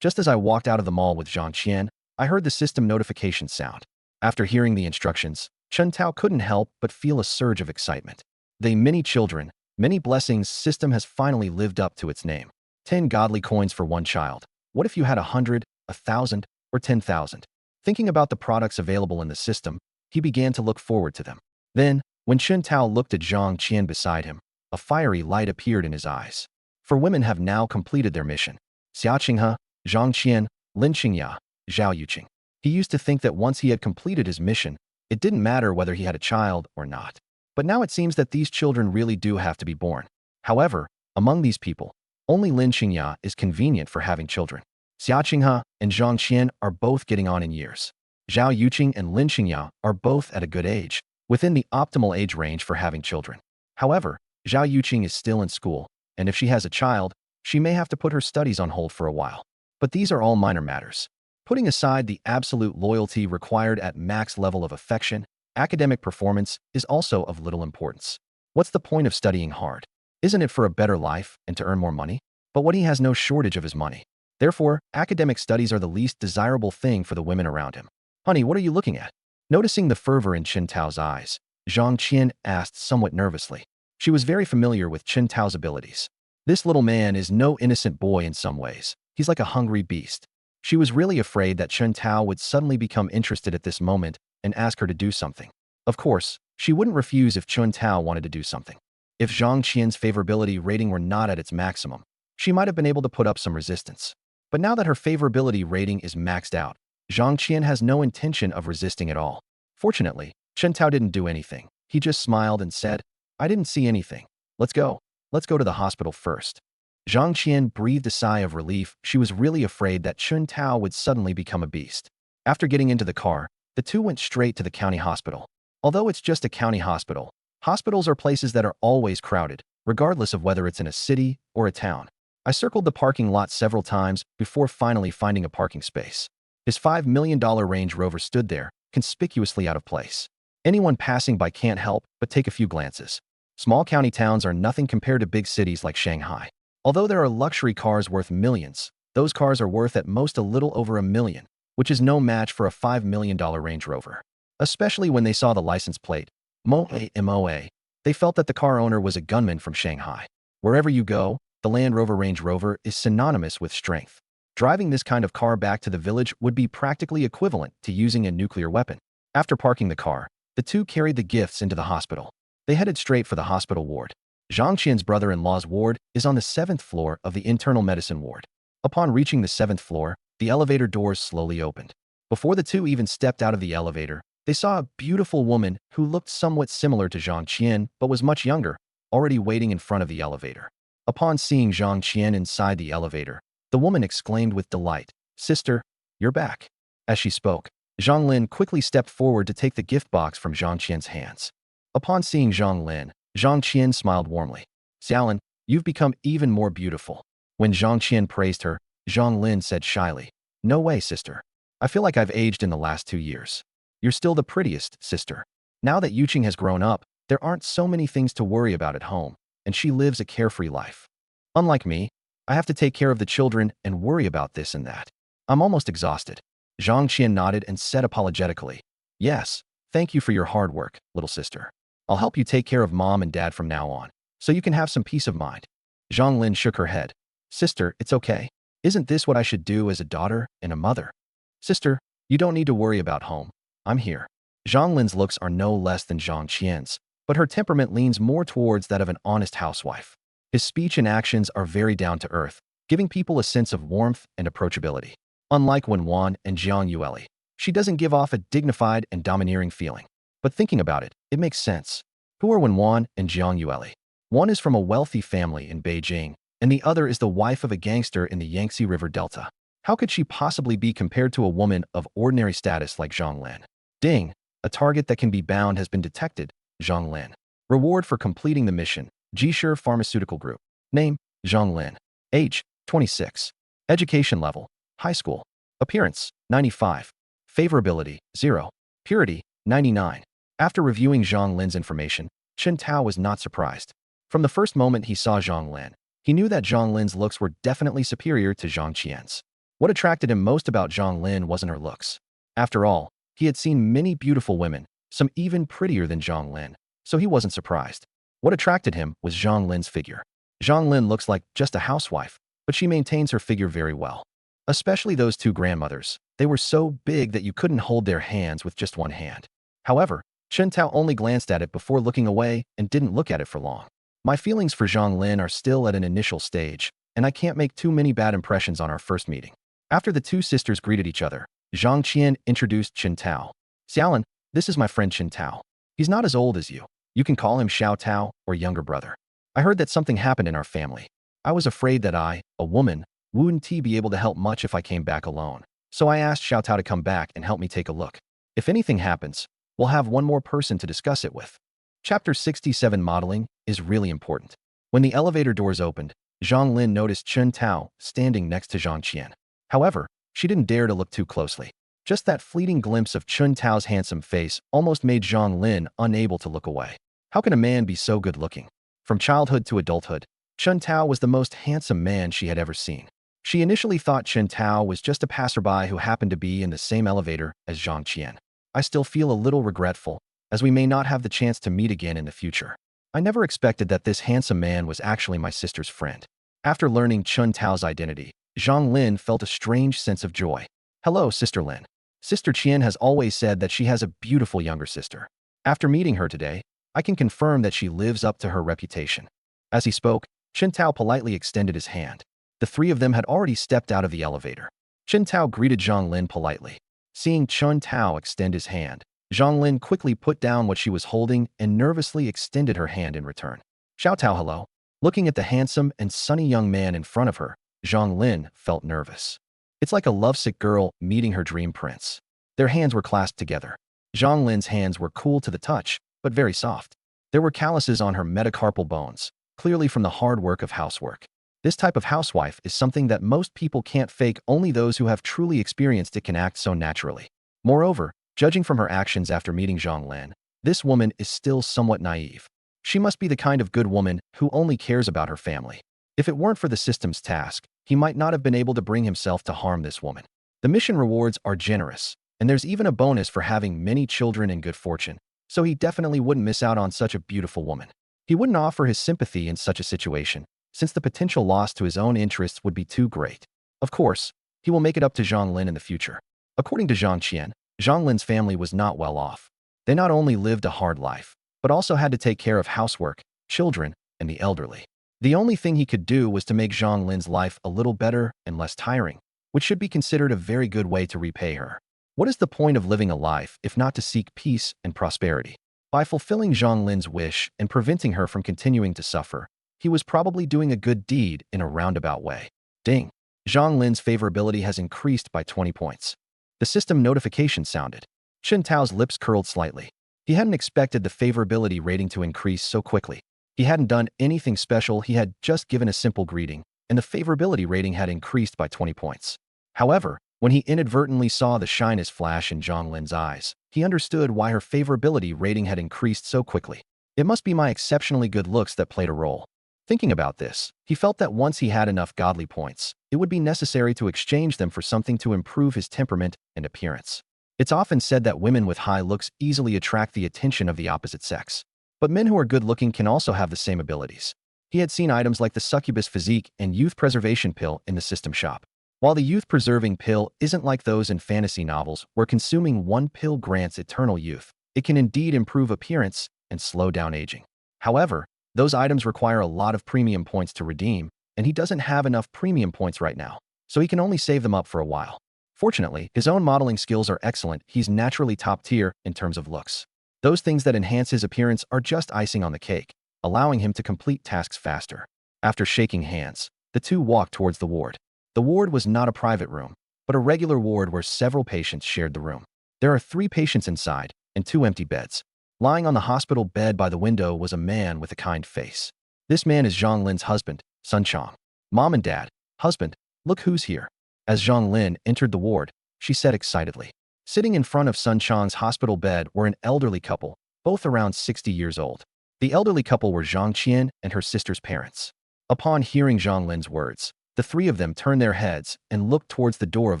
Just as I walked out of the mall with Zhang Qian, I heard the system notification sound. After hearing the instructions, Chen Tao couldn't help but feel a surge of excitement. The many children, many blessings system has finally lived up to its name. 10 godly coins for one child. What if you had 100, 1,000, or 10,000? Thinking about the products available in the system, he began to look forward to them. Then, when Chen Tao looked at Zhang Qian beside him, a fiery light appeared in his eyes. For women have now completed their mission. Xia Qinghe, Zhang Qian, Lin Qingya, Zhao Yuching. He used to think that once he had completed his mission, it didn't matter whether he had a child or not. But now it seems that these children really do have to be born. However, among these people, only Lin Qingya is convenient for having children. Xia Qinghe and Zhang Qian are both getting on in years. Zhao Yuching and Lin Qingya are both at a good age, within the optimal age range for having children. However, Zhao Yuching is still in school, and if she has a child, she may have to put her studies on hold for a while. But these are all minor matters. Putting aside the absolute loyalty required at max level of affection, academic performance is also of little importance. What's the point of studying hard? Isn't it for a better life and to earn more money? But what he has no shortage of his money. Therefore, academic studies are the least desirable thing for the women around him. Honey, what are you looking at? Noticing the fervor in Chen Tao's eyes, Zhang Qian asked somewhat nervously. She was very familiar with Chen Tao's abilities. This little man is no innocent boy in some ways. He's like a hungry beast. She was really afraid that Chen Tao would suddenly become interested at this moment and ask her to do something. Of course, she wouldn't refuse if Chen Tao wanted to do something. If Zhang Qian's favorability rating were not at its maximum, she might have been able to put up some resistance. But now that her favorability rating is maxed out, Zhang Qian has no intention of resisting at all. Fortunately, Chen Tao didn't do anything. He just smiled and said, I didn't see anything. Let's go. Let's go to the hospital first. Zhang Qian breathed a sigh of relief. She was really afraid that Chen Tao would suddenly become a beast. After getting into the car, the two went straight to the county hospital. Although it's just a county hospital, hospitals are places that are always crowded, regardless of whether it's in a city or a town. I circled the parking lot several times before finally finding a parking space. His $5 million Range Rover stood there, conspicuously out of place. Anyone passing by can't help but take a few glances. Small county towns are nothing compared to big cities like Shanghai. Although there are luxury cars worth millions, those cars are worth at most a little over $1 million, which is no match for a $5 million Range Rover. Especially when they saw the license plate, MOA, they felt that the car owner was a gunman from Shanghai. Wherever you go, the Land Rover Range Rover is synonymous with strength. Driving this kind of car back to the village would be practically equivalent to using a nuclear weapon. After parking the car, the two carried the gifts into the hospital. They headed straight for the hospital ward. Zhang Qian's brother-in-law's ward is on the 7th floor of the internal medicine ward. Upon reaching the 7th floor, the elevator doors slowly opened. Before the two even stepped out of the elevator, they saw a beautiful woman who looked somewhat similar to Zhang Qian but was much younger, already waiting in front of the elevator. Upon seeing Zhang Qian inside the elevator, the woman exclaimed with delight, "Sister, you're back." As she spoke, Zhang Lin quickly stepped forward to take the gift box from Zhang Qian's hands. Upon seeing Zhang Lin, Zhang Qian smiled warmly. "Xiao, you've become even more beautiful." When Zhang Qian praised her, Zhang Lin said shyly, "No way, sister. I feel like I've aged in the last 2 years. You're still the prettiest, sister." Now that Yuching has grown up, there aren't so many things to worry about at home, and she lives a carefree life. Unlike me, I have to take care of the children and worry about this and that. I'm almost exhausted. Zhang Qian nodded and said apologetically, "Yes, thank you for your hard work, little sister. I'll help you take care of mom and dad from now on, so you can have some peace of mind." Zhang Lin shook her head. "Sister, it's okay. Isn't this what I should do as a daughter and a mother? Sister, you don't need to worry about home. I'm here." Zhang Lin's looks are no less than Zhang Qian's, but her temperament leans more towards that of an honest housewife. His speech and actions are very down to earth, giving people a sense of warmth and approachability. Unlike Wan and Jang Yuelli, she doesn't give off a dignified and domineering feeling. But thinking about it, it makes sense. Who are Wan and Jang Yuelli? One is from a wealthy family in Beijing, and the other is the wife of a gangster in the Yangtze River Delta. How could she possibly be compared to a woman of ordinary status like Zhang Lin? Ding! A target that can be bound has been detected. Zhang Lin. Reward for completing the mission. Jishir Pharmaceutical Group. Name, Zhang Lin. Age, 26. Education level, high school. Appearance, 95. Favorability, 0. Purity, 99. After reviewing Zhang Lin's information, Chen Tao was not surprised. From the first moment he saw Zhang Lin, he knew that Zhang Lin's looks were definitely superior to Zhang Qian's. What attracted him most about Zhang Lin wasn't her looks. After all, he had seen many beautiful women, some even prettier than Zhang Lin, so he wasn't surprised. What attracted him was Zhang Lin's figure. Zhang Lin looks like just a housewife, but she maintains her figure very well. Especially those two grandmothers. They were so big that you couldn't hold their hands with just one hand. However, Chen Tao only glanced at it before looking away and didn't look at it for long. My feelings for Zhang Lin are still at an initial stage, and I can't make too many bad impressions on our first meeting. After the two sisters greeted each other, Zhang Qian introduced Chen Tao. "Xiao, this is my friend Chen Tao. He's not as old as you. You can call him Xiao Tao or younger brother. I heard that something happened in our family. I was afraid that I, a woman, wouldn't be able to help much if I came back alone. So I asked Xiao Tao to come back and help me take a look. If anything happens, we'll have one more person to discuss it with." Chapter 67 Modeling is really important. When the elevator doors opened, Zhang Lin noticed Chen Tao standing next to Zhang Qian. However, she didn't dare to look too closely. Just that fleeting glimpse of Chen Tao's handsome face almost made Zhang Lin unable to look away. How can a man be so good-looking? From childhood to adulthood, Chen Tao was the most handsome man she had ever seen. She initially thought Chen Tao was just a passerby who happened to be in the same elevator as Zhang Qian. "I still feel a little regretful, as we may not have the chance to meet again in the future. I never expected that this handsome man was actually my sister's friend." After learning Chen Tao's identity, Zhang Lin felt a strange sense of joy. "Hello, Sister Lin. Sister Qian has always said that she has a beautiful younger sister. After meeting her today, I can confirm that she lives up to her reputation." As he spoke, Chen Tao politely extended his hand. The three of them had already stepped out of the elevator. Chen Tao greeted Zhang Lin politely. Seeing Chen Tao extend his hand, Zhang Lin quickly put down what she was holding and nervously extended her hand in return. "Xiao Tao, hello." Looking at the handsome and sunny young man in front of her, Zhang Lin felt nervous. It's like a lovesick girl meeting her dream prince. Their hands were clasped together. Zhang Lin's hands were cool to the touch, but very soft. There were calluses on her metacarpal bones, clearly from the hard work of housework. This type of housewife is something that most people can't fake. Only those who have truly experienced it can act so naturally. Moreover, judging from her actions after meeting Zhang Lin, this woman is still somewhat naive. She must be the kind of good woman who only cares about her family. If it weren't for the system's task, he might not have been able to bring himself to harm this woman. The mission rewards are generous, and there's even a bonus for having many children and good fortune, so he definitely wouldn't miss out on such a beautiful woman. He wouldn't offer his sympathy in such a situation, since the potential loss to his own interests would be too great. Of course, He will make it up to Zhang Lin in the future. According to Zhang Qian, Zhang Lin's family was not well off. They not only lived a hard life, but also had to take care of housework, children, and the elderly. The only thing he could do was to make Zhang Lin's life a little better and less tiring, which should be considered a very good way to repay her. What is the point of living a life if not to seek peace and prosperity? By fulfilling Zhang Lin's wish and preventing her from continuing to suffer, he was probably doing a good deed in a roundabout way. Ding! Zhang Lin's favorability has increased by 20 points. The system notification sounded. Chen Tao's lips curled slightly. He hadn't expected the favorability rating to increase so quickly. He hadn't done anything special, he had just given a simple greeting, and the favorability rating had increased by 20 points. However, when he inadvertently saw the shyness flash in Zhang Lin's eyes, he understood why her favorability rating had increased so quickly. It must be my exceptionally good looks that played a role. Thinking about this, he felt that once he had enough godly points, it would be necessary to exchange them for something to improve his temperament and appearance. It's often said that women with high looks easily attract the attention of the opposite sex. But men who are good-looking can also have the same abilities. He had seen items like the succubus physique and youth preservation pill in the system shop. While the youth-preserving pill isn't like those in fantasy novels where consuming one pill grants eternal youth, it can indeed improve appearance and slow down aging. However, those items require a lot of premium points to redeem, and he doesn't have enough premium points right now, so he can only save them up for a while. Fortunately, his own modeling skills are excellent. He's naturally top tier in terms of looks. Those things that enhance his appearance are just icing on the cake, allowing him to complete tasks faster. After shaking hands, the two walked towards the ward. The ward was not a private room, but a regular ward where several patients shared the room. There are 3 patients inside and 2 empty beds. Lying on the hospital bed by the window was a man with a kind face. This man is Zhang Lin's husband, Sun Chang. Mom and Dad, husband, look who's here. As Zhang Lin entered the ward, she said excitedly. Sitting in front of Sun Chang's hospital bed were an elderly couple, both around 60 years old. The elderly couple were Zhang Qian and her sister's parents. Upon hearing Zhang Lin's words, the 3 of them turned their heads and looked towards the door of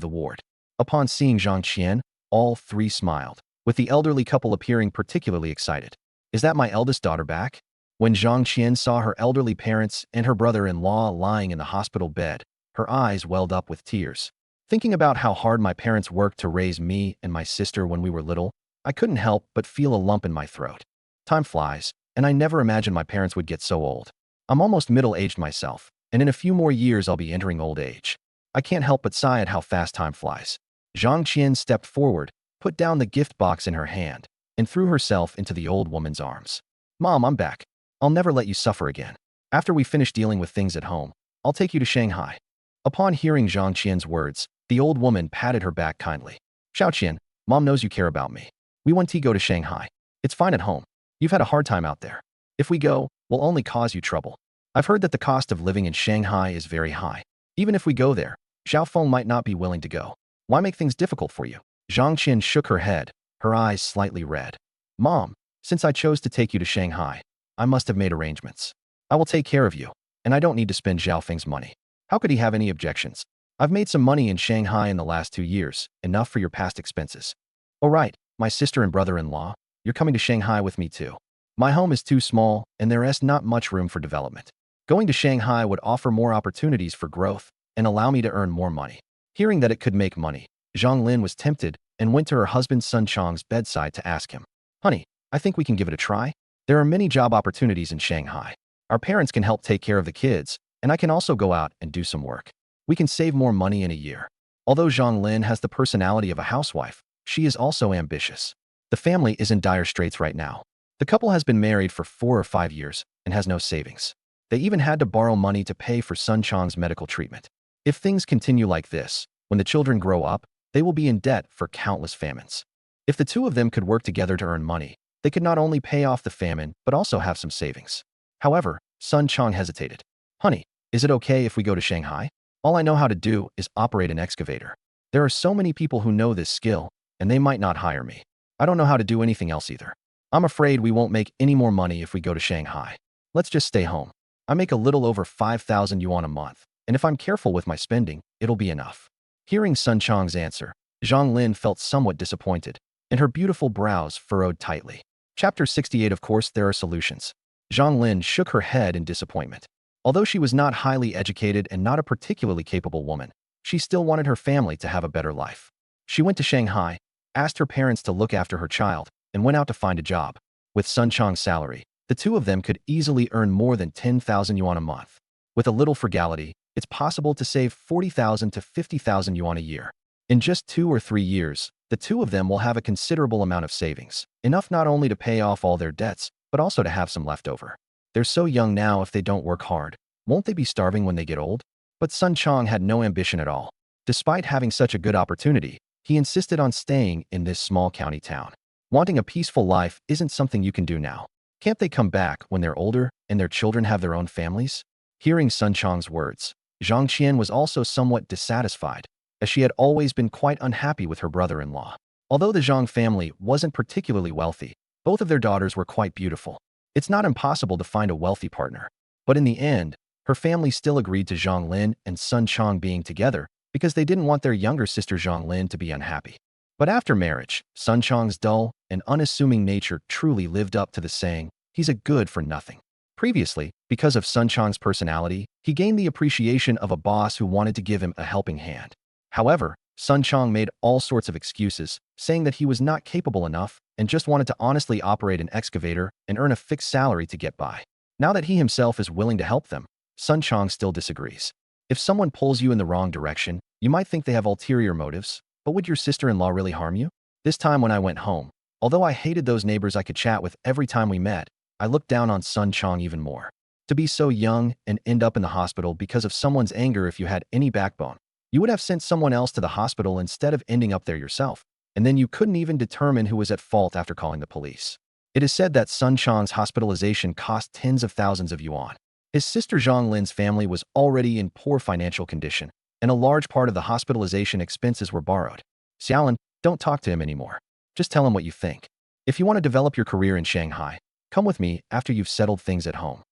the ward. Upon seeing Zhang Qian, all 3 smiled, with the elderly couple appearing particularly excited. Is that my eldest daughter back? When Zhang Qian saw her elderly parents and her brother-in-law lying in the hospital bed, her eyes welled up with tears. Thinking about how hard my parents worked to raise me and my sister when we were little, I couldn't help but feel a lump in my throat. Time flies, and I never imagined my parents would get so old. I'm almost middle-aged myself, and in a few more years I'll be entering old age. I can't help but sigh at how fast time flies. Zhang Qian stepped forward, put down the gift box in her hand, and threw herself into the old woman's arms. Mom, I'm back. I'll never let you suffer again. After we finish dealing with things at home, I'll take you to Shanghai. Upon hearing Zhang Qian's words, the old woman patted her back kindly. Xiao Qian, Mom knows you care about me. We want to go to Shanghai. It's fine at home. You've had a hard time out there. If we go, we'll only cause you trouble. I've heard that the cost of living in Shanghai is very high. Even if we go there, Xiao Feng might not be willing to go. Why make things difficult for you? Zhang Qian shook her head, her eyes slightly red. Mom, since I chose to take you to Shanghai, I must have made arrangements. I will take care of you, and I don't need to spend Xiao Feng's money. How could he have any objections? I've made some money in Shanghai in the last 2 years, enough for your past expenses. Oh right, my sister and brother-in-law, you're coming to Shanghai with me too. My home is too small, and there is not much room for development. Going to Shanghai would offer more opportunities for growth and allow me to earn more money. Hearing that it could make money, Zhang Lin was tempted and went to her husband Sun Chang's bedside to ask him, Honey, I think we can give it a try. There are many job opportunities in Shanghai. Our parents can help take care of the kids, and I can also go out and do some work. We can save more money in a year. Although Zhang Lin has the personality of a housewife, she is also ambitious. The family is in dire straits right now. The couple has been married for 4 or 5 years and has no savings. They even had to borrow money to pay for Sun Chang's medical treatment. If things continue like this, when the children grow up, they will be in debt for countless famines. If the 2 of them could work together to earn money, they could not only pay off the famine, but also have some savings. However, Sun Chang hesitated. Honey, is it okay if we go to Shanghai? All I know how to do is operate an excavator. There are so many people who know this skill, and they might not hire me. I don't know how to do anything else either. I'm afraid we won't make any more money if we go to Shanghai. Let's just stay home. I make a little over 5,000 yuan a month, and if I'm careful with my spending, it'll be enough. Hearing Sun Chang's answer, Zhang Lin felt somewhat disappointed, and her beautiful brows furrowed tightly. Chapter 68. Of course, there are solutions. Zhang Lin shook her head in disappointment. Although she was not highly educated and not a particularly capable woman, She still wanted her family to have a better life. She went to Shanghai, asked her parents to look after her child, and went out to find a job. With Sun Chang's salary, the two of them could easily earn more than 10,000 yuan a month. With a little frugality, it's possible to save 40,000 to 50,000 yuan a year. In just 2 or 3 years, the two of them will have a considerable amount of savings, enough not only to pay off all their debts, but also to have some left over. They're so young now. If they don't work hard, won't they be starving when they get old? But Sun Chang had no ambition at all. Despite having such a good opportunity, he insisted on staying in this small county town. Wanting a peaceful life isn't something you can do now. Can't they come back when they're older and their children have their own families? Hearing Sun Chang's words, Zhang Qian was also somewhat dissatisfied, as she had always been quite unhappy with her brother-in-law. Although the Zhang family wasn't particularly wealthy, both of their daughters were quite beautiful. It's not impossible to find a wealthy partner. But in the end, her family still agreed to Zhang Lin and Sun Chang being together because they didn't want their younger sister Zhang Lin to be unhappy. But after marriage, Sun Chang's dull and unassuming nature truly lived up to the saying, "He's a good for nothing." Previously, because of Sun Chang's personality, he gained the appreciation of a boss who wanted to give him a helping hand. However, Sun Chang made all sorts of excuses, saying that he was not capable enough and just wanted to honestly operate an excavator and earn a fixed salary to get by. Now that he himself is willing to help them, Sun Chang still disagrees. If someone pulls you in the wrong direction, you might think they have ulterior motives, but would your sister-in-law really harm you? This time when I went home, although I hated those neighbors I could chat with every time we met, I looked down on Sun Chang even more. To be so young and end up in the hospital because of someone's anger. If you had any backbone, you would have sent someone else to the hospital instead of ending up there yourself, and then you couldn't even determine who was at fault after calling the police. It is said that Sun Chang's hospitalization cost tens of thousands of yuan. His sister Zhang Lin's family was already in poor financial condition, and a large part of the hospitalization expenses were borrowed. Xiao, don't talk to him anymore. Just tell him what you think. If you want to develop your career in Shanghai, come with me after you've settled things at home.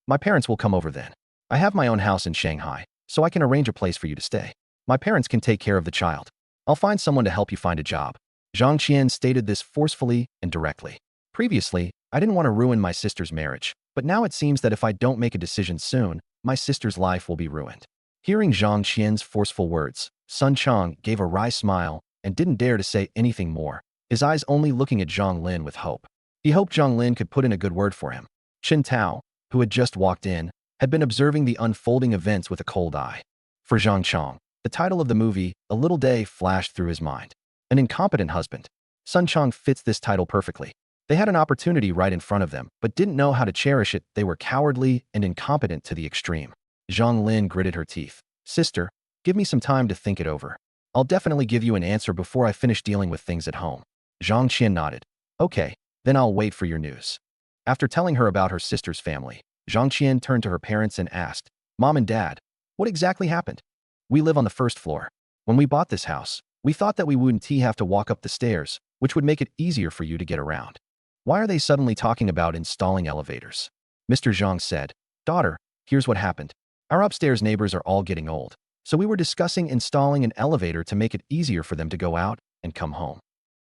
My parents will come over then. I have my own house in Shanghai, so I can arrange a place for you to stay. My parents can take care of the child. I'll find someone to help you find a job. Zhang Qian stated this forcefully and directly. Previously, I didn't want to ruin my sister's marriage, but now it seems that if I don't make a decision soon, my sister's life will be ruined. Hearing Zhang Qian's forceful words, Sun Chang gave a wry smile and didn't dare to say anything more, his eyes only looking at Zhang Lin with hope. He hoped Zhang Lin could put in a good word for him. Chen Tao, who had just walked in, had been observing the unfolding events with a cold eye. For Zhang Chang, the title of the movie, A Little Day, flashed through his mind. An incompetent husband. Sun Chang fits this title perfectly. They had an opportunity right in front of them, but didn't know how to cherish it. They were cowardly and incompetent to the extreme. Zhang Lin gritted her teeth. Sister, give me some time to think it over. I'll definitely give you an answer before I finish dealing with things at home. Zhang Qian nodded. Okay, then I'll wait for your news. After telling her about her sister's family, Zhang Qian turned to her parents and asked, Mom and Dad, what exactly happened? We live on the first floor. When we bought this house, we thought that we wouldn't have to walk up the stairs, which would make it easier for you to get around. Why are they suddenly talking about installing elevators? Mr. Zhang said, Daughter, here's what happened. Our upstairs neighbors are all getting old, so we were discussing installing an elevator to make it easier for them to go out and come home.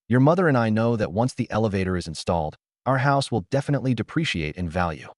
Your mother and I know that once the elevator is installed, our house will definitely depreciate in value.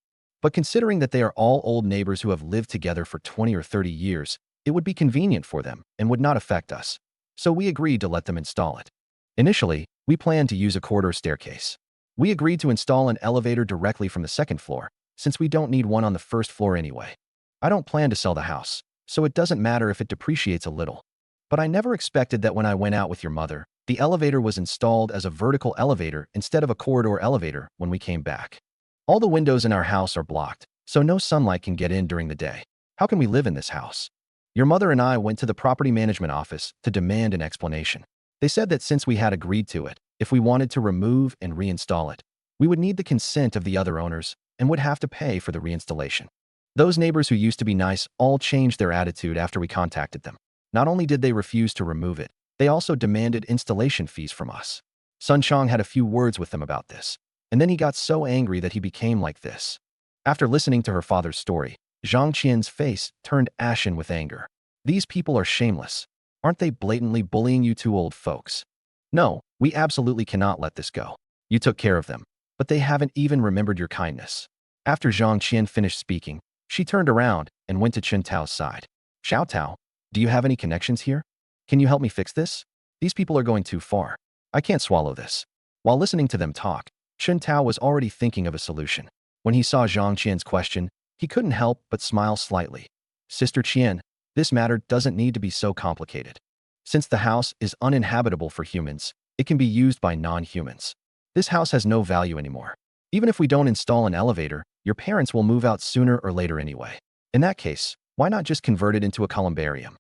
But considering that they are all old neighbors who have lived together for 20 or 30 years, it would be convenient for them and would not affect us. So we agreed to let them install it. Initially, we planned to use a corridor staircase. We agreed to install an elevator directly from the second floor, since we don't need one on the first floor anyway. I don't plan to sell the house, so it doesn't matter if it depreciates a little. But I never expected that when I went out with your mother, the elevator was installed as a vertical elevator instead of a corridor elevator when we came back. All the windows in our house are blocked, so no sunlight can get in during the day. How can we live in this house? Your mother and I went to the property management office to demand an explanation. They said that since we had agreed to it, if we wanted to remove and reinstall it, we would need the consent of the other owners and would have to pay for the reinstallation. Those neighbors who used to be nice all changed their attitude after we contacted them. Not only did they refuse to remove it, they also demanded installation fees from us. Sun Chang had a few words with them about this, and then he got so angry that he became like this. After listening to her father's story, Zhang Qian's face turned ashen with anger. These people are shameless. Aren't they blatantly bullying you two old folks? No, we absolutely cannot let this go. You took care of them, but they haven't even remembered your kindness. After Zhang Qian finished speaking, she turned around and went to Chen Tao's side. Xiao Tao, Do you have any connections here? Can you help me fix this? These people are going too far. I can't swallow this. While listening to them talk, Chen Tao was already thinking of a solution. When he saw Zhang Qian's question, he couldn't help but smile slightly. Sister Qian, this matter doesn't need to be so complicated. Since the house is uninhabitable for humans, it can be used by non-humans. This house has no value anymore. Even if we don't install an elevator, your parents will move out sooner or later anyway. In that case, why not just convert it into a columbarium?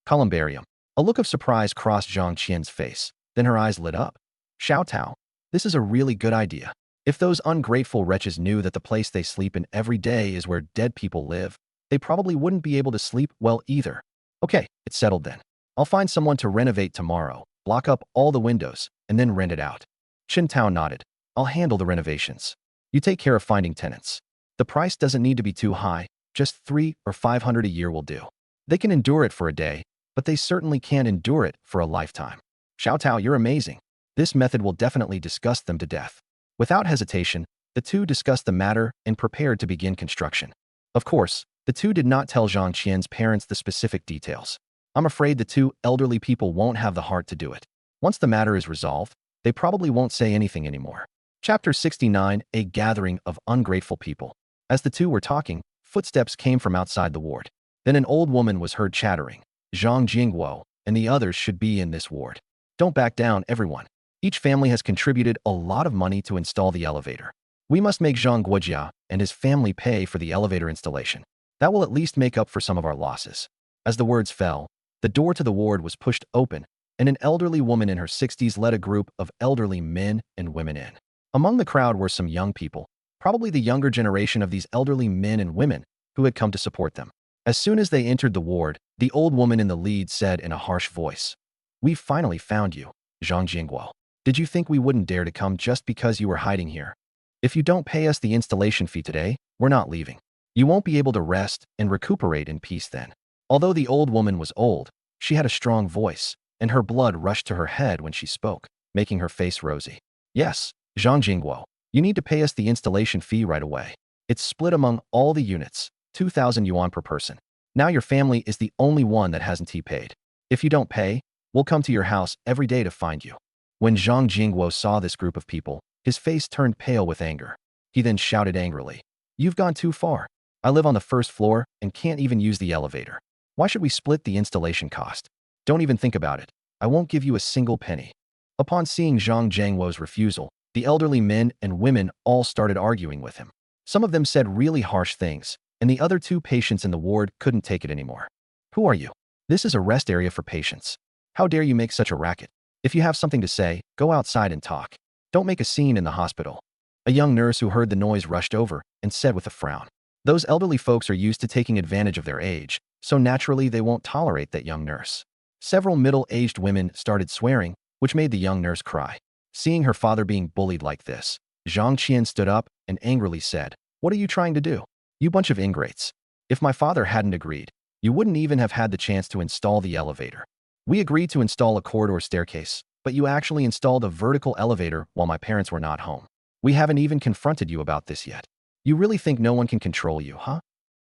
Columbarium. A look of surprise crossed Zhang Qian's face, then her eyes lit up. Xiao Tao, this is a really good idea. If those ungrateful wretches knew that the place they sleep in every day is where dead people live, they probably wouldn't be able to sleep well either. Okay, it's settled then. I'll find someone to renovate tomorrow, block up all the windows, and then rent it out. Chen Tao nodded. I'll handle the renovations. You take care of finding tenants. The price doesn't need to be too high, just 300 or 500 a year will do. They can endure it for a day, but they certainly can't endure it for a lifetime. Xiao Tao, you're amazing. This method will definitely disgust them to death. Without hesitation, the two discussed the matter and prepared to begin construction. Of course, the two did not tell Zhang Qian's parents the specific details. I'm afraid the two elderly people won't have the heart to do it. Once the matter is resolved, they probably won't say anything anymore. Chapter 69, A Gathering of Ungrateful People. As the two were talking, footsteps came from outside the ward. Then an old woman was heard chattering. Zhang Jingguo and the others should be in this ward. Don't back down, everyone. Each family has contributed a lot of money to install the elevator. We must make Zhang Guojia and his family pay for the elevator installation. That will at least make up for some of our losses. As the words fell, the door to the ward was pushed open, and an elderly woman in her 60s led a group of elderly men and women in. Among the crowd were some young people, probably the younger generation of these elderly men and women who had come to support them. As soon as they entered the ward, the old woman in the lead said in a harsh voice, "We've finally found you, Zhang Jingguo. Did you think we wouldn't dare to come just because you were hiding here? If you don't pay us the installation fee today, we're not leaving. You won't be able to rest and recuperate in peace then." Although the old woman was old, she had a strong voice, and her blood rushed to her head when she spoke, making her face rosy. "Yes, Zhang Jingguo, you need to pay us the installation fee right away. It's split among all the units, 2,000 yuan per person. Now your family is the only one that hasn't paid. If you don't pay, we'll come to your house every day to find you." When Zhang Jingguo saw this group of people, his face turned pale with anger. He then shouted angrily, "You've gone too far. I live on the first floor and can't even use the elevator. Why should we split the installation cost? Don't even think about it. I won't give you a single penny." Upon seeing Zhang Jingguo's refusal, the elderly men and women all started arguing with him. Some of them said really harsh things, and the other two patients in the ward couldn't take it anymore. "Who are you? This is a rest area for patients. How dare you make such a racket? If you have something to say, go outside and talk. Don't make a scene in the hospital." A young nurse who heard the noise rushed over and said with a frown, "Those elderly folks are used to taking advantage of their age, so naturally they won't tolerate that young nurse." Several middle-aged women started swearing, which made the young nurse cry. Seeing her father being bullied like this, Zhang Qian stood up and angrily said, "What are you trying to do? You bunch of ingrates. If my father hadn't agreed, you wouldn't even have had the chance to install the elevator. We agreed to install a corridor staircase, but you actually installed a vertical elevator while my parents were not home. We haven't even confronted you about this yet. You really think no one can control you, huh?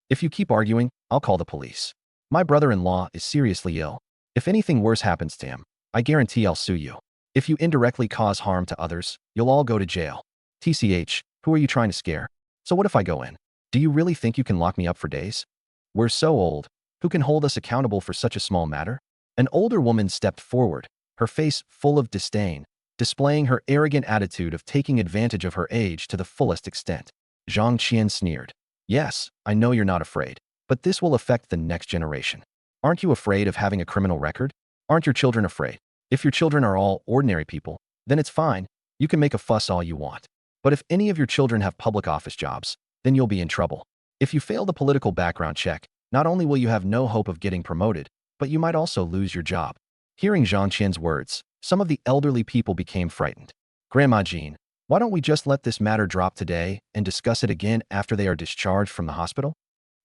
If you keep arguing, I'll call the police. My brother-in-law is seriously ill. If anything worse happens to him, I guarantee I'll sue you. If you indirectly cause harm to others, you'll all go to jail. TCH, who are you trying to scare? So what if I go in? Do you really think you can lock me up for days? We're so old. Who can hold us accountable for such a small matter?" An older woman stepped forward, her face full of disdain, displaying her arrogant attitude of taking advantage of her age to the fullest extent. Zhang Qian sneered. "Yes, I know you're not afraid, but this will affect the next generation. Aren't you afraid of having a criminal record? Aren't your children afraid? If your children are all ordinary people, then it's fine. You can make a fuss all you want. But if any of your children have public office jobs, then you'll be in trouble. If you fail the political background check, not only will you have no hope of getting promoted, but you might also lose your job." Hearing Zhang Qian's words, some of the elderly people became frightened. "Grandma Jean, why don't we just let this matter drop today and discuss it again after they are discharged from the hospital?"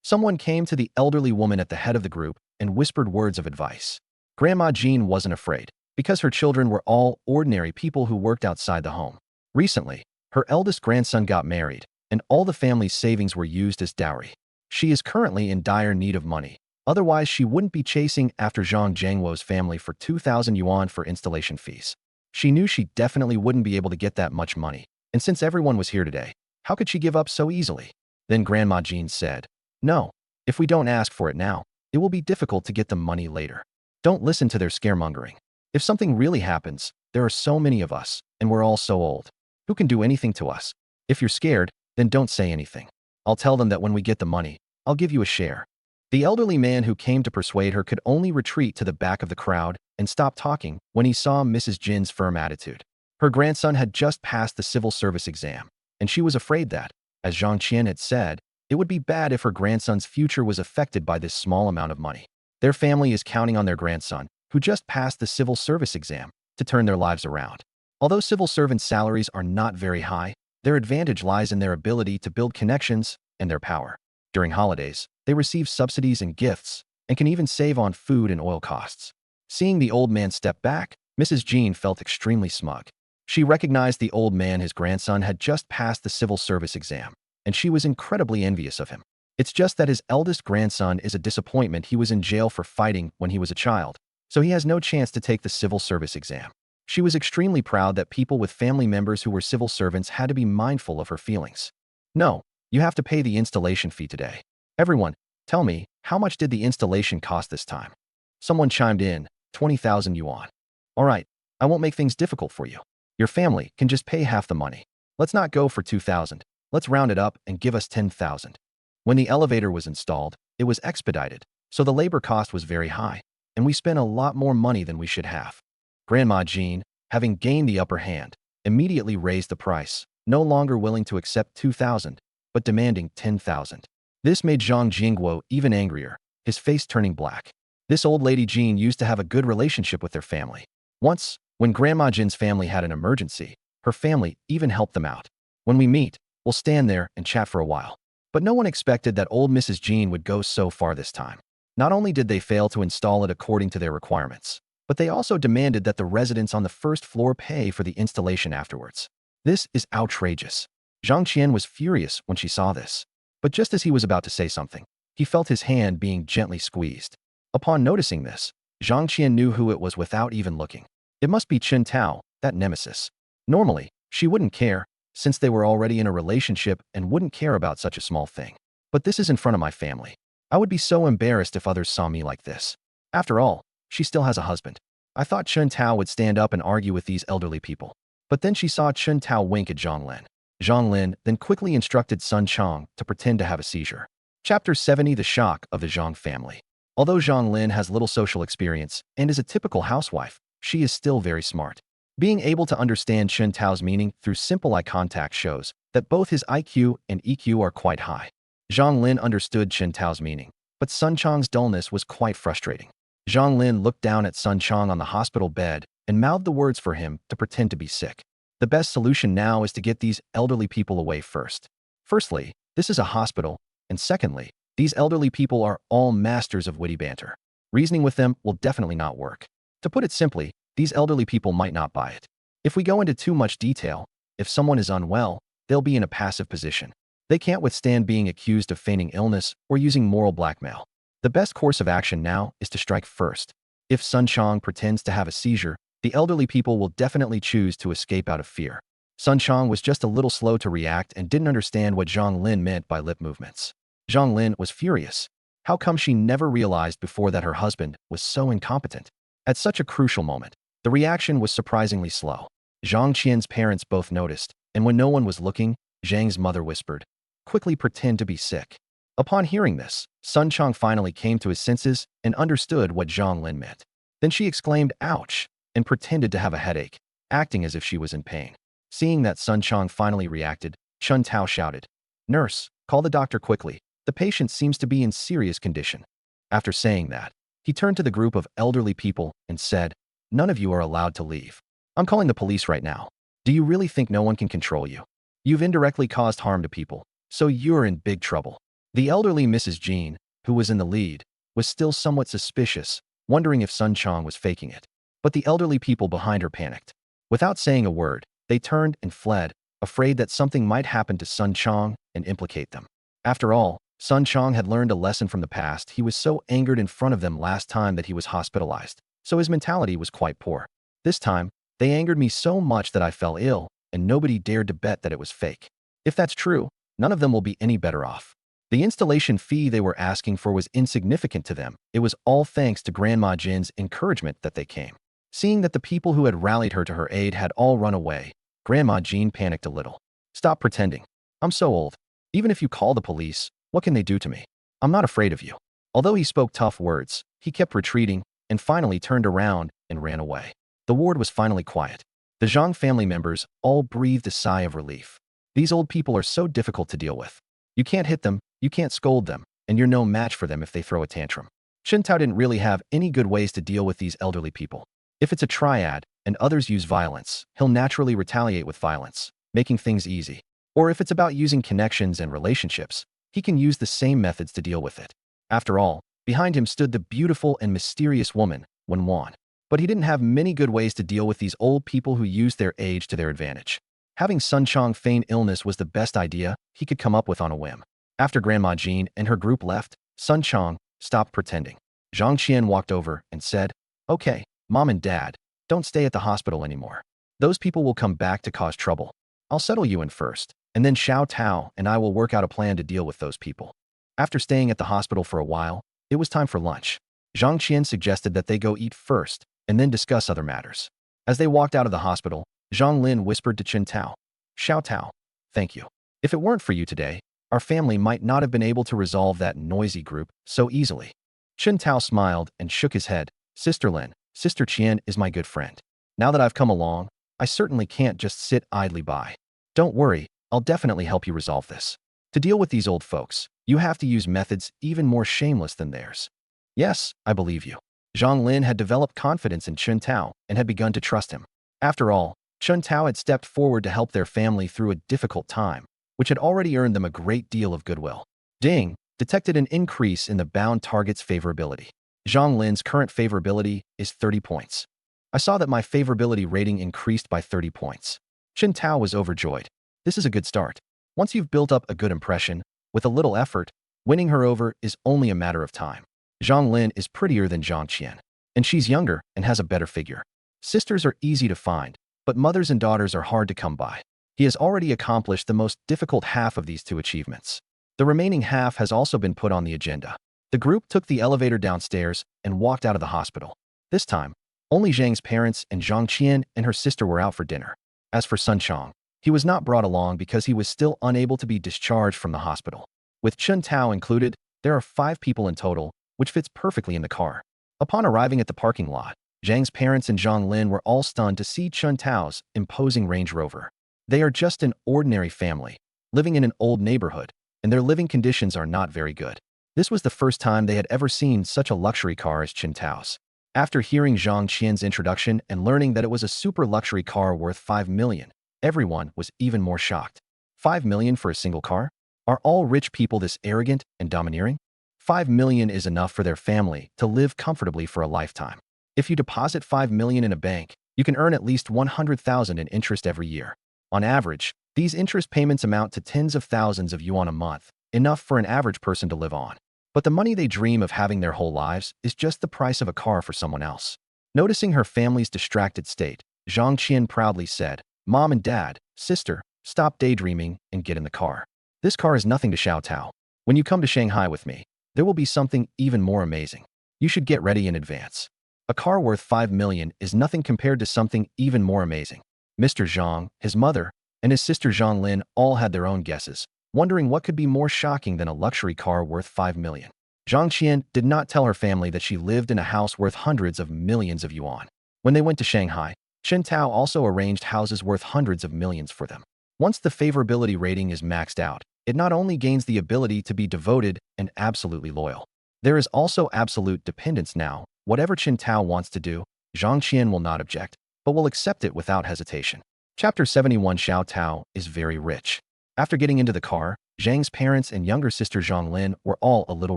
Someone came to the elderly woman at the head of the group and whispered words of advice. Grandma Jean wasn't afraid, because her children were all ordinary people who worked outside the home. Recently, her eldest grandson got married, and all the family's savings were used as dowry. She is currently in dire need of money, Otherwise, she wouldn't be chasing after Zhang Jiangwo's family for 2,000 yuan for installation fees. She knew she definitely wouldn't be able to get that much money, and since everyone was here today, how could she give up so easily? Then Grandma Jean said, "No, if we don't ask for it now, it will be difficult to get the money later. Don't listen to their scaremongering. If something really happens, there are so many of us, and we're all so old. Who can do anything to us? If you're scared, then don't say anything. I'll tell them that when we get the money, I'll give you a share." The elderly man who came to persuade her could only retreat to the back of the crowd and stop talking when he saw Mrs. Jin's firm attitude. Her grandson had just passed the civil service exam, and she was afraid that, as Zhang Qian had said, it would be bad if her grandson's future was affected by this small amount of money. Their family is counting on their grandson, who just passed the civil service exam, to turn their lives around. Although civil servants' salaries are not very high, their advantage lies in their ability to build connections and their power. During holidays, they receive subsidies and gifts, and can even save on food and oil costs. Seeing the old man step back, Mrs. Jean felt extremely smug. She recognized the old man, his grandson, had just passed the civil service exam, and she was incredibly envious of him. It's just that his eldest grandson is a disappointment. He was in jail for fighting when he was a child, so he has no chance to take the civil service exam. She was extremely proud that people with family members who were civil servants had to be mindful of her feelings. "No, you have to pay the installation fee today. Everyone, tell me, how much did the installation cost this time?" Someone chimed in, 20,000 yuan. "All right, I won't make things difficult for you. Your family can just pay half the money. Let's not go for 2,000. Let's round it up and give us 10,000. When the elevator was installed, it was expedited, so the labor cost was very high, and we spent a lot more money than we should have. Grandma Jean, having gained the upper hand, immediately raised the price, no longer willing to accept 2,000, but demanding 10,000. This made Zhang Jiangwo even angrier, his face turning black. This old lady Jean used to have a good relationship with their family. Once, when Grandma Jin's family had an emergency, her family even helped them out. "When we meet, we'll stand there and chat for a while." But no one expected that old Mrs. Jean would go so far this time. Not only did they fail to install it according to their requirements, but they also demanded that the residents on the first floor pay for the installation afterwards. This is outrageous. Zhang Qian was furious when she saw this. But just as he was about to say something, he felt his hand being gently squeezed. Upon noticing this, Zhang Qian knew who it was without even looking. It must be Chen Tao, that nemesis. Normally, she wouldn't care, since they were already in a relationship and wouldn't care about such a small thing. But this is in front of my family. I would be so embarrassed if others saw me like this. After all, she still has a husband. I thought Chen Tao would stand up and argue with these elderly people. But then she saw Chen Tao wink at Zhang Lin. Zhang Lin then quickly instructed Sun Chang to pretend to have a seizure. Chapter 70: The Shock of the Zhang Family. Although Zhang Lin has little social experience and is a typical housewife, she is still very smart. Being able to understand Chen Tao's meaning through simple eye contact shows that both his IQ and EQ are quite high. Zhang Lin understood Chen Tao's meaning, but Sun Chang's dullness was quite frustrating. Zhang Lin looked down at Sun Chang on the hospital bed and mouthed the words for him to pretend to be sick. The best solution now is to get these elderly people away first. Firstly, this is a hospital, and secondly, these elderly people are all masters of witty banter. Reasoning with them will definitely not work. To put it simply, these elderly people might not buy it. If we go into too much detail, if someone is unwell, they'll be in a passive position. They can't withstand being accused of feigning illness or using moral blackmail. The best course of action now is to strike first. If Sun Chang pretends to have a seizure, the elderly people will definitely choose to escape out of fear. Sun Chang was just a little slow to react and didn't understand what Zhang Lin meant by lip movements. Zhang Lin was furious. How come she never realized before that her husband was so incompetent? At such a crucial moment, the reaction was surprisingly slow. Zhang Qian's parents both noticed, and when no one was looking, Zhang's mother whispered, "Quickly pretend to be sick." Upon hearing this, Sun Chang finally came to his senses and understood what Zhang Lin meant. Then she exclaimed, "Ouch," and pretended to have a headache, acting as if she was in pain. Seeing that Sun Chang finally reacted, Chen Tao shouted, "Nurse, call the doctor quickly. The patient seems to be in serious condition." After saying that, he turned to the group of elderly people and said, "None of you are allowed to leave. I'm calling the police right now. Do you really think no one can control you? You've indirectly caused harm to people, so you're in big trouble." The elderly Mrs. Jean, who was in the lead, was still somewhat suspicious, wondering if Sun Chang was faking it. But the elderly people behind her panicked. Without saying a word, they turned and fled, afraid that something might happen to Sun Chang and implicate them. After all, Sun Chong had learned a lesson from the past. He was so angered in front of them last time that he was hospitalized, so his mentality was quite poor. This time, they angered me so much that I fell ill, and nobody dared to bet that it was fake. If that's true, none of them will be any better off. The installation fee they were asking for was insignificant to them. It was all thanks to Grandma Jin's encouragement that they came. Seeing that the people who had rallied her to her aid had all run away, Grandma Jin panicked a little. Stop pretending. I'm so old. Even if you call the police, what can they do to me? I'm not afraid of you. Although he spoke tough words, he kept retreating and finally turned around and ran away. The ward was finally quiet. The Zhang family members all breathed a sigh of relief. These old people are so difficult to deal with. You can't hit them, you can't scold them, and you're no match for them if they throw a tantrum. Chen Tao didn't really have any good ways to deal with these elderly people. If it's a triad and others use violence, he'll naturally retaliate with violence, making things easy. Or if it's about using connections and relationships, he can use the same methods to deal with it. After all, behind him stood the beautiful and mysterious woman, Wen Wan. But he didn't have many good ways to deal with these old people who used their age to their advantage. Having Sun Chong feign illness was the best idea he could come up with on a whim. After Grandma Jin and her group left, Sun Chong stopped pretending. Zhang Qian walked over and said, "Okay, Mom and Dad, don't stay at the hospital anymore. Those people will come back to cause trouble. I'll settle you in first, and then Xiao Tao and I will work out a plan to deal with those people." After staying at the hospital for a while, it was time for lunch. Zhang Qian suggested that they go eat first and then discuss other matters. As they walked out of the hospital, Zhang Lin whispered to Chen Tao, "Xiao Tao, thank you. If it weren't for you today, our family might not have been able to resolve that noisy group so easily." Chen Tao smiled and shook his head. "Sister Lin, Sister Qian is my good friend. Now that I've come along, I certainly can't just sit idly by. Don't worry, I'll definitely help you resolve this. To deal with these old folks, you have to use methods even more shameless than theirs." "Yes, I believe you." Zhang Lin had developed confidence in Chen Tao and had begun to trust him. After all, Chen Tao had stepped forward to help their family through a difficult time, which had already earned them a great deal of goodwill. Ding detected an increase in the bound target's favorability. Zhang Lin's current favorability is 30 points. I saw that my favorability rating increased by 30 points. Chen Tao was overjoyed. This is a good start. Once you've built up a good impression, with a little effort, winning her over is only a matter of time. Zhang Lin is prettier than Zhang Qian, and she's younger and has a better figure. Sisters are easy to find, but mothers and daughters are hard to come by. He has already accomplished the most difficult half of these two achievements. The remaining half has also been put on the agenda. The group took the elevator downstairs and walked out of the hospital. This time, only Zhang's parents and Zhang Qian and her sister were out for dinner. As for Sun Chong, he was not brought along because he was still unable to be discharged from the hospital. With Chen Tao included, there are 5 people in total, which fits perfectly in the car. Upon arriving at the parking lot, Zhang's parents and Zhang Lin were all stunned to see Chen Tao's imposing Range Rover. They are just an ordinary family, living in an old neighborhood, and their living conditions are not very good. This was the first time they had ever seen such a luxury car as Chen Tao's. After hearing Zhang Qian's introduction and learning that it was a super luxury car worth 5 million, everyone was even more shocked. 5 million for a single car? Are all rich people this arrogant and domineering? 5 million is enough for their family to live comfortably for a lifetime. If you deposit 5 million in a bank, you can earn at least 100,000 in interest every year. On average, these interest payments amount to tens of thousands of yuan a month, enough for an average person to live on. But the money they dream of having their whole lives is just the price of a car for someone else. Noticing her family's distracted state, Zhang Qian proudly said, "Mom and Dad, sister, stop daydreaming and get in the car. This car is nothing to Xiao Tao. When you come to Shanghai with me, there will be something even more amazing. You should get ready in advance. A car worth 5 million is nothing compared to something even more amazing." Mr. Zhang, his mother, and his sister Zhang Lin all had their own guesses, wondering what could be more shocking than a luxury car worth 5 million. Zhang Qian did not tell her family that she lived in a house worth hundreds of millions of yuan. When they went to Shanghai, Chen Tao also arranged houses worth hundreds of millions for them. Once the favorability rating is maxed out, it not only gains the ability to be devoted and absolutely loyal. There is also absolute dependence now. Whatever Chen Tao wants to do, Zhang Qian will not object, but will accept it without hesitation. Chapter 71. Xiao Tao is very rich. After getting into the car, Zhang's parents and younger sister Zhang Lin were all a little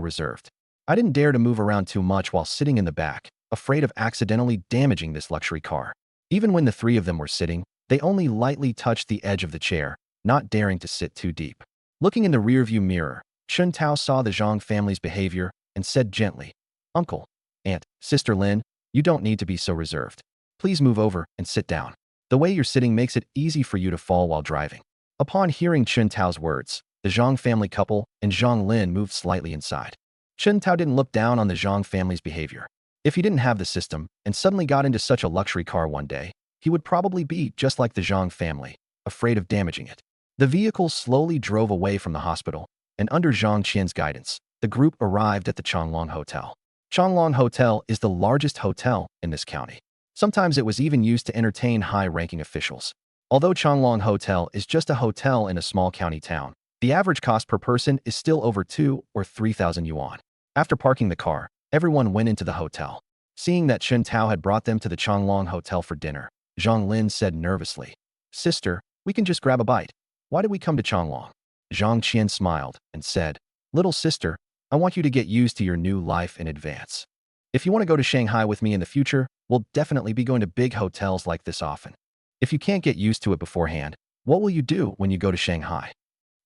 reserved. "I didn't dare to move around too much while sitting in the back, afraid of accidentally damaging this luxury car." Even when the 3 of them were sitting, they only lightly touched the edge of the chair, not daring to sit too deep. Looking in the rearview mirror, Chun Tao saw the Zhang family's behavior and said gently, "Uncle, Aunt, Sister Lin, you don't need to be so reserved. Please move over and sit down. The way you're sitting makes it easy for you to fall while driving." Upon hearing Chun Tao's words, the Zhang family couple and Zhang Lin moved slightly inside. Chun Tao didn't look down on the Zhang family's behavior. If he didn't have the system and suddenly got into such a luxury car one day, he would probably be just like the Zhang family, afraid of damaging it. The vehicle slowly drove away from the hospital, and under Zhang Qian's guidance, the group arrived at the Changlong Hotel. Changlong Hotel is the largest hotel in this county. Sometimes it was even used to entertain high-ranking officials. Although Changlong Hotel is just a hotel in a small county town, the average cost per person is still over 2,000 or 3,000 yuan. After parking the car, everyone went into the hotel. Seeing that Chun Tao had brought them to the Changlong Hotel for dinner, Zhang Lin said nervously, "Sister, we can just grab a bite. Why did we come to Changlong?" Zhang Qian smiled and said, "Little sister, I want you to get used to your new life in advance. If you want to go to Shanghai with me in the future, we'll definitely be going to big hotels like this often. If you can't get used to it beforehand, what will you do when you go to Shanghai?"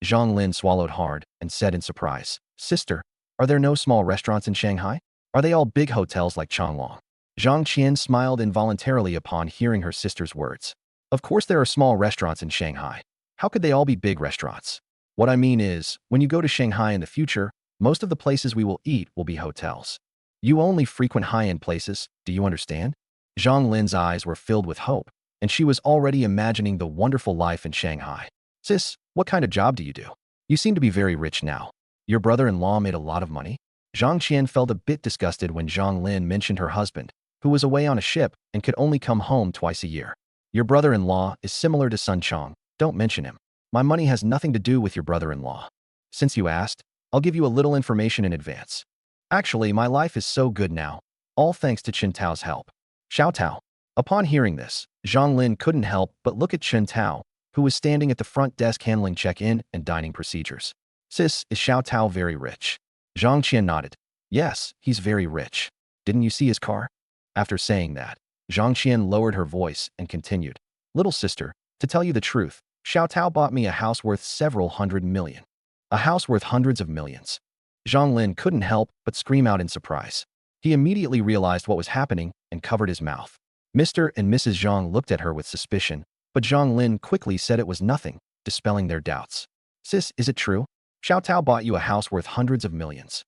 Zhang Lin swallowed hard and said in surprise, "Sister, are there no small restaurants in Shanghai? Are they all big hotels like Changlong?" Zhang Qian smiled involuntarily upon hearing her sister's words. "Of course there are small restaurants in Shanghai. How could they all be big restaurants? What I mean is, when you go to Shanghai in the future, most of the places we will eat will be hotels. You only frequent high-end places, do you understand?" Zhang Lin's eyes were filled with hope, and she was already imagining the wonderful life in Shanghai. "Sis, what kind of job do you do? You seem to be very rich now. Your brother-in-law made a lot of money?" Zhang Qian felt a bit disgusted when Zhang Lin mentioned her husband, who was away on a ship and could only come home twice a year. "Your brother-in-law is similar to Sun Chong. Don't mention him. My money has nothing to do with your brother-in-law. Since you asked, I'll give you a little information in advance. Actually, my life is so good now, all thanks to Chun Tao's help." Xiao Tao. Upon hearing this, Zhang Lin couldn't help but look at Chun Tao, who was standing at the front desk handling check-in and dining procedures. "Sis, is Xiao Tao very rich?" Zhang Qian nodded. "Yes, he's very rich. Didn't you see his car?" After saying that, Zhang Qian lowered her voice and continued, "Little sister, to tell you the truth, Xiao Tao bought me a house worth several hundred million. A house worth hundreds of millions." Zhang Lin couldn't help but scream out in surprise. He immediately realized what was happening and covered his mouth. Mr. and Mrs. Zhang looked at her with suspicion, but Zhang Lin quickly said it was nothing, dispelling their doubts. "Sis, is it true? Xiao Tao bought you a house worth hundreds of millions."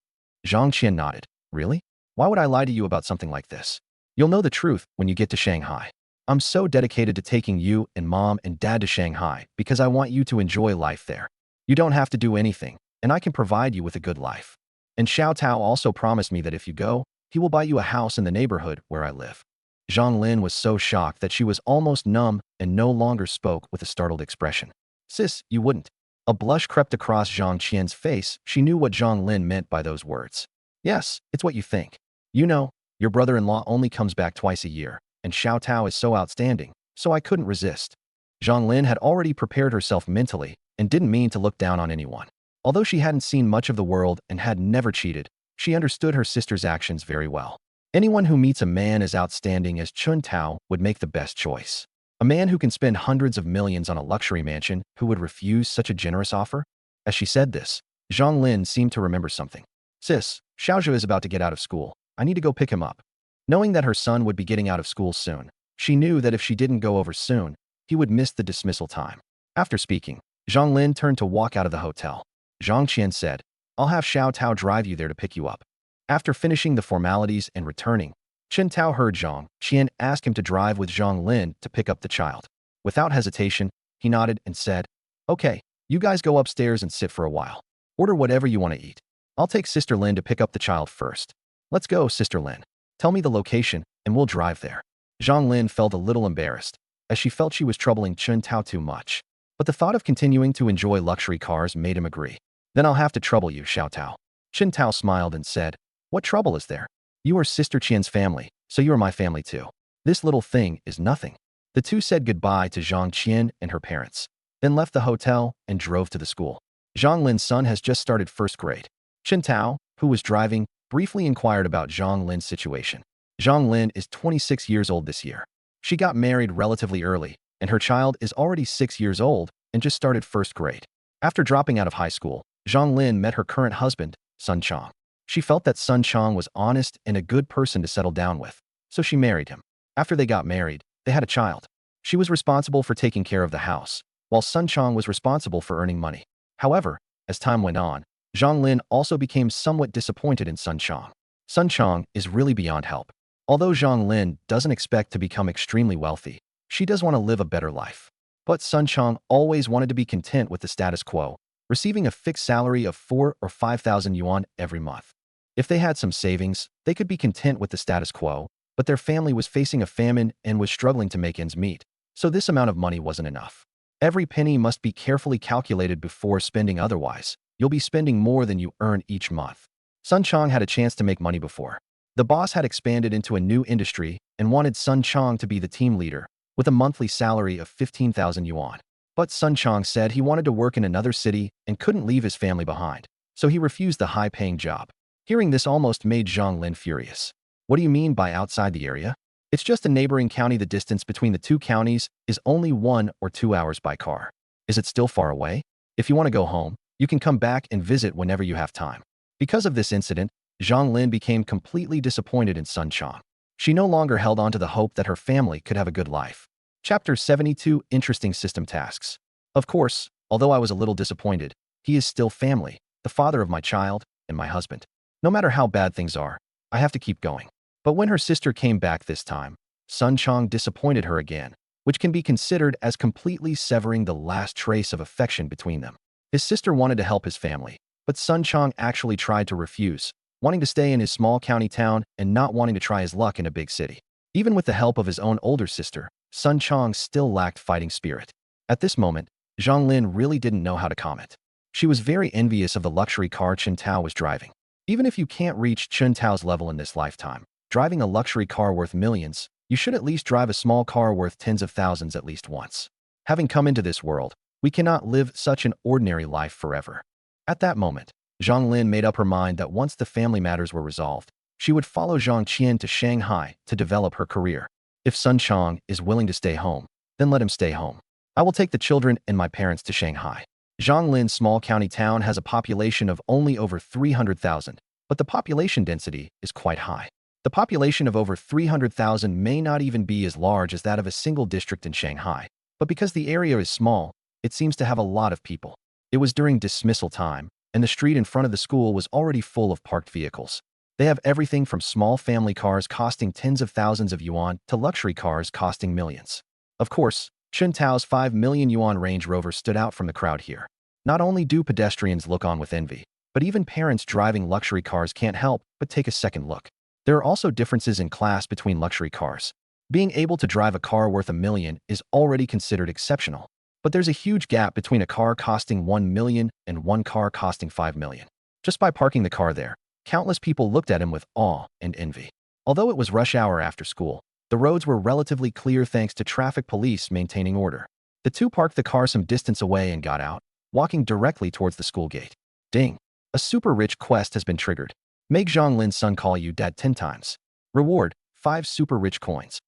Zhang Qian nodded. "Really? Why would I lie to you about something like this? You'll know the truth when you get to Shanghai. I'm so dedicated to taking you and Mom and Dad to Shanghai because I want you to enjoy life there. You don't have to do anything, and I can provide you with a good life. And Xiao Tao also promised me that if you go, he will buy you a house in the neighborhood where I live." Zhang Lin was so shocked that she was almost numb and no longer spoke with a startled expression. "Sis, you wouldn't." A blush crept across Zhang Qian's face. She knew what Zhang Lin meant by those words. "Yes, it's what you think. You know, your brother-in-law only comes back twice a year, and Xiao Tao is so outstanding, so I couldn't resist." Zhang Lin had already prepared herself mentally and didn't mean to look down on anyone. Although she hadn't seen much of the world and had never cheated, she understood her sister's actions very well. Anyone who meets a man as outstanding as Chun Tao would make the best choice. A man who can spend hundreds of millions on a luxury mansion who would refuse such a generous offer? As she said this, Zhang Lin seemed to remember something. "Sis, Xiaozhe is about to get out of school. I need to go pick him up." Knowing that her son would be getting out of school soon, she knew that if she didn't go over soon, he would miss the dismissal time. After speaking, Zhang Lin turned to walk out of the hotel. Zhang Qian said, "I'll have Xiao Tao drive you there to pick you up." After finishing the formalities and returning, Chun Tao heard Zhang Qian ask him to drive with Zhang Lin to pick up the child. Without hesitation, he nodded and said, "Okay, you guys go upstairs and sit for a while. Order whatever you want to eat. I'll take Sister Lin to pick up the child first. Let's go, Sister Lin. Tell me the location, and we'll drive there." Zhang Lin felt a little embarrassed, as she felt she was troubling Chun Tao too much. But the thought of continuing to enjoy luxury cars made him agree. "Then I'll have to trouble you, Xiao Tao." Chun Tao smiled and said, "What trouble is there? You are Sister Qian's family, so you are my family too. This little thing is nothing." The two said goodbye to Zhang Qian and her parents, then left the hotel and drove to the school. Zhang Lin's son has just started first grade. Chun Tao, who was driving, briefly inquired about Zhang Lin's situation. Zhang Lin is 26 years old this year. She got married relatively early, and her child is already 6 years old and just started first grade. After dropping out of high school, Zhang Lin met her current husband, Sun Chong. She felt that Sun Chong was honest and a good person to settle down with, so she married him. After they got married, they had a child. She was responsible for taking care of the house, while Sun Chong was responsible for earning money. However, as time went on, Zhang Lin also became somewhat disappointed in Sun Chong. Sun Chong is really beyond help. Although Zhang Lin doesn't expect to become extremely wealthy, she does want to live a better life. But Sun Chong always wanted to be content with the status quo, receiving a fixed salary of 4 or 5,000 yuan every month. If they had some savings, they could be content with the status quo, but their family was facing a famine and was struggling to make ends meet, so this amount of money wasn't enough. Every penny must be carefully calculated before spending, otherwise, you'll be spending more than you earn each month. Sun Chong had a chance to make money before. The boss had expanded into a new industry and wanted Sun Chong to be the team leader, with a monthly salary of 15,000 yuan. But Sun Chong said he wanted to work in another city and couldn't leave his family behind, so he refused the high-paying job. Hearing this almost made Zhang Lin furious. What do you mean by outside the area? It's just a neighboring county. The distance between the two counties is only 1 or 2 hours by car. Is it still far away? If you want to go home, you can come back and visit whenever you have time. Because of this incident, Zhang Lin became completely disappointed in Sun Chong. She no longer held on to the hope that her family could have a good life. Chapter 72: Interesting System Tasks. Of course, although I was a little disappointed, he is still family, the father of my child, and my husband. No matter how bad things are, I have to keep going. But when her sister came back this time, Sun Chong disappointed her again, which can be considered as completely severing the last trace of affection between them. His sister wanted to help his family, but Sun Chong actually tried to refuse, wanting to stay in his small county town and not wanting to try his luck in a big city. Even with the help of his own older sister, Sun Chong still lacked fighting spirit. At this moment, Zhang Lin really didn't know how to comment. She was very envious of the luxury car Chen Tao was driving. Even if you can't reach Chen Tao's level in this lifetime, driving a luxury car worth millions, you should at least drive a small car worth tens of thousands at least once. Having come into this world, we cannot live such an ordinary life forever. At that moment, Zhang Lin made up her mind that once the family matters were resolved, she would follow Zhang Qian to Shanghai to develop her career. If Sun Chong is willing to stay home, then let him stay home. I will take the children and my parents to Shanghai. Zhang Lin's small county town has a population of only over 300,000, but the population density is quite high. The population of over 300,000 may not even be as large as that of a single district in Shanghai, but because the area is small, it seems to have a lot of people. It was during dismissal time, and the street in front of the school was already full of parked vehicles. They have everything from small family cars costing tens of thousands of yuan to luxury cars costing millions. Of course, Chen Tao's 5 million yuan Range Rover stood out from the crowd here. Not only do pedestrians look on with envy, but even parents driving luxury cars can't help but take a second look. There are also differences in class between luxury cars. Being able to drive a car worth $1 million is already considered exceptional. But there's a huge gap between a car costing 1 million and one car costing 5 million. Just by parking the car there, countless people looked at him with awe and envy. Although it was rush hour after school, the roads were relatively clear thanks to traffic police maintaining order. The two parked the car some distance away and got out, walking directly towards the school gate. Ding! A super rich quest has been triggered. Make Zhang Lin's son call you dad 10 times. Reward: 5 super rich coins.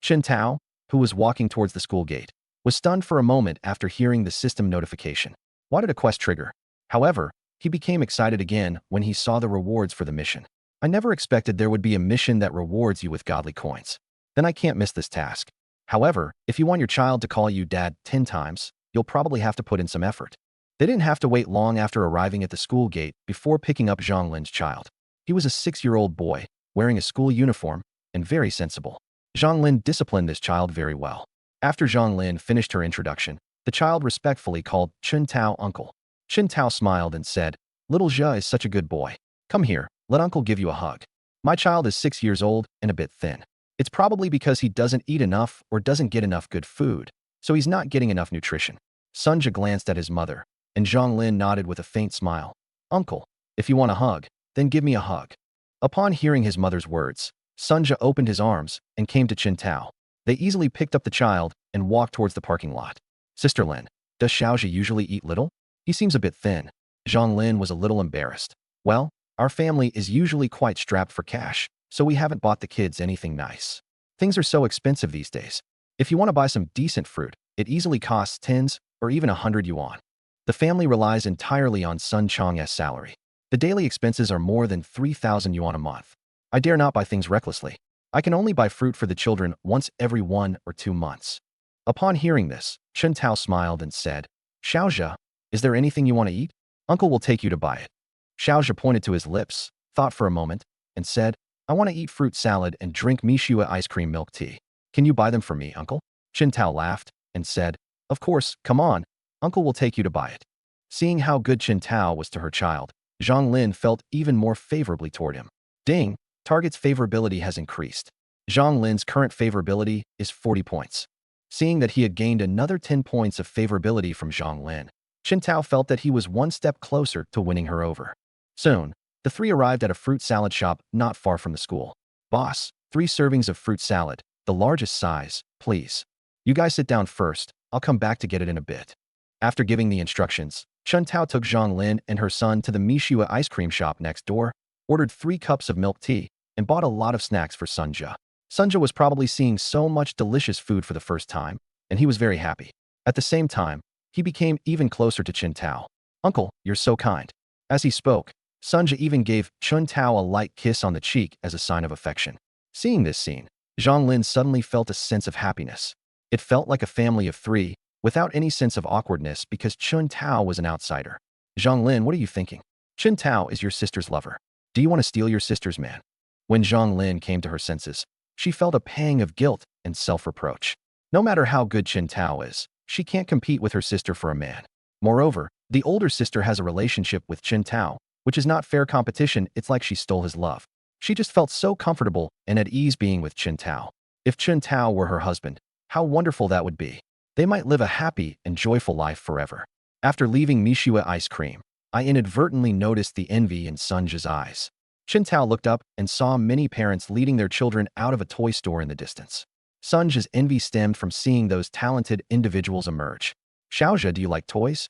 Chen Tao, who was walking towards the school gate, was stunned for a moment after hearing the system notification. Why did a quest trigger? However, he became excited again when he saw the rewards for the mission. I never expected there would be a mission that rewards you with godly coins. Then I can't miss this task. However, if you want your child to call you dad 10 times, you'll probably have to put in some effort. They didn't have to wait long after arriving at the school gate before picking up Zhang Lin's child. He was a 6-year-old boy, wearing a school uniform, and very sensible. Zhang Lin disciplined this child very well. After Zhang Lin finished her introduction, the child respectfully called Chen Tao uncle. Chen Tao smiled and said, "Little Xia is such a good boy. Come here, let uncle give you a hug. My child is 6 years old and a bit thin. It's probably because he doesn't eat enough or doesn't get enough good food, so he's not getting enough nutrition." Sunja glanced at his mother, and Zhang Lin nodded with a faint smile. "Uncle, if you want a hug, then give me a hug." Upon hearing his mother's words, Sunja opened his arms and came to Chen Tao. They easily picked up the child and walked towards the parking lot. "Sister Lin, does Xiaozhi usually eat little? He seems a bit thin." Zhang Lin was a little embarrassed. "Well, our family is usually quite strapped for cash, so we haven't bought the kids anything nice. Things are so expensive these days. If you want to buy some decent fruit, it easily costs tens or even 100 yuan. The family relies entirely on Sun Chang's salary. The daily expenses are more than 3,000 yuan a month. I dare not buy things recklessly. I can only buy fruit for the children once every 1 or 2 months. Upon hearing this, Chen Tao smiled and said, Xiaozhe, is there anything you want to eat? Uncle will take you to buy it. Xiaozhe pointed to his lips, thought for a moment, and said, I want to eat fruit salad and drink Mishua ice cream milk tea. Can you buy them for me, Uncle? Chen Tao laughed and said, Of course, come on. Uncle will take you to buy it. Seeing how good Chen Tao was to her child, Zhang Lin felt even more favorably toward him. Ding! Target's favorability has increased. Zhang Lin's current favorability is 40 points. Seeing that he had gained another 10 points of favorability from Zhang Lin, Chen Tao felt that he was one step closer to winning her over. Soon, the three arrived at a fruit salad shop not far from the school. Boss, 3 servings of fruit salad, the largest size, please. You guys sit down first, I'll come back to get it in a bit. After giving the instructions, Chen Tao took Zhang Lin and her son to the Mishua ice cream shop next door, ordered 3 cups of milk tea, and bought a lot of snacks for Sunja. Sunja was probably seeing so much delicious food for the first time, and he was very happy. At the same time, he became even closer to Chen Tao. Uncle, you're so kind. As he spoke, Sunja even gave Chen Tao a light kiss on the cheek as a sign of affection. Seeing this scene, Zhang Lin suddenly felt a sense of happiness. It felt like a family of 3, without any sense of awkwardness because Chen Tao was an outsider. Zhang Lin, what are you thinking? Chen Tao is your sister's lover. Do you want to steal your sister's man? When Zhang Lin came to her senses, she felt a pang of guilt and self-reproach. No matter how good Chen Tao is, she can't compete with her sister for a man. Moreover, the older sister has a relationship with Chen Tao, which is not fair competition, it's like she stole his love. She just felt so comfortable and at ease being with Chen Tao. If Chen Tao were her husband, how wonderful that would be. They might live a happy and joyful life forever. After leaving Mishua ice cream, I inadvertently noticed the envy in Sunja's eyes. Chen Tao looked up and saw many parents leading their children out of a toy store in the distance. Sunja's envy stemmed from seeing those talented individuals emerge. Xiaozhe, do you like toys?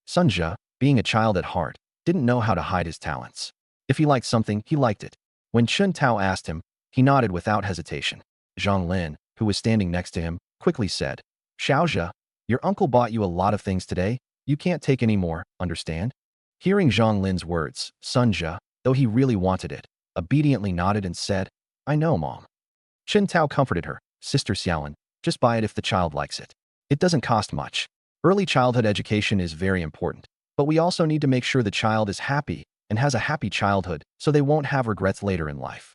Sunja, being a child at heart, didn't know how to hide his talents. If he liked something, he liked it. When Chen Tao asked him, he nodded without hesitation. Zhang Lin, who was standing next to him, quickly said, Xiaozhe, your uncle bought you a lot of things today. You can't take any more, understand? Hearing Zhang Lin's words, Sunja, though he really wanted it, obediently nodded and said, I know, Mom. Chen Tao comforted her, Sister Xiaolin, just buy it if the child likes it. It doesn't cost much. Early childhood education is very important, but we also need to make sure the child is happy and has a happy childhood so they won't have regrets later in life.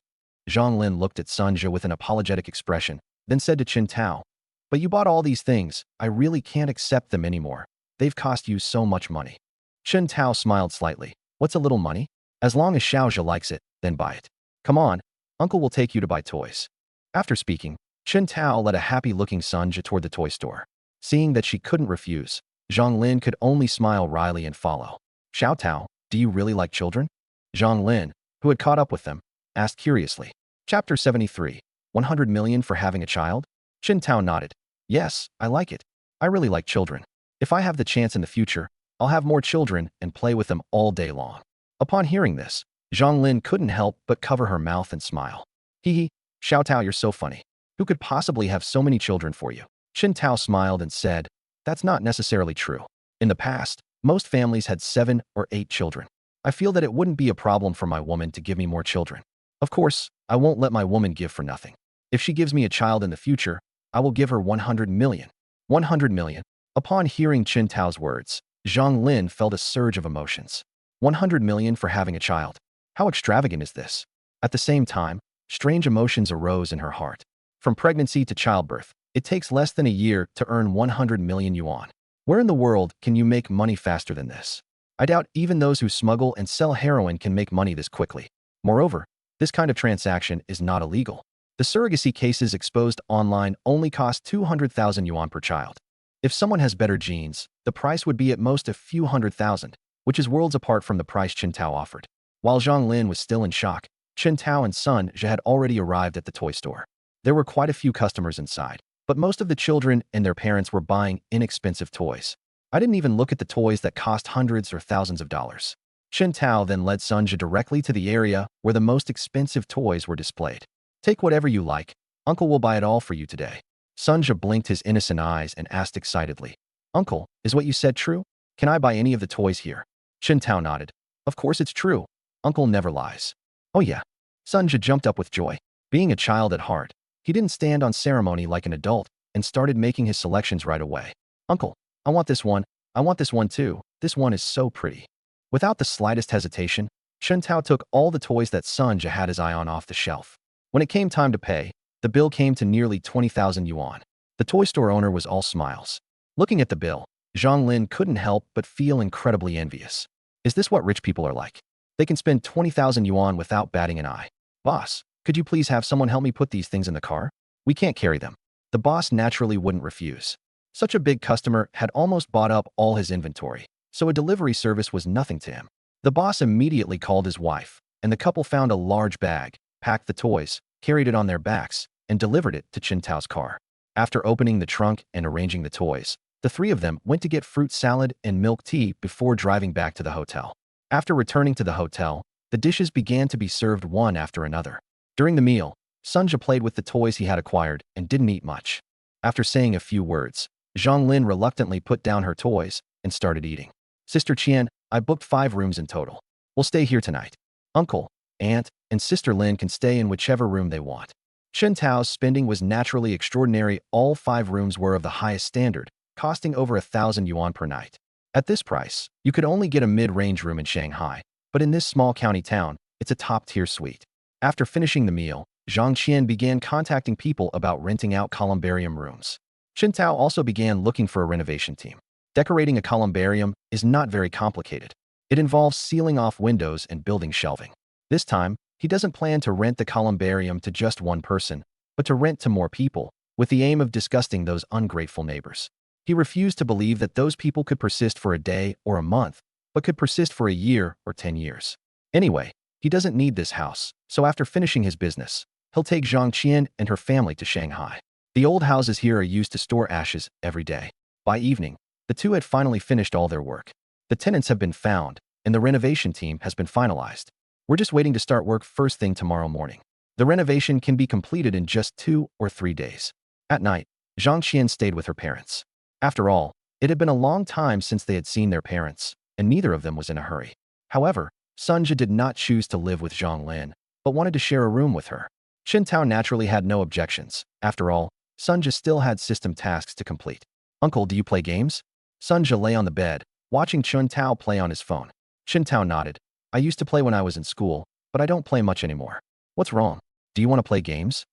Zhang Lin looked at Sunja with an apologetic expression, then said to Chen Tao, But you bought all these things, I really can't accept them anymore. They've cost you so much money. Chen Tao smiled slightly. What's a little money? As long as Xiaozhe likes it, then buy it. Come on, Uncle will take you to buy toys. After speaking, Chen Tao led a happy-looking Sunja toward the toy store. Seeing that she couldn't refuse, Zhang Lin could only smile wryly and follow. Xiao Tao, do you really like children? Zhang Lin, who had caught up with them, asked curiously. Chapter 73, 100 million for having a child? Chen Tao nodded. Yes, I like it. I really like children. If I have the chance in the future, I'll have more children and play with them all day long. Upon hearing this, Zhang Lin couldn't help but cover her mouth and smile. Hee hee, Xiao Tao, you're so funny. Who could possibly have so many children for you? Chen Tao smiled and said, That's not necessarily true. In the past, most families had 7 or 8 children. I feel that it wouldn't be a problem for my woman to give me more children. Of course, I won't let my woman give for nothing. If she gives me a child in the future, I will give her 100 million. 100 million. Upon hearing Chen Tao's words, Zhang Lin felt a surge of emotions. 100 million for having a child. How extravagant is this? At the same time, strange emotions arose in her heart. From pregnancy to childbirth, it takes less than a year to earn 100 million yuan. Where in the world can you make money faster than this? I doubt even those who smuggle and sell heroin can make money this quickly. Moreover, this kind of transaction is not illegal. The surrogacy cases exposed online only cost 200,000 yuan per child. If someone has better genes, the price would be at most a few hundred thousand, which is worlds apart from the price Chen Tao offered. While Zhang Lin was still in shock, Chen Tao and Sunja had already arrived at the toy store. There were quite a few customers inside, but most of the children and their parents were buying inexpensive toys. I didn't even look at the toys that cost hundreds or thousands of dollars. Chen Tao then led Sunja directly to the area where the most expensive toys were displayed. Take whatever you like. Uncle will buy it all for you today. Sunja blinked his innocent eyes and asked excitedly, Uncle, is what you said true? Can I buy any of the toys here? Chen Tao nodded. Of course it's true. Uncle never lies. Oh yeah. Sunja jumped up with joy. Being a child at heart, he didn't stand on ceremony like an adult and started making his selections right away. Uncle, I want this one. I want this one too. This one is so pretty. Without the slightest hesitation, Chen Tao took all the toys that Sunja had his eye on off the shelf. When it came time to pay, the bill came to nearly 20,000 yuan. The toy store owner was all smiles. Looking at the bill, Zhang Lin couldn't help but feel incredibly envious. Is this what rich people are like? They can spend 20,000 yuan without batting an eye. Boss, could you please have someone help me put these things in the car? We can't carry them. The boss naturally wouldn't refuse. Such a big customer had almost bought up all his inventory, so a delivery service was nothing to him. The boss immediately called his wife, and the couple found a large bag, packed the toys, carried it on their backs, and delivered it to Chen Tao's car. After opening the trunk and arranging the toys, the three of them went to get fruit salad and milk tea before driving back to the hotel. After returning to the hotel, the dishes began to be served one after another. During the meal, Sunja played with the toys he had acquired and didn't eat much. After saying a few words, Zhang Lin reluctantly put down her toys and started eating. Sister Qian, I booked 5 rooms in total. We'll stay here tonight. Uncle, Aunt, and Sister Lin can stay in whichever room they want. Chen Tao's spending was naturally extraordinary. All 5 rooms were of the highest standard, costing over 1,000 yuan per night. At this price, you could only get a mid-range room in Shanghai, but in this small county town, it's a top-tier suite. After finishing the meal, Zhang Qian began contacting people about renting out columbarium rooms. Chen Tao also began looking for a renovation team. Decorating a columbarium is not very complicated. It involves sealing off windows and building shelving. This time, he doesn't plan to rent the columbarium to just one person, but to rent to more people, with the aim of disgusting those ungrateful neighbors. He refused to believe that those people could persist for a day or a month, but could persist for a year or 10 years. Anyway, he doesn't need this house, so after finishing his business, he'll take Zhang Qian and her family to Shanghai. The old houses here are used to store ashes every day. By evening, the two had finally finished all their work. The tenants have been found, and the renovation team has been finalized. We're just waiting to start work first thing tomorrow morning. The renovation can be completed in just 2 or 3 days. At night, Zhang Qian stayed with her parents. After all, it had been a long time since they had seen their parents, and neither of them was in a hurry. However, Sunja did not choose to live with Zhang Lin, but wanted to share a room with her. Chen Tao naturally had no objections. After all, Sunja still had system tasks to complete. Uncle, do you play games? Sunja lay on the bed, watching Chen Tao play on his phone. Chen Tao nodded. I used to play when I was in school, but I don't play much anymore. What's wrong? Do you want to play games?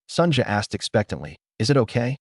Sunja asked expectantly. Is it okay?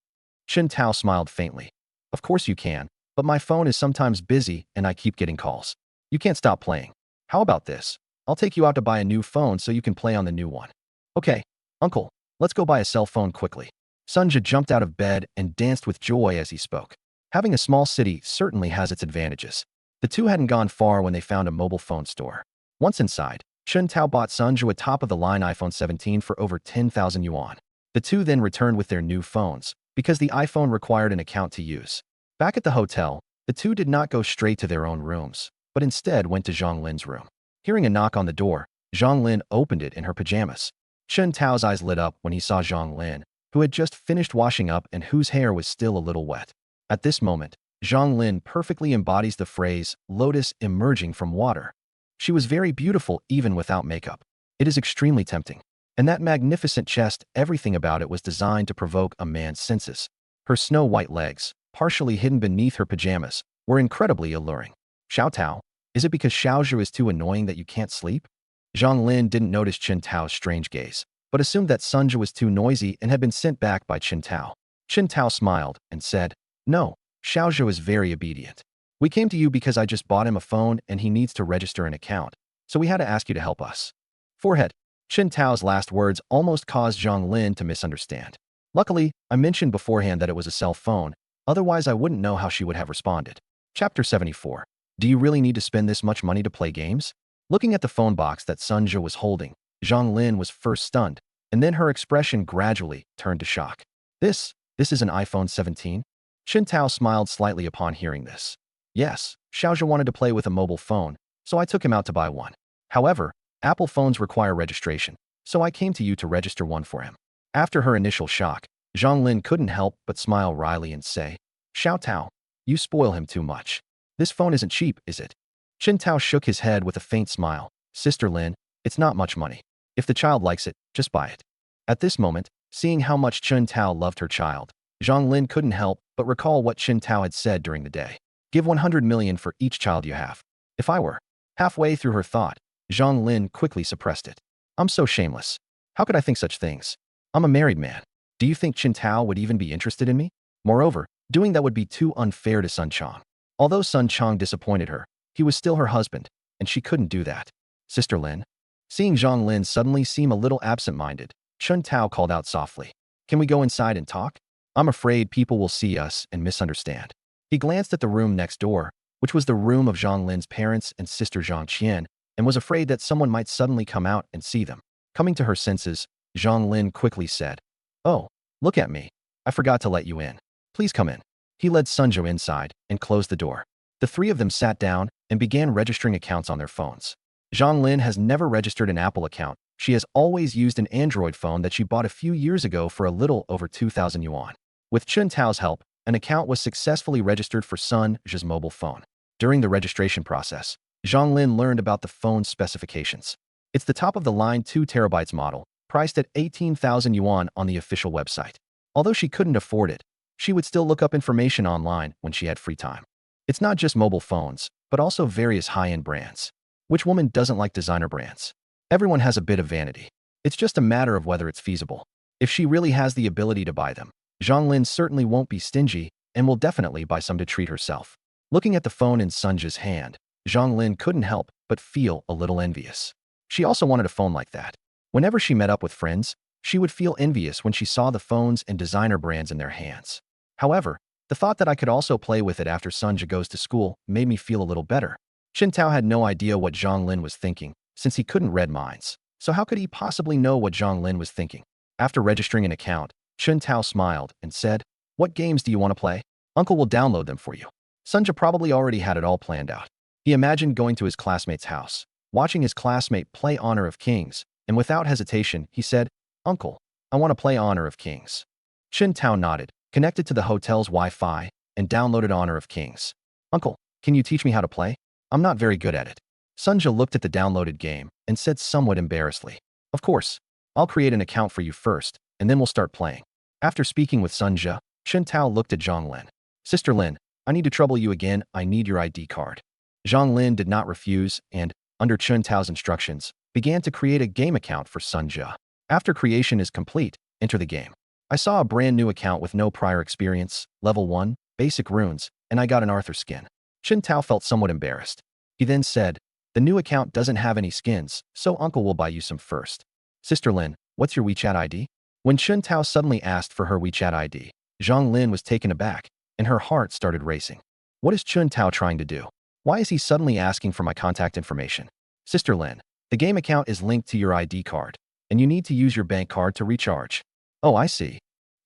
Chen Tao smiled faintly. Of course you can, but my phone is sometimes busy and I keep getting calls. You can't stop playing. How about this? I'll take you out to buy a new phone so you can play on the new one. Okay, Uncle, let's go buy a cell phone quickly. Sunja jumped out of bed and danced with joy as he spoke. Having a small city certainly has its advantages. The two hadn't gone far when they found a mobile phone store. Once inside, Chen Tao bought Sunja a top-of-the-line iPhone 17 for over 10,000 yuan. The two then returned with their new phones, because the iPhone required an account to use. Back at the hotel, the two did not go straight to their own rooms, but instead went to Zhang Lin's room. Hearing a knock on the door, Zhang Lin opened it in her pajamas. Chen Tao's eyes lit up when he saw Zhang Lin, who had just finished washing up and whose hair was still a little wet. At this moment, Zhang Lin perfectly embodies the phrase, lotus emerging from water. She was very beautiful even without makeup. It is extremely tempting. And that magnificent chest, everything about it was designed to provoke a man's senses. Her snow-white legs, partially hidden beneath her pajamas, were incredibly alluring. Xiao Tao, is it because Xiaozhu is too annoying that you can't sleep? Zhang Lin didn't notice Chen Tao's strange gaze, but assumed that Sunja was too noisy and had been sent back by Chen Tao. Chen Tao smiled and said, No, Xiaozhu is very obedient. We came to you because I just bought him a phone and he needs to register an account, so we had to ask you to help us. Forehead. Chen Tao's last words almost caused Zhang Lin to misunderstand. Luckily, I mentioned beforehand that it was a cell phone, otherwise I wouldn't know how she would have responded. Chapter 74. Do you really need to spend this much money to play games? Looking at the phone box that Sunja was holding, Zhang Lin was first stunned, and then her expression gradually turned to shock. This is an iPhone 17? Chen Tao smiled slightly upon hearing this. Yes, Xiaozhu wanted to play with a mobile phone, so I took him out to buy one. However, Apple phones require registration, so I came to you to register one for him. After her initial shock, Zhang Lin couldn't help but smile wryly and say, Xiao Tao, you spoil him too much. This phone isn't cheap, is it? Chen Tao shook his head with a faint smile. Sister Lin, it's not much money. If the child likes it, just buy it. At this moment, seeing how much Chen Tao loved her child, Zhang Lin couldn't help but recall what Chen Tao had said during the day. Give 100 million for each child you have. If I were. Halfway through her thought, Zhang Lin quickly suppressed it. I'm so shameless. How could I think such things? I'm a married man. Do you think Chen Tao would even be interested in me? Moreover, doing that would be too unfair to Sun Chang. Although Sun Chang disappointed her, he was still her husband, and she couldn't do that. Sister Lin. Seeing Zhang Lin suddenly seem a little absent-minded, Chen Tao called out softly. Can we go inside and talk? I'm afraid people will see us and misunderstand. He glanced at the room next door, which was the room of Zhang Lin's parents and sister Zhang Qian, and was afraid that someone might suddenly come out and see them. Coming to her senses, Zhang Lin quickly said, Oh, look at me. I forgot to let you in. Please come in. He led Sunjo inside and closed the door. The three of them sat down and began registering accounts on their phones. Zhang Lin has never registered an Apple account. She has always used an Android phone that she bought a few years ago for a little over 2,000 yuan. With Chen Tao's help, an account was successfully registered for Sun Zhe's mobile phone. During the registration process, Zhang Lin learned about the phone's specifications. It's the top-of-the-line 2 terabytes model, priced at 18,000 yuan on the official website. Although she couldn't afford it, she would still look up information online when she had free time. It's not just mobile phones, but also various high-end brands. Which woman doesn't like designer brands? Everyone has a bit of vanity. It's just a matter of whether it's feasible. If she really has the ability to buy them, Zhang Lin certainly won't be stingy and will definitely buy some to treat herself. Looking at the phone in Sun Zhe's hand, Zhang Lin couldn't help but feel a little envious. She also wanted a phone like that. Whenever she met up with friends, she would feel envious when she saw the phones and designer brands in their hands. However, the thought that I could also play with it after Sun Zhe goes to school made me feel a little better. Chen Tao had no idea what Zhang Lin was thinking, since he couldn't read minds. So how could he possibly know what Zhang Lin was thinking? After registering an account, Chen Tao smiled and said, What games do you want to play? Uncle will download them for you. Sun Zhe probably already had it all planned out. He imagined going to his classmate's house, watching his classmate play Honor of Kings, and without hesitation, he said, Uncle, I want to play Honor of Kings. Chen Tao nodded, connected to the hotel's Wi-Fi, and downloaded Honor of Kings. Uncle, can you teach me how to play? I'm not very good at it. Sun Zhe looked at the downloaded game and said somewhat embarrassedly, Of course, I'll create an account for you first, and then we'll start playing. After speaking with Sun Zhe, Chen Tao looked at Zhang Lin. Sister Lin, I need to trouble you again, I need your ID card. Zhang Lin did not refuse and, under Chen Tao's instructions, began to create a game account for Sun Zhe. After creation is complete, enter the game. I saw a brand new account with no prior experience, level 1, basic runes, and I got an Arthur skin. Chen Tao felt somewhat embarrassed. He then said, The new account doesn't have any skins, so Uncle will buy you some first. Sister Lin, what's your WeChat ID? When Chen Tao suddenly asked for her WeChat ID, Zhang Lin was taken aback, and her heart started racing. What is Chen Tao trying to do? Why is he suddenly asking for my contact information? Sister Lin, the game account is linked to your ID card, and you need to use your bank card to recharge. Oh, I see.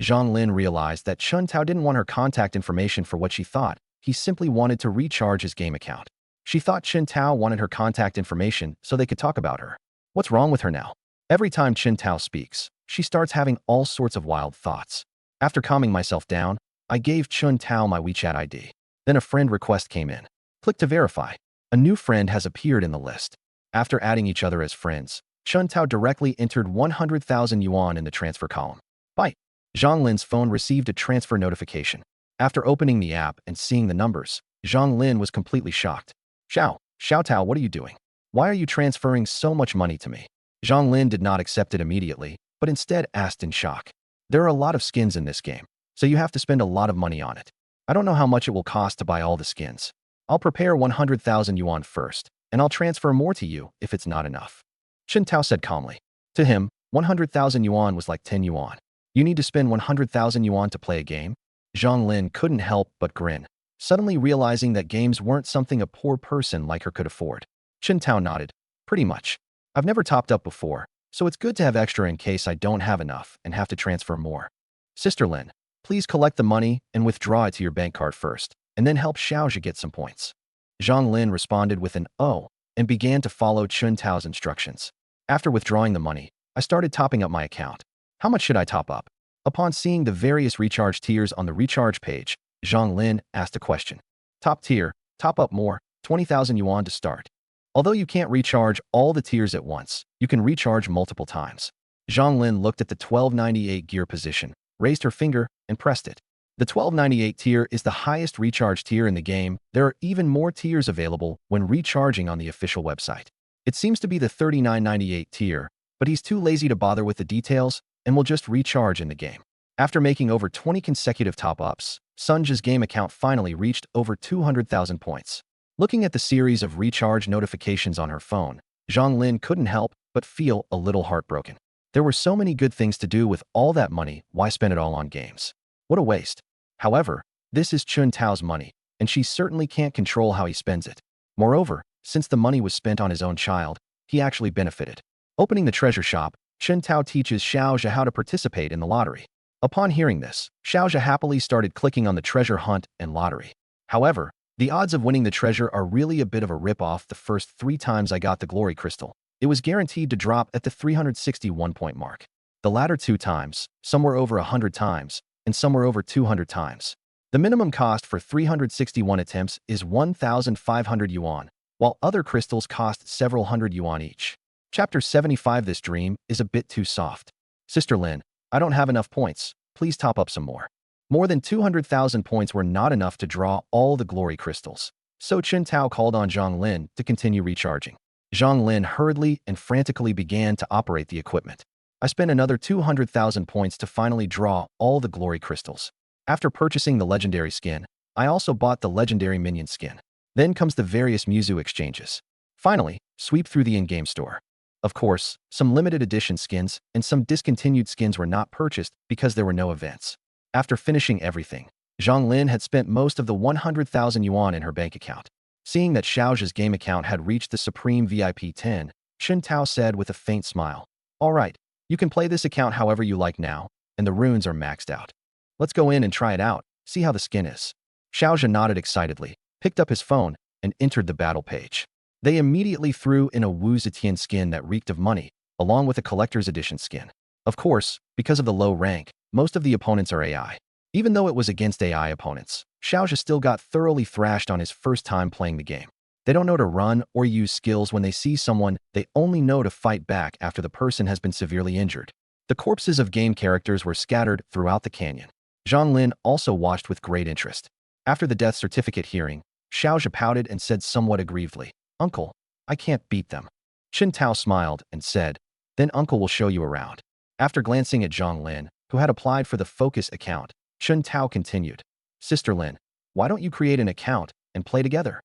Zhang Lin realized that Chen Tao didn't want her contact information for what she thought. He simply wanted to recharge his game account. She thought Chen Tao wanted her contact information so they could talk about her. What's wrong with her now? Every time Chen Tao speaks, she starts having all sorts of wild thoughts. After calming myself down, I gave Chen Tao my WeChat ID. Then a friend request came in. Click to verify. A new friend has appeared in the list. After adding each other as friends, Chen Tao directly entered 100,000 yuan in the transfer column. Bye. Zhang Lin's phone received a transfer notification. After opening the app and seeing the numbers, Zhang Lin was completely shocked. Xiao Tao, what are you doing? Why are you transferring so much money to me? Zhang Lin did not accept it immediately, but instead asked in shock. There are a lot of skins in this game, so you have to spend a lot of money on it. I don't know how much it will cost to buy all the skins. I'll prepare 100,000 yuan first, and I'll transfer more to you if it's not enough. Chen Tao said calmly. To him, 100,000 yuan was like 10 yuan. You need to spend 100,000 yuan to play a game? Zhang Lin couldn't help but grin, suddenly realizing that games weren't something a poor person like her could afford. Chen Tao nodded. Pretty much. I've never topped up before, so it's good to have extra in case I don't have enough and have to transfer more. Sister Lin, please collect the money and withdraw it to your bank card first, and then help Xiao get some points. Zhang Lin responded with an "Oh," and began to follow Chen Tao's instructions. After withdrawing the money, I started topping up my account. How much should I top up? Upon seeing the various recharge tiers on the recharge page, Zhang Lin asked a question. Top tier, Top up more, 20,000 yuan to start. Although you can't recharge all the tiers at once, you can recharge multiple times. Zhang Lin looked at the 1298 gear position, raised her finger, and pressed it. The 1298 tier is the highest recharge tier in the game. There are even more tiers available when recharging on the official website. It seems to be the 3998 tier, but he's too lazy to bother with the details and will just recharge in the game. After making over 20 consecutive top-ups, Sunja's game account finally reached over 200,000 points. Looking at the series of recharge notifications on her phone, Zhang Lin couldn't help but feel a little heartbroken. There were so many good things to do with all that money, why spend it all on games? What a waste. However, this is Chun Tao's money, and she certainly can't control how he spends it. Moreover, since the money was spent on his own child, he actually benefited. Opening the treasure shop, Chun Tao teaches Xiao how to participate in the lottery. Upon hearing this, Xiao happily started clicking on the treasure hunt and lottery. However, the odds of winning the treasure are really a bit of a rip-off. The first 3 times I got the glory crystal, it was guaranteed to drop at the 361-point mark. The latter 2 times, some were over 100 times, and some were over 200 times. The minimum cost for 361 attempts is 1,500 yuan, while other crystals cost several hundred yuan each. Chapter 75. This dream is a bit too soft. Sister Lin, I don't have enough points. Please top up some more. More than 200,000 points were not enough to draw all the glory crystals. So Chun Tao called on Zhang Lin to continue recharging. Zhang Lin hurriedly and frantically began to operate the equipment. I spent another 200,000 points to finally draw all the glory crystals. After purchasing the legendary skin, I also bought the legendary minion skin. Then comes the various Muzu exchanges. Finally, sweep through the in-game store. Of course, some limited edition skins and some discontinued skins were not purchased because there were no events. After finishing everything, Zhang Lin had spent most of the 100,000 yuan in her bank account. Seeing that Xiao's game account had reached the Supreme VIP 10, Chun Tao said with a faint smile, "All right, you can play this account however you like now, and the runes are maxed out. Let's go in and try it out, see how the skin is." Xiao nodded excitedly, picked up his phone, and entered the battle page. They immediately threw in a Wu Zetian skin that reeked of money, along with a collector's edition skin. Of course, because of the low rank, most of the opponents are AI. Even though it was against AI opponents, Xiao still got thoroughly thrashed on his first time playing the game. They don't know to run or use skills when they see someone, they only know to fight back after the person has been severely injured. The corpses of game characters were scattered throughout the canyon. Zhang Lin also watched with great interest. After the death certificate hearing, Xiao pouted and said somewhat aggrievedly, "Uncle, I can't beat them." Chun Tao smiled and said, "Then Uncle will show you around." After glancing at Zhang Lin, who had applied for the Focus account, Chun Tao continued, "Sister Lin, why don't you create an account and play together?"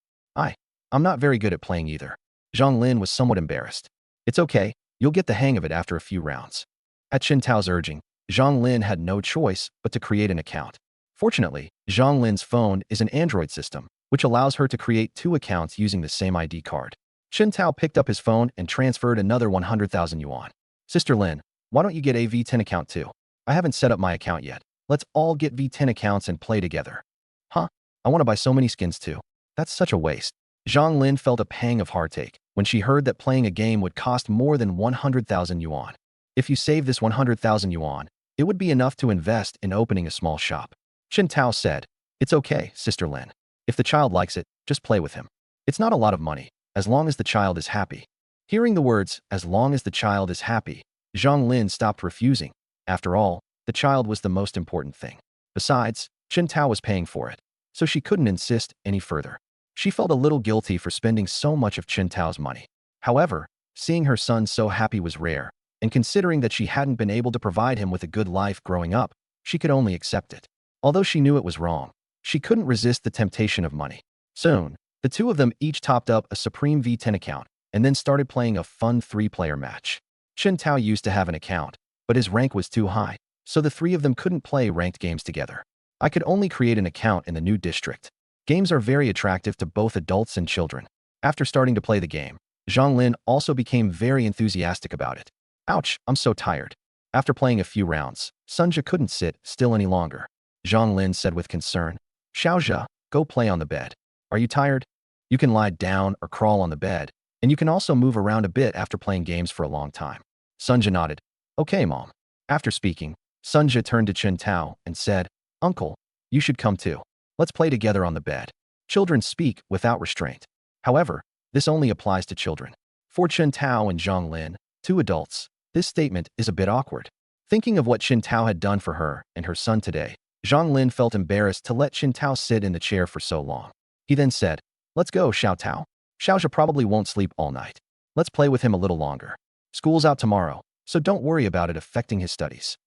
I'm not very good at playing either." Zhang Lin was somewhat embarrassed. "It's okay, you'll get the hang of it after a few rounds." At Chun Tao's urging, Zhang Lin had no choice but to create an account. Fortunately, Zhang Lin's phone is an Android system, which allows her to create 2 accounts using the same ID card. Chun Tao picked up his phone and transferred another 100,000 yuan. "Sister Lin, why don't you get a V10 account too? I haven't set up my account yet. Let's all get V10 accounts and play together." "Huh? I want to buy so many skins too. That's such a waste." Zhang Lin felt a pang of heartache when she heard that playing a game would cost more than 100,000 yuan. If you save this 100,000 yuan, it would be enough to invest in opening a small shop. Chun Tao said, "It's okay, Sister Lin. If the child likes it, just play with him. It's not a lot of money, as long as the child is happy." Hearing the words, "as long as the child is happy," Zhang Lin stopped refusing. After all, the child was the most important thing. Besides, Chun Tao was paying for it, so she couldn't insist any further. She felt a little guilty for spending so much of Chun Tao's money. However, seeing her son so happy was rare, and considering that she hadn't been able to provide him with a good life growing up, she could only accept it. Although she knew it was wrong, she couldn't resist the temptation of money. Soon, the 2 of them each topped up a Supreme V10 account and then started playing a fun 3-player match. Chun Tao used to have an account, but his rank was too high, so the 3 of them couldn't play ranked games together. I could only create an account in the new district. Games are very attractive to both adults and children. After starting to play the game, Zhang Lin also became very enthusiastic about it. "Ouch, I'm so tired." After playing a few rounds, Sunja couldn't sit still any longer. Zhang Lin said with concern, "Xiao, go play on the bed. Are you tired? You can lie down or crawl on the bed, and you can also move around a bit after playing games for a long time." Sunja nodded. "Okay, Mom." After speaking, Sunja turned to Chun Tao and said, "Uncle, you should come too. Let's play together on the bed." Children speak without restraint. However, this only applies to children. For Chen Tao and Zhang Lin, two adults, this statement is a bit awkward. Thinking of what Chen Tao had done for her and her son today, Zhang Lin felt embarrassed to let Chen Tao sit in the chair for so long. He then said, "Let's go, Xiao Tao. Xiaozha probably won't sleep all night. Let's play with him a little longer. School's out tomorrow, so don't worry about it affecting his studies."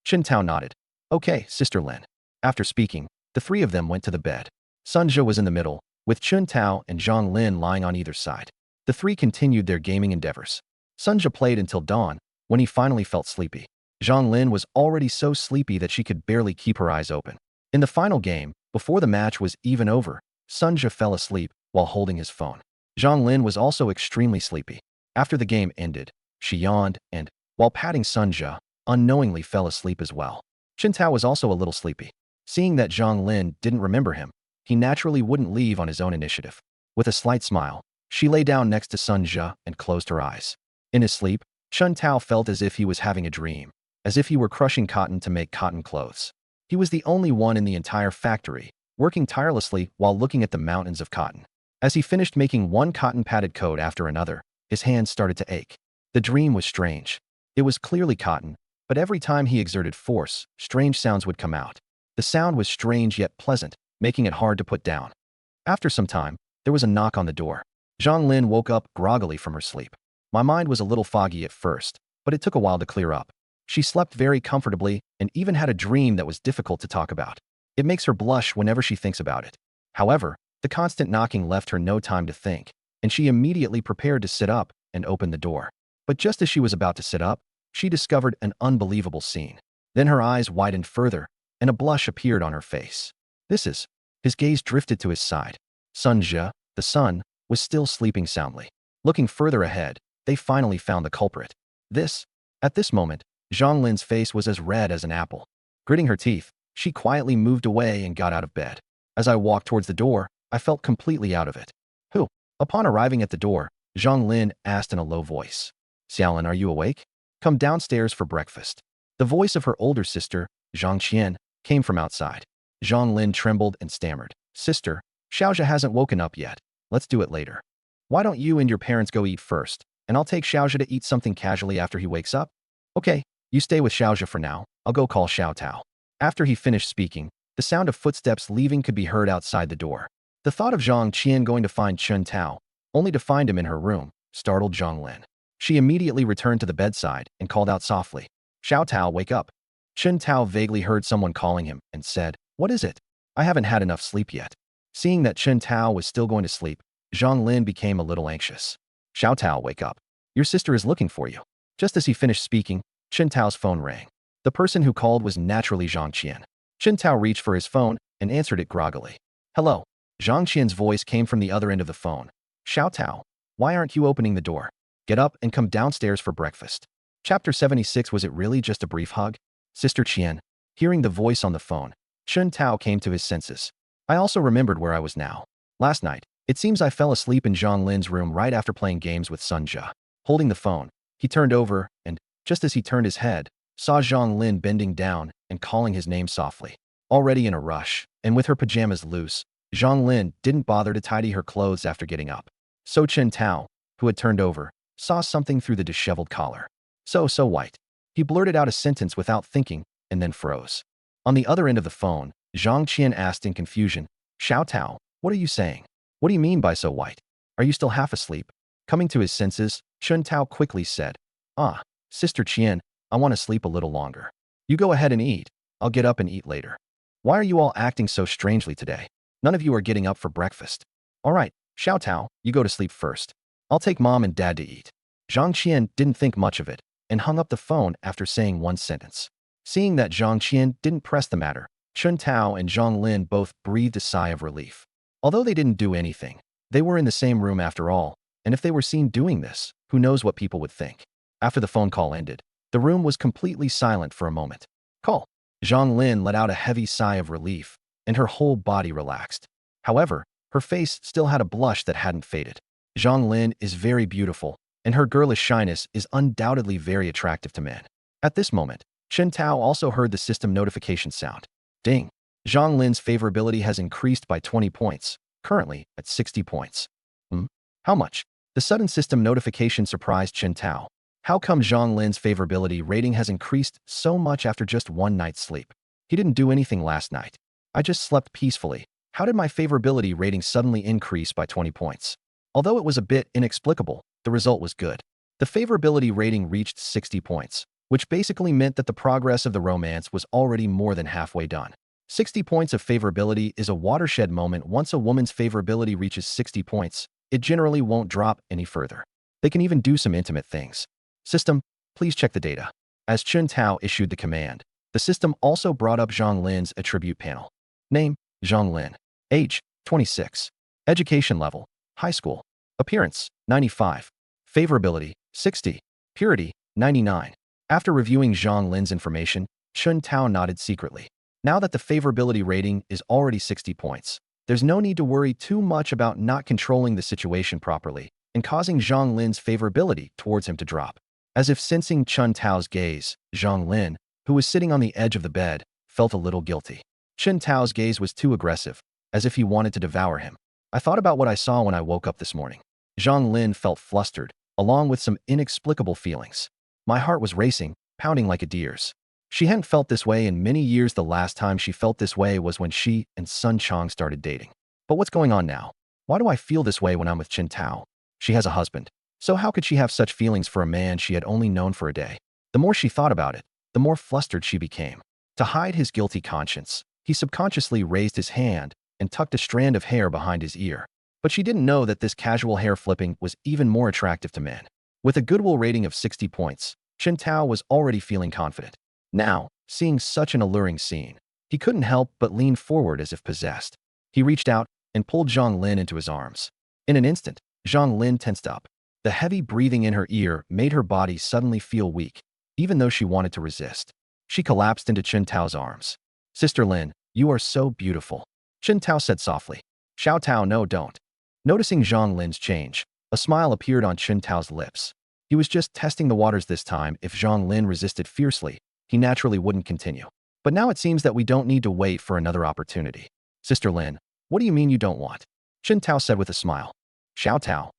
Chen Tao nodded. "Okay, Sister Lin." After speaking, the three of them went to the bed. Sunja was in the middle, with Chen Tao and Zhang Lin lying on either side. The three continued their gaming endeavors. Sunja played until dawn, when he finally felt sleepy. Zhang Lin was already so sleepy that she could barely keep her eyes open. In the final game, before the match was even over, Sunja fell asleep while holding his phone. Zhang Lin was also extremely sleepy. After the game ended, she yawned and, while patting Sunja, unknowingly fell asleep as well. Chen Tao was also a little sleepy. Seeing that Zhang Lin didn't remember him, he naturally wouldn't leave on his own initiative. With a slight smile, she lay down next to Sunja and closed her eyes. In his sleep, Chen Tao felt as if he was having a dream, as if he were crushing cotton to make cotton clothes. He was the only one in the entire factory, working tirelessly while looking at the mountains of cotton. As he finished making one cotton-padded coat after another, his hands started to ache. The dream was strange. It was clearly cotton, but every time he exerted force, strange sounds would come out. The sound was strange yet pleasant, making it hard to put down. After some time, there was a knock on the door. Zhang Lin woke up groggily from her sleep. My mind was a little foggy at first, but it took a while to clear up. She slept very comfortably and even had a dream that was difficult to talk about. It makes her blush whenever she thinks about it. However, the constant knocking left her no time to think, and she immediately prepared to sit up and open the door. But just as she was about to sit up, she discovered an unbelievable scene. Then her eyes widened further, and a blush appeared on her face. His gaze drifted to his side. Sunja, the son, was still sleeping soundly. Looking further ahead, they finally found the culprit. At this moment, Zhang Lin's face was as red as an apple. Gritting her teeth, she quietly moved away and got out of bed. As I walked towards the door, I felt completely out of it. "Who?" Upon arriving at the door, Zhang Lin asked in a low voice. "Xiaolin, are you awake? Come downstairs for breakfast." The voice of her older sister, Zhang Qian, came from outside. Zhang Lin trembled and stammered. "Sister, Xiaozha hasn't woken up yet. Let's do it later. Why don't you and your parents go eat first, and I'll take Xiaozha to eat something casually after he wakes up?" "Okay, you stay with Xiaozha for now. I'll go call Xiao Tao." After he finished speaking, the sound of footsteps leaving could be heard outside the door. The thought of Zhang Qian going to find Chen Tao, only to find him in her room, startled Zhang Lin. She immediately returned to the bedside and called out softly, "Xiao Tao, wake up." Chen Tao vaguely heard someone calling him and said, "What is it? I haven't had enough sleep yet." Seeing that Chen Tao was still going to sleep, Zhang Lin became a little anxious. "Xiao Tao, wake up. Your sister is looking for you." Just as he finished speaking, Chen Tao's phone rang. The person who called was naturally Zhang Qian. Chen Tao reached for his phone and answered it groggily. "Hello." Zhang Qian's voice came from the other end of the phone. "Xiao Tao, why aren't you opening the door? Get up and come downstairs for breakfast." Chapter 76. Was it really just a brief hug? Sister Qian. Hearing the voice on the phone, Chen Tao came to his senses. "I also remembered where I was now. Last night, it seems I fell asleep in Zhang Lin's room right after playing games with Sunja." Holding the phone, he turned over and, just as he turned his head, saw Zhang Lin bending down and calling his name softly. Already in a rush, and with her pajamas loose, Zhang Lin didn't bother to tidy her clothes after getting up. So Chen Tao, who had turned over, saw something through the disheveled collar. So white." He blurted out a sentence without thinking, and then froze. On the other end of the phone, Zhang Qian asked in confusion, "Xiao Tao, what are you saying? What do you mean by so white? Are you still half asleep?" Coming to his senses, Chen Tao quickly said, "Ah, Sister Qian, I want to sleep a little longer. You go ahead and eat. I'll get up and eat later. Why are you all acting so strangely today? None of you are getting up for breakfast." "All right, Xiao Tao, you go to sleep first. I'll take Mom and Dad to eat." Zhang Qian didn't think much of it and hung up the phone after saying one sentence. Seeing that Zhang Qian didn't press the matter, Chen Tao and Zhang Lin both breathed a sigh of relief. Although they didn't do anything, they were in the same room after all, and if they were seen doing this, who knows what people would think. After the phone call ended, the room was completely silent for a moment. "Call." Zhang Lin let out a heavy sigh of relief, and her whole body relaxed. However, her face still had a blush that hadn't faded. Zhang Lin is very beautiful, and her girlish shyness is undoubtedly very attractive to men. At this moment, Chen Tao also heard the system notification sound. Ding! Zhang Lin's favorability has increased by 20 points. currently at 60 points. How much? The sudden system notification surprised Chen Tao. How come Zhang Lin's favorability rating has increased so much after just one night's sleep? He didn't do anything last night. I just slept peacefully. How did my favorability rating suddenly increase by 20 points? Although it was a bit inexplicable, the result was good. The favorability rating reached 60 points, which basically meant that the progress of the romance was already more than halfway done. 60 points of favorability is a watershed moment. Once a woman's favorability reaches 60 points, it generally won't drop any further. They can even do some intimate things. System, please check the data. As Chen Tao issued the command, the system also brought up Zhang Lin's attribute panel. Name, Zhang Lin. Age, 26. Education level, high school. Appearance, 95. Favorability, 60. Purity, 99. After reviewing Zhang Lin's information, Chen Tao nodded secretly. Now that the favorability rating is already 60 points, there's no need to worry too much about not controlling the situation properly and causing Zhang Lin's favorability towards him to drop. As if sensing Chen Tao's gaze, Zhang Lin, who was sitting on the edge of the bed, felt a little guilty. Chen Tao's gaze was too aggressive, as if he wanted to devour him. I thought about what I saw when I woke up this morning. Zhang Lin felt flustered, along with some inexplicable feelings. My heart was racing, pounding like a deer's. She hadn't felt this way in many years. The last time she felt this way was when she and Sun Chong started dating. But what's going on now? Why do I feel this way when I'm with Chen Tao? She has a husband. So how could she have such feelings for a man she had only known for a day? The more she thought about it, the more flustered she became. To hide his guilty conscience, he subconsciously raised his hand and tucked a strand of hair behind his ear. But she didn't know that this casual hair flipping was even more attractive to men. With a goodwill rating of 60 points, Chen Tao was already feeling confident. Now, seeing such an alluring scene, he couldn't help but lean forward as if possessed. He reached out and pulled Zhang Lin into his arms. In an instant, Zhang Lin tensed up. The heavy breathing in her ear made her body suddenly feel weak, even though she wanted to resist. She collapsed into Chen Tao's arms. Sister Lin, you are so beautiful, Chen Tao said softly. Xiao Tao, no, don't. Noticing Zhang Lin's change, a smile appeared on Chen Tao's lips. He was just testing the waters this time. If Zhang Lin resisted fiercely, he naturally wouldn't continue. But now it seems that we don't need to wait for another opportunity. Sister Lin, what do you mean you don't want? Chen Tao said with a smile. Xiao Tao,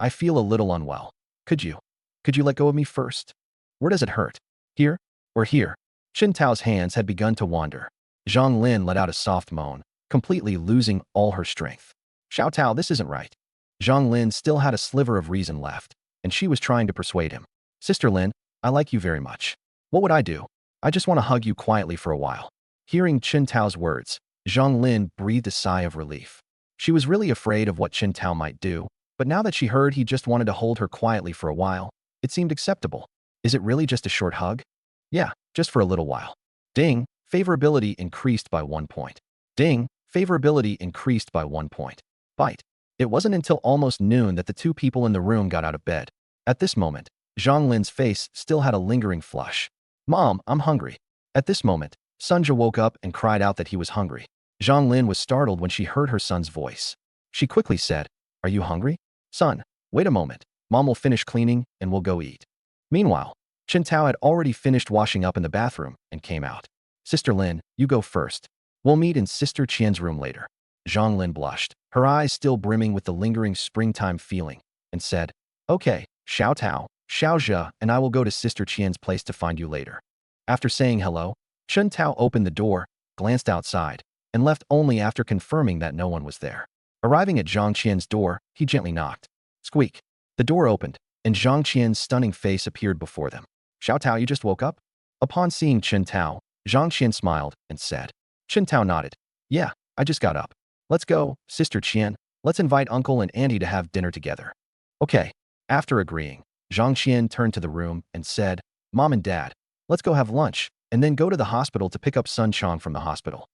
I feel a little unwell. Could you let go of me first? Where does it hurt? Here or here? Chen Tao's hands had begun to wander. Zhang Lin let out a soft moan, completely losing all her strength. Xiao Tao, this isn't right. Zhang Lin still had a sliver of reason left, and she was trying to persuade him. Sister Lin, I like you very much. What would I do? I just want to hug you quietly for a while. Hearing Chen Tao's words, Zhang Lin breathed a sigh of relief. She was really afraid of what Chen Tao might do, but now that she heard he just wanted to hold her quietly for a while, it seemed acceptable. Is it really just a short hug? Yeah, just for a little while. Ding, favorability increased by 1 point. Ding, favorability increased by 1 point. Bite. It wasn't until almost noon that the two people in the room got out of bed. At this moment, Zhang Lin's face still had a lingering flush. Mom, I'm hungry. At this moment, Sunja woke up and cried out that he was hungry. Zhang Lin was startled when she heard her son's voice. She quickly said, Are you hungry? Son, wait a moment. Mom will finish cleaning and we'll go eat. Meanwhile, Chen Tao had already finished washing up in the bathroom and came out. Sister Lin, you go first. We'll meet in Sister Qian's room later. Zhang Lin blushed, her eyes still brimming with the lingering springtime feeling, and said, Okay, Xiao Tao, Xiao Zhe, and I will go to Sister Qian's place to find you later. After saying hello, Chen Tao opened the door, glanced outside, and left only after confirming that no one was there. Arriving at Zhang Qian's door, he gently knocked. Squeak. The door opened, and Zhang Qian's stunning face appeared before them. Xiao Tao, you just woke up? Upon seeing Chen Tao, Zhang Qian smiled and said. Chen Tao nodded. Yeah, I just got up. Let's go, Sister Qian. Let's invite Uncle and Auntie to have dinner together. Okay. After agreeing, Zhang Qian turned to the room and said, Mom and Dad, let's go have lunch, and then go to the hospital to pick up Sun Chong from the hospital.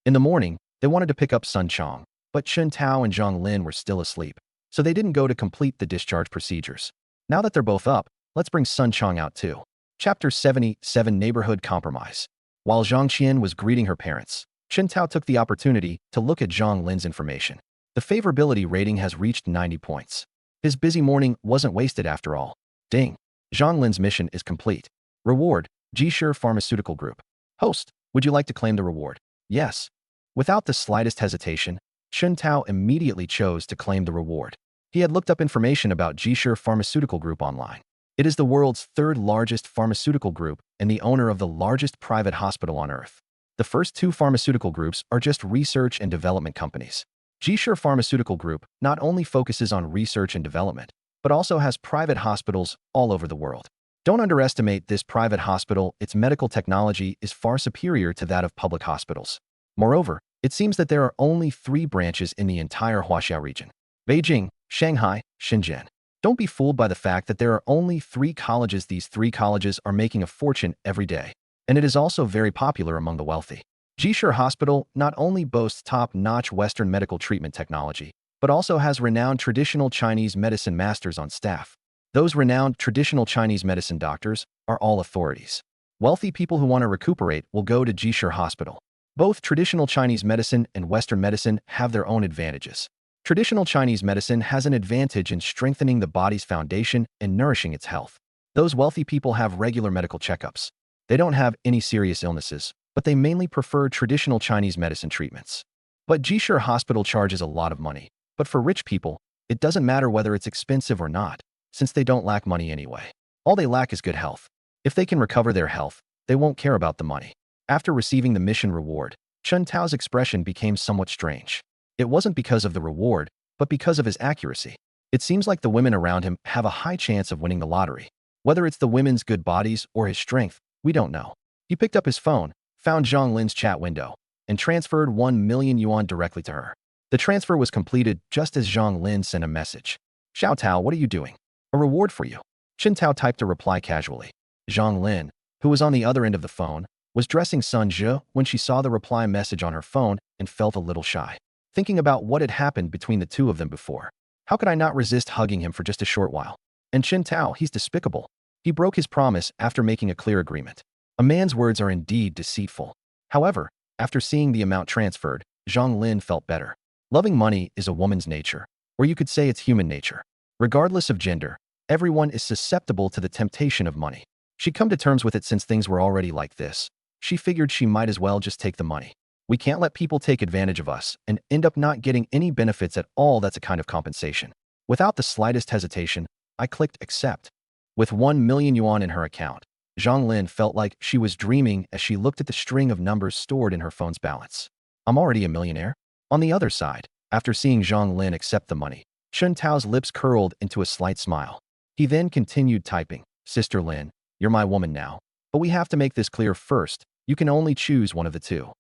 In the morning, they wanted to pick up Sun Chong, but Chen Tao and Zhang Lin were still asleep, so they didn't go to complete the discharge procedures. Now that they're both up, let's bring Sun Chong out too. Chapter 77 Neighborhood Compromise. While Zhang Qian was greeting her parents, Chen Tao took the opportunity to look at Zhang Lin's information. The favorability rating has reached 90 points. His busy morning wasn't wasted after all. Ding. Zhang Lin's mission is complete. Reward, Jisher Pharmaceutical Group. Host, would you like to claim the reward? Yes. Without the slightest hesitation, Chen Tao immediately chose to claim the reward. He had looked up information about Jishir Pharmaceutical Group online. It is the world's third-largest pharmaceutical group and the owner of the largest private hospital on Earth. The first two pharmaceutical groups are just research and development companies. Jishir Pharmaceutical Group not only focuses on research and development, but also has private hospitals all over the world. Don't underestimate this private hospital. Its medical technology is far superior to that of public hospitals. Moreover, it seems that there are only 3 branches in the entire Huaxia region: Beijing, Shanghai, Shenzhen. Don't be fooled by the fact that there are only 3 colleges. These 3 colleges are making a fortune every day, and it is also very popular among the wealthy. Jishir Hospital not only boasts top-notch Western medical treatment technology, but also has renowned traditional Chinese medicine masters on staff. Those renowned traditional Chinese medicine doctors are all authorities. Wealthy people who want to recuperate will go to Jishir Hospital. Both traditional Chinese medicine and Western medicine have their own advantages. Traditional Chinese medicine has an advantage in strengthening the body's foundation and nourishing its health. Those wealthy people have regular medical checkups. They don't have any serious illnesses, but they mainly prefer traditional Chinese medicine treatments. But Jishir Hospital charges a lot of money. But for rich people, it doesn't matter whether it's expensive or not, since they don't lack money anyway. All they lack is good health. If they can recover their health, they won't care about the money. After receiving the mission reward, Chen Tao's expression became somewhat strange. It wasn't because of the reward, but because of his accuracy. It seems like the women around him have a high chance of winning the lottery. Whether it's the women's good bodies or his strength, we don't know. He picked up his phone, found Zhang Lin's chat window, and transferred 1 million yuan directly to her. The transfer was completed just as Zhang Lin sent a message. "Xiao Tao, what are you doing? A reward for you." Chen Tao typed a reply casually. Zhang Lin, who was on the other end of the phone, was dressing Sun Zhe when she saw the reply message on her phone and felt a little shy, thinking about what had happened between the two of them before. How could I not resist hugging him for just a short while? And Chen Tao, he's despicable. He broke his promise after making a clear agreement. A man's words are indeed deceitful. However, after seeing the amount transferred, Zhang Lin felt better. Loving money is a woman's nature, or you could say it's human nature. Regardless of gender, everyone is susceptible to the temptation of money. She'd come to terms with it since things were already like this. She figured she might as well just take the money. We can't let people take advantage of us and end up not getting any benefits at all. That's a kind of compensation. Without the slightest hesitation, I clicked accept. With 1 million yuan in her account, Zhang Lin felt like she was dreaming as she looked at the string of numbers stored in her phone's balance. I'm already a millionaire. On the other side, after seeing Zhang Lin accept the money, Chen Tao's lips curled into a slight smile. He then continued typing, "Sister Lin, you're my woman now. But we have to make this clear first. You can only choose one of the two.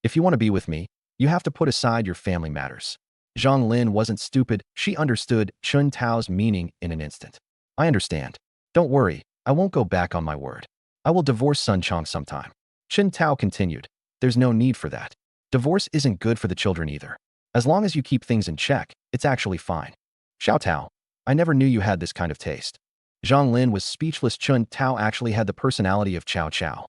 If you want to be with me, you have to put aside your family matters." Zhang Lin wasn't stupid. She understood Chen Tao's meaning in an instant. "I understand. Don't worry, I won't go back on my word. I will divorce Sun Chong sometime." Chen Tao continued, "There's no need for that. Divorce isn't good for the children either. As long as you keep things in check, it's actually fine." "Xiao Tao, I never knew you had this kind of taste." Zhang Lin was speechless. Chen Tao actually had the personality of Cao Cao.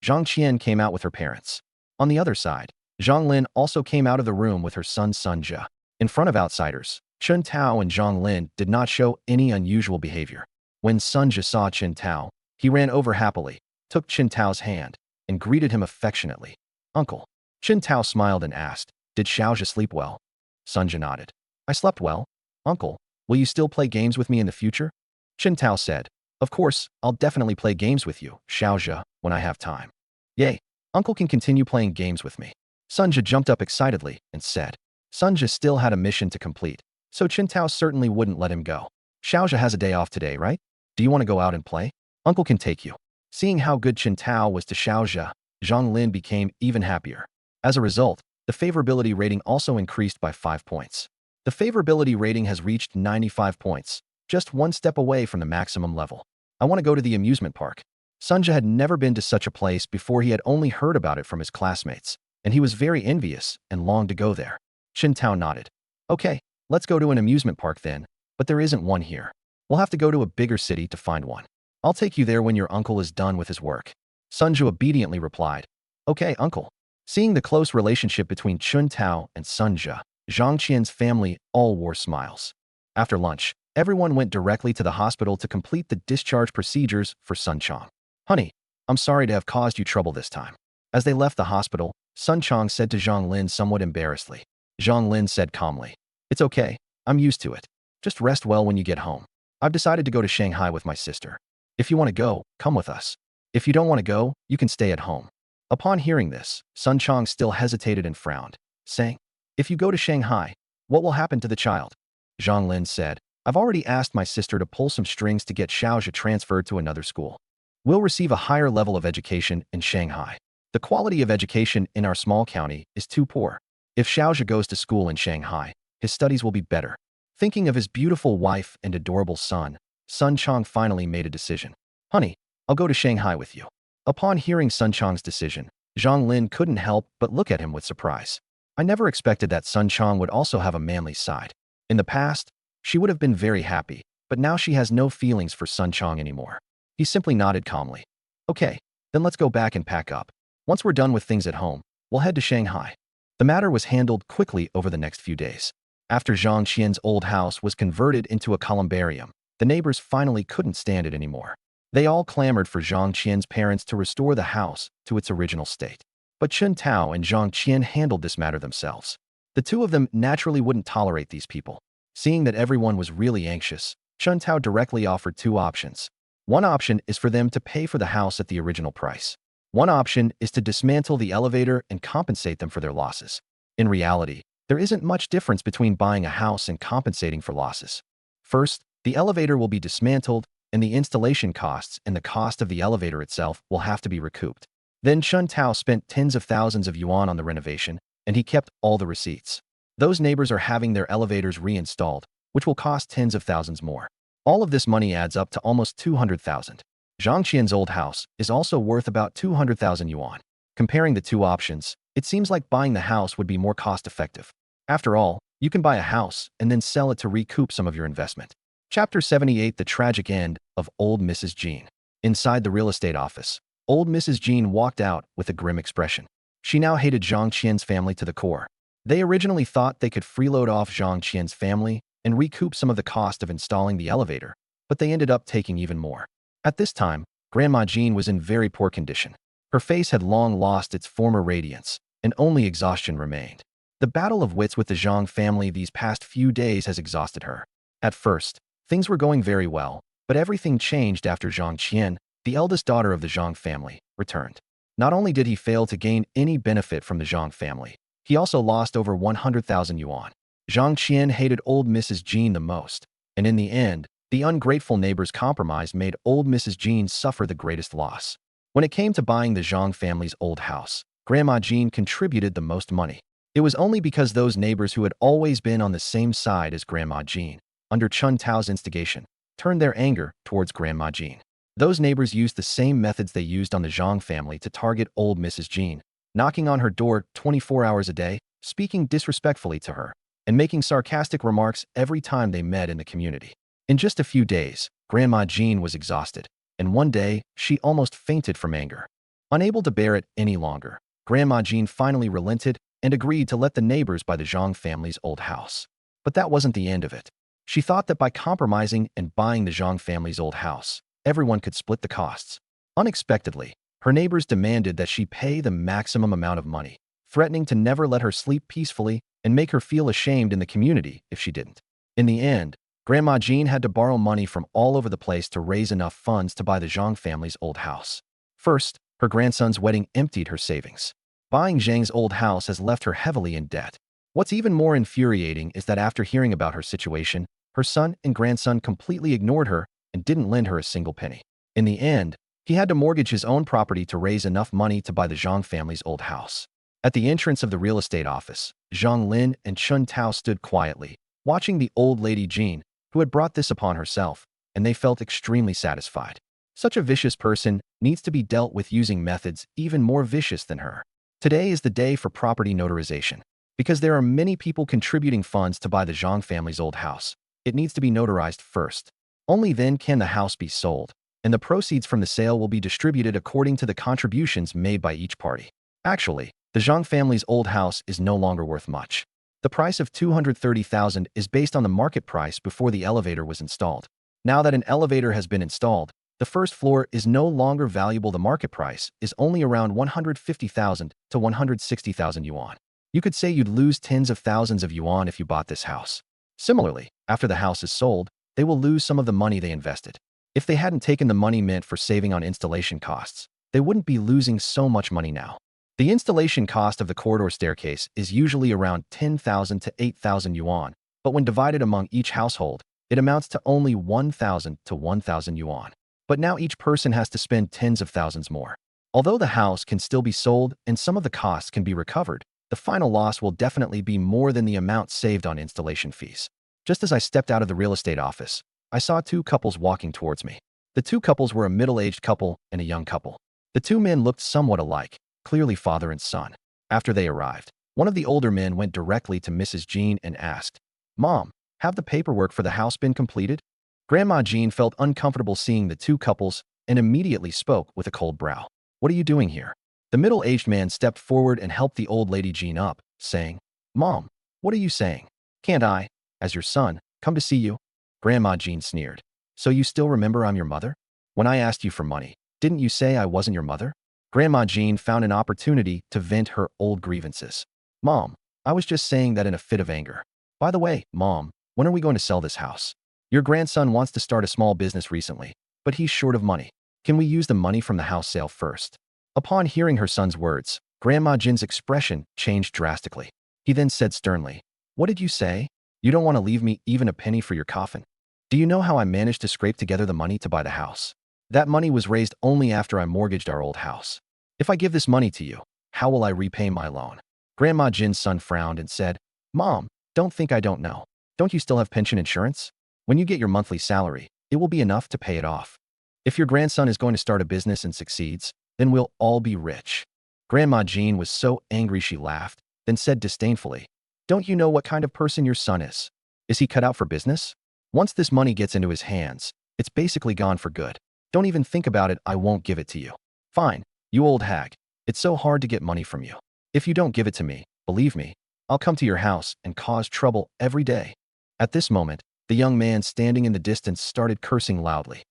Zhang Qian came out with her parents. On the other side, Zhang Lin also came out of the room with her son Sun Zhe. In front of outsiders, Chen Tao and Zhang Lin did not show any unusual behavior. When Sun Zhe saw Chen Tao, he ran over happily, took Chen Tao's hand, and greeted him affectionately. "Uncle." Chen Tao smiled and asked, "Did Xiao Zhe sleep well?" Sun Zhe nodded. "I slept well. Uncle, will you still play games with me in the future?" Chen Tao said, "Of course, I'll definitely play games with you, Xiao Zhe, when I have time." "Yay, Uncle can continue playing games with me." Sun Zhe jumped up excitedly and said. Sun Zhe still had a mission to complete, so Chen Tao certainly wouldn't let him go. "Xiao Zhe has a day off today, right? Do you want to go out and play? Uncle can take you." Seeing how good Chen Tao was to Xiao Zhe, Zhang Lin became even happier. As a result, the favorability rating also increased by 5 points. The favorability rating has reached 95 points, just one step away from the maximum level. "I want to go to the amusement park." Sun Zhe had never been to such a place before. He had only heard about it from his classmates, and he was very envious and longed to go there. Chen Tao nodded. "Okay, let's go to an amusement park then, but there isn't one here. We'll have to go to a bigger city to find one. I'll take you there when your uncle is done with his work." Sun Zhe obediently replied, "Okay, uncle." Seeing the close relationship between Chen Tao and Sun Zhe, Zhang Qian's family all wore smiles. After lunch, everyone went directly to the hospital to complete the discharge procedures for Sun Chong. "Honey, I'm sorry to have caused you trouble this time." As they left the hospital, Sun Chong said to Zhang Lin somewhat embarrassedly, Zhang Lin said calmly. It's okay. I'm used to it. Just rest well when you get home. I've decided to go to Shanghai with my sister. If you want to go, come with us. If you don't want to go, you can stay at home. Upon hearing this, Sun Chong still hesitated and frowned, saying, If you go to Shanghai, what will happen to the child? Zhang Lin said, I've already asked my sister to pull some strings to get Xiao transferred to another school. We'll receive a higher level of education in Shanghai. The quality of education in our small county is too poor. If Xiao goes to school in Shanghai, his studies will be better. Thinking of his beautiful wife and adorable son, Sun Chong finally made a decision. Honey, I'll go to Shanghai with you. Upon hearing Sun Chong's decision, Zhang Lin couldn't help but look at him with surprise. I never expected that Sun Chong would also have a manly side. In the past, she would have been very happy, but now she has no feelings for Sun Chong anymore. He simply nodded calmly. Okay, then let's go back and pack up. Once we're done with things at home, we'll head to Shanghai. The matter was handled quickly over the next few days. After Zhang Qian's old house was converted into a columbarium, the neighbors finally couldn't stand it anymore. They all clamored for Zhang Qian's parents to restore the house to its original state. But Chen Tao and Zhang Qian handled this matter themselves. The two of them naturally wouldn't tolerate these people. Seeing that everyone was really anxious, Chen Tao directly offered two options. One option is for them to pay for the house at the original price. One option is to dismantle the elevator and compensate them for their losses. In reality, there isn't much difference between buying a house and compensating for losses. First, the elevator will be dismantled, and the installation costs and the cost of the elevator itself will have to be recouped. Then Chen Tao spent tens of thousands of yuan on the renovation, and he kept all the receipts. Those neighbors are having their elevators reinstalled, which will cost tens of thousands more. All of this money adds up to almost 200,000. Zhang Qian's old house is also worth about 200,000 yuan. Comparing the two options, it seems like buying the house would be more cost-effective. After all, you can buy a house and then sell it to recoup some of your investment. Chapter 78: The Tragic End of Old Mrs. Jean. Inside the real estate office, old Mrs. Jean walked out with a grim expression. She now hated Zhang Qian's family to the core. They originally thought they could freeload off Zhang Qian's family and recoup some of the cost of installing the elevator, but they ended up taking even more. At this time, Grandma Jean was in very poor condition. Her face had long lost its former radiance, and only exhaustion remained. The battle of wits with the Zhang family these past few days has exhausted her. At first, things were going very well, but everything changed after Zhang Qian, the eldest daughter of the Zhang family, returned. Not only did he fail to gain any benefit from the Zhang family, he also lost over 100,000 yuan. Zhang Qian hated old Mrs. Jean the most, and in the end, the ungrateful neighbor's compromise made old Mrs. Jean suffer the greatest loss. When it came to buying the Zhang family's old house, Grandma Jean contributed the most money. It was only because those neighbors who had always been on the same side as Grandma Jean, under Chen Tao's instigation, turned their anger towards Grandma Jean. Those neighbors used the same methods they used on the Zhang family to target old Mrs. Jean, knocking on her door 24 hours a day, speaking disrespectfully to her, and making sarcastic remarks every time they met in the community. In just a few days, Grandma Jean was exhausted, and one day, she almost fainted from anger. Unable to bear it any longer, Grandma Jean finally relented and agreed to let the neighbors buy the Zhang family's old house. But that wasn't the end of it. She thought that by compromising and buying the Zhang family's old house, everyone could split the costs. Unexpectedly, her neighbors demanded that she pay the maximum amount of money, threatening to never let her sleep peacefully and make her feel ashamed in the community if she didn't. In the end, Grandma Jean had to borrow money from all over the place to raise enough funds to buy the Zhang family's old house. First, her grandson's wedding emptied her savings. Buying Zhang's old house has left her heavily in debt. What's even more infuriating is that after hearing about her situation, her son and grandson completely ignored her and didn't lend her a single penny. In the end, he had to mortgage his own property to raise enough money to buy the Zhang family's old house. At the entrance of the real estate office, Zhang Lin and Chen Tao stood quietly, watching the old lady Jean, who had brought this upon herself, and they felt extremely satisfied. Such a vicious person needs to be dealt with using methods even more vicious than her. Today is the day for property notarization. Because there are many people contributing funds to buy the Zhang family's old house, it needs to be notarized first. Only then can the house be sold, and the proceeds from the sale will be distributed according to the contributions made by each party. Actually, the Zhang family's old house is no longer worth much. The price of 230,000 is based on the market price before the elevator was installed. Now that an elevator has been installed, the first floor is no longer valuable. The market price is only around 150,000 to 160,000 yuan. You could say you'd lose tens of thousands of yuan if you bought this house. Similarly, after the house is sold, they will lose some of the money they invested. If they hadn't taken the money meant for saving on installation costs, they wouldn't be losing so much money now. The installation cost of the corridor staircase is usually around 10,000 to 8,000 yuan, but when divided among each household, it amounts to only 1,000 to 1,000 yuan. But now each person has to spend tens of thousands more. Although the house can still be sold and some of the costs can be recovered, the final loss will definitely be more than the amount saved on installation fees. Just as I stepped out of the real estate office, I saw two couples walking towards me. The two couples were a middle-aged couple and a young couple. The two men looked somewhat alike, clearly father and son. After they arrived, one of the older men went directly to Mrs. Jean and asked, "Mom, have the paperwork for the house been completed?" Grandma Jean felt uncomfortable seeing the two couples and immediately spoke with a cold brow. "What are you doing here?" The middle-aged man stepped forward and helped the old lady Jean up, saying, "Mom, what are you saying? Can't I, as your son, come to see you?" Grandma Jean sneered. "So you still remember I'm your mother? When I asked you for money, didn't you say I wasn't your mother?" Grandma Jean found an opportunity to vent her old grievances. "Mom, I was just saying that in a fit of anger. By the way, Mom, when are we going to sell this house? Your grandson wants to start a small business recently, but he's short of money. Can we use the money from the house sale first?" Upon hearing her son's words, Grandma Jin's expression changed drastically. He then said sternly, "What did you say? You don't want to leave me even a penny for your coffin? Do you know how I managed to scrape together the money to buy the house? That money was raised only after I mortgaged our old house. If I give this money to you, how will I repay my loan?" Grandma Jin's son frowned and said, "Mom, don't think I don't know. Don't you still have pension insurance? When you get your monthly salary, it will be enough to pay it off. If your grandson is going to start a business and succeeds, then we'll all be rich." Grandma Jean was so angry she laughed, then said disdainfully, "Don't you know what kind of person your son is? Is he cut out for business? Once this money gets into his hands, it's basically gone for good. Don't even think about it, I won't give it to you." "Fine, you old hag. It's so hard to get money from you. If you don't give it to me, believe me, I'll come to your house and cause trouble every day." At this moment, the young man standing in the distance started cursing loudly.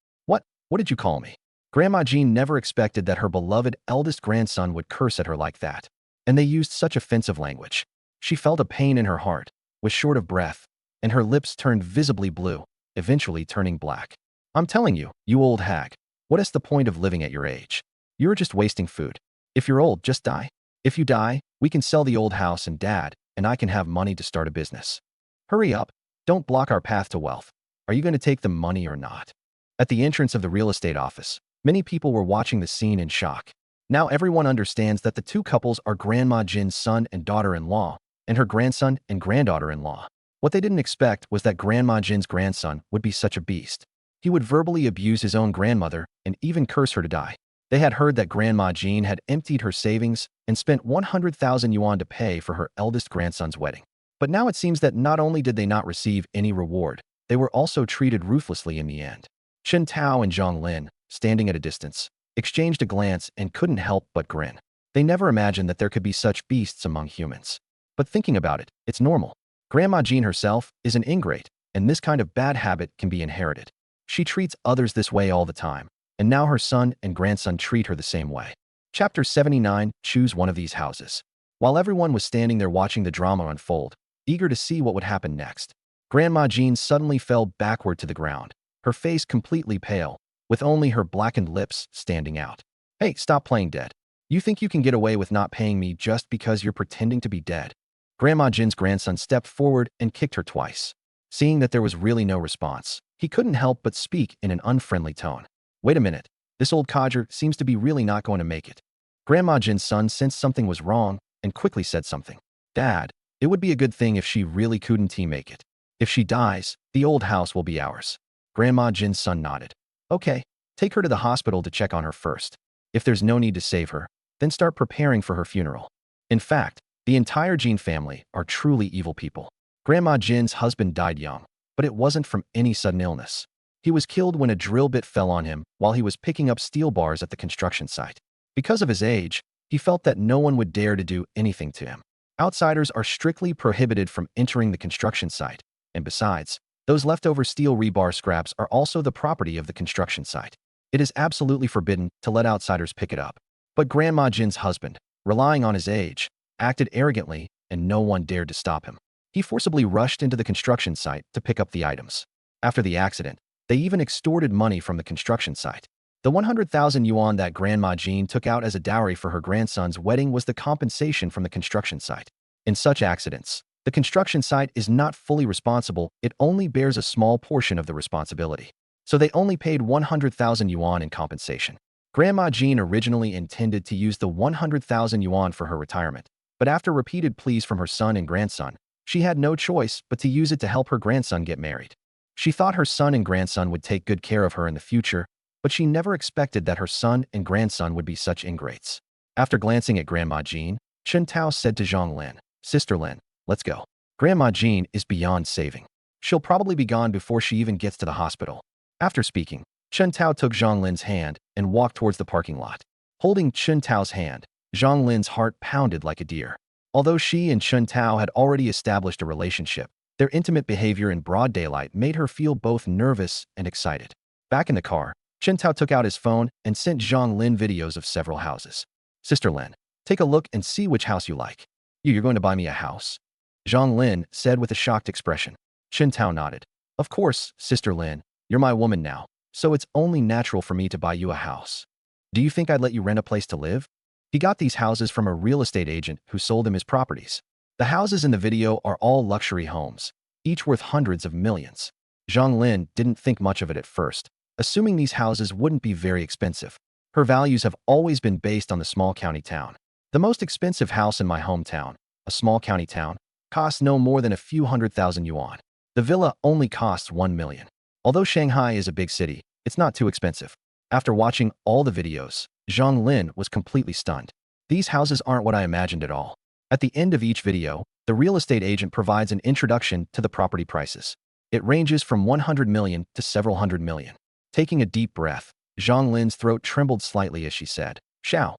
What did you call me?" Grandma Jean never expected that her beloved eldest grandson would curse at her like that, and they used such offensive language. She felt a pain in her heart, was short of breath, and her lips turned visibly blue, eventually turning black. "I'm telling you, you old hag, what is the point of living at your age? You're just wasting food. If you're old, just die. If you die, we can sell the old house and Dad and I can have money to start a business. Hurry up, don't block our path to wealth. Are you going to take the money or not?" At the entrance of the real estate office, many people were watching the scene in shock. Now everyone understands that the two couples are Grandma Jin's son and daughter-in-law, and her grandson and granddaughter-in-law. What they didn't expect was that Grandma Jin's grandson would be such a beast. He would verbally abuse his own grandmother and even curse her to die. They had heard that Grandma Jean had emptied her savings and spent 100,000 yuan to pay for her eldest grandson's wedding. But now it seems that not only did they not receive any reward, they were also treated ruthlessly in the end. Chen Tao and Zhang Lin, standing at a distance, exchanged a glance and couldn't help but grin. They never imagined that there could be such beasts among humans. But thinking about it, it's normal. Grandma Jean herself is an ingrate, and this kind of bad habit can be inherited. She treats others this way all the time, and now her son and grandson treat her the same way. Chapter 79, Choose one of these houses. While everyone was standing there watching the drama unfold, eager to see what would happen next, Grandma Jean suddenly fell backward to the ground, her face completely pale, with only her blackened lips standing out. "Hey, stop playing dead. You think you can get away with not paying me just because you're pretending to be dead?" Grandma Jin's grandson stepped forward and kicked her twice. Seeing that there was really no response, he couldn't help but speak in an unfriendly tone. "Wait a minute, this old codger seems to be really not going to make it." Grandma Jin's son sensed something was wrong and quickly said something. "Dad, it would be a good thing if she really couldn't make it. If she dies, the old house will be ours." Grandma Jin's son nodded. "Okay, take her to the hospital to check on her first. If there's no need to save her, then start preparing for her funeral." In fact, the entire Jin family are truly evil people. Grandma Jin's husband died young, but it wasn't from any sudden illness. He was killed when a drill bit fell on him while he was picking up steel bars at the construction site. Because of his age, he felt that no one would dare to do anything to him. Outsiders are strictly prohibited from entering the construction site, and besides, those leftover steel rebar scraps are also the property of the construction site. It is absolutely forbidden to let outsiders pick it up. But Grandma Jin's husband, relying on his age, acted arrogantly and no one dared to stop him. He forcibly rushed into the construction site to pick up the items. After the accident, they even extorted money from the construction site. The 100,000 yuan that Grandma Jean took out as a dowry for her grandson's wedding was the compensation from the construction site. In such accidents, the construction site is not fully responsible, it only bears a small portion of the responsibility. So they only paid 100,000 yuan in compensation. Grandma Jean originally intended to use the 100,000 yuan for her retirement, but after repeated pleas from her son and grandson, she had no choice but to use it to help her grandson get married. She thought her son and grandson would take good care of her in the future, but she never expected that her son and grandson would be such ingrates. After glancing at Grandma Jean, Chen Tao said to Zhang Lin, "Sister Lin, let's go. Grandma Jean is beyond saving. She'll probably be gone before she even gets to the hospital." After speaking, Chen Tao took Zhang Lin's hand and walked towards the parking lot. Holding Chen Tao's hand, Zhang Lin's heart pounded like a deer. Although she and Chen Tao had already established a relationship, their intimate behavior in broad daylight made her feel both nervous and excited. Back in the car, Chen Tao took out his phone and sent Zhang Lin videos of several houses. "Sister Lin, take a look and see which house you like." "You're going to buy me a house?" Zhang Lin said with a shocked expression. Chen Tao nodded. "Of course, Sister Lin, you're my woman now, so it's only natural for me to buy you a house. Do you think I'd let you rent a place to live?" He got these houses from a real estate agent who sold him his properties. The houses in the video are all luxury homes, each worth hundreds of millions. Zhang Lin didn't think much of it at first, assuming these houses wouldn't be very expensive. Her values have always been based on the small county town. The most expensive house in my hometown, a small county town, costs no more than a few 100,000 yuan. The villa only costs 1 million. Although Shanghai is a big city, it's not too expensive. After watching all the videos, Zhang Lin was completely stunned. These houses aren't what I imagined at all. At the end of each video, the real estate agent provides an introduction to the property prices. It ranges from 100 million to several hundred million. Taking a deep breath, Zhang Lin's throat trembled slightly as she said, Xiao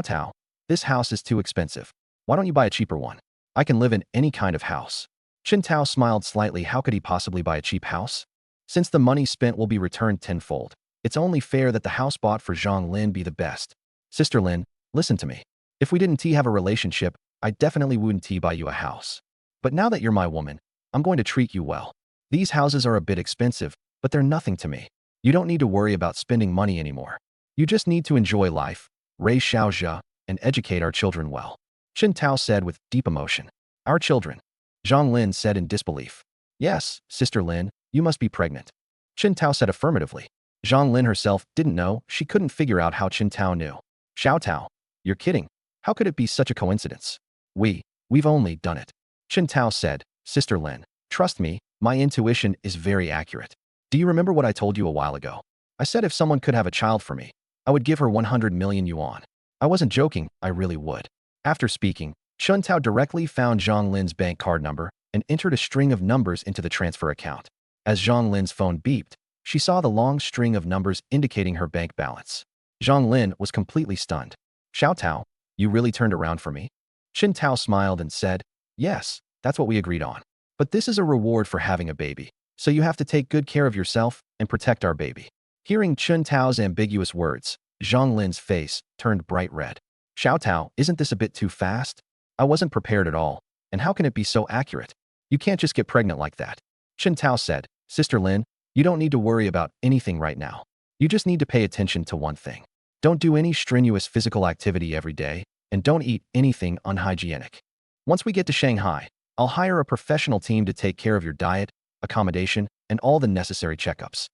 Tao, this house is too expensive. Why don't you buy a cheaper one? I can live in any kind of house." Chen Tao smiled slightly. How could he possibly buy a cheap house? Since the money spent will be returned tenfold, it's only fair that the house bought for Zhang Lin be the best. "Sister Lin, listen to me. If we didn't have a relationship, I definitely wouldn't buy you a house. But now that you're my woman, I'm going to treat you well. These houses are a bit expensive, but they're nothing to me. You don't need to worry about spending money anymore. You just need to enjoy life, raise Xiao, and educate our children well." Chen Tao said with deep emotion. "Our children?" Zhang Lin said in disbelief. "Yes, Sister Lin, you must be pregnant." Chen Tao said affirmatively. Zhang Lin herself didn't know, she couldn't figure out how Chen Tao knew. "Xiao Tao, you're kidding. How could it be such a coincidence?" We've only done it." Chen Tao said. "Sister Lin, trust me, my intuition is very accurate. Do you remember what I told you a while ago? I said if someone could have a child for me, I would give her 100 million yuan. I wasn't joking, I really would." After speaking, Chen Tao directly found Zhang Lin's bank card number and entered a string of numbers into the transfer account. As Zhang Lin's phone beeped, she saw the long string of numbers indicating her bank balance. Zhang Lin was completely stunned. "Xiao Tao, you really turned around for me?" Chen Tao smiled and said, "Yes, that's what we agreed on. But this is a reward for having a baby, so you have to take good care of yourself and protect our baby." Hearing Chen Tao's ambiguous words, Zhang Lin's face turned bright red. "Xiao Tao, isn't this a bit too fast? I wasn't prepared at all, and how can it be so accurate? You can't just get pregnant like that." Chen Tao said, "Sister Lin, you don't need to worry about anything right now. You just need to pay attention to one thing. Don't do any strenuous physical activity every day, and don't eat anything unhygienic. Once we get to Shanghai, I'll hire a professional team to take care of your diet, accommodation, and all the necessary checkups."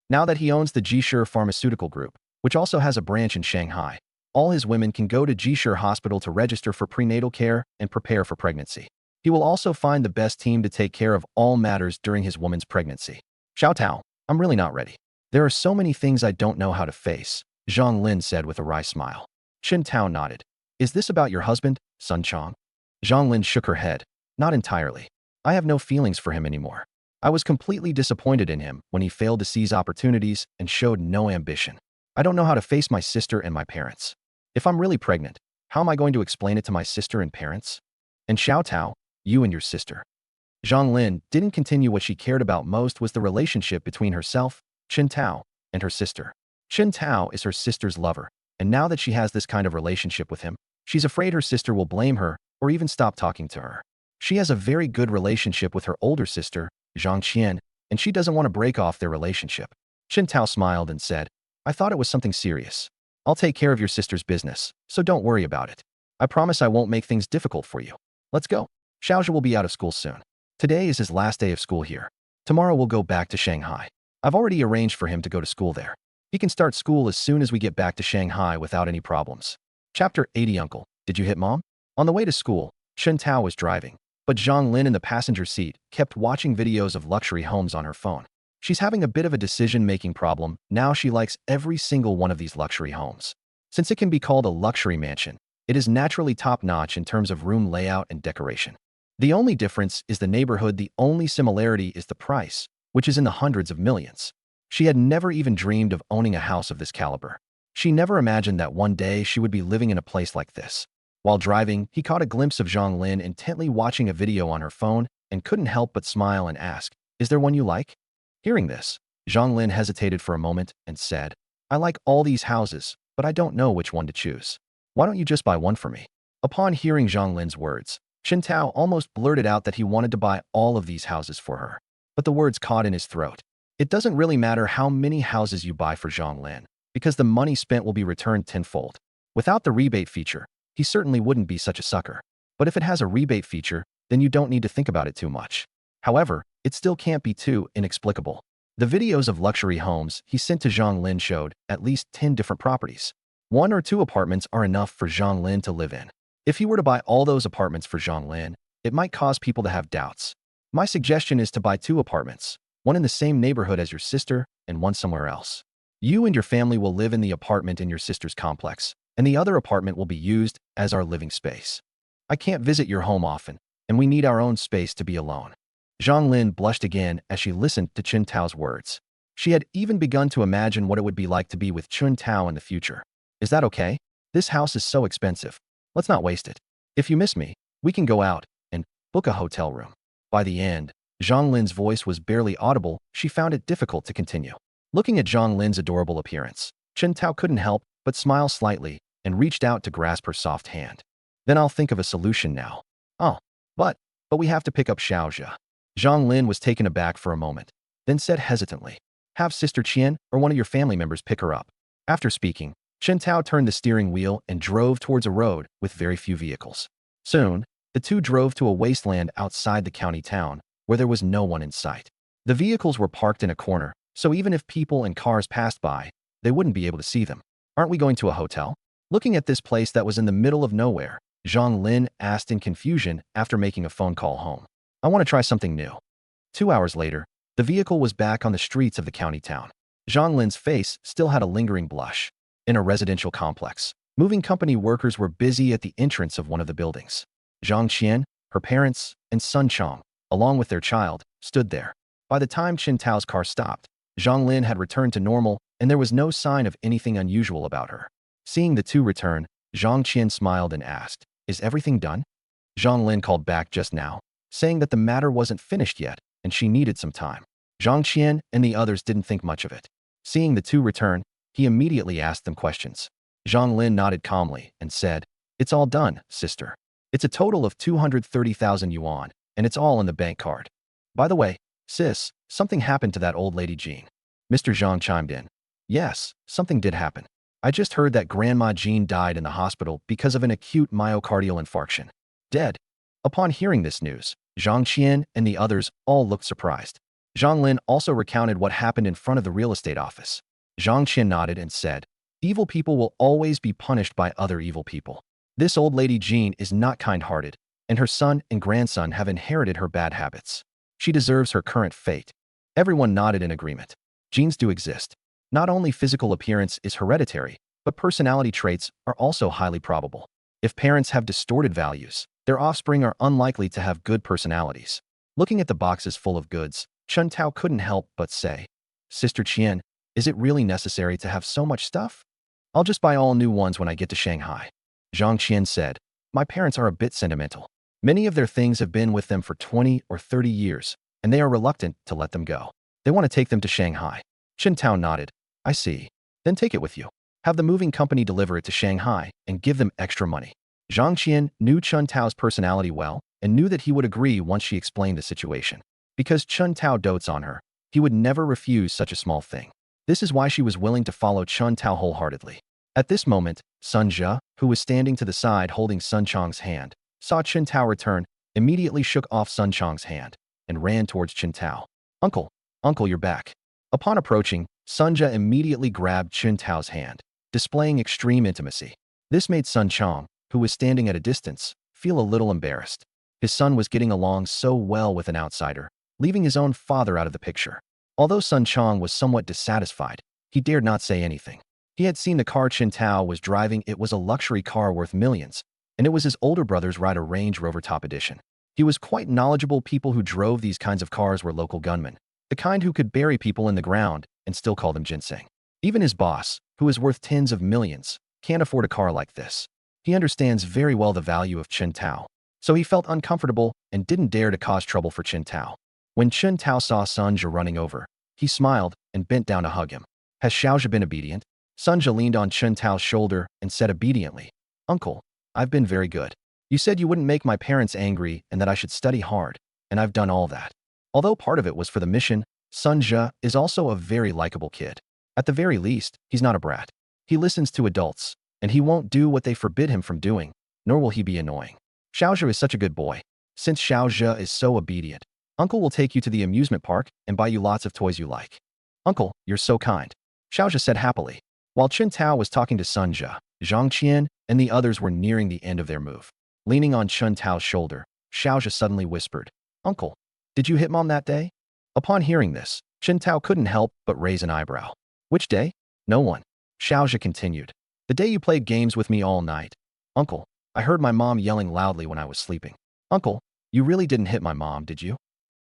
Now that he owns the Jishur Pharmaceutical Group, which also has a branch in Shanghai, all his women can go to Jishur Hospital to register for prenatal care and prepare for pregnancy. He will also find the best team to take care of all matters during his woman's pregnancy. "Xiao Tao, I'm really not ready. There are so many things I don't know how to face," Zhang Lin said with a wry smile. Chen Tao nodded. "Is this about your husband, Sun Chang?" Zhang Lin shook her head. "Not entirely. I have no feelings for him anymore. I was completely disappointed in him when he failed to seize opportunities and showed no ambition. I don't know how to face my sister and my parents. If I'm really pregnant, how am I going to explain it to my sister and parents? And Xiao Tao, you and your sister." Zhang Lin didn't continue. What she cared about most was the relationship between herself, Chen Tao, and her sister. Chen Tao is her sister's lover, and now that she has this kind of relationship with him, she's afraid her sister will blame her or even stop talking to her. She has a very good relationship with her older sister, Zhang Qian, and she doesn't want to break off their relationship. Qintao smiled and said, I thought it was something serious. I'll take care of your sister's business, so don't worry about it. I promise I won't make things difficult for you. Let's go. Xiao will be out of school soon. Today is his last day of school here. Tomorrow we'll go back to Shanghai. I've already arranged for him to go to school there. He can start school as soon as we get back to Shanghai without any problems. Chapter 80. Uncle, did you hit Mom? On the way to school, Qintao was driving, but Zhang Lin in the passenger seat kept watching videos of luxury homes on her phone. She's having a bit of a decision-making problem. Now she likes every single one of these luxury homes. Since it can be called a luxury mansion, it is naturally top-notch in terms of room layout and decoration. The only difference is the neighborhood. The only similarity is the price, which is in the hundreds of millions. She had never even dreamed of owning a house of this caliber. She never imagined that one day she would be living in a place like this. While driving, he caught a glimpse of Zhang Lin intently watching a video on her phone and couldn't help but smile and ask, Is there one you like? Hearing this, Zhang Lin hesitated for a moment and said, I like all these houses, but I don't know which one to choose. Why don't you just buy one for me? Upon hearing Zhang Lin's words, Qintao almost blurted out that he wanted to buy all of these houses for her. But the words caught in his throat. It doesn't really matter how many houses you buy for Zhang Lin, because the money spent will be returned tenfold. Without the rebate feature, he certainly wouldn't be such a sucker. But if it has a rebate feature, then you don't need to think about it too much. However, it still can't be too inexplicable. The videos of luxury homes he sent to Zhang Lin showed at least 10 different properties. 1 or 2 apartments are enough for Zhang Lin to live in. If he were to buy all those apartments for Zhang Lin, it might cause people to have doubts. My suggestion is to buy 2 apartments, one in the same neighborhood as your sister and one somewhere else. You and your family will live in the apartment in your sister's complex, and the other apartment will be used as our living space. I can't visit your home often, and we need our own space to be alone. Zhang Lin blushed again as she listened to Qintao's words. She had even begun to imagine what it would be like to be with Qintao in the future. Is that okay? This house is so expensive. Let's not waste it. If you miss me, we can go out and book a hotel room. By the end, Zhang Lin's voice was barely audible. She found it difficult to continue. Looking at Zhang Lin's adorable appearance, Qintao couldn't help but smile slightly and reached out to grasp her soft hand. Then I'll think of a solution now. Oh, but we have to pick up Xiao. Zhang Lin was taken aback for a moment, then said hesitantly, Have Sister Qian or one of your family members pick her up. After speaking, Qintao turned the steering wheel and drove towards a road with very few vehicles. Soon, the two drove to a wasteland outside the county town, where there was no one in sight. The vehicles were parked in a corner, so even if people and cars passed by, they wouldn't be able to see them. Aren't we going to a hotel? Looking at this place that was in the middle of nowhere, Zhang Lin asked in confusion after making a phone call home. I want to try something new. 2 hours later, the vehicle was back on the streets of the county town. Zhang Lin's face still had a lingering blush. In a residential complex, moving company workers were busy at the entrance of one of the buildings. Zhang Qian, her parents, and son Chang, along with their child, stood there. By the time Qintao's car stopped, Zhang Lin had returned to normal, and there was no sign of anything unusual about her. Seeing the two return, Zhang Qian smiled and asked, Is everything done? Zhang Lin called back just now, saying that the matter wasn't finished yet, and she needed some time. Zhang Qian and the others didn't think much of it. Seeing the two return, he immediately asked them questions. Zhang Lin nodded calmly and said, It's all done, sister. It's a total of 230,000 yuan, and it's all in the bank card. By the way, sis, something happened to that old lady Jean. Mr. Zhang chimed in. Yes, something did happen. I just heard that Grandma Jean died in the hospital because of an acute myocardial infarction. Dead. Upon hearing this news, Zhang Qian and the others all looked surprised. Zhang Lin also recounted what happened in front of the real estate office. Zhang Qian nodded and said, Evil people will always be punished by other evil people. This old lady Jean is not kind-hearted, and her son and grandson have inherited her bad habits. She deserves her current fate. Everyone nodded in agreement. Genes do exist. Not only physical appearance is hereditary, but personality traits are also highly probable. If parents have distorted values, their offspring are unlikely to have good personalities. Looking at the boxes full of goods, Qintao couldn't help but say, Sister Qian, is it really necessary to have so much stuff? I'll just buy all new ones when I get to Shanghai. Zhang Qian said, My parents are a bit sentimental. Many of their things have been with them for 20 or 30 years, and they are reluctant to let them go. They want to take them to Shanghai. Qintao nodded. I see. Then take it with you. Have the moving company deliver it to Shanghai and give them extra money. Zhang Qian knew Chun Tao's personality well and knew that he would agree once she explained the situation. Because Chun Tao dotes on her, he would never refuse such a small thing. This is why she was willing to follow Chun Tao wholeheartedly. At this moment, Sun Zhe, who was standing to the side holding Sun Chang's hand, saw Chun Tao return, immediately shook off Sun Chang's hand, and ran towards Chun Tao. Uncle, uncle, you're back. Upon approaching, Sun Zhe immediately grabbed Chun Tao's hand, displaying extreme intimacy. This made Sun Chang, who was standing at a distance, feel a little embarrassed. His son was getting along so well with an outsider, leaving his own father out of the picture. Although Sun Chang was somewhat dissatisfied, he dared not say anything. He had seen the car Chun Tao was driving. It was a luxury car worth millions, and it was his older brother's ride, a Range Rover Top Edition. He was quite knowledgeable. People who drove these kinds of cars were local gunmen, the kind who could bury people in the ground and still call them ginseng. Even his boss, who is worth tens of millions, can't afford a car like this. He understands very well the value of Chun Tao, so he felt uncomfortable and didn't dare to cause trouble for Chun Tao. When Chun Tao saw Sun Zhe running over, he smiled and bent down to hug him. Has Xiao Zhe been obedient? Sun Zhe leaned on Chun Tao's shoulder and said obediently, Uncle, I've been very good. You said you wouldn't make my parents angry and that I should study hard, and I've done all that. Although part of it was for the mission, Sun Zhe is also a very likable kid. At the very least, he's not a brat. He listens to adults, and he won't do what they forbid him from doing, nor will he be annoying. Xiao Zhe is such a good boy. Since Xiao Zhe is so obedient, Uncle will take you to the amusement park and buy you lots of toys you like. Uncle, you're so kind, Xiao Zhe said happily. While Chun Tao was talking to Sun Zhe, Zhang Qian and the others were nearing the end of their move. Leaning on Chun Tao's shoulder, Xiao Zhe suddenly whispered, Uncle, did you hit Mom that day? Upon hearing this, Chun Tao couldn't help but raise an eyebrow. Which day? No one. Xiao Zhe continued. The day you played games with me all night. Uncle, I heard my mom yelling loudly when I was sleeping. Uncle, you really didn't hit my mom, did you?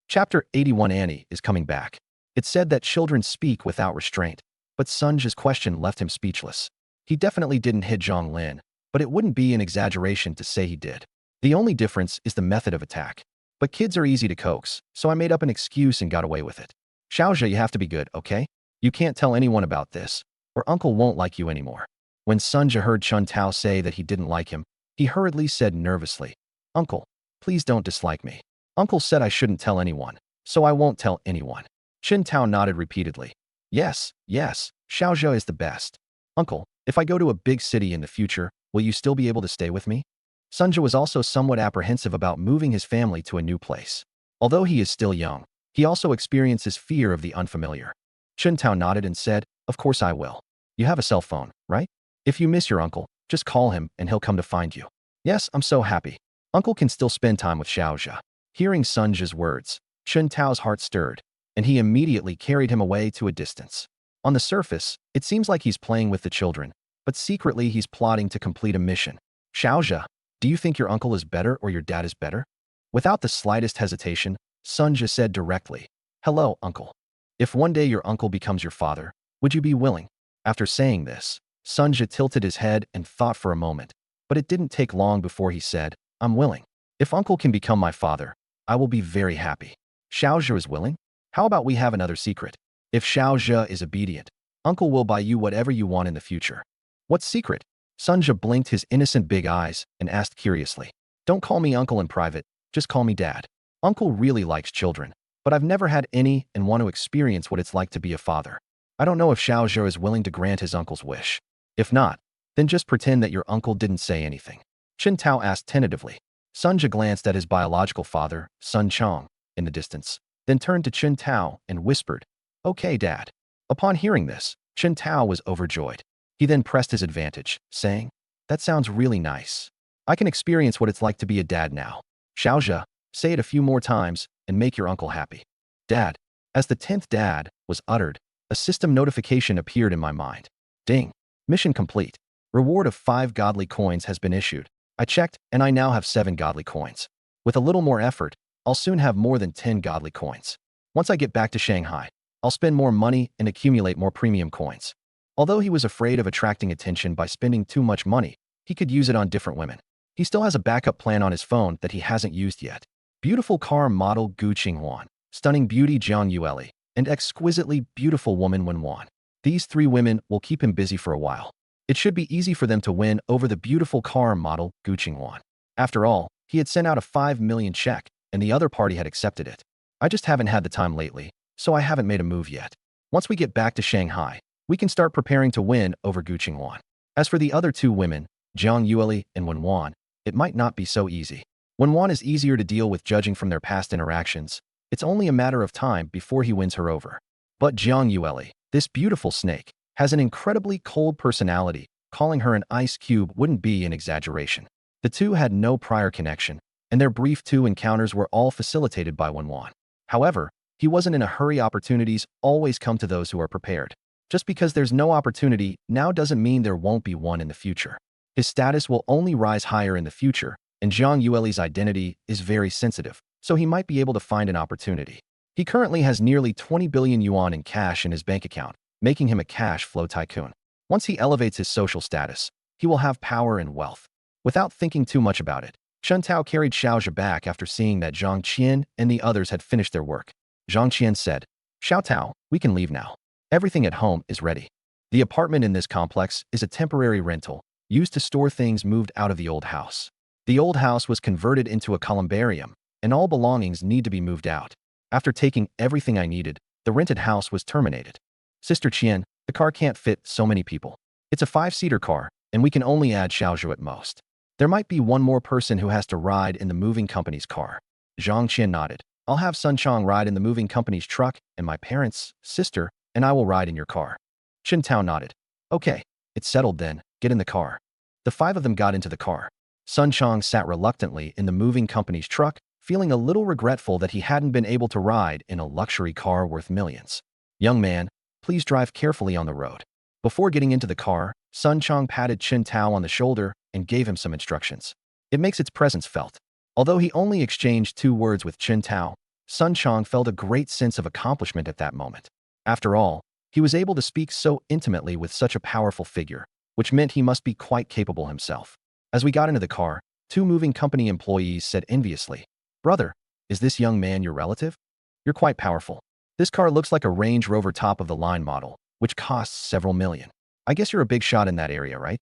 Chapter 81. Annie is coming back. It's said that children speak without restraint, but Sun Zhe's question left him speechless. He definitely didn't hit Zhang Lin, but it wouldn't be an exaggeration to say he did. The only difference is the method of attack. But kids are easy to coax, so I made up an excuse and got away with it. Xiao Zhe, you have to be good, okay? You can't tell anyone about this, or Uncle won't like you anymore. When Sun Zhe heard Chun Tao say that he didn't like him, he hurriedly said nervously, Uncle, please don't dislike me. Uncle said I shouldn't tell anyone, so I won't tell anyone. Chun Tao nodded repeatedly. Yes, yes, Xiao Zhe is the best. Uncle, if I go to a big city in the future, will you still be able to stay with me? Sun Zhe was also somewhat apprehensive about moving his family to a new place. Although he is still young, he also experiences fear of the unfamiliar. Chun Tao nodded and said, Of course I will. You have a cell phone, right? If you miss your uncle, just call him and he'll come to find you. Yes, I'm so happy. Uncle can still spend time with Xiao Zhe. Hearing Sun Zhe's words, Chun Tao's heart stirred, and he immediately carried him away to a distance. On the surface, it seems like he's playing with the children, but secretly he's plotting to complete a mission. Xiao Zhe, do you think your uncle is better or your dad is better? Without the slightest hesitation, Sun Zhe said directly, Hello, uncle. If one day your uncle becomes your father, would you be willing? After saying this, Sun Zhe tilted his head and thought for a moment, but it didn't take long before he said, I'm willing. If uncle can become my father, I will be very happy. Xiao Zhe is willing? How about we have another secret? If Xiao Zhe is obedient, uncle will buy you whatever you want in the future. What secret? Sun Zhe blinked his innocent big eyes and asked curiously. Don't call me uncle in private, just call me dad. Uncle really likes children, but I've never had any and want to experience what it's like to be a father. I don't know if Xiao Zhe is willing to grant his uncle's wish. If not, then just pretend that your uncle didn't say anything. Chun Tao asked tentatively. Sun Zhe glanced at his biological father, Sun Chang, in the distance, then turned to Chun Tao and whispered, Okay, Dad. Upon hearing this, Chun Tao was overjoyed. He then pressed his advantage, saying, That sounds really nice. I can experience what it's like to be a dad now. Xiao Zhe, say it a few more times and make your uncle happy. Dad. As the 10th dad was uttered, a system notification appeared in my mind. Ding. Mission complete. Reward of 5 godly coins has been issued. I checked, and I now have 7 godly coins. With a little more effort, I'll soon have more than 10 godly coins. Once I get back to Shanghai, I'll spend more money and accumulate more premium coins. Although he was afraid of attracting attention by spending too much money, he could use it on different women. He still has a backup plan on his phone that he hasn't used yet. Beautiful car model Yuching, stunning beauty Jang Yuelli, and exquisitely beautiful woman Wen. These 3 women will keep him busy for a while. It should be easy for them to win over the beautiful car model Yuching. After all, he had sent out a 5 million check, and the other party had accepted it. I just haven't had the time lately, so I haven't made a move yet. Once we get back to Shanghai, we can start preparing to win over Yuching. As for the other two women, Jang Yuelli and Wan, it might not be so easy. Wan is easier to deal with judging from their past interactions. It's only a matter of time before he wins her over. But Jang Yuelli, this beautiful snake, has an incredibly cold personality. Calling her an ice cube wouldn't be an exaggeration. The two had no prior connection, and their brief two encounters were all facilitated by Wan. However, he wasn't in a hurry. Opportunities always come to those who are prepared. Just because there's no opportunity now doesn't mean there won't be one in the future. His status will only rise higher in the future, and Zhang Yuelli's identity is very sensitive, so he might be able to find an opportunity. He currently has nearly 20 billion yuan in cash in his bank account, making him a cash flow tycoon. Once he elevates his social status, he will have power and wealth. Without thinking too much about it, Chen Tao carried Xiao back after seeing that Zhang Qian and the others had finished their work. Zhang Qian said, "Xiao Tao, we can leave now. Everything at home is ready." The apartment in this complex is a temporary rental, used to store things moved out of the old house. The old house was converted into a columbarium, and all belongings need to be moved out. After taking everything I needed, the rented house was terminated. Sister Qian, the car can't fit so many people. It's a 5-seater car, and we can only add Xiao at most. There might be one more person who has to ride in the moving company's car. Zhang Qian nodded. I'll have Sun Chang ride in the moving company's truck, and my parents, sister, and I will ride in your car. Chen Tao nodded. Okay, it's settled then, get in the car. The 5 of them got into the car. Sun Chang sat reluctantly in the moving company's truck, feeling a little regretful that he hadn't been able to ride in a luxury car worth millions. Young man, please drive carefully on the road. Before getting into the car, Sun Chang patted Chen Tao on the shoulder and gave him some instructions. It makes its presence felt. Although he only exchanged 2 words with Chen Tao, Sun Chang felt a great sense of accomplishment at that moment. After all, he was able to speak so intimately with such a powerful figure, which meant he must be quite capable himself. As we got into the car, 2 moving company employees said enviously, "Brother, is this young man your relative? You're quite powerful. This car looks like a Range Rover top-of-the-line model, which costs several million. I guess you're a big shot in that area, right?"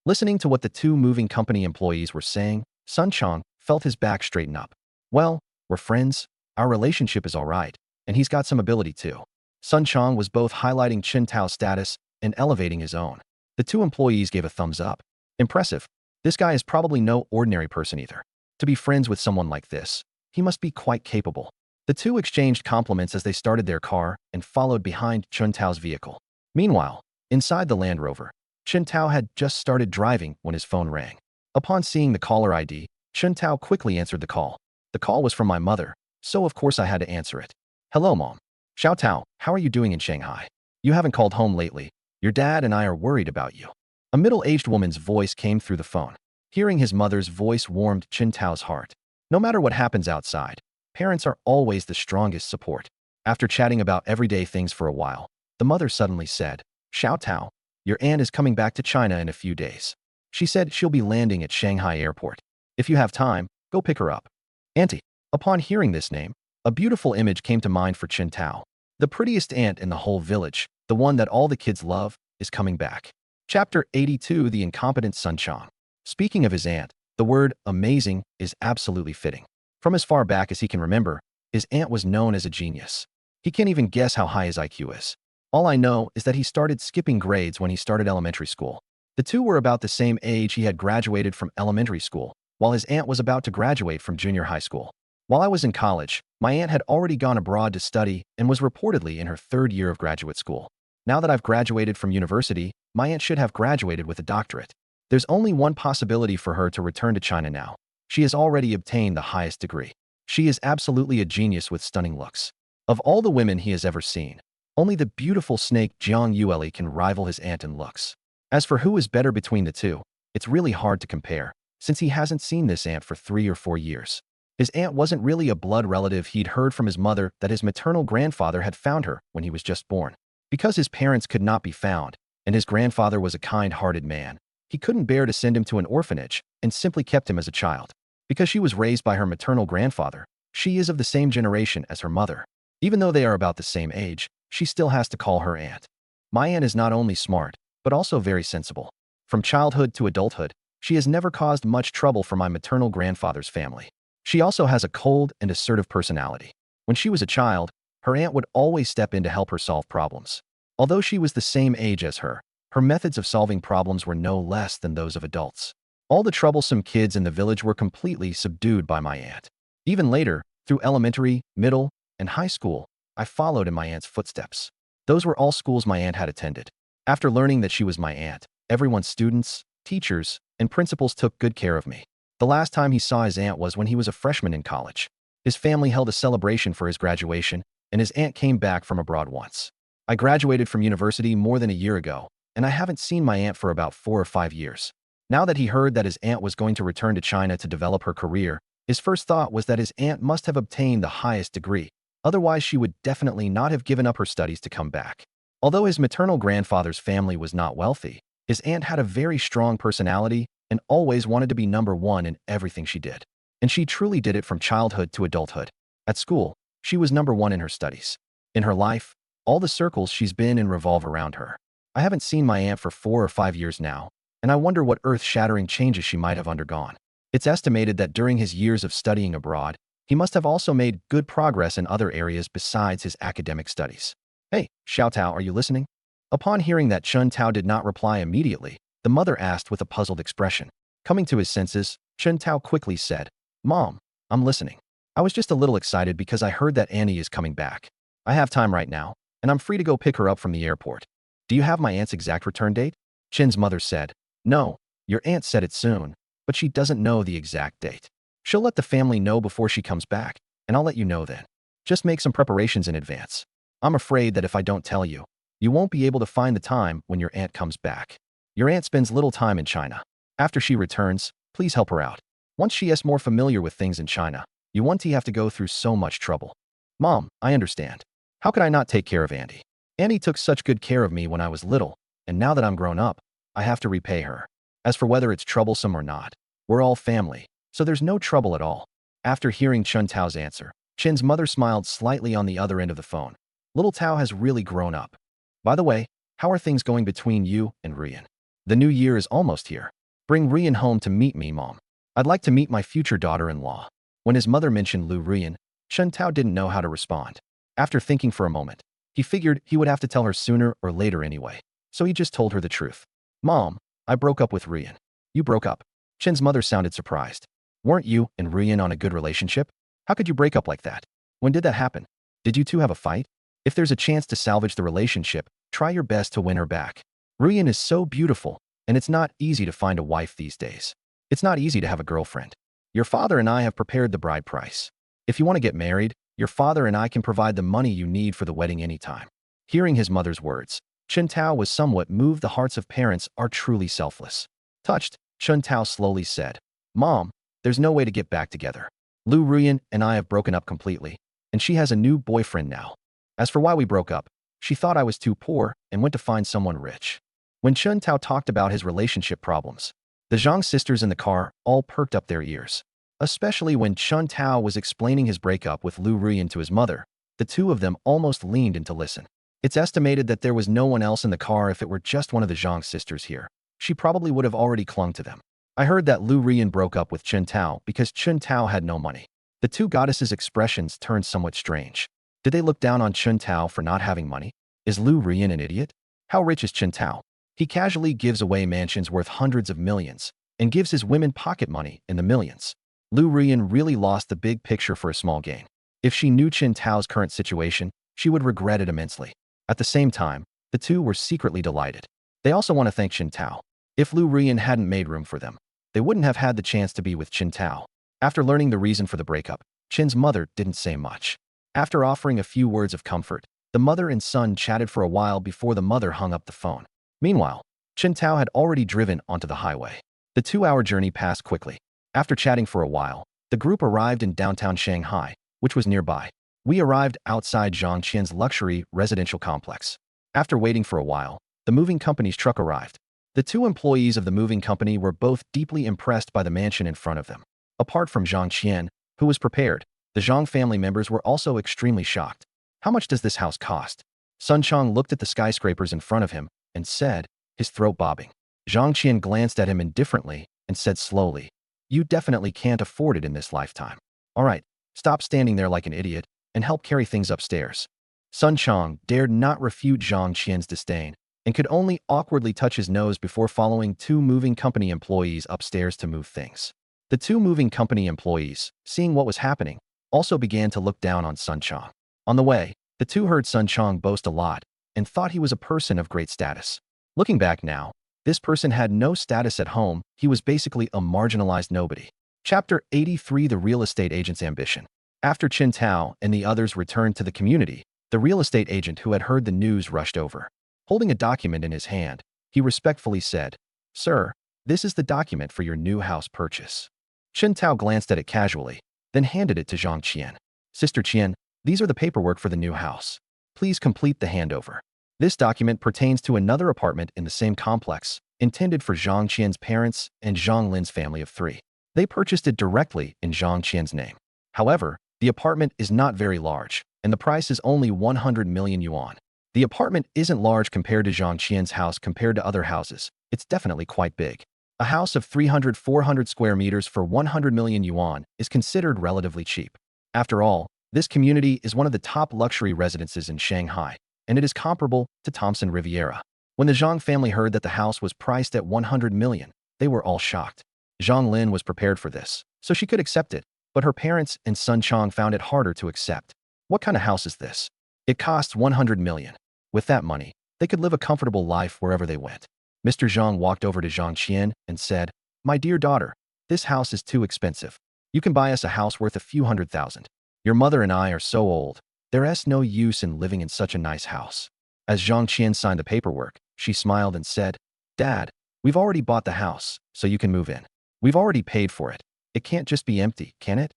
Listening to what the 2 moving company employees were saying, Sun Chang felt his back straighten up. Well, we're friends, our relationship is all right, and he's got some ability too. Sun Chang was both highlighting Chen Tao's status and elevating his own. The 2 employees gave a thumbs up. Impressive. This guy is probably no ordinary person either. To be friends with someone like this, he must be quite capable. The 2 exchanged compliments as they started their car and followed behind Chen Tao's vehicle. Meanwhile, inside the Land Rover, Chen Tao had just started driving when his phone rang. Upon seeing the caller ID, Chen Tao quickly answered the call. The call was from my mother, so of course I had to answer it. "Hello, Mom. Xiao Tao, how are you doing in Shanghai? You haven't called home lately. Your dad and I are worried about you." A middle-aged woman's voice came through the phone. Hearing his mother's voice warmed Chen Tao's heart. No matter what happens outside, parents are always the strongest support. After chatting about everyday things for a while, the mother suddenly said, "Xiao Tao, your aunt is coming back to China in a few days. She said she'll be landing at Shanghai airport. If you have time, go pick her up." Auntie. Upon hearing this name, a beautiful image came to mind for Chen Tao. The prettiest aunt in the whole village, the one that all the kids love, is coming back. Chapter 82, The Incompetent Sun Chang. Speaking of his aunt, the word amazing is absolutely fitting. From as far back as he can remember, his aunt was known as a genius. He can't even guess how high his IQ is. All I know is that he started skipping grades when he started elementary school. The 2 were about the same age. He had graduated from elementary school, while his aunt was about to graduate from junior high school. While I was in college, my aunt had already gone abroad to study and was reportedly in her 3rd year of graduate school. Now that I've graduated from university, my aunt should have graduated with a doctorate. There's only one possibility for her to return to China now. She has already obtained the highest degree. She is absolutely a genius with stunning looks. Of all the women he has ever seen, only the beautiful snake Jang Yuelli can rival his aunt in looks. As for who is better between the 2, it's really hard to compare, since he hasn't seen this aunt for 3 or 4 years. His aunt wasn't really a blood relative. He'd heard from his mother that his maternal grandfather had found her when he was just born. Because his parents could not be found, and his grandfather was a kind-hearted man, he couldn't bear to send him to an orphanage and simply kept him as a child. Because she was raised by her maternal grandfather, she is of the same generation as her mother. Even though they are about the same age, she still has to call her aunt. My aunt is not only smart, but also very sensible. From childhood to adulthood, she has never caused much trouble for my maternal grandfather's family. She also has a cold and assertive personality. When she was a child, her aunt would always step in to help her solve problems. Although she was the same age as her, her methods of solving problems were no less than those of adults. All the troublesome kids in the village were completely subdued by my aunt. Even later, through elementary, middle, and high school, I followed in my aunt's footsteps. Those were all schools my aunt had attended. After learning that she was my aunt, everyone's students, teachers, and principals took good care of me. The last time he saw his aunt was when he was a freshman in college. His family held a celebration for his graduation, and his aunt came back from abroad once. I graduated from university more than a year ago, and I haven't seen my aunt for about 4 or 5 years. Now that he heard that his aunt was going to return to China to develop her career, his first thought was that his aunt must have obtained the highest degree. Otherwise, she would definitely not have given up her studies to come back. Although his maternal grandfather's family was not wealthy, his aunt had a very strong personality and always wanted to be number one in everything she did. And she truly did it from childhood to adulthood. At school, she was number one in her studies. In her life, all the circles she's been in revolve around her. I haven't seen my aunt for 4 or 5 years now, and I wonder what earth-shattering changes she might have undergone. It's estimated that during his years of studying abroad, he must have also made good progress in other areas besides his academic studies. Hey, Xiao Tao, are you listening? Upon hearing that Chen Tao did not reply immediately, the mother asked with a puzzled expression. Coming to his senses, Chen Tao quickly said, "Mom, I'm listening. I was just a little excited because I heard that Annie is coming back. I have time right now, and I'm free to go pick her up from the airport. Do you have my aunt's exact return date?" Chen's mother said, "No, your aunt said it soon, but she doesn't know the exact date. She'll let the family know before she comes back, and I'll let you know then. Just make some preparations in advance. I'm afraid that if I don't tell you, you won't be able to find the time when your aunt comes back. Your aunt spends little time in China. After she returns, please help her out. Once she is more familiar with things in China, you won't have to go through so much trouble." Mom, I understand. How could I not take care of Andy? Annie took such good care of me when I was little, and now that I'm grown up, I have to repay her. As for whether it's troublesome or not, we're all family, so there's no trouble at all. After hearing Chen Tao's answer, Chen's mother smiled slightly on the other end of the phone. Little Tao has really grown up. By the way, how are things going between you and Ruyan? The new year is almost here. Bring Ruyan home to meet me, Mom. I'd like to meet my future daughter-in-law. When his mother mentioned Liu Ruyan, Chen Tao didn't know how to respond. After thinking for a moment, he figured he would have to tell her sooner or later anyway, so he just told her the truth. "Mom, I broke up with Ruyan." "You broke up?" Chen's mother sounded surprised. "Weren't you and Ruyan on a good relationship? How could you break up like that? When did that happen? Did you two have a fight? If there's a chance to salvage the relationship, try your best to win her back. Ruyan is so beautiful, and it's not easy to find a wife these days. It's not easy to have a girlfriend. Your father and I have prepared the bride price. If you want to get married, your father and I can provide the money you need for the wedding anytime." Hearing his mother's words, Chen Tao was somewhat moved. The hearts of parents are truly selfless. Touched, Chen Tao slowly said, "Mom, there's no way to get back together. Liu Ruyan and I have broken up completely, and she has a new boyfriend now. As for why we broke up, she thought I was too poor and went to find someone rich." When Chen Tao talked about his relationship problems, the Zhang sisters in the car all perked up their ears. Especially when Chen Tao was explaining his breakup with Liu Ruyan to his mother, the two of them almost leaned in to listen. It's estimated that there was no one else in the car. If it were just one of the Zhang sisters here, she probably would have already clung to them. I heard that Liu Ruyan broke up with Chen Tao because Chen Tao had no money. The two goddesses' expressions turned somewhat strange. Did they look down on Chen Tao for not having money? Is Liu Ruyan an idiot? How rich is Chen Tao? He casually gives away mansions worth hundreds of millions and gives his women pocket money in the millions. Liu Ruyan really lost the big picture for a small gain. If she knew Chen Tao's current situation, she would regret it immensely. At the same time, the two were secretly delighted. They also want to thank Chen Tao. If Liu Ruyan hadn't made room for them, they wouldn't have had the chance to be with Chen Tao. After learning the reason for the breakup, Chen's mother didn't say much. After offering a few words of comfort, the mother and son chatted for a while before the mother hung up the phone. Meanwhile, Chen Tao had already driven onto the highway. The 2-hour journey passed quickly. After chatting for a while, the group arrived in downtown Shanghai, which was nearby. We arrived outside Zhang Qian's luxury residential complex. After waiting for a while, the moving company's truck arrived. The two employees of the moving company were both deeply impressed by the mansion in front of them. Apart from Zhang Qian, who was prepared, the Zhang family members were also extremely shocked. "How much does this house cost?" Sun Chong looked at the skyscrapers in front of him and said, his throat bobbing. Zhang Qian glanced at him indifferently and said slowly, "You definitely can't afford it in this lifetime. All right, stop standing there like an idiot and help carry things upstairs." Sun Chong dared not refute Zhang Qian's disdain and could only awkwardly touch his nose before following two moving company employees upstairs to move things. The two moving company employees, seeing what was happening, also began to look down on Sun Chong. On the way, the two heard Sun Chong boast a lot and thought he was a person of great status. Looking back now, this person had no status at home. He was basically a marginalized nobody. Chapter 83: The Real Estate Agent's Ambition. After Qin Tao and the others returned to the community, the real estate agent who had heard the news rushed over. Holding a document in his hand, he respectfully said, "Sir, this is the document for your new house purchase." Qin Tao glanced at it casually, then handed it to Zhang Qian. "Sister Qian, these are the paperwork for the new house. Please complete the handover." This document pertains to another apartment in the same complex, intended for Zhang Qian's parents and Zhang Lin's family of three. They purchased it directly in Zhang Qian's name. However, the apartment is not very large, and the price is only 100 million yuan. The apartment isn't large compared to Zhang Qian's house. Compared to other houses, it's definitely quite big. A house of 300-400 square meters for 100 million yuan is considered relatively cheap. After all, this community is one of the top luxury residences in Shanghai, and it is comparable to Thompson Riviera. When the Zhang family heard that the house was priced at 100 million, they were all shocked. Zhang Lin was prepared for this, so she could accept it, but her parents and Sun Chong found it harder to accept. What kind of house is this? It costs 100 million. With that money, they could live a comfortable life wherever they went. Mr. Zhang walked over to Zhang Qian and said, "My dear daughter, this house is too expensive. You can buy us a house worth a few $100,000. Your mother and I are so old. There's no use in living in such a nice house." As Zhang Qian signed the paperwork, she smiled and said, "Dad, we've already bought the house, so you can move in. We've already paid for it. It can't just be empty, can it?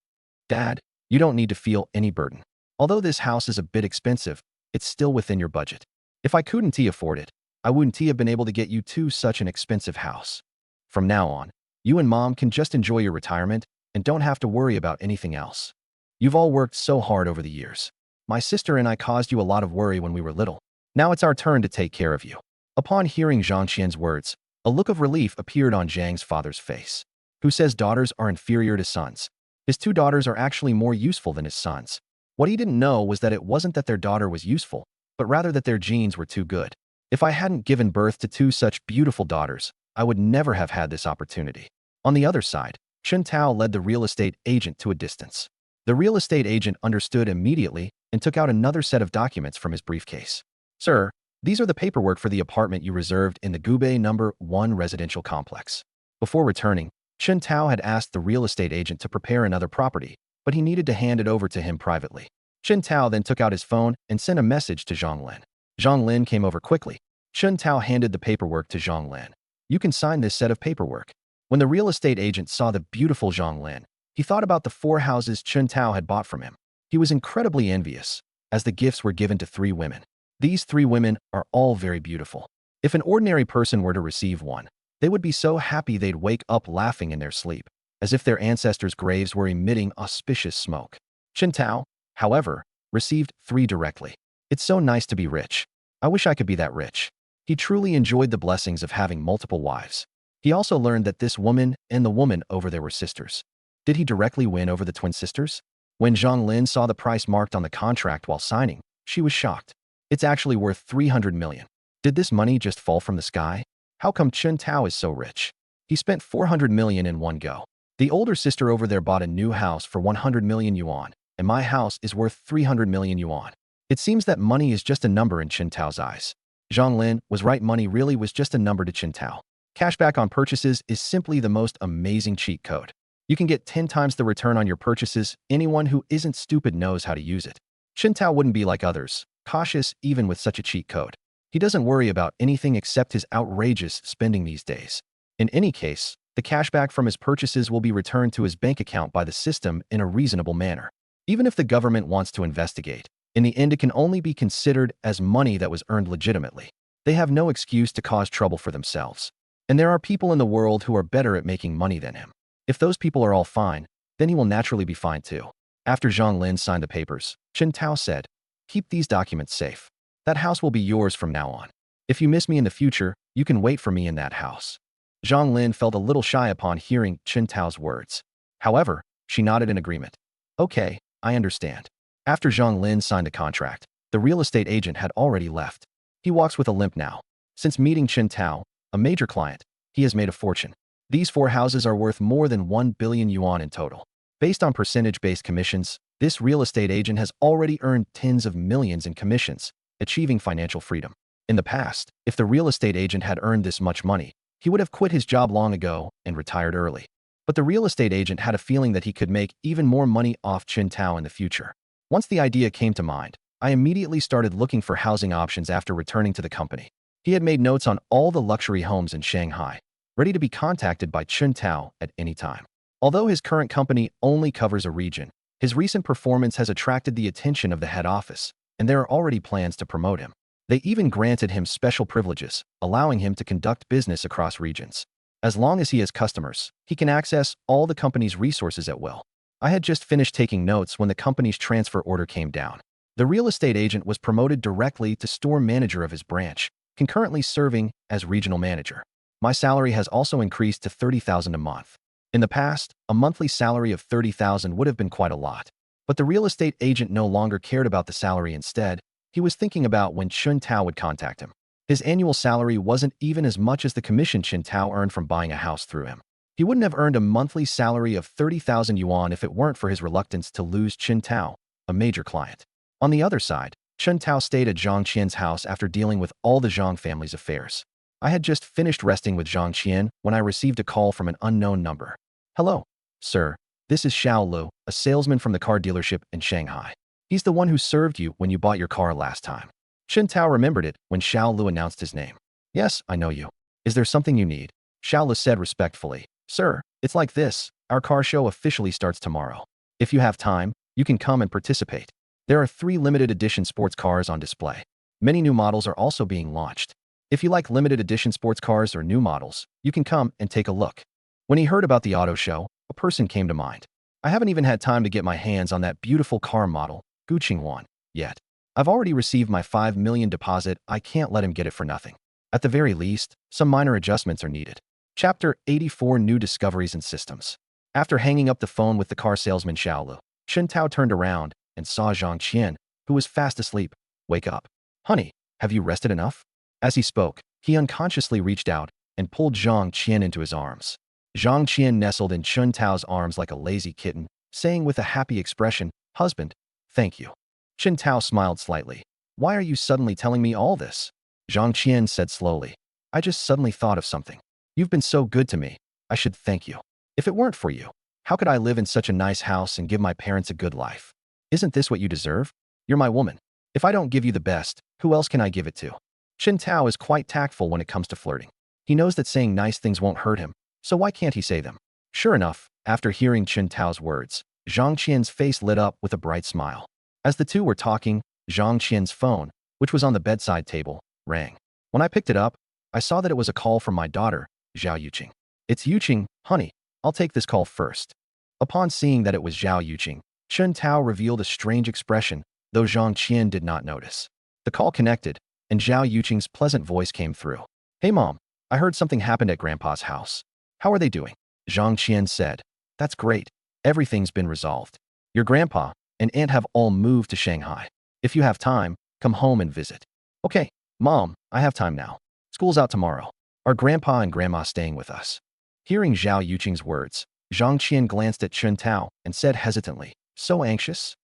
Dad, you don't need to feel any burden. Although this house is a bit expensive, it's still within your budget. If I couldn't afford it, I wouldn't have been able to get you to such an expensive house. From now on, you and Mom can just enjoy your retirement and don't have to worry about anything else. You've all worked so hard over the years. My sister and I caused you a lot of worry when we were little. Now it's our turn to take care of you." Upon hearing Zhang Qian's words, a look of relief appeared on Zhang's father's face. Who says daughters are inferior to sons? His two daughters are actually more useful than his sons. What he didn't know was that it wasn't that their daughter was useful, but rather that their genes were too good. "If I hadn't given birth to two such beautiful daughters, I would never have had this opportunity." On the other side, Qin Tao led the real estate agent to a distance. The real estate agent understood immediately and took out another set of documents from his briefcase. "Sir, these are the paperwork for the apartment you reserved in the Gubei No. 1 residential complex." Before returning, Qin Tao had asked the real estate agent to prepare another property, but he needed to hand it over to him privately. Qin Tao then took out his phone and sent a message to Zhang Lin. Zhang Lin came over quickly. Qin Tao handed the paperwork to Zhang Lin. "You can sign this set of paperwork." When the real estate agent saw the beautiful Zhang Lin, he thought about the 4 houses Qin Tao had bought from him. He was incredibly envious, as the gifts were given to 3 women. These 3 women are all very beautiful. If an ordinary person were to receive one, they would be so happy they'd wake up laughing in their sleep, as if their ancestors' graves were emitting auspicious smoke. Qin Tao, however, received 3 directly. "It's so nice to be rich. I wish I could be that rich." He truly enjoyed the blessings of having multiple wives. He also learned that this woman and the woman over there were sisters. Did he directly win over the twin sisters? When Zhang Lin saw the price marked on the contract while signing, she was shocked. It's actually worth 300 million. Did this money just fall from the sky? How come Qin Tao is so rich? He spent 400 million in one go. The older sister over there bought a new house for 100 million yuan, and my house is worth 300 million yuan. It seems that money is just a number in Qin Tao's eyes. Zhang Lin was right, money really was just a number to Qin Tao. Cashback on purchases is simply the most amazing cheat code. You can get 10 times the return on your purchases. Anyone who isn't stupid knows how to use it. Qin Tao wouldn't be like others, cautious even with such a cheat code. He doesn't worry about anything except his outrageous spending these days. In any case, the cashback from his purchases will be returned to his bank account by the system in a reasonable manner. Even if the government wants to investigate, in the end it can only be considered as money that was earned legitimately. They have no excuse to cause trouble for themselves. And there are people in the world who are better at making money than him. If those people are all fine, then he will naturally be fine too. After Zhang Lin signed the papers, Qin Tao said, "Keep these documents safe. That house will be yours from now on. If you miss me in the future, you can wait for me in that house." Zhang Lin felt a little shy upon hearing Chen Tao's words. However, she nodded in agreement. Okay, I understand. After Zhang Lin signed the contract, the real estate agent had already left. He walks with a limp now. Since meeting Chen Tao, a major client, he has made a fortune. These 4 houses are worth more than 1 billion yuan in total. Based on percentage-based commissions, this real estate agent has already earned tens of millions in commissions, achieving financial freedom. In the past, if the real estate agent had earned this much money, he would have quit his job long ago and retired early. But the real estate agent had a feeling that he could make even more money off Chen Tao in the future. Once the idea came to mind, I immediately started looking for housing options after returning to the company. He had made notes on all the luxury homes in Shanghai, ready to be contacted by Chen Tao at any time. Although his current company only covers a region, his recent performance has attracted the attention of the head office, and there are already plans to promote him. They even granted him special privileges, allowing him to conduct business across regions. As long as he has customers, he can access all the company's resources at will. I had just finished taking notes when the company's transfer order came down. The real estate agent was promoted directly to store manager of his branch, concurrently serving as regional manager. My salary has also increased to 30,000 a month. In the past, a monthly salary of 30,000 would have been quite a lot. But the real estate agent no longer cared about the salary. Instead, he was thinking about when Chen Tao would contact him. His annual salary wasn't even as much as the commission Chen Tao earned from buying a house through him. He wouldn't have earned a monthly salary of 30,000 yuan if it weren't for his reluctance to lose Chen Tao, a major client. On the other side, Chen Tao stayed at Zhang Qian's house after dealing with all the Zhang family's affairs. I had just finished resting with Zhang Qian when I received a call from an unknown number. Hello, sir. This is Xiao, a salesman from the car dealership in Shanghai. He's the one who served you when you bought your car last time. Chen Tao remembered it when Xiao announced his name. Yes, I know you. Is there something you need? Xiao said respectfully. Sir, it's like this. Our car show officially starts tomorrow. If you have time, you can come and participate. There are 3 limited edition sports cars on display. Many new models are also being launched. If you like limited edition sports cars or new models, you can come and take a look. When he heard about the auto show, a person came to mind. I haven't even had time to get my hands on that beautiful car model, Yuching yet. I've already received my 5 million deposit. I can't let him get it for nothing. At the very least, some minor adjustments are needed. Chapter 84 New Discoveries and Systems. After hanging up the phone with the car salesman Xiao, Chen Tao turned around and saw Zhang Qian, who was fast asleep. Wake up. Honey, have you rested enough? As he spoke, he unconsciously reached out and pulled Zhang Qian into his arms. Zhang Qian nestled in Chen Tao's arms like a lazy kitten, saying with a happy expression, Husband, thank you. Chen Tao smiled slightly. Why are you suddenly telling me all this? Zhang Qian said slowly. I just suddenly thought of something. You've been so good to me. I should thank you. If it weren't for you, how could I live in such a nice house and give my parents a good life? Isn't this what you deserve? You're my woman. If I don't give you the best, who else can I give it to? Chen Tao is quite tactful when it comes to flirting. He knows that saying nice things won't hurt him, so why can't he say them? Sure enough, after hearing Chen Tao's words, Zhang Qian's face lit up with a bright smile. As the two were talking, Zhang Qian's phone, which was on the bedside table, rang. When I picked it up, I saw that it was a call from my daughter, Yuching. It's Yuching, honey. I'll take this call first. Upon seeing that it was Yuching, Chen Tao revealed a strange expression, though Zhang Qian did not notice. The call connected, and Yuching's pleasant voice came through. Hey mom, I heard something happened at Grandpa's house. How are they doing? Zhang Qian said. That's great. Everything's been resolved. Your grandpa and aunt have all moved to Shanghai. If you have time, come home and visit. Okay, mom, I have time now. School's out tomorrow. Are grandpa and grandma staying with us? Hearing Yuching's words, Zhang Qian glanced at Chen Tao and said hesitantly, so anxious?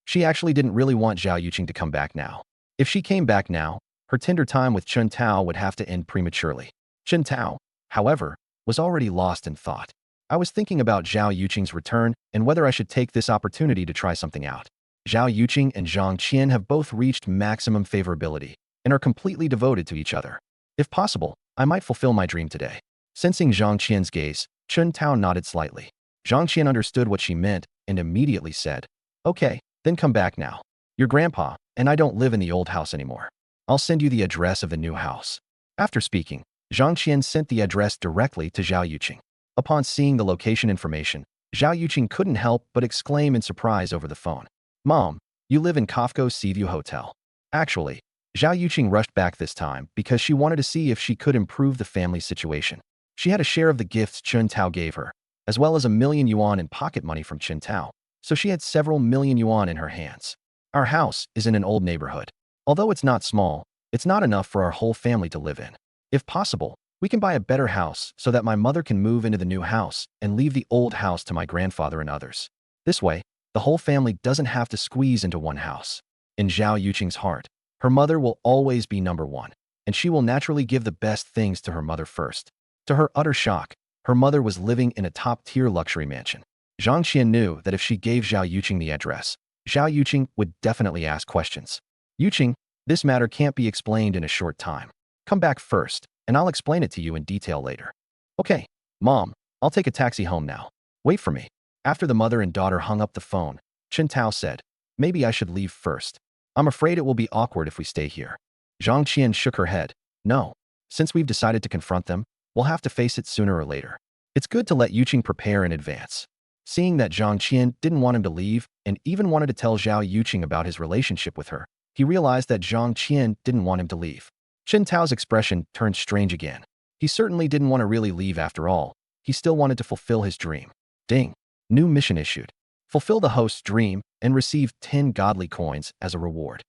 She actually didn't really want Yuching to come back now. If she came back now, her tender time with Chen Tao would have to end prematurely. Chen Tao, however, was already lost in thought. I was thinking about Yuching's return and whether I should take this opportunity to try something out. Yuching and Zhang Qian have both reached maximum favorability and are completely devoted to each other. If possible, I might fulfill my dream today. Sensing Zhang Qian's gaze, Chen Tao nodded slightly. Zhang Qian understood what she meant and immediately said, okay, then come back now. Your grandpa and I don't live in the old house anymore. I'll send you the address of the new house. After speaking, Zhang Qian sent the address directly to Yuching. Upon seeing the location information, Yuching couldn't help but exclaim in surprise over the phone. Mom, you live in Kafko's Seaview Hotel. Actually, Yuching rushed back this time because she wanted to see if she could improve the family situation. She had a share of the gifts Chen Tao gave her, as well as 1 million yuan in pocket money from Chen Tao, so she had several million yuan in her hands. Our house is in an old neighborhood. Although it's not small, it's not enough for our whole family to live in. If possible, we can buy a better house so that my mother can move into the new house and leave the old house to my grandfather and others. This way, the whole family doesn't have to squeeze into one house. In Zhao Yuching's heart, her mother will always be number one, and she will naturally give the best things to her mother first. To her utter shock, her mother was living in a top-tier luxury mansion. Zhang Qian knew that if she gave Zhao Yuching the address, Xiao Yuching would definitely ask questions. Yuching, this matter can't be explained in a short time. Come back first, and I'll explain it to you in detail later. Okay, Mom, I'll take a taxi home now. Wait for me. After the mother and daughter hung up the phone, Chen Tao said, maybe I should leave first. I'm afraid it will be awkward if we stay here. Zhang Qian shook her head. No. Since we've decided to confront them, we'll have to face it sooner or later. It's good to let Yuching prepare in advance. Seeing that Zhang Qian didn't want him to leave and even wanted to tell Zhao Yuching about his relationship with her, he realized that Zhang Qian didn't want him to leave. Chen Tao's expression turned strange again. He certainly didn't want to really leave after all. He still wanted to fulfill his dream. Ding. New mission issued. Fulfill the host's dream and receive 10 godly coins as a reward.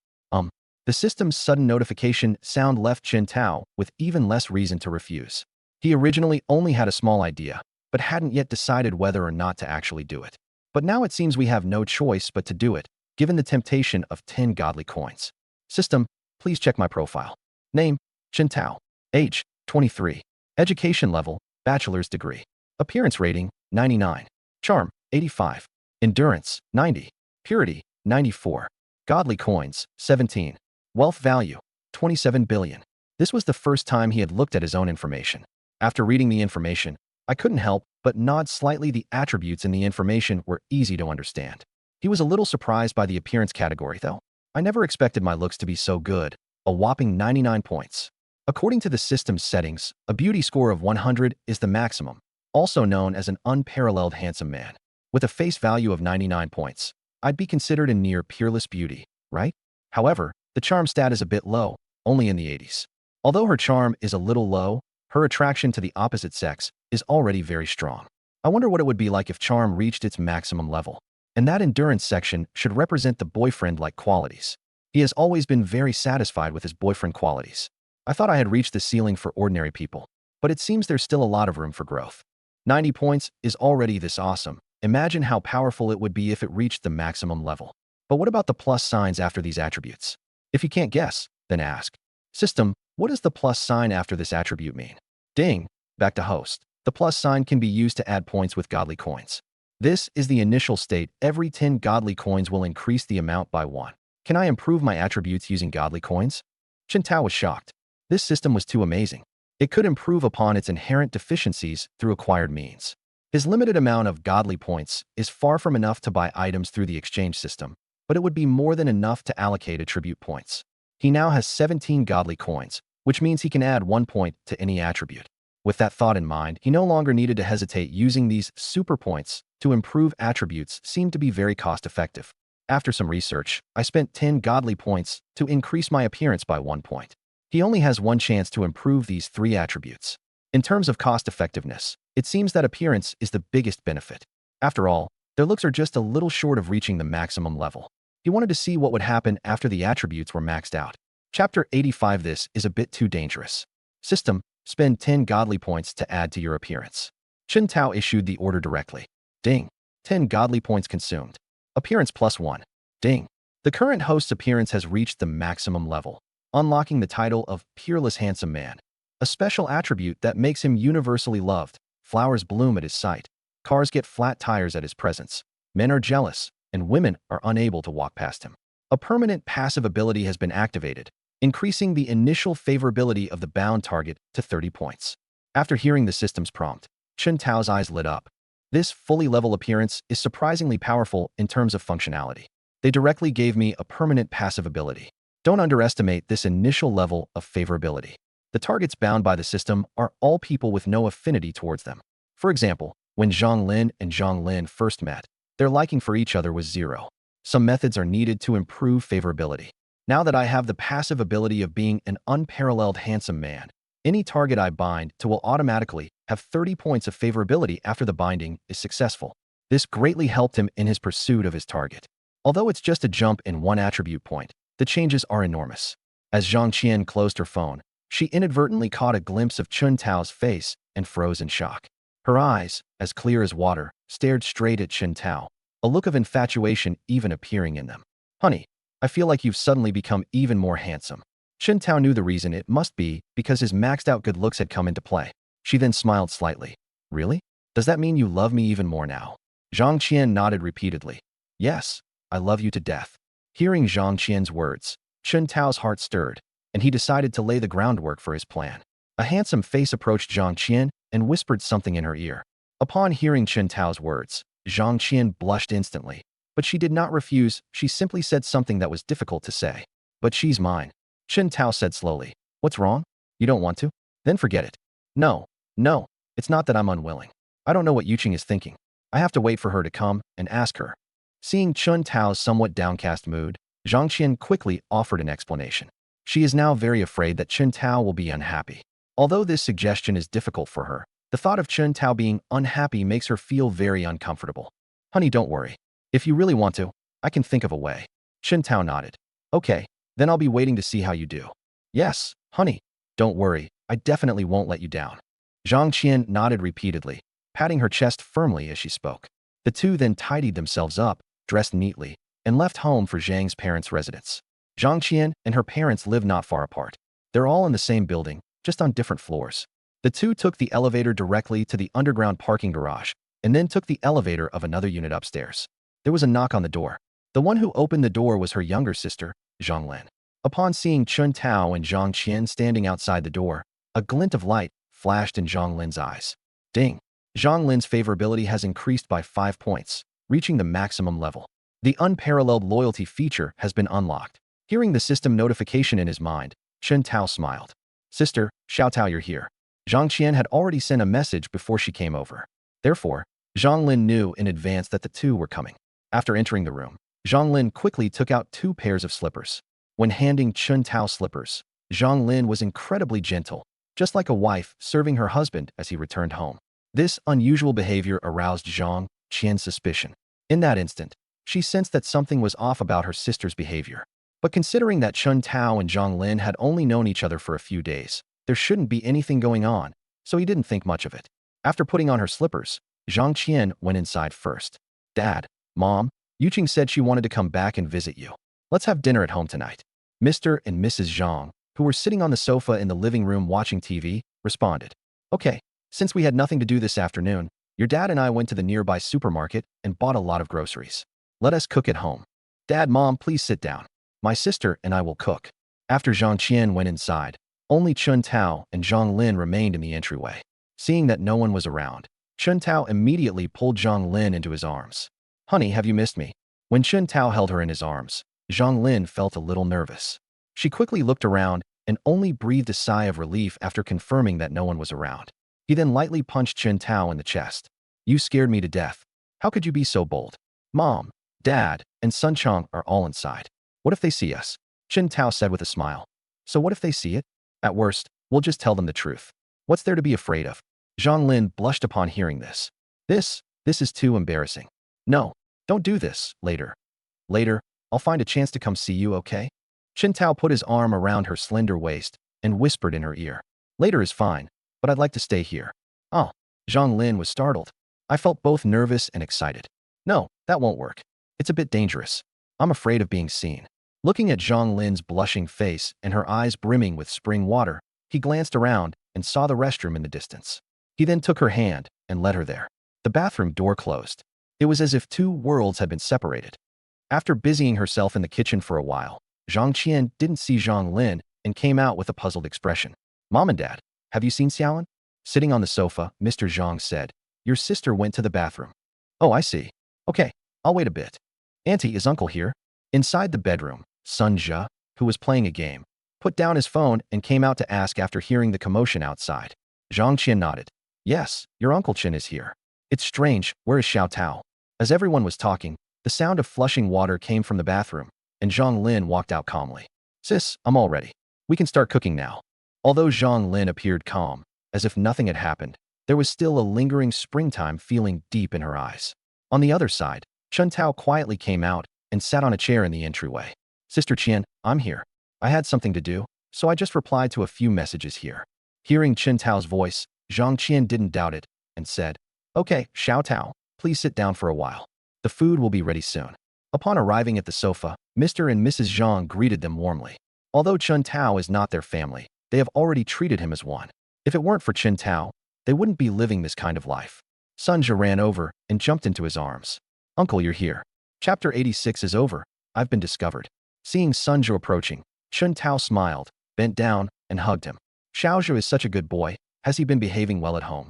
The system's sudden notification sound left Chen Tao with even less reason to refuse. He originally only had a small idea, but hadn't yet decided whether or not to actually do it. But now it seems we have no choice but to do it, given the temptation of 10 godly coins. System, please check my profile. Name, Chen Tao. Age, 23. Education level, bachelor's degree. Appearance rating, 99. Charm, 85. Endurance, 90. Purity, 94. Godly coins, 17. Wealth value, 27 billion. This was the first time he had looked at his own information. After reading the information, I couldn't help but nod slightly. The attributes in the information were easy to understand. He was a little surprised by the appearance category, though. I never expected my looks to be so good. A whopping 99 points. According to the system's settings, a beauty score of 100 is the maximum, also known as an unparalleled handsome man. With a face value of 99 points, I'd be considered in near peerless beauty, right? However, the charm stat is a bit low, only in the 80s. Although her charm is a little low, her attraction to the opposite sex is already very strong. I wonder what it would be like if charm reached its maximum level. And that endurance section should represent the boyfriend-like qualities. He has always been very satisfied with his boyfriend qualities. I thought I had reached the ceiling for ordinary people, but it seems there's still a lot of room for growth. 90 points is already this awesome. Imagine how powerful it would be if it reached the maximum level. But what about the plus signs after these attributes? If you can't guess, then ask. System, what does the plus sign after this attribute mean? Ding. Back to host. The plus sign can be used to add points with godly coins. This is the initial state. Every 10 godly coins will increase the amount by 1. Can I improve my attributes using godly coins? Chen Tao was shocked. This system was too amazing. It could improve upon its inherent deficiencies through acquired means. His limited amount of godly points is far from enough to buy items through the exchange system, but it would be more than enough to allocate attribute points. He now has 17 godly coins, which means he can add 1 point to any attribute. With that thought in mind, he no longer needed to hesitate. Using these super points to improve attributes seemed to be very cost-effective. After some research, I spent 10 godly points to increase my appearance by 1 point. He only has one chance to improve these 3 attributes. In terms of cost-effectiveness, it seems that appearance is the biggest benefit. After all, their looks are just a little short of reaching the maximum level. He wanted to see what would happen after the attributes were maxed out. Chapter 85. This is a bit too dangerous. System, spend 10 godly points to add to your appearance. Chen Tao issued the order directly. Ding. 10 godly points consumed. Appearance plus 1. Ding. The current host's appearance has reached the maximum level, unlocking the title of Peerless Handsome Man, a special attribute that makes him universally loved. Flowers bloom at his sight. Cars get flat tires at his presence. Men are jealous, and women are unable to walk past him. A permanent passive ability has been activated, increasing the initial favorability of the bound target to 30 points. After hearing the system's prompt, Chen Tao's eyes lit up. This fully level appearance is surprisingly powerful in terms of functionality. They directly gave me a permanent passive ability. Don't underestimate this initial level of favorability. The targets bound by the system are all people with no affinity towards them. For example, when Zhang Lin and Zhang Lin first met, their liking for each other was 0. Some methods are needed to improve favorability. Now that I have the passive ability of being an unparalleled handsome man, any target I bind to will automatically have 30 points of favorability after the binding is successful. This greatly helped him in his pursuit of his target. Although it's just a jump in one attribute point, the changes are enormous. As Zhang Qian closed her phone, she inadvertently caught a glimpse of Chun Tao's face and froze in shock. Her eyes, as clear as water, stared straight at Chun Tao, a look of infatuation even appearing in them. Honey, I feel like you've suddenly become even more handsome. Chun Tao knew the reason. It must be because his maxed-out good looks had come into play. She then smiled slightly. Really? Does that mean you love me even more now? Zhang Qian nodded repeatedly. Yes, I love you to death. Hearing Zhang Qian's words, Chun Tao's heart stirred, and he decided to lay the groundwork for his plan. A handsome face approached Zhang Qian and whispered something in her ear. Upon hearing Chun Tao's words, Zhang Qian blushed instantly. But she did not refuse. She simply said something that was difficult to say. But she's mine. Chun Tao said slowly. What's wrong? You don't want to? Then forget it. No, it's not that I'm unwilling. I don't know what Yuching is thinking. I have to wait for her to come and ask her. Seeing Chun Tao's somewhat downcast mood, Zhang Qian quickly offered an explanation. She is now very afraid that Chun Tao will be unhappy. Although this suggestion is difficult for her, the thought of Chun Tao being unhappy makes her feel very uncomfortable. Honey, don't worry. If you really want to, I can think of a way. Chun Tao nodded. Okay, then I'll be waiting to see how you do. Yes, honey. Don't worry, I definitely won't let you down. Zhang Qian nodded repeatedly, patting her chest firmly as she spoke. The two then tidied themselves up, dressed neatly, and left home for Zhang's parents' residence. Zhang Qian and her parents live not far apart. They're all in the same building, just on different floors. The two took the elevator directly to the underground parking garage, and then took the elevator of another unit upstairs. There was a knock on the door. The one who opened the door was her younger sister, Zhang Lin. Upon seeing Chun Tao and Zhang Qian standing outside the door, a glint of light flashed in Zhang Lin's eyes. Ding! Zhang Lin's favorability has increased by 5 points, reaching the maximum level. The unparalleled loyalty feature has been unlocked. Hearing the system notification in his mind, Chun Tao smiled. Sister, Xiao Tao, you're here. Zhang Qian had already sent a message before she came over. Therefore, Zhang Lin knew in advance that the two were coming. After entering the room, Zhang Lin quickly took out 2 pairs of slippers. When handing Chun Tao slippers, Zhang Lin was incredibly gentle, just like a wife serving her husband as he returned home. This unusual behavior aroused Zhang Qian's suspicion. In that instant, she sensed that something was off about her sister's behavior. But considering that Chun Tao and Zhang Lin had only known each other for a few days, there shouldn't be anything going on, so he didn't think much of it. After putting on her slippers, Zhang Qian went inside first. Dad, Mom, Yuching said she wanted to come back and visit you. Let's have dinner at home tonight. Mr. and Mrs. Zhang, who were sitting on the sofa in the living room watching TV, responded. Okay, since we had nothing to do this afternoon, your dad and I went to the nearby supermarket and bought a lot of groceries. Let us cook at home. Dad, Mom, please sit down. My sister and I will cook. After Zhang Qian went inside, only Chun Tao and Zhang Lin remained in the entryway. Seeing that no one was around, Chun Tao immediately pulled Zhang Lin into his arms. Honey, have you missed me? When Chun Tao held her in his arms, Zhang Lin felt a little nervous. She quickly looked around and only breathed a sigh of relief after confirming that no one was around. He then lightly punched Chun Tao in the chest. You scared me to death. How could you be so bold? Mom, Dad, and Sun Chong are all inside. What if they see us? Chun Tao said with a smile. So what if they see it? At worst, we'll just tell them the truth. What's there to be afraid of? Zhang Lin blushed upon hearing this. This is too embarrassing. No, don't do this. Later, I'll find a chance to come see you, okay? Chun Tao put his arm around her slender waist and whispered in her ear. Later is fine, but I'd like to stay here. Oh, Zhang Lin was startled. I felt both nervous and excited. No, that won't work. It's a bit dangerous. I'm afraid of being seen. Looking at Zhang Lin's blushing face and her eyes brimming with spring water, he glanced around and saw the restroom in the distance. He then took her hand and led her there. The bathroom door closed. It was as if 2 worlds had been separated. After busying herself in the kitchen for a while, Zhang Qian didn't see Zhang Lin and came out with a puzzled expression. Mom and Dad, have you seen Xiao? Sitting on the sofa, Mr. Zhang said, your sister went to the bathroom. Oh, I see. Okay, I'll wait a bit. Auntie, is Uncle here? Inside the bedroom, Sun Zhe, who was playing a game, put down his phone and came out to ask after hearing the commotion outside. Zhang Qian nodded. Yes, your Uncle Qian is here. It's strange, where is Xiao Tao? As everyone was talking, the sound of flushing water came from the bathroom, and Zhang Lin walked out calmly. Sis, I'm all ready. We can start cooking now. Although Zhang Lin appeared calm, as if nothing had happened, There was still a lingering springtime feeling deep in her eyes. On the other side, Chen Tao quietly came out and sat on a chair in the entryway. Sister Qian, I'm here. I had something to do, so I just replied to a few messages here. Hearing Chen Tao's voice, Zhang Qian didn't doubt it and said, Okay, Xiao Tao, please sit down for a while. The food will be ready soon. Upon arriving at the sofa, Mr. and Mrs. Zhang greeted them warmly. Although Chen Tao is not their family, they have already treated him as one. If it weren't for Chen Tao, they wouldn't be living this kind of life. Sunja ran over and jumped into his arms. Uncle, you're here. Chapter 86 is over. I've been discovered. Seeing Sunja approaching, Chen Tao smiled, bent down, and hugged him. Xiaozhu is such a good boy. Has he been behaving well at home?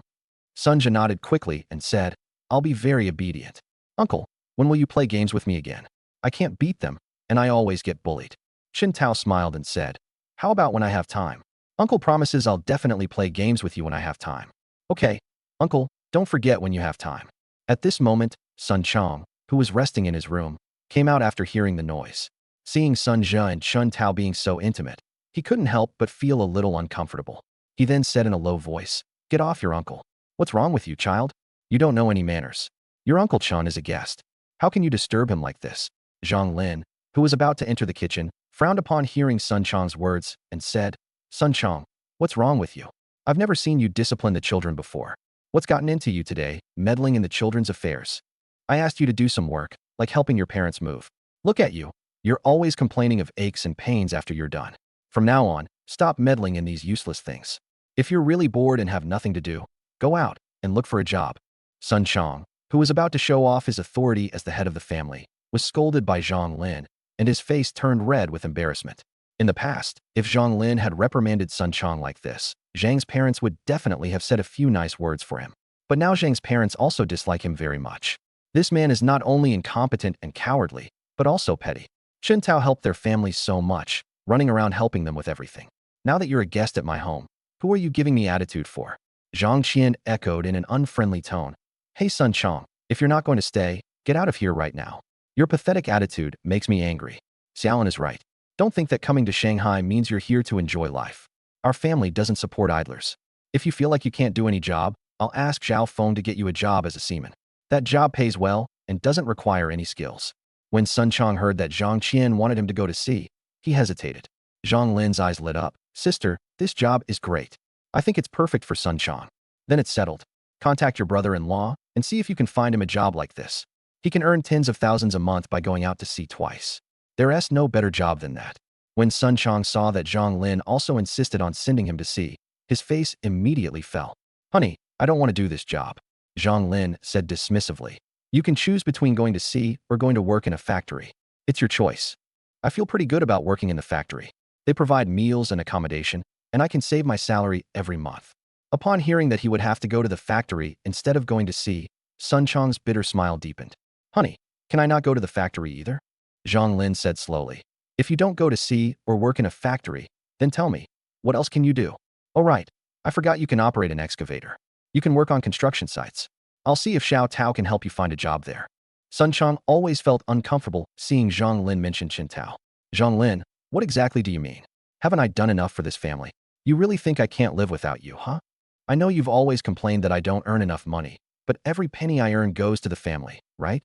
Sunja nodded quickly and said, I'll be very obedient. Uncle, when will you play games with me again? I can't beat them, and I always get bullied. Chen Tao smiled and said, How about when I have time? Uncle promises I'll definitely play games with you when I have time. Okay, Uncle, don't forget when you have time. At this moment, Sun Chong, who was resting in his room, came out after hearing the noise. Seeing Sunja and Chen Tao being so intimate, he couldn't help but feel a little uncomfortable. He then said in a low voice, Get off your uncle. What's wrong with you, child? You don't know any manners. Your Uncle Chen is a guest. How can you disturb him like this? Zhang Lin, who was about to enter the kitchen, frowned upon hearing Sun Chong's words and said, Sun Chong, what's wrong with you? I've never seen you discipline the children before. What's gotten into you today, meddling in the children's affairs? I asked you to do some work, like helping your parents move. Look at you. You're always complaining of aches and pains after you're done. From now on, stop meddling in these useless things. If you're really bored and have nothing to do, go out and look for a job. Sun Chong, who was about to show off his authority as the head of the family, was scolded by Zhang Lin, and his face turned red with embarrassment. In the past, if Zhang Lin had reprimanded Sun Chong like this, Zhang's parents would definitely have said a few nice words for him. But now Zhang's parents also dislike him very much. This man is not only incompetent and cowardly, but also petty. Chen Tao helped their family so much, running around helping them with everything. Now that you're a guest at my home, who are you giving me attitude for? Zhang Qian echoed in an unfriendly tone. Hey Sun Chong, if you're not going to stay, get out of here right now. Your pathetic attitude makes me angry. Xiao is right. Don't think that coming to Shanghai means you're here to enjoy life. Our family doesn't support idlers. If you feel like you can't do any job, I'll ask Xiao Feng to get you a job as a seaman. That job pays well and doesn't require any skills. When Sun Chong heard that Zhang Qian wanted him to go to sea, he hesitated. Zhang Lin's eyes lit up. Sister, this job is great. I think it's perfect for Sun Chong. Then it's settled. Contact your brother-in-law and see if you can find him a job like this. He can earn tens of thousands a month by going out to sea twice. There's no better job than that. When Sun Chong saw that Zhang Lin also insisted on sending him to sea, his face immediately fell. Honey, I don't want to do this job. Zhang Lin said dismissively. You can choose between going to sea or going to work in a factory. It's your choice. I feel pretty good about working in the factory. They provide meals and accommodation, and I can save my salary every month. Upon hearing that he would have to go to the factory instead of going to sea, Sun Chong's bitter smile deepened. Honey, can I not go to the factory either? Zhang Lin said slowly. If you don't go to sea or work in a factory, then tell me, what else can you do? Oh right, I forgot you can operate an excavator. You can work on construction sites. I'll see if Xiao Tao can help you find a job there. Sun Chong always felt uncomfortable seeing Zhang Lin mention Chen Tao. Zhang Lin, what exactly do you mean? Haven't I done enough for this family? You really think I can't live without you, huh? I know you've always complained that I don't earn enough money, but every penny I earn goes to the family, right?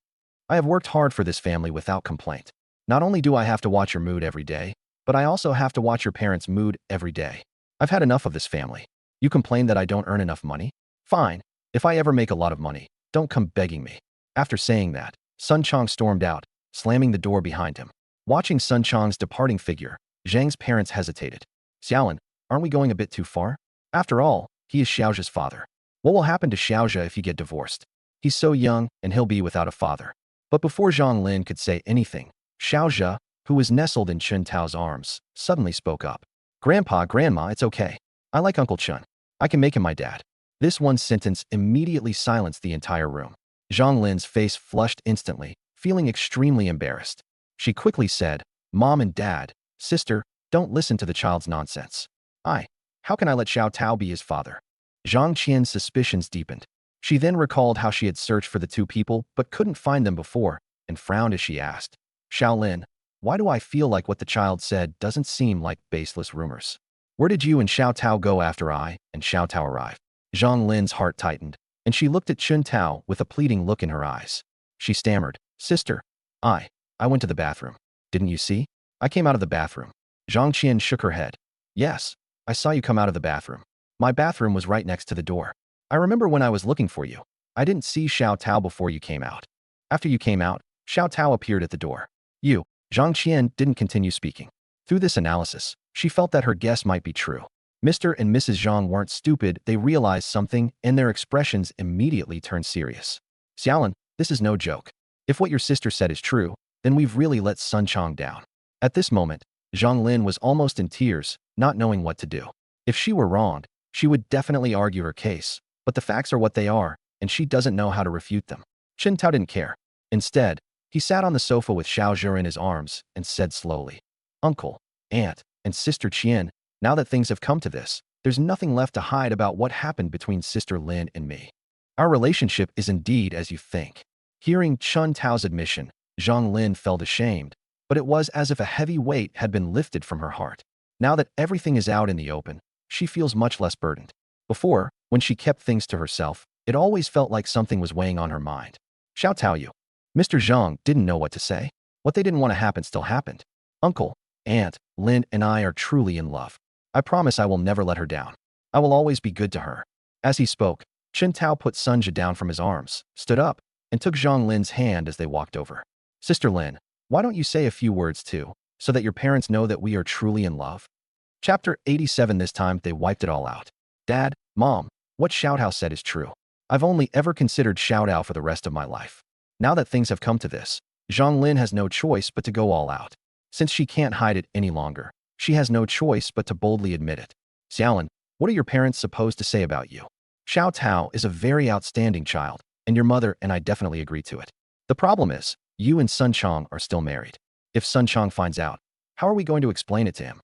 I have worked hard for this family without complaint. Not only do I have to watch your mood every day, but I also have to watch your parents' mood every day. I've had enough of this family. You complain that I don't earn enough money? Fine. If I ever make a lot of money, don't come begging me. After saying that, Sun Chong stormed out, slamming the door behind him. Watching Sun Chong's departing figure, Zhang's parents hesitated. Xiaolin, aren't we going a bit too far? After all, he is Xiaozhe's father. What will happen to Xiaozhe if you get divorced? He's so young, and he'll be without a father. But before Zhang Lin could say anything, Xiaozhe, who was nestled in Chen Tao's arms, suddenly spoke up. Grandpa, Grandma, it's okay. I like Uncle Chen. I can make him my dad. This one sentence immediately silenced the entire room. Zhang Lin's face flushed instantly, feeling extremely embarrassed. She quickly said, Mom and Dad, sister, don't listen to the child's nonsense. How can I let Xiao Tao be his father? Zhang Qian's suspicions deepened. She then recalled how she had searched for the two people but couldn't find them before, and frowned as she asked, Xiaolin, why do I feel like what the child said doesn't seem like baseless rumors? Where did you and Xiao Tao go after I and Xiao Tao arrived? Zhang Lin's heart tightened, and she looked at Chun Tao with a pleading look in her eyes. She stammered, "Sister, I went to the bathroom. Didn't you see? I came out of the bathroom." Zhang Qian shook her head. "Yes, I saw you come out of the bathroom. My bathroom was right next to the door. I remember when I was looking for you. I didn't see Xiao Tao before you came out. After you came out, Xiao Tao appeared at the door. Zhang Qian didn't continue speaking. Through this analysis, she felt that her guess might be true. Mr. and Mrs. Zhang weren't stupid, they realized something, and their expressions immediately turned serious. "Xiaolin, this is no joke. If what your sister said is true, then we've really let Sun Chong down." At this moment, Zhang Lin was almost in tears, not knowing what to do. If she were wronged, she would definitely argue her case, but the facts are what they are, and she doesn't know how to refute them. Chen Tao didn't care. Instead, he sat on the sofa with Xiao Zhe in his arms and said slowly, "Uncle, Aunt, and Sister Qian, now that things have come to this, there's nothing left to hide about what happened between Sister Lin and me. Our relationship is indeed as you think." Hearing Chun Tao's admission, Zhang Lin felt ashamed, but it was as if a heavy weight had been lifted from her heart. Now that everything is out in the open, she feels much less burdened. Before, when she kept things to herself, it always felt like something was weighing on her mind. "Xiao Taoyu." Mr. Zhang didn't know what to say. What they didn't want to happen still happened. "Uncle, Aunt, Lin and I are truly in love. I promise I will never let her down. I will always be good to her." As he spoke, Chen Tao put Sunja down from his arms, stood up, and took Zhang Lin's hand as they walked over. "Sister Lin, why don't you say a few words too, so that your parents know that we are truly in love?" Chapter 87. This time, they wiped it all out. "Dad, Mom, what Xiao Tao said is true. I've only ever considered Xiao Tao for the rest of my life. Now that things have come to this, Zhang Lin has no choice but to go all out. Since she can't hide it any longer, she has no choice but to boldly admit it. Xiaolin, what are your parents supposed to say about you? Xiao Tao is a very outstanding child, and your mother and I definitely agree to it. The problem is, you and Sun Chong are still married. If Sun Chong finds out, how are we going to explain it to him?"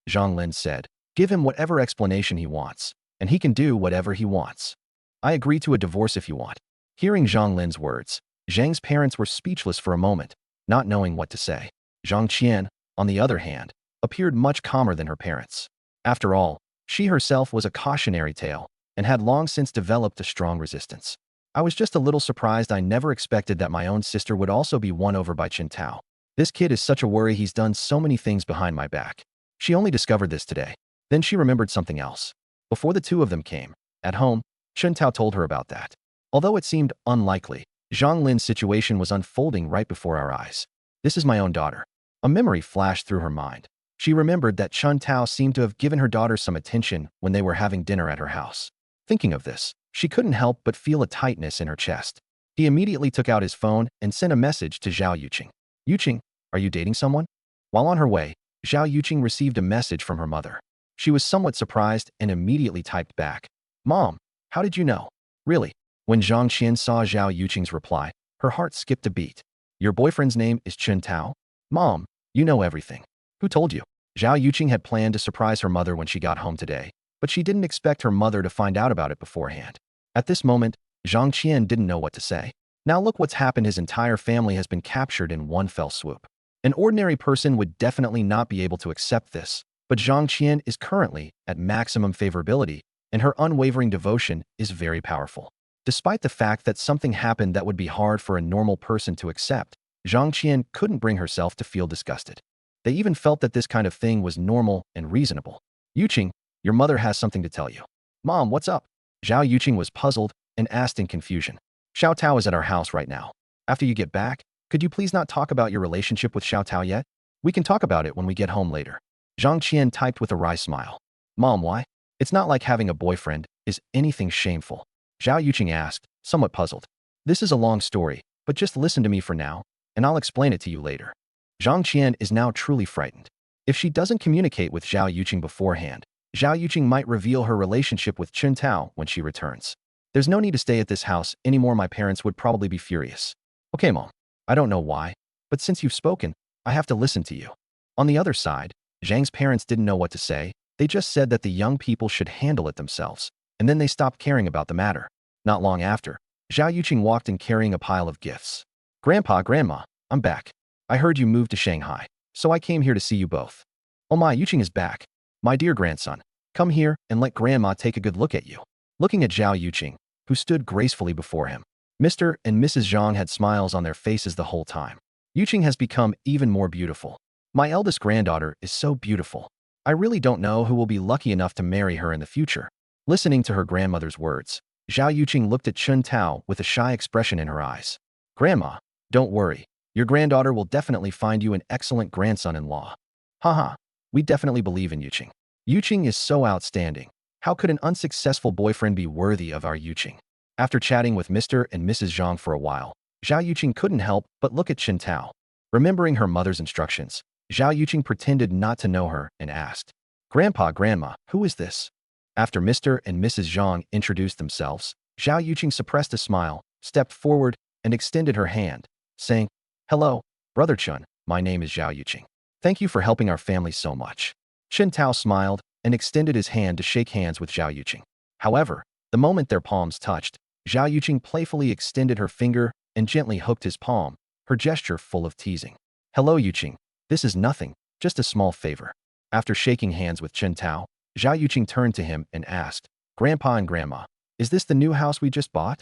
Zhang Lin said, "Give him whatever explanation he wants, and he can do whatever he wants. I agree to a divorce if you want." Hearing Zhang Lin's words, Zhang's parents were speechless for a moment, not knowing what to say. Zhang Qian, on the other hand, appeared much calmer than her parents. After all, she herself was a cautionary tale and had long since developed a strong resistance. "I was just a little surprised. I never expected that my own sister would also be won over by Chen Tao. This kid is such a worry. He's done so many things behind my back." She only discovered this today. Then she remembered something else. Before the two of them came, at home, Chen Tao told her about that. Although it seemed unlikely, Zhang Lin's situation was unfolding right before our eyes. "This is my own daughter." A memory flashed through her mind. She remembered that Chen Tao seemed to have given her daughter some attention when they were having dinner at her house. Thinking of this, she couldn't help but feel a tightness in her chest. He immediately took out his phone and sent a message to Zhao Yuching. "Yuching, are you dating someone?" While on her way, Zhao Yuching received a message from her mother. She was somewhat surprised and immediately typed back, "Mom, how did you know?" "Really?" When Zhang Qian saw Zhao Yuching's reply, her heart skipped a beat. "Your boyfriend's name is Chen Tao?" "Mom, you know everything." "Who told you?" Zhao Yuching had planned to surprise her mother when she got home today, but she didn't expect her mother to find out about it beforehand. At this moment, Zhang Qian didn't know what to say. Now look what's happened. His entire family has been captured in one fell swoop. An ordinary person would definitely not be able to accept this, but Zhang Qian is currently at maximum favorability, and her unwavering devotion is very powerful. Despite the fact that something happened that would be hard for a normal person to accept, Zhang Qian couldn't bring herself to feel disgusted. They even felt that this kind of thing was normal and reasonable. "Yuching, your mother has something to tell you." "Mom, what's up?" Zhao Yuching was puzzled and asked in confusion. "Xiao Tao is at our house right now. After you get back, could you please not talk about your relationship with Xiao Tao yet? We can talk about it when we get home later." Zhang Qian typed with a wry smile. "Mom, why? It's not like having a boyfriend is anything shameful." Zhao Yuching asked, somewhat puzzled. "This is a long story, but just listen to me for now, and I'll explain it to you later." Zhang Qian is now truly frightened. If she doesn't communicate with Zhao Yuching beforehand, Zhao Yuching might reveal her relationship with Chen Tao when she returns. "There's no need to stay at this house anymore. My parents would probably be furious." "Okay, Mom. I don't know why, but since you've spoken, I have to listen to you." On the other side, Zhang's parents didn't know what to say. They just said that the young people should handle it themselves, and then they stopped caring about the matter. Not long after, Zhao Yuching walked in carrying a pile of gifts. "Grandpa, Grandma, I'm back. I heard you moved to Shanghai, so I came here to see you both." "Oh my, Yuching is back. My dear grandson, come here and let Grandma take a good look at you." looking at Zhao Yuching, who stood gracefully before him. Mr. and Mrs. Zhang had smiles on their faces the whole time. Yuching has become even more beautiful. My eldest granddaughter is so beautiful. I really don't know who will be lucky enough to marry her in the future. Listening to her grandmother's words, Zhao Yuching looked at Chen Tao with a shy expression in her eyes. Grandma, don't worry. Your granddaughter will definitely find you an excellent grandson-in-law. Haha, we definitely believe in Yuching. Yuching is so outstanding. How could an unsuccessful boyfriend be worthy of our Yuching? After chatting with Mr. and Mrs. Zhang for a while, Zhao Yuching couldn't help but look at Chen Tao. Remembering her mother's instructions, Zhao Yuching pretended not to know her and asked, Grandpa, Grandma, who is this? After Mr. and Mrs. Zhang introduced themselves, Zhao Yuching suppressed a smile, stepped forward, and extended her hand, saying, Hello, Brother Chen, my name is Zhao Yuching. Thank you for helping our family so much. Chen Tao smiled and extended his hand to shake hands with Zhao Yuching. However, the moment their palms touched, Zhao Yuching playfully extended her finger and gently hooked his palm, her gesture full of teasing. Hello, Yuching. This is nothing, just a small favor. After shaking hands with Chen Tao, Zhao Yuching turned to him and asked, Grandpa and Grandma, is this the new house we just bought?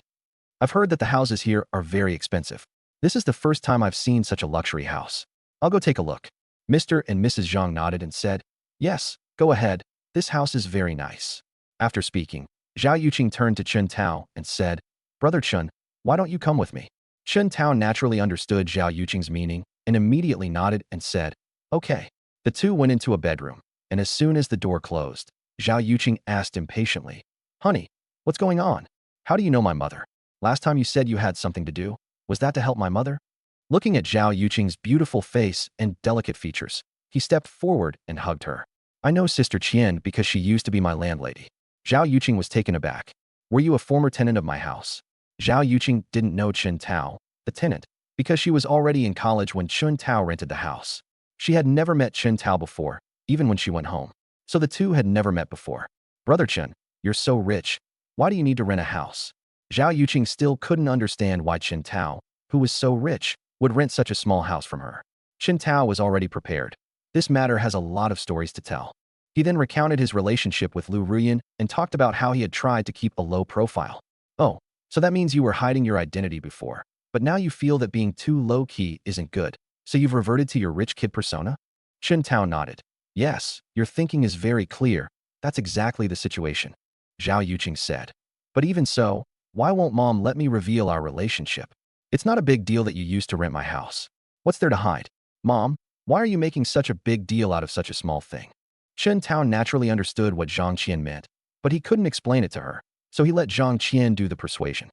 I've heard that the houses here are very expensive. This is the first time I've seen such a luxury house. I'll go take a look. Mr. and Mrs. Zhang nodded and said, Yes, go ahead. This house is very nice. After speaking, Zhao Yuching turned to Chen Tao and said, Brother Chen, why don't you come with me? Chen Tao naturally understood Zhao Yuching's meaning and immediately nodded and said, Okay. The two went into a bedroom, and as soon as the door closed, Zhao Yuching asked impatiently, Honey, what's going on? How do you know my mother? Last time you said you had something to do. Was that to help my mother? Looking at Zhao Yuching's beautiful face and delicate features, he stepped forward and hugged her. I know Sister Qian because she used to be my landlady. Zhao Yuching was taken aback. Were you a former tenant of my house? Zhao Yuching didn't know Chen Tao, the tenant, because she was already in college when Chen Tao rented the house. She had never met Chen Tao before, even when she went home. So the two had never met before. Brother Chen, you're so rich. Why do you need to rent a house? Zhao Yuching still couldn't understand why Chen Tao, who was so rich, would rent such a small house from her. Chen Tao was already prepared. This matter has a lot of stories to tell. He then recounted his relationship with Liu Ruyan and talked about how he had tried to keep a low profile. Oh, so that means you were hiding your identity before, but now you feel that being too low-key isn't good, so you've reverted to your rich kid persona? Chen Tao nodded. Yes, your thinking is very clear. That's exactly the situation. Zhao Yuching said. But even so, why won't Mom let me reveal our relationship? It's not a big deal that you used to rent my house. What's there to hide? Mom, why are you making such a big deal out of such a small thing? Chen Tao naturally understood what Zhang Qian meant, but he couldn't explain it to her, so he let Zhang Qian do the persuasion.